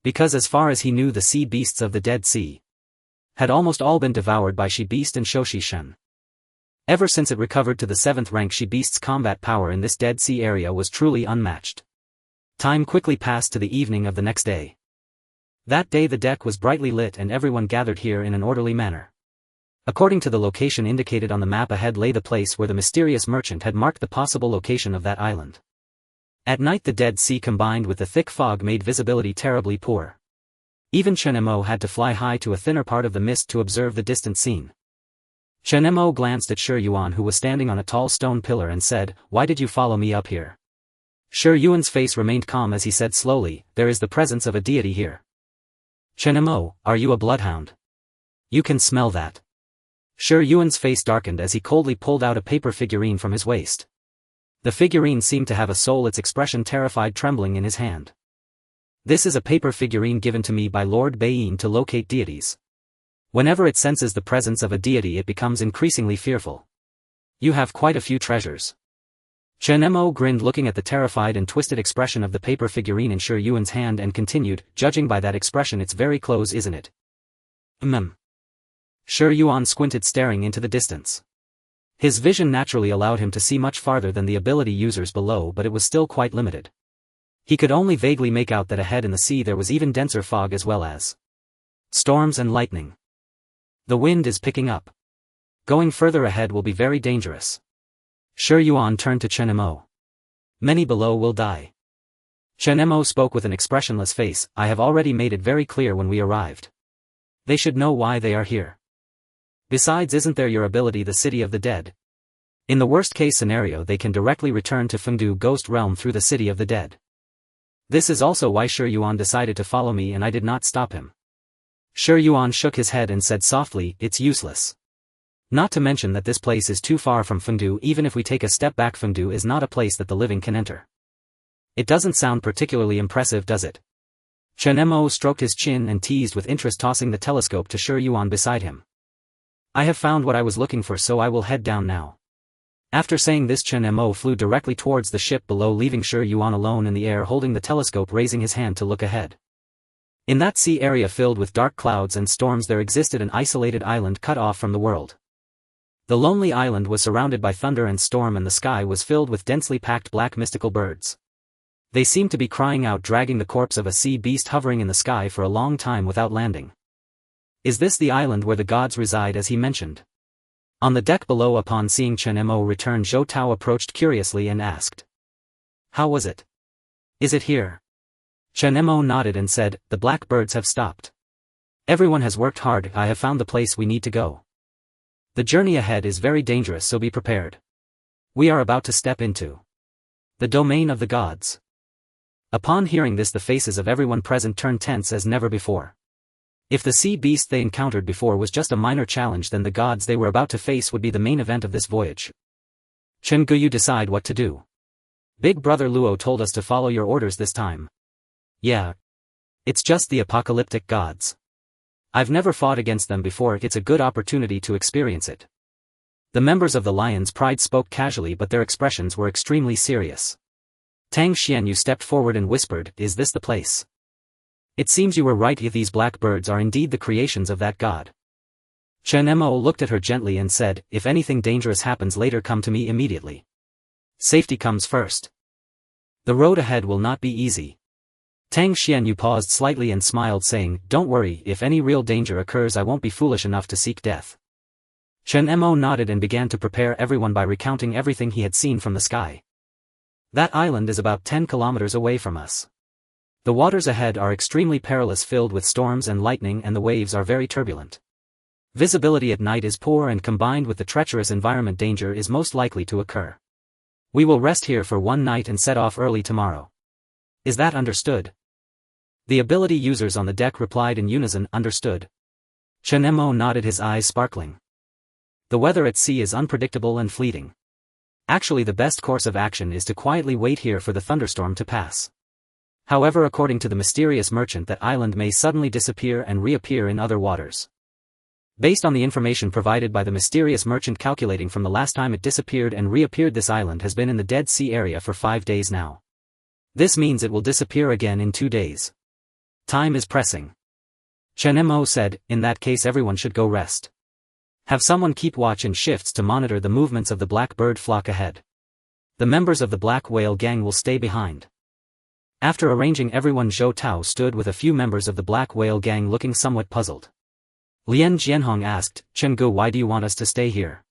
Because as far as he knew, the sea beasts of the Dead Sea had almost all been devoured by She Beast and Shoshi Shen. Ever since it recovered to the 7th rank, She Beast's combat power in this Dead Sea area was truly unmatched. Time quickly passed to the evening of the next day. That day the deck was brightly lit and everyone gathered here in an orderly manner. According to the location indicated on the map ahead lay the place where the mysterious merchant had marked the possible location of that island. At night the Dead Sea combined with the thick fog made visibility terribly poor. Even Chen Mo had to fly high to a thinner part of the mist to observe the distant scene. Chen Mo glanced at Shi Yuan, who was standing on a tall stone pillar, and said, "Why did you follow me up here?" Shi Yuan's face remained calm as he said slowly, "There is the presence of a deity here." "Chen Mo, are you a bloodhound? You can smell that." Shi Yuan's face darkened as he coldly pulled out a paper figurine from his waist. The figurine seemed to have a soul, its expression terrified, trembling in his hand. "This is a paper figurine given to me by Lord Baiyin to locate deities. Whenever it senses the presence of a deity it becomes increasingly fearful. You have quite a few treasures." Chen Mo grinned, looking at the terrified and twisted expression of the paper figurine in Shi Yuan's hand, and continued, "Judging by that expression it's very close, isn't it?" Shi Yuan squinted, staring into the distance. His vision naturally allowed him to see much farther than the ability users below, but it was still quite limited. He could only vaguely make out that ahead in the sea there was even denser fog as well as storms and lightning. "The wind is picking up." Going further ahead will be very dangerous. Ehuang turned to Chen Mo. Many below will die. Chen Mo spoke with an expressionless face. I have already made it very clear when we arrived. They should know why they are here. Besides, isn't there your ability, the City of the Dead? In the worst case scenario, they can directly return to Fengdu Ghost Realm through the City of the Dead. This is also why Ehuang decided to follow me and I did not stop him. Ehuang shook his head and said softly, it's useless. Not to mention that this place is too far from Fengdu. Even if we take a step back, Fengdu is not a place that the living can enter. It doesn't sound particularly impressive, does it? Chen Mo stroked his chin and teased with interest, tossing the telescope to Ehuang beside him. I have found what I was looking for, so I will head down now. After saying this, Chen Mo flew directly towards the ship below, leaving Ehuang alone in the air holding the telescope, raising his hand to look ahead. In that sea area filled with dark clouds and storms there existed an isolated island cut off from the world. The lonely island was surrounded by thunder and storm, and the sky was filled with densely packed black mystical birds. They seemed to be crying out, dragging the corpse of a sea beast hovering in the sky for a long time without landing. Is this the island where the gods reside, as he mentioned? On the deck below, upon seeing Chen Mo return, Zhou Tao approached curiously and asked. How was it? Is it here? Chen Mo nodded and said, the black birds have stopped. Everyone has worked hard. I have found the place we need to go. The journey ahead is very dangerous, so be prepared. We are about to step into the domain of the gods. Upon hearing this, the faces of everyone present turned tense as never before. If the sea beast they encountered before was just a minor challenge, then the gods they were about to face would be the main event of this voyage. Chen Guyu, decide what to do. Big brother Luo told us to follow your orders this time. Yeah. It's just the apocalyptic gods. I've never fought against them before, it's a good opportunity to experience it. The members of the Lion's Pride spoke casually, but their expressions were extremely serious. Tang Xianyu stepped forward and whispered, is this the place? It seems you were right, if these black birds are indeed the creations of that god. Chen Mo looked at her gently and said, if anything dangerous happens later, come to me immediately. Safety comes first. The road ahead will not be easy. Tang Xianyu paused slightly and smiled, saying, don't worry, if any real danger occurs I won't be foolish enough to seek death. Chen Mo nodded and began to prepare everyone by recounting everything he had seen from the sky. That island is about 10 kilometers away from us. The waters ahead are extremely perilous, filled with storms and lightning, and the waves are very turbulent. Visibility at night is poor, and combined with the treacherous environment, danger is most likely to occur. We will rest here for one night and set off early tomorrow. Is that understood? The ability users on the deck replied in unison, understood. Chen Mo nodded, his eyes sparkling. The weather at sea is unpredictable and fleeting. Actually, the best course of action is to quietly wait here for the thunderstorm to pass. However, according to the mysterious merchant, that island may suddenly disappear and reappear in other waters. Based on the information provided by the mysterious merchant, calculating from the last time it disappeared and reappeared, this island has been in the Dead Sea area for 5 days now. This means it will disappear again in 2 days. Time is pressing. Chen Mo said, in that case everyone should go rest. Have someone keep watch in shifts to monitor the movements of the black bird flock ahead. The members of the Black Whale gang will stay behind. After arranging everyone, Zhou Tao stood with a few members of the Black Whale gang looking somewhat puzzled. Lian Jianhong asked, Chen Gu, why do you want us to stay here?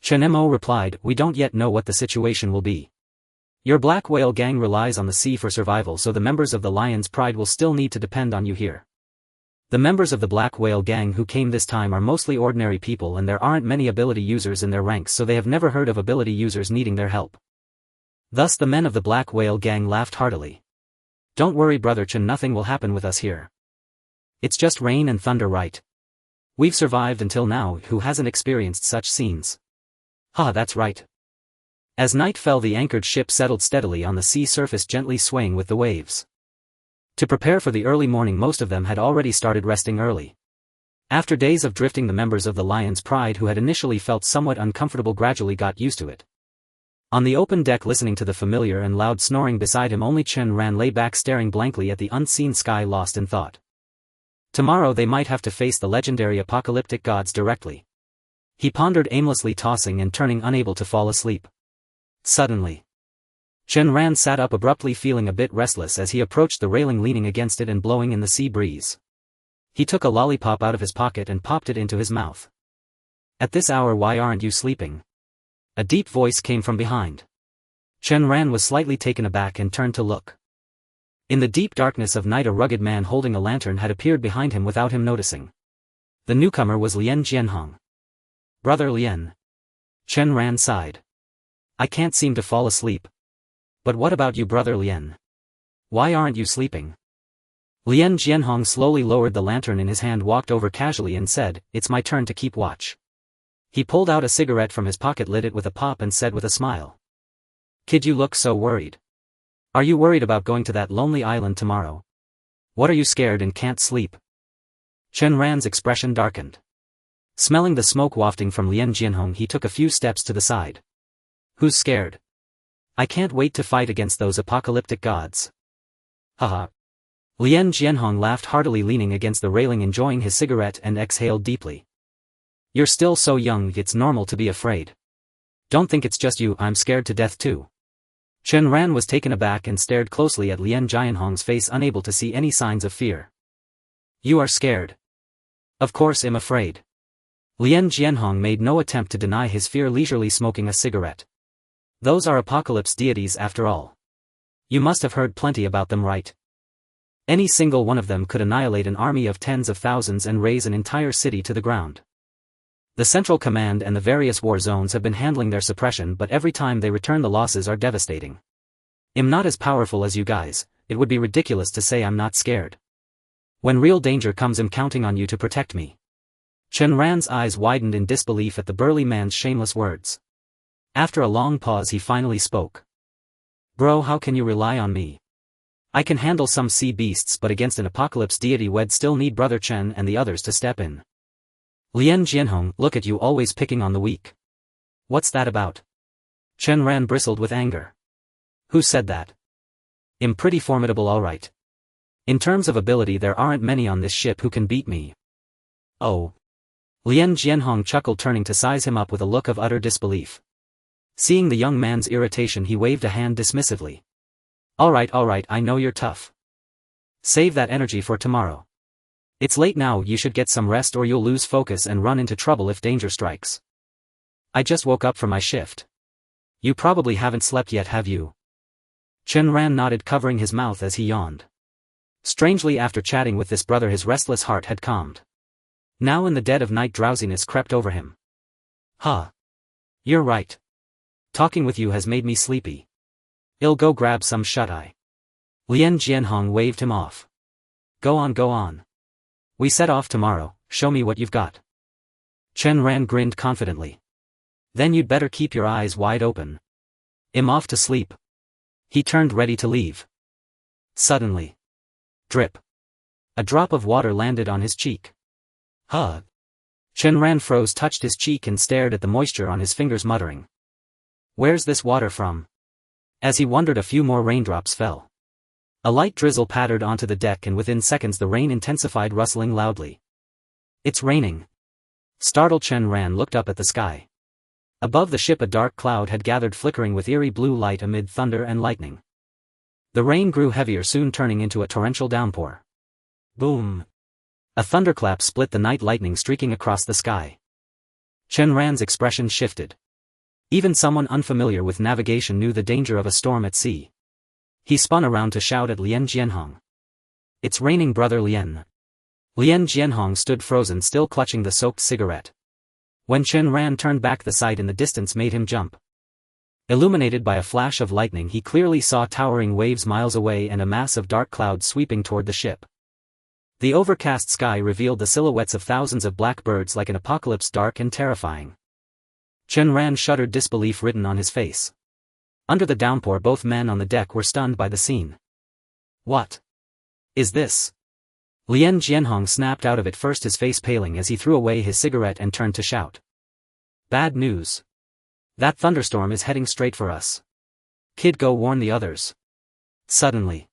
Chen Mo replied, we don't yet know what the situation will be. Your Black Whale gang relies on the sea for survival, so the members of the Lion's Pride will still need to depend on you here. The members of the Black Whale gang who came this time are mostly ordinary people, and there aren't many ability users in their ranks, so they have never heard of ability users needing their help. Thus the men of the Black Whale gang laughed heartily. Don't worry, brother Chen, nothing will happen with us here. It's just rain and thunder, right? We've survived until now, who hasn't experienced such scenes? Ha, that's right. As night fell, the anchored ship settled steadily on the sea surface, gently swaying with the waves. To prepare for the early morning, most of them had already started resting early. After days of drifting, the members of the Lion's Pride who had initially felt somewhat uncomfortable gradually got used to it. On the open deck, listening to the familiar and loud snoring beside him, only Chen Ran lay back, staring blankly at the unseen sky, lost in thought. Tomorrow they might have to face the legendary apocalyptic gods directly. He pondered aimlessly, tossing and turning, unable to fall asleep. Suddenly, Chen Ran sat up abruptly, feeling a bit restless as he approached the railing, leaning against it and blowing in the sea breeze. He took a lollipop out of his pocket and popped it into his mouth. At this hour why aren't you sleeping? A deep voice came from behind. Chen Ran was slightly taken aback and turned to look. In the deep darkness of night a rugged man holding a lantern had appeared behind him without him noticing. The newcomer was Lien Jianhong. Brother Lien. Chen Ran sighed. I can't seem to fall asleep. But what about you, Brother Lien? Why aren't you sleeping? Lien Jianhong slowly lowered the lantern in his hand, walked over casually and said, It's my turn to keep watch. He pulled out a cigarette from his pocket, lit it with a pop and said with a smile. Kid, you look so worried. Are you worried about going to that lonely island tomorrow? What are you scared and can't sleep? Chen Ran's expression darkened. Smelling the smoke wafting from Lien Jianhong, he took a few steps to the side. Who's scared? I can't wait to fight against those apocalyptic gods. Haha. Lien Jianhong laughed heartily, leaning against the railing, enjoying his cigarette, and exhaled deeply. You're still so young, it's normal to be afraid. Don't think it's just you, I'm scared to death too. Chen Ran was taken aback and stared closely at Lien Jianhong's face, unable to see any signs of fear. You are scared? Of course I'm afraid. Lien Jianhong made no attempt to deny his fear, leisurely smoking a cigarette. Those are apocalypse deities after all. You must have heard plenty about them, right? Any single one of them could annihilate an army of tens of thousands and raze an entire city to the ground. The Central Command and the various war zones have been handling their suppression, but every time they return the losses are devastating. I'm not as powerful as you guys, it would be ridiculous to say I'm not scared. When real danger comes, I'm counting on you to protect me. Chen Ran's eyes widened in disbelief at the burly man's shameless words. After a long pause he finally spoke. Bro, how can you rely on me? I can handle some sea beasts, but against an apocalypse deity we'd still need Brother Chen and the others to step in. Lien Jianhong, look at you, always picking on the weak. What's that about? Chen Ran bristled with anger. Who said that? I'm pretty formidable, alright. In terms of ability there aren't many on this ship who can beat me. Oh. Lien Jianhong chuckled, turning to size him up with a look of utter disbelief. Seeing the young man's irritation, he waved a hand dismissively. Alright, I know you're tough. Save that energy for tomorrow. It's late now, you should get some rest or you'll lose focus and run into trouble if danger strikes. I just woke up from my shift. You probably haven't slept yet, have you? Chen Ran nodded, covering his mouth as he yawned. Strangely, after chatting with this brother, his restless heart had calmed. Now in the dead of night, drowsiness crept over him. Huh. You're right. Talking with you has made me sleepy. I'll go grab some shut-eye. Lien Jianhong waved him off. Go on. We set off tomorrow, show me what you've got. Chen Ran grinned confidently. Then you'd better keep your eyes wide open. I'm off to sleep. He turned ready to leave. Suddenly. Drip. A drop of water landed on his cheek. Huh. Chen Ran froze, touched his cheek and stared at the moisture on his fingers, muttering. Where's this water from? As he wondered, a few more raindrops fell. A light drizzle pattered onto the deck, and within seconds the rain intensified, rustling loudly. It's raining. Startled, Chen Ran looked up at the sky. Above the ship a dark cloud had gathered, flickering with eerie blue light amid thunder and lightning. The rain grew heavier, soon turning into a torrential downpour. Boom. A thunderclap split the night, lightning streaking across the sky. Chen Ran's expression shifted. Even someone unfamiliar with navigation knew the danger of a storm at sea. He spun around to shout at Lien Jianhong. It's raining, Brother Lien. Lien Jianhong stood frozen, still clutching the soaked cigarette. When Chen Ran turned back, the sight in the distance made him jump. Illuminated by a flash of lightning, he clearly saw towering waves miles away and a mass of dark clouds sweeping toward the ship. The overcast sky revealed the silhouettes of thousands of black birds, like an apocalypse, dark and terrifying. Chen Ran shuddered, disbelief written on his face. Under the downpour, both men on the deck were stunned by the scene. What is this? Lien Jianhong snapped out of it, first his face paling as he threw away his cigarette and turned to shout. Bad news. That thunderstorm is heading straight for us. Kid, go warn the others. Suddenly.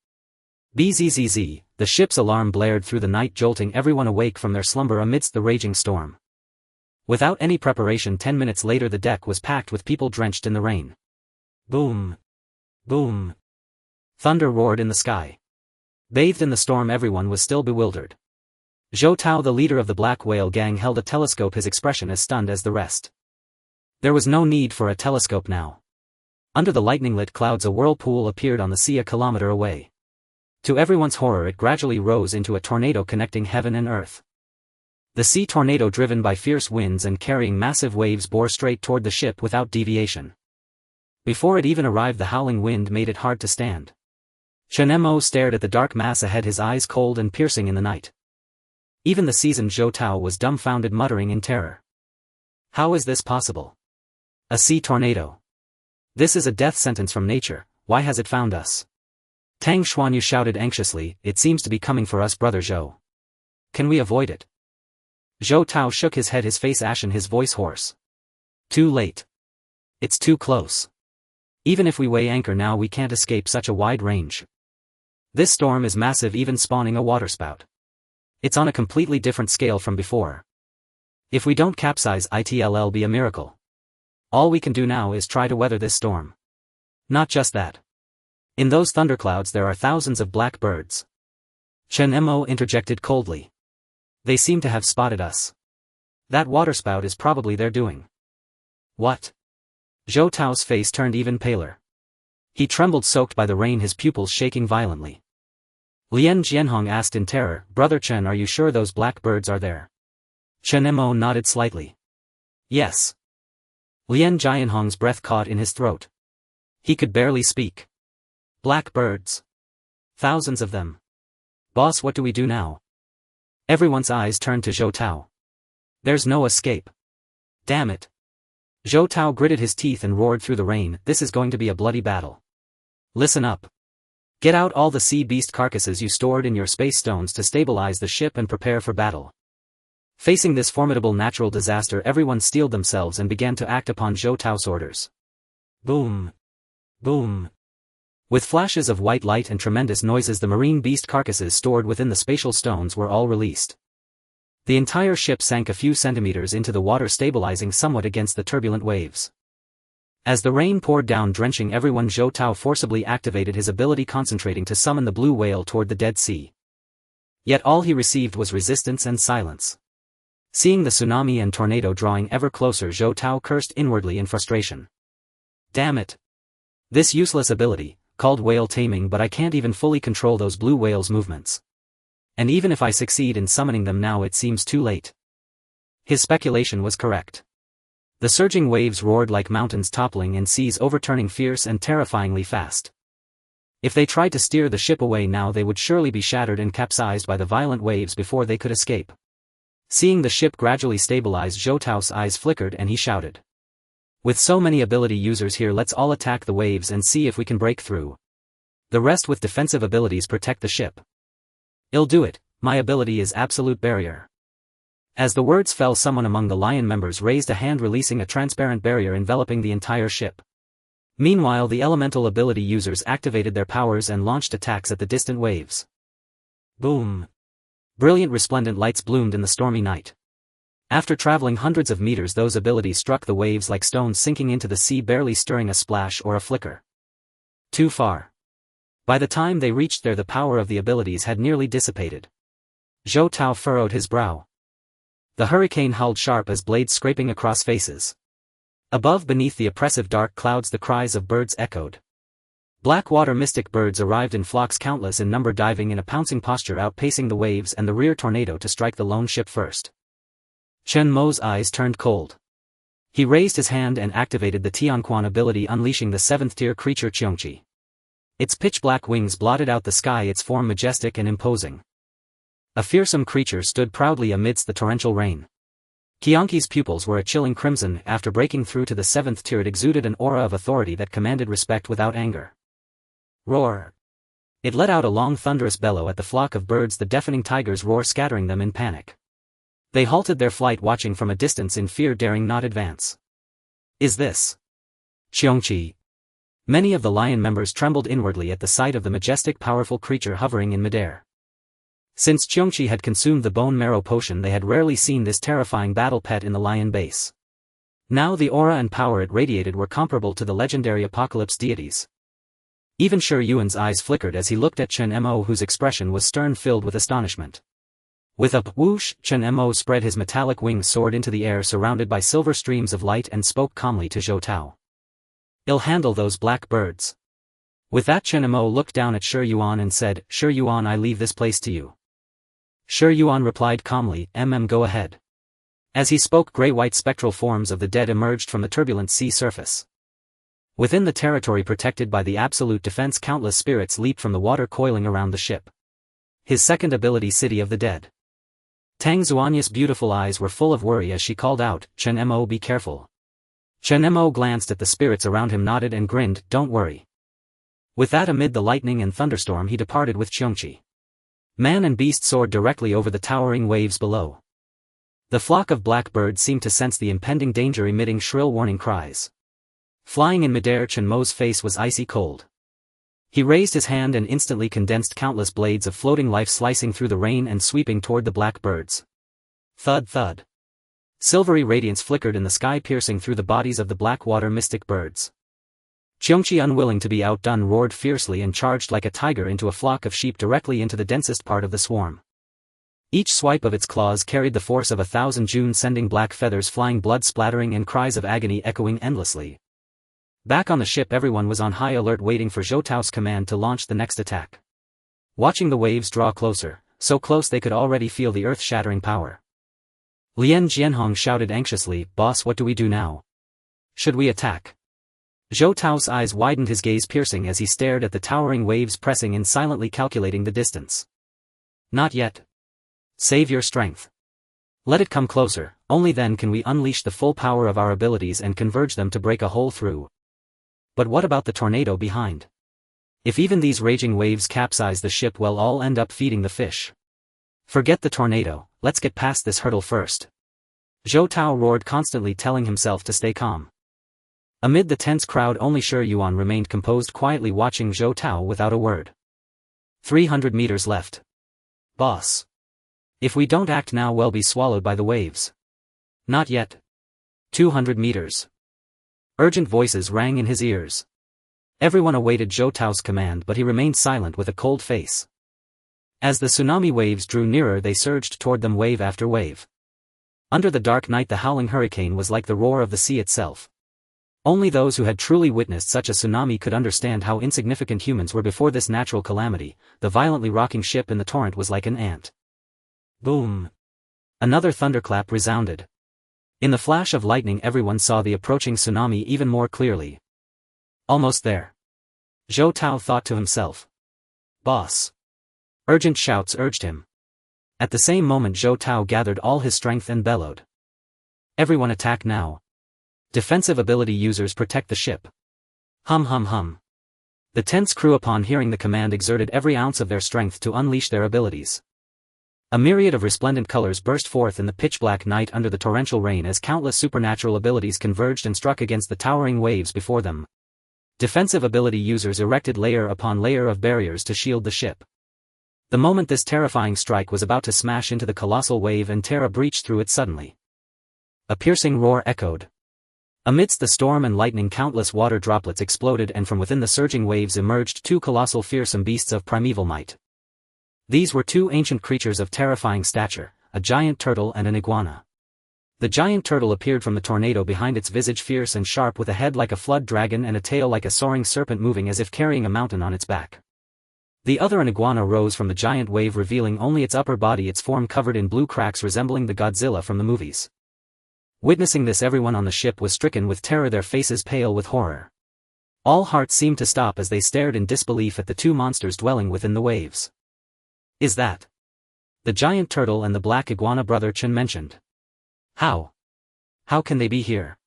Bzzz, the ship's alarm blared through the night, jolting everyone awake from their slumber amidst the raging storm. Without any preparation, 10 minutes later the deck was packed with people drenched in the rain. Boom. Boom. Thunder roared in the sky. Bathed in the storm, everyone was still bewildered. Zhou Tao, the leader of the Black Whale gang, held a telescope, his expression as stunned as the rest. There was no need for a telescope now. Under the lightning-lit clouds a whirlpool appeared on the sea a kilometer away. To everyone's horror it gradually rose into a tornado connecting heaven and earth. The sea tornado, driven by fierce winds and carrying massive waves, bore straight toward the ship without deviation. Before it even arrived, the howling wind made it hard to stand. Chen Mo stared at the dark mass ahead, his eyes cold and piercing in the night. Even the seasoned Zhou Tao was dumbfounded, muttering in terror. How is this possible? A sea tornado. This is a death sentence from nature. Why has it found us? Tang Xuanyu shouted anxiously, it seems to be coming for us, brother Zhou. Can we avoid it? Zhou Tao shook his head, his face ashen, his voice hoarse. Too late. It's too close. Even if we weigh anchor now, we can't escape such a wide range. This storm is massive, even spawning a waterspout. It's on a completely different scale from before. If we don't capsize, it'll be a miracle. All we can do now is try to weather this storm. Not just that. In those thunderclouds there are thousands of black birds. Chen Mo interjected coldly. They seem to have spotted us. That waterspout is probably their doing. What? Zhou Tao's face turned even paler. He trembled, soaked by the rain, his pupils shaking violently. Lien Jianhong asked in terror, Brother Chen, are you sure those black birds are there? Chen Mo nodded slightly. Yes. Lien Jianhong's breath caught in his throat. He could barely speak. Black birds. Thousands of them. Boss, what do we do now? Everyone's eyes turned to Zhou Tao. There's no escape. Damn it. Zhou Tao gritted his teeth and roared through the rain, this is going to be a bloody battle. Listen up. Get out all the sea beast carcasses you stored in your space stones to stabilize the ship and prepare for battle. Facing this formidable natural disaster, everyone steeled themselves and began to act upon Zhou Tao's orders. Boom. Boom. With flashes of white light and tremendous noises, the marine beast carcasses stored within the spatial stones were all released. The entire ship sank a few centimeters into the water, stabilizing somewhat against the turbulent waves. As the rain poured down, drenching everyone, Zhou Tao forcibly activated his ability, concentrating to summon the blue whale toward the Dead Sea. Yet all he received was resistance and silence. Seeing the tsunami and tornado drawing ever closer, Zhou Tao cursed inwardly in frustration. Damn it! This useless ability, called whale taming, but I can't even fully control those blue whales' movements. And even if I succeed in summoning them now, it seems too late. His speculation was correct. The surging waves roared like mountains toppling and seas overturning, fierce and terrifyingly fast. If they tried to steer the ship away now, they would surely be shattered and capsized by the violent waves before they could escape. Seeing the ship gradually stabilize, Zhou Tao's eyes flickered and he shouted. With so many ability users here, let's all attack the waves and see if we can break through. The rest with defensive abilities protect the ship. I'll do it, my ability is Absolute Barrier. As the words fell, someone among the Lion members raised a hand, releasing a transparent barrier enveloping the entire ship. Meanwhile, the elemental ability users activated their powers and launched attacks at the distant waves. Boom! Brilliant resplendent lights bloomed in the stormy night. After traveling hundreds of meters, those abilities struck the waves like stones sinking into the sea, barely stirring a splash or a flicker. Too far. By the time they reached there, the power of the abilities had nearly dissipated. Zhou Tao furrowed his brow. The hurricane howled sharp as blades scraping across faces. Above, beneath the oppressive dark clouds, the cries of birds echoed. Black water mystic birds arrived in flocks, countless in number, diving in a pouncing posture, outpacing the waves and the rear tornado to strike the lone ship first. Chen Mo's eyes turned cold. He raised his hand and activated the Qiongqi ability, unleashing the 7th-tier creature Qiongqi. Its pitch-black wings blotted out the sky, its form majestic and imposing. A fearsome creature stood proudly amidst the torrential rain. Qiongqi's pupils were a chilling crimson. After breaking through to the 7th tier, it exuded an aura of authority that commanded respect without anger. Roar! It let out a long thunderous bellow at the flock of birds, the deafening tiger's roar scattering them in panic. They halted their flight, watching from a distance in fear, daring not advance. Is this Qiongqi? Many of the lion members trembled inwardly at the sight of the majestic, powerful creature hovering in midair. Since Qiongqi had consumed the bone marrow potion, they had rarely seen this terrifying battle pet in the lion base. Now the aura and power it radiated were comparable to the legendary apocalypse deities. Even Shi Yuan's eyes flickered as he looked at Chen Mo, whose expression was stern, filled with astonishment. With a whoosh, Chen Mo spread his metallic wings, soared into the air surrounded by silver streams of light, and spoke calmly to Zhou Tao. "I'll handle those black birds." With that, Chen Mo looked down at Shi Yuan and said, "Shi Yuan, I leave this place to you." Shi Yuan replied calmly, Go ahead." As he spoke, grey-white spectral forms of the dead emerged from the turbulent sea surface. Within the territory protected by the absolute defense, countless spirits leaped from the water coiling around the ship. His second ability, City of the Dead. Tang Xuanya's beautiful eyes were full of worry as she called out, "Chen Mo, be careful." Chen Mo glanced at the spirits around him, nodded and grinned, "Don't worry." With that, amid the lightning and thunderstorm, he departed with Qiongqi. Man and beast soared directly over the towering waves below. The flock of blackbirds seemed to sense the impending danger, emitting shrill warning cries. Flying in midair, Chen Mo's face was icy cold. He raised his hand and instantly condensed countless blades of floating life, slicing through the rain and sweeping toward the blackbirds. Thud thud. Silvery radiance flickered in the sky, piercing through the bodies of the blackwater mystic birds. Qiongqi, unwilling to be outdone, roared fiercely and charged like a tiger into a flock of sheep directly into the densest part of the swarm. Each swipe of its claws carried the force of 1,000 June, sending black feathers flying, blood splattering, and cries of agony echoing endlessly. Back on the ship, everyone was on high alert, waiting for Zhou Tao's command to launch the next attack. Watching the waves draw closer, so close they could already feel the earth-shattering power. Lian Jianhong shouted anxiously, "Boss, what do we do now? Should we attack?" Zhou Tao's eyes widened, his gaze piercing as he stared at the towering waves pressing in, silently calculating the distance. "Not yet. Save your strength. Let it come closer, only then can we unleash the full power of our abilities and converge them to break a hole through." But what about the tornado behind? If even these raging waves capsize the ship, we'll all end up feeding the fish. Forget the tornado, let's get past this hurdle first. Zhou Tao roared, constantly telling himself to stay calm. Amid the tense crowd, only Shi Yuan remained composed, quietly watching Zhou Tao without a word. 300 meters left. Boss. If we don't act now, we'll be swallowed by the waves. Not yet. 200 meters. Urgent voices rang in his ears. Everyone awaited Zhou Tao's command, but he remained silent with a cold face. As the tsunami waves drew nearer, they surged toward them, wave after wave. Under the dark night, the howling hurricane was like the roar of the sea itself. Only those who had truly witnessed such a tsunami could understand how insignificant humans were before this natural calamity. The violently rocking ship in the torrent was like an ant. Boom! Another thunderclap resounded. In the flash of lightning, everyone saw the approaching tsunami even more clearly. Almost there. Zhou Tao thought to himself. Boss. Urgent shouts urged him. At the same moment, Zhou Tao gathered all his strength and bellowed. Everyone attack now. Defensive ability users protect the ship. Hum hum hum. The tense crew, upon hearing the command, exerted every ounce of their strength to unleash their abilities. A myriad of resplendent colors burst forth in the pitch-black night under the torrential rain as countless supernatural abilities converged and struck against the towering waves before them. Defensive ability users erected layer upon layer of barriers to shield the ship. The moment this terrifying strike was about to smash into the colossal wave and tear a breach through it, suddenly a piercing roar echoed. Amidst the storm and lightning, countless water droplets exploded, and from within the surging waves emerged two colossal, fearsome beasts of primeval might. These were two ancient creatures of terrifying stature, a giant turtle and an iguana. The giant turtle appeared from the tornado, behind its visage fierce and sharp, with a head like a flood dragon and a tail like a soaring serpent, moving as if carrying a mountain on its back. The other, an iguana, rose from the giant wave, revealing only its upper body, its form covered in blue cracks resembling the Godzilla from the movies. Witnessing this, everyone on the ship was stricken with terror, their faces pale with horror. All hearts seemed to stop as they stared in disbelief at the two monsters dwelling within the waves. Is that the giant turtle and the black iguana brother Chen mentioned? How can they be here?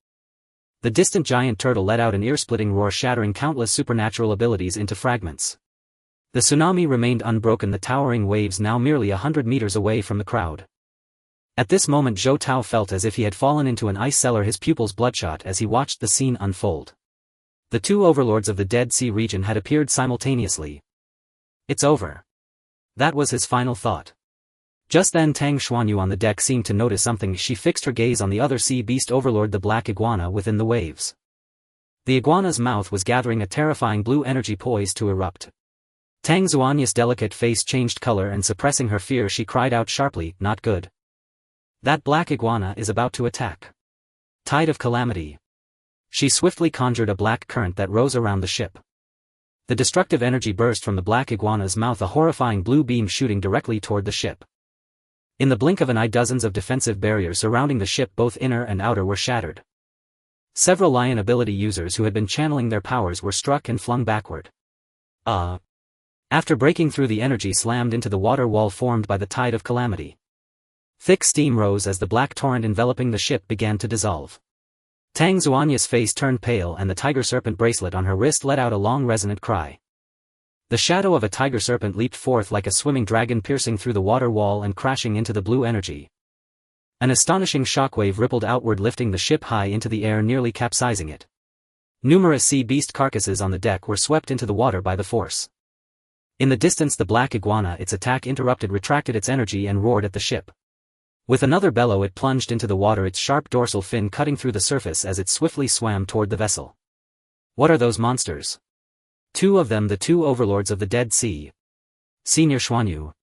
The distant giant turtle let out an ear-splitting roar, shattering countless supernatural abilities into fragments. The tsunami remained unbroken, the towering waves now merely 100 meters away from the crowd. At this moment, Zhou Tao felt as if he had fallen into an ice cellar, his pupils bloodshot as he watched the scene unfold. The two overlords of the Dead Sea region had appeared simultaneously. It's over. That was his final thought. Just then, Tang Xuanyu on the deck seemed to notice something. She fixed her gaze on the other sea beast overlord, the black iguana within the waves. The iguana's mouth was gathering a terrifying blue energy poised to erupt. Tang Xuanya's delicate face changed color and suppressing her fear she cried out sharply, not good. That black iguana is about to attack. Tide of calamity. She swiftly conjured a black current that rose around the ship. The destructive energy burst from the black iguana's mouth, a horrifying blue beam shooting directly toward the ship. In the blink of an eye, dozens of defensive barriers surrounding the ship, both inner and outer, were shattered. Several lion ability users who had been channeling their powers were struck and flung backward. After breaking through, the energy slammed into the water wall formed by the tide of calamity. Thick steam rose as the black torrent enveloping the ship began to dissolve. Tang Xuanya's face turned pale and the tiger serpent bracelet on her wrist let out a long resonant cry. The shadow of a tiger serpent leaped forth like a swimming dragon, piercing through the water wall and crashing into the blue energy. An astonishing shockwave rippled outward, lifting the ship high into the air, nearly capsizing it. Numerous sea beast carcasses on the deck were swept into the water by the force. In the distance, the black iguana, its attack interrupted, retracted its energy and roared at the ship. With another bellow, it plunged into the water, its sharp dorsal fin cutting through the surface as it swiftly swam toward the vessel. What are those monsters? Two of them, the two overlords of the Dead Sea. Senior Xuanyu.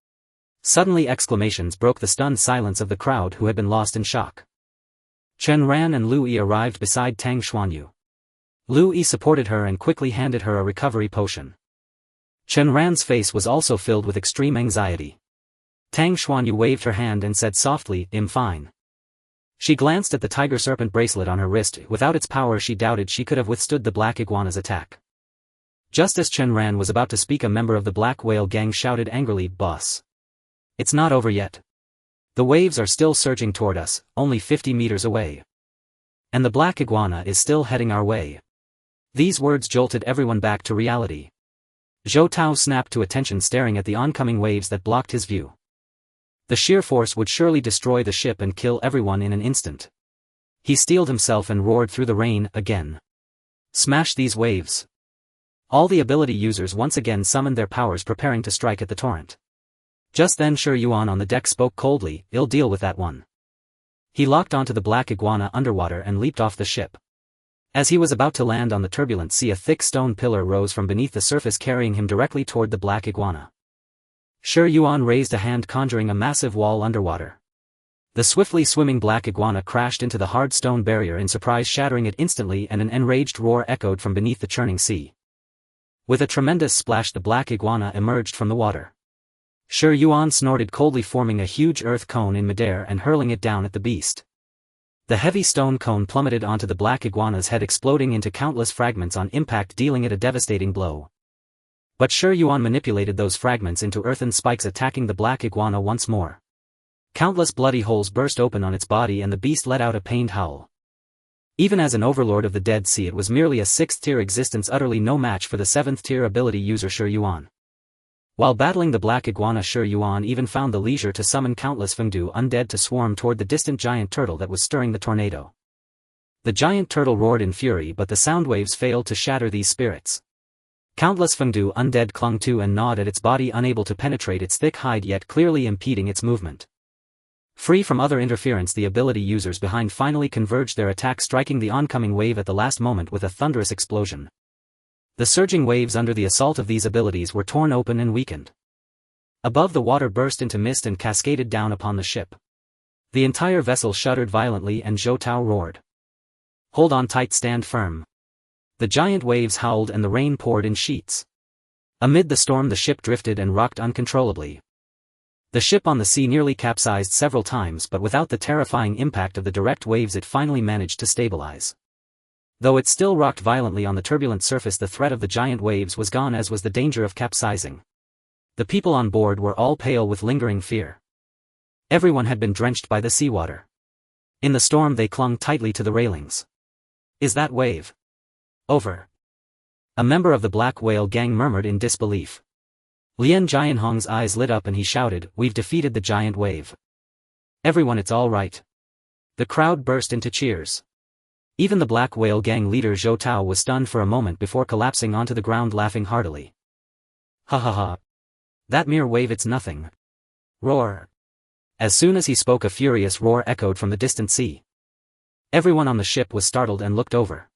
Suddenly exclamations broke the stunned silence of the crowd, who had been lost in shock. Chen Ran and Lu Yi arrived beside Tang Xuanyu. Lu Yi supported her and quickly handed her a recovery potion. Chen Ran's face was also filled with extreme anxiety. Tang Xuanyu waved her hand and said softly, "I'm fine." She glanced at the tiger serpent bracelet on her wrist. Without its power, she doubted she could have withstood the black iguana's attack. Just as Chen Ran was about to speak, a member of the Black Whale gang shouted angrily, "Boss! It's not over yet. The waves are still surging toward us, only 50 meters away. And the black iguana is still heading our way." These words jolted everyone back to reality. Zhou Tao snapped to attention, staring at the oncoming waves that blocked his view. The sheer force would surely destroy the ship and kill everyone in an instant. He steeled himself and roared through the rain again. "Smash these waves!" All the ability users once again summoned their powers, preparing to strike at the torrent. Just then Shi Yuan on the deck spoke coldly, "I'll deal with that one." He locked onto the black iguana underwater and leaped off the ship. As he was about to land on the turbulent sea, a thick stone pillar rose from beneath the surface, carrying him directly toward the black iguana. Shi Yuan raised a hand, conjuring a massive wall underwater. The swiftly swimming black iguana crashed into the hard stone barrier in surprise, shattering it instantly, and an enraged roar echoed from beneath the churning sea. With a tremendous splash, the black iguana emerged from the water. Shi Yuan snorted coldly, forming a huge earth cone in midair and hurling it down at the beast. The heavy stone cone plummeted onto the black iguana's head, exploding into countless fragments on impact, dealing it a devastating blow. But Shi Yuan manipulated those fragments into earthen spikes, attacking the black iguana once more. Countless bloody holes burst open on its body and the beast let out a pained howl. Even as an overlord of the Dead Sea, it was merely a 6th-tier existence, utterly no match for the 7th-tier ability user Shi Yuan. While battling the black iguana, Shi Yuan even found the leisure to summon countless Fengdu undead to swarm toward the distant giant turtle that was stirring the tornado. The giant turtle roared in fury, but the sound waves failed to shatter these spirits. Countless Fengdu undead clung to and gnawed at its body, unable to penetrate its thick hide, yet clearly impeding its movement. Free from other interference, the ability users behind finally converged their attack, striking the oncoming wave at the last moment with a thunderous explosion. The surging waves under the assault of these abilities were torn open and weakened. Above, the water burst into mist and cascaded down upon the ship. The entire vessel shuddered violently and Zhou Tao roared, "Hold on tight, stand firm." The giant waves howled and the rain poured in sheets. Amid the storm, the ship drifted and rocked uncontrollably. The ship on the sea nearly capsized several times, but without the terrifying impact of the direct waves it finally managed to stabilize. Though it still rocked violently on the turbulent surface, the threat of the giant waves was gone, as was the danger of capsizing. The people on board were all pale with lingering fear. Everyone had been drenched by the seawater. In the storm they clung tightly to the railings. "Is that wave over?" a member of the Black Whale gang murmured in disbelief. Lian Jianhong's eyes lit up and he shouted, "We've defeated the giant wave. Everyone, it's all right." The crowd burst into cheers. Even the Black Whale gang leader Zhou Tao was stunned for a moment before collapsing onto the ground, laughing heartily. "Ha ha ha. That mere wave, it's nothing." Roar. As soon as he spoke, a furious roar echoed from the distant sea. Everyone on the ship was startled and looked over.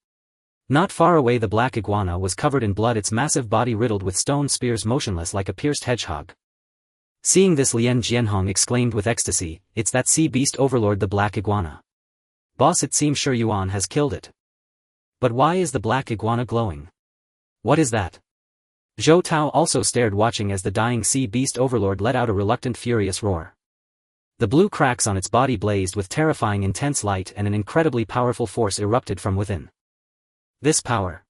Not far away the black iguana was covered in blood, its massive body riddled with stone spears, motionless like a pierced hedgehog. Seeing this, Lien Jianhong exclaimed with ecstasy, "It's that sea beast overlord, the black iguana. Boss, it seems Shi Yuan has killed it. But why is the black iguana glowing? What is that?" Zhou Tao also stared, watching as the dying sea beast overlord let out a reluctant, furious roar. The blue cracks on its body blazed with terrifying intense light, and an incredibly powerful force erupted from within. This power.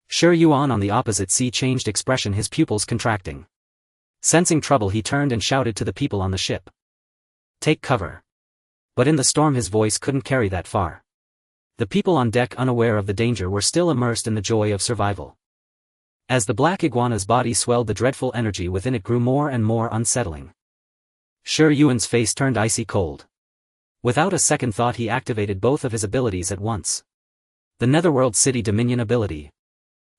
Shi Yuan on the opposite sea changed expression, his pupils contracting. Sensing trouble, he turned and shouted to the people on the ship. "Take cover." But in the storm his voice couldn't carry that far. The people on deck, unaware of the danger, were still immersed in the joy of survival. As the black iguana's body swelled, the dreadful energy within it grew more and more unsettling. Shi Yuan's face turned icy cold. Without a second thought, he activated both of his abilities at once. The Netherworld City Dominion ability.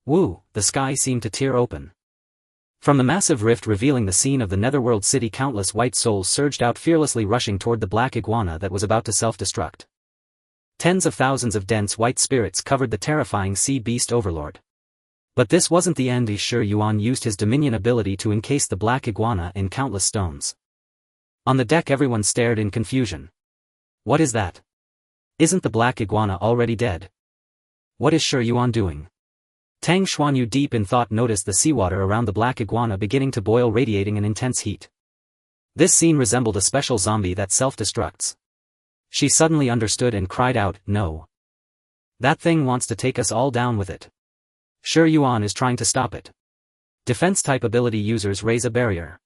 Woo, the sky seemed to tear open. From the massive rift revealing the scene of the Netherworld City, countless white souls surged out, fearlessly rushing toward the black iguana that was about to self-destruct. Tens of thousands of dense white spirits covered the terrifying sea beast overlord. But this wasn't the end. Shi Yuan used his Dominion ability to encase the black iguana in countless stones. On the deck everyone stared in confusion. What is that? Isn't the black iguana already dead? What is Shi Yuan doing? Tang Xuanyu, deep in thought, noticed the seawater around the black iguana beginning to boil, radiating an intense heat. This scene resembled a special zombie that self-destructs. She suddenly understood and cried out, "No! That thing wants to take us all down with it. Shi Yuan is trying to stop it." Defense-type ability users raise a barrier.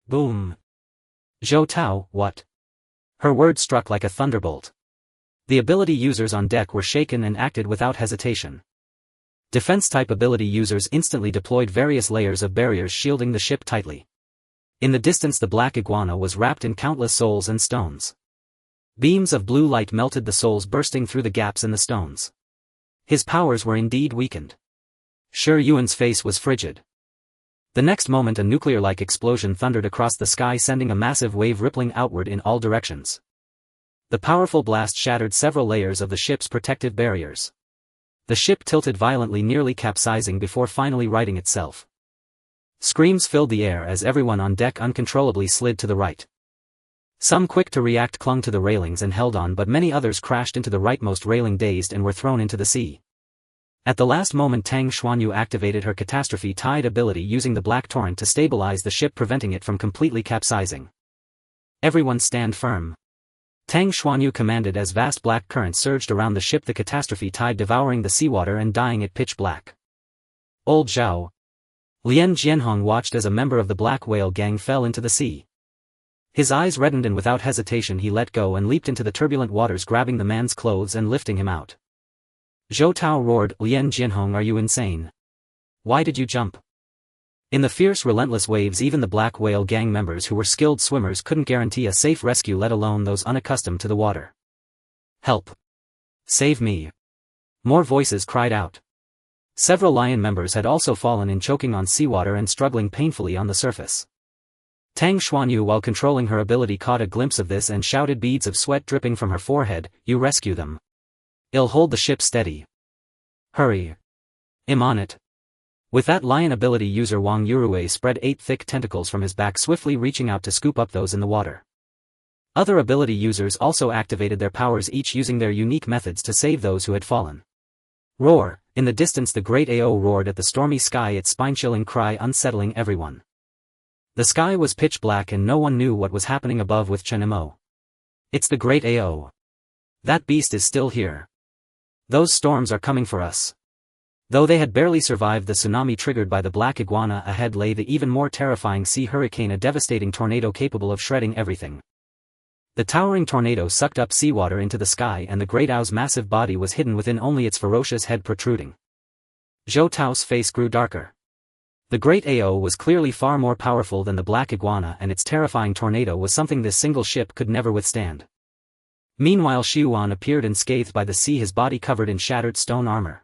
Boom! Zhou Tao, what? Her words struck like a thunderbolt. The ability users on deck were shaken and acted without hesitation. Defense-type ability users instantly deployed various layers of barriers, shielding the ship tightly. In the distance the black iguana was wrapped in countless souls and stones. Beams of blue light melted the souls, bursting through the gaps in the stones. His powers were indeed weakened. Shi Yuan's face was frigid. The next moment a nuclear-like explosion thundered across the sky, sending a massive wave rippling outward in all directions. The powerful blast shattered several layers of the ship's protective barriers. The ship tilted violently, nearly capsizing before finally righting itself. Screams filled the air as everyone on deck uncontrollably slid to the right. Some, quick to react, clung to the railings and held on, but many others crashed into the rightmost railing, dazed, and were thrown into the sea. At the last moment Tang Xuanyu activated her catastrophe tide ability, using the black torrent to stabilize the ship, preventing it from completely capsizing. "Everyone stand firm," Tang Xuanyu commanded as vast black currents surged around the ship, the catastrophe tide devouring the seawater and dyeing it pitch black. "Old Zhao." Lien Jianhong watched as a member of the Black Whale gang fell into the sea. His eyes reddened, and without hesitation he let go and leaped into the turbulent waters, grabbing the man's clothes and lifting him out. Zhou Tao roared, "Lien Jianhong, are you insane? Why did you jump?" In the fierce, relentless waves even the Black Whale gang members who were skilled swimmers couldn't guarantee a safe rescue, let alone those unaccustomed to the water. "Help! Save me!" More voices cried out. Several lion members had also fallen in, choking on seawater and struggling painfully on the surface. Tang Xuanyu, while controlling her ability, caught a glimpse of this and shouted, beads of sweat dripping from her forehead, "You rescue them. I'll hold the ship steady. Hurry. I'm on it." With that, lion ability user Wang Yurue spread 8 thick tentacles from his back, swiftly reaching out to scoop up those in the water. Other ability users also activated their powers, each using their unique methods to save those who had fallen. Roar! In the distance the great AO roared at the stormy sky, its spine-chilling cry unsettling everyone. The sky was pitch black and no one knew what was happening above with Chen Mo. "It's the great AO. That beast is still here. Those storms are coming for us." Though they had barely survived the tsunami triggered by the black iguana, ahead lay the even more terrifying sea hurricane, a devastating tornado capable of shredding everything. The towering tornado sucked up seawater into the sky, and the great owl's massive body was hidden within, only its ferocious head protruding. Zhou Tao's face grew darker. The great AO was clearly far more powerful than the black iguana, and its terrifying tornado was something this single ship could never withstand. Meanwhile Shi Yuan appeared unscathed by the sea, his body covered in shattered stone armor.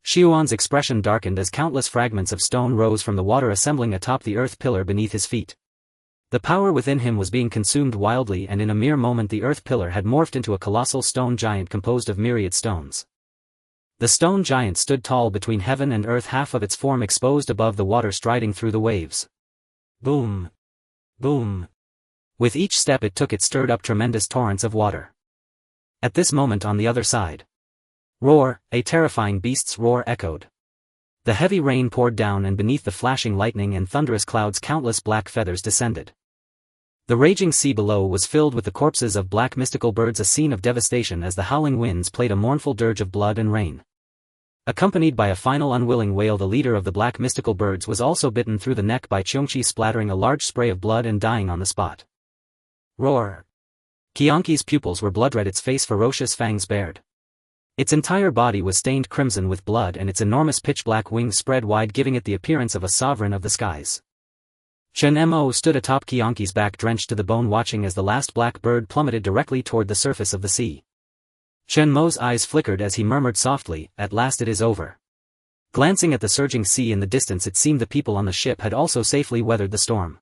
Shi Yuan's expression darkened as countless fragments of stone rose from the water, assembling atop the earth pillar beneath his feet. The power within him was being consumed wildly, and in a mere moment the earth pillar had morphed into a colossal stone giant composed of myriad stones. The stone giant stood tall between heaven and earth, half of its form exposed above the water, striding through the waves. Boom! Boom! With each step it took, it stirred up tremendous torrents of water. At this moment on the other side. Roar! A terrifying beast's roar echoed. The heavy rain poured down, and beneath the flashing lightning and thunderous clouds countless black feathers descended. The raging sea below was filled with the corpses of black mystical birds, a scene of devastation as the howling winds played a mournful dirge of blood and rain. Accompanied by a final unwilling wail, the leader of the black mystical birds was also bitten through the neck by Qiongqi, splattering a large spray of blood and dying on the spot. Roar! Qiongqi's pupils were blood red, its face ferocious, fangs bared. Its entire body was stained crimson with blood, and its enormous pitch-black wings spread wide, giving it the appearance of a sovereign of the skies. Chen Mo stood atop Qiongqi's back, drenched to the bone, watching as the last black bird plummeted directly toward the surface of the sea. Chen Mo's eyes flickered as he murmured softly, "At last it is over." Glancing at the surging sea in the distance, it seemed the people on the ship had also safely weathered the storm.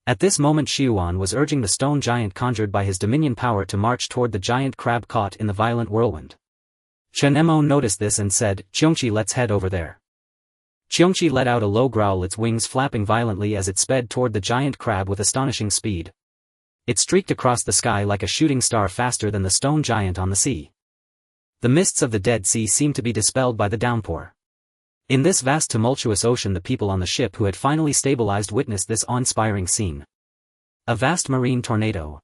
At this moment Ehuang was urging the stone giant conjured by his dominion power to march toward the giant crab caught in the violent whirlwind. Chen Mo noticed this and said, "Qiongqi, let's head over there." Qiongqi let out a low growl, its wings flapping violently as it sped toward the giant crab with astonishing speed. It streaked across the sky like a shooting star, faster than the stone giant on the sea. The mists of the Dead Sea seemed to be dispelled by the downpour. In this vast tumultuous ocean, the people on the ship who had finally stabilized witnessed this awe-inspiring scene. A vast marine tornado.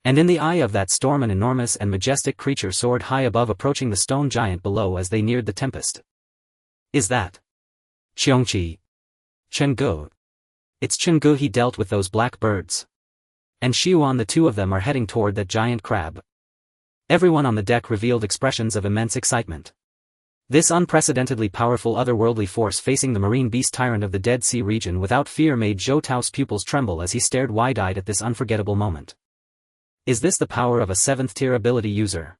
And in the eye of that storm an enormous and majestic creature soared high above, approaching the stone giant below as they neared the tempest. Is that Qiongqi? Chenggu. It's Chenggu, he dealt with those black birds. And Ehuang, the two of them are heading toward that giant crab. Everyone on the deck revealed expressions of immense excitement. This unprecedentedly powerful otherworldly force facing the marine beast tyrant of the Dead Sea region without fear made Zhou Tao's pupils tremble as he stared wide-eyed at this unforgettable moment. Is this the power of a 7th-tier ability user?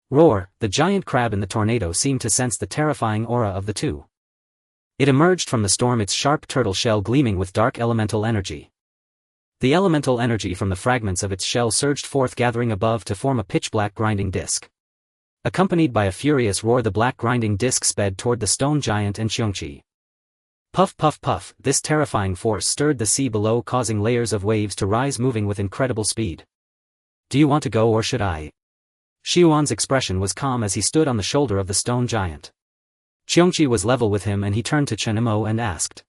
Roar! The giant crab in the tornado seemed to sense the terrifying aura of the two. It emerged from the storm, its sharp turtle shell gleaming with dark elemental energy. The elemental energy from the fragments of its shell surged forth, gathering above to form a pitch-black grinding disc. Accompanied by a furious roar, the black grinding disc sped toward the stone giant and Qiongqi. Puff puff puff, this terrifying force stirred the sea below, causing layers of waves to rise, moving with incredible speed. Do you want to go, or should I? Ehuang's expression was calm as he stood on the shoulder of the stone giant. Qiongqi was level with him, and he turned to Chen Mo and asked.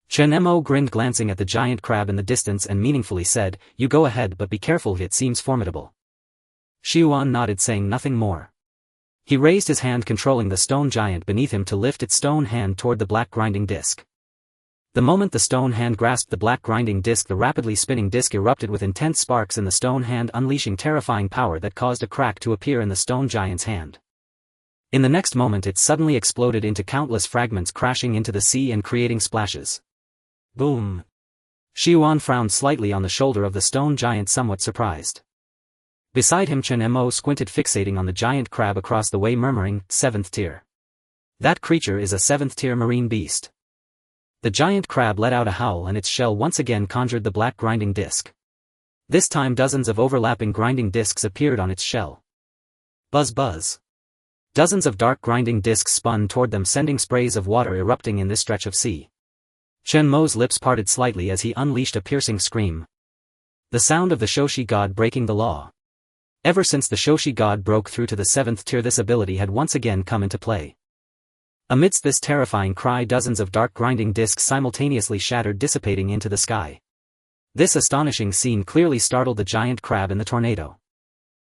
Chen Mo grinned, glancing at the giant crab in the distance, and meaningfully said, "You go ahead, but be careful, it seems formidable." Ehuang nodded, saying nothing more. He raised his hand, controlling the stone giant beneath him to lift its stone hand toward the black grinding disc. The moment the stone hand grasped the black grinding disc, the rapidly spinning disc erupted with intense sparks in the stone hand, unleashing terrifying power that caused a crack to appear in the stone giant's hand. In the next moment it suddenly exploded into countless fragments, crashing into the sea and creating splashes. Boom! Ehuang frowned slightly on the shoulder of the stone giant, somewhat surprised. Beside him Chen Mo squinted, fixating on the giant crab across the way, murmuring, 7th tier. That creature is a 7th-tier marine beast. The giant crab let out a howl, and its shell once again conjured the black grinding disc. This time dozens of overlapping grinding discs appeared on its shell. Buzz buzz. Dozens of dark grinding discs spun toward them, sending sprays of water erupting in this stretch of sea. Chen Mo's lips parted slightly as he unleashed a piercing scream. The sound of the Shoshi god breaking the law. Ever since the Shoshi god broke through to the 7th tier, this ability had once again come into play. Amidst this terrifying cry, dozens of dark grinding discs simultaneously shattered, dissipating into the sky. This astonishing scene clearly startled the giant crab in the tornado.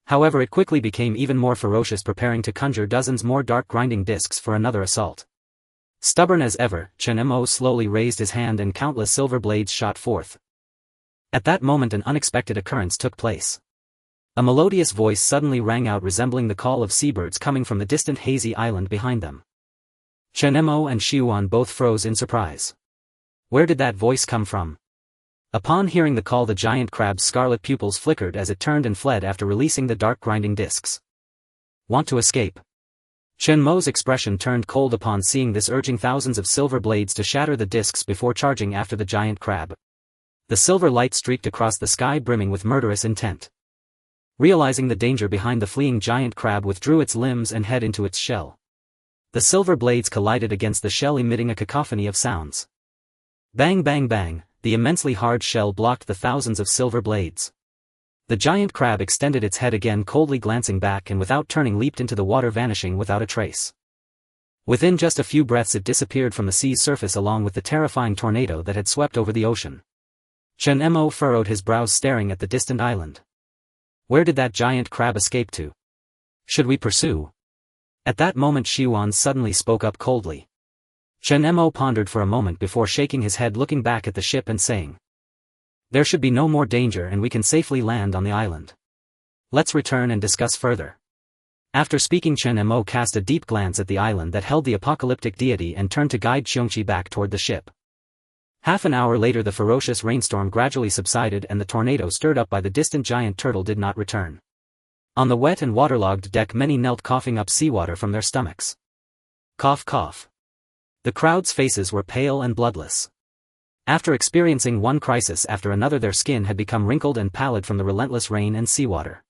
However, it quickly became even more ferocious, preparing to conjure dozens more dark grinding discs for another assault. Stubborn as ever, Chen Mo slowly raised his hand and countless silver blades shot forth. At that moment an unexpected occurrence took place. A melodious voice suddenly rang out, resembling the call of seabirds coming from the distant hazy island behind them. Chen Mo and Ehuang both froze in surprise. Where did that voice come from? Upon hearing the call, the giant crab's scarlet pupils flickered as it turned and fled after releasing the dark grinding discs. Want to escape? Chen Mo's expression turned cold upon seeing this, urging thousands of silver blades to shatter the discs before charging after the giant crab. The silver light streaked across the sky, brimming with murderous intent. Realizing the danger behind, the fleeing giant crab withdrew its limbs and head into its shell. The silver blades collided against the shell, emitting a cacophony of sounds. Bang bang bang, the immensely hard shell blocked the thousands of silver blades. The giant crab extended its head again, coldly glancing back, and without turning leaped into the water, vanishing without a trace. Within just a few breaths it disappeared from the sea's surface along with the terrifying tornado that had swept over the ocean. Chen Mo furrowed his brows, staring at the distant island. Where did that giant crab escape to? Should we pursue? At that moment Ehuang suddenly spoke up coldly. Chen Mo pondered for a moment before shaking his head, looking back at the ship and saying, "There should be no more danger and we can safely land on the island. Let's return and discuss further." After speaking, Chen Mo cast a deep glance at the island that held the apocalyptic deity and turned to guide Qiongqi back toward the ship. Half an hour later the ferocious rainstorm gradually subsided and the tornado stirred up by the distant giant turtle did not return. On the wet and waterlogged deck many knelt, coughing up seawater from their stomachs. Cough cough. The crowd's faces were pale and bloodless. After experiencing one crisis after another, their skin had become wrinkled and pallid from the relentless rain and seawater.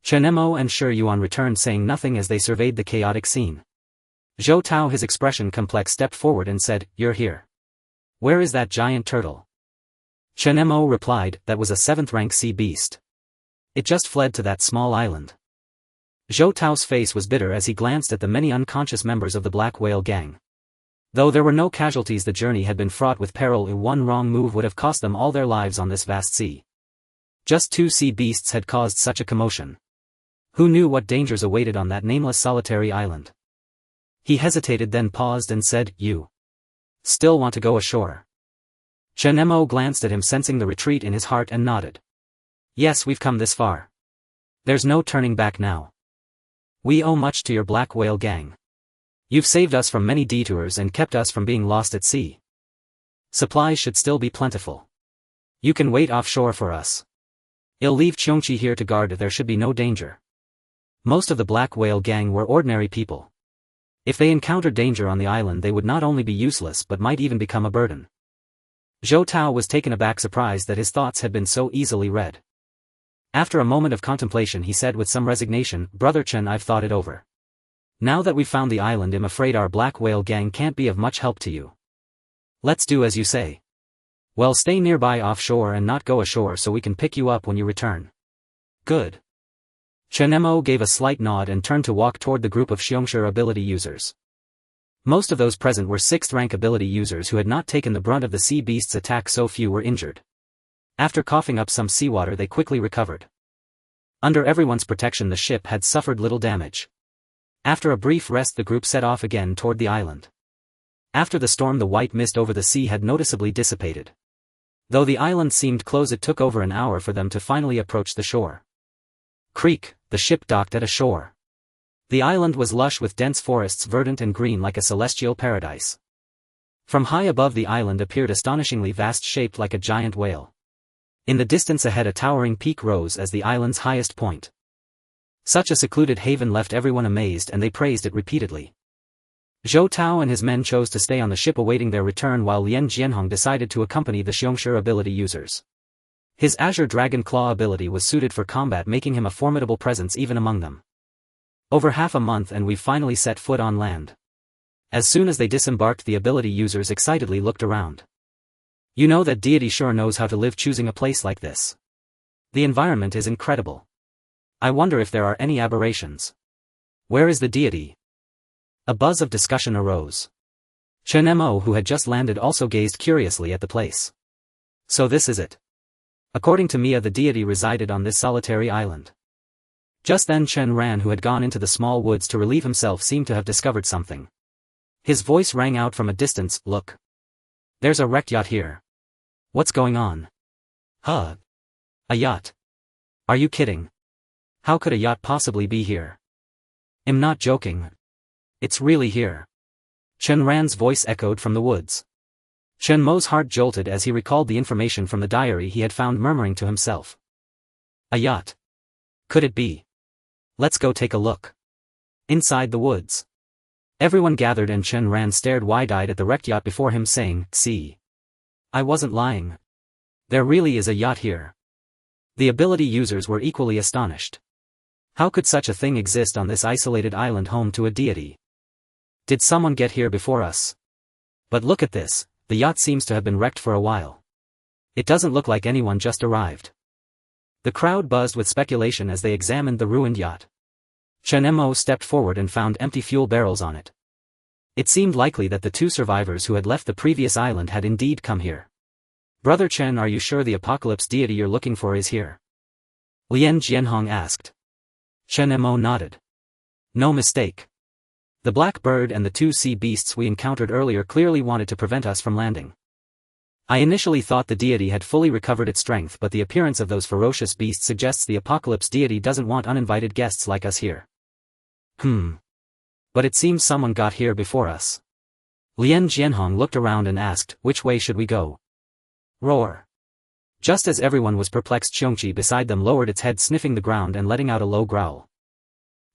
Chen Mo and Ehuang returned, saying nothing as they surveyed the chaotic scene. Zhou Tao, his expression complex, stepped forward and said, "You're here. Where is that giant turtle?" Chen Mo replied, "That was a 7th rank sea beast. It just fled to that small island." Zhou Tao's face was bitter as he glanced at the many unconscious members of the Black Whale gang. Though there were no casualties, the journey had been fraught with peril. One wrong move would have cost them all their lives on this vast sea. Just 2 sea beasts had caused such a commotion. Who knew what dangers awaited on that nameless solitary island? He hesitated, then paused and said, "You still want to go ashore?" Chen Mo glanced at him, sensing the retreat in his heart, and nodded. "Yes, we've come this far. There's no turning back now. We owe much to your Black Whale gang. You've saved us from many detours and kept us from being lost at sea. Supplies should still be plentiful. You can wait offshore for us. I'll leave Qiongqi here to guard. There should be no danger." Most of the Black Whale gang were ordinary people. If they encountered danger on the island, they would not only be useless but might even become a burden. Zhou Tao was taken aback, surprised that his thoughts had been so easily read. After a moment of contemplation he said with some resignation, "Brother Chen, I've thought it over. Now that we've found the island, I'm afraid our Black Whale gang can't be of much help to you. Let's do as you say. Well, stay nearby offshore and not go ashore so we can pick you up when you return." "Good." Chen Mo gave a slight nod and turned to walk toward the group of Qiongqi ability users. Most of those present were 6th rank ability users who had not taken the brunt of the sea beast's attack, so few were injured. After coughing up some seawater they quickly recovered. Under everyone's protection the ship had suffered little damage. After a brief rest the group set off again toward the island. After the storm the white mist over the sea had noticeably dissipated. Though the island seemed close, it took over an hour for them to finally approach the shore. Creak, the ship docked at a shore. The island was lush with dense forests, verdant and green like a celestial paradise. From high above the island appeared astonishingly vast, shaped like a giant whale. In the distance ahead a towering peak rose as the island's highest point. Such a secluded haven left everyone amazed and they praised it repeatedly. Zhou Tao and his men chose to stay on the ship awaiting their return, while Lien Jianhong decided to accompany the Qiongqi ability users. His Azure Dragon Claw ability was suited for combat, making him a formidable presence even among them. Over half a month and we've finally set foot on land. As soon as they disembarked the ability users excitedly looked around. You know that deity sure knows how to live, choosing a place like this. The environment is incredible. I wonder if there are any aberrations. Where is the deity? A buzz of discussion arose. Chen Mo, who had just landed, also gazed curiously at the place. So this is it. According to Mia, the deity resided on this solitary island. Just then Chen Ran, who had gone into the small woods to relieve himself, seemed to have discovered something. His voice rang out from a distance, "Look. There's a wrecked yacht here. What's going on?" "Huh? A yacht? Are you kidding? How could a yacht possibly be here?" "I'm not joking. It's really here." Chen Ran's voice echoed from the woods. Chen Mo's heart jolted as he recalled the information from the diary he had found, murmuring to himself. A yacht. Could it be? Let's go take a look. Inside the woods. Everyone gathered and Chen Ran stared wide-eyed at the wrecked yacht before him, saying, "See. I wasn't lying. There really is a yacht here." The ability users were equally astonished. How could such a thing exist on this isolated island home to a deity? Did someone get here before us? But look at this, the yacht seems to have been wrecked for a while. It doesn't look like anyone just arrived. The crowd buzzed with speculation as they examined the ruined yacht. Chen Mo stepped forward and found empty fuel barrels on it. It seemed likely that the two survivors who had left the previous island had indeed come here. Brother Chen, are you sure the apocalypse deity you're looking for is here? Lien Jianhong asked. Chen Mo nodded. No mistake. The black bird and the two sea beasts we encountered earlier clearly wanted to prevent us from landing. I initially thought the deity had fully recovered its strength, but the appearance of those ferocious beasts suggests the apocalypse deity doesn't want uninvited guests like us here. But it seems someone got here before us. Lien Jianhong looked around and asked, which way should we go? Roar. Just as everyone was perplexed, Qiongqi beside them lowered its head, sniffing the ground and letting out a low growl.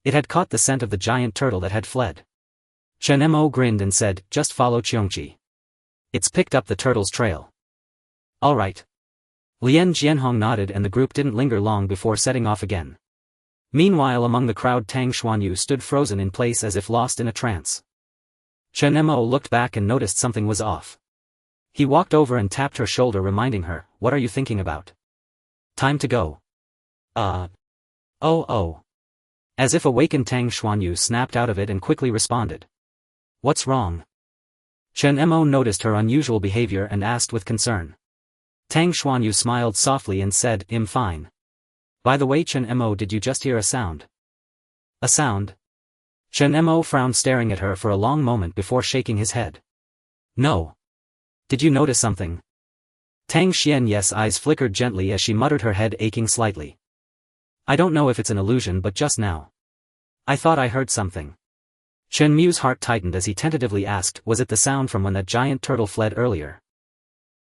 It had caught the scent of the giant turtle that had fled. Chen Mo grinned and said, just follow Qiongqi. It's picked up the turtle's trail. All right. Lien Jianhong nodded and the group didn't linger long before setting off again. Meanwhile, among the crowd, Tang Xuanyu stood frozen in place as if lost in a trance. Chen Mo looked back and noticed something was off. He walked over and tapped her shoulder, reminding her, what are you thinking about? Time to go. Oh. As if awakened, Tang Xuanyu snapped out of it and quickly responded. What's wrong? Chen Mo noticed her unusual behavior and asked with concern. Tang Xuanyu smiled softly and said, I'm fine. By the way, Chen Mo, did you just hear a sound? A sound? Chen Mo frowned, staring at her for a long moment before shaking his head. No. Did you notice something? Tang Xian's eyes flickered gently as she muttered, her head aching slightly. I don't know if it's an illusion, but just now. I thought I heard something. Chen Mu's heart tightened as he tentatively asked, was it the sound from when that giant turtle fled earlier?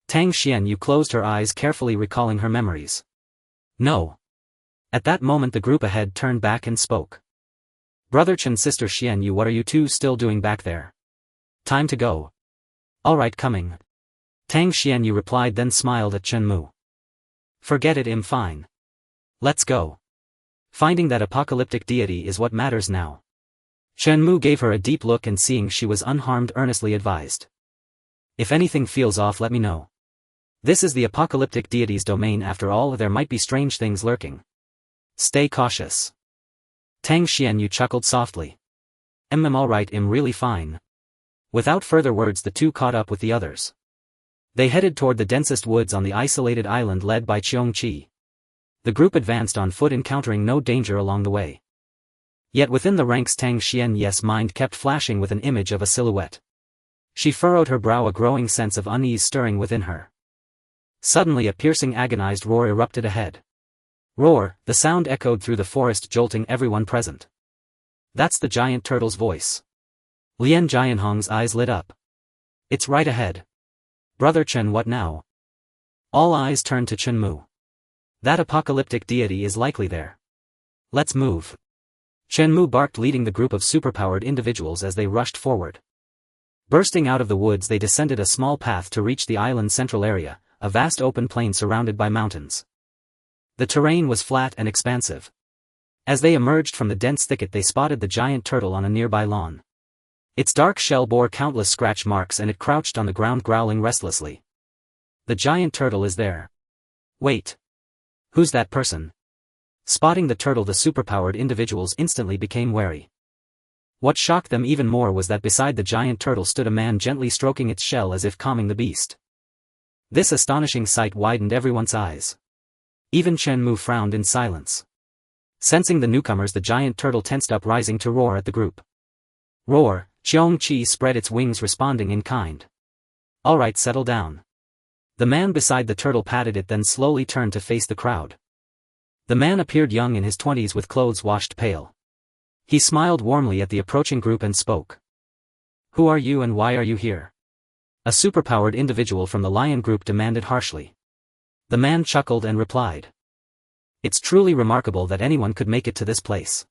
Tang Xianyu closed her eyes, carefully recalling her memories. No. At that moment the group ahead turned back and spoke. Brother Chen, sister Xianyu, what are you two still doing back there? Time to go. All right, coming. Tang Xianyu replied, then smiled at Chen Mo. Forget it, I'm fine. Let's go. Finding that apocalyptic deity is what matters now. Chen Mo gave her a deep look and, seeing she was unharmed, earnestly advised. If anything feels off, let me know. This is the apocalyptic deity's domain after all, there might be strange things lurking. Stay cautious. Tang Xianyu chuckled softly. All right, I'm really fine. Without further words, the two caught up with the others. They headed toward the densest woods on the isolated island led by Qiongqi. The group advanced on foot, encountering no danger along the way. Yet within the ranks, Tang Xian's mind kept flashing with an image of a silhouette. She furrowed her brow, a growing sense of unease stirring within her. Suddenly a piercing, agonized roar erupted ahead. Roar, the sound echoed through the forest, jolting everyone present. That's the giant turtle's voice. Lien Jianhong's eyes lit up. It's right ahead. Brother Chen, what now? All eyes turned to Chen Mo. That apocalyptic deity is likely there. Let's move. Chen Mo barked, leading the group of superpowered individuals as they rushed forward. Bursting out of the woods, they descended a small path to reach the island's central area, a vast open plain surrounded by mountains. The terrain was flat and expansive. As they emerged from the dense thicket, they spotted the giant turtle on a nearby lawn. Its dark shell bore countless scratch marks and it crouched on the ground, growling restlessly. The giant turtle is there. Wait. Who's that person? Spotting the turtle, the superpowered individuals instantly became wary. What shocked them even more was that beside the giant turtle stood a man, gently stroking its shell as if calming the beast. This astonishing sight widened everyone's eyes. Even Chen Mo frowned in silence. Sensing the newcomers, the giant turtle tensed up, rising to roar at the group. Roar, Qiongqi spread its wings, responding in kind. All right, settle down. The man beside the turtle patted it, then slowly turned to face the crowd. The man appeared young, in his 20s, with clothes washed pale. He smiled warmly at the approaching group and spoke. Who are you and why are you here? A superpowered individual from the lion group demanded harshly. The man chuckled and replied. It's truly remarkable that anyone could make it to this place.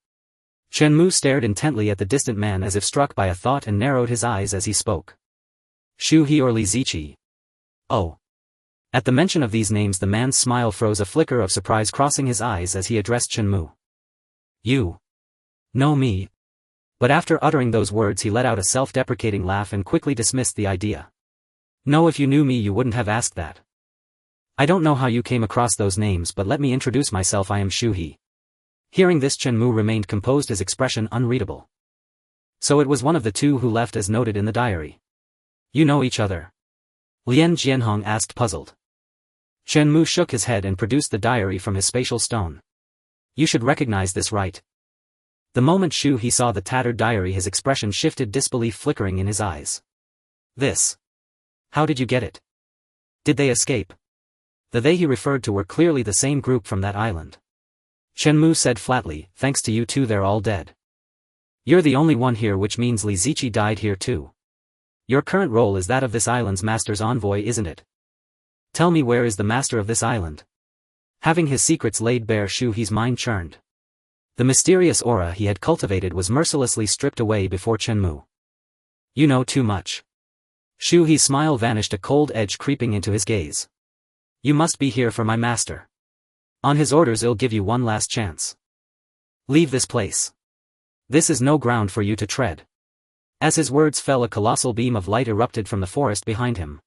Chen Mo stared intently at the distant man as if struck by a thought and narrowed his eyes as he spoke. Shu He or Li Ziqi. Oh. At the mention of these names the man's smile froze, a flicker of surprise crossing his eyes as he addressed Chen Mo. You know me? But after uttering those words he let out a self-deprecating laugh and quickly dismissed the idea. No, if you knew me you wouldn't have asked that. I don't know how you came across those names, but let me introduce myself, I am Shu He. Hearing this, Chen Mo remained composed, his expression unreadable. So it was one of the two who left as noted in the diary. You know each other? Lien Jianhong asked, puzzled. Chen Mo shook his head and produced the diary from his spatial stone. You should recognize this, right? The moment Shu He saw the tattered diary his expression shifted, disbelief flickering in his eyes. This. How did you get it? Did they escape? The they he referred to were clearly the same group from that island. Chen Mo said flatly, thanks to you two they're all dead. You're the only one here, which means Li Ziqi died here too. Your current role is that of this island's master's envoy, isn't it? Tell me, where is the master of this island? Having his secrets laid bare, Shu He's mind churned. The mysterious aura he had cultivated was mercilessly stripped away before Chen Mo. You know too much. Shu He's smile vanished, a cold edge creeping into his gaze. You must be here for my master. On his orders I'll give you one last chance. Leave this place. This is no ground for you to tread. As his words fell, a colossal beam of light erupted from the forest behind him.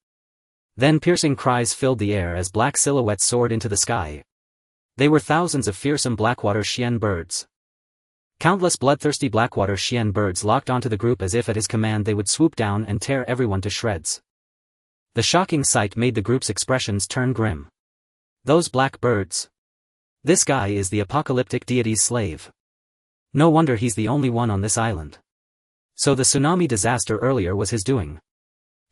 Then piercing cries filled the air as black silhouettes soared into the sky. They were thousands of fearsome blackwater Xian birds. Countless bloodthirsty blackwater Xian birds locked onto the group as if at his command they would swoop down and tear everyone to shreds. The shocking sight made the group's expressions turn grim. Those black birds. This guy is the apocalyptic deity's slave. No wonder he's the only one on this island. So the tsunami disaster earlier was his doing.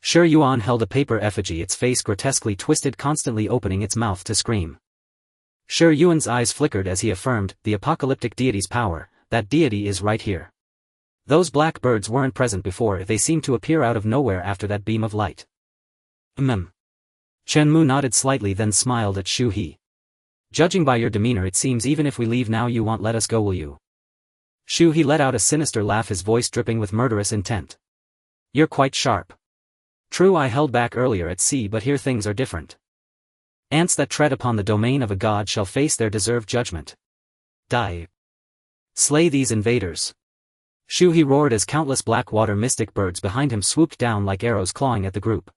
Sure, Yuan held a paper effigy, its face grotesquely twisted, constantly opening its mouth to scream. Sure, Yuan's eyes flickered as he affirmed, the apocalyptic deity's power, that deity is right here. Those black birds weren't present before, they seemed to appear out of nowhere after that beam of light. Chen Mo nodded slightly, then smiled at Shu He. Judging by your demeanor it seems even if we leave now you won't let us go, will you? Shu He let out a sinister laugh, his voice dripping with murderous intent. You're quite sharp. True, I held back earlier at sea, but here things are different. Ants that tread upon the domain of a god shall face their deserved judgment. Die. Slay these invaders. Shu He roared as countless blackwater mystic birds behind him swooped down like arrows, clawing at the group.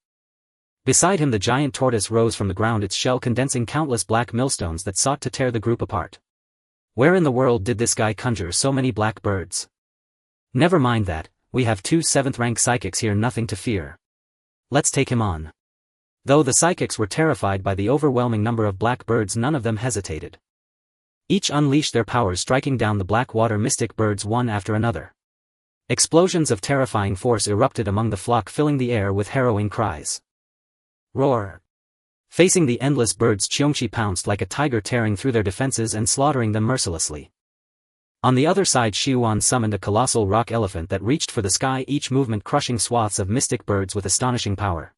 Beside him the giant tortoise rose from the ground, its shell condensing countless black millstones that sought to tear the group apart. Where in the world did this guy conjure so many black birds? Never mind that, we have 2 7th-rank psychics here, nothing to fear. Let's take him on. Though the psychics were terrified by the overwhelming number of black birds, none of them hesitated. Each unleashed their powers, striking down the blackwater mystic birds one after another. Explosions of terrifying force erupted among the flock, filling the air with harrowing cries. Roar! Facing the endless birds, Qiongqi pounced like a tiger, tearing through their defenses and slaughtering them mercilessly. On the other side, Ehuang summoned a colossal rock elephant that reached for the sky, each movement crushing swaths of mystic birds with astonishing power.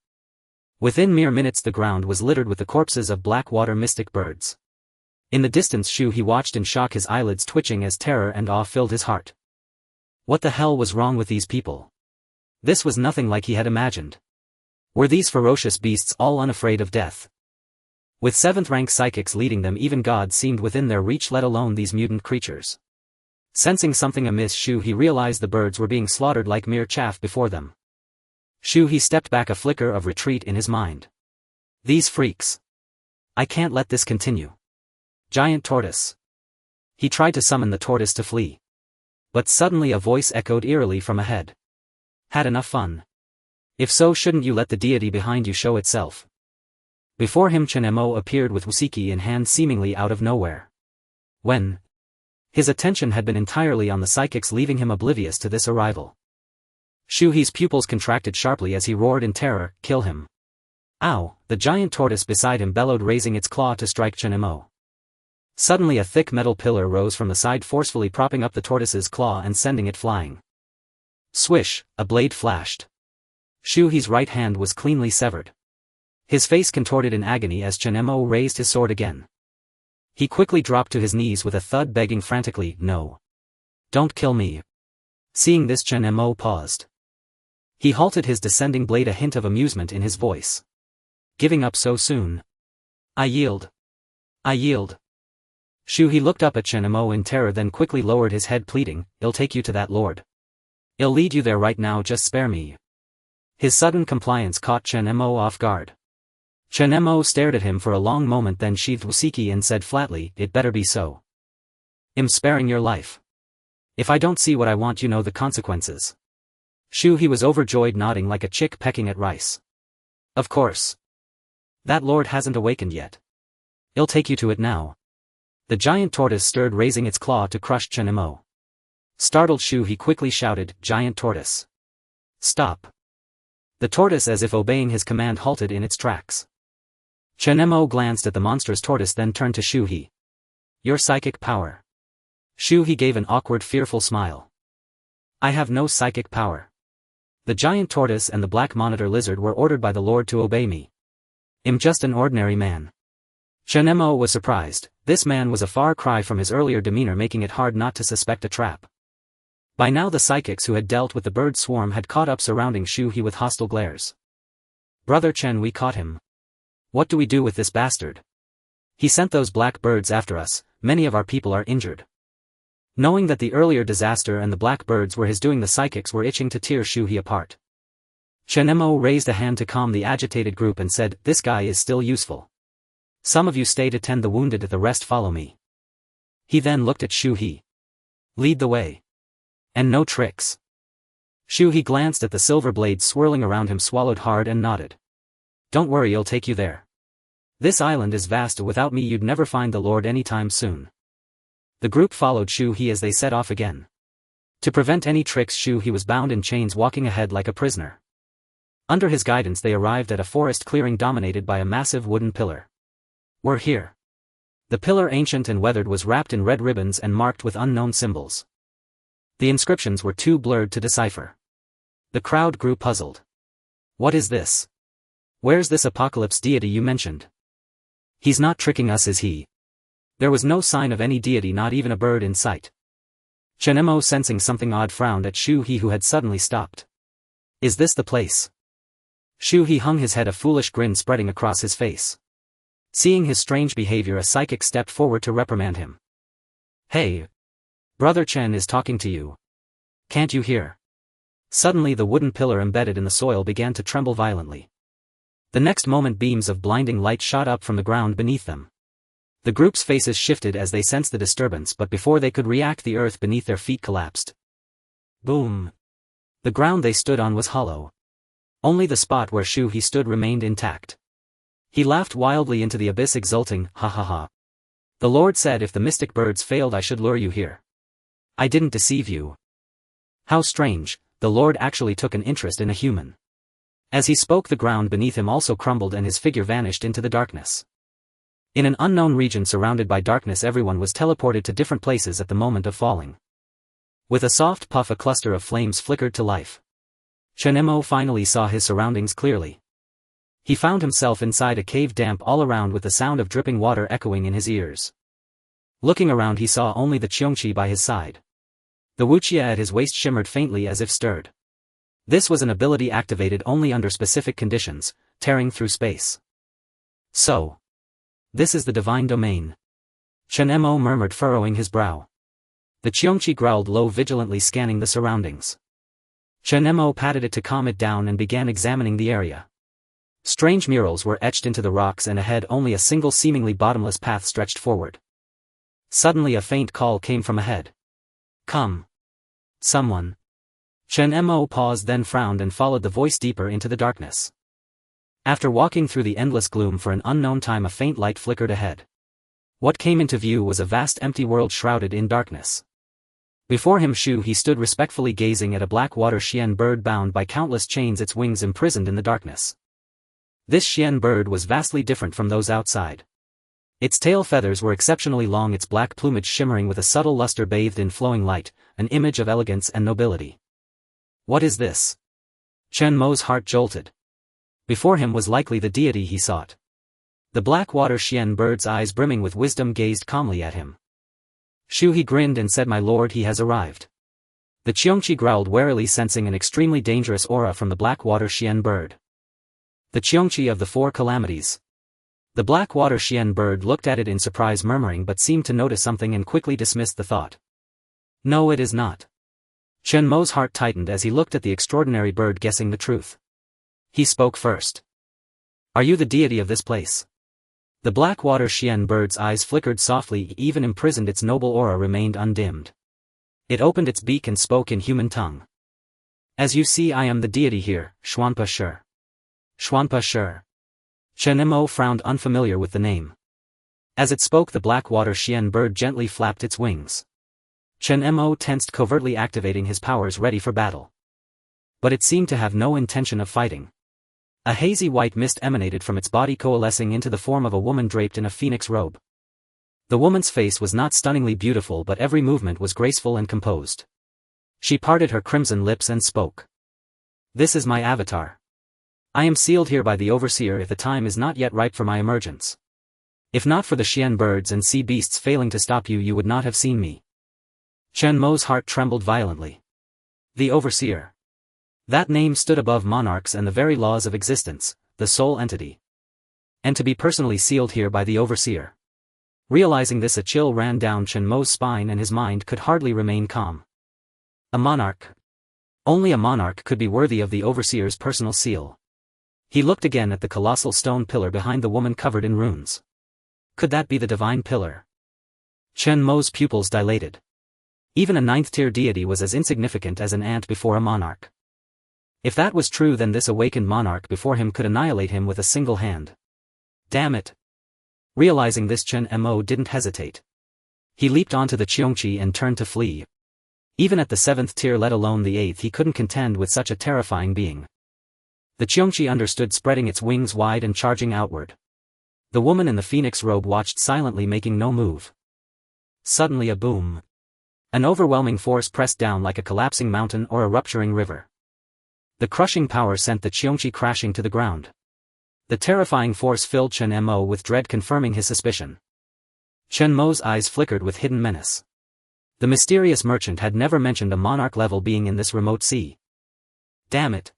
Within mere minutes the ground was littered with the corpses of blackwater mystic birds. In the distance Shu He watched in shock, his eyelids twitching as terror and awe filled his heart. What the hell was wrong with these people? This was nothing like he had imagined. Were these ferocious beasts all unafraid of death? With 7th-rank psychics leading them, even gods seemed within their reach, let alone these mutant creatures. Sensing something amiss, Shu He realized the birds were being slaughtered like mere chaff before them. Shu He stepped back, a flicker of retreat in his mind. These freaks. I can't let this continue. Giant tortoise. He tried to summon the tortoise to flee. But suddenly a voice echoed eerily from ahead. Had enough fun? If so, shouldn't you let the deity behind you show itself? Before him Chen Mo appeared with Wusiki in hand, seemingly out of nowhere. When? His attention had been entirely on the psychics, leaving him oblivious to this arrival. Shu He's pupils contracted sharply as he roared in terror, kill him. Ow! The giant tortoise beside him bellowed, raising its claw to strike Chen Mo. Suddenly a thick metal pillar rose from the side, forcefully propping up the tortoise's claw and sending it flying. Swish! A blade flashed. Shu He's right hand was cleanly severed. His face contorted in agony as Chen Mo raised his sword again. He quickly dropped to his knees with a thud, begging frantically, no. Don't kill me. Seeing this, Chen Mo paused. He halted his descending blade, a hint of amusement in his voice. Giving up so soon? I yield. I yield. Shu He looked up at Chen Mo in terror, then quickly lowered his head, pleading, "I'll take you to that lord. I'll lead you there right now, just spare me." His sudden compliance caught Chen Mo off guard. Chen Mo stared at him for a long moment, then sheathed Wusiki and said flatly, "It better be so. I'm sparing your life. If I don't see what I want, you know the consequences." Shu He was overjoyed, nodding like a chick pecking at rice. "Of course. That lord hasn't awakened yet. I'll take you to it now." The giant tortoise stirred, raising its claw to crush Chen Mo. Startled Shu He quickly shouted, "Giant tortoise! Stop!" The tortoise, as if obeying his command, halted in its tracks. Chen Mo glanced at the monstrous tortoise, then turned to Shu He. "Your psychic power." Shu He gave an awkward, fearful smile. "I have no psychic power. The giant tortoise and the black monitor lizard were ordered by the Lord to obey me. I'm just an ordinary man." Chen Mo was surprised. This man was a far cry from his earlier demeanor, making it hard not to suspect a trap. By now the psychics who had dealt with the bird swarm had caught up, surrounding Shu He with hostile glares. "Brother Chen, we caught him. What do we do with this bastard? He sent those black birds after us, many of our people are injured." Knowing that the earlier disaster and the black birds were his doing, the psychics were itching to tear Shu He apart. Chen Mo raised a hand to calm the agitated group and said, "This guy is still useful. Some of you stay to tend the wounded, the rest follow me." He then looked at Shu He. "Lead the way. And no tricks." Shu He glanced at the silver blades swirling around him, swallowed hard and nodded. "Don't worry, I'll take you there. This island is vast, without me you'd never find the Lord anytime soon." The group followed Shu He as they set off again. To prevent any tricks, Shu He was bound in chains, walking ahead like a prisoner. Under his guidance they arrived at a forest clearing dominated by a massive wooden pillar. "We're here." The pillar, ancient and weathered, was wrapped in red ribbons and marked with unknown symbols. The inscriptions were too blurred to decipher. The crowd grew puzzled. "What is this? Where's this apocalypse deity you mentioned? He's not tricking us, is he?" There was no sign of any deity, not even a bird in sight. Chen Mo, sensing something odd, frowned at Shu He, who had suddenly stopped. "Is this the place?" Shu He hung his head, a foolish grin spreading across his face. Seeing his strange behavior, a psychic stepped forward to reprimand him. "Hey! Brother Chen is talking to you. Can't you hear?" Suddenly the wooden pillar embedded in the soil began to tremble violently. The next moment beams of blinding light shot up from the ground beneath them. The group's faces shifted as they sensed the disturbance, but before they could react, the earth beneath their feet collapsed. Boom! The ground they stood on was hollow. Only the spot where Shu He stood remained intact. He laughed wildly into the abyss, exulting, "Ha ha ha. The Lord said if the mystic birds failed I should lure you here. I didn't deceive you. How strange, the Lord actually took an interest in a human." As he spoke, the ground beneath him also crumbled and his figure vanished into the darkness. In an unknown region surrounded by darkness, everyone was teleported to different places at the moment of falling. With a soft puff, a cluster of flames flickered to life. Chen Mo finally saw his surroundings clearly. He found himself inside a cave, damp all around, with the sound of dripping water echoing in his ears. Looking around, he saw only the Qiongqi by his side. The wuxia at his waist shimmered faintly as if stirred. This was an ability activated only under specific conditions, tearing through space. "So. This is the divine domain." Chen Mo murmured, furrowing his brow. The Qiongqi growled low, vigilantly scanning the surroundings. Chen Mo patted it to calm it down and began examining the area. Strange murals were etched into the rocks, and ahead only a single seemingly bottomless path stretched forward. Suddenly a faint call came from ahead. "Come. Someone." Chen Mo paused, then frowned and followed the voice deeper into the darkness. After walking through the endless gloom for an unknown time, a faint light flickered ahead. What came into view was a vast empty world shrouded in darkness. Before him Shu He stood respectfully gazing at a black water xian bird bound by countless chains, its wings imprisoned in the darkness. This xian bird was vastly different from those outside. Its tail feathers were exceptionally long, its black plumage shimmering with a subtle luster bathed in flowing light, an image of elegance and nobility. What is this? Chen Mo's heart jolted. Before him was likely the deity he sought. The black water xian bird's eyes brimming with wisdom gazed calmly at him. Shu He grinned and said, "My lord, he has arrived." The Qiongqi growled warily, sensing an extremely dangerous aura from the black water xian bird. The Qiongqi of the Four Calamities. The black water Xian bird looked at it in surprise, murmuring, but seemed to notice something and quickly dismissed the thought. No, it is not. Chen Mo's heart tightened as he looked at the extraordinary bird, guessing the truth. He spoke first. Are you the deity of this place? The black water Xian bird's eyes flickered softly, even imprisoned its noble aura remained undimmed. It opened its beak and spoke in human tongue. As you see, I am the deity here, Xuanpa Shi. Xuanpa Shi. Chen Mo frowned, unfamiliar with the name. As it spoke, the black water Xian bird gently flapped its wings. Chen Mo tensed, covertly activating his powers ready for battle. But it seemed to have no intention of fighting. A hazy white mist emanated from its body, coalescing into the form of a woman draped in a phoenix robe. The woman's face was not stunningly beautiful, but every movement was graceful and composed. She parted her crimson lips and spoke. This is my avatar. I am sealed here by the overseer if the time is not yet ripe for my emergence. If not for the Xian birds and sea beasts failing to stop you, you would not have seen me. Chen Mo's heart trembled violently. The overseer. That name stood above monarchs and the very laws of existence, the sole entity. And to be personally sealed here by the overseer. Realizing this, a chill ran down Chen Mo's spine and his mind could hardly remain calm. A monarch. Only a monarch could be worthy of the overseer's personal seal. He looked again at the colossal stone pillar behind the woman covered in runes. Could that be the divine pillar? Chen Mo's pupils dilated. Even a 9th-tier deity was as insignificant as an ant before a monarch. If that was true, then this awakened monarch before him could annihilate him with a single hand. Damn it! Realizing this, Chen Mo didn't hesitate. He leaped onto the Qiongqi and turned to flee. Even at the 7th tier, let alone the 8th, he couldn't contend with such a terrifying being. The Qiongqi understood, spreading its wings wide and charging outward. The woman in the phoenix robe watched silently, making no move. Suddenly a boom. An overwhelming force pressed down like a collapsing mountain or a rupturing river. The crushing power sent the Qiongqi crashing to the ground. The terrifying force filled Chen Mo with dread, confirming his suspicion. Chen Mo's eyes flickered with hidden menace. The mysterious merchant had never mentioned a monarch-level being in this remote sea. Damn it!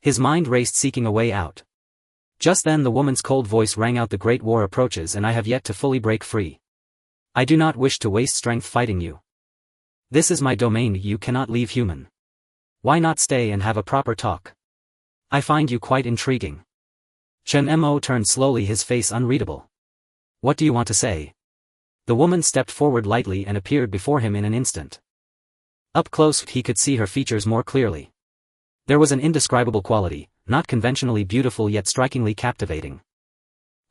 His mind raced, seeking a way out. Just then the woman's cold voice rang out, the Great War approaches and I have yet to fully break free. I do not wish to waste strength fighting you. This is my domain, you cannot leave human. Why not stay and have a proper talk? I find you quite intriguing. Chen Mo turned slowly, his face unreadable. What do you want to say? The woman stepped forward lightly and appeared before him in an instant. Up close he could see her features more clearly. There was an indescribable quality, not conventionally beautiful yet strikingly captivating.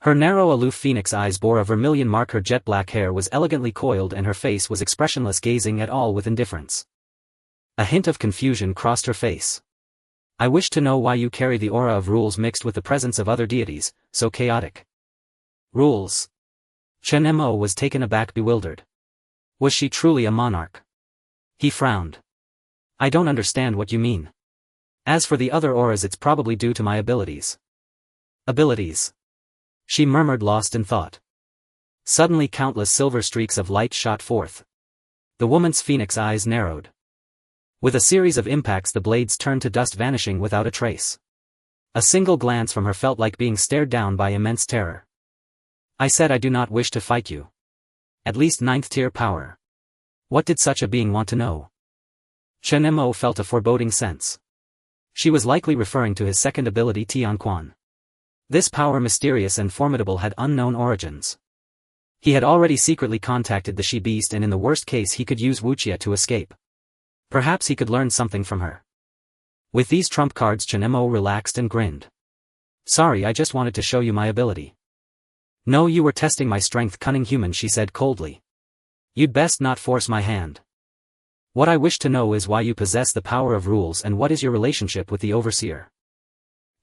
Her narrow, aloof phoenix eyes bore a vermilion mark, her jet black hair was elegantly coiled and her face was expressionless, gazing at all with indifference. A hint of confusion crossed her face. I wish to know why you carry the aura of rules mixed with the presence of other deities, so chaotic. Rules? Chen Mo was taken aback, bewildered. Was she truly a monarch? He frowned. I don't understand what you mean. As for the other auras, it's probably due to my abilities. Abilities? She murmured, lost in thought. Suddenly countless silver streaks of light shot forth. The woman's phoenix eyes narrowed. With a series of impacts the blades turned to dust, vanishing without a trace. A single glance from her felt like being stared down by immense terror. I said I do not wish to fight you. At least 9th tier power. What did such a being want to know? Chen Mo felt a foreboding sense. She was likely referring to his second ability, Qiongqi. This power, mysterious and formidable, had unknown origins. He had already secretly contacted the she-beast, and in the worst case he could use Wuxia to escape. Perhaps he could learn something from her. With these trump cards, Chen Mo relaxed and grinned. Sorry, I just wanted to show you my ability. No, you were testing my strength, cunning human, she said coldly. You'd best not force my hand. What I wish to know is why you possess the power of rules and what is your relationship with the overseer.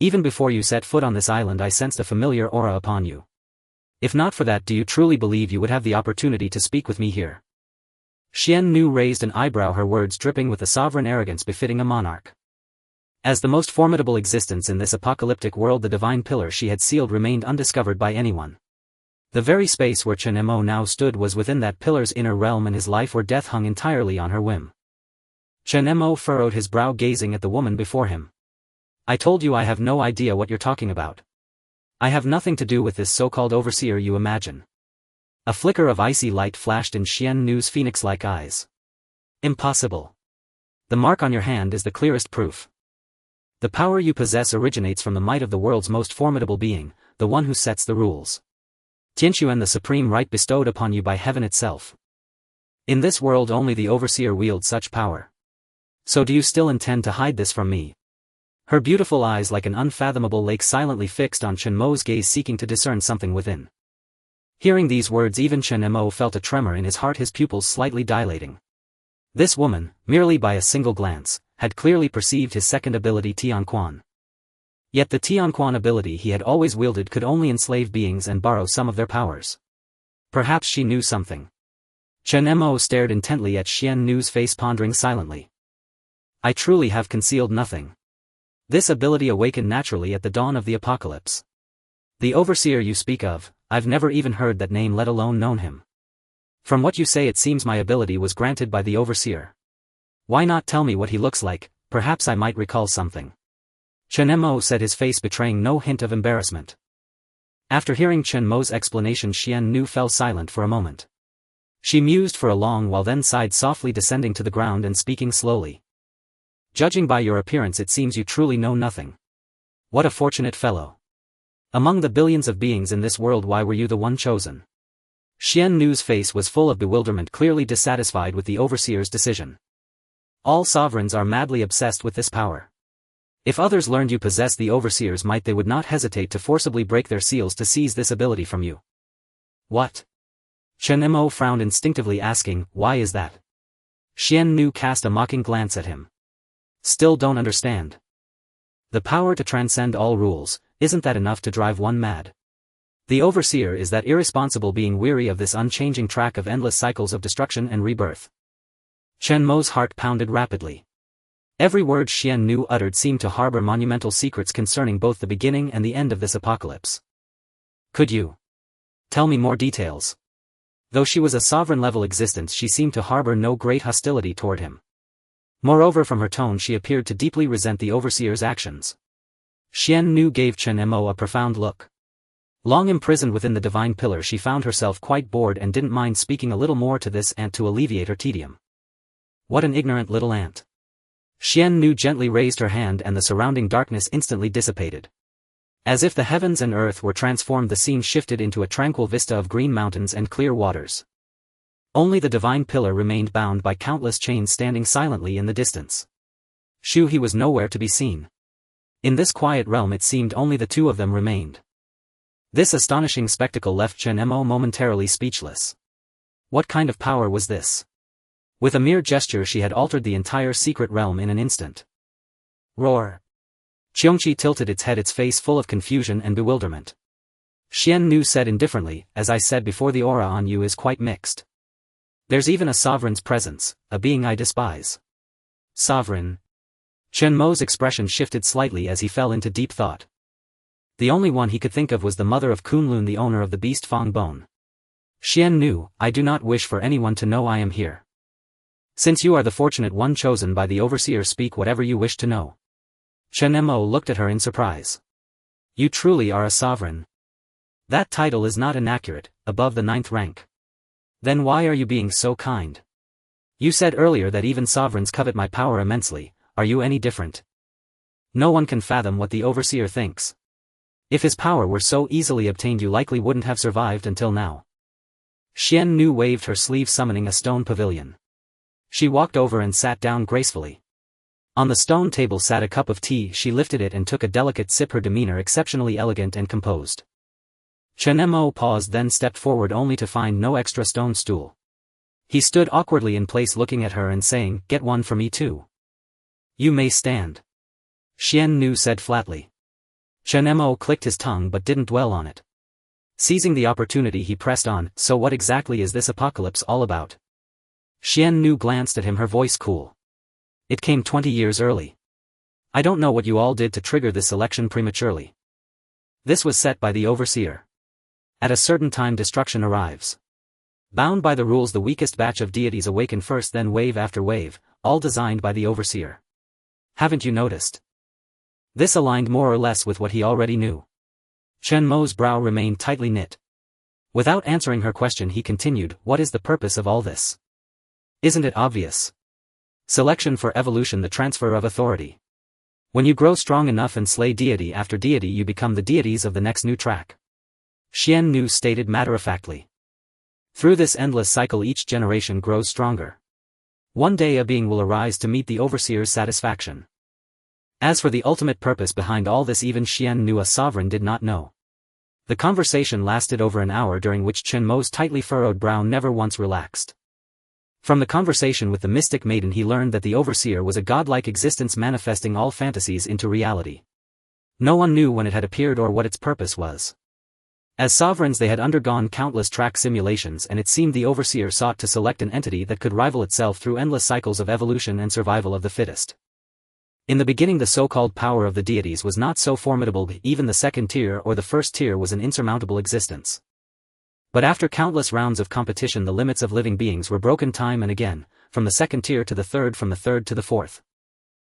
Even before you set foot on this island I sensed a familiar aura upon you. If not for that, do you truly believe you would have the opportunity to speak with me here? Xian Nu raised an eyebrow, her words dripping with a sovereign arrogance befitting a monarch. As the most formidable existence in this apocalyptic world, the divine pillar she had sealed remained undiscovered by anyone. The very space where Chen Mo now stood was within that pillar's inner realm, and his life or death hung entirely on her whim. Chen Mo furrowed his brow, gazing at the woman before him. I told you I have no idea what you're talking about. I have nothing to do with this so-called overseer you imagine. A flicker of icy light flashed in Chen Mo's phoenix-like eyes. Impossible. The mark on your hand is the clearest proof. The power you possess originates from the might of the world's most formidable being, the one who sets the rules. Tianquan, the supreme right bestowed upon you by heaven itself. In this world only the overseer wields such power. So do you still intend to hide this from me? Her beautiful eyes like an unfathomable lake silently fixed on Chen Mo's gaze, seeking to discern something within. Hearing these words, even Chen Mo felt a tremor in his heart, his pupils slightly dilating. This woman, merely by a single glance, had clearly perceived his second ability, Qiongqi. Yet the Qiongqi ability he had always wielded could only enslave beings and borrow some of their powers. Perhaps she knew something. Chen Mo stared intently at Chen Nu's face, pondering silently. I truly have concealed nothing. This ability awakened naturally at the dawn of the apocalypse. The overseer you speak of, I've never even heard that name, let alone known him. From what you say, it seems my ability was granted by the overseer. Why not tell me what he looks like? Perhaps I might recall something. Chen Mo said, his face betraying no hint of embarrassment. After hearing Chen Mo's explanation, Chen Nu fell silent for a moment. She mused for a long while, then sighed softly, descending to the ground and speaking slowly. Judging by your appearance, it seems you truly know nothing. What a fortunate fellow. Among the billions of beings in this world, why were you the one chosen? Chen Nu's face was full of bewilderment, clearly dissatisfied with the overseer's decision. All sovereigns are madly obsessed with this power. If others learned you possess the overseer's might, they would not hesitate to forcibly break their seals to seize this ability from you. What? Chen Mo frowned instinctively, asking, why is that? Chen Nu cast a mocking glance at him. Still don't understand. The power to transcend all rules, isn't that enough to drive one mad? The overseer is that irresponsible being, weary of this unchanging track of endless cycles of destruction and rebirth. Chen Mo's heart pounded rapidly. Every word Chen Nu uttered seemed to harbor monumental secrets concerning both the beginning and the end of this apocalypse. Could you tell me more details? Though she was a sovereign-level existence, she seemed to harbor no great hostility toward him. Moreover, from her tone she appeared to deeply resent the overseer's actions. Chen Nu gave Chen Mo a profound look. Long imprisoned within the divine pillar, she found herself quite bored and didn't mind speaking a little more to this ant to alleviate her tedium. What an ignorant little ant. Chen Nu gently raised her hand and the surrounding darkness instantly dissipated. As if the heavens and earth were transformed, the scene shifted into a tranquil vista of green mountains and clear waters. Only the divine pillar remained, bound by countless chains, standing silently in the distance. He was nowhere to be seen. In this quiet realm it seemed only the two of them remained. This astonishing spectacle left Chen Mo momentarily speechless. What kind of power was this? With a mere gesture she had altered the entire secret realm in an instant. Roar! Qiongqi tilted its head, its face full of confusion and bewilderment. Chen Nu said indifferently, as I said before, the aura on you is quite mixed. There's even a sovereign's presence, a being I despise. Sovereign? Chen Mo's expression shifted slightly as he fell into deep thought. The only one he could think of was the mother of Kunlun, the owner of the beast Fang Bone. Chen Nu, I do not wish for anyone to know I am here. Since you are the fortunate one chosen by the overseer, speak whatever you wish to know. Chen Mo looked at her in surprise. You truly are a sovereign. That title is not inaccurate, above the 9th rank. Then why are you being so kind? You said earlier that even sovereigns covet my power immensely. Are you any different? No one can fathom what the overseer thinks. If his power were so easily obtained, you likely wouldn't have survived until now. Chen Nu waved her sleeve, summoning a stone pavilion. She walked over and sat down gracefully. On the stone table sat a cup of tea. She lifted it and took a delicate sip, her demeanor exceptionally elegant and composed. Chen Mo paused, then stepped forward only to find no extra stone stool. He stood awkwardly in place, looking at her and saying, "Get one for me too." "You may stand," Chen Nu said flatly. Chen Mo clicked his tongue but didn't dwell on it. Seizing the opportunity, he pressed on, "So what exactly is this apocalypse all about?" Chen Nu glanced at him, her voice cool. "It came 20 years early. I don't know what you all did to trigger this election prematurely. This was set by the overseer. At a certain time destruction arrives. Bound by the rules, the weakest batch of deities awaken first, then wave after wave, all designed by the overseer. Haven't you noticed?" This aligned more or less with what he already knew. Chen Mo's brow remained tightly knit. Without answering her question he continued, what is the purpose of all this? Isn't it obvious? Selection for evolution, the transfer of authority. When you grow strong enough and slay deity after deity you become the deities of the next new track. Xian Nu stated matter-of-factly. Through this endless cycle each generation grows stronger. One day a being will arise to meet the overseer's satisfaction. As for the ultimate purpose behind all this even Xian Nu a sovereign did not know. The conversation lasted over an hour during which Chen Mo's tightly furrowed brow never once relaxed. From the conversation with the mystic maiden he learned that the overseer was a godlike existence manifesting all fantasies into reality. No one knew when it had appeared or what its purpose was. As sovereigns they had undergone countless track simulations and it seemed the overseer sought to select an entity that could rival itself through endless cycles of evolution and survival of the fittest. In the beginning the so-called power of the deities was not so formidable, even the second tier or the first tier was an insurmountable existence. But after countless rounds of competition the limits of living beings were broken time and again, from the second tier to the third, from the third to the fourth.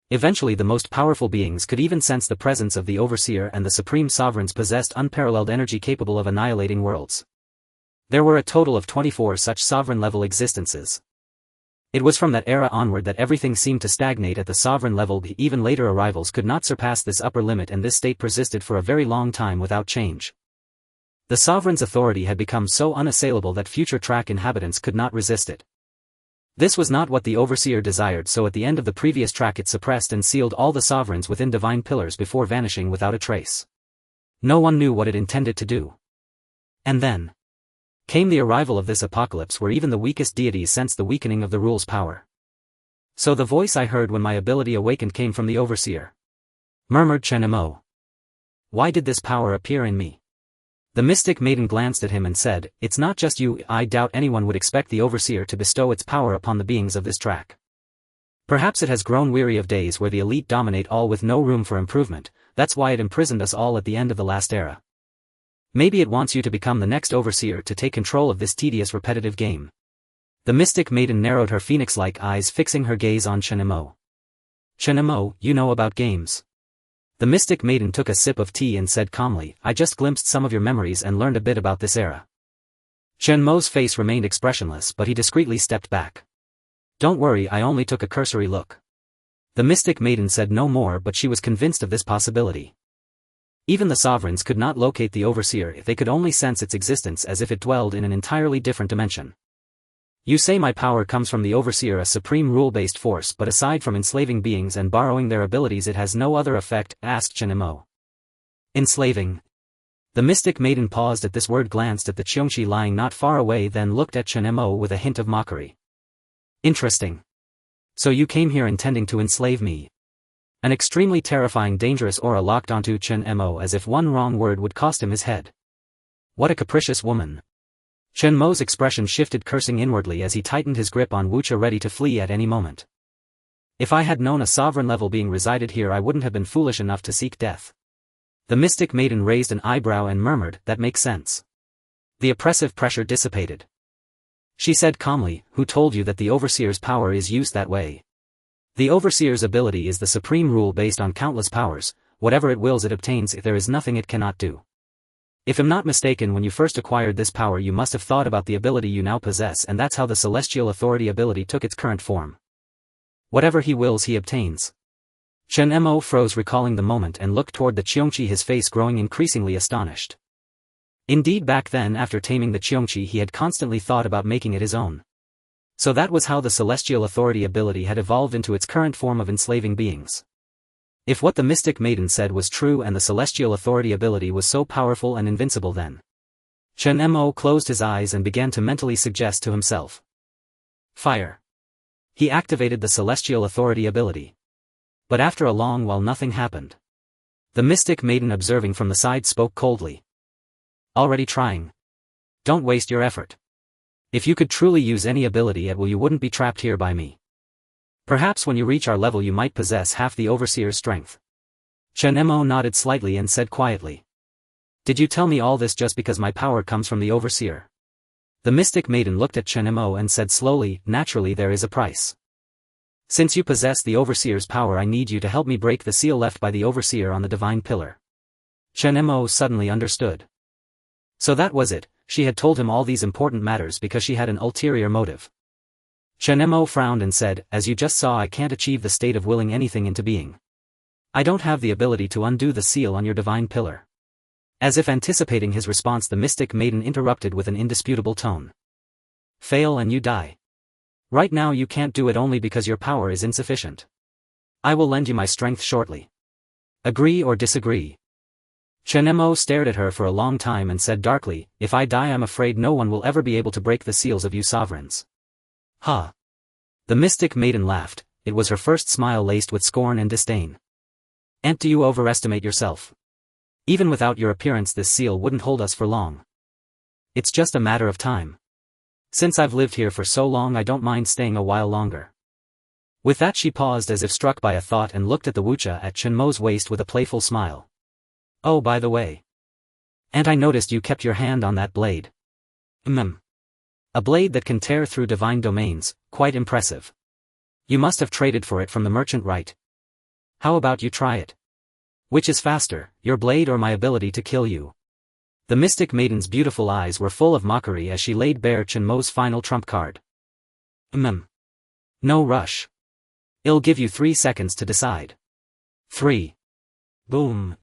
Eventually the most powerful beings could even sense the presence of the overseer and the supreme sovereigns possessed unparalleled energy capable of annihilating worlds. There were a total of 24 such sovereign-level existences. It was from that era onward that everything seemed to stagnate at the sovereign level. Even later arrivals could not surpass this upper limit and this state persisted for a very long time without change. The sovereign's authority had become so unassailable that future track inhabitants could not resist it. This was not what the overseer desired, so at the end of the previous track it suppressed and sealed all the sovereigns within divine pillars before vanishing without a trace. No one knew what it intended to do. And then came the arrival of this apocalypse where even the weakest deities sensed the weakening of the rule's power. So the voice I heard when my ability awakened came from the overseer, murmured Chen Mo. Why did this power appear in me? The mystic maiden glanced at him and said, it's not just you. I doubt anyone would expect the overseer to bestow its power upon the beings of this track. Perhaps it has grown weary of days where the elite dominate all with no room for improvement, that's why it imprisoned us all at the end of the last era. Maybe it wants you to become the next overseer to take control of this tedious repetitive game. The mystic maiden narrowed her phoenix-like eyes fixing her gaze on Chen Mo. Chen Mo, you know about games. The mystic maiden took a sip of tea and said calmly, I just glimpsed some of your memories and learned a bit about this era. Chen Mo's face remained expressionless but he discreetly stepped back. Don't worry, I only took a cursory look. The mystic maiden said no more but she was convinced of this possibility. Even the sovereigns could not locate the overseer if they could only sense its existence as if it dwelled in an entirely different dimension. You say my power comes from the overseer, a supreme rule-based force, but aside from enslaving beings and borrowing their abilities it has no other effect, asked Chen Mo. Enslaving. The mystic maiden paused at this word, glanced at the Qiongqi lying not far away, then looked at Chen Mo with a hint of mockery. Interesting. So you came here intending to enslave me. An extremely terrifying dangerous aura locked onto Chen Mo as if one wrong word would cost him his head. What a capricious woman. Chen Mo's expression shifted, cursing inwardly as he tightened his grip on Wucha, ready to flee at any moment. If I had known a sovereign-level being resided here I wouldn't have been foolish enough to seek death. The mystic maiden raised an eyebrow and murmured, that makes sense. The oppressive pressure dissipated. She said calmly, who told you that the overseer's power is used that way? The overseer's ability is the supreme rule based on countless powers, whatever it wills it obtains, there is nothing it cannot do. If I'm not mistaken, when you first acquired this power you must have thought about the ability you now possess, and that's how the celestial authority ability took its current form. Whatever he wills he obtains. Chen Mo froze, recalling the moment, and looked toward the Qiongqi, his face growing increasingly astonished. Indeed, back then after taming the Qiongqi he had constantly thought about making it his own. So that was how the celestial authority ability had evolved into its current form of enslaving beings. If what the mystic maiden said was true and the celestial authority ability was so powerful and invincible, then Chen Mo closed his eyes and began to mentally suggest to himself. Fire. He activated the celestial authority ability. But after a long while nothing happened. The mystic maiden, observing from the side, spoke coldly. Already trying? Don't waste your effort. If you could truly use any ability at will you wouldn't be trapped here by me. Perhaps when you reach our level you might possess half the overseer's strength. Chen Mo nodded slightly and said quietly. Did you tell me all this just because my power comes from the overseer? The mystic maiden looked at Chen Mo and said slowly, naturally there is a price. Since you possess the overseer's power I need you to help me break the seal left by the overseer on the divine pillar. Chen Mo suddenly understood. So that was it, she had told him all these important matters because she had an ulterior motive. Chen Mo frowned and said, as you just saw, I can't achieve the state of willing anything into being. I don't have the ability to undo the seal on your divine pillar. As if anticipating his response, the mystic maiden interrupted with an indisputable tone. Fail and you die. Right now you can't do it only because your power is insufficient. I will lend you my strength shortly. Agree or disagree? Chen Mo stared at her for a long time and said darkly, if I die I'm afraid no one will ever be able to break the seals of you sovereigns. Ha! The mystic maiden laughed, it was her first smile laced with scorn and disdain. And do you overestimate yourself? Even without your appearance this seal wouldn't hold us for long. It's just a matter of time. Since I've lived here for so long I don't mind staying a while longer. With that she paused as if struck by a thought and looked at the wucha at Chen Mo's waist with a playful smile. Oh, by the way. And I noticed you kept your hand on that blade. A blade that can tear through divine domains, quite impressive. You must have traded for it from the merchant, right? How about you try it? Which is faster, your blade or my ability to kill you? The mystic maiden's beautiful eyes were full of mockery as she laid bare Chen Mo's final trump card. No rush. I'll give you 3 seconds to decide. 3. Boom.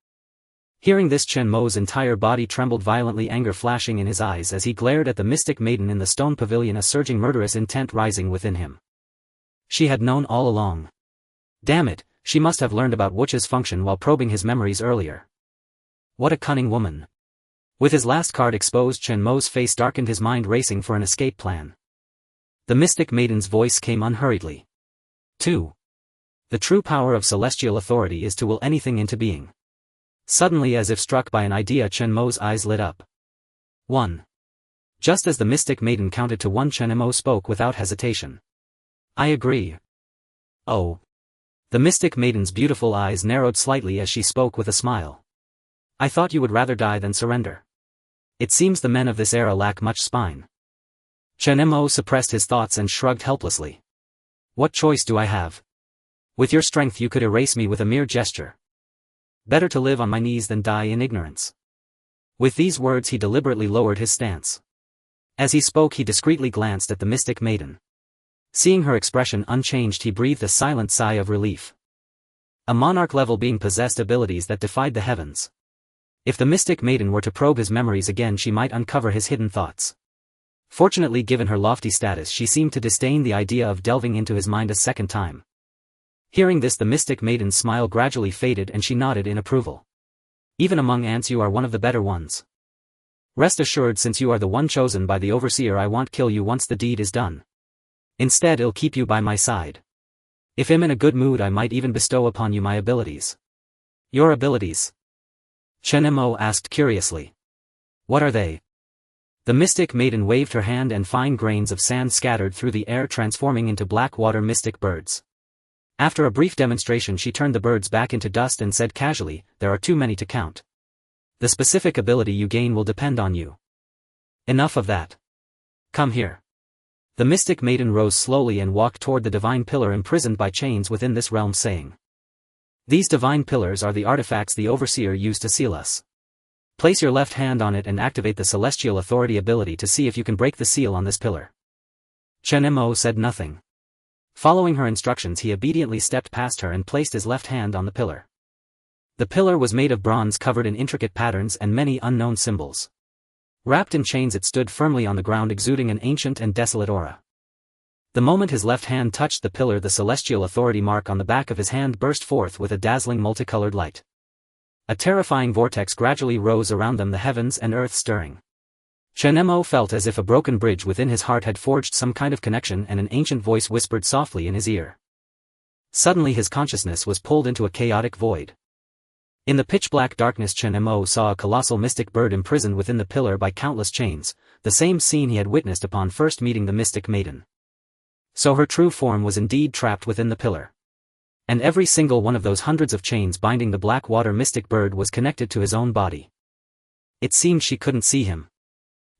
Hearing this, Chen Mo's entire body trembled violently, anger flashing in his eyes as he glared at the mystic maiden in the stone pavilion, a surging murderous intent rising within him. She had known all along. Damn it, she must have learned about wucha's function while probing his memories earlier. What a cunning woman. With his last card exposed, Chen Mo's face darkened, his mind racing for an escape plan. The mystic maiden's voice came unhurriedly. 2. The true power of celestial authority is to will anything into being. Suddenly, as if struck by an idea, Chen Mo's eyes lit up. 1. Just as the mystic maiden counted to 1, Chen Mo spoke without hesitation. I agree. Oh. The mystic maiden's beautiful eyes narrowed slightly as she spoke with a smile. I thought you would rather die than surrender. It seems the men of this era lack much spine. Chen Mo suppressed his thoughts and shrugged helplessly. What choice do I have? With your strength you could erase me with a mere gesture. Better to live on my knees than die in ignorance. With these words he deliberately lowered his stance. As he spoke he discreetly glanced at the mystic maiden. Seeing her expression unchanged, he breathed a silent sigh of relief. A monarch-level being possessed abilities that defied the heavens. If the mystic maiden were to probe his memories again she might uncover his hidden thoughts. Fortunately, given her lofty status, she seemed to disdain the idea of delving into his mind a second time. Hearing this, the mystic maiden's smile gradually faded and she nodded in approval. Even among ants you are one of the better ones. Rest assured, since you are the one chosen by the overseer, I won't kill you once the deed is done. Instead I'll keep you by my side. If I'm in a good mood I might even bestow upon you my abilities. Your abilities? Chen Mo asked curiously. What are they? The mystic maiden waved her hand and fine grains of sand scattered through the air, transforming into black water mystic birds. After a brief demonstration she turned the birds back into dust and said casually, there are too many to count. The specific ability you gain will depend on you. Enough of that. Come here. The mystic maiden rose slowly and walked toward the divine pillar imprisoned by chains within this realm, saying. These divine pillars are the artifacts the overseer used to seal us. Place your left hand on it and activate the celestial authority ability to see if you can break the seal on this pillar. Chen Mo said nothing. Following her instructions he obediently stepped past her and placed his left hand on the pillar. The pillar was made of bronze covered in intricate patterns and many unknown symbols. Wrapped in chains it stood firmly on the ground, exuding an ancient and desolate aura. The moment his left hand touched the pillar, the celestial authority mark on the back of his hand burst forth with a dazzling multicolored light. A terrifying vortex gradually rose around them, the heavens and earth stirring. Chen Mo felt as if a broken bridge within his heart had forged some kind of connection, and an ancient voice whispered softly in his ear. Suddenly his consciousness was pulled into a chaotic void. In the pitch-black darkness Chen Mo saw a colossal mystic bird imprisoned within the pillar by countless chains, the same scene he had witnessed upon first meeting the mystic maiden. So her true form was indeed trapped within the pillar. And every single one of those hundreds of chains binding the black water mystic bird was connected to his own body. It seemed she couldn't see him.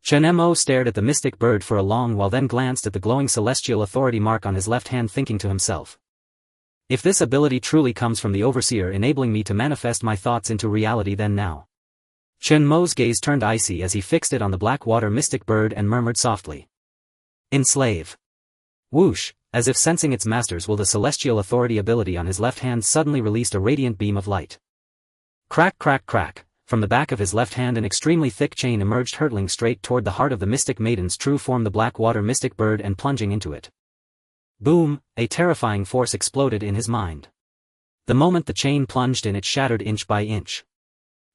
Chen Mo stared at the mystic bird for a long while, then glanced at the glowing celestial authority mark on his left hand, thinking to himself. If this ability truly comes from the overseer enabling me to manifest my thoughts into reality, then now Chen Mo's gaze turned icy as he fixed it on the Blackwater mystic bird and murmured softly. Enslave. Whoosh, as if sensing its master's will, the celestial authority ability on his left hand suddenly released a radiant beam of light. Crack crack crack, from the back of his left hand an extremely thick chain emerged, hurtling straight toward the heart of the mystic maiden's true form, the Blackwater mystic bird, and plunging into it. Boom, a terrifying force exploded in his mind. The moment the chain plunged in, it shattered inch by inch.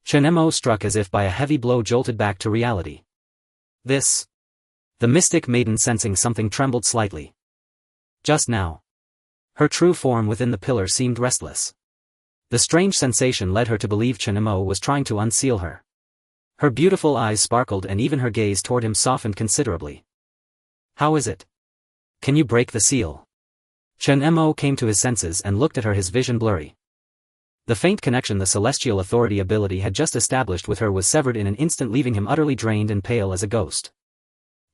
Chen Mo struck as if by a heavy blow, jolted back to reality. This. The mystic maiden, sensing something, trembled slightly. Just now. Her true form within the pillar seemed restless. The strange sensation led her to believe Chen Mo was trying to unseal her. Her beautiful eyes sparkled and even her gaze toward him softened considerably. How is it? Can you break the seal? Chen Mo came to his senses and looked at her, his vision blurry. The faint connection the celestial authority ability had just established with her was severed in an instant, leaving him utterly drained and pale as a ghost.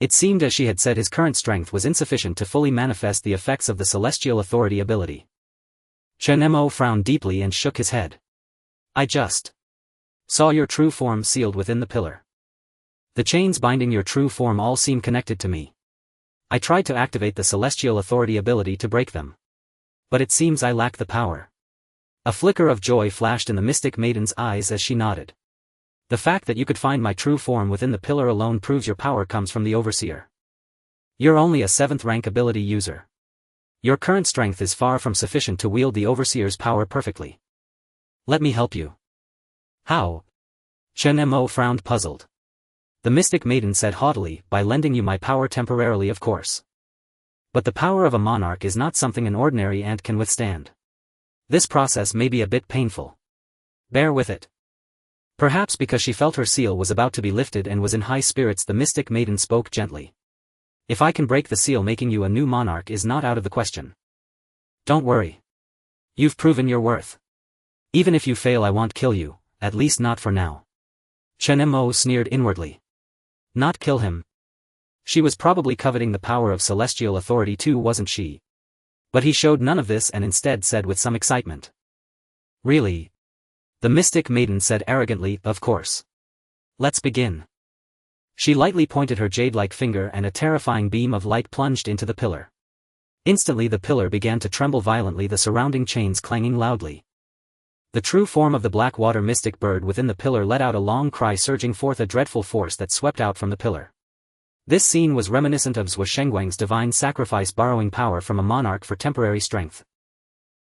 It seemed, as she had said, his current strength was insufficient to fully manifest the effects of the celestial authority ability. Chen Mo frowned deeply and shook his head. I just saw your true form sealed within the pillar. The chains binding your true form all seem connected to me. I tried to activate the celestial authority ability to break them. But it seems I lack the power. A flicker of joy flashed in the mystic maiden's eyes as she nodded. The fact that you could find my true form within the pillar alone proves your power comes from the overseer. You're only a 7th rank ability user. Your current strength is far from sufficient to wield the overseer's power perfectly. Let me help you. How? Chen Mo frowned, puzzled. The mystic maiden said haughtily, by lending you my power temporarily, of course. But the power of a monarch is not something an ordinary ant can withstand. This process may be a bit painful. Bear with it. Perhaps because she felt her seal was about to be lifted and was in high spirits, the mystic maiden spoke gently. If I can break the seal, making you a new monarch is not out of the question. Don't worry. You've proven your worth. Even if you fail, I won't kill you, at least not for now. Chen Mo sneered inwardly. Not kill him. She was probably coveting the power of celestial authority too, wasn't she? But he showed none of this and instead said with some excitement. Really? The mystic maiden said arrogantly, of course. Let's begin. She lightly pointed her jade-like finger and a terrifying beam of light plunged into the pillar. Instantly the pillar began to tremble violently, the surrounding chains clanging loudly. The true form of the Blackwater mystic bird within the pillar let out a long cry, surging forth a dreadful force that swept out from the pillar. This scene was reminiscent of Zhou Shengguang's divine sacrifice, borrowing power from a monarch for temporary strength.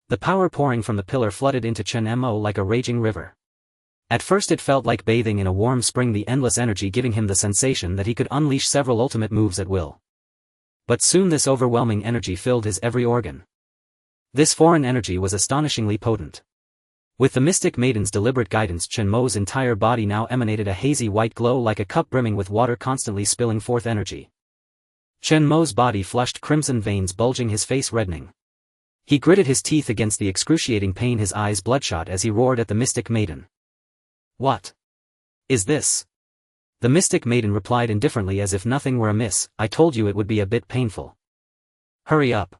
The power pouring from the pillar flooded into Chen Mo like a raging river. At first it felt like bathing in a warm spring, the endless energy giving him the sensation that he could unleash several ultimate moves at will. But soon this overwhelming energy filled his every organ. This foreign energy was astonishingly potent. With the mystic maiden's deliberate guidance, Chen Mo's entire body now emanated a hazy white glow, like a cup brimming with water constantly spilling forth energy. Chen Mo's body flushed, crimson veins bulging, his face reddening. He gritted his teeth against the excruciating pain, his eyes bloodshot as he roared at the mystic maiden. What is this? The mystic maiden replied indifferently as if nothing were amiss. I told you it would be a bit painful. Hurry up.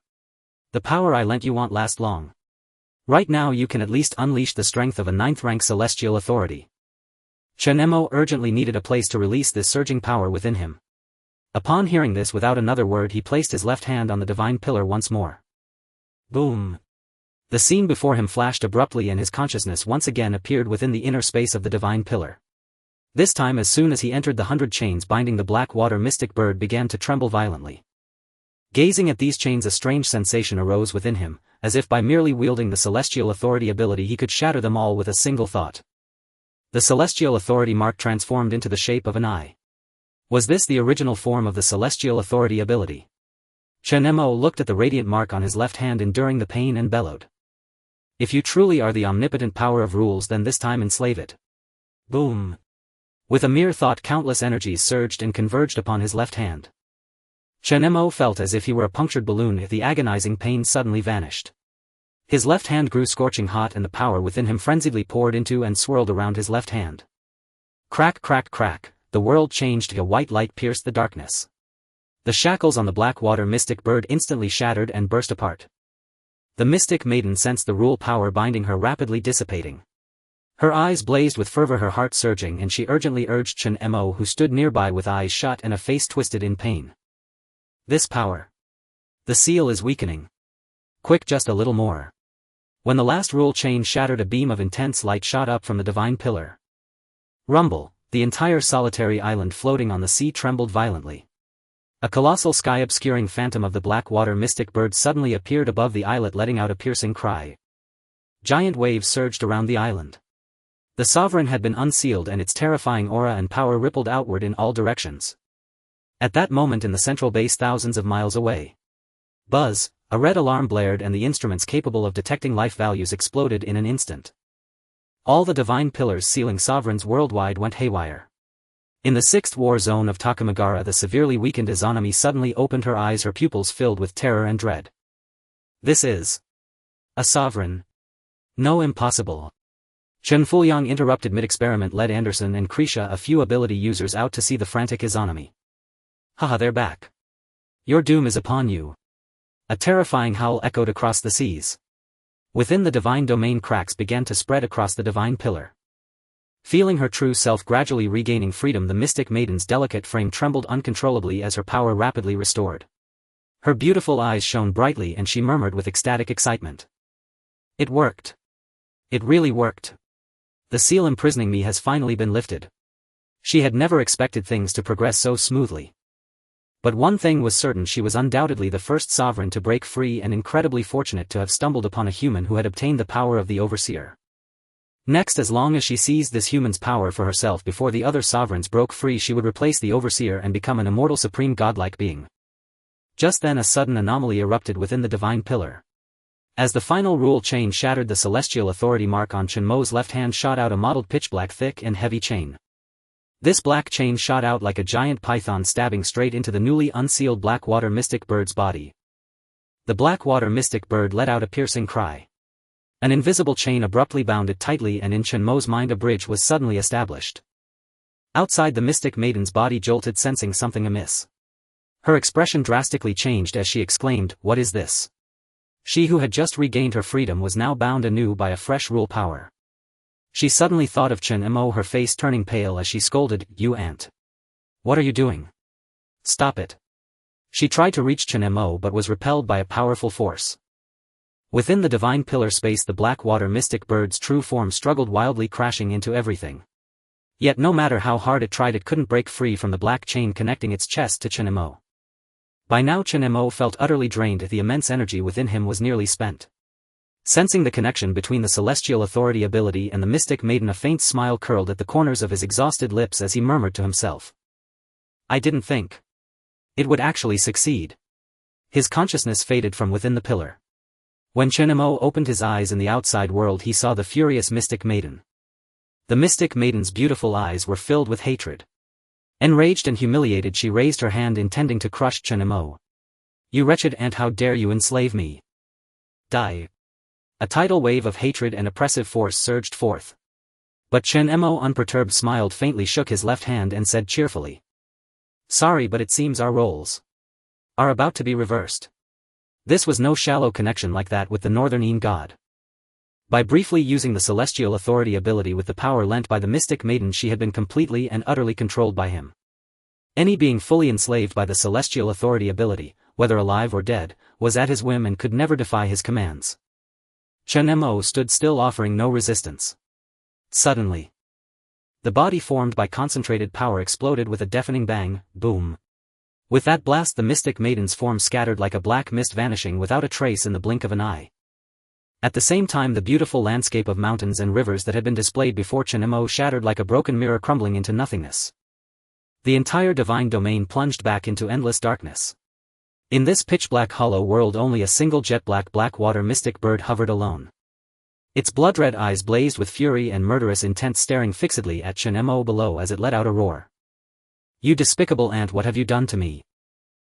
The power I lent you won't last long. Right now you can at least unleash the strength of a 9th rank celestial authority. Chen Mo urgently needed a place to release this surging power within him. Upon hearing this, without another word, he placed his left hand on the divine pillar once more. Boom. The scene before him flashed abruptly and his consciousness once again appeared within the inner space of the divine pillar. This time, as soon as he entered, the 100 chains binding the Blackwater mystic bird began to tremble violently. Gazing at these chains, a strange sensation arose within him, as if by merely wielding the celestial authority ability he could shatter them all with a single thought. The celestial authority mark transformed into the shape of an eye. Was this the original form of the celestial authority ability? Chen Mo looked at the radiant mark on his left hand, enduring the pain, and bellowed. If you truly are the omnipotent power of rules, then this time enslave it. Boom. With a mere thought, countless energies surged and converged upon his left hand. Chen Mo felt as if he were a punctured balloon, if the agonizing pain suddenly vanished. His left hand grew scorching hot and the power within him frenziedly poured into and swirled around his left hand. Crack crack crack, the world changed, a white light pierced the darkness. The shackles on the Blackwater mystic bird instantly shattered and burst apart. The mystic maiden sensed the rule power binding her rapidly dissipating. Her eyes blazed with fervor, her heart surging, and she urgently urged Chen Mo, who stood nearby with eyes shut and a face twisted in pain. This power. The seal is weakening. Quick, just a little more. When the last rule chain shattered, a beam of intense light shot up from the divine pillar. Rumble, the entire solitary island floating on the sea trembled violently. A colossal sky-obscuring phantom of the black water mystic bird suddenly appeared above the islet, letting out a piercing cry. Giant waves surged around the island. The sovereign had been unsealed and its terrifying aura and power rippled outward in all directions. At that moment, in the central base thousands of miles away. Buzz, a red alarm blared and the instruments capable of detecting life values exploded in an instant. All the divine pillars sealing sovereigns worldwide went haywire. In the sixth war zone of Takamagara, the severely weakened Izanami suddenly opened her eyes, her pupils filled with terror and dread. This is a sovereign. No, impossible. Chen Fuliang interrupted mid-experiment, led Anderson and Krisha, a few ability users, out to see the frantic Izanami. Haha, they're back. Your doom is upon you. A terrifying howl echoed across the seas. Within the divine domain, cracks began to spread across the divine pillar. Feeling her true self gradually regaining freedom, the mystic maiden's delicate frame trembled uncontrollably as her power rapidly restored. Her beautiful eyes shone brightly and she murmured with ecstatic excitement. It worked. It really worked. The seal imprisoning me has finally been lifted. She had never expected things to progress so smoothly. But one thing was certain: she was undoubtedly the first sovereign to break free, and incredibly fortunate to have stumbled upon a human who had obtained the power of the overseer. Next, as long as she seized this human's power for herself before the other sovereigns broke free, she would replace the overseer and become an immortal supreme godlike being. Just then a sudden anomaly erupted within the divine pillar. As the final rule chain shattered, the celestial authority mark on Chen Mo's left hand shot out, a mottled pitch-black thick and heavy chain. This black chain shot out like a giant python, stabbing straight into the newly unsealed Blackwater mystic bird's body. The Blackwater mystic bird let out a piercing cry. An invisible chain abruptly bound it tightly, and in Chen Mo's mind a bridge was suddenly established. Outside, the mystic maiden's body jolted, sensing something amiss. Her expression drastically changed as she exclaimed, "What is this?" She who had just regained her freedom was now bound anew by a fresh rule power. She suddenly thought of Chen Mo, her face turning pale as she scolded, "You ant! What are you doing? Stop it!" She tried to reach Chen Mo but was repelled by a powerful force. Within the divine pillar space, the Blackwater mystic bird's true form struggled wildly, crashing into everything. Yet no matter how hard it tried, it couldn't break free from the black chain connecting its chest to Chen Mo. By now Chen Mo felt utterly drained, the immense energy within him was nearly spent. Sensing the connection between the celestial authority ability and the mystic maiden, a faint smile curled at the corners of his exhausted lips as he murmured to himself. I didn't think it would actually succeed. His consciousness faded from within the pillar. When Chen Mo opened his eyes in the outside world, he saw the furious mystic maiden. The mystic maiden's beautiful eyes were filled with hatred. Enraged and humiliated, she raised her hand intending to crush Chen Mo. You wretched ant, how dare you enslave me? Die. A tidal wave of hatred and oppressive force surged forth. But Chen Mo, unperturbed, smiled faintly, shook his left hand and said cheerfully. Sorry, but it seems our roles are about to be reversed. This was no shallow connection like that with the Northern Een god. By briefly using the celestial authority ability with the power lent by the mystic maiden, she had been completely and utterly controlled by him. Any being fully enslaved by the celestial authority ability, whether alive or dead, was at his whim and could never defy his commands. Chen Mo stood still, offering no resistance. Suddenly, the body formed by concentrated power exploded with a deafening bang, boom. With that blast, the mystic maiden's form scattered like a black mist, vanishing without a trace in the blink of an eye. At the same time, the beautiful landscape of mountains and rivers that had been displayed before Chen Mo shattered like a broken mirror, crumbling into nothingness. The entire divine domain plunged back into endless darkness. In this pitch-black hollow world, only a single jet-black Blackwater mystic bird hovered alone. Its blood-red eyes blazed with fury and murderous intent, staring fixedly at Chen Mo below as it let out a roar. You despicable ant, what have you done to me?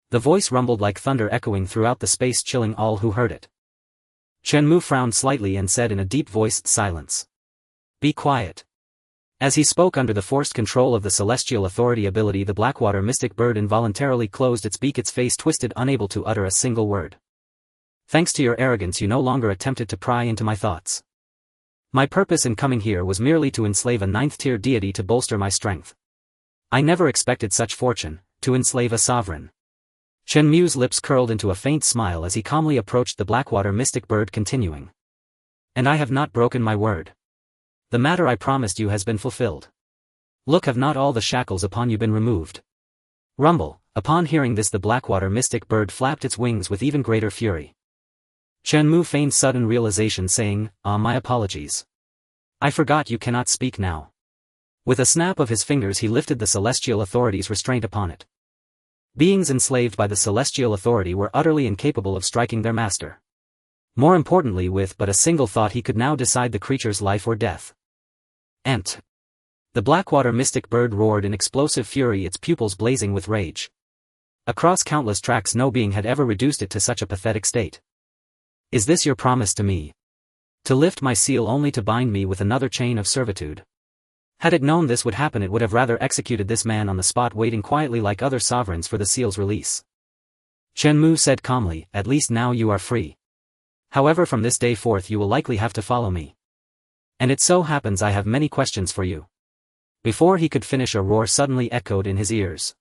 The voice rumbled like thunder, echoing throughout the space, chilling all who heard it. Chen Mo frowned slightly and said in a deep-voiced silence. Be quiet. As he spoke under the forced control of the celestial authority ability, the Blackwater mystic bird involuntarily closed its beak, its face twisted, unable to utter a single word. Thanks to your arrogance, you no longer attempted to pry into my thoughts. My purpose in coming here was merely to enslave a 9th-tier deity to bolster my strength. I never expected such fortune, to enslave a sovereign. Chen Mo's lips curled into a faint smile as he calmly approached the Blackwater mystic bird, continuing. And I have not broken my word. The matter I promised you has been fulfilled. Look, have not all the shackles upon you been removed? Rumble. Upon hearing this, the Blackwater mystic bird flapped its wings with even greater fury. Chen Mo feigned sudden realization, saying, my apologies. I forgot you cannot speak now. With a snap of his fingers he lifted the celestial authority's restraint upon it. Beings enslaved by the celestial authority were utterly incapable of striking their master. More importantly, with but a single thought he could now decide the creature's life or death. Ent. The Blackwater mystic bird roared in explosive fury, its pupils blazing with rage. Across countless tracks no being had ever reduced it to such a pathetic state. Is this your promise to me? To lift my seal only to bind me with another chain of servitude? Had it known this would happen, it would have rather executed this man on the spot, waiting quietly like other sovereigns for the seal's release. Chen Mo said calmly, at least now you are free. However, from this day forth you will likely have to follow me. And it so happens I have many questions for you. Before he could finish, a roar suddenly echoed in his ears.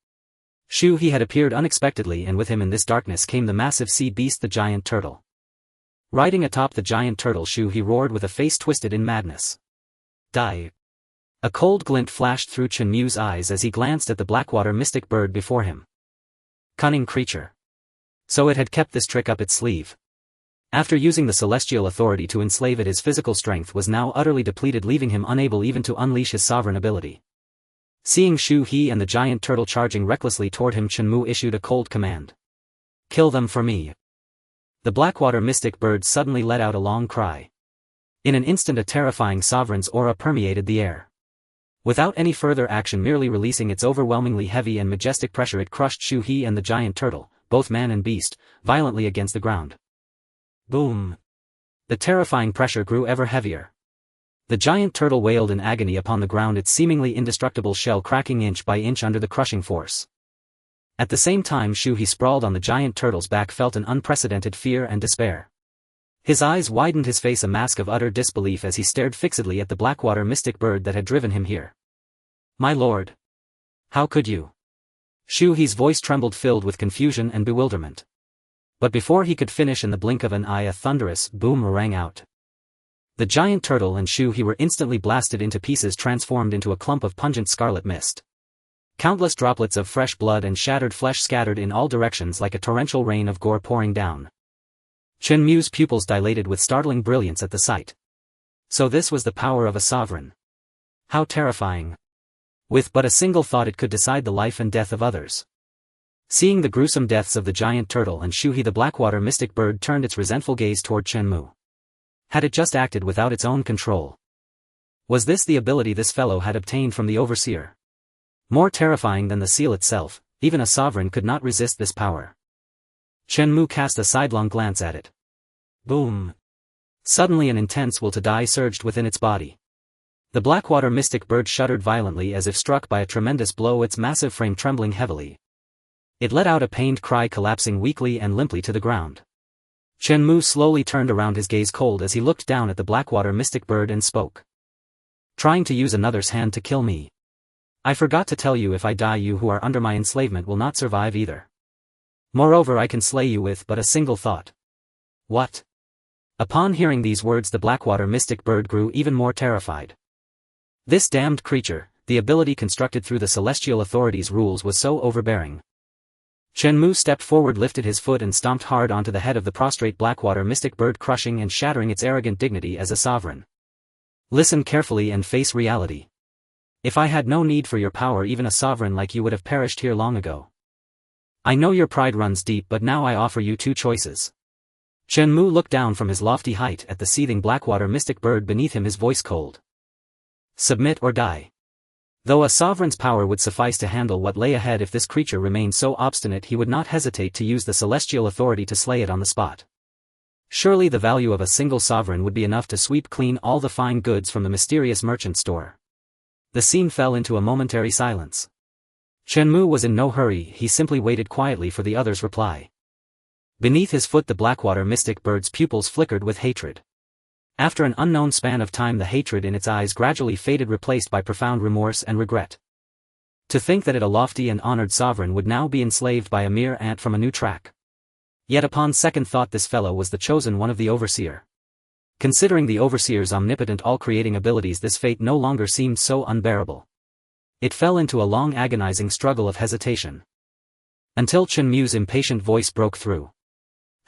He had appeared unexpectedly, and with him in this darkness came the massive sea beast, the giant turtle. Riding atop the giant turtle, he roared with a face twisted in madness. Die. A cold glint flashed through Chen Mo's eyes as he glanced at the Blackwater mystic bird before him. Cunning creature. So it had kept this trick up its sleeve. After using the celestial authority to enslave it, his physical strength was now utterly depleted, leaving him unable even to unleash his sovereign ability. Seeing he and the giant turtle charging recklessly toward him, Chen Mo issued a cold command. Kill them for me. The Blackwater mystic bird suddenly let out a long cry. In an instant a terrifying sovereign's aura permeated the air. Without any further action, merely releasing its overwhelmingly heavy and majestic pressure, it crushed He and the giant turtle, both man and beast, violently against the ground. Boom! The terrifying pressure grew ever heavier. The giant turtle wailed in agony upon the ground, its seemingly indestructible shell cracking inch by inch under the crushing force. At the same time, he sprawled on the giant turtle's back, felt an unprecedented fear and despair. His eyes widened, his face a mask of utter disbelief as he stared fixedly at the Blackwater mystic bird that had driven him here. My lord! How could you? He's voice trembled, filled with confusion and bewilderment. But before he could finish, in the blink of an eye, a thunderous boom rang out. The giant turtle and He were instantly blasted into pieces, transformed into a clump of pungent scarlet mist. Countless droplets of fresh blood and shattered flesh scattered in all directions like a torrential rain of gore pouring down. Chen Mo's pupils dilated with startling brilliance at the sight. So this was the power of a sovereign. How terrifying. With but a single thought it could decide the life and death of others. Seeing the gruesome deaths of the giant turtle and the Blackwater mystic bird turned its resentful gaze toward Chen Mo. Had it just acted without its own control? Was this the ability this fellow had obtained from the overseer? More terrifying than the seal itself, even a sovereign could not resist this power. Chen Mo cast a sidelong glance at it. Boom! Suddenly an intense will to die surged within its body. The Blackwater mystic bird shuddered violently as if struck by a tremendous blow, its massive frame trembling heavily. It let out a pained cry, collapsing weakly and limply to the ground. Chen Mo slowly turned around, his gaze cold as he looked down at the Blackwater mystic bird and spoke. Trying to use another's hand to kill me. I forgot to tell you, if I die, you who are under my enslavement will not survive either. Moreover, I can slay you with but a single thought. What? Upon hearing these words, the Blackwater mystic bird grew even more terrified. This damned creature, the ability constructed through the celestial authority's rules, was so overbearing. Chen Mo stepped forward, lifted his foot and stomped hard onto the head of the prostrate Blackwater mystic bird, crushing and shattering its arrogant dignity as a sovereign. Listen carefully and face reality. If I had no need for your power, even a sovereign like you would have perished here long ago. I know your pride runs deep, but now I offer you two choices. Chen Mo looked down from his lofty height at the seething Blackwater mystic bird beneath him, his voice cold. Submit or die. Though a sovereign's power would suffice to handle what lay ahead, if this creature remained so obstinate, he would not hesitate to use the celestial authority to slay it on the spot. Surely the value of a single sovereign would be enough to sweep clean all the fine goods from the mysterious merchant store. The scene fell into a momentary silence. Chen Mo was in no hurry, he simply waited quietly for the other's reply. Beneath his foot the Blackwater mystic bird's pupils flickered with hatred. After an unknown span of time, the hatred in its eyes gradually faded, replaced by profound remorse and regret. To think that a lofty and honored sovereign would now be enslaved by a mere ant from a new track. Yet upon second thought, this fellow was the chosen one of the overseer. Considering the overseer's omnipotent all-creating abilities, this fate no longer seemed so unbearable. It fell into a long agonizing struggle of hesitation. Until Chen Mo's impatient voice broke through.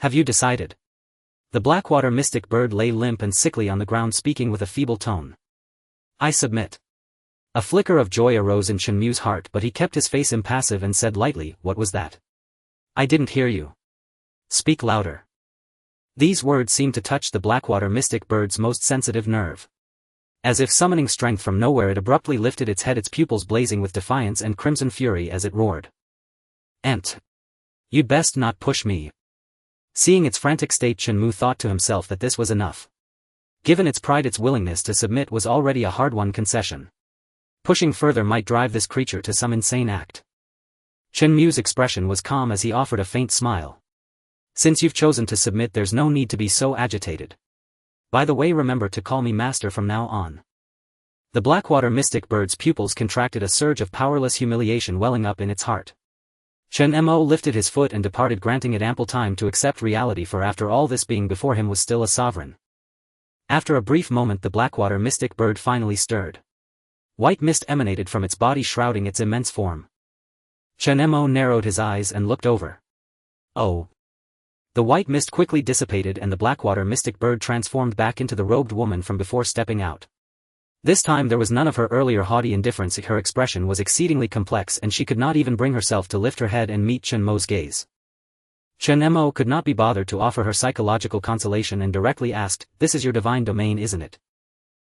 Have you decided? The Blackwater mystic bird lay limp and sickly on the ground, speaking with a feeble tone. I submit. A flicker of joy arose in Chen Mo's heart, but he kept his face impassive and said lightly, what was that? I didn't hear you. Speak louder. These words seemed to touch the Blackwater mystic bird's most sensitive nerve. As if summoning strength from nowhere, it abruptly lifted its head, its pupils blazing with defiance and crimson fury as it roared. Ant. You'd best not push me. Seeing its frantic state, Chen Mo thought to himself that this was enough. Given its pride, its willingness to submit was already a hard-won concession. Pushing further might drive this creature to some insane act. Chen Mo's expression was calm as he offered a faint smile. Since you've chosen to submit, there's no need to be so agitated. By the way, remember to call me master from now on. The Blackwater mystic bird's pupils contracted, a surge of powerless humiliation welling up in its heart. Chen Mo lifted his foot and departed, granting it ample time to accept reality, for after all, this being before him was still a sovereign. After a brief moment, the Blackwater mystic bird finally stirred. White mist emanated from its body, shrouding its immense form. Chen Mo narrowed his eyes and looked over. Oh. The white mist quickly dissipated and the Blackwater mystic bird transformed back into the robed woman from before stepping out. This time there was none of her earlier haughty indifference. Her expression was exceedingly complex, and she could not even bring herself to lift her head and meet Chen Mo's gaze. Chen Mo could not be bothered to offer her psychological consolation and directly asked, "This is your divine domain, isn't it?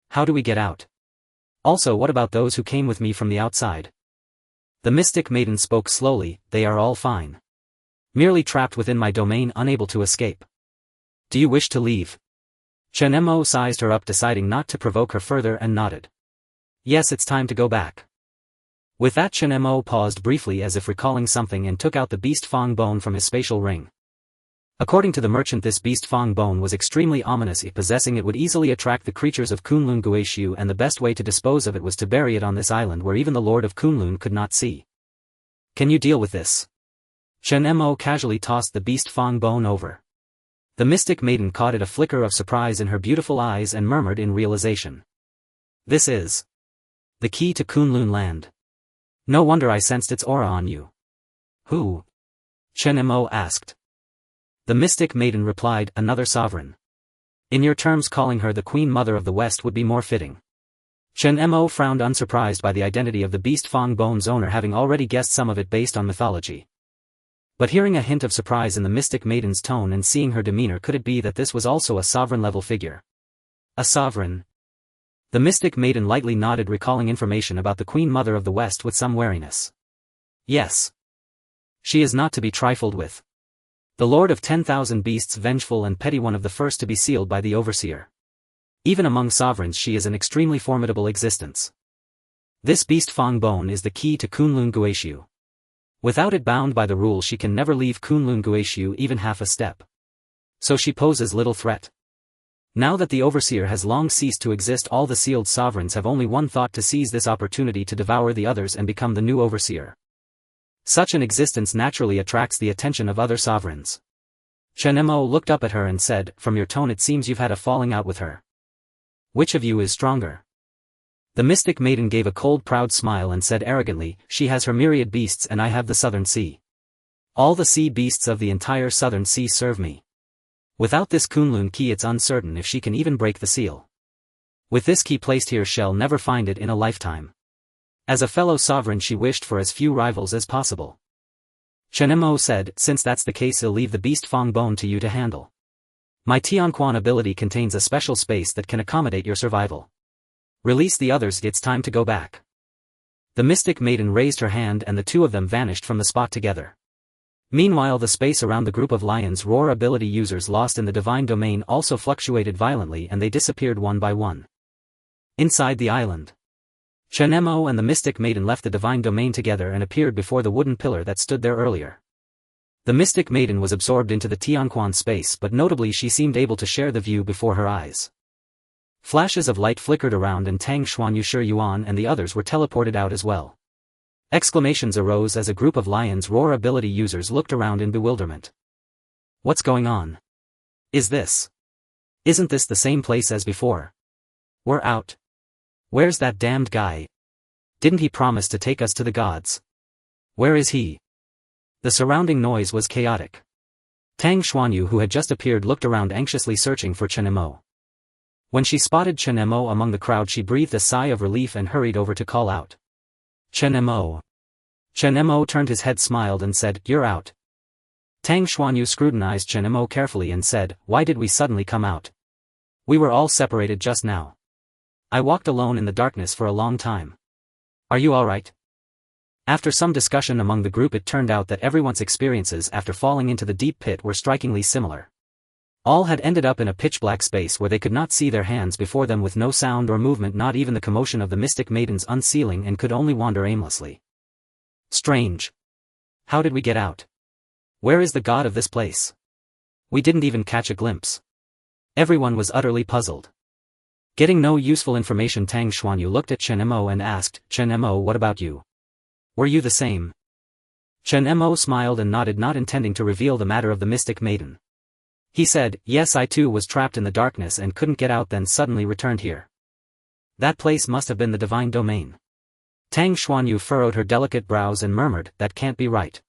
How do we get out? Also, what about those who came with me from the outside?" The mystic maiden spoke slowly, "They are all fine. Merely trapped within my domain, unable to escape. Do you wish to leave?" Chen Mo sized her up, deciding not to provoke her further, and nodded. "Yes, it's time to go back." With that, Chen Mo paused briefly as if recalling something and took out the beast fang bone from his spatial ring. According to the merchant, this beast fang bone was extremely ominous. If possessing it would easily attract the creatures of Kunlun Guishu, and the best way to dispose of it was to bury it on this island where even the Lord of Kunlun could not see. "Can you deal with this?" Chen Mo casually tossed the beast fang bone over. The mystic maiden caught it, a flicker of surprise in her beautiful eyes, and murmured in realization. "This is the key to Kunlun land. No wonder I sensed its aura on you." "Who?" Chen Mo asked. The mystic maiden replied, "Another sovereign. In your terms, calling her the Queen Mother of the West would be more fitting." Chen Mo frowned, unsurprised by the identity of the beast fang bone's owner, having already guessed some of it based on mythology. But hearing a hint of surprise in the mystic maiden's tone and seeing her demeanor, could it be that this was also a sovereign-level figure? A sovereign? The mystic maiden lightly nodded, recalling information about the Queen Mother of the West with some wariness. "Yes. She is not to be trifled with. The Lord of 10,000 beasts, vengeful and petty, one of the first to be sealed by the Overseer. Even among sovereigns she is an extremely formidable existence. This beast fang bone is the key to Kunlun Guishu. Without it, bound by the rule, she can never leave Kunlun Guishu even half a step. So she poses little threat. Now that the Overseer has long ceased to exist, all the sealed sovereigns have only one thought: to seize this opportunity to devour the others and become the new Overseer. Such an existence naturally attracts the attention of other sovereigns." Chen Mo looked up at her and said, "From your tone it seems you've had a falling out with her. Which of you is stronger?" The mystic maiden gave a cold, proud smile and said arrogantly, "She has her myriad beasts and I have the southern sea. All the sea beasts of the entire southern sea serve me. Without this Kunlun key it's uncertain if she can even break the seal. With this key placed here, she'll never find it in a lifetime." As a fellow sovereign, she wished for as few rivals as possible. Chen Mo said, "Since that's the case, I'll leave the beast fang bone to you to handle. My Qiongqi ability contains a special space that can accommodate your survival. Release the others, it's time to go back." The mystic maiden raised her hand and the two of them vanished from the spot together. Meanwhile, the space around the group of Lion's Roar ability users lost in the divine domain also fluctuated violently, and they disappeared one by one. Inside the island, Chen Mo and the mystic maiden left the divine domain together and appeared before the wooden pillar that stood there earlier. The mystic maiden was absorbed into the Qiongqi space, but notably she seemed able to share the view before her eyes. Flashes of light flickered around and Tang Xuanyu, Shi Yuan and the others were teleported out as well. Exclamations arose as a group of Lion's Roar ability users looked around in bewilderment. What's going on? Isn't this the same place as before? We're out. Where's that damned guy? Didn't he promise to take us to the gods? Where is he? The surrounding noise was chaotic. Tang Xuanyu, who had just appeared, looked around anxiously searching for Chen Mo. When she spotted Chen Mo among the crowd, she breathed a sigh of relief and hurried over to call out. Chen Mo. Chen Mo turned his head, smiled and said, "You're out." Tang Xuanyu scrutinized Chen Mo carefully and said, "Why did we suddenly come out? We were all separated just now. I walked alone in the darkness for a long time. Are you alright?" After some discussion among the group, it turned out that everyone's experiences after falling into the deep pit were strikingly similar. All had ended up in a pitch-black space where they could not see their hands before them, with no sound or movement, not even the commotion of the mystic maiden's unsealing, and could only wander aimlessly. Strange. How did we get out? Where is the god of this place? We didn't even catch a glimpse. Everyone was utterly puzzled. Getting no useful information, Tang Xuanyu looked at Chen Mo and asked, "Chen Mo, what about you? Were you the same?" Chen Mo smiled and nodded, not intending to reveal the matter of the mystic maiden. He said, "Yes, I too was trapped in the darkness and couldn't get out, then suddenly returned here. That place must have been the divine domain." Tang Xuanyu furrowed her delicate brows and murmured, "That can't be right.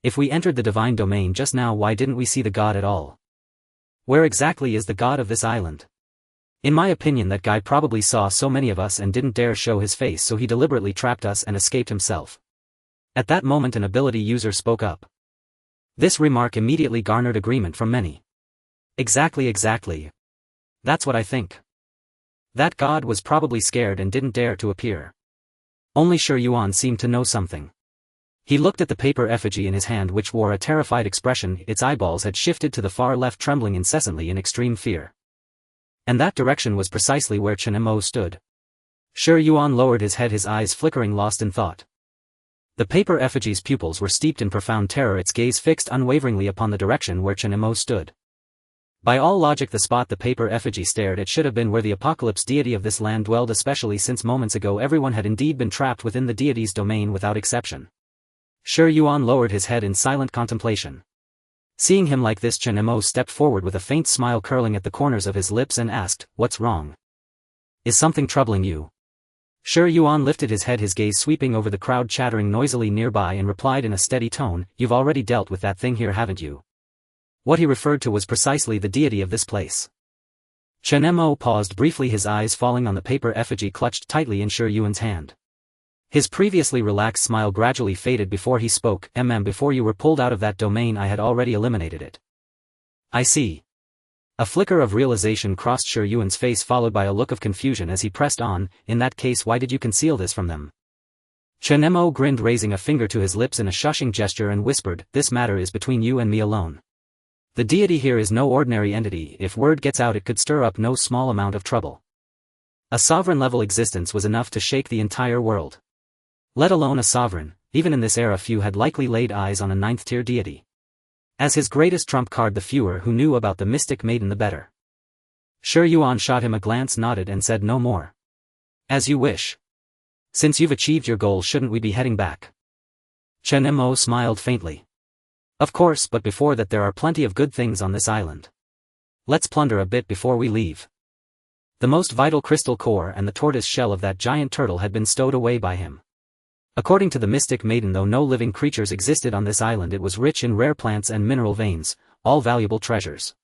If we entered the divine domain just now, why didn't we see the god at all? Where exactly is the god of this island? In my opinion, that guy probably saw so many of us and didn't dare show his face, so he deliberately trapped us and escaped himself." At that moment an ability user spoke up. This remark immediately garnered agreement from many. Exactly. That's what I think. That god was probably scared and didn't dare to appear. Only Shi Yuan seemed to know something. He looked at the paper effigy in his hand, which wore a terrified expression. Its eyeballs had shifted to the far left, trembling incessantly in extreme fear. And that direction was precisely where Chen Mo stood. Shi Yuan lowered his head, his eyes flickering, lost in thought. The paper effigy's pupils were steeped in profound terror, its gaze fixed unwaveringly upon the direction where Chen Mo stood. By all logic, the spot the paper effigy stared at should have been where the apocalypse deity of this land dwelled, especially since moments ago everyone had indeed been trapped within the deity's domain without exception. Shi Yuan lowered his head in silent contemplation. Seeing him like this, Chen Mo stepped forward with a faint smile curling at the corners of his lips and asked, "What's wrong? Is something troubling you?" Shi Yuan lifted his head, his gaze sweeping over the crowd chattering noisily nearby, and replied in a steady tone, "You've already dealt with that thing here, haven't you?" What he referred to was precisely the deity of this place. Chen Mo paused briefly, his eyes falling on the paper effigy clutched tightly in Shi Yuan's hand. His previously relaxed smile gradually faded before he spoke. Before you were pulled out of that domain, I had already eliminated it." "I see." A flicker of realization crossed Shi Yuan's face, followed by a look of confusion as he pressed on, "In that case, why did you conceal this from them?" Chen Mo grinned, raising a finger to his lips in a shushing gesture, and whispered, "This matter is between you and me alone. The deity here is no ordinary entity. If word gets out, it could stir up no small amount of trouble. A sovereign-level existence was enough to shake the entire world. Let alone a sovereign, even in this era few had likely laid eyes on a 9th-tier deity. As his greatest trump card, the fewer who knew about the mystic maiden the better." Shi Yuan shot him a glance, nodded and said no more. "As you wish. Since you've achieved your goal, shouldn't we be heading back?" Chen Mo smiled faintly. "Of course, but before that there are plenty of good things on this island. Let's plunder a bit before we leave." The most vital crystal core and the tortoise shell of that giant turtle had been stowed away by him. According to the mystic maiden, though no living creatures existed on this island, it was rich in rare plants and mineral veins, all valuable treasures.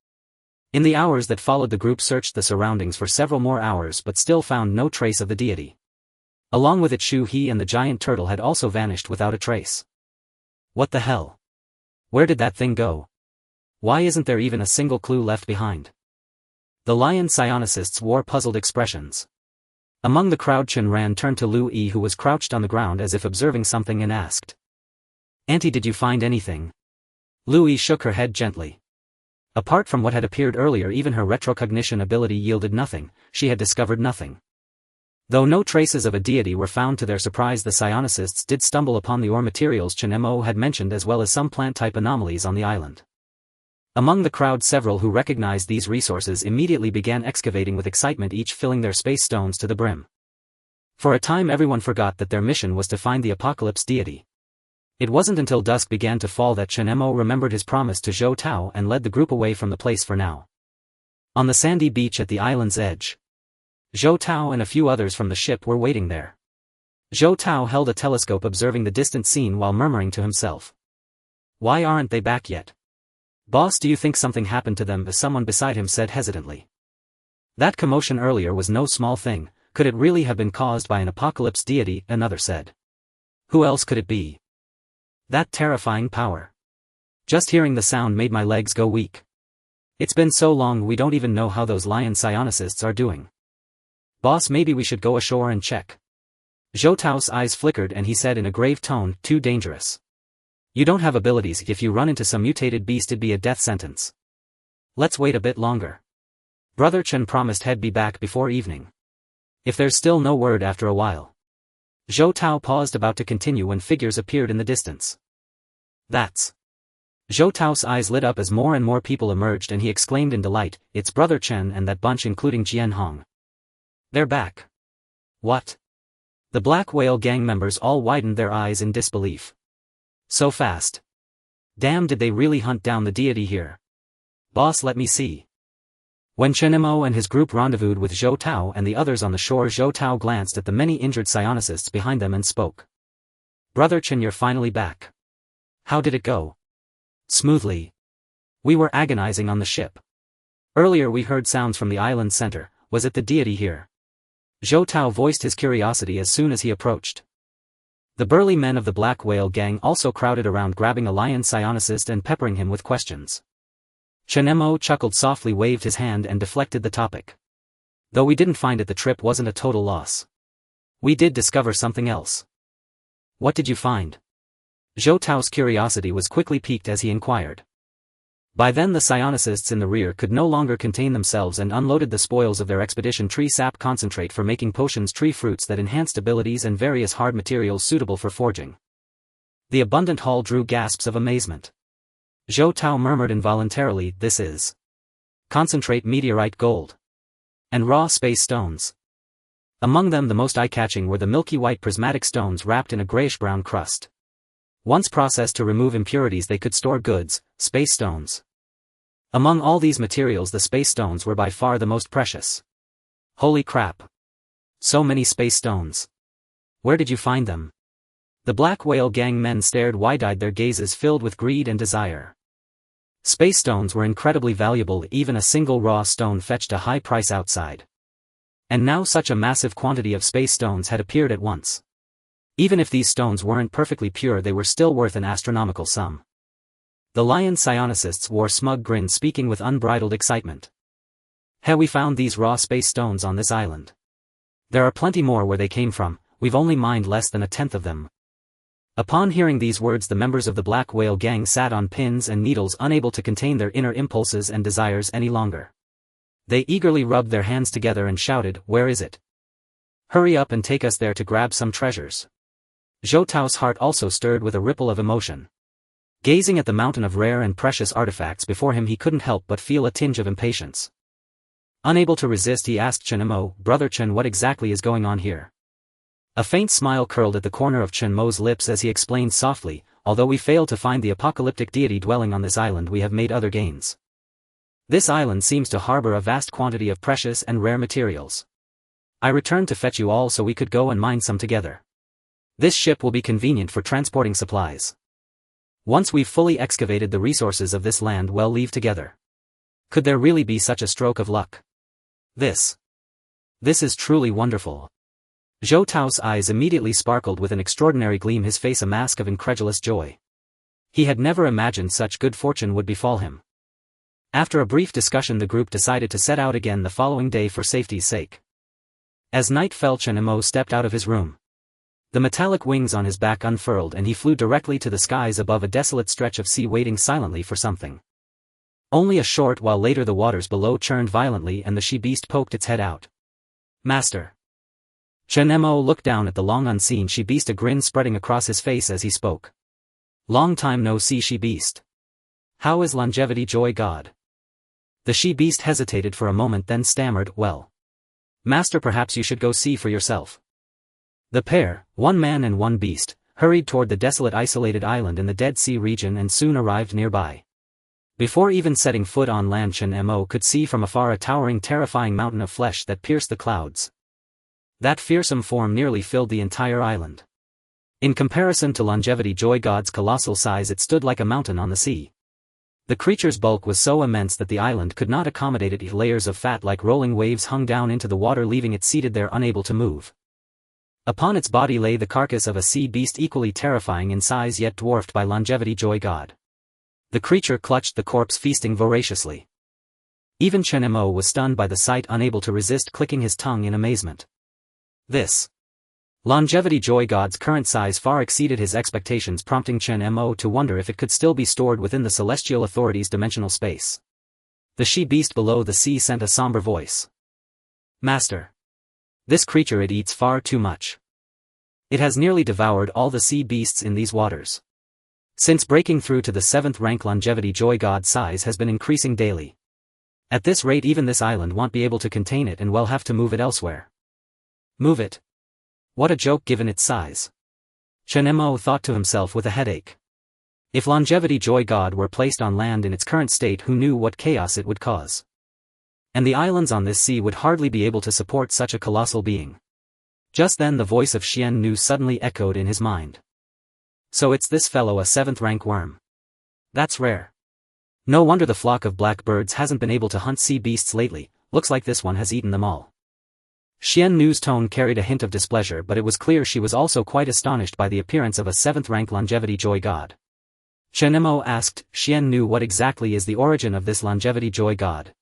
In the hours that followed, the group searched the surroundings for several more hours but still found no trace of the deity. Along with it, Shu He and the giant turtle had also vanished without a trace. What the hell? Where did that thing go? Why isn't there even a single clue left behind? The lion psionists wore puzzled expressions. Among the crowd, Chen Ran turned to Lu Yi, who was crouched on the ground as if observing something, and asked, "Auntie, did you find anything?" Lu Yi shook her head gently. Apart from what had appeared earlier, even her retrocognition ability yielded nothing. She had discovered nothing. Though no traces of a deity were found, to their surprise the psionists did stumble upon the ore materials Chen Mo had mentioned, as well as some plant-type anomalies on the island. Among the crowd several who recognized these resources immediately began excavating with excitement, each filling their space stones to the brim. For a time everyone forgot that their mission was to find the apocalypse deity. It wasn't until dusk began to fall that Chen Mo remembered his promise to Zhou Tao and led the group away from the place for now. On the sandy beach at the island's edge, Zhou Tao and a few others from the ship were waiting there. Zhou Tao held a telescope observing the distant scene while murmuring to himself. Why aren't they back yet? Boss, do you think something happened to them? Someone beside him said hesitantly. That commotion earlier was no small thing. Could it really have been caused by an apocalypse deity? Another said. Who else could it be? That terrifying power. Just hearing the sound made my legs go weak. It's been so long we don't even know how those lion psionists are doing. Boss, maybe we should go ashore and check. Zhou Tao's eyes flickered and he said in a grave tone, too dangerous. You don't have abilities. If you run into some mutated beast it'd be a death sentence. Let's wait a bit longer. Brother Chen promised he'd be back before evening. If there's still no word after a while. Zhou Tao paused about to continue when figures appeared in the distance. That's. Zhou Tao's eyes lit up as more and more people emerged and he exclaimed in delight, it's Brother Chen and that bunch including Ehuang. They're back. What? The Black Whale gang members all widened their eyes in disbelief. So fast. Damn, did they really hunt down the deity here? Boss, let me see. When Chen Mo and his group rendezvoused with Zhou Tao and the others on the shore, Zhou Tao glanced at the many injured psionists behind them and spoke. Brother Chen, you're finally back. How did it go? Smoothly. We were agonizing on the ship. Earlier we heard sounds from the island center. Was it the deity here? Zhou Tao voiced his curiosity as soon as he approached. The burly men of the Black Whale gang also crowded around, grabbing a lion psionicist and peppering him with questions. Chen Mo chuckled softly, waved his hand and deflected the topic. Though we didn't find it, the trip wasn't a total loss. We did discover something else. What did you find? Zhou Tao's curiosity was quickly piqued as he inquired. By then the psionicists in the rear could no longer contain themselves and unloaded the spoils of their expedition: tree sap concentrate for making potions, tree fruits that enhanced abilities, and various hard materials suitable for forging. The abundant haul drew gasps of amazement. Zhou Tao murmured involuntarily, this is concentrate meteorite gold and raw space stones. Among them the most eye-catching were the milky white prismatic stones wrapped in a grayish-brown crust. Once processed to remove impurities they could store goods, space stones. Among all these materials the space stones were by far the most precious. Holy crap! So many space stones. Where did you find them? The Black Whale gang men stared wide-eyed, their gazes filled with greed and desire. Space stones were incredibly valuable, even a single raw stone fetched a high price outside. And now such a massive quantity of space stones had appeared at once. Even if these stones weren't perfectly pure they were still worth an astronomical sum. The lion psionicists wore smug grins, speaking with unbridled excitement. Have we found these raw space stones on this island? There are plenty more where they came from, we've only mined less than a tenth of them. Upon hearing these words the members of the Black Whale gang sat on pins and needles, unable to contain their inner impulses and desires any longer. They eagerly rubbed their hands together and shouted, where is it? Hurry up and take us there to grab some treasures. Zhou Tao's heart also stirred with a ripple of emotion. Gazing at the mountain of rare and precious artifacts before him he couldn't help but feel a tinge of impatience. Unable to resist he asked Chen Mo, Brother Chen, what exactly is going on here? A faint smile curled at the corner of Chen Mo's lips as he explained softly, although we failed to find the apocalyptic deity dwelling on this island we have made other gains. This island seems to harbor a vast quantity of precious and rare materials. I returned to fetch you all so we could go and mine some together. This ship will be convenient for transporting supplies. Once we've fully excavated the resources of this land we'll leave together. Could there really be such a stroke of luck? This is truly wonderful. Zhou Tao's eyes immediately sparkled with an extraordinary gleam, his face a mask of incredulous joy. He had never imagined such good fortune would befall him. After a brief discussion the group decided to set out again the following day for safety's sake. As night fell Chen Mo stepped out of his room. The metallic wings on his back unfurled and he flew directly to the skies above a desolate stretch of sea, waiting silently for something. Only a short while later the waters below churned violently and the she-beast poked its head out. Master. Chen Mo looked down at the long unseen she-beast, a grin spreading across his face as he spoke. Long time no see, she-beast. How is longevity joy god? The she-beast hesitated for a moment then stammered, well. Master, perhaps you should go see for yourself. The pair, one man and one beast, hurried toward the desolate isolated island in the Dead Sea region and soon arrived nearby. Before even setting foot on land, Chen Mo could see from afar a towering, terrifying mountain of flesh that pierced the clouds. That fearsome form nearly filled the entire island. In comparison to longevity joy god's colossal size, it stood like a mountain on the sea. The creature's bulk was so immense that the island could not accommodate it. Layers of fat like rolling waves hung down into the water, leaving it seated there unable to move. Upon its body lay the carcass of a sea beast equally terrifying in size yet dwarfed by longevity joy god. The creature clutched the corpse, feasting voraciously. Even Chen Mo was stunned by the sight, unable to resist clicking his tongue in amazement. This longevity joy god's current size far exceeded his expectations, prompting Chen Mo to wonder if it could still be stored within the Celestial Authority's dimensional space. The she-beast below the sea sent a somber voice. Master. This creature, it eats far too much. It has nearly devoured all the sea beasts in these waters. Since breaking through to the 7th rank, longevity joy god's size has been increasing daily. At this rate, even this island won't be able to contain it and will have to move it elsewhere. Move it? What a joke given its size. Chen Mo thought to himself with a headache. If longevity joy god were placed on land in its current state, who knew what chaos it would cause? And the islands on this sea would hardly be able to support such a colossal being. Just then the voice of Qian Nu suddenly echoed in his mind. So it's this fellow, a 7th rank worm. That's rare. No wonder the flock of black birds hasn't been able to hunt sea beasts lately, looks like this one has eaten them all. Qian Nu's tone carried a hint of displeasure, but it was clear she was also quite astonished by the appearance of a 7th rank longevity joy god. Chen Mo asked Qian Nu what exactly is the origin of this longevity joy god.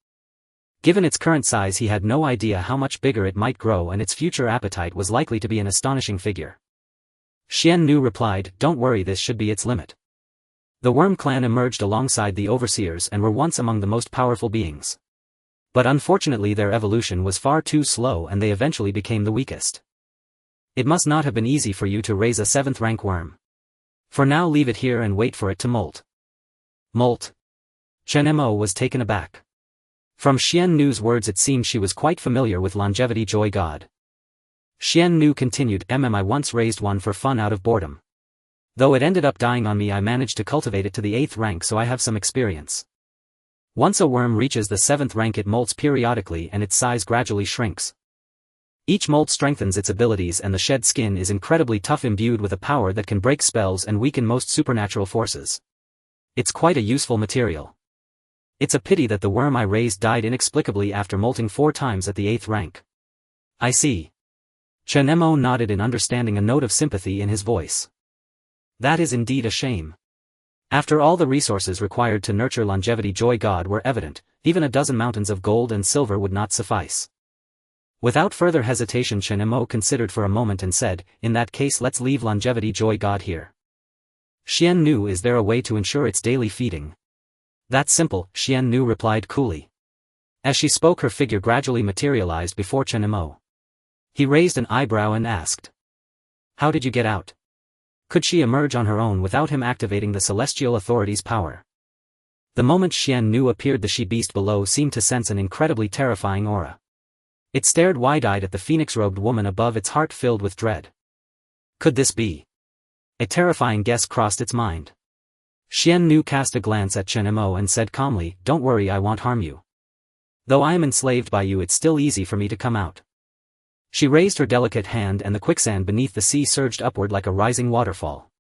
Given its current size, he had no idea how much bigger it might grow, and its future appetite was likely to be an astonishing figure. Qian Nu replied, don't worry, this should be its limit. The worm clan emerged alongside the overseers and were once among the most powerful beings. But unfortunately their evolution was far too slow and they eventually became the weakest. It must not have been easy for you to raise a 7th rank worm. For now, leave it here and wait for it to molt. Molt? Chen Mo was taken aback. From Qian Nu's words it seemed she was quite familiar with longevity joy god. Qian Nu continued, I once raised one for fun out of boredom. Though it ended up dying on me, I managed to cultivate it to the 8th rank, so I have some experience. Once a worm reaches the 7th rank, it molts periodically and its size gradually shrinks. Each molt strengthens its abilities and the shed skin is incredibly tough, imbued with a power that can break spells and weaken most supernatural forces. It's quite a useful material. It's a pity that the worm I raised died inexplicably after molting 4 times at the 8th rank. I see. Chen Mo nodded in understanding, a note of sympathy in his voice. That is indeed a shame. After all, the resources required to nurture longevity joy god were evident, even a dozen mountains of gold and silver would not suffice. Without further hesitation, Chen Mo considered for a moment and said, in that case let's leave longevity joy god here. Qian Nu, is there a way to ensure its daily feeding? That's simple, Qian Nu replied coolly. As she spoke, her figure gradually materialized before Chen Mo. He raised an eyebrow and asked. How did you get out? Could she emerge on her own without him activating the Celestial Authority's power? The moment Qian Nu appeared, the she-beast below seemed to sense an incredibly terrifying aura. It stared wide-eyed at the phoenix-robed woman above, its heart filled with dread. Could this be? A terrifying guess crossed its mind. Qian Nu cast a glance at Chen Mo and said calmly, don't worry, I won't harm you. Though I am enslaved by you, it's still easy for me to come out. She raised her delicate hand and the quicksand beneath the sea surged upward like a rising waterfall.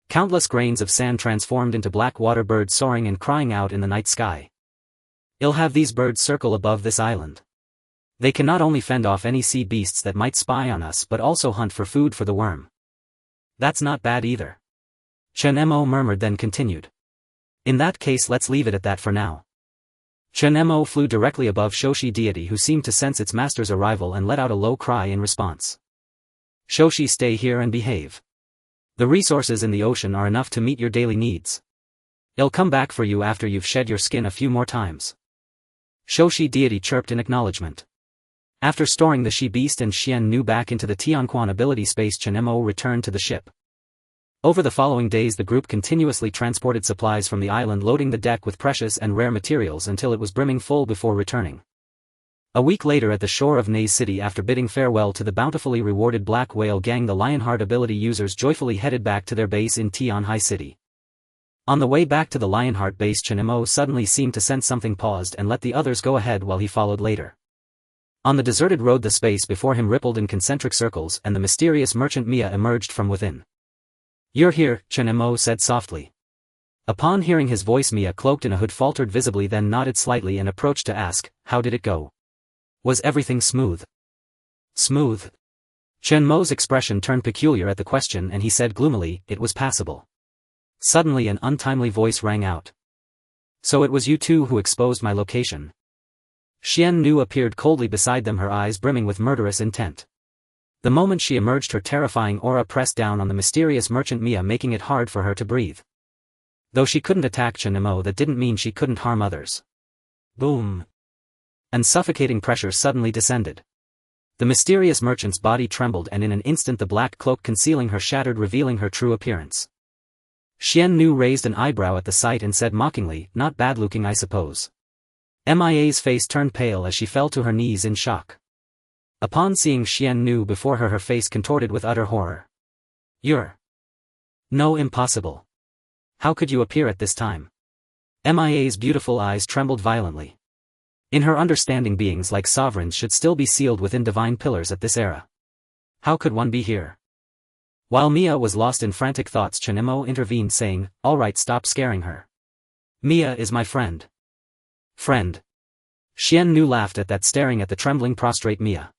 Countless grains of sand transformed into black water birds soaring and crying out in the night sky. I'll have these birds circle above this island. They can not only fend off any sea beasts that might spy on us but also hunt for food for the worm. That's not bad either. Chen Mo murmured, then continued. In that case let's leave it at that for now. Chen Mo flew directly above Shoshi deity, who seemed to sense its master's arrival and let out a low cry in response. Shoshi, stay here and behave. The resources in the ocean are enough to meet your daily needs. I'll come back for you after you've shed your skin a few more times. Shoshi deity chirped in acknowledgement. After storing the she-beast and Qian Nu back into the Qiongqi ability space, Chen Mo returned to the ship. Over the following days the group continuously transported supplies from the island, loading the deck with precious and rare materials until it was brimming full before returning. A week later at the shore of Nei's city, after bidding farewell to the bountifully rewarded Black Whale gang, the Lionheart ability users joyfully headed back to their base in Qiongqi City. On the way back to the Lionheart base, Chen Mo suddenly seemed to sense something, paused and let the others go ahead while he followed later. On the deserted road the space before him rippled in concentric circles and the mysterious merchant Mia emerged from within. "You're here," Chen Mo said softly. Upon hearing his voice, Mia, cloaked in a hood, faltered visibly, then nodded slightly and approached to ask, "How did it go? Was everything smooth?" "Smooth?" Chen Mo's expression turned peculiar at the question and he said gloomily, "It was passable." Suddenly an untimely voice rang out. "So it was you two who exposed my location?" Qian Nu appeared coldly beside them, her eyes brimming with murderous intent. The moment she emerged, her terrifying aura pressed down on the mysterious merchant Mia, making it hard for her to breathe. Though she couldn't attack Chen Mo, that didn't mean she couldn't harm others. Boom! And suffocating pressure suddenly descended. The mysterious merchant's body trembled and in an instant the black cloak concealing her shattered, revealing her true appearance. Qian Nu raised an eyebrow at the sight and said mockingly, "Not bad looking, I suppose." Mia's face turned pale as she fell to her knees in shock. Upon seeing Qian Nu before her, her face contorted with utter horror. "You're... No, impossible. How could you appear at this time?" Mia's beautiful eyes trembled violently. In her understanding, beings like sovereigns should still be sealed within divine pillars at this era. How could one be here? While Mia was lost in frantic thoughts, Chen Mo intervened, saying, "All right, stop scaring her. Mia is my friend." "Friend?" Qian Nu laughed at that, staring at the trembling, prostrate Mia.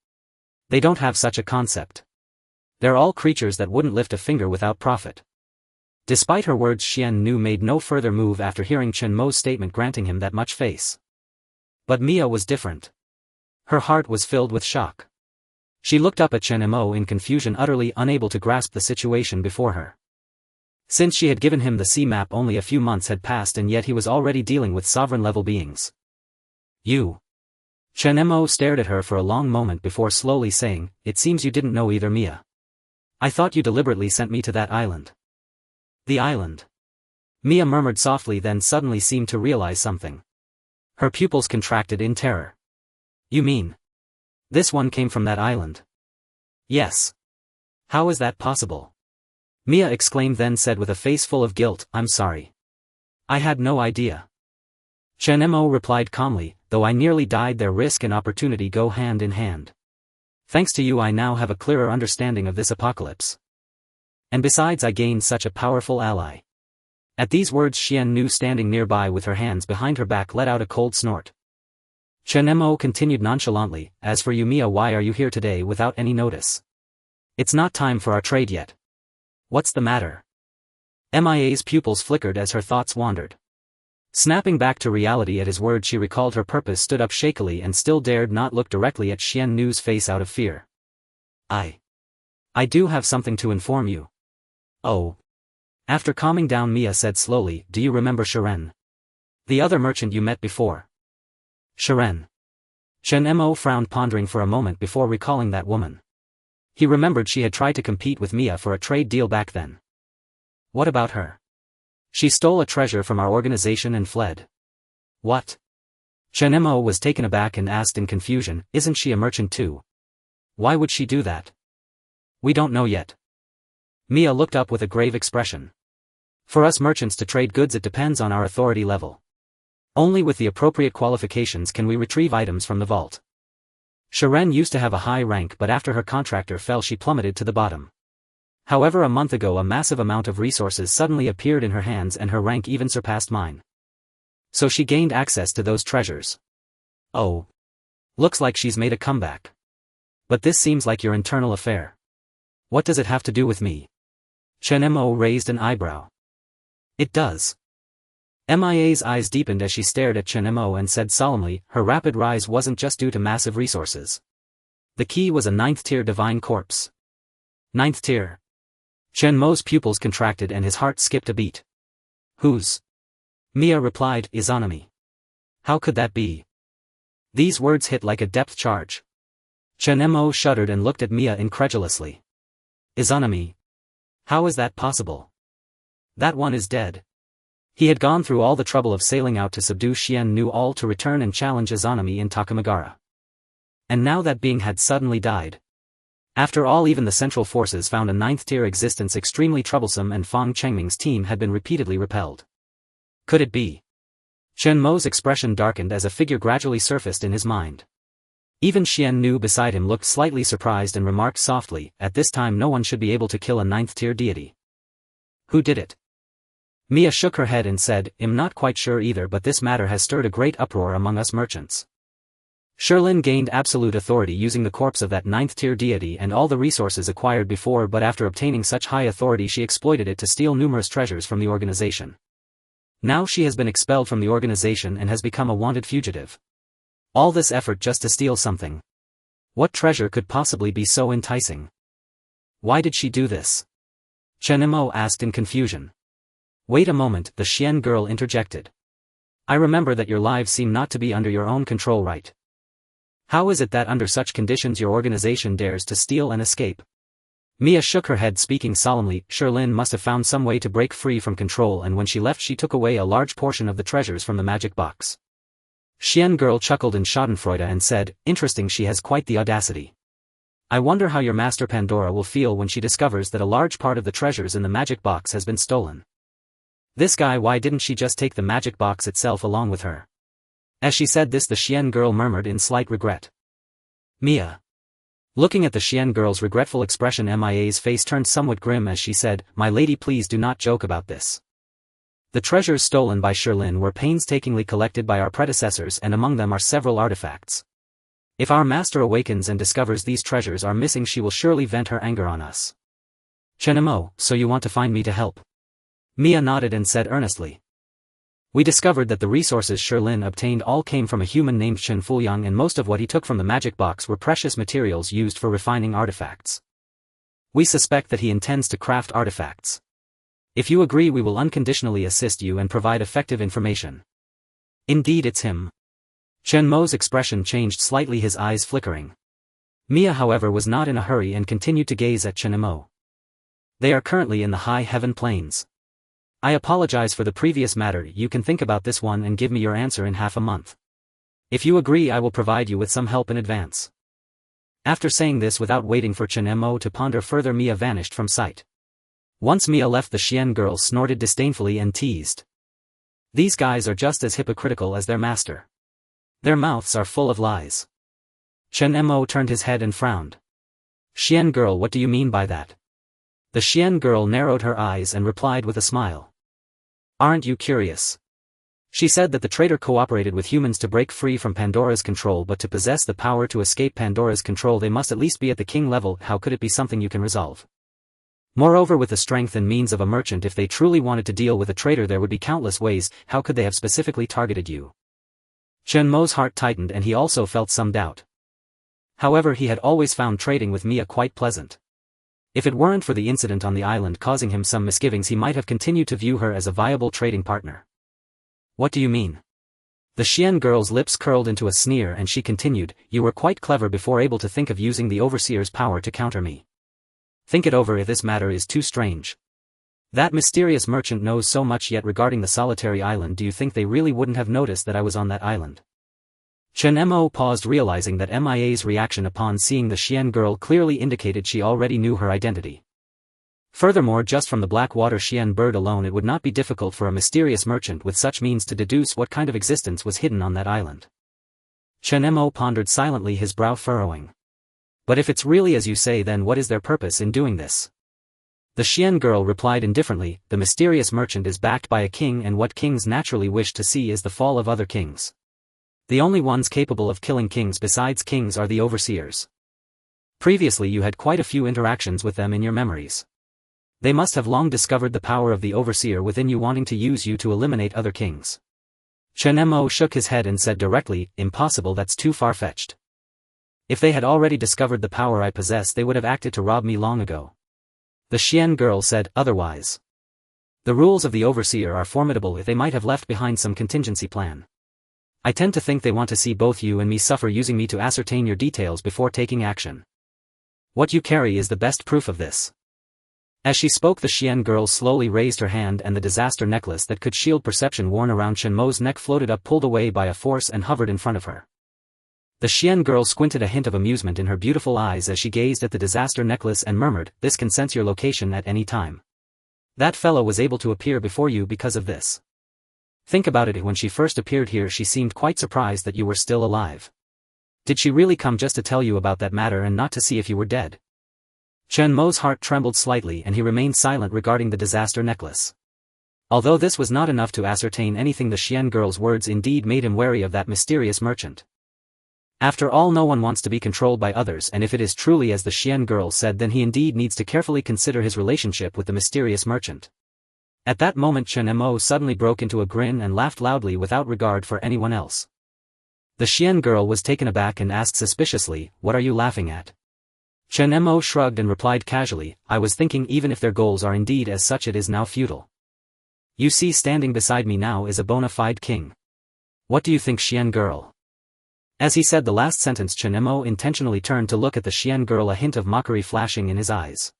"They don't have such a concept. They're all creatures that wouldn't lift a finger without profit." Despite her words, Qian Nu made no further move after hearing Chen Mo's statement granting him that much face. But Mia was different. Her heart was filled with shock. She looked up at Chen Mo in confusion, utterly unable to grasp the situation before her. Since she had given him the sea map, only a few months had passed and yet he was already dealing with sovereign-level beings. "You?" Chen Mo stared at her for a long moment before slowly saying, "It seems you didn't know either, Mia. I thought you deliberately sent me to that island." "The island?" Mia murmured softly, then suddenly seemed to realize something. Her pupils contracted in terror. "You mean... this one came from that island?" "Yes." "How is that possible?" Mia exclaimed, then said with a face full of guilt, "I'm sorry. I had no idea." Chen Mo replied calmly, "Though I nearly died there, risk and opportunity go hand in hand. Thanks to you I now have a clearer understanding of this apocalypse. And besides, I gained such a powerful ally." At these words, Qian Nu, standing nearby with her hands behind her back, let out a cold snort. Chen Mo continued nonchalantly, "As for you, Mia, why are you here today without any notice? It's not time for our trade yet. What's the matter?" Mia's pupils flickered as her thoughts wandered. Snapping back to reality at his words, she recalled her purpose, stood up shakily and still dared not look directly at Qian Nu's face out of fear. I do have something to inform you." "Oh." After calming down, Mia said slowly, "Do you remember Shiren? The other merchant you met before?" "Shiren?" Chen Mo frowned, pondering for a moment before recalling that woman. He remembered she had tried to compete with Mia for a trade deal back then. "What about her?" "She stole a treasure from our organization and fled." "What?" Chen Mo was taken aback and asked in confusion, "Isn't she a merchant too? Why would she do that?" "We don't know yet." Mia looked up with a grave expression. "For us merchants to trade goods, it depends on our authority level. Only with the appropriate qualifications can we retrieve items from the vault. Shiren used to have a high rank, but after her contractor fell she plummeted to the bottom. However, a month ago a massive amount of resources suddenly appeared in her hands and her rank even surpassed mine. So she gained access to those treasures." "Oh. Looks like she's made a comeback. But this seems like your internal affair. What does it have to do with me?" Chen Mo raised an eyebrow. "It does." Mia's eyes deepened as she stared at Chen Mo and said solemnly, "Her rapid rise wasn't just due to massive resources. The key was a 9th-tier divine corpse." 9th tier? Chen Mo's pupils contracted and his heart skipped a beat. "Whose?" Mia replied, "Izanami." "How could that be?" These words hit like a depth charge. Chen Mo shuddered and looked at Mia incredulously. "Izanami? How is that possible?" That one is dead. He had gone through all the trouble of sailing out to subdue Qian Nu all to return and challenge Izanami in Takamagara. And now that being had suddenly died. After all, even the Central Forces found a 9th-tier existence extremely troublesome, and Fang Chengming's team had been repeatedly repelled. Could it be? Chen Mo's expression darkened as a figure gradually surfaced in his mind. Even Qian Nu beside him looked slightly surprised and remarked softly, at this time no one should be able to kill a 9th-tier deity. Who did it? Mia shook her head and said, I'm not quite sure either, but this matter has stirred a great uproar among us merchants. Shirlin gained absolute authority using the corpse of that 9th-tier deity and all the resources acquired before, but after obtaining such high authority she exploited it to steal numerous treasures from the organization. Now she has been expelled from the organization and has become a wanted fugitive. All this effort just to steal something. What treasure could possibly be so enticing? Why did she do this? Chen Mo asked in confusion. Wait a moment, the Xian girl interjected. I remember that your lives seem not to be under your own control, right? How is it that under such conditions your organization dares to steal and escape? Mia shook her head, speaking solemnly. Shirlin must have found some way to break free from control, and when she left she took away a large portion of the treasures from the magic box. Xian girl chuckled in schadenfreude and said, interesting, she has quite the audacity. I wonder how your master Pandora will feel when she discovers that a large part of the treasures in the magic box has been stolen. This guy, why didn't she just take the magic box itself along with her? As she said this, the Xian girl murmured in slight regret. Mia. Looking at the Xian girl's regretful expression, Mia's face turned somewhat grim as she said, my lady, please do not joke about this. The treasures stolen by Shirlin were painstakingly collected by our predecessors, and among them are several artifacts. If our master awakens and discovers these treasures are missing, she will surely vent her anger on us. Chen Mo, so you want to find me to help? Mia nodded and said earnestly. We discovered that the resources Shirlin obtained all came from a human named Chen Fuyang, and most of what he took from the magic box were precious materials used for refining artifacts. We suspect that he intends to craft artifacts. If you agree, we will unconditionally assist you and provide effective information. Indeed, it's him. Chen Mo's expression changed slightly, his eyes flickering. Mia, however, was not in a hurry and continued to gaze at Chen Mo. They are currently in the high heaven plains. I apologize for the previous matter. You can think about this one and give me your answer in half a month. If you agree, I will provide you with some help in advance. After saying this, without waiting for Chen Mo to ponder further, Mia vanished from sight. Once Mia left, the Xian girl snorted disdainfully and teased. These guys are just as hypocritical as their master. Their mouths are full of lies. Chen Mo turned his head and frowned. Xian girl, what do you mean by that? The Xian girl narrowed her eyes and replied with a smile. Aren't you curious? She said that the traitor cooperated with humans to break free from Pandora's control, but to possess the power to escape Pandora's control they must at least be at the king level. How could it be something you can resolve? Moreover, with the strength and means of a merchant, if they truly wanted to deal with a traitor there would be countless ways. How could they have specifically targeted you? Chen Mo's heart tightened and he also felt some doubt. However, he had always found trading with Mia quite pleasant. If it weren't for the incident on the island causing him some misgivings, he might have continued to view her as a viable trading partner. What do you mean? The Xian girl's lips curled into a sneer and she continued, you were quite clever before able to think of using the overseer's power to counter me. Think it over if this matter is too strange. That mysterious merchant knows so much yet regarding the solitary island. Do you think they really wouldn't have noticed that I was on that island? Chen Mo paused, realizing that Mia's reaction upon seeing the Xian girl clearly indicated she already knew her identity. Furthermore, just from the Blackwater Xian bird alone it would not be difficult for a mysterious merchant with such means to deduce what kind of existence was hidden on that island. Chen Mo pondered silently, his brow furrowing. But if it's really as you say, then what is their purpose in doing this? The Xian girl replied indifferently, the mysterious merchant is backed by a king, and what kings naturally wish to see is the fall of other kings. The only ones capable of killing kings besides kings are the overseers. Previously you had quite a few interactions with them in your memories. They must have long discovered the power of the overseer within you, wanting to use you to eliminate other kings. Chen Mo shook his head and said directly, impossible, that's too far-fetched. If they had already discovered the power I possess they would have acted to rob me long ago. The Xian girl said, otherwise. The rules of the overseer are formidable. If they might have left behind some contingency plan. I tend to think they want to see both you and me suffer, using me to ascertain your details before taking action. What you carry is the best proof of this. As she spoke, the Xian girl slowly raised her hand, and the disaster necklace that could shield perception worn around Chen Mo's neck floated up, pulled away by a force, and hovered in front of her. The Xian girl squinted, a hint of amusement in her beautiful eyes as she gazed at the disaster necklace, and murmured, "This can sense your location at any time. That fellow was able to appear before you because of this. Think about it, when she first appeared here she seemed quite surprised that you were still alive. Did she really come just to tell you about that matter and not to see if you were dead?" Chen Mo's heart trembled slightly, and he remained silent regarding the disaster necklace. Although this was not enough to ascertain anything, the Xian girl's words indeed made him wary of that mysterious merchant. After all, no one wants to be controlled by others, and if it is truly as the Xian girl said, then he indeed needs to carefully consider his relationship with the mysterious merchant. At that moment Chen Mo suddenly broke into a grin and laughed loudly without regard for anyone else. The Xian girl was taken aback and asked suspiciously, "What are you laughing at?" Chen Mo shrugged and replied casually, "I was thinking, even if their goals are indeed as such, it is now futile. You see, standing beside me now is a bona fide king. What do you think, Xian girl?" As he said the last sentence, Chen Mo intentionally turned to look at the Xian girl, a hint of mockery flashing in his eyes.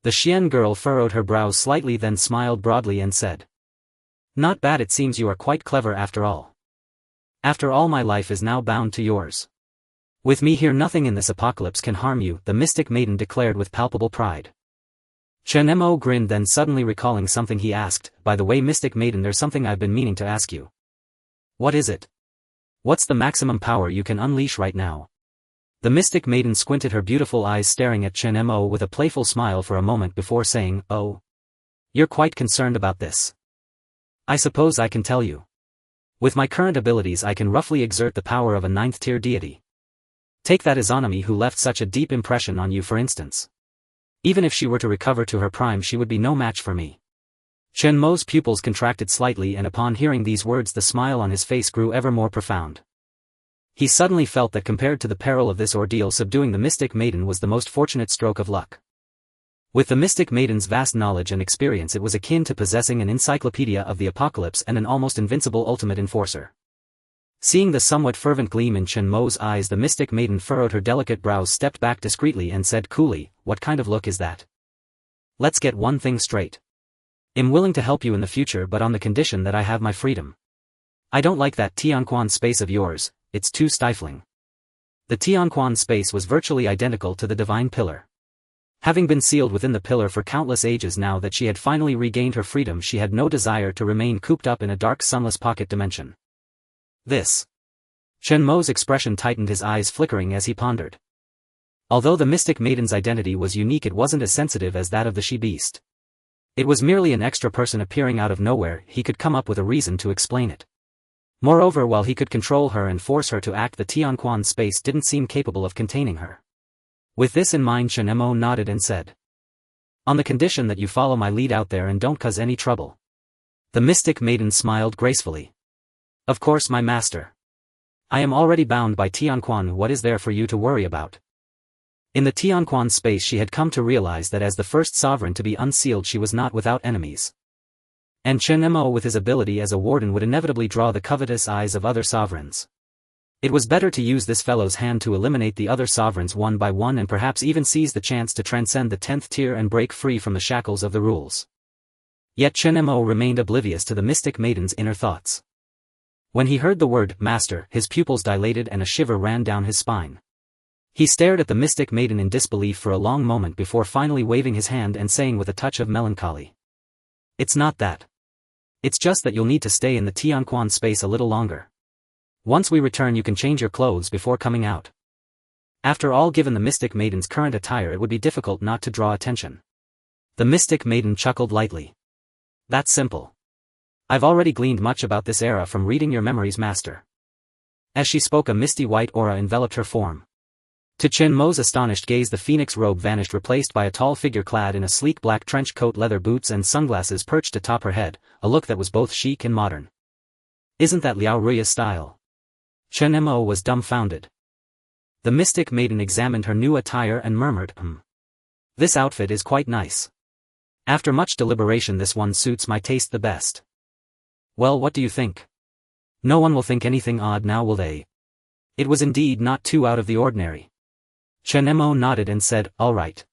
The Xian girl furrowed her brows slightly, then smiled broadly and said, "Not bad, it seems you are quite clever after all. After all, my life is now bound to yours. With me here, nothing in this apocalypse can harm you," the mystic maiden declared with palpable pride. Chen Mo grinned, then suddenly recalling something he asked, "By the way, mystic maiden, there's something I've been meaning to ask you." "What is it? What's the maximum power you can unleash right now?" The mystic maiden squinted her beautiful eyes, staring at Chen Mo with a playful smile for a moment before saying, "Oh. You're quite concerned about this. I suppose I can tell you. With my current abilities I can roughly exert the power of a 9th-tier deity. Take that Izanami who left such a deep impression on you, for instance. Even if she were to recover to her prime, she would be no match for me." Chen Mo's pupils contracted slightly, and upon hearing these words the smile on his face grew ever more profound. He suddenly felt that compared to the peril of this ordeal, subduing the mystic maiden was the most fortunate stroke of luck. With the mystic maiden's vast knowledge and experience, it was akin to possessing an encyclopedia of the apocalypse and an almost invincible ultimate enforcer. Seeing the somewhat fervent gleam in Chen Mo's eyes, the mystic maiden furrowed her delicate brows, stepped back discreetly, and said coolly, "What kind of look is that? Let's get one thing straight. I'm willing to help you in the future, but on the condition that I have my freedom. I don't like that Qiongqi space of yours, it's too stifling." The Qiongqi space was virtually identical to the divine pillar. Having been sealed within the pillar for countless ages, now that she had finally regained her freedom, she had no desire to remain cooped up in a dark, sunless pocket dimension. This. Chen Mo's expression tightened, his eyes flickering as he pondered. Although the mystic maiden's identity was unique, it wasn't as sensitive as that of the she-beast. It was merely an extra person appearing out of nowhere. He could come up with a reason to explain it. Moreover, while he could control her and force her to act, the Qiongqi space didn't seem capable of containing her. With this in mind, Chen Mo nodded and said, "On the condition that you follow my lead out there and don't cause any trouble." The mystic maiden smiled gracefully. "Of course, my master. I am already bound by Qiongqi. What is there for you to worry about?" In the Qiongqi space, she had come to realize that as the first sovereign to be unsealed, she was not without enemies. And Chen Mo, with his ability as a warden, would inevitably draw the covetous eyes of other sovereigns. It was better to use this fellow's hand to eliminate the other sovereigns one by one, and perhaps even seize the chance to transcend the 10th tier and break free from the shackles of the rules. Yet Chen Mo remained oblivious to the mystic maiden's inner thoughts. When he heard the word master, his pupils dilated and a shiver ran down his spine. He stared at the mystic maiden in disbelief for a long moment before finally waving his hand and saying with a touch of melancholy, "It's not that. It's just that you'll need to stay in the Qiongqi space a little longer. Once we return, you can change your clothes before coming out." After all, given the mystic maiden's current attire, it would be difficult not to draw attention. The mystic maiden chuckled lightly. "That's simple. I've already gleaned much about this era from reading your memories, master." As she spoke, a misty white aura enveloped her form. To Chen Mo's astonished gaze, the phoenix robe vanished, replaced by a tall figure clad in a sleek black trench coat, leather boots and sunglasses perched atop her head, a look that was both chic and modern. "Isn't that Liao Ruya's style?" Chen Mo was dumbfounded. The mystic maiden examined her new attire and murmured, "This outfit is quite nice. After much deliberation, this one suits my taste the best. Well, what do you think? No one will think anything odd now, will they?" It was indeed not too out of the ordinary. Chen Mo nodded and said, "All right.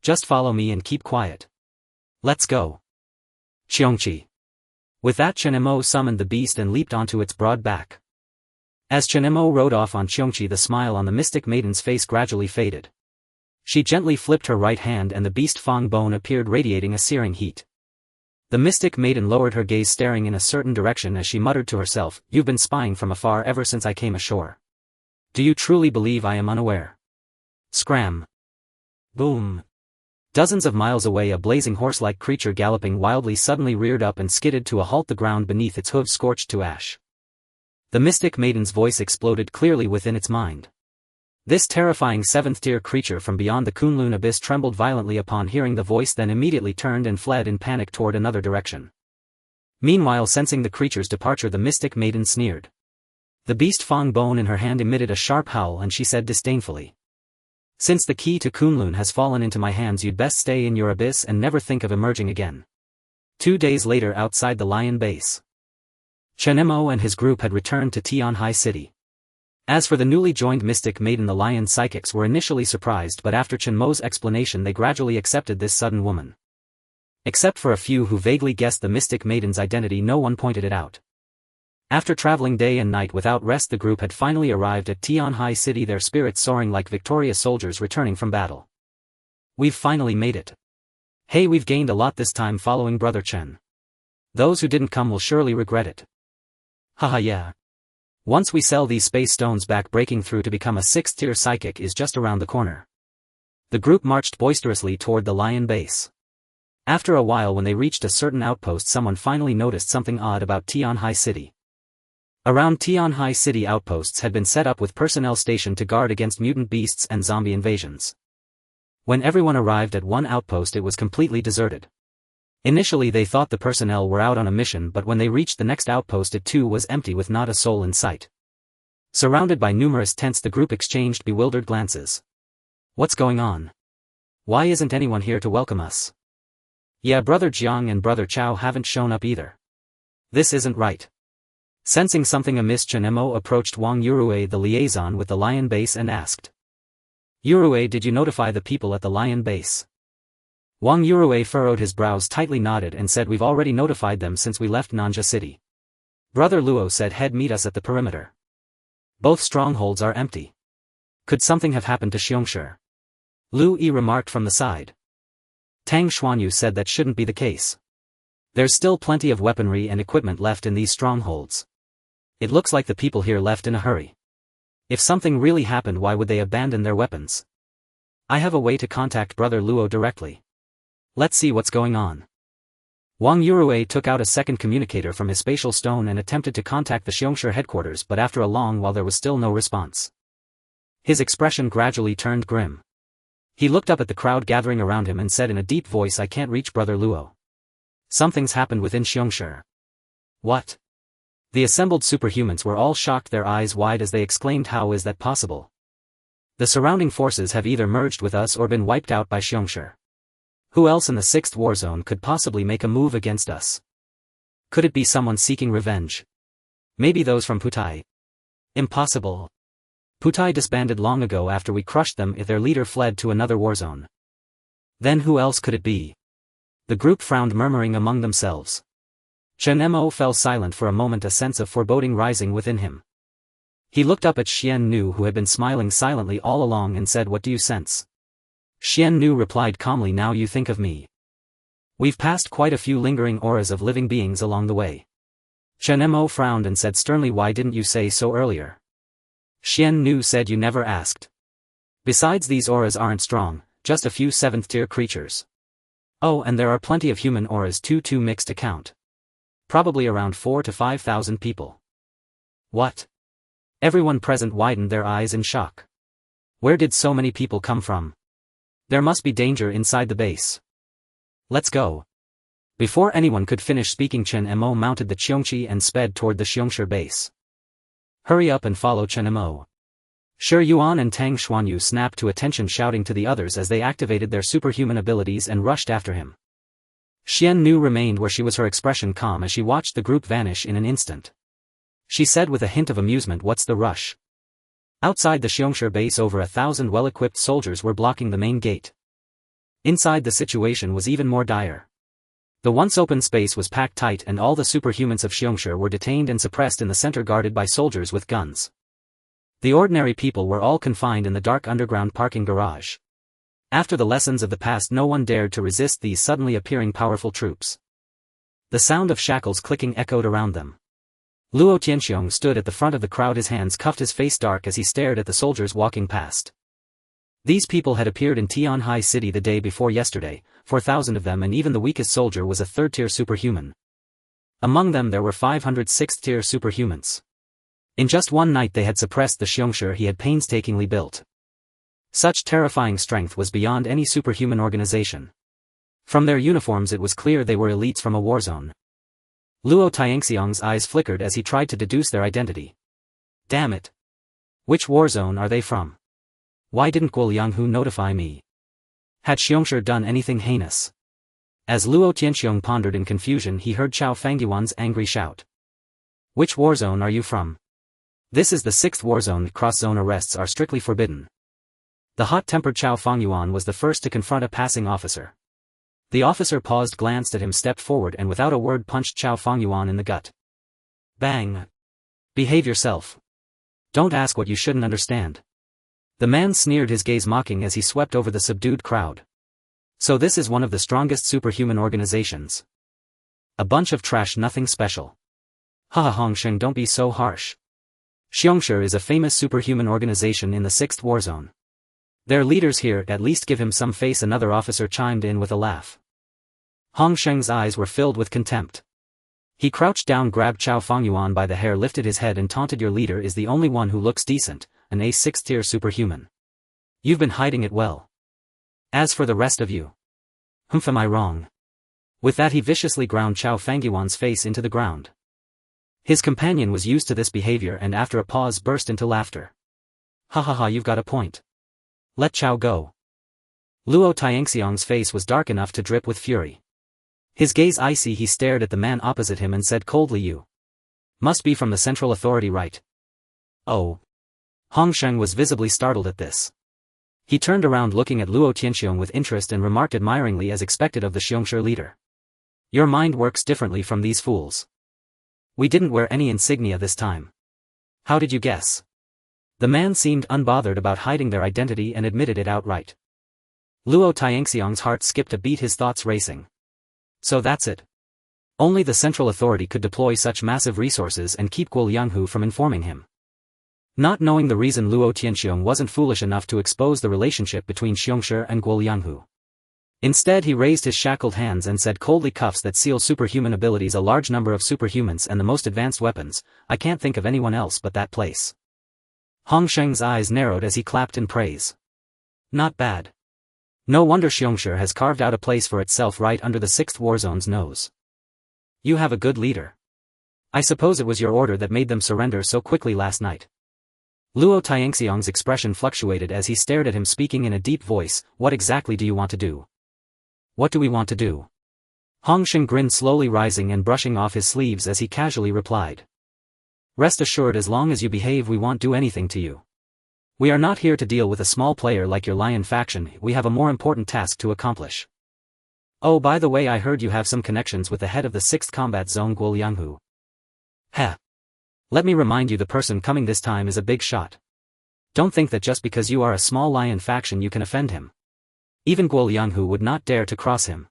Just follow me and keep quiet. Let's go. Qiongqi. With that, Chen Mo summoned the beast and leaped onto its broad back. As Chen Mo rode off on Qiongqi, the smile on the mystic maiden's face gradually faded. She gently flipped her right hand and the beast Fang bone appeared, radiating a searing heat. The mystic maiden lowered her gaze, staring in a certain direction as she muttered to herself, "You've been spying from afar ever since I came ashore. Do you truly believe I am unaware?" Scram. Boom. Dozens of miles away, a blazing horse-like creature galloping wildly suddenly reared up and skidded to a halt, the ground beneath its hooves scorched to ash. The mystic maiden's voice exploded clearly within its mind. This terrifying seventh-tier creature from beyond the Kunlun abyss trembled violently upon hearing the voice, then immediately turned and fled in panic toward another direction. Meanwhile, sensing the creature's departure, the mystic maiden sneered. The beast Fang bone in her hand emitted a sharp howl and she said disdainfully, "Since the key to Kunlun has fallen into my hands, you'd best stay in your abyss and never think of emerging again." 2 days later, outside the lion base, Chen Mo and his group had returned to Tianhai City. As for the newly joined mystic maiden, the lion psychics were initially surprised, but after Chen Mo's explanation they gradually accepted this sudden woman. Except for a few who vaguely guessed the mystic maiden's identity, no one pointed it out. After traveling day and night without rest, the group had finally arrived at Tianhai City, their spirits soaring like victorious soldiers returning from battle. "We've finally made it. Hey, we've gained a lot this time following Brother Chen. Those who didn't come will surely regret it. Haha, yeah. Once we sell these space stones back, breaking through to become a 6th-tier psychic is just around the corner." The group marched boisterously toward the lion base. After a while, when they reached a certain outpost, someone finally noticed something odd about Tianhai City. Around Tianhai City, outposts had been set up with personnel stationed to guard against mutant beasts and zombie invasions. When everyone arrived at one outpost, it was completely deserted. Initially they thought the personnel were out on a mission, but when they reached the next outpost, it too was empty with not a soul in sight. Surrounded by numerous tents, the group exchanged bewildered glances. "What's going on? Why isn't anyone here to welcome us? Yeah, Brother Jiang and Brother Chao haven't shown up either. This isn't right." Sensing something amiss, Chen Mo approached Wang Yurue, the liaison with the lion base, and asked, "Yurue, did you notify the people at the lion base?" Wang Yurue furrowed his brows, tightly nodded, and said, "We've already notified them since we left Nanja City. Brother Luo said he'd meet us at the perimeter. Both strongholds are empty. Could something have happened to Qiongqi?" Lu Yi remarked from the side. Tang Xuanyu said that shouldn't be the case. There's still plenty of weaponry and equipment left in these strongholds. It looks like the people here left in a hurry. If something really happened, why would they abandon their weapons? I have a way to contact Brother Luo directly. Let's see what's going on. Wang Yurue took out a second communicator from his spatial stone and attempted to contact the Qiongqi headquarters, but after a long while there was still no response. His expression gradually turned grim. He looked up at the crowd gathering around him and said in a deep voice, "I can't reach Brother Luo. Something's happened within Qiongqi." "What?" The assembled superhumans were all shocked, their eyes wide as they exclaimed, "How is that possible? The surrounding forces have either merged with us or been wiped out by Qiongqi. Who else in the 6th war zone could possibly make a move against us? Could it be someone seeking revenge? Maybe those from Putai? Impossible. Putai disbanded long ago after we crushed them if their leader fled to another war zone. Then who else could it be?" The group frowned, murmuring among themselves. Chen Mo fell silent for a moment, a sense of foreboding rising within him. He looked up at Xian Nu, who had been smiling silently all along, and said, "What do you sense?" Xian Nu replied calmly, "Now you think of me. We've passed quite a few lingering auras of living beings along the way." Chen Mo frowned and said sternly, "Why didn't you say so earlier?" Xian Nu said, "You never asked. Besides, these auras aren't strong, just a few 7th-tier creatures. Oh, and there are plenty of human auras too mixed to count. Probably around 4,000 to 5,000 people." "What?" Everyone present widened their eyes in shock. Where did so many people come from? There must be danger inside the base. Let's go. Before anyone could finish speaking, Chen Mo mounted the Qiongqi and sped toward the Qiongqi base. "Hurry up and follow Chen Mo." Shi Yuan and Tang Xuanyu snapped to attention, shouting to the others as they activated their superhuman abilities and rushed after him. Xian Nu remained where she was, her expression calm as she watched the group vanish in an instant. She said with a hint of amusement, "What's the rush?" Outside the Qiongqi base, over 1,000 well-equipped soldiers were blocking the main gate. Inside the situation was even more dire. The once open space was packed tight and all the superhumans of Qiongqi were detained and suppressed in the center guarded by soldiers with guns. The ordinary people were all confined in the dark underground parking garage. After the lessons of the past, no one dared to resist these suddenly appearing powerful troops. The sound of shackles clicking echoed around them. Luo Tianxiong stood at the front of the crowd, his hands cuffed, his face dark as he stared at the soldiers walking past. These people had appeared in Tianhai City the day before yesterday, 4,000 of them, and even the weakest soldier was a third-tier superhuman. Among them there were 500 sixth-tier superhumans. In just one night they had suppressed the Qiongqi he had painstakingly built. Such terrifying strength was beyond any superhuman organization. From their uniforms it was clear they were elites from a war zone. Luo Tianxiong's eyes flickered as he tried to deduce their identity. Damn it! Which war zone are they from? Why didn't Guolianghu notify me? Had Qiongqi done anything heinous? As Luo Tianxiong pondered in confusion, he heard Chao Fangyuan's angry shout. Which war zone are you from? This is the 6th war zone. Cross-zone arrests are strictly forbidden. The hot-tempered Chao Fangyuan was the first to confront a passing officer. The officer paused, glanced at him, stepped forward, and without a word punched Chao Fangyuan in the gut. Bang! Behave yourself. Don't ask what you shouldn't understand. The man sneered, his gaze mocking as he swept over the subdued crowd. So this is one of the strongest superhuman organizations. A bunch of trash, nothing special. Haha, Hongsheng, don't be so harsh. Qiongqi is a famous superhuman organization in the 6th war zone. Their leaders here, at least give him some face. Another officer chimed in with a laugh. Hongsheng's eyes were filled with contempt. He crouched down, grabbed Chao Fangyuan by the hair, lifted his head and taunted, your leader is the only one who looks decent, an A 6th-tier superhuman. You've been hiding it well. As for the rest of you. Am I wrong? With that he viciously ground Chao Fangyuan's face into the ground. His companion was used to this behavior and after a pause burst into laughter. Ha ha ha, you've got a point. Let Chao go. Luo Tianxiong's face was dark enough to drip with fury. His gaze icy, he stared at the man opposite him and said coldly, you must be from the Central Authority, right? Oh. Hongsheng was visibly startled at this. He turned around looking at Luo Tianxiong with interest and remarked admiringly, as expected of the Qiongqi leader. Your mind works differently from these fools. We didn't wear any insignia this time. How did you guess? The man seemed unbothered about hiding their identity and admitted it outright. Luo Tianxiong's heart skipped a beat, his thoughts racing. So that's it. Only the Central Authority could deploy such massive resources and keep Guolianghu from informing him. Not knowing the reason, Luo Tianxiong wasn't foolish enough to expose the relationship between Qiongqi and Guolianghu. Instead he raised his shackled hands and said coldly, cuffs that seal superhuman abilities, a large number of superhumans and the most advanced weapons, I can't think of anyone else but that place. Hongsheng's eyes narrowed as he clapped in praise. Not bad. No wonder Qiongqi has carved out a place for itself right under the 6th war zone's nose. You have a good leader. I suppose it was your order that made them surrender so quickly last night. Luo Tianxiong's expression fluctuated as he stared at him, speaking in a deep voice. What exactly do you want to do? What do we want to do? Hongsheng grinned, slowly rising and brushing off his sleeves as he casually replied. Rest assured, as long as you behave we won't do anything to you. We are not here to deal with a small player like your lion faction, we have a more important task to accomplish. Oh, by the way, I heard you have some connections with the head of the 6th combat zone, Guolianghu. Heh. Let me remind you, the person coming this time is a big shot. Don't think that just because you are a small lion faction you can offend him. Even Guolianghu would not dare to cross him.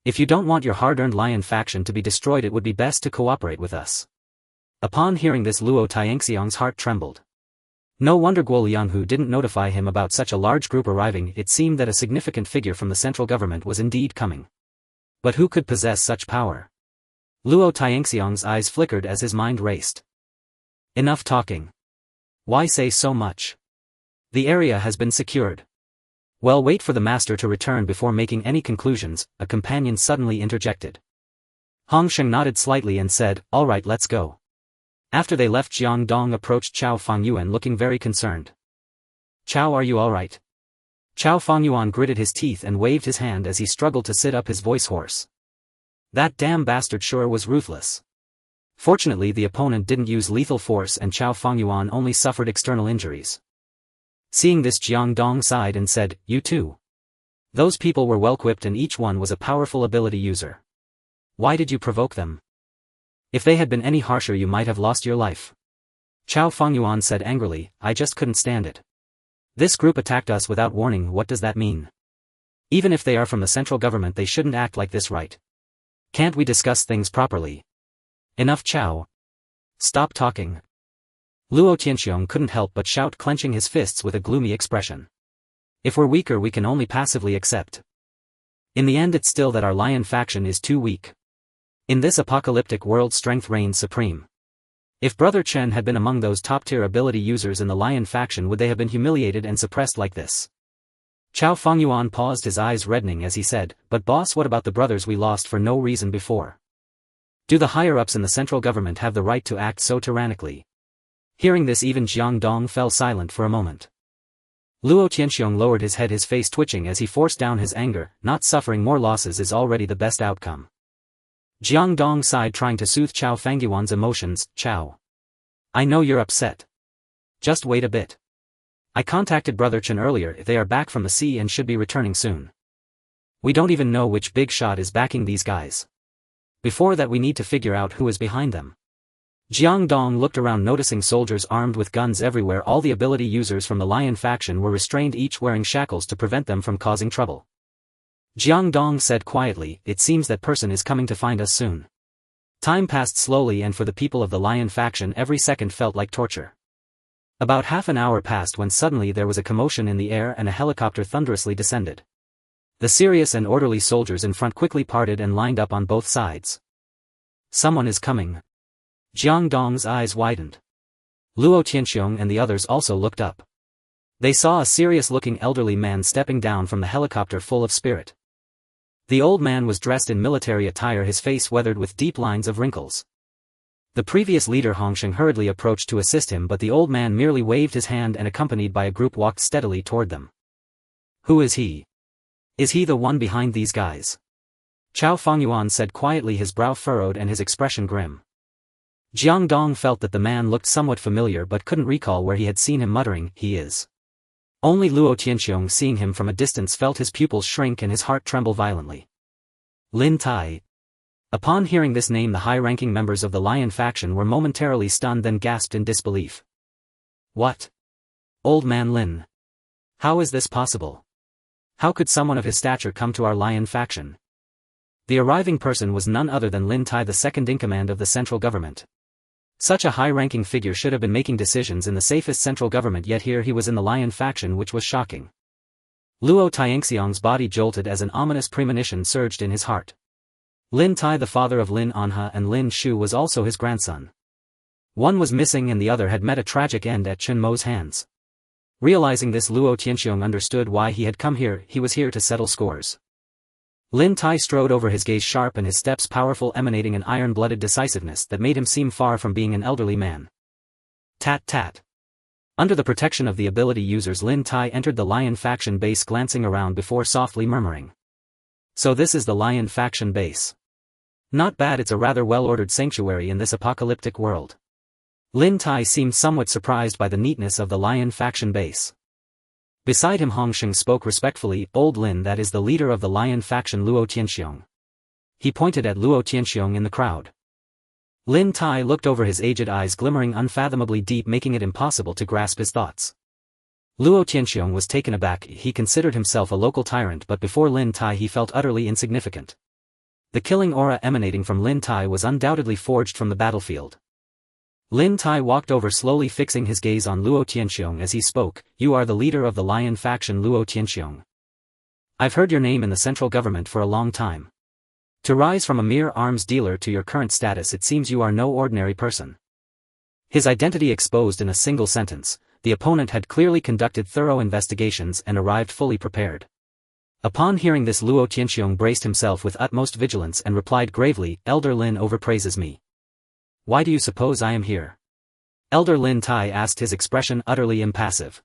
If you don't want your hard-earned lion faction to be destroyed, it would be best to cooperate with us. Upon hearing this, Luo Tianxiong's heart trembled. No wonder Guolianghu didn't notify him about such a large group arriving. It seemed that a significant figure from the central government was indeed coming. But who could possess such power? Luo Tianxiong's eyes flickered as his mind raced. Enough talking. Why say so much? The area has been secured. Well, wait for the master to return before making any conclusions, a companion suddenly interjected. Hongsheng nodded slightly and said, all right, let's go. After they left, Jiang Dong approached Chao Fangyuan looking very concerned. Chao, are you all right? Chao Fangyuan gritted his teeth and waved his hand as he struggled to sit up, his voice hoarse. That damn bastard sure was ruthless. Fortunately the opponent didn't use lethal force and Chao Fangyuan only suffered external injuries. Seeing this, Jiang Dong sighed and said, you too. Those people were well-equipped and each one was a powerful ability user. Why did you provoke them? If they had been any harsher you might have lost your life. Chao Fengyuan said angrily, I just couldn't stand it. This group attacked us without warning, what does that mean? Even if they are from the central government they shouldn't act like this, right? Can't we discuss things properly? Enough, Chao. Stop talking. Luo Tianxiong couldn't help but shout, clenching his fists with a gloomy expression. If we're weaker we can only passively accept. In the end it's still that our lion faction is too weak. In this apocalyptic world strength reigns supreme. If Brother Chen had been among those top-tier ability users in the lion faction would they have been humiliated and suppressed like this? Chao Fengyuan paused, his eyes reddening as he said, but boss, what about the brothers we lost for no reason before? Do the higher-ups in the central government have the right to act so tyrannically? Hearing this even Jiang Dong fell silent for a moment. Luo Tianxiong lowered his head, his face twitching as he forced down his anger. Not suffering more losses is already the best outcome. Jiang Dong sighed, trying to soothe Chao Fengyuan's emotions. Chao. I know you're upset. Just wait a bit. I contacted Brother Chen earlier, they are back from the sea and should be returning soon. We don't even know which big shot is backing these guys. Before that we need to figure out who is behind them. Jiang Dong looked around, noticing soldiers armed with guns everywhere. All the ability users from the lion faction were restrained, each wearing shackles to prevent them from causing trouble. Jiang Dong said quietly, it seems that person is coming to find us soon. Time passed slowly and for the people of the lion faction every second felt like torture. About half an hour passed when suddenly there was a commotion in the air and a helicopter thunderously descended. The serious and orderly soldiers in front quickly parted and lined up on both sides. Someone is coming. Jiang Dong's eyes widened. Luo Tianxiong and the others also looked up. They saw a serious-looking elderly man stepping down from the helicopter full of spirit. The old man was dressed in military attire, his face weathered with deep lines of wrinkles. The previous leader Hongsheng hurriedly approached to assist him, but the old man merely waved his hand and accompanied by a group walked steadily toward them. Who is he? Is he the one behind these guys? Chao Fengyuan said quietly, his brow furrowed and his expression grim. Jiang Dong felt that the man looked somewhat familiar but couldn't recall where he had seen him, muttering, he is. Only Luo Tianxiong, seeing him from a distance, felt his pupils shrink and his heart tremble violently. Lin Tai. Upon hearing this name the high-ranking members of the lion faction were momentarily stunned, then gasped in disbelief. What? Old man Lin. How is this possible? How could someone of his stature come to our lion faction? The arriving person was none other than Lin Tai, the second-in-command of the central government. Such a high-ranking figure should have been making decisions in the safest central government, yet here he was in the lion faction, which was shocking. Luo Tianxiong's body jolted as an ominous premonition surged in his heart. Lin Tai, the father of Lin Anha and Lin Shu, was also his grandson. One was missing and the other had met a tragic end at Chen Mo's hands. Realizing this, Luo Tianxiong understood why he had come here. He was here to settle scores. Lin Tai strode over, his gaze sharp and his steps powerful, emanating an iron-blooded decisiveness that made him seem far from being an elderly man. Tat tat. Under the protection of the ability users, Lin Tai entered the lion faction base, glancing around before softly murmuring. So this is the lion faction base. Not bad, it's a rather well-ordered sanctuary in this apocalyptic world. Lin Tai seemed somewhat surprised by the neatness of the lion faction base. Beside him Hongsheng spoke respectfully, old Lin, that is the leader of the lion faction, Luo Tianxiong. He pointed at Luo Tianxiong in the crowd. Lin Tai looked over, his aged eyes glimmering unfathomably deep, making it impossible to grasp his thoughts. Luo Tianxiong was taken aback. He considered himself a local tyrant, but before Lin Tai he felt utterly insignificant. The killing aura emanating from Lin Tai was undoubtedly forged from the battlefield. Lin Tai walked over, slowly fixing his gaze on Luo Tianxiong as he spoke. You are the leader of the lion faction, Luo Tianxiong. I've heard your name in the central government for a long time. To rise from a mere arms dealer to your current status, it seems you are no ordinary person. His identity exposed in a single sentence, the opponent had clearly conducted thorough investigations and arrived fully prepared. Upon hearing this, Luo Tianxiong braced himself with utmost vigilance and replied gravely, Elder Lin overpraises me. Why do you suppose I am here? Elder Lin Tai asked, his expression utterly impassive.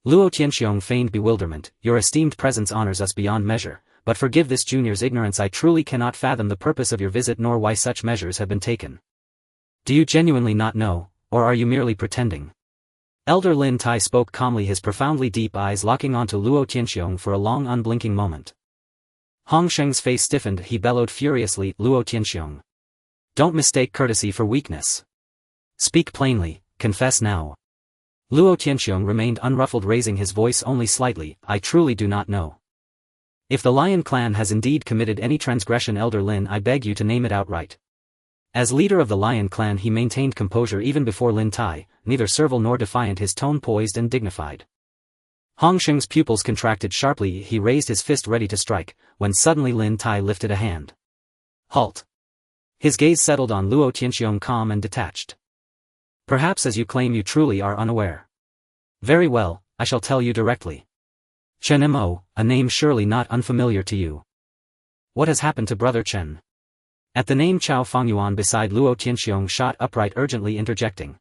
Luo Tianxiong feigned bewilderment. Your esteemed presence honors us beyond measure, but forgive this junior's ignorance, I truly cannot fathom the purpose of your visit nor why such measures have been taken. Do you genuinely not know, or are you merely pretending? Elder Lin Tai spoke calmly, his profoundly deep eyes locking onto Luo Tianxiong for a long unblinking moment. Hong Sheng's face stiffened, he bellowed furiously, Luo Tianxiong. Don't mistake courtesy for weakness. Speak plainly, confess now. Luo Tianxiong remained unruffled, raising his voice only slightly, I truly do not know. If the Lion clan has indeed committed any transgression, Elder Lin, I beg you to name it outright. As leader of the Lion clan he maintained composure even before Lin Tai, neither servile nor defiant, his tone poised and dignified. Hong Sheng's pupils contracted sharply, he raised his fist ready to strike, when suddenly Lin Tai lifted a hand. Halt! His gaze settled on Luo Tianxiong, calm and detached. Perhaps as you claim you truly are unaware. Very well, I shall tell you directly. Chen Mo, a name surely not unfamiliar to you. What has happened to Brother Chen? At the name Chao Fengyuan beside Luo Tianxiong shot upright, urgently interjecting.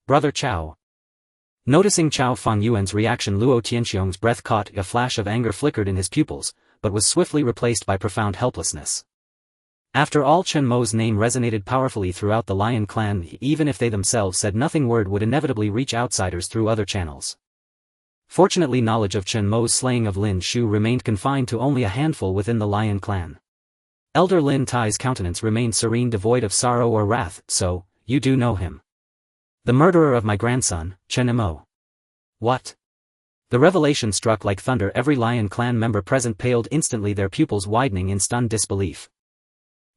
Brother Chao. Noticing Chao Fengyuan's reaction, Luo Tianxiong's breath caught, a flash of anger flickered in his pupils, but was swiftly replaced by profound helplessness. After all, Chen Mo's name resonated powerfully throughout the Lion clan, even if they themselves said nothing, word would inevitably reach outsiders through other channels. Fortunately, knowledge of Chen Mo's slaying of Lin Shu remained confined to only a handful within the Lion clan. Elder Lin Tai's countenance remained serene, devoid of sorrow or wrath. So, you do know him? The murderer of my grandson, Chen Mo. What? The revelation struck like thunder. Every Lion clan member present paled instantly, their pupils widening in stunned disbelief.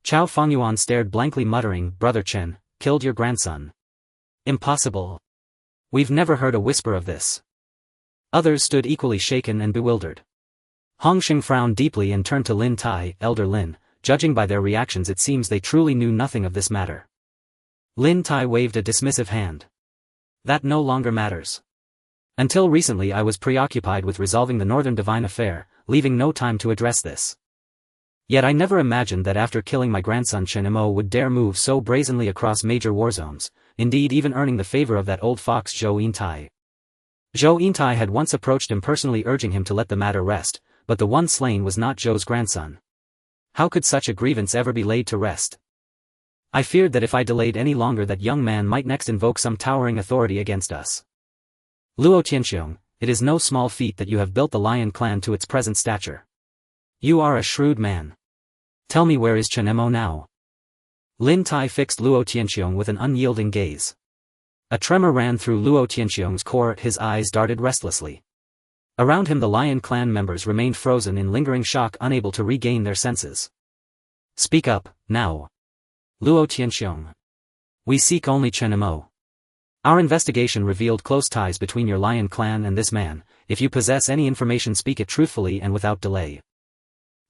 Chao Fengyuan stared blankly, muttering, Brother Chen, killed your grandson. Impossible. We've never heard a whisper of this. Others stood equally shaken and bewildered. Hong Sheng frowned deeply and turned to Lin Tai, Elder Lin, judging by their reactions it seems they truly knew nothing of this matter. Lin Tai waved a dismissive hand. That no longer matters. Until recently I was preoccupied with resolving the Northern Divine affair, leaving no time to address this. Yet I never imagined that after killing my grandson Chen Mo would dare move so brazenly across major war zones, indeed even earning the favor of that old fox Zhou Yintai. Zhou Yintai had once approached him personally, urging him to let the matter rest, but the one slain was not Zhou's grandson. How could such a grievance ever be laid to rest? I feared that if I delayed any longer that young man might next invoke some towering authority against us. Luo Tianxiong, it is no small feat that you have built the Lion clan to its present stature. You are a shrewd man. Tell me, where is Chen Mo now? Lin Tai fixed Luo Tianxiong with an unyielding gaze. A tremor ran through Luo Tianxiong's core, his eyes darted restlessly. Around him the Lion clan members remained frozen in lingering shock, unable to regain their senses. Speak up, now. Luo Tianxiong. We seek only Chen Mo. Our investigation revealed close ties between your Lion clan and this man. If you possess any information, speak it truthfully and without delay.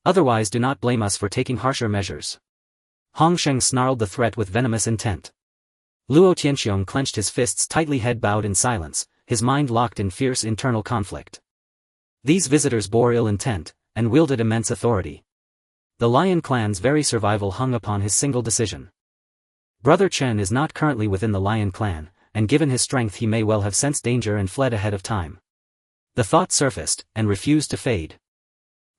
Otherwise do not blame us for taking harsher measures. Hong Sheng snarled the threat with venomous intent. Luo Tianxiong clenched his fists tightly, head bowed in silence, his mind locked in fierce internal conflict. These visitors bore ill intent, and wielded immense authority. The Lion clan's very survival hung upon his single decision. Brother Chen is not currently within the Lion clan, and given his strength he may well have sensed danger and fled ahead of time. The thought surfaced, and refused to fade.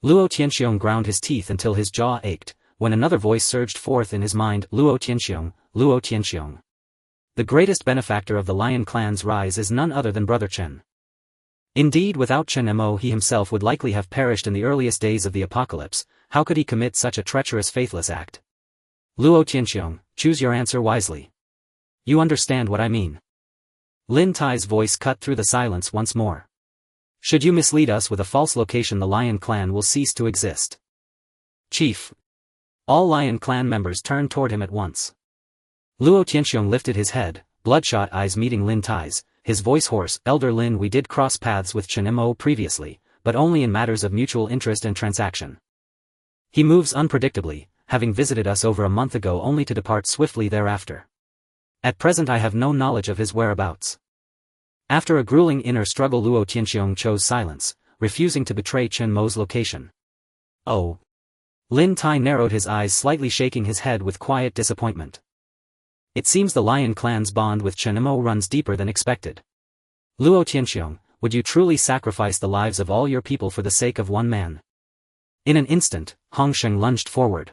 Luo Tianxiong ground his teeth until his jaw ached, when another voice surged forth in his mind, Luo Tianxiong, Luo Tianxiong. The greatest benefactor of the Lion clan's rise is none other than Brother Chen. Indeed, without Chen Mo he himself would likely have perished in the earliest days of the apocalypse. How could he commit such a treacherous, faithless act? Luo Tianxiong, choose your answer wisely. You understand what I mean. Lin Tai's voice cut through the silence once more. Should you mislead us with a false location, the Lion clan will cease to exist. Chief. All Lion clan members turned toward him at once. Luo Tianxiong lifted his head, bloodshot eyes meeting Lin Tai's, his voice hoarse, Elder Lin, we did cross paths with Chen Mo previously, but only in matters of mutual interest and transaction. He moves unpredictably, having visited us over a month ago only to depart swiftly thereafter. At present I have no knowledge of his whereabouts. After a grueling inner struggle, Luo Tianxiong chose silence, refusing to betray Chen Mo's location. Oh. Lin Tai narrowed his eyes slightly, shaking his head with quiet disappointment. It seems the Lion clan's bond with Chen Mo runs deeper than expected. Luo Tianxiong, would you truly sacrifice the lives of all your people for the sake of one man? In an instant, Hong Sheng lunged forward.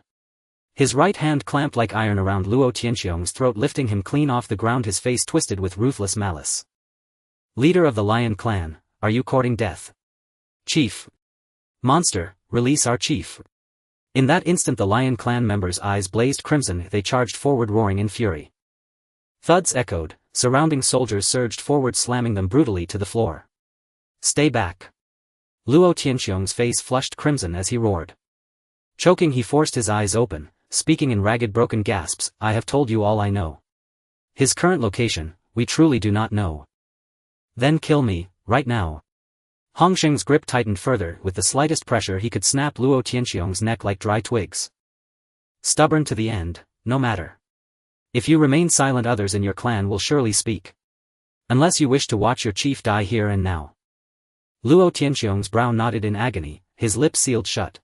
His right hand clamped like iron around Luo Tianxiong's throat, lifting him clean off the ground, his face twisted with ruthless malice. Leader of the Lion Clan, are you courting death? Chief. Monster, release our chief. In that instant the Lion Clan members' eyes blazed crimson, they charged forward roaring in fury. Thuds echoed, surrounding soldiers surged forward slamming them brutally to the floor. Stay back. Luo Tianqiong's face flushed crimson as he roared. Choking he forced his eyes open, speaking in ragged broken gasps, I have told you all I know. His current location, we truly do not know. Then kill me, right now. Hongsheng's grip tightened further, with the slightest pressure he could snap Luo Tianqiong's neck like dry twigs. Stubborn to the end, no matter. If you remain silent others in your clan will surely speak. Unless you wish to watch your chief die here and now. Luo Tianqiong's brow knotted in agony, his lips sealed shut.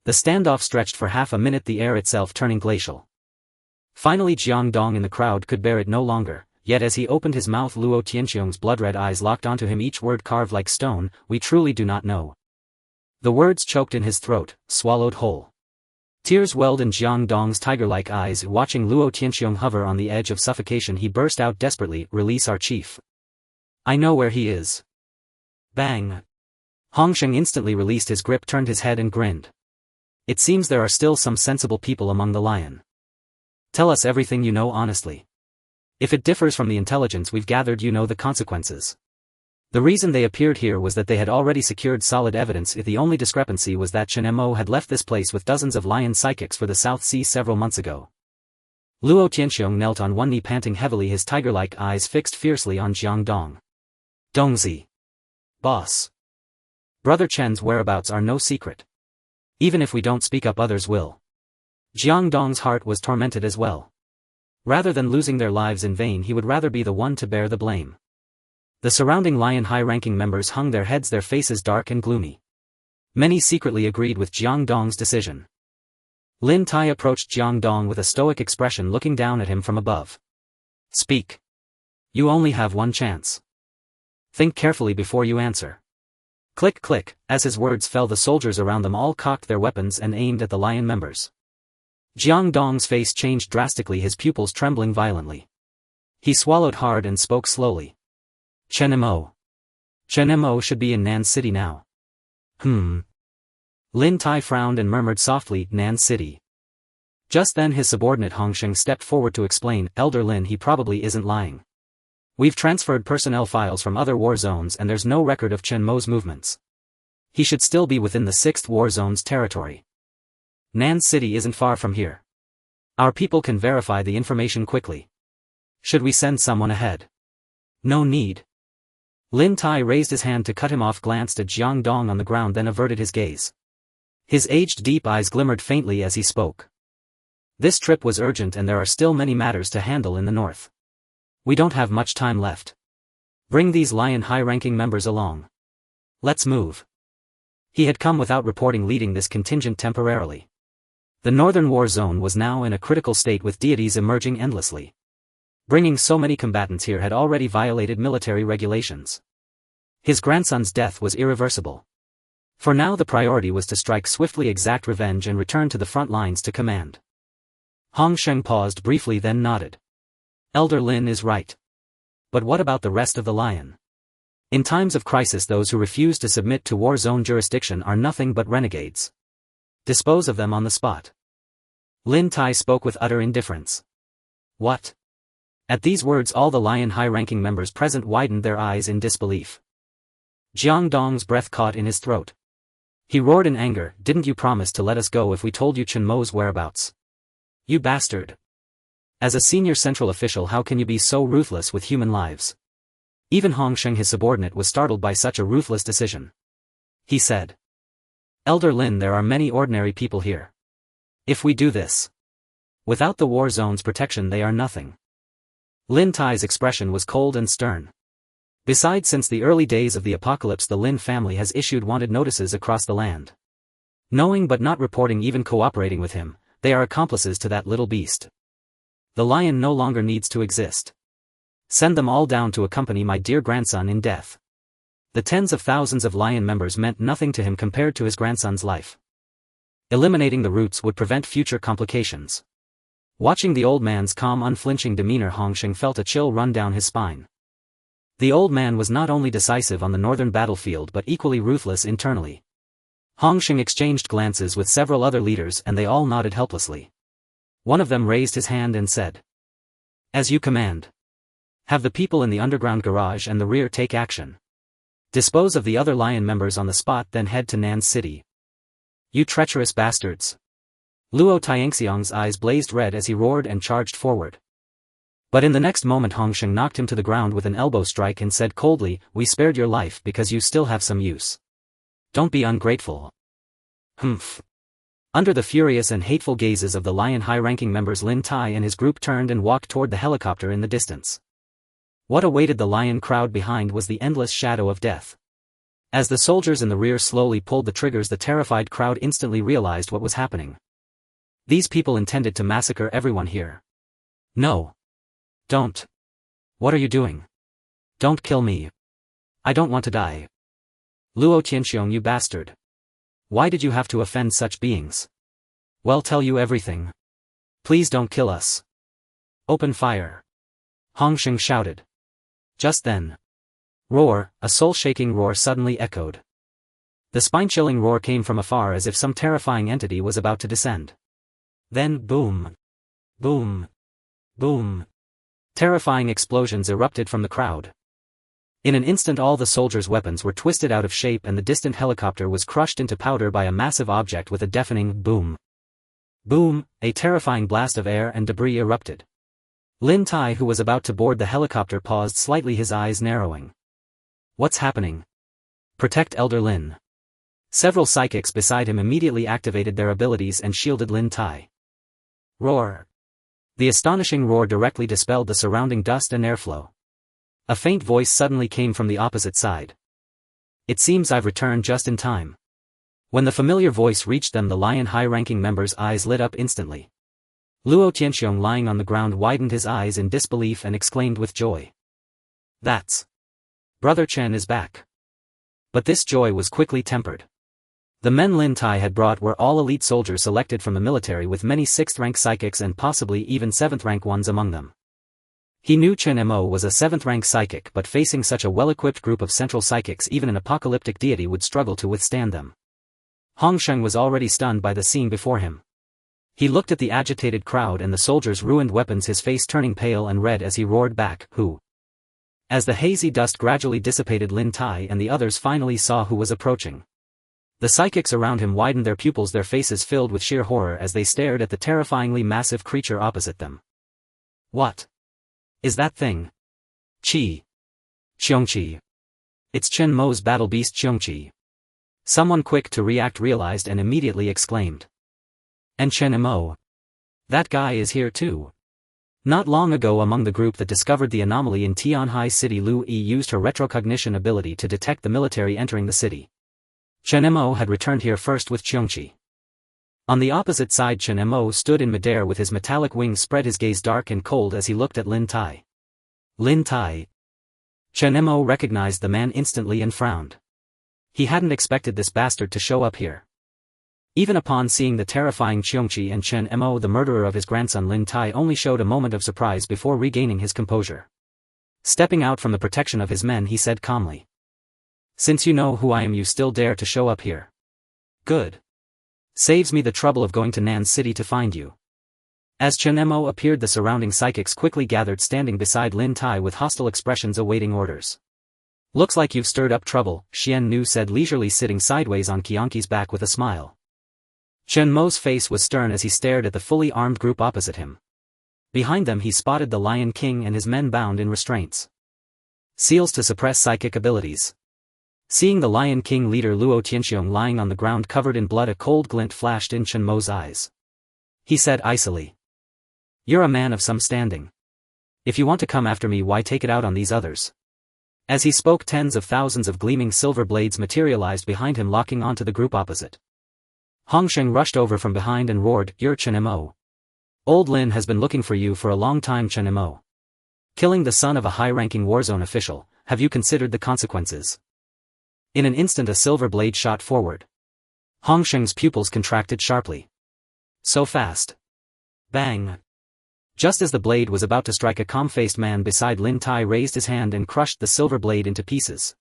The standoff stretched for half a minute, the air itself turning glacial. Finally Qiongdong in the crowd could bear it no longer, yet as he opened his mouth Luo Tianqiong's blood-red eyes locked onto him, each word carved like stone, we truly do not know. The words choked in his throat, swallowed whole. Tears welled in Qiongdong's tiger-like eyes. Watching Luo Tianqiong hover on the edge of suffocation he burst out desperately, release our chief. I know where he is. Bang. Hongsheng instantly released his grip, turned his head and grinned. It seems there are still some sensible people among the lion. Tell us everything you know honestly. If it differs from the intelligence we've gathered, you know the consequences. The reason they appeared here was that they had already secured solid evidence. The only discrepancy was that Chen Mo had left this place with dozens of lion psychics for the South Sea several months ago. Luo Tianqiong knelt on one knee, panting heavily, his tiger-like eyes fixed fiercely on Qiongdong. Dongzi. Boss. Brother Chen's whereabouts are no secret. Even if we don't speak up, others will. Qiongdong's heart was tormented as well. Rather than losing their lives in vain, he would rather be the one to bear the blame. The surrounding lion high-ranking members hung their heads, their faces dark and gloomy. Many secretly agreed with Qiongdong's decision. Lin Tai approached Qiongdong with a stoic expression, looking down at him from above. Speak. You only have one chance. Think carefully before you answer. Click click, as his words fell the soldiers around them all cocked their weapons and aimed at the lion members. Qiongdong's face changed drastically, his pupils trembling violently. He swallowed hard and spoke slowly. Chen Mo. Chen Mo should be in Nan City now. Lin Tai frowned and murmured softly, Nan City. Just then his subordinate Hongsheng stepped forward to explain, Elder Lin, he probably isn't lying. We've transferred personnel files from other war zones and there's no record of Chen Mo's movements. He should still be within the 6th war zone's territory. Nan City isn't far from here. Our people can verify the information quickly. Should we send someone ahead? No need. Lin Tai raised his hand to cut him off, glanced at Qiongdong on the ground, then averted his gaze. His aged deep eyes glimmered faintly as he spoke. This trip was urgent and there are still many matters to handle in the north. We don't have much time left. Bring these lion high-ranking members along. Let's move. He had come without reporting, leading this contingent temporarily. The northern war zone was now in a critical state with deities emerging endlessly. Bringing so many combatants here had already violated military regulations. His grandson's death was irreversible. For now the priority was to strike swiftly, exact revenge and return to the front lines to command. Hongsheng paused briefly, then nodded. Elder Lin is right. But what about the rest of the lion? In times of crisis those who refuse to submit to war zone jurisdiction are nothing but renegades. Dispose of them on the spot. Lin Tai spoke with utter indifference. What? At these words all the lion high-ranking members present widened their eyes in disbelief. Qiongdong's breath caught in his throat. He roared in anger, didn't you promise to let us go if we told you Chen Mo's whereabouts? You bastard. As a senior central official, how can you be so ruthless with human lives? Even Hongsheng, his subordinate, was startled by such a ruthless decision. He said. Elder Lin, there are many ordinary people here. If we do this, without the war zone's protection they are nothing. Lin Tai's expression was cold and stern. Besides, since the early days of the apocalypse the Lin family has issued wanted notices across the land. Knowing but not reporting, even cooperating with him, they are accomplices to that little beast. The lion no longer needs to exist. Send them all down to accompany my dear grandson in death. The tens of thousands of lion members meant nothing to him compared to his grandson's life. Eliminating the roots would prevent future complications. Watching the old man's calm, unflinching demeanor, Hongsheng felt a chill run down his spine. The old man was not only decisive on the northern battlefield but equally ruthless internally. Hongsheng exchanged glances with several other leaders and they all nodded helplessly. One of them raised his hand and said, "As you command. Have the people in the underground garage and the rear take action. Dispose of the other lion members on the spot, then head to Nan's city." "You treacherous bastards!" Luo Tianxiang's eyes blazed red as he roared and charged forward. But in the next moment Hongsheng knocked him to the ground with an elbow strike and said coldly, "We spared your life because you still have some use. Don't be ungrateful." Humph. Under the furious and hateful gazes of the lion high-ranking members, Lin Tai and his group turned and walked toward the helicopter in the distance. What awaited the lion crowd behind was the endless shadow of death. As the soldiers in the rear slowly pulled the triggers, the terrified crowd instantly realized what was happening. These people intended to massacre everyone here. "No. Don't. What are you doing? Don't kill me. I don't want to die. Luo Tianxiong, you bastard. Why did you have to offend such beings? We'll tell you everything. Please don't kill us. Open fire." Hongsheng shouted. Just then. Roar, a soul-shaking roar suddenly echoed. The spine-chilling roar came from afar as if some terrifying entity was about to descend. Then boom. Boom. Boom. Terrifying explosions erupted from the crowd. In an instant all the soldiers' weapons were twisted out of shape and the distant helicopter was crushed into powder by a massive object with a deafening boom. Boom, a terrifying blast of air and debris erupted. Lin Tai, who was about to board the helicopter, paused slightly, his eyes narrowing. What's happening? Protect Elder Lin. Several psychics beside him immediately activated their abilities and shielded Lin Tai. Roar. The astonishing roar directly dispelled the surrounding dust and airflow. A faint voice suddenly came from the opposite side. "It seems I've returned just in time." When the familiar voice reached them, the lion high-ranking member's eyes lit up instantly. Luo Tianxiong, lying on the ground, widened his eyes in disbelief and exclaimed with joy. "That's... Brother Chen is back." But this joy was quickly tempered. The men Lin Tai had brought were all elite soldiers selected from the military, with many 6th-rank psychics and possibly even 7th-rank ones among them. He knew Chen Mo was a 7th-rank psychic, but facing such a well-equipped group of central psychics, even an apocalyptic deity would struggle to withstand them. Hongsheng was already stunned by the scene before him. He looked at the agitated crowd and the soldiers' ruined weapons, his face turning pale and red as he roared back, "Who?" As the hazy dust gradually dissipated, Lin Tai and the others finally saw who was approaching. The psychics around him widened their pupils, their faces filled with sheer horror as they stared at the terrifyingly massive creature opposite them. "What is that thing?" Qiongqi. It's Chen Mo's battle beast Qiongqi. Someone quick to react realized and immediately exclaimed. "And Chen Mo? That guy is here too." Not long ago, among the group that discovered the anomaly in Tianhai City, Lu Yi used her retrocognition ability to detect the military entering the city. Chen Mo had returned here first with Qiongqi. On the opposite side, Chen Mo stood in midair with his metallic wings spread, his gaze dark and cold as he looked at Lin Tai. Lin Tai. Chen Mo recognized the man instantly and frowned. He hadn't expected this bastard to show up here. Even upon seeing the terrifying Qiongqi and Chen Mo, the murderer of his grandson, Lin Tai only showed a moment of surprise before regaining his composure. Stepping out from the protection of his men, he said calmly. "Since you know who I am, you still dare to show up here. Good. Saves me the trouble of going to Nan's city to find you." As Chen Mo appeared, the surrounding psychics quickly gathered, standing beside Lin Tai with hostile expressions awaiting orders. "Looks like you've stirred up trouble," Xian Nu said leisurely, sitting sideways on Qiongqi's back with a smile. Chen Mo's face was stern as he stared at the fully armed group opposite him. Behind them he spotted the Lion King and his men bound in restraints. Seals to suppress psychic abilities. Seeing the Lion King leader Luo Tianxiong lying on the ground covered in blood, a cold glint flashed in Chen Mo's eyes. He said icily. "You're a man of some standing. If you want to come after me, why take it out on these others?" As he spoke, tens of thousands of gleaming silver blades materialized behind him, locking onto the group opposite. Hongsheng rushed over from behind and roared, "You're Chen Mo. Old Lin has been looking for you for a long time, Chen Mo. Killing the son of a high-ranking warzone official, have you considered the consequences?" In an instant a silver blade shot forward. Hongsheng's pupils contracted sharply. So fast. Bang. Just as the blade was about to strike, a calm-faced man beside Lin Tai raised his hand and crushed the silver blade into pieces.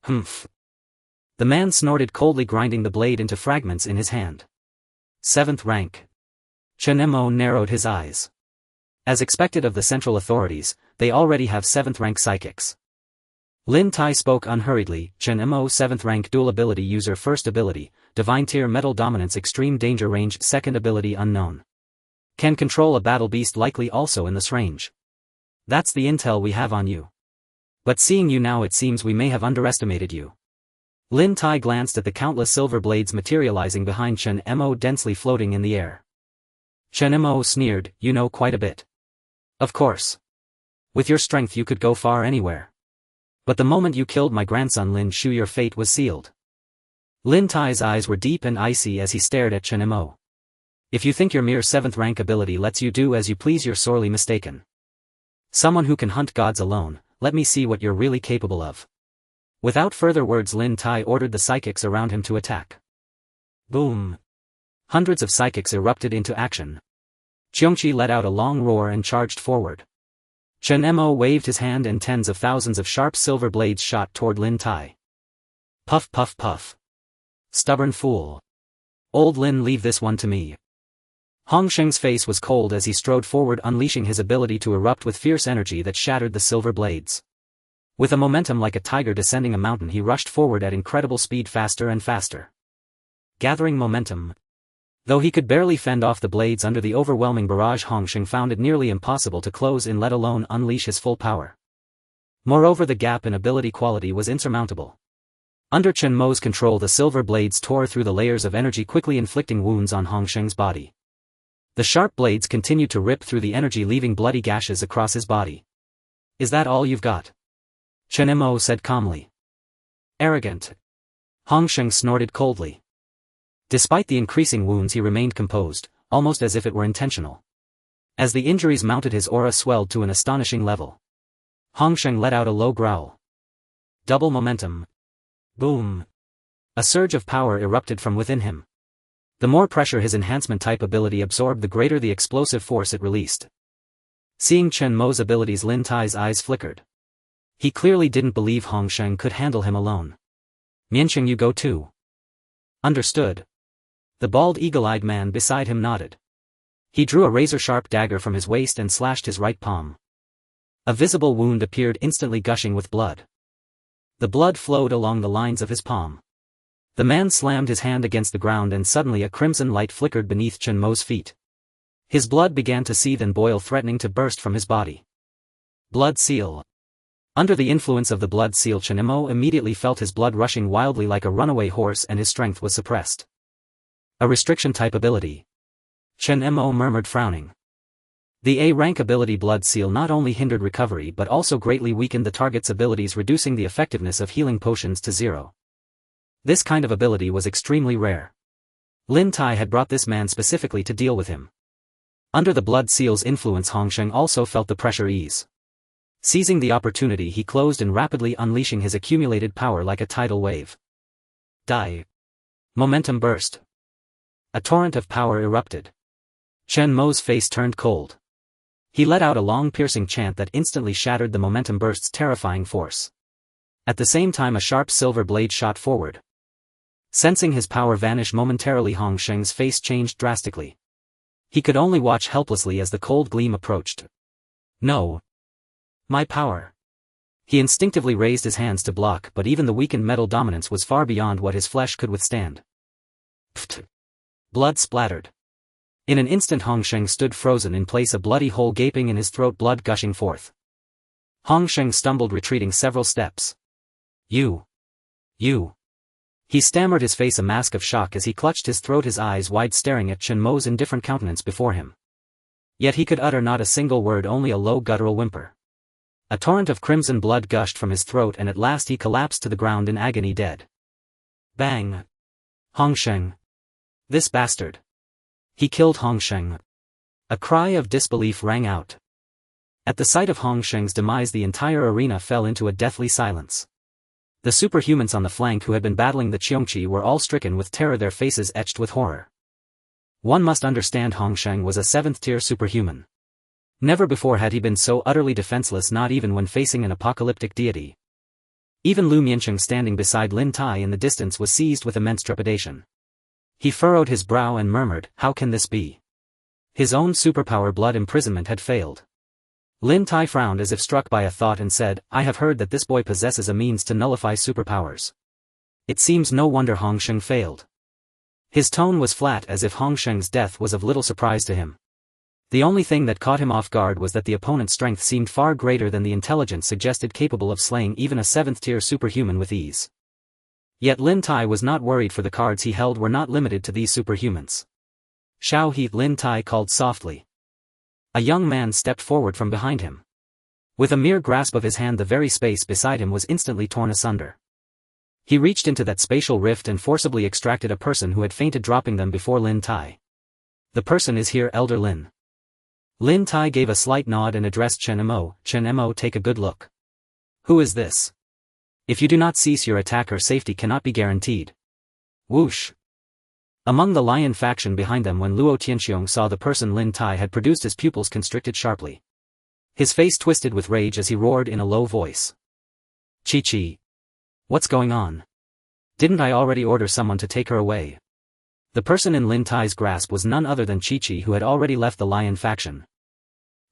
Humph. The man snorted coldly, grinding the blade into fragments in his hand. 7th rank. Chen Mo narrowed his eyes. As expected of the central authorities, they already have 7th rank psychics. Lin Tai spoke unhurriedly. Chen Mo 7th rank dual ability user, first ability, divine tier metal dominance, extreme danger range, second ability unknown. Can control a battle beast, likely also in this range. That's the intel we have on you. But seeing you now, it seems we may have underestimated you. Lin Tai glanced at the countless silver blades materializing behind Chen Mo, densely floating in the air. Chen Mo sneered, "You know quite a bit. Of course. With your strength you could go far anywhere. But the moment you killed my grandson Lin Shu, your fate was sealed." Lin Tai's eyes were deep and icy as he stared at Chen Mo. "If you think your mere 7th rank ability lets you do as you please, you're sorely mistaken. Someone who can hunt gods alone, let me see what you're really capable of." Without further words, Lin Tai ordered the psychics around him to attack. Boom. Hundreds of psychics erupted into action. Qiongqi let out a long roar and charged forward. Chen Mo waved his hand and tens of thousands of sharp silver blades shot toward Lin Tai. Puff puff puff. Stubborn fool. Old Lin, leave this one to me. Hong Sheng's face was cold as he strode forward, unleashing his ability to erupt with fierce energy that shattered the silver blades. With a momentum like a tiger descending a mountain, he rushed forward at incredible speed, faster and faster. Gathering momentum. Though he could barely fend off the blades under the overwhelming barrage, Hong Sheng found it nearly impossible to close in, let alone unleash his full power. Moreover, the gap in ability quality was insurmountable. Under Chen Mo's control, the silver blades tore through the layers of energy, quickly inflicting wounds on Hong Sheng's body. The sharp blades continued to rip through the energy, leaving bloody gashes across his body. "Is that all you've got?" Chen Mo said calmly. "Arrogant." Hong Sheng snorted coldly. Despite the increasing wounds, he remained composed, almost as if it were intentional. As the injuries mounted, his aura swelled to an astonishing level. Hong Sheng let out a low growl. Double momentum. Boom. A surge of power erupted from within him. The more pressure his enhancement-type ability absorbed, the greater the explosive force it released. Seeing Chen Mo's abilities, Lin Tai's eyes flickered. He clearly didn't believe Hong Sheng could handle him alone. "Miansheng, you go too." "Understood." The bald, eagle-eyed man beside him nodded. He drew a razor-sharp dagger from his waist and slashed his right palm. A visible wound appeared, instantly gushing with blood. The blood flowed along the lines of his palm. The man slammed his hand against the ground, and suddenly a crimson light flickered beneath Chen Mo's feet. His blood began to seethe and boil, threatening to burst from his body. Blood seal. Under the influence of the blood seal, Chen Mo immediately felt his blood rushing wildly like a runaway horse, and his strength was suppressed. A restriction-type ability. Chen Mo murmured, frowning. The A-rank ability Blood Seal not only hindered recovery but also greatly weakened the target's abilities, reducing the effectiveness of healing potions to 0. This kind of ability was extremely rare. Lin Tai had brought this man specifically to deal with him. Under the Blood Seal's influence, Hong Sheng also felt the pressure ease. Seizing the opportunity, he closed and rapidly unleashing his accumulated power like a tidal wave. Die. Momentum burst. A torrent of power erupted. Chen Mo's face turned cold. He let out a long, piercing chant that instantly shattered the momentum burst's terrifying force. At the same time, a sharp silver blade shot forward. Sensing his power vanish momentarily, Hong Sheng's face changed drastically. He could only watch helplessly as the cold gleam approached. "No. My power." He instinctively raised his hands to block, but even the weakened metal dominance was far beyond what his flesh could withstand. Pfft. Blood splattered. In an instant, Hong Sheng stood frozen in place, a bloody hole gaping in his throat, blood gushing forth. Hong Sheng stumbled, retreating several steps. You. He stammered, his face a mask of shock as he clutched his throat, his eyes wide, staring at Chen Mo's indifferent countenance before him. Yet he could utter not a single word, only a low guttural whimper. A torrent of crimson blood gushed from his throat, and at last he collapsed to the ground in agony, dead. Bang! Hong Sheng. This bastard. He killed Hong Sheng. A cry of disbelief rang out. At the sight of Hong Sheng's demise, the entire arena fell into a deathly silence. The superhumans on the flank who had been battling the Qiongqi were all stricken with terror, their faces etched with horror. One must understand, Hong Sheng was a 7th-tier superhuman. Never before had he been so utterly defenseless, not even when facing an apocalyptic deity. Even Lu Miancheng standing beside Lin Tai in the distance was seized with immense trepidation. He furrowed his brow and murmured, how can this be? His own superpower blood imprisonment had failed. Lin Tai frowned as if struck by a thought and said, I have heard that this boy possesses a means to nullify superpowers. It seems no wonder Hong Sheng failed. His tone was flat as if Hong Sheng's death was of little surprise to him. The only thing that caught him off guard was that the opponent's strength seemed far greater than the intelligence suggested, capable of slaying even a 7th-tier superhuman with ease. Yet Lin Tai was not worried, for the cards he held were not limited to these superhumans. Shao He, Lin Tai called softly. A young man stepped forward from behind him. With a mere grasp of his hand, the very space beside him was instantly torn asunder. He reached into that spatial rift and forcibly extracted a person who had fainted, dropping them before Lin Tai. The person is here, Elder Lin. Lin Tai gave a slight nod and addressed Chen Mo. Chen Mo, take a good look. Who is this? If you do not cease your attack, her safety cannot be guaranteed. Whoosh. Among the lion faction behind them, when Luo Tianxiong saw the person Lin Tai had produced, his pupils constricted sharply. His face twisted with rage as he roared in a low voice. Chi-Chi. What's going on? Didn't I already order someone to take her away? The person in Lin Tai's grasp was none other than Chi-Chi, who had already left the lion faction.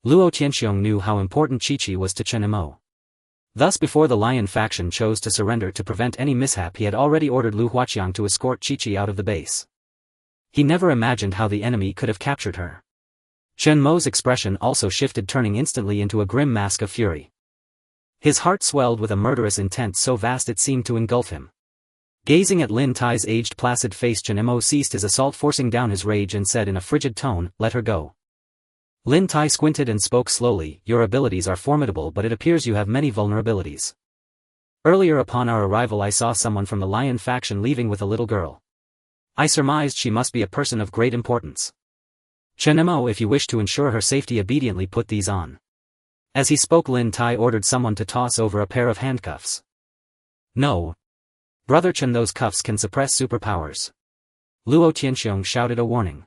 Luo Tianxiong knew how important Chi-Chi was to Chen Mo. Thus, before the lion faction chose to surrender to prevent any mishap, he had already ordered Lu Huaqiang to escort Chi-Chi out of the base. He never imagined how the enemy could have captured her. Chen Mo's expression also shifted, turning instantly into a grim mask of fury. His heart swelled with a murderous intent so vast it seemed to engulf him. Gazing at Lin Tai's aged, placid face, Chen Mo ceased his assault, forcing down his rage, and said in a frigid tone, let her go. Lin Tai squinted and spoke slowly, your abilities are formidable, but it appears you have many vulnerabilities. Earlier upon our arrival, I saw someone from the lion faction leaving with a little girl. I surmised she must be a person of great importance. Chen Mo, if you wish to ensure her safety, obediently put these on. As he spoke, Lin Tai ordered someone to toss over a pair of handcuffs. No. Brother Chen, those cuffs can suppress superpowers. Luo Tianxiong shouted a warning.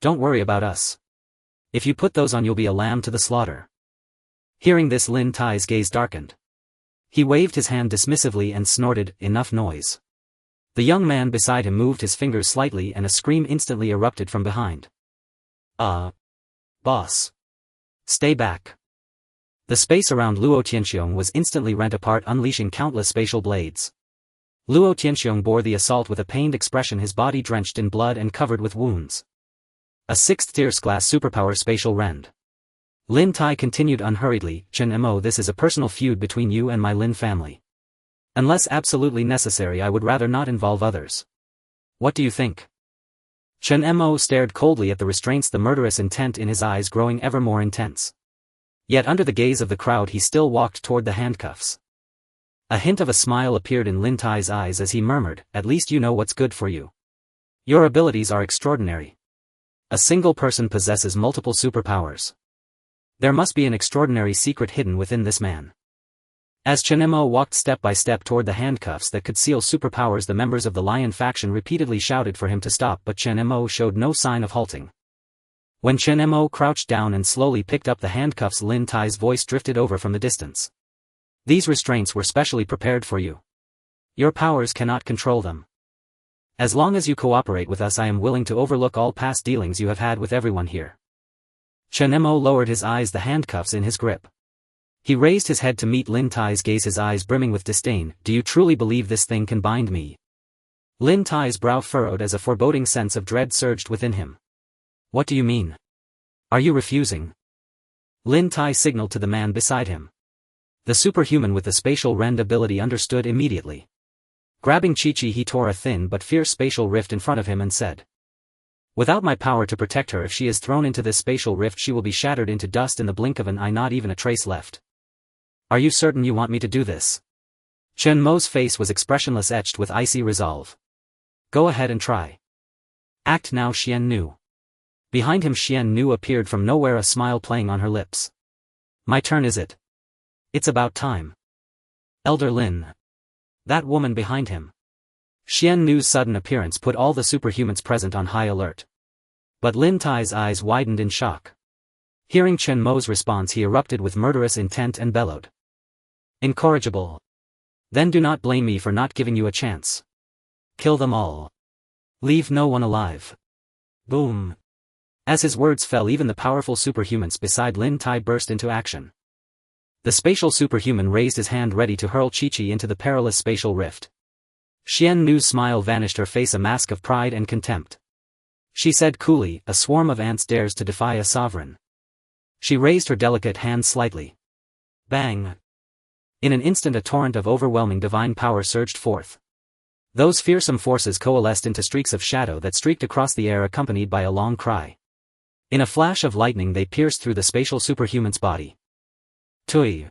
Don't worry about us. If you put those on, you'll be a lamb to the slaughter. Hearing this, Lin Tai's gaze darkened. He waved his hand dismissively and snorted, enough noise. The young man beside him moved his fingers slightly and a scream instantly erupted from behind. Boss. Stay back. The space around Luo Tianxiong was instantly rent apart, unleashing countless spatial blades. Luo Tianxiong bore the assault with a pained expression, his body drenched in blood and covered with wounds. A 6th-tier class superpower, spatial rend. Lin Tai continued unhurriedly, Chen Mo, this is a personal feud between you and my Lin family. Unless absolutely necessary, I would rather not involve others. What do you think? Chen Mo stared coldly at the restraints, the murderous intent in his eyes growing ever more intense. Yet under the gaze of the crowd he still walked toward the handcuffs. A hint of a smile appeared in Lin Tai's eyes as he murmured, at least you know what's good for you. Your abilities are extraordinary. A single person possesses multiple superpowers. There must be an extraordinary secret hidden within this man. As Chen Mo walked step by step toward the handcuffs that could seal superpowers, the members of the lion faction repeatedly shouted for him to stop, but Chen Mo showed no sign of halting. When Chen Mo crouched down and slowly picked up the handcuffs, Lin Tai's voice drifted over from the distance. These restraints were specially prepared for you. Your powers cannot control them. As long as you cooperate with us, I am willing to overlook all past dealings you have had with everyone here. Chen Mo lowered his eyes, the handcuffs in his grip. He raised his head to meet Lin Tai's gaze, his eyes brimming with disdain. Do you truly believe this thing can bind me? Lin Tai's brow furrowed as a foreboding sense of dread surged within him. What do you mean? Are you refusing? Lin Tai signaled to the man beside him. The superhuman with the spatial rend ability understood immediately. Grabbing Chi-Chi, he tore a thin but fierce spatial rift in front of him and said, without my power to protect her, if she is thrown into this spatial rift, she will be shattered into dust in the blink of an eye, not even a trace left. Are you certain you want me to do this? Chen Mo's face was expressionless, etched with icy resolve. Go ahead and try. Act now, Xian Nu. Behind him, Xian Nu appeared from nowhere, a smile playing on her lips. My turn, is it? It's about time. Elder Lin. That woman behind him. Xian Nu's sudden appearance put all the superhumans present on high alert. But Lin Tai's eyes widened in shock. Hearing Chen Mo's response, he erupted with murderous intent and bellowed. Incorrigible. Then do not blame me for not giving you a chance. Kill them all. Leave no one alive. Boom. As his words fell, even the powerful superhumans beside Lin Tai burst into action. The spatial superhuman raised his hand ready to hurl Qiongqi into the perilous spatial rift. Xian Nu's smile vanished, her face a mask of pride and contempt. She said coolly, a swarm of ants dares to defy a sovereign. She raised her delicate hand slightly. Bang. In an instant a torrent of overwhelming divine power surged forth. Those fearsome forces coalesced into streaks of shadow that streaked across the air, accompanied by a long cry. In a flash of lightning they pierced through the spatial superhuman's body. Tui.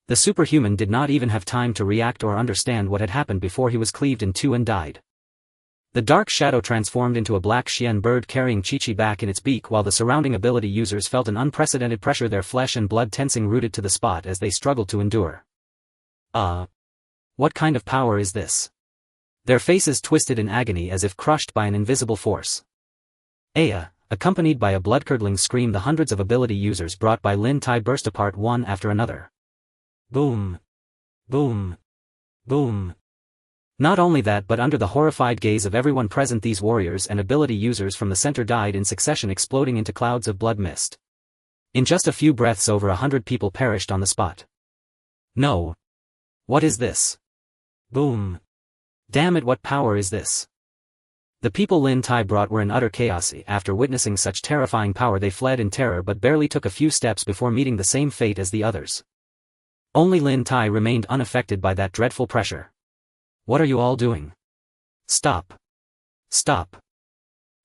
The superhuman did not even have time to react or understand what had happened before he was cleaved in two and died. The dark shadow transformed into a black Xian bird carrying Qiongqi back in its beak, while the surrounding ability users felt an unprecedented pressure, their flesh and blood tensing, rooted to the spot as they struggled to endure. What kind of power is this? Their faces twisted in agony as if crushed by an invisible force. Accompanied by a blood-curdling scream, the hundreds of ability users brought by Lin Tai burst apart one after another. Boom. Boom. Boom. Not only that, but under the horrified gaze of everyone present, these warriors and ability users from the center died in succession, exploding into clouds of blood mist. In just a few breaths, over 100 people perished on the spot. No. What is this? Boom. Damn it, what power is this? The people Lin Tai brought were in utter chaos. After witnessing such terrifying power, they fled in terror, but barely took a few steps before meeting the same fate as the others. Only Lin Tai remained unaffected by that dreadful pressure. What are you all doing? Stop. Stop.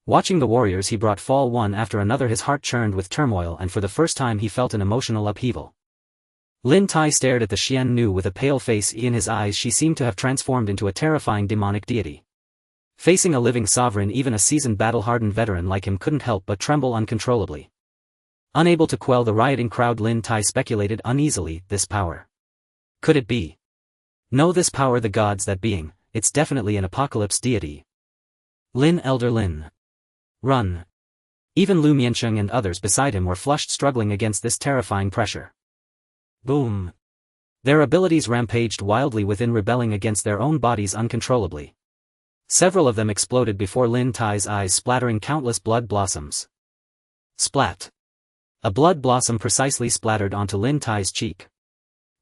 Watching the warriors he brought fall one after another, his heart churned with turmoil, and for the first time he felt an emotional upheaval. Lin Tai stared at the Xian Nu with a pale face. In his eyes she seemed to have transformed into a terrifying demonic deity. Facing a living sovereign, even a seasoned battle-hardened veteran like him couldn't help but tremble uncontrollably. Unable to quell the rioting crowd, Lin Tai speculated uneasily, this power. Could it be? No, this power, the gods, that being, it's definitely an apocalypse deity. Lin, Elder Lin. Run. Even Lu Miansheng and others beside him were flushed, struggling against this terrifying pressure. Boom. Their abilities rampaged wildly within, rebelling against their own bodies uncontrollably. Several of them exploded before Lin Tai's eyes, splattering countless blood blossoms. Splat. A blood blossom precisely splattered onto Lin Tai's cheek.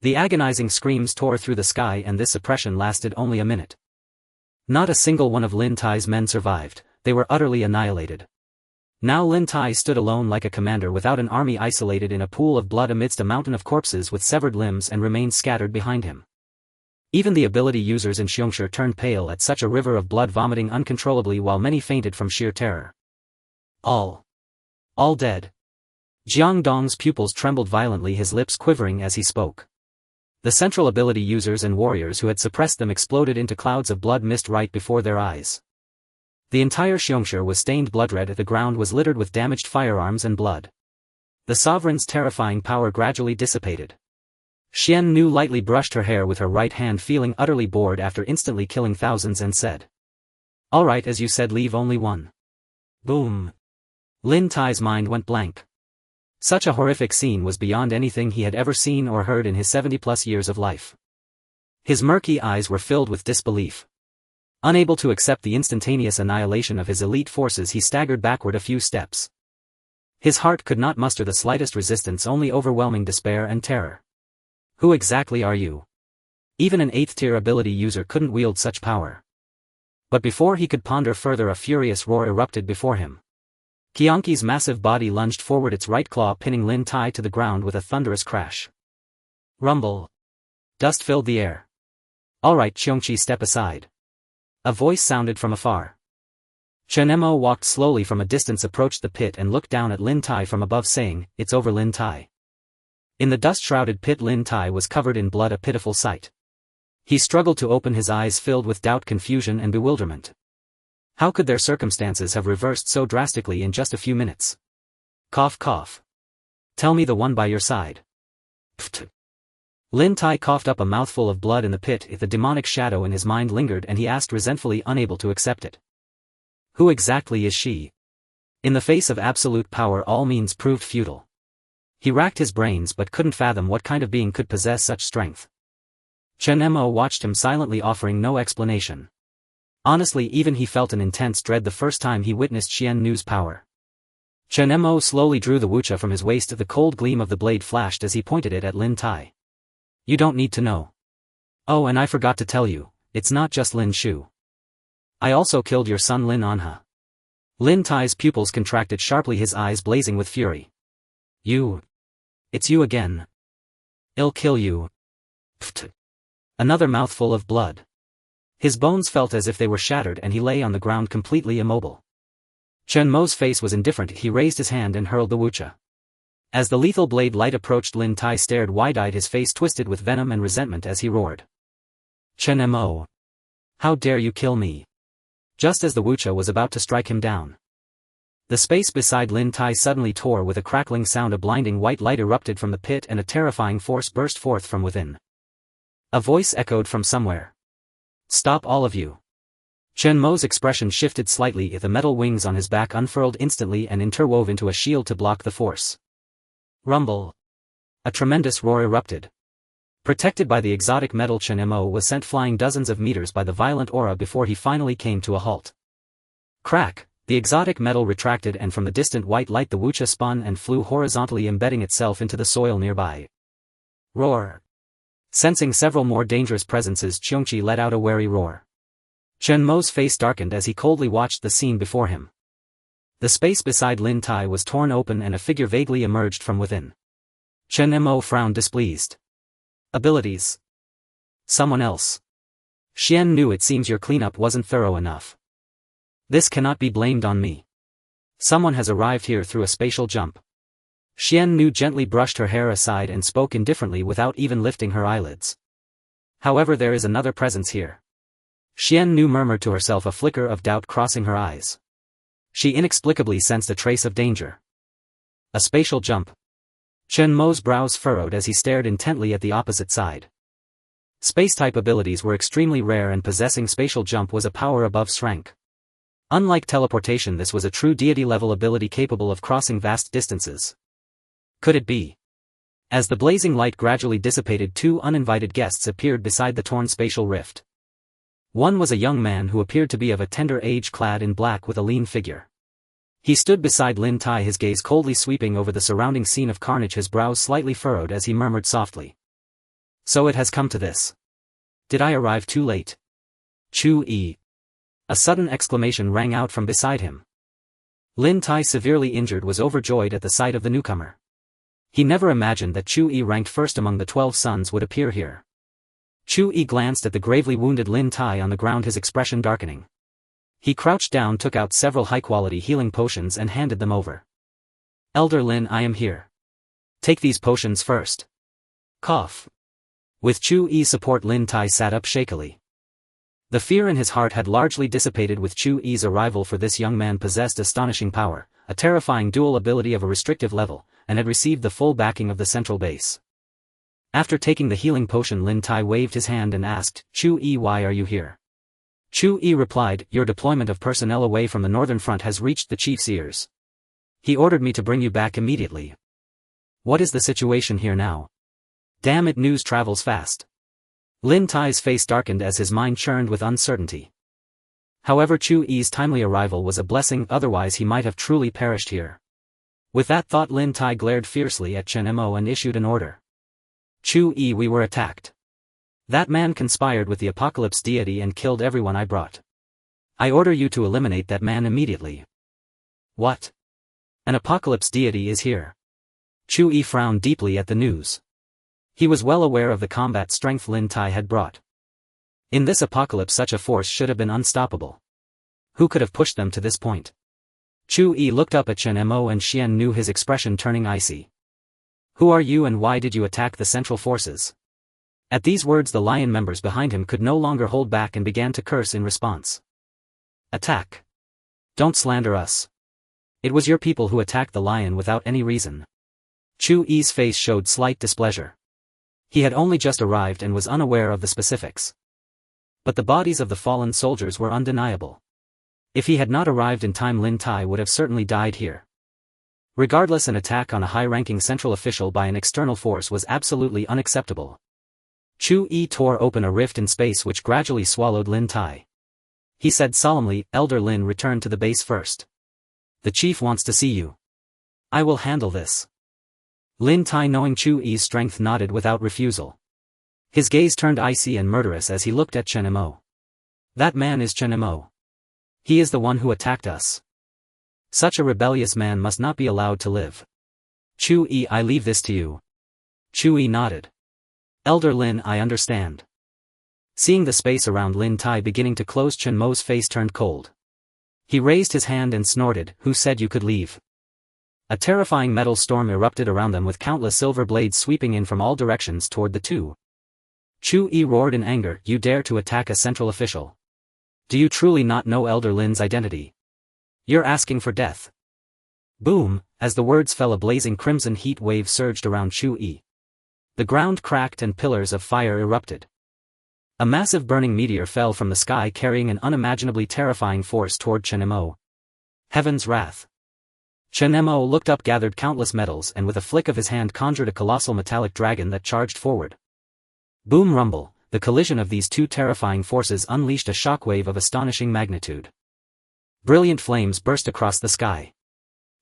The agonizing screams tore through the sky, and this suppression lasted only a minute. Not a single one of Lin Tai's men survived, they were utterly annihilated. Now Lin Tai stood alone like a commander without an army, isolated in a pool of blood amidst a mountain of corpses with severed limbs and remains scattered behind him. Even the ability users in Qiongqi turned pale at such a river of blood, vomiting uncontrollably, while many fainted from sheer terror. All dead. Jiang Dong's pupils trembled violently, his lips quivering as he spoke. The central ability users and warriors who had suppressed them exploded into clouds of blood mist right before their eyes. The entire Qiongqi was stained blood-red, the ground was littered with damaged firearms and blood. The sovereign's terrifying power gradually dissipated. Xian Nu lightly brushed her hair with her right hand, feeling utterly bored after instantly killing thousands, and said, "All right, as you said, leave only one." Boom. Lin Tai's mind went blank. Such a horrific scene was beyond anything he had ever seen or heard in his 70-plus years of life. His murky eyes were filled with disbelief. Unable to accept the instantaneous annihilation of his elite forces, he staggered backward a few steps. His heart could not muster the slightest resistance, only overwhelming despair and terror. Who exactly are you? Even an 8th-tier ability user couldn't wield such power. But before he could ponder further, a furious roar erupted before him. Qiongqi's massive body lunged forward, its right claw pinning Lin Tai to the ground with a thunderous crash. Rumble. Dust filled the air. "All right, Qiongqi, step aside." A voice sounded from afar. Chen Mo walked slowly from a distance, approached the pit and looked down at Lin Tai from above, saying, "It's over, Lin Tai." In the dust-shrouded pit, Lin Tai was covered in blood, a pitiful sight. He struggled to open his eyes, filled with doubt, confusion and bewilderment. How could their circumstances have reversed so drastically in just a few minutes? Cough, cough. Tell me the one by your side. Pft. Lin Tai coughed up a mouthful of blood in the pit. The demonic shadow in his mind lingered, and he asked resentfully, unable to accept it. Who exactly is she? In the face of absolute power, all means proved futile. He racked his brains but couldn't fathom what kind of being could possess such strength. Chen Mo watched him silently, offering no explanation. Honestly, even he felt an intense dread the first time he witnessed Xian Nu's power. Chen Mo slowly drew the wucha from his waist. The cold gleam of the blade flashed as he pointed it at Lin Tai. You don't need to know. Oh, and I forgot to tell you, it's not just Lin Shu. I also killed your son Lin Anha. Lin Tai's pupils contracted sharply, his eyes blazing with fury. You. It's you again. I'll kill you. Pft. Another mouthful of blood. His bones felt as if they were shattered and he lay on the ground completely immobile. Chen Mo's face was indifferent. He raised his hand and hurled the wucha. As the lethal blade light approached, Lin Tai stared wide-eyed, his face twisted with venom and resentment as he roared. Chen Mo. How dare you kill me? Just as the wucha was about to strike him down, the space beside Lin Tai suddenly tore with a crackling sound. A blinding white light erupted from the pit and a terrifying force burst forth from within. A voice echoed from somewhere. Stop, all of you. Chen Mo's expression shifted slightly. The metal wings on his back unfurled instantly and interwove into a shield to block the force. Rumble. A tremendous roar erupted. Protected by the exotic metal, Chen Mo was sent flying dozens of meters by the violent aura before he finally came to a halt. Crack, the exotic metal retracted and from the distant white light the wucha spun and flew horizontally, embedding itself into the soil nearby. Roar. Sensing several more dangerous presences, Qiongqi let out a wary roar. Chen Mo's face darkened as he coldly watched the scene before him. The space beside Lin Tai was torn open and a figure vaguely emerged from within. Chen Mo frowned, displeased. Abilities. Someone else. Xian Nu, it seems your cleanup wasn't thorough enough. This cannot be blamed on me. Someone has arrived here through a spatial jump. Xian Nu gently brushed her hair aside and spoke indifferently without even lifting her eyelids. However, there is another presence here. Xian Nu murmured to herself, a flicker of doubt crossing her eyes. She inexplicably sensed a trace of danger. A spatial jump. Chen Mo's brows furrowed as he stared intently at the opposite side. Space-type abilities were extremely rare and possessing spatial jump was a power above rank. Unlike teleportation, this was a true deity-level ability capable of crossing vast distances. Could it be? As the blazing light gradually dissipated, two uninvited guests appeared beside the torn spatial rift. One was a young man who appeared to be of a tender age, clad in black with a lean figure. He stood beside Lin Tai, his gaze coldly sweeping over the surrounding scene of carnage, his brows slightly furrowed as he murmured softly. So it has come to this. Did I arrive too late? Chu-yi. A sudden exclamation rang out from beside him. Lin Tai, severely injured, was overjoyed at the sight of the newcomer. He never imagined that Chu-yi, ranked first among the 12 sons, would appear here. Chu-yi glanced at the gravely wounded Lin Tai on the ground, his expression darkening. He crouched down, took out several high-quality healing potions and handed them over. Elder Lin, I am here. Take these potions first. Cough. With Chu-yi's support, Lin Tai sat up shakily. The fear in his heart had largely dissipated with Chu-yi's arrival, for this young man possessed astonishing power, a terrifying dual ability of a restrictive level, and had received the full backing of the central base. After taking the healing potion, Lin Tai waved his hand and asked, Chu-yi, why are you here? Chu-yi replied, your deployment of personnel away from the northern front has reached the chief's ears. He ordered me to bring you back immediately. What is the situation here now? Damn it, news travels fast. Lin Tai's face darkened as his mind churned with uncertainty. However, Chu-yi's timely arrival was a blessing, otherwise he might have truly perished here. With that thought, Lin Tai glared fiercely at Chen Mo and issued an order. Chu-yi, we were attacked. That man conspired with the apocalypse deity and killed everyone I brought. I order you to eliminate that man immediately. What? An apocalypse deity is here. Chu-yi frowned deeply at the news. He was well aware of the combat strength Lin Tai had brought. In this apocalypse, such a force should have been unstoppable. Who could have pushed them to this point? Chu-yi looked up at Chen Mo and Xian Nu, his expression turning icy. Who are you and why did you attack the central forces? At these words, the lion members behind him could no longer hold back and began to curse in response. Attack. Don't slander us. It was your people who attacked the lion without any reason. Chu-yi's face showed slight displeasure. He had only just arrived and was unaware of the specifics. But the bodies of the fallen soldiers were undeniable. If he had not arrived in time, Lin Tai would have certainly died here. Regardless, an attack on a high-ranking central official by an external force was absolutely unacceptable. Chu Yi tore open a rift in space which gradually swallowed Lin Tai. He said solemnly, "Elder Lin, return to the base first. The chief wants to see you. I will handle this." Lin Tai, knowing Chu Yi's strength, nodded without refusal. His gaze turned icy and murderous as he looked at Chen Mo. "That man is Chen Mo. He is the one who attacked us. Such a rebellious man must not be allowed to live. Chu Yi, I leave this to you." Chu Yi nodded. "Elder Lin, I understand." Seeing the space around Lin Tai beginning to close, Chen Mo's face turned cold. He raised his hand and snorted, "Who said you could leave?" A terrifying metal storm erupted around them with countless silver blades sweeping in from all directions toward the two. Chu Yi roared in anger, "You dare to attack a central official? Do you truly not know Elder Lin's identity? You're asking for death." Boom! As the words fell, a blazing crimson heat wave surged around Chu Yi. The ground cracked and pillars of fire erupted. A massive burning meteor fell from the sky carrying an unimaginably terrifying force toward Chen Mo. Heaven's wrath. Chen Mo looked up, gathered countless metals, and with a flick of his hand conjured a colossal metallic dragon that charged forward. Boom rumble, the collision of these two terrifying forces unleashed a shockwave of astonishing magnitude. Brilliant flames burst across the sky.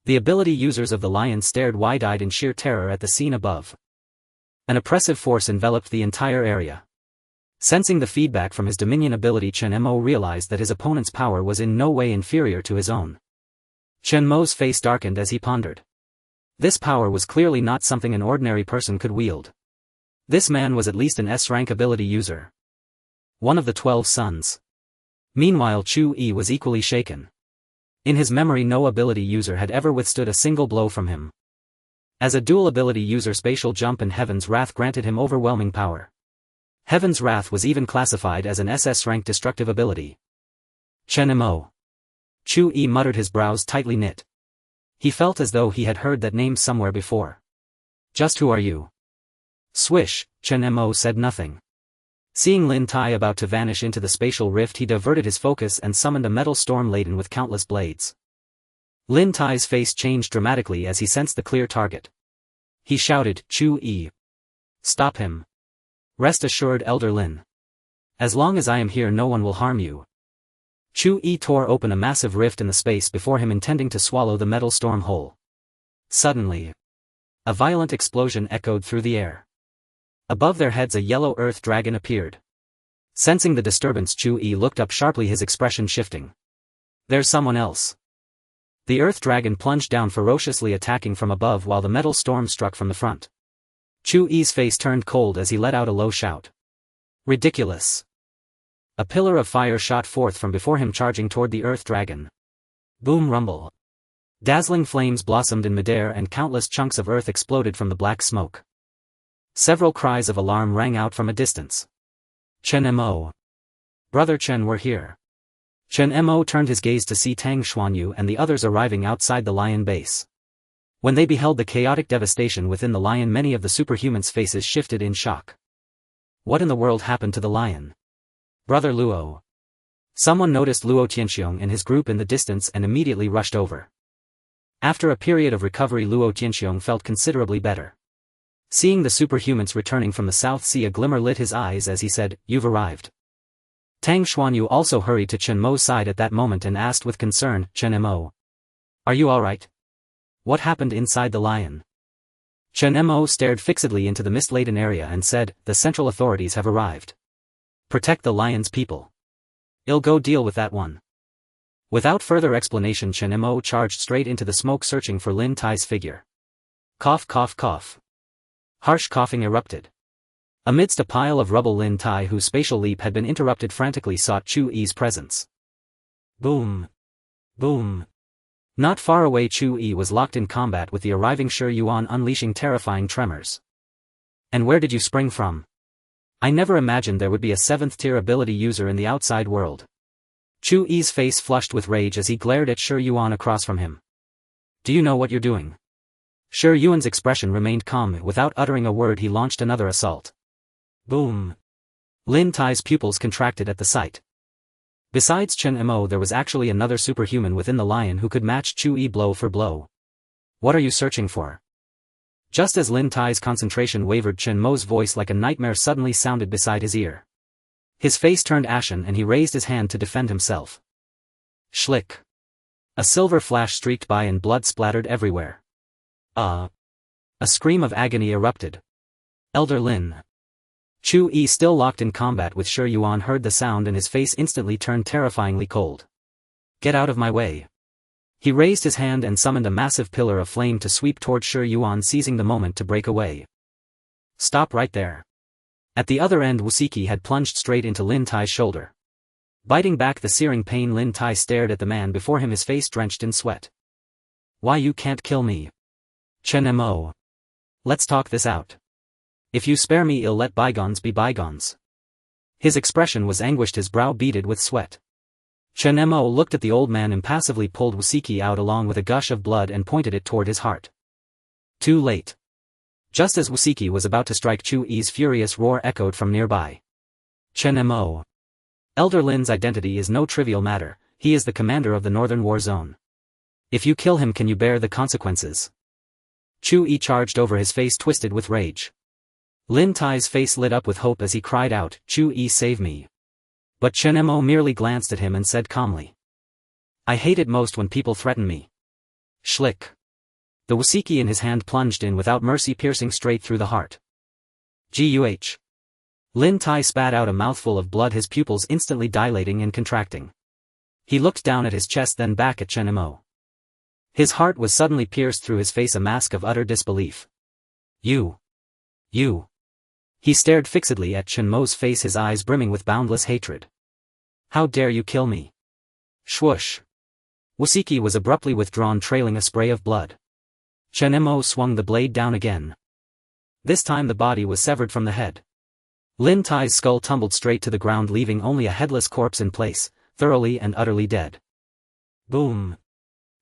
The ability users of the lion stared wide-eyed in sheer terror at the scene above. An oppressive force enveloped the entire area. Sensing the feedback from his Dominion ability, Chen Mo realized that his opponent's power was in no way inferior to his own. Chen Mo's face darkened as he pondered. This power was clearly not something an ordinary person could wield. This man was at least an S-rank ability user. One of the 12 sons. Meanwhile, Chu Yi was equally shaken. In his memory, no ability user had ever withstood a single blow from him. As a dual ability user, Spatial Jump and Heaven's Wrath granted him overwhelming power. Heaven's Wrath was even classified as an SS-rank destructive ability. Chen Mo. Chu Yi muttered, his brows tightly knit. He felt as though he had heard that name somewhere before. "Just who are you?" Swish, Chen Mo said nothing. Seeing Lin Tai about to vanish into the spatial rift, he diverted his focus and summoned a metal storm laden with countless blades. Lin Tai's face changed dramatically as he sensed the clear target. He shouted, "Chu Yi. Stop him. Rest assured, Elder Lin. As long as I am here, no one will harm you." Chu Yi tore open a massive rift in the space before him, intending to swallow the metal storm whole. Suddenly, a violent explosion echoed through the air. Above their heads, a yellow earth dragon appeared. Sensing the disturbance, Chu Yi looked up sharply, his expression shifting. "There's someone else." The earth dragon plunged down, ferociously attacking from above while the metal storm struck from the front. Chu Yi's face turned cold as he let out a low shout. "Ridiculous." A pillar of fire shot forth from before him, charging toward the earth dragon. Boom rumble. Dazzling flames blossomed in midair and countless chunks of earth exploded from the black smoke. Several cries of alarm rang out from a distance. "Chen Mo. Brother Chen, we're here." Chen Mo turned his gaze to see Tang Xuanyu and the others arriving outside the lion base. When they beheld the chaotic devastation within the lion, many of the superhumans' faces shifted in shock. What in the world happened to the lion? "Brother Luo." Someone noticed Luo Tianxiong and his group in the distance and immediately rushed over. After a period of recovery, Luo Tianxiong felt considerably better. Seeing the superhumans returning from the South Sea, a glimmer lit his eyes as he said, "You've arrived." Tang Xuanyu also hurried to Chen Mo's side at that moment and asked with concern, "Chen Mo. Are you alright? What happened inside the lion?" Chen Mo stared fixedly into the mist-laden area and said, "The central authorities have arrived. Protect the lion's people. I'll go deal with that one." Without further explanation, Chen Mo charged straight into the smoke, searching for Lin Tai's figure. Cough, cough, cough. Harsh coughing erupted. Amidst a pile of rubble, Lin Tai, whose spatial leap had been interrupted, frantically sought Chu Yi's presence. Boom. Boom. Not far away, Chu Yi was locked in combat with the arriving Shi Yuan, unleashing terrifying tremors. "And where did you spring from? I never imagined there would be a 7th-tier ability user in the outside world." Chu Yi's face flushed with rage as he glared at Shi Yuan across from him. "Do you know what you're doing?" Shi Yuan's expression remained calm. Without uttering a word, he launched another assault. Boom. Lin Tai's pupils contracted at the sight. Besides Chen Mo, there was actually another superhuman within the lion who could match Chu Yi blow for blow. What are you searching for? Just as Lin Tai's concentration wavered, Chen Mo's voice like a nightmare suddenly sounded beside his ear. His face turned ashen and he raised his hand to defend himself. Schlick. A silver flash streaked by and blood splattered everywhere. A scream of agony erupted. Elder Lin. Chu Yi, still locked in combat with Shi Yuan, heard the sound and his face instantly turned terrifyingly cold. Get out of my way. He raised his hand and summoned a massive pillar of flame to sweep toward Shi Yuan, seizing the moment to break away. Stop right there. At the other end, Wusiki had plunged straight into Lin Tai's shoulder. Biting back the searing pain, Lin Tai stared at the man before him, his face drenched in sweat. Why you can't kill me? Chen Mo. Let's talk this out. If you spare me, I'll let bygones be bygones. His expression was anguished, his brow beaded with sweat. Chen Mo looked at the old man impassively, pulled Wusiki out along with a gush of blood and pointed it toward his heart. Too late. Just as Wusiki was about to strike, Chu Yi's furious roar echoed from nearby. Chen Mo. Elder Lin's identity is no trivial matter, he is the commander of the Northern War Zone. If you kill him, can you bear the consequences? Chu Yi charged over, his face twisted with rage. Lin Tai's face lit up with hope as he cried out, Chu Yi, save me. But Chen Mo merely glanced at him and said calmly. I hate it most when people threaten me. Schlick. The Wusiki in his hand plunged in without mercy, piercing straight through the heart. Guh. Lin Tai spat out a mouthful of blood, his pupils instantly dilating and contracting. He looked down at his chest, then back at Chen Mo. His heart was suddenly pierced through, his face a mask of utter disbelief. You. He stared fixedly at Chen Mo's face, his eyes brimming with boundless hatred. How dare you kill me? Swoosh. Wusiki was abruptly withdrawn, trailing a spray of blood. Chen Mo swung the blade down again. This time the body was severed from the head. Lin Tai's skull tumbled straight to the ground, leaving only a headless corpse in place, thoroughly and utterly dead. Boom.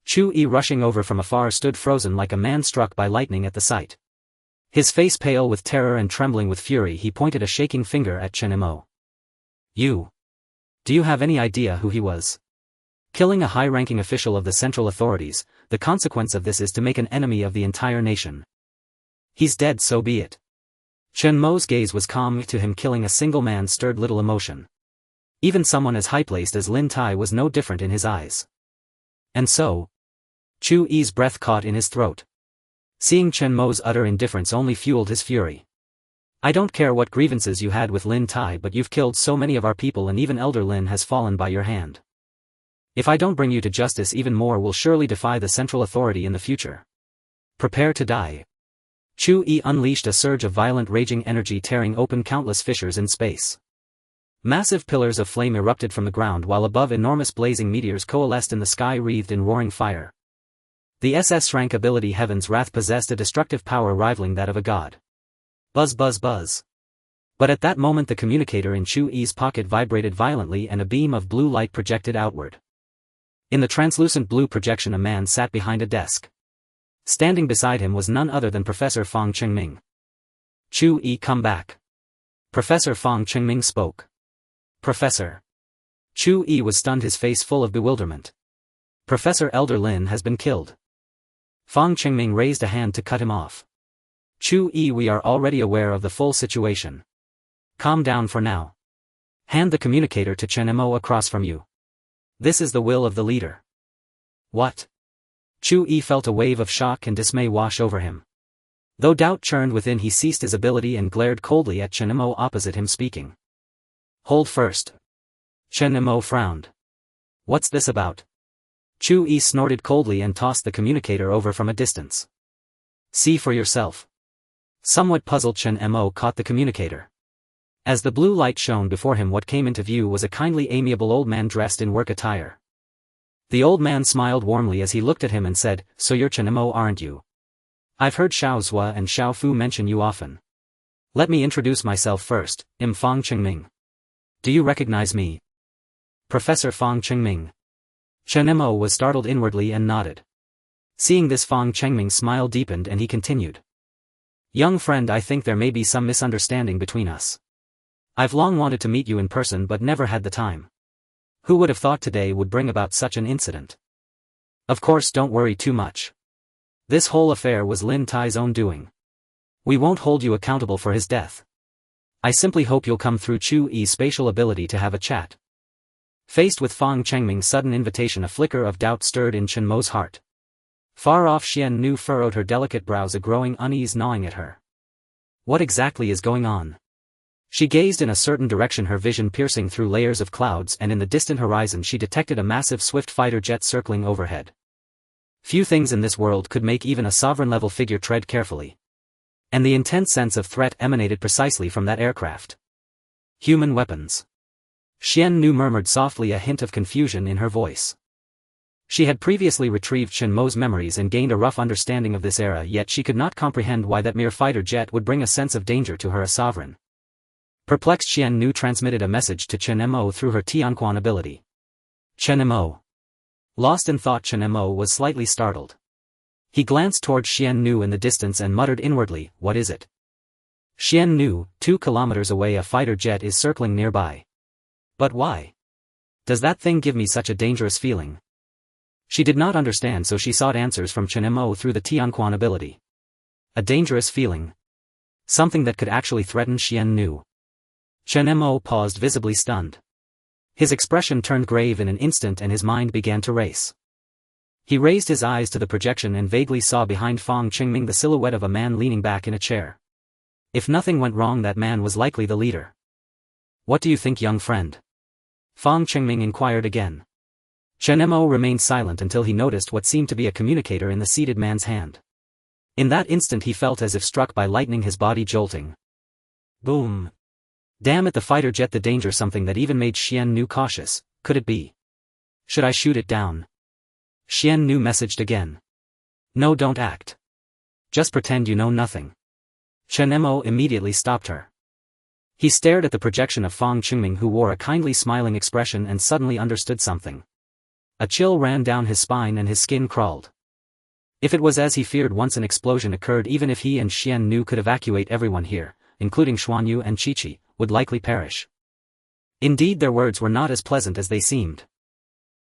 Chu Yi, rushing over from afar, stood frozen like a man struck by lightning at the sight. His face pale with terror and trembling with fury, he pointed a shaking finger at Chen Mo. Do you have any idea who he was? Killing a high-ranking official of the central authorities, the consequence of this is to make an enemy of the entire nation. He's dead, so be it. Chen Mo's gaze was calm. To him, killing a single man stirred little emotion. Even someone as high-placed as Lin Tai was no different in his eyes. And so? Chu Yi's breath caught in his throat. Seeing Chen Mo's utter indifference only fueled his fury. I don't care what grievances you had with Lin Tai, but you've killed so many of our people, and even Elder Lin has fallen by your hand. If I don't bring you to justice, even more will surely defy the central authority in the future. Prepare to die. Chu Yi unleashed a surge of violent raging energy, tearing open countless fissures in space. Massive pillars of flame erupted from the ground, while above enormous blazing meteors coalesced in the sky, wreathed in roaring fire. The SS-rank ability Heaven's Wrath possessed a destructive power rivaling that of a god. Buzz buzz buzz. But at that moment the communicator in Chu Yi's pocket vibrated violently and a beam of blue light projected outward. In the translucent blue projection a man sat behind a desk. Standing beside him was none other than Professor Fang Chengming. Chu Yi, come back. Professor Fang Chengming spoke. Professor. Chu Yi was stunned, his face full of bewilderment. Professor Elder Lin has been killed. Fang Chengming raised a hand to cut him off. Chu Yi, we are already aware of the full situation. Calm down for now. Hand the communicator to Chen Mo across from you. This is the will of the leader. What? Chu Yi felt a wave of shock and dismay wash over him. Though doubt churned within, he ceased his ability and glared coldly at Chen Mo opposite him, speaking. Hold first. Chen Mo frowned. What's this about? Chu Yi snorted coldly and tossed the communicator over from a distance. See for yourself. Somewhat puzzled, Chen Mo caught the communicator. As the blue light shone before him, what came into view was a kindly, amiable old man dressed in work attire. The old man smiled warmly as he looked at him and said, So you're Chen Mo, aren't you? I've heard Xiao Zhua and Xiao Fu mention you often. Let me introduce myself first, I'm Fang Chengming. Do you recognize me? Professor Fang Chengming. Chen Mo was startled inwardly and nodded. Seeing this, Fang Chengming's smile deepened and he continued. Young friend, I think there may be some misunderstanding between us. I've long wanted to meet you in person but never had the time. Who would have thought today would bring about such an incident? Of course, don't worry too much. This whole affair was Lin Tai's own doing. We won't hold you accountable for his death. I simply hope you'll come through Qiongqi's spatial ability to have a chat. Faced with Fang Chengming's sudden invitation, a flicker of doubt stirred in Chen Mo's heart. Far off, Qian Nu furrowed her delicate brows, a growing unease gnawing at her. What exactly is going on? She gazed in a certain direction, her vision piercing through layers of clouds, and in the distant horizon she detected a massive swift fighter jet circling overhead. Few things in this world could make even a sovereign-level figure tread carefully. And the intense sense of threat emanated precisely from that aircraft. Human weapons. Qian Nu murmured softly, a hint of confusion in her voice. She had previously retrieved Chen Mo's memories and gained a rough understanding of this era, yet she could not comprehend why that mere fighter jet would bring a sense of danger to her, a sovereign. Perplexed, Qian Nu transmitted a message to Chen Mo through her Qiongqi ability. Chen Mo. Lost in thought, Chen Mo was slightly startled. He glanced toward Qian Nu in the distance and muttered inwardly, "What is it?" Qian Nu, 2 kilometers away, a fighter jet is circling nearby. But why? Does that thing give me such a dangerous feeling? She did not understand, so she sought answers from Chen Mo through the Qiongqi ability. A dangerous feeling? Something that could actually threaten Qian Nu? Chen Mo paused, visibly stunned. His expression turned grave in an instant and his mind began to race. He raised his eyes to the projection and vaguely saw behind Fang Chengming the silhouette of a man leaning back in a chair. If nothing went wrong, that man was likely the leader. "What do you think, young friend?" Fang Chengming inquired again. Chen Mo remained silent until he noticed what seemed to be a communicator in the seated man's hand. In that instant he felt as if struck by lightning, his body jolting. Boom. Damn it, the fighter jet, the danger, something that even made Qian Nu cautious. Could it be? Should I shoot it down? Qian Nu messaged again. No, don't act. Just pretend you know nothing. Chen Mo immediately stopped her. He stared at the projection of Fang Chengming, who wore a kindly smiling expression, and suddenly understood something. A chill ran down his spine and his skin crawled. If it was as he feared, once an explosion occurred, even if he and Qian Nu could evacuate everyone here, including Xuanyu and Qiqi, would likely perish. Indeed, their words were not as pleasant as they seemed.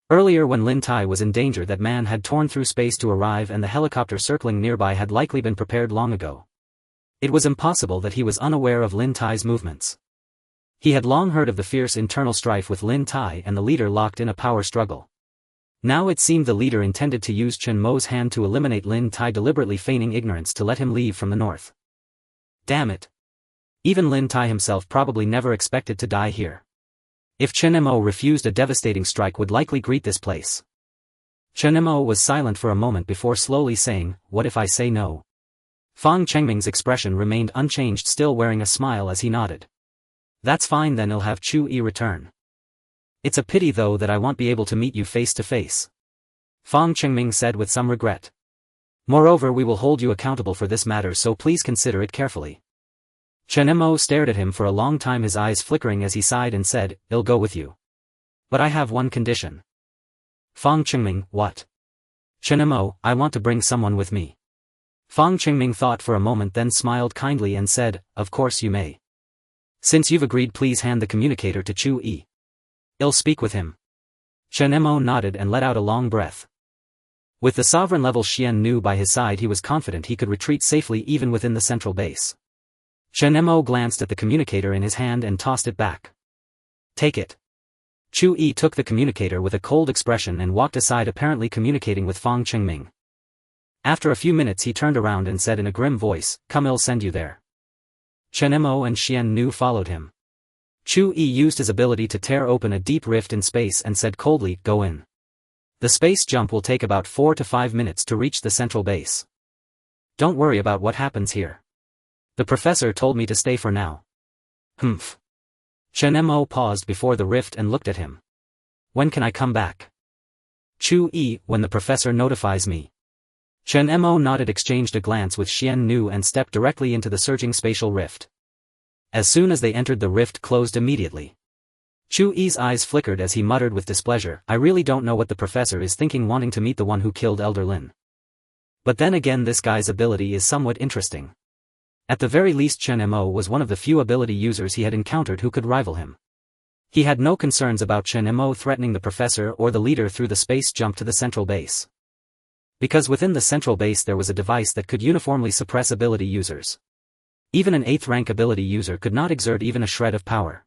Earlier, when Lin Tai was in danger, that man had torn through space to arrive, and the helicopter circling nearby had likely been prepared long ago. It was impossible that he was unaware of Lin Tai's movements. He had long heard of the fierce internal strife with Lin Tai and the leader locked in a power struggle. Now it seemed the leader intended to use Chen Mo's hand to eliminate Lin Tai, deliberately feigning ignorance to let him leave from the north. Damn it. Even Lin Tai himself probably never expected to die here. If Chen Mo refused, a devastating strike would likely greet this place. Chen Mo was silent for a moment before slowly saying, "What if I say no?" Fang Chengming's expression remained unchanged, still wearing a smile as he nodded. "That's fine, then I'll have Qiongqi return. It's a pity though that I won't be able to meet you face to face," Fang Chengming said with some regret. "Moreover, we will hold you accountable for this matter, so please consider it carefully." Chen Mo stared at him for a long time, his eyes flickering as he sighed and said, "I'll go with you. But I have one condition." Fang Chengming, "What?" Chen Mo, "I want to bring someone with me." Fang Chengming thought for a moment, then smiled kindly and said, "Of course you may. Since you've agreed, please hand the communicator to Qiongqi. I'll speak with him." Chen Mo nodded and let out a long breath. With the sovereign-level Qian Nu by his side, he was confident he could retreat safely even within the central base. Chen Mo glanced at the communicator in his hand and tossed it back. "Take it." Qiongqi took the communicator with a cold expression and walked aside, apparently communicating with Fang Chengming. After a few minutes he turned around and said in a grim voice, "Come, I'll send you there." Chen Mo and Qian Nu followed him. Qiongqi used his ability to tear open a deep rift in space and said coldly, "Go in. The space jump will take about 4 to 5 minutes to reach the central base. Don't worry about what happens here. The professor told me to stay for now." "Humph." Chen Mo paused before the rift and looked at him. "When can I come back?" Qiongqi, "When the professor notifies me." Chen Mo nodded, exchanged a glance with Qian Nu and stepped directly into the surging spatial rift. As soon as they entered, the rift closed immediately. Qiongqi's eyes flickered as he muttered with displeasure, "I really don't know what the professor is thinking, wanting to meet the one who killed Elder Lin. But then again, this guy's ability is somewhat interesting." At the very least, Chen Mo was one of the few ability users he had encountered who could rival him. He had no concerns about Chen Mo threatening the professor or the leader through the space jump to the central base. Because within the central base there was a device that could uniformly suppress ability users. Even an 8th rank ability user could not exert even a shred of power.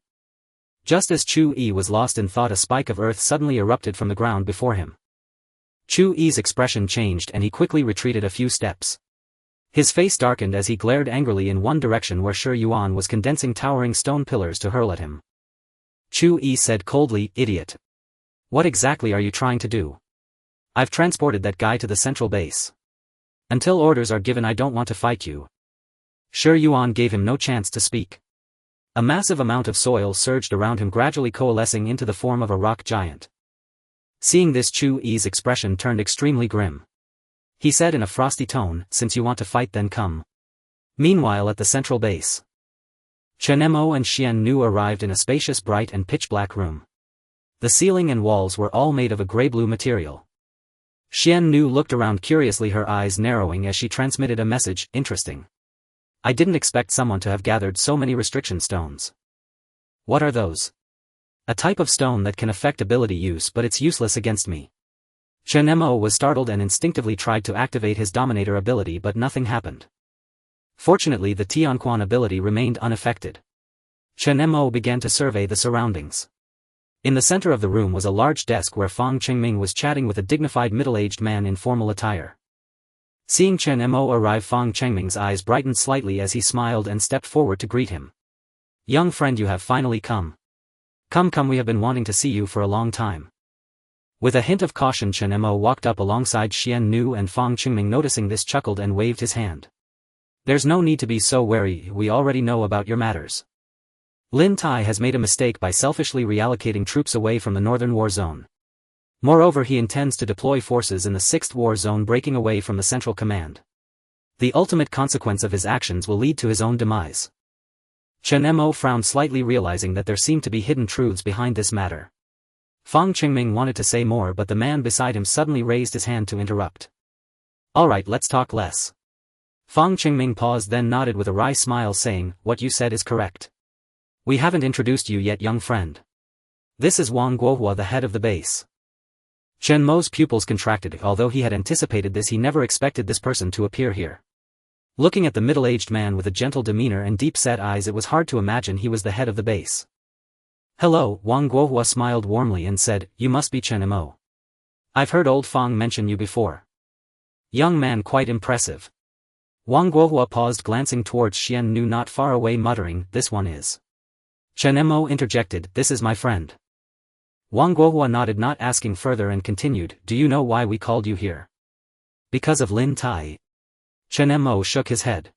Just as Chu-yi was lost in thought, a spike of earth suddenly erupted from the ground before him. Chu-yi's expression changed and he quickly retreated a few steps. His face darkened as he glared angrily in one direction where Ehuang was condensing towering stone pillars to hurl at him. Chu-yi said coldly, "Idiot. What exactly are you trying to do? I've transported that guy to the central base. Until orders are given I don't want to fight you." Ehuang gave him no chance to speak. A massive amount of soil surged around him, gradually coalescing into the form of a rock giant. Seeing this, Chu-yi's expression turned extremely grim. He said in a frosty tone, "Since you want to fight then come." Meanwhile at the central base, Chen Mo and Chen Nu arrived in a spacious, bright and pitch-black room. The ceiling and walls were all made of a gray-blue material. Chen Nu looked around curiously, her eyes narrowing as she transmitted a message, "Interesting. I didn't expect someone to have gathered so many restriction stones." "What are those?" "A type of stone that can affect ability use, but it's useless against me." Chen Mo was startled and instinctively tried to activate his Dominator ability, but nothing happened. Fortunately the Qiongqi ability remained unaffected. Chen Mo began to survey the surroundings. In the center of the room was a large desk where Fang Qingming was chatting with a dignified middle-aged man in formal attire. Seeing Chen Mo arrive, Fang Qingming's eyes brightened slightly as he smiled and stepped forward to greet him. "Young friend, you have finally come. Come, we have been wanting to see you for a long time." With a hint of caution, Chen Mo walked up alongside Chen Nu, and Fang Qingming, noticing this, chuckled and waved his hand. "There's no need to be so wary, we already know about your matters. Lin Tai has made a mistake by selfishly reallocating troops away from the northern war zone. Moreover, he intends to deploy forces in the 6th war zone, breaking away from the central command. The ultimate consequence of his actions will lead to his own demise." Chen Mo frowned slightly, realizing that there seemed to be hidden truths behind this matter. Fang Qingming wanted to say more, but the man beside him suddenly raised his hand to interrupt. "Alright, let's talk less." Fang Qingming paused, then nodded with a wry smile, saying, "What you said is correct. We haven't introduced you yet, young friend. This is Wang Guohua, the head of the base." Chen Mo's pupils contracted. Although he had anticipated this, he never expected this person to appear here. Looking at the middle-aged man with a gentle demeanor and deep-set eyes, it was hard to imagine he was the head of the base. "Hello," Wang Guohua smiled warmly and said, "You must be Chen Mo. I've heard old Fang mention you before. Young man, quite impressive." Wang Guohua paused, glancing towards Chen Nu not far away, muttering, "This one is." Chen Mo interjected, "This is my friend." Wang Guohua nodded, not asking further, and continued, "Do you know why we called you here?" "Because of Lin Tai?" Chen Mo shook his head.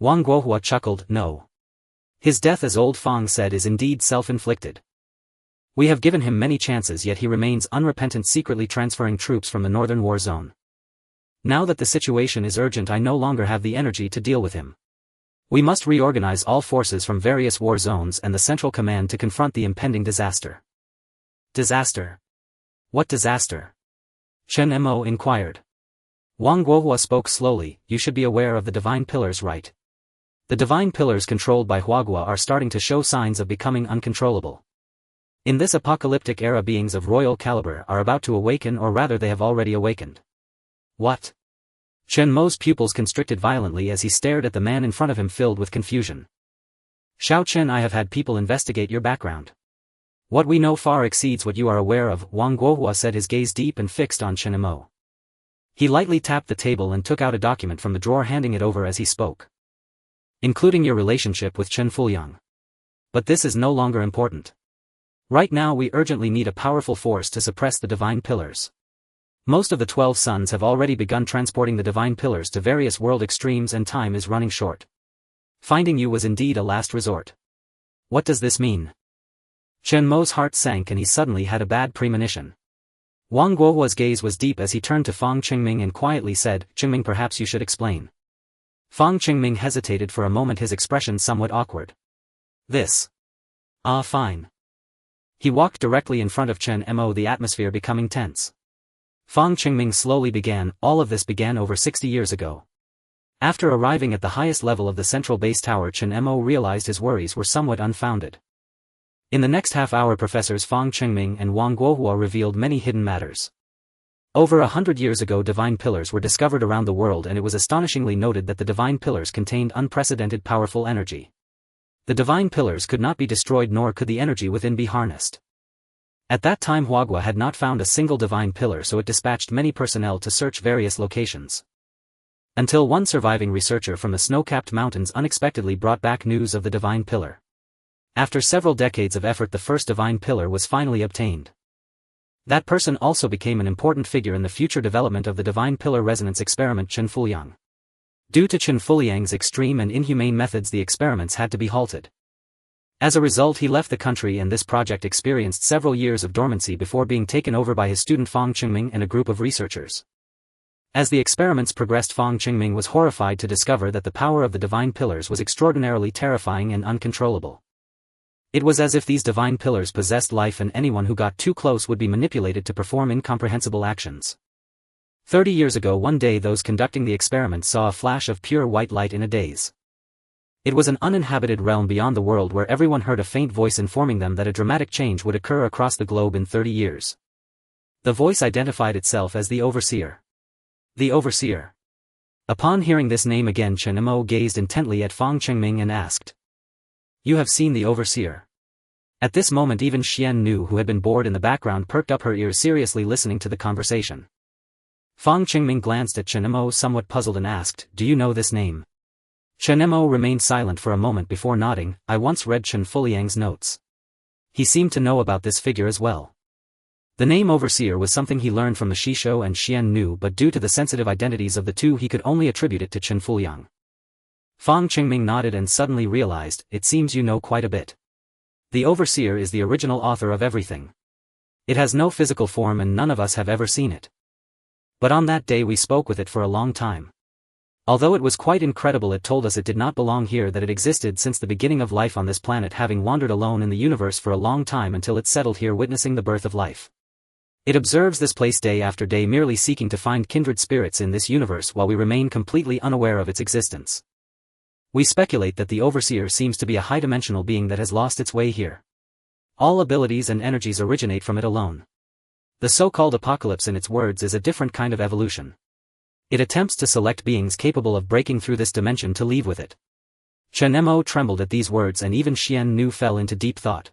Wang Guohua chuckled, "No. His death, as old Fang said, is indeed self-inflicted. We have given him many chances, yet he remains unrepentant, secretly transferring troops from the northern war zone. Now that the situation is urgent, I no longer have the energy to deal with him. We must reorganize all forces from various war zones and the central command to confront the impending disaster." "Disaster? What disaster?" Chen Mo inquired. Wang Guohua spoke slowly, "You should be aware of the divine pillars, right? The divine pillars controlled by Huagua are starting to show signs of becoming uncontrollable. In this apocalyptic era, beings of royal caliber are about to awaken, or rather they have already awakened." "What?" Chen Mo's pupils constricted violently as he stared at the man in front of him, filled with confusion. "Xiao Chen, I have had people investigate your background. What we know far exceeds what you are aware of," Wang Guohua said, his gaze deep and fixed on Chen Mo. He lightly tapped the table and took out a document from the drawer, handing it over as he spoke. "Including your relationship with Chen Fuyang. But this is no longer important. Right now we urgently need a powerful force to suppress the divine pillars. Most of the 12 suns have already begun transporting the divine pillars to various world extremes, and time is running short. Finding you was indeed a last resort." "What does this mean?" Chen Mo's heart sank and he suddenly had a bad premonition. Wang Guohua's gaze was deep as he turned to Fang Qingming and quietly said, "Qingming, perhaps you should explain." Fang Qingming hesitated for a moment, his expression somewhat awkward. "This. Fine." He walked directly in front of Chen Mo, the atmosphere becoming tense. Fang Qingming slowly began, "All of this began over 60 years ago. After arriving at the highest level of the central base tower, Chen Mo realized his worries were somewhat unfounded. In the next half hour, Professors Fang Qingming and Wang Guohua revealed many hidden matters. Over 100 years ago divine pillars were discovered around the world, and it was astonishingly noted that the divine pillars contained unprecedented powerful energy. The divine pillars could not be destroyed, nor could the energy within be harnessed. At that time Huagua had not found a single divine pillar, so it dispatched many personnel to search various locations. Until one surviving researcher from the snow-capped mountains unexpectedly brought back news of the divine pillar. After several decades of effort, the first divine pillar was finally obtained. That person also became an important figure in the future development of the divine pillar resonance experiment, Chen Fuliang. Due to Chen Fuliang's extreme and inhumane methods, the experiments had to be halted. As a result, he left the country, and this project experienced several years of dormancy before being taken over by his student Fang Qingming and a group of researchers. As the experiments progressed, Fang Qingming was horrified to discover that the power of the divine pillars was extraordinarily terrifying and uncontrollable. It was as if these divine pillars possessed life, and anyone who got too close would be manipulated to perform incomprehensible actions. 30 years ago, one day those conducting the experiment saw a flash of pure white light in a daze. It was an uninhabited realm beyond the world where everyone heard a faint voice informing them that a dramatic change would occur across the globe in 30 years. The voice identified itself as the Overseer. The Overseer. Upon hearing this name again, Chen Mo gazed intently at Fang Qingming and asked, "You have seen the Overseer?" At this moment even Xian Nu, who had been bored in the background, perked up her ears, seriously listening to the conversation. Fang Qingming glanced at Chen Mo somewhat puzzled and asked, "Do you know this name?" Chen Mo remained silent for a moment before nodding. "I once read Chen Fuliang's notes. He seemed to know about this figure as well." The name Overseer was something he learned from the Shisho and Xian Nu, but due to the sensitive identities of the two he could only attribute it to Chen Fuliang. Fang Qingming nodded and suddenly realized, "It seems you know quite a bit. The Overseer is the original author of everything. It has no physical form and none of us have ever seen it. But on that day we spoke with it for a long time. Although it was quite incredible, it told us it did not belong here, that it existed since the beginning of life on this planet, having wandered alone in the universe for a long time until it settled here, witnessing the birth of life. It observes this place day after day, merely seeking to find kindred spirits in this universe while we remain completely unaware of its existence. We speculate that the Overseer seems to be a high-dimensional being that has lost its way here. All abilities and energies originate from it alone. The so-called apocalypse, in its words, is a different kind of evolution. It attempts to select beings capable of breaking through this dimension to leave with it." Chen Mo trembled at these words, and even Xian Nu fell into deep thought.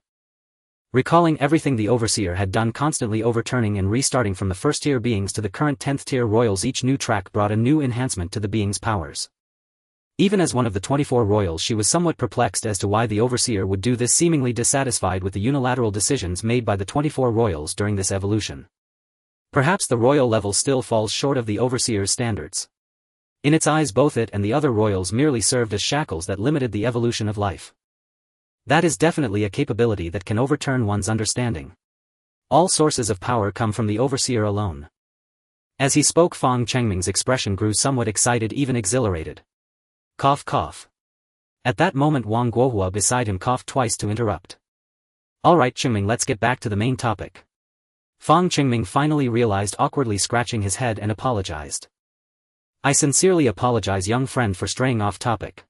Recalling everything the Overseer had done, constantly overturning and restarting from the first-tier beings to the current 10th-tier royals, each new track brought a new enhancement to the being's powers. Even as one of the 24 royals, she was somewhat perplexed as to why the Overseer would do this, seemingly dissatisfied with the unilateral decisions made by the 24 royals during this evolution. Perhaps the royal level still falls short of the Overseer's standards. In its eyes, both it and the other royals merely served as shackles that limited the evolution of life. That is definitely a capability that can overturn one's understanding. All sources of power come from the Overseer alone. As he spoke, Fang Qingming's expression grew somewhat excited, even exhilarated. Cough cough. At that moment Wang Guohua beside him coughed twice to interrupt. "Alright Qingming, let's get back to the main topic." Fang Qingming finally realized, awkwardly scratching his head, and apologized. "I sincerely apologize, young friend, for straying off topic."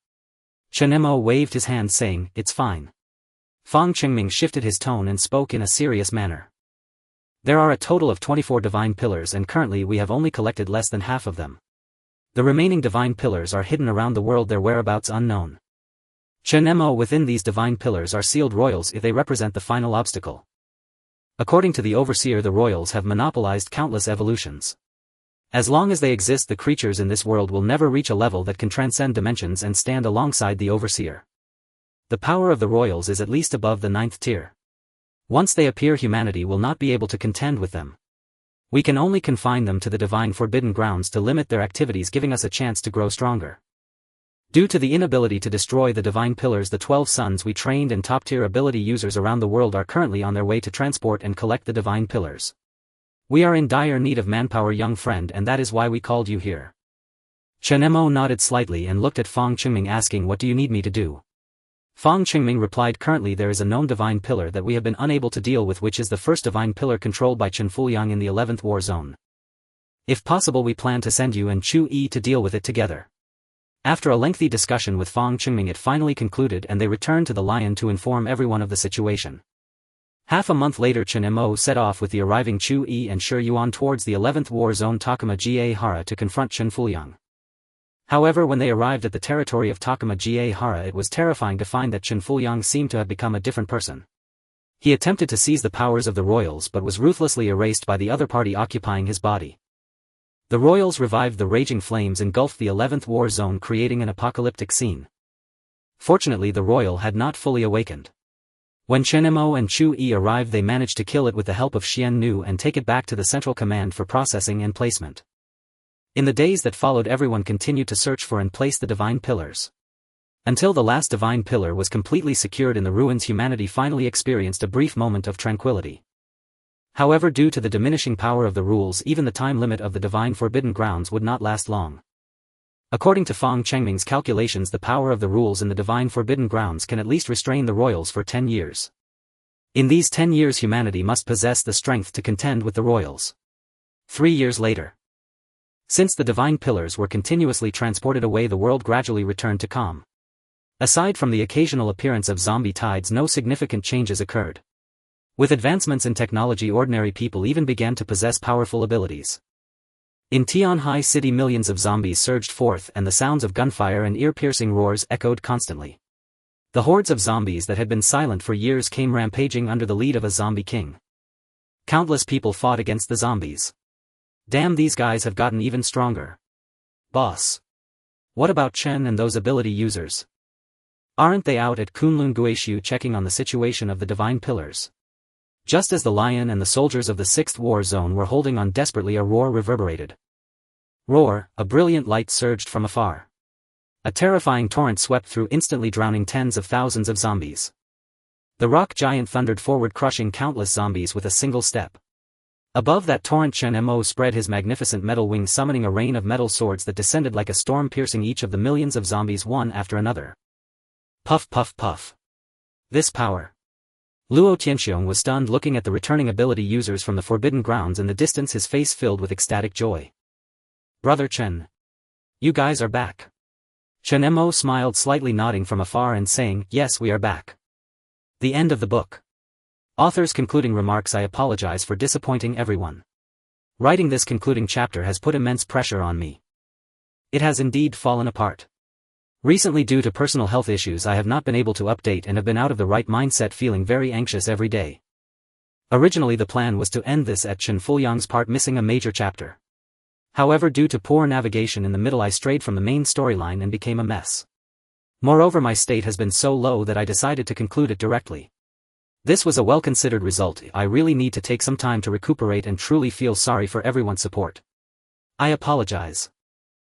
Chen Mo waved his hand, saying, "It's fine." Fang Qingming shifted his tone and spoke in a serious manner. "There are a total of 24 divine pillars, and currently we have only collected less than half of them. The remaining divine pillars are hidden around the world, their whereabouts unknown. Chen Mo, within these divine pillars are sealed royals, if they represent the final obstacle. According to the Overseer, the royals have monopolized countless evolutions. As long as they exist, the creatures in this world will never reach a level that can transcend dimensions and stand alongside the Overseer. The power of the royals is at least above the 9th tier. Once they appear, humanity will not be able to contend with them. We can only confine them to the divine forbidden grounds to limit their activities, giving us a chance to grow stronger. Due to the inability to destroy the divine pillars, the 12 sons we trained and top-tier ability users around the world are currently on their way to transport and collect the divine pillars. We are in dire need of manpower, young friend, and that is why we called you here." Chen Mo nodded slightly and looked at Fang Qingming, asking, "What do you need me to do?" Fang Qingming replied, "Currently there is a known divine pillar that we have been unable to deal with, which is the first divine pillar controlled by Chen Fuliang in the 11th war zone. If possible, we plan to send you and Chu Yi to deal with it together." After a lengthy discussion with Fang Qingming, it finally concluded, and they returned to the Lion to inform everyone of the situation. Half a month later Chen Mo set off with the arriving Chu Yi and Shi Yuan towards the 11th War Zone Takuma Ga Hara to confront Chen Fuliang. However, when they arrived at the territory of Takuma Ga Hara, it was terrifying to find that Chen Fuliang seemed to have become a different person. He attempted to seize the powers of the royals but was ruthlessly erased by the other party occupying his body. The royals revived the raging flames engulfed the 11th War Zone, creating an apocalyptic scene. Fortunately, the royal had not fully awakened. When Chen Mo and Chu Yi arrived, they managed to kill it with the help of Xian Nu and take it back to the central command for processing and placement. In the days that followed, everyone continued to search for and place the divine pillars. Until the last divine pillar was completely secured in the ruins, humanity finally experienced a brief moment of tranquility. However, due to the diminishing power of the rules, even the time limit of the divine forbidden grounds would not last long. According to Fang Chengming's calculations, the power of the rules in the divine forbidden grounds can at least restrain the royals for 10 years. In these 10 years, humanity must possess the strength to contend with the royals. 3 years later. Since the divine pillars were continuously transported away, the world gradually returned to calm. Aside from the occasional appearance of zombie tides, no significant changes occurred. With advancements in technology, ordinary people even began to possess powerful abilities. In Tianhai City, millions of zombies surged forth, and the sounds of gunfire and ear-piercing roars echoed constantly. The hordes of zombies that had been silent for years came rampaging under the lead of a zombie king. Countless people fought against the zombies. Damn, these guys have gotten even stronger. Boss. What about Chen and those ability users? Aren't they out at Kunlun Guishu checking on the situation of the divine pillars? Just as the lion and the soldiers of the 6th War Zone were holding on desperately, a roar reverberated. Roar, a brilliant light surged from afar. A terrifying torrent swept through, instantly drowning tens of thousands of zombies. The rock giant thundered forward, crushing countless zombies with a single step. Above that torrent, Chen Mo spread his magnificent metal wings, summoning a rain of metal swords that descended like a storm, piercing each of the millions of zombies one after another. Puff puff puff. This power. Luo Tianxiong was stunned, looking at the returning ability users from the Forbidden Grounds in the distance, his face filled with ecstatic joy. Brother Chen. You guys are back. Chen Mo smiled slightly, nodding from afar and saying, yes, we are back. The end of the book. Author's concluding remarks: I apologize for disappointing everyone. Writing this concluding chapter has put immense pressure on me. It has indeed fallen apart. Recently, due to personal health issues, I have not been able to update and have been out of the right mindset, feeling very anxious every day. Originally, the plan was to end this at Chen Fuliang's part, missing a major chapter. However, due to poor navigation in the middle, I strayed from the main storyline and became a mess. Moreover, my state has been so low that I decided to conclude it directly. This was a well-considered result. I really need to take some time to recuperate and truly feel sorry for everyone's support. I apologize.